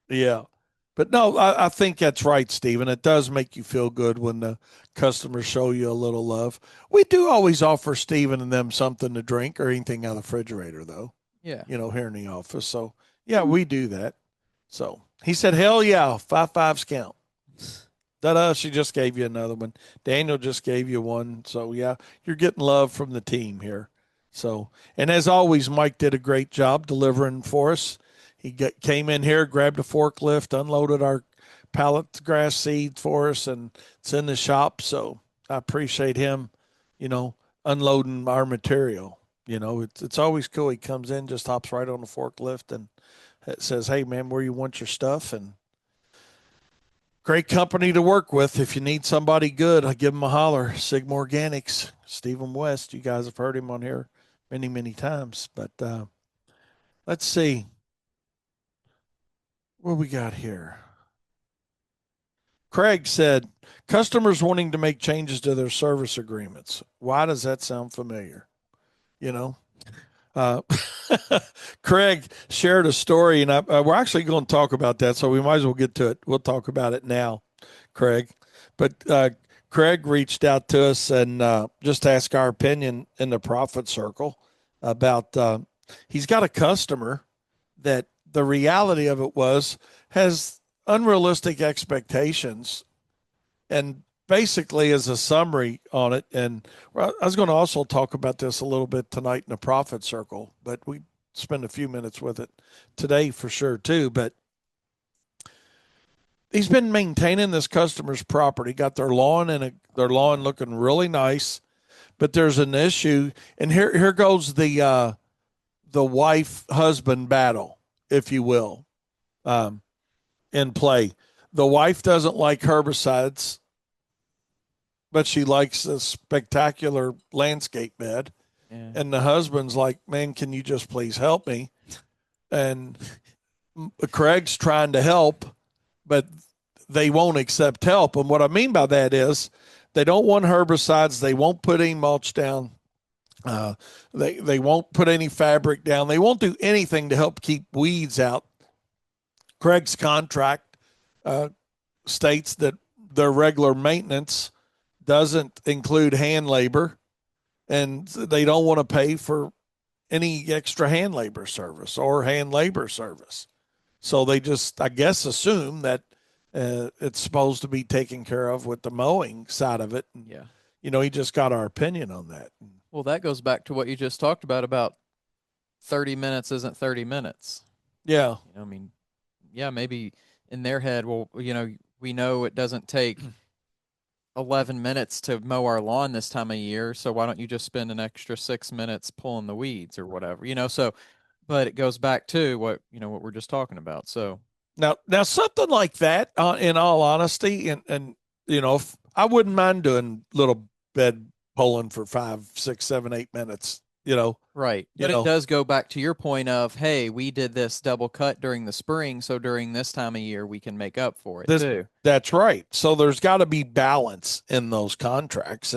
Yeah. But no, I think that's right, Stephen. It does make you feel good when the customers show you a little love. We do always offer Stephen and them something to drink or anything out of the refrigerator, though. Yeah. Here in the office. So, yeah, we do that. So he said, hell yeah, 5-5s count. Da-da, she just gave you another one. Daniel just gave you one. So, yeah, you're getting love from the team here. So, and as always, Mike did a great job delivering for us. He came in here, grabbed a forklift, unloaded our pallet grass seed for us, and it's in the shop. So I appreciate him, unloading our material. It's always cool. He comes in, just hops right on the forklift and says, hey, man, where you want your stuff? And great company to work with. If you need somebody good, I give them a holler. Sigma Organics, Stephen West. You guys have heard him on here many, many times. But let's see. What we got here? Craig said, customers wanting to make changes to their service agreements. Why does that sound familiar? Craig shared a story, and we're actually going to talk about that, so we might as well get to it. We'll talk about it now, Craig. But Craig reached out to us and just asked our opinion in the profit circle about he's got a customer that the reality of it has unrealistic expectations, and basically as a summary on it. And I was going to also talk about this a little bit tonight in the profit circle, but we spend a few minutes with it today for sure too. But he's been maintaining this customer's property, got their lawn looking really nice, but there's an issue. And here goes the wife husband battle, if you will, in play. The wife doesn't like herbicides, but she likes a spectacular landscape bed. Yeah. And the husband's like, man, can you just please help me? And Craig's trying to help, but they won't accept help. And what I mean by that is they don't want herbicides. They won't put any mulch down. They won't put any fabric down. They won't do anything to help keep weeds out. Craig's contract states that their regular maintenance doesn't include hand labor, and they don't want to pay for any extra hand labor service or hand labor service. So they just, I guess, assume that it's supposed to be taken care of with the mowing side of it. And, Yeah. he just got our opinion on that. Well, that goes back to what you just talked about 30 minutes isn't 30 minutes. Yeah. I mean, yeah, maybe in their head, well, we know it doesn't take 11 minutes to mow our lawn this time of year, so why don't you just spend an extra 6 minutes pulling the weeds or whatever, so, but it goes back to what we're just talking about. So now something like that, in all honesty, and I wouldn't mind doing little bed pulling for 5, 6, 7, 8 minutes. Right. But it does go back to your point of, hey, we did this double cut during the spring, so during this time of year we can make up for it too. That's right. So there's got to be balance in those contracts,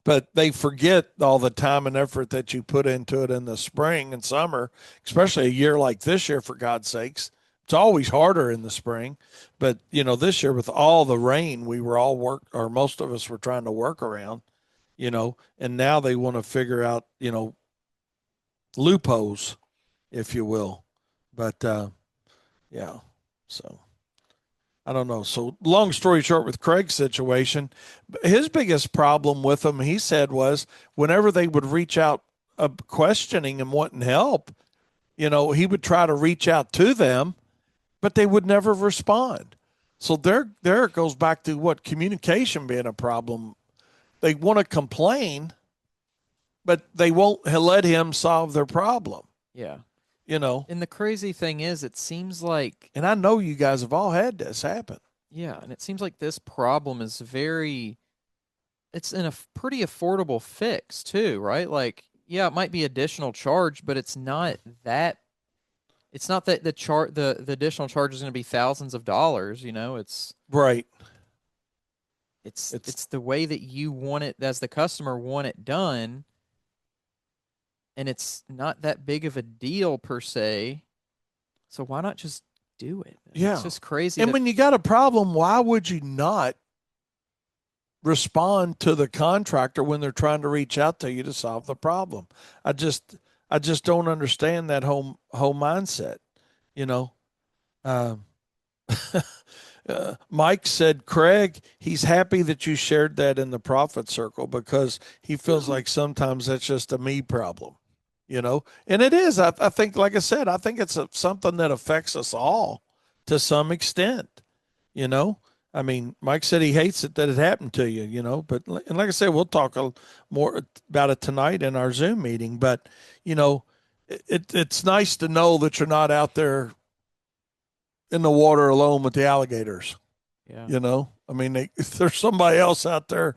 but they forget all the time and effort that you put into it in the spring and summer, especially a year like this year, for God's sakes. It's always harder in the spring, but this year with all the rain, we were all most of us were trying to work around, and now they want to figure out, loopholes, if you will. But yeah, so I don't know. So long story short, with Craig's situation, his biggest problem with them, he said, was whenever they would reach out questioning and wanting help, he would try to reach out to them, but they would never respond. So there it goes back to what communication being a problem. They want to complain, but they won't let him solve their problem. Yeah. And the crazy thing is, it seems like, and I know you guys have all had this happen. Yeah, and it seems like this problem is it's in a pretty affordable fix too, right? Like, yeah, it might be additional charge, but it's not that the additional charge is going to be thousands of dollars, it's right. It's the way that you want it, as the customer want it done. And it's not that big of a deal per se. So why not just do it? Yeah. It's just crazy. And when you got a problem, why would you not respond to the contractor when they're trying to reach out to you to solve the problem? I just don't understand that whole mindset, Mike said, Craig, he's happy that you shared that in the profit circle because he feels like sometimes that's just a me problem. And it is. I think, like I said, I think it's something that affects us all to some extent. I mean, Mike said he hates it that it happened to you. But and like I said, we'll talk more about it tonight in our Zoom meeting. But it's nice to know that you're not out there in the water alone with the alligators. Yeah. I mean, there's somebody else out there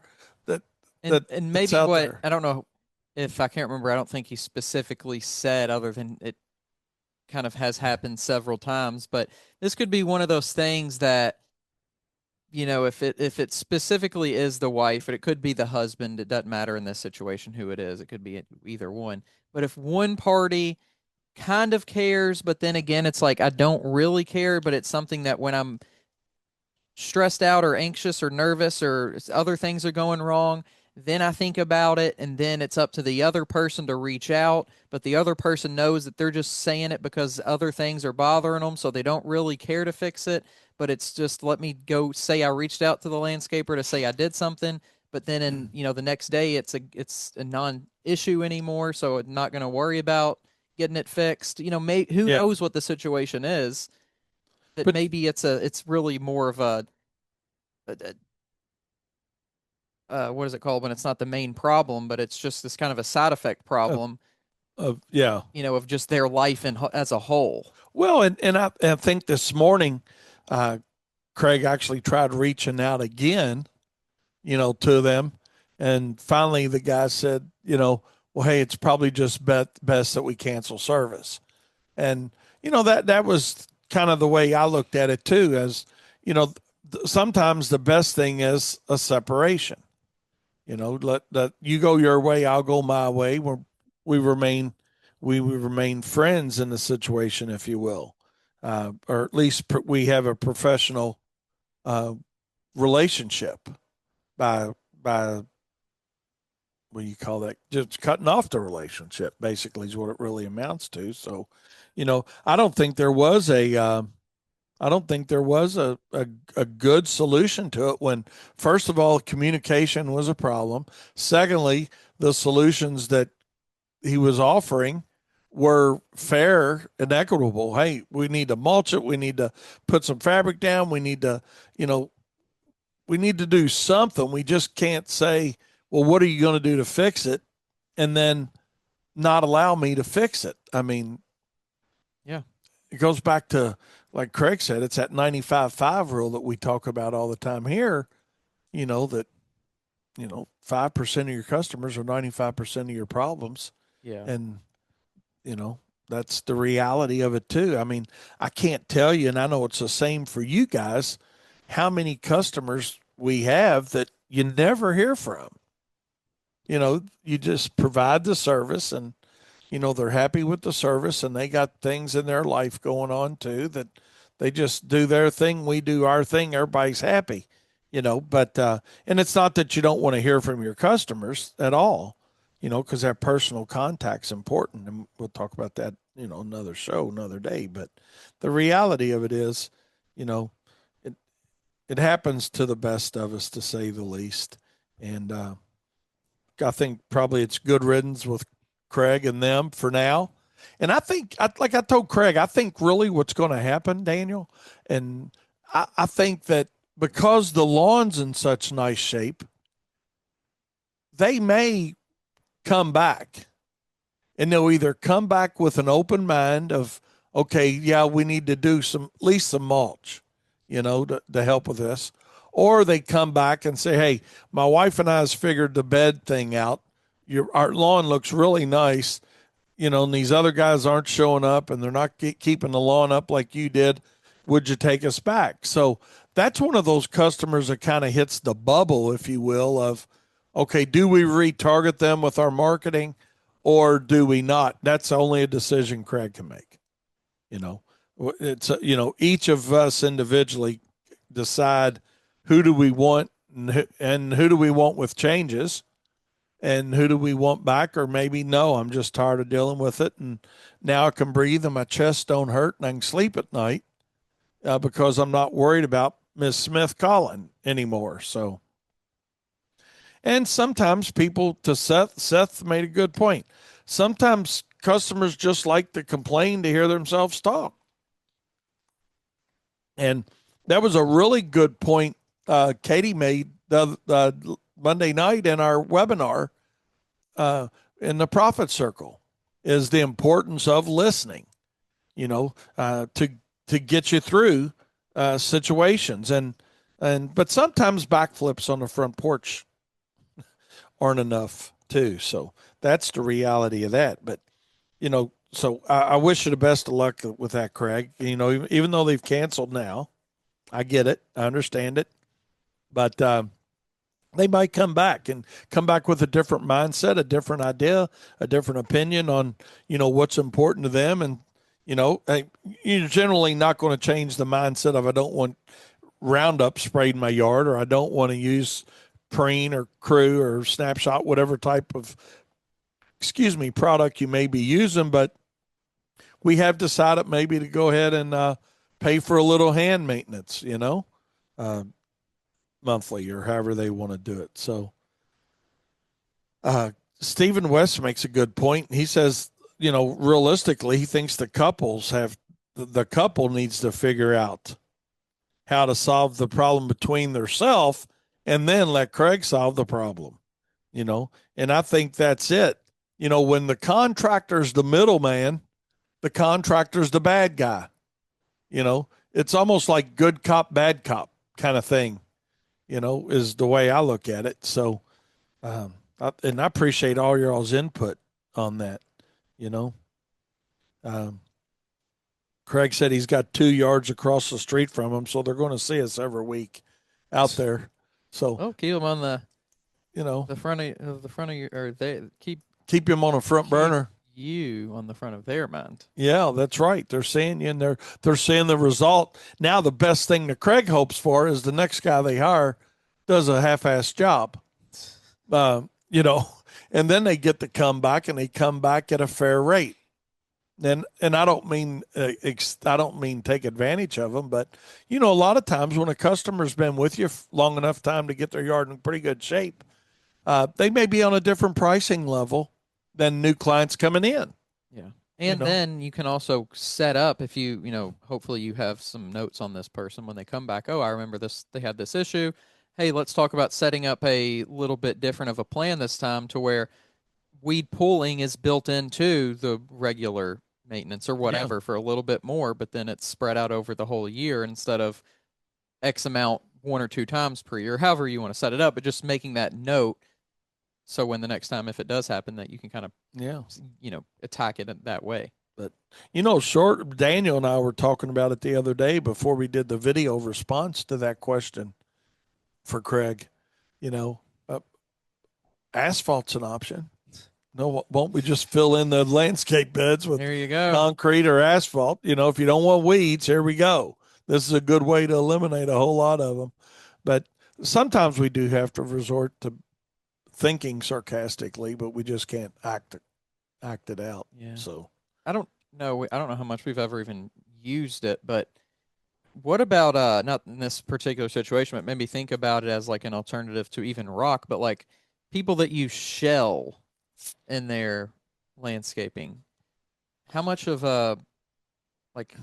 and maybe what I don't know. If I can't remember, I don't think he specifically said, other than it kind of has happened several times, but this could be one of those things that, if it specifically is the wife, but it could be the husband. It doesn't matter in this situation who it is. It could be either one. But if one party kind of cares, but then again, it's like, I don't really care, but it's something that when I'm stressed out or anxious or nervous or other things are going wrong, then I think about it, and then it's up to the other person to reach out, but the other person knows that they're just saying it because other things are bothering them, so they don't really care to fix it, but it's just, let me go say I reached out to the landscaper to say I did something, but then the next day it's a non-issue anymore, so I'm not going to worry about getting it fixed. Who knows what the situation is, but maybe it's really more of a what is it called when it's not the main problem, but it's just this kind of a side effect problem of just their life as a whole. Well, and I think this morning, Craig actually tried reaching out again, to them, and finally the guy said, well, hey, it's probably just best that we cancel service, and that was kind of the way I looked at it too, as sometimes the best thing is a separation. Let you go your way, I'll go my way. We remain friends in the situation, if you will, or at least we have a professional relationship by what do you call that? Just cutting off the relationship, basically, is what it really amounts to. So, I don't think there was a good solution to it when, first of all, communication was a problem. Secondly, the solutions that he was offering were fair and equitable. Hey, we need to mulch it. We need to put some fabric down. We need to, we need to do something. We just can't say, well, what are you going to do to fix it? And then not allow me to fix it. I mean, yeah, it goes back to, like Craig said, it's that 95-5 rule that we talk about all the time here, that, 5% of your customers are 95% of your problems. yeah. And, that's the reality of it too. I mean, I can't tell you, and I know it's the same for you guys, how many customers we have that you never hear from. You just provide the service and, they're happy with the service and they got things in their life going on too that they just do their thing. We do our thing. Everybody's happy, but, and it's not that you don't want to hear from your customers at all, because that personal contact's important. And we'll talk about that, another show, another day. But the reality of it is, it, it happens to the best of us, to say the least. And, I think probably it's good riddance with Craig and them for now. And I think, like I told Craig, I think really what's going to happen, Daniel, and I think that because the lawn's in such nice shape, they may come back. And they'll either come back with an open mind of, okay, yeah, we need to do at least some mulch, to help with this. Or they come back and say, hey, my wife and I has figured the bed thing out. Our lawn looks really nice, and these other guys aren't showing up and they're not keeping the lawn up like you did. Would you take us back? So that's one of those customers that kind of hits the bubble, if you will, of, okay, do we retarget them with our marketing or do we not? That's only a decision Craig can make. It's, each of us individually decide who do we want and who do we want with changes and who do we want back, or maybe no, I'm just tired of dealing with it and now I can breathe and my chest don't hurt and I can sleep at night because I'm not worried about Miss Smith calling anymore. So, and sometimes people, to Seth made a good point. Sometimes customers just like to complain to hear themselves talk. And that was a really good point Katie made the Monday night in our webinar in the Profit Circle, is the importance of listening, to get you through situations. But sometimes backflips on the front porch aren't enough too. So that's the reality of that. But, so I wish you the best of luck with that, Craig. Even though they've canceled now, I get it. I understand it. But they might come back with a different mindset, a different idea, a different opinion on, what's important to them. And, you're generally not going to change the mindset of, I don't want Roundup sprayed in my yard, or I don't want to use Preen or Crew or Snapshot, whatever type of, product you may be using. But we have decided maybe to go ahead and pay for a little hand maintenance, monthly or however they want to do it. So Stephen West makes a good point. He says, realistically, he thinks the couple needs to figure out how to solve the problem between themselves and then let Craig solve the problem, and I think that's it. When the contractor's the middleman, the contractor's the bad guy. It's almost like good cop, bad cop kind of thing, is the way I look at it. So, and I appreciate all y'all's input on that, Craig said he's got 2 yards across the street from him, so they're going to see us every week out there. So, keep them on the the front of your, or they keep him on a front burner. you on the front of their mind. Yeah, that's right. They're seeing you, and they're seeing the result. Now, the best thing that Craig hopes for is the next guy they hire does a half-assed job. You know, and then they get to come back, and they come back at a fair rate. And I don't mean take advantage of them, but you know, a lot of times when a customer's been with you long enough time to get their yard in pretty good shape, they may be on a different pricing level than new clients coming in. Yeah. And then you can also set up if hopefully you have some notes on this person when they come back. Oh, I remember this. They had this issue. Hey, let's talk about setting up a little bit different of a plan this time to where weed pulling is built into the regular maintenance or whatever for a little bit more, but then it's spread out over the whole year instead of X amount 1 or 2 times per year, however you want to set it up, but just making that note. So when the next time, if it does happen, that you can kind of, attack it that way. But, Daniel and I were talking about it the other day before we did the video response to that question for Craig. Asphalt's an option. No, won't we just fill in the landscape beds with there you go. concrete or asphalt? If you don't want weeds, here we go. This is a good way to eliminate a whole lot of them. But sometimes we do have to resort to thinking sarcastically, but we just can't act it out. Yeah. So I don't know how much we've ever even used it, but what about not in this particular situation, but maybe think about it as like an alternative to even rock, but like people that use shell in their landscaping. How much of a like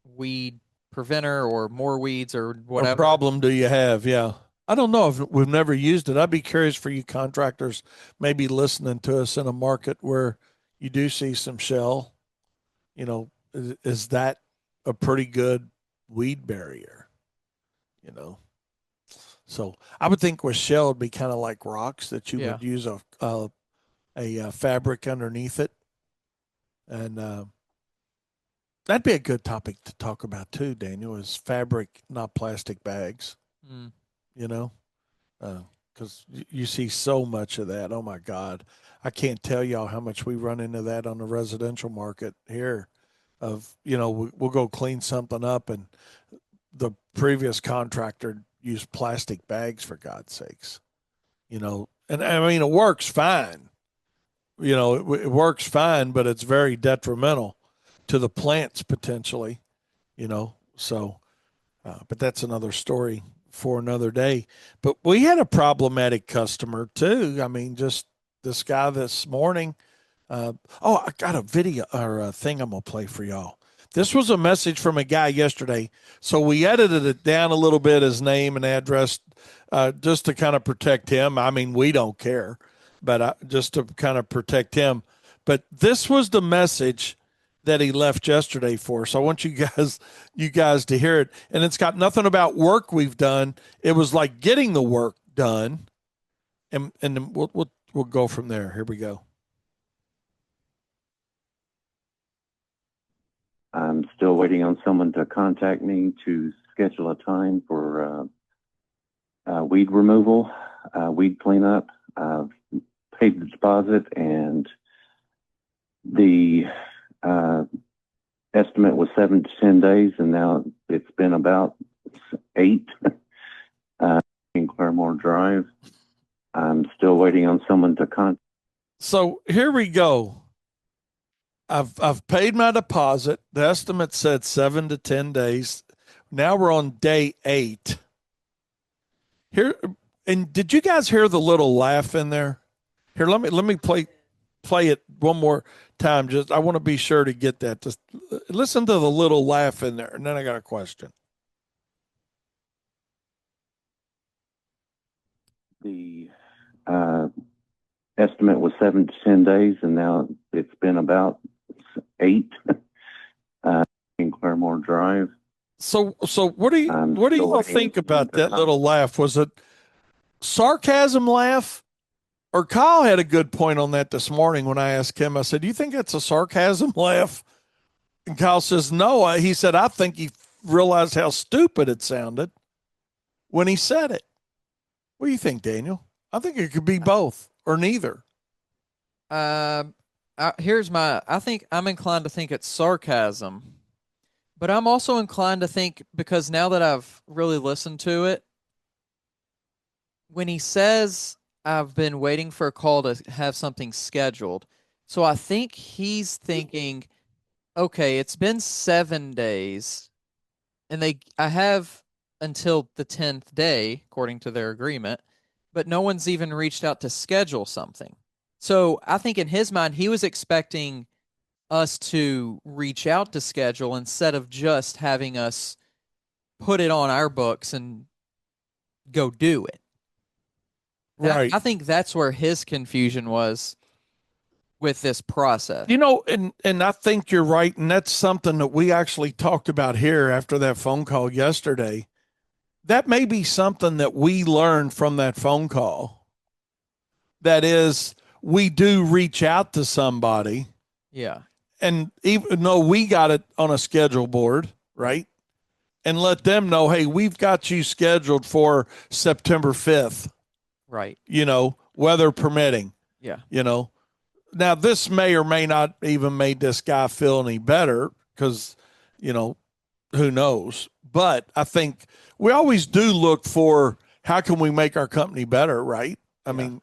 weed preventer or more weeds or whatever a problem do you have? Yeah. I don't know if we've never used it. I'd be curious for you contractors maybe listening to us in a market where you do see some shell. Is that a pretty good weed barrier? So I would think with shell it'd be kind of like rocks that you would use a fabric underneath it, and that'd be a good topic to talk about too, Daniel. Is fabric, not plastic bags. Because you see so much of that. Oh my God, I can't tell y'all how much we run into that on the residential market here. We'll go clean something up, and the previous contractor used plastic bags, for God's sakes. And I mean it works fine. It works fine, but it's very detrimental to the plants potentially. So, but that's another story for another day. But we had a problematic customer too. I mean, just this guy this morning. I got a video or a thing I'm gonna play for y'all. This was a message from a guy yesterday, so we edited it down a little bit, his name and address, just to kind of protect him. I mean, we don't care, but just to kind of protect him. But this was the message that he left yesterday for. So I want you guys to hear it. And it's got nothing about work we've done. It was like getting the work done, and then we'll go from there. Here we go. I'm still waiting on someone to contact me to schedule a time for weed removal, weed cleanup. I've paid the deposit, and the estimate was 7 to 10 days, and now it's been about 8 in Claremore Drive. I'm still waiting on someone to contact. So here we go. I've paid my deposit. The estimate said 7 to 10 days. Now we're on day 8. Here, and did you guys hear the little laugh in there? Here, let me play it one more time. Just I want to be sure to get that. Just listen to the little laugh in there, and then I got a question. The estimate was 7 to 10 days, and now it's been about 8 in Claremore Drive. So what do you think about that little laugh? Was it sarcasm laugh? Or Kyle had a good point on that this morning when I asked him. I said, "Do you think it's a sarcasm laugh?" And Kyle says, "No." He said, "I think he realized how stupid it sounded when he said it." What do you think, Daniel? I think it could be both or neither. I think I'm inclined to think it's sarcasm, but I'm also inclined to think, because now that I've really listened to it, when he says I've been waiting for a call to have something scheduled, so I think he's thinking, okay, it's been 7 days, and I have until the 10th day, according to their agreement, but no one's even reached out to schedule something. So I think in his mind, he was expecting us to reach out to schedule instead of just having us put it on our books and go do it. Right. I think that's where his confusion was with this process. And I think you're right, and that's something that we actually talked about here after that phone call yesterday. That may be something that we learned from that phone call. That is, we do reach out to somebody, Yeah. and even though we got it on a schedule board, right? And let them know, hey, we've got you scheduled for September 5th, Right. Weather permitting, Yeah. Now, this may or may not even made this guy feel any better because, who knows? But I think we always do look for how can we make our company better, right? I mean,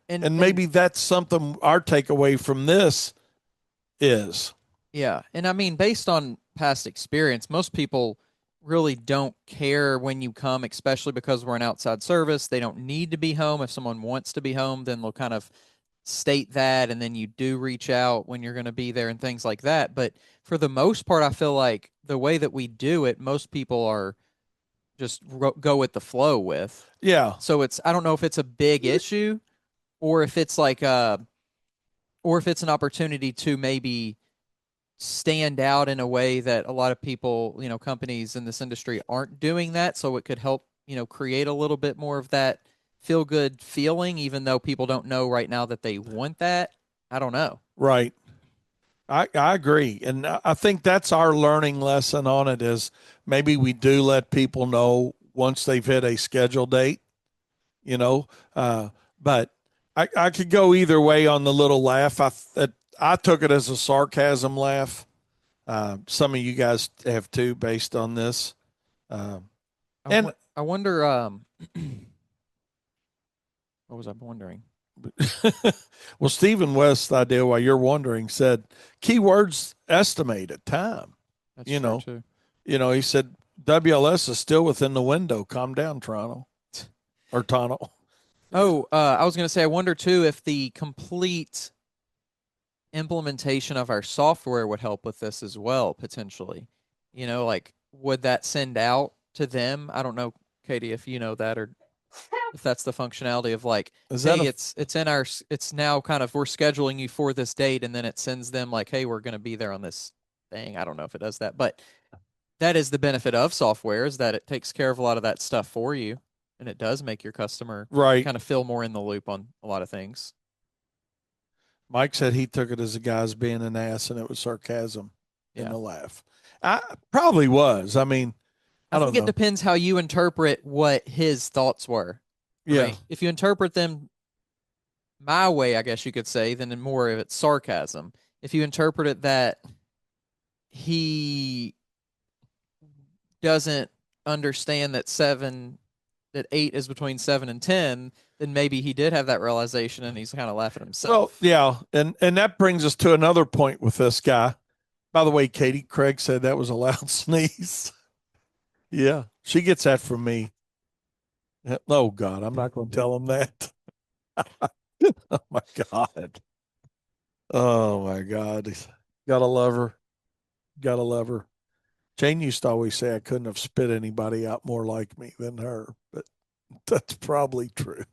and maybe that's something our takeaway from this is. Yeah. And I mean, based on past experience, most people really don't care when you come, especially because we're an outside service. They don't need to be home. If someone wants to be home, then they'll kind of state that, and then you do reach out when you're going to be there and things like that. But for the most part, I feel like the way that we do it, most people are just go with the flow with. Yeah. So I don't know if it's a big issue, or if it's like or if it's an opportunity to maybe stand out in a way that a lot of people, companies in this industry aren't doing that. So it could help, create a little bit more of that feel good feeling, even though people don't know right now that they want that. I don't know. Right. I agree. And I think that's our learning lesson on it is maybe we do let people know once they've hit a schedule date, but I could go either way on the little laugh. I took it as a sarcasm laugh. Some of you guys have too, based on this. I wonder, what was I wondering? Well, Stephen West's idea, while you're wondering, said keywords estimated time. That's true too. He said WLS is still within the window. Calm down, Toronto or Toronto. Oh, I was going to say, I wonder too if the complete implementation of our software would help with this as well, potentially. Like, would that send out to them? I don't know, Katie, if you know that, or if that's the functionality of like, hey, it's now kind of, we're scheduling you for this date, and then it sends them like, hey, we're going to be there on this thing. I don't know if it does that, but that is the benefit of software, is that it takes care of a lot of that stuff for you, and it does make your customer kind of feel more in the loop on a lot of things. Mike said he took it as a guy's being an ass, and it was sarcasm in the laugh. I probably was. I mean, I don't think know. it depends how you interpret what his thoughts were. Yeah. Right? If you interpret them my way, I guess you could say, then more of it's sarcasm. If you interpret it that he doesn't understand that 8 is between 7 and 10, then maybe he did have that realization and he's kind of laughing at himself. Well, yeah, and that brings us to another point with this guy. By the way, Katie, Craig said that was a loud sneeze. Yeah, she gets that from me. Oh God, I'm not going to tell him that. Oh my God. Oh my God. Gotta love her. Gotta love her. Jane used to always say I couldn't have spit anybody out more like me than her, but that's probably true.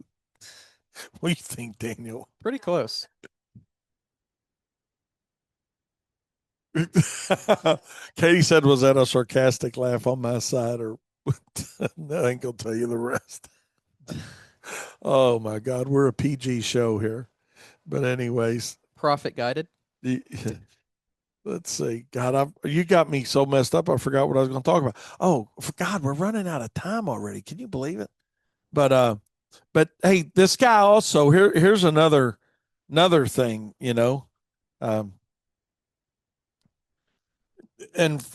What do you think, Daniel? Pretty close. Katie said, was that a sarcastic laugh on my side, or I ain't gonna tell you the rest. Oh my God, we're a PG show here. But anyways, profit guided. Let's see. God, you got me so messed up. I forgot what I was going to talk about. Oh, for God, we're running out of time already. Can you believe it? But hey, this guy also here's another thing. Um, and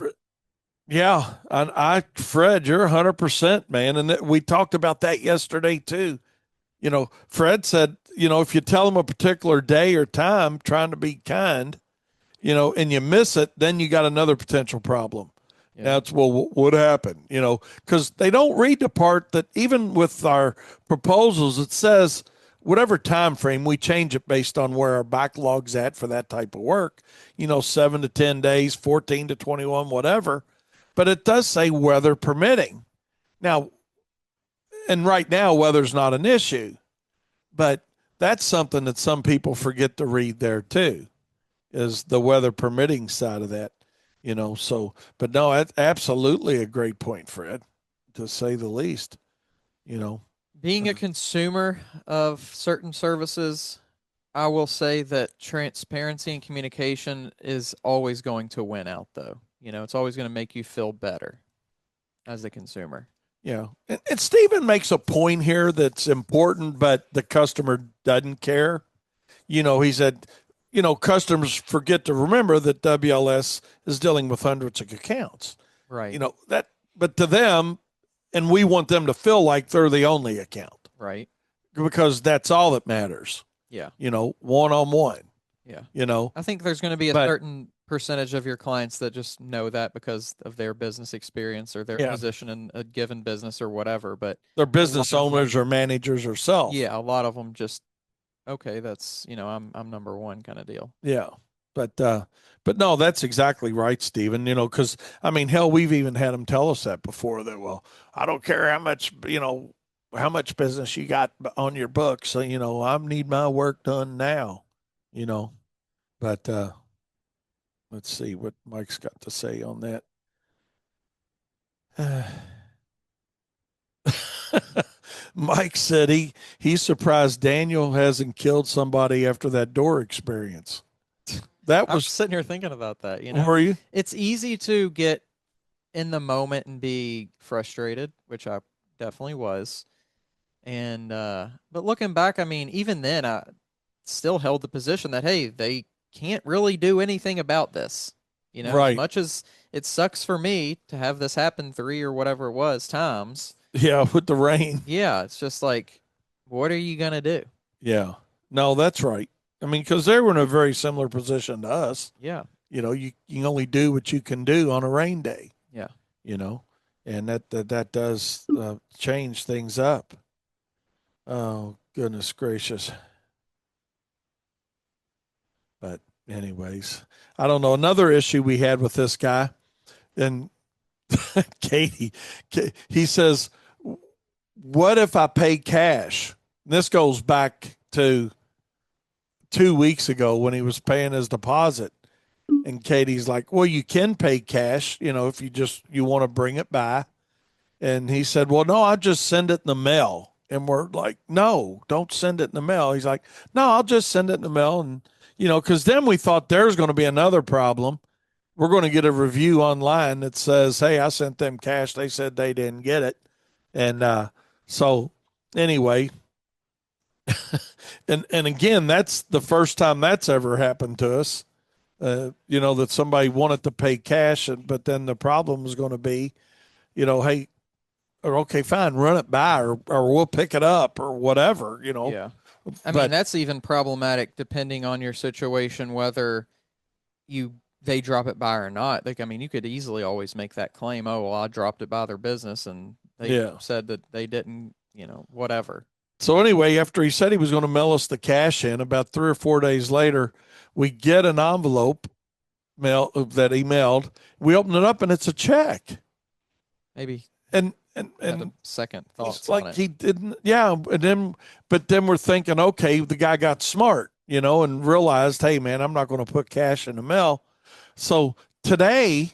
yeah, Fred, you're 100%, man. And we talked about that yesterday too. Fred said, if you tell them a particular day or time, trying to be kind, and you miss it, then you got another potential problem. Yeah. Now it's, well, what happened? Because they don't read the part that even with our proposals, it says whatever time frame we change it based on where our backlog's at for that type of work, 7 to 10 days, 14 to 21, whatever. But it does say weather permitting. Now, and right now, weather's not an issue, but that's something that some people forget to read there too, is the weather permitting side of that. So, but no, that's absolutely a great point, Fred, to say the least. Being a consumer of certain services, I will say that transparency and communication is always going to win out, though. It's always going to make you feel better as a consumer. Yeah. And Stephen makes a point here that's important, but the customer doesn't care. He said, customers forget to remember that WLS is dealing with hundreds of accounts. Right. But to them, and we want them to feel like they're the only account. Right. Because that's all that matters. Yeah. One-on-one. Yeah. I think there's going to be a certain percentage of your clients that just know that because of their business experience or their position in a given business or whatever. But they're business owners or managers or self. Yeah. A lot of them just, okay, that's, I'm number one kind of deal. Yeah. But no, that's exactly right, Stephen, because hell, we've even had them tell us that before that, well, I don't care how much business you got on your books. So, I need my work done now, but, let's see what Mike's got to say on that. Mike said he's surprised Daniel hasn't killed somebody after that door experience. That was I'm sitting here thinking about that. Were you? It's easy to get in the moment and be frustrated, which I definitely was. And but looking back, even then, I still held the position that hey, they can't really do anything about this. Right. As much as it sucks for me to have this happen 3 or whatever it was times. Yeah, with the rain. Yeah, it's just like, what are you gonna do? Yeah. No, that's right. Because they were in a very similar position to us. Yeah. You can only do what you can do on a rain day. Yeah. And that does change things up. Oh, goodness gracious. But anyways, I don't know. Another issue we had with this guy, and Katie, he says, what if I pay cash? This goes back to 2 weeks ago when he was paying his deposit. And Katie's like, well, you can pay cash, if you want to bring it by. And he said, well, no, I'll just send it in the mail. And we're like, no, don't send it in the mail. He's like, no, I'll just send it in the mail. And, because then we thought there's going to be another problem. We're going to get a review online that says, hey, I sent them cash. They said they didn't get it. And so anyway, and again, that's the first time that's ever happened to us. That somebody wanted to pay cash, but then the problem was going to be, hey, or okay, fine, run it by, or we'll pick it up, or whatever, Yeah. That's even problematic depending on your situation, whether they drop it by or not. You could easily always make that claim, oh, well, I dropped it by their business, and they said that they didn't, whatever. So anyway, after he said he was going to mail us the cash in, about 3 or 4 days later, we get an envelope that he mailed. We open it up, and it's a check. Maybe. And second thoughts like on it. He didn't. Yeah, but then we're thinking, okay, the guy got smart, and realized, hey, man, I'm not going to put cash in the mail. So today,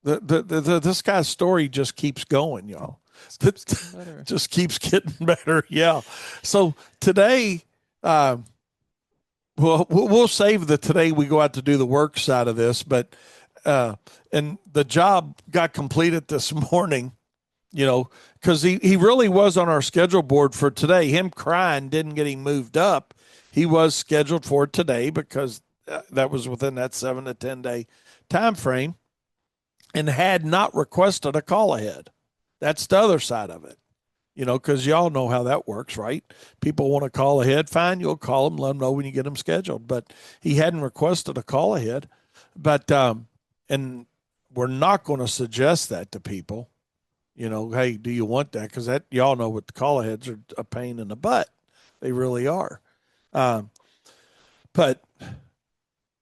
this guy's story just keeps going, y'all. Just keeps getting better. Yeah. So today, we'll save the today we go out to do the work side of this, but and the job got completed this morning, because he really was on our schedule board for today. Him crying didn't get him moved up. He was scheduled for today because that was within that 7 to 10 day time frame, and had not requested a call ahead. That's the other side of it, because y'all know how that works, right? People want to call ahead. Fine, you'll call them, let them know when you get them scheduled. But he hadn't requested a call ahead. But and we're not going to suggest that to people. Hey, do you want that? Because that y'all know what the call aheads are a pain in the butt. They really are. But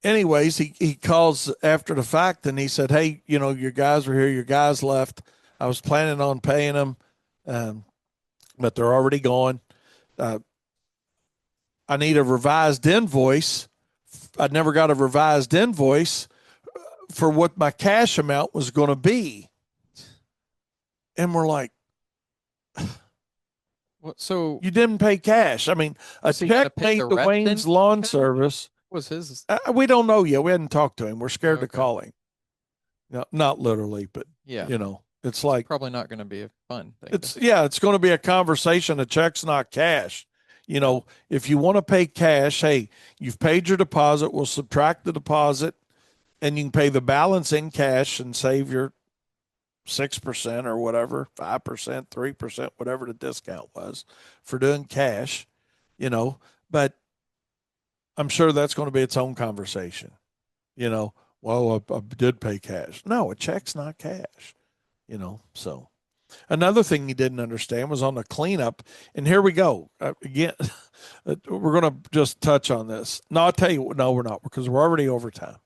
anyways, he calls after the fact and he said, hey, your guys were here, your guys left. I was planning on paying them, but they're already gone. I need a revised invoice. I never got a revised invoice for what my cash amount was going to be. And we're like, so you didn't pay cash. I mean, a check made to Wayne's Lawn Service. Was his? We don't know yet. We hadn't talked to him. We're scared to Okay. call him. No, not literally, but Yeah. It's like probably not going to be a fun thing. It's going to be a conversation. A check's not cash. If you want to pay cash, hey, you've paid your deposit. We'll subtract the deposit, and you can pay the balance in cash and save your 6% or whatever, 5%, 3%, whatever the discount was for doing cash. But I'm sure that's going to be its own conversation. Well, I did pay cash. No, a check's not cash. So another thing he didn't understand was on the cleanup. And here we go again. We're going to just touch on this. No, I'll tell you, no, we're not, because we're already over time.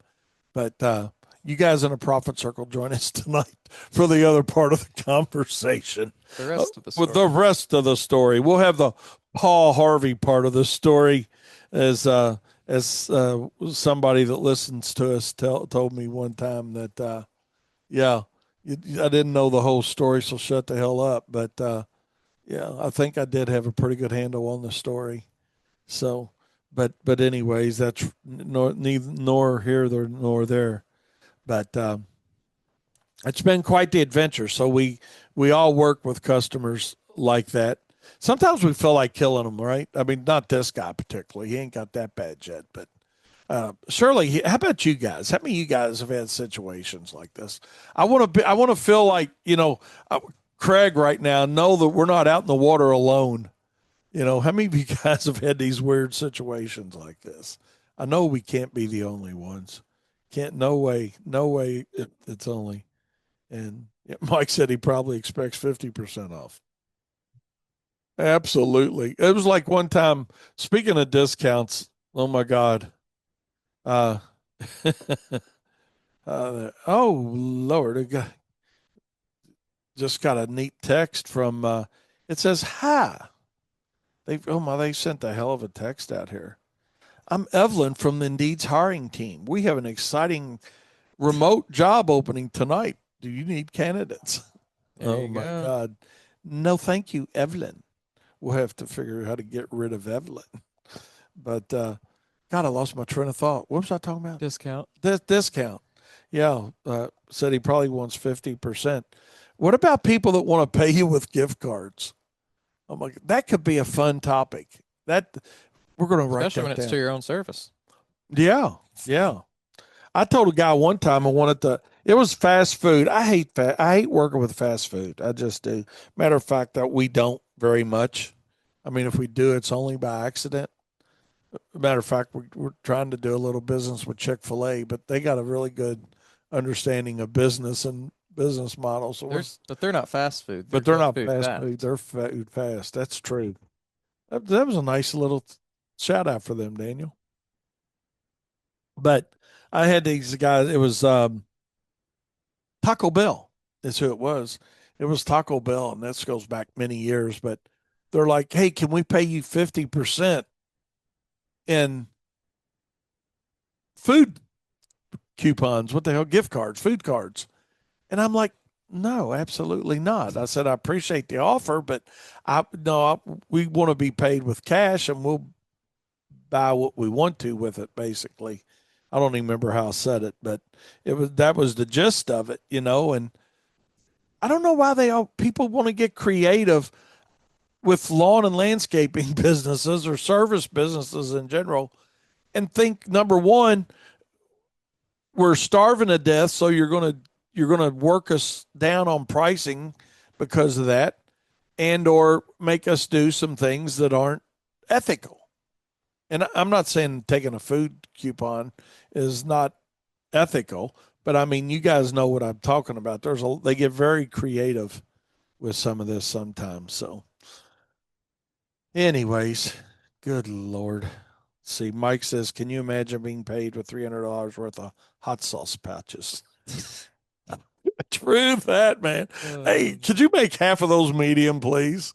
But you guys in a profit circle join us tonight for the other part of the conversation. The rest of the story. With the rest of the story, we'll have the Paul Harvey part of the story, as somebody that listens to us told me one time that, I didn't know the whole story, so shut the hell up. But I think I did have a pretty good handle on the story. So, but anyways, that's nor here nor there. But it's been quite the adventure. So we all work with customers like that. Sometimes we feel like killing them, right? I mean, not this guy particularly. He ain't got that bad yet, but Shirley, how about you guys? How many of you guys have had situations like this? I want to feel like, Craig right now, know that we're not out in the water alone. How many of you guys have had these weird situations like this? I know we can't be the only ones. No way it's only. And Mike said he probably expects 50% off. Absolutely. It was like one time, speaking of discounts, oh my God. Oh Lord, I just got a neat text from it says, hi. They sent a hell of a text out here. I'm Evelyn from the Indeed's hiring team. We have an exciting remote job opening tonight. Do you need candidates? Oh my God. No, thank you, Evelyn. We'll have to figure out how to get rid of Evelyn. But God, I lost my train of thought. What was I talking about? Discount. Discount. Yeah. Said he probably wants 50%. What about people that want to pay you with gift cards? I'm like, that could be a fun topic. That we're going to write Especially that when it's down. to your own service. Yeah. Yeah. I told a guy one time it was fast food. I hate working with fast food. I just do. Matter of fact, that we don't very much. I mean, if we do, it's only by accident. Matter of fact, we're trying to do a little business with Chick-fil-A, but they got a really good understanding of business and business models. So but they're not fast food. But they're not fast food. They're food fast. That's true. That was a nice little shout out for them, Daniel. But I had these guys. It was Taco Bell. That's who it was. It was Taco Bell, and this goes back many years. But they're like, "Hey, can we pay you 50% in food coupons? What the hell? Gift cards, food cards?" And I'm like, "No, absolutely not." I said, "I appreciate the offer, but we want to be paid with cash, and we'll buy what we want to with it." Basically, I don't even remember how I said it, but that was the gist of it, And I don't know why people want to get creative with lawn and landscaping businesses or service businesses in general. and think, number one, we're starving to death, so you're gonna work us down on pricing because of that, and or make us do some things that aren't ethical. And I'm not saying taking a food coupon is not ethical, but I mean, you guys know what I'm talking about. They get very creative with some of this sometimes. So, anyways, good Lord. See, Mike says, can you imagine being paid with $300 worth of hot sauce pouches? True that, man. Hey, could you make half of those medium, please?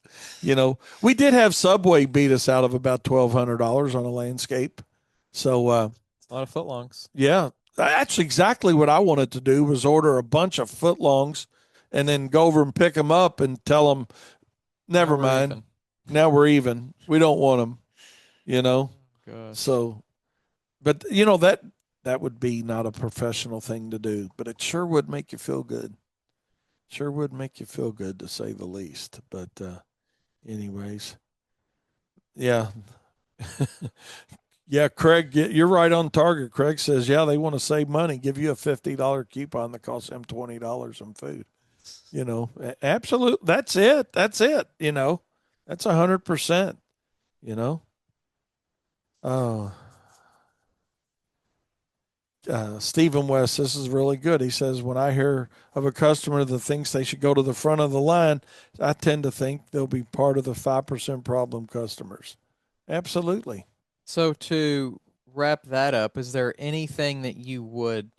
We did have Subway beat us out of about $1,200 on a landscape. So, a lot of footlongs. Yeah, actually, exactly what I wanted to do was order a bunch of footlongs, and then go over and pick them up and tell them, never mind. Even. Now we're even. We don't want them. Gosh. So, but that would be not a professional thing to do, but it sure would make you feel good. Sure would make you feel good, to say the least. But anyways, yeah. Yeah, Craig, you're right on target. Craig says, yeah, they want to save money, give you a $50 coupon that costs them $20 in food. Absolute. That's it. That's it. That's 100%. Oh, Stephen West, this is really good. He says, when I hear of a customer that thinks they should go to the front of the line, I tend to think they'll be part of the 5% problem customers. Absolutely. So to wrap that up, is there anything that you would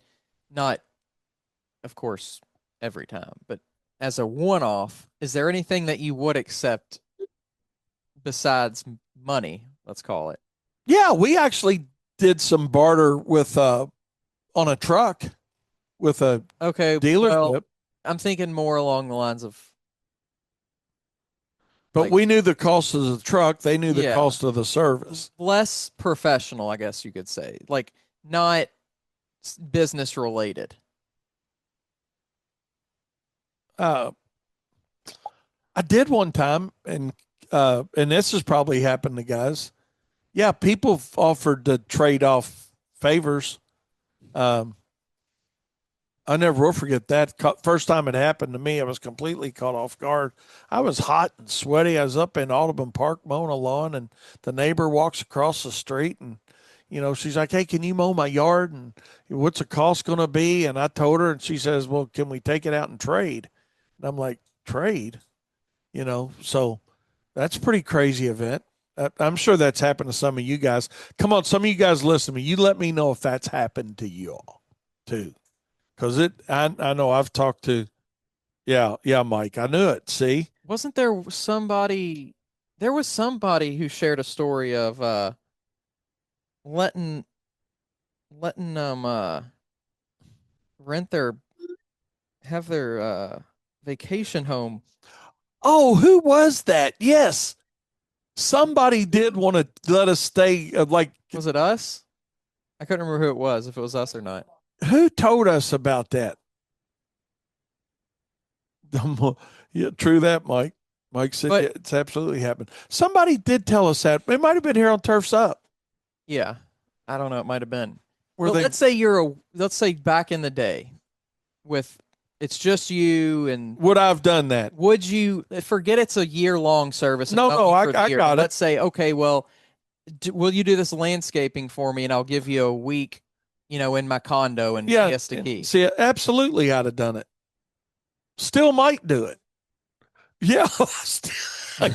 not, of course, every time, but as a one-off, is there anything that you would accept besides money, let's call it? Yeah, we actually did some barter with on a truck with a dealership. Well, I'm thinking more along the lines of, but we knew the cost of the truck. They knew the cost of the service. Less professional, I guess you could say, like not business related. I did one time, and this has probably happened to guys. Yeah, people offered to trade off favors. I never will forget that. First time it happened to me, I was completely caught off guard. I was hot and sweaty. I was up in Audubon Park mowing a lawn, and the neighbor walks across the street, and she's like, "Hey, can you mow my yard? And what's the cost going to be?" And I told her, and she says, "Well, can we take it out and trade?" And I'm like, "Trade?" So that's a pretty crazy event. I'm sure that's happened to some of you guys. Come on, some of you guys listen to me. You let me know if that's happened to you all too. Because I know I've talked to, yeah, Mike. I knew it. See, wasn't there somebody? There was somebody who shared a story of letting rent have their vacation home. Oh, who was that? Yes, somebody did want to let us stay. Was it us? I couldn't remember who it was. If it was us or not. Who told us about that? Yeah, true that, Mike. Mike said it's absolutely happened. Somebody did tell us that. It might have been here on Turf's Up. Yeah, I don't know. It might have been. Well, let's say back in the day, with it's just you and. Would I have done that? Would you forget it's a year-long service? No, I got it. Let's say, okay, well, will you do this landscaping for me, and I'll give you a week. In my condo and Siesta Key. See, absolutely I'd have done it. Still might do it. Yeah.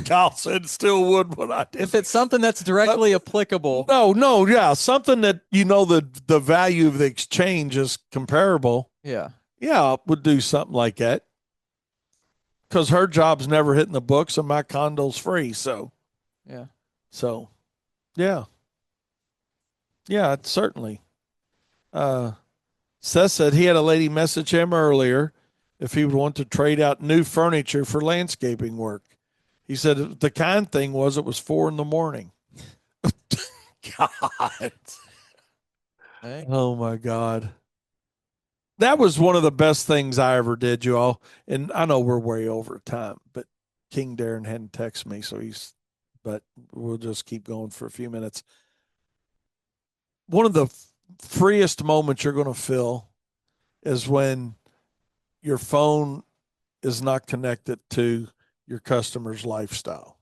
Kyle said still would what I did. If it's something that's directly applicable. No, yeah. Something that, the value of the exchange is comparable. Yeah. Yeah, I would do something like that. Because her job's never hitting the books and my condo's free. So, yeah. So, yeah. Yeah, it's certainly. Seth said he had a lady message him earlier if he would want to trade out new furniture for landscaping work. He said the kind thing was it was 4 a.m. God. Hey. Oh, my God. That was one of the best things I ever did, you all. And I know we're way over time, but King Darren hadn't texted me, but we'll just keep going for a few minutes. one of the freest moments you're going to feel is when your phone is not connected to your customer's lifestyle.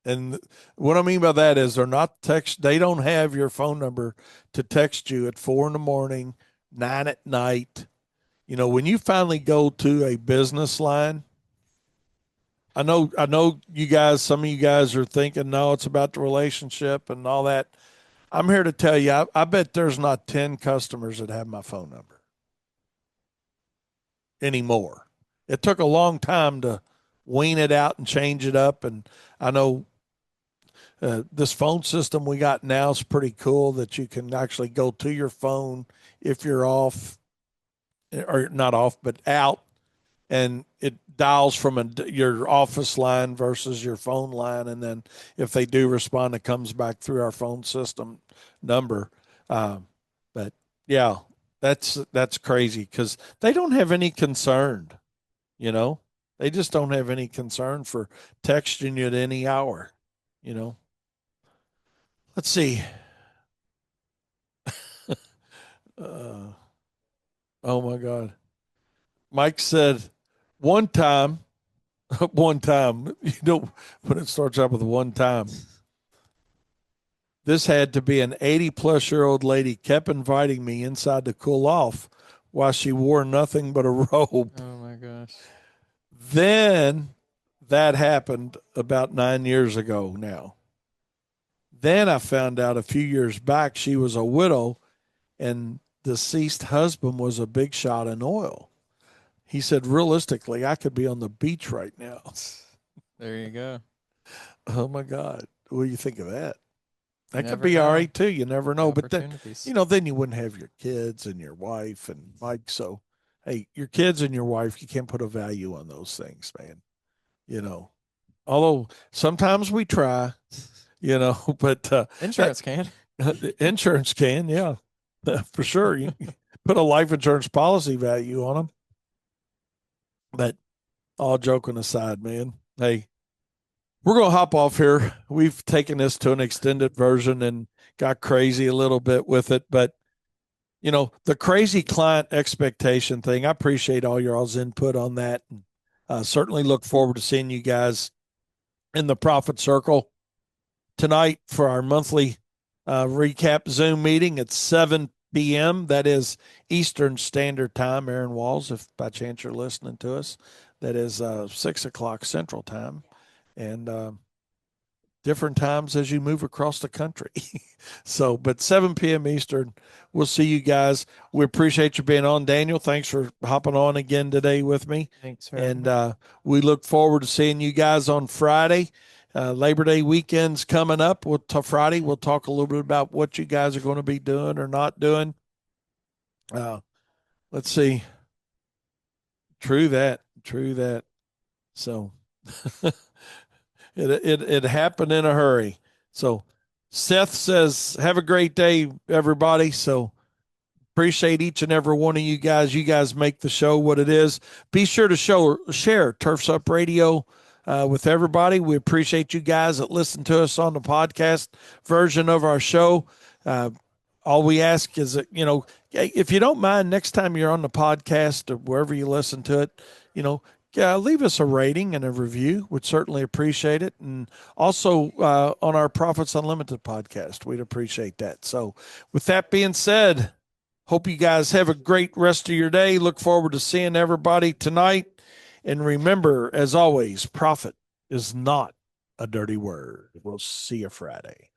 And what I mean by that is they don't have your phone number to text you at 4 a.m, 9 p.m. When you finally go to a business line, I know you guys, some of you guys are thinking, no, it's about the relationship and all that. I'm here to tell you, I bet there's not 10 customers that have my phone number anymore. It took a long time to wean it out and change it up. And I know this phone system we got now is pretty cool that you can actually go to your phone if you're off, or not off, but out, and it dials from your office line versus your phone line. And then if they do respond, it comes back through our phone system number. But yeah, that's crazy because they don't have any concern, they just don't have any concern for texting you at any hour, Let's see. Oh my God. Mike said one time, one time, when it starts out with one time, this had to be an 80-plus-year-old lady kept inviting me inside to cool off while she wore nothing but a robe. Oh my gosh. Then that happened about 9 years ago now. Then I found out a few years back she was a widow and deceased husband was a big shot in oil. He said, realistically, I could be on the beach right now. There you go. Oh my God. What do you think of that? That could Never be all know. right too. You never know. But then, Opportunities. then you wouldn't have your kids and your wife and Mike. So, hey, your kids and your wife, you can't put a value on those things, man. Although sometimes we try, but Insurance can. Insurance can, yeah, for sure. You put a life insurance policy value on them. But all joking aside, man, hey, we're going to hop off here. We've taken this to an extended version and got crazy a little bit with it. But, the crazy client expectation thing, I appreciate all y'all's input on that. And certainly look forward to seeing you guys in the Profit Circle tonight for our monthly recap Zoom meeting at 7 p.m. That is Eastern Standard Time. Aaron Walls, if by chance you're listening to us, that is 6 o'clock Central Time. And different times as you move across the country. So, but 7 p.m. Eastern, we'll see you guys. We appreciate you being on, Daniel. Thanks for hopping on again today with me. Thanks for And we look forward to seeing you guys on Friday. Labor Day weekend's coming up. Friday, we'll talk a little bit about what you guys are going to be doing or not doing. Let's see. True that. So it happened in a hurry. So Seth says, have a great day, everybody. So appreciate each and every one of you guys. You guys make the show what it is. Be sure to share Turfs Up Radio with everybody. We appreciate you guys that listen to us on the podcast version of our show. All we ask is that, if you don't mind, next time you're on the podcast or wherever you listen to it, leave us a rating and a review. We'd certainly appreciate it. And also on our Profits Unlimited podcast, we'd appreciate that. So with that being said, hope you guys have a great rest of your day. Look forward to seeing everybody tonight. And remember, as always, profit is not a dirty word. We'll see you Friday.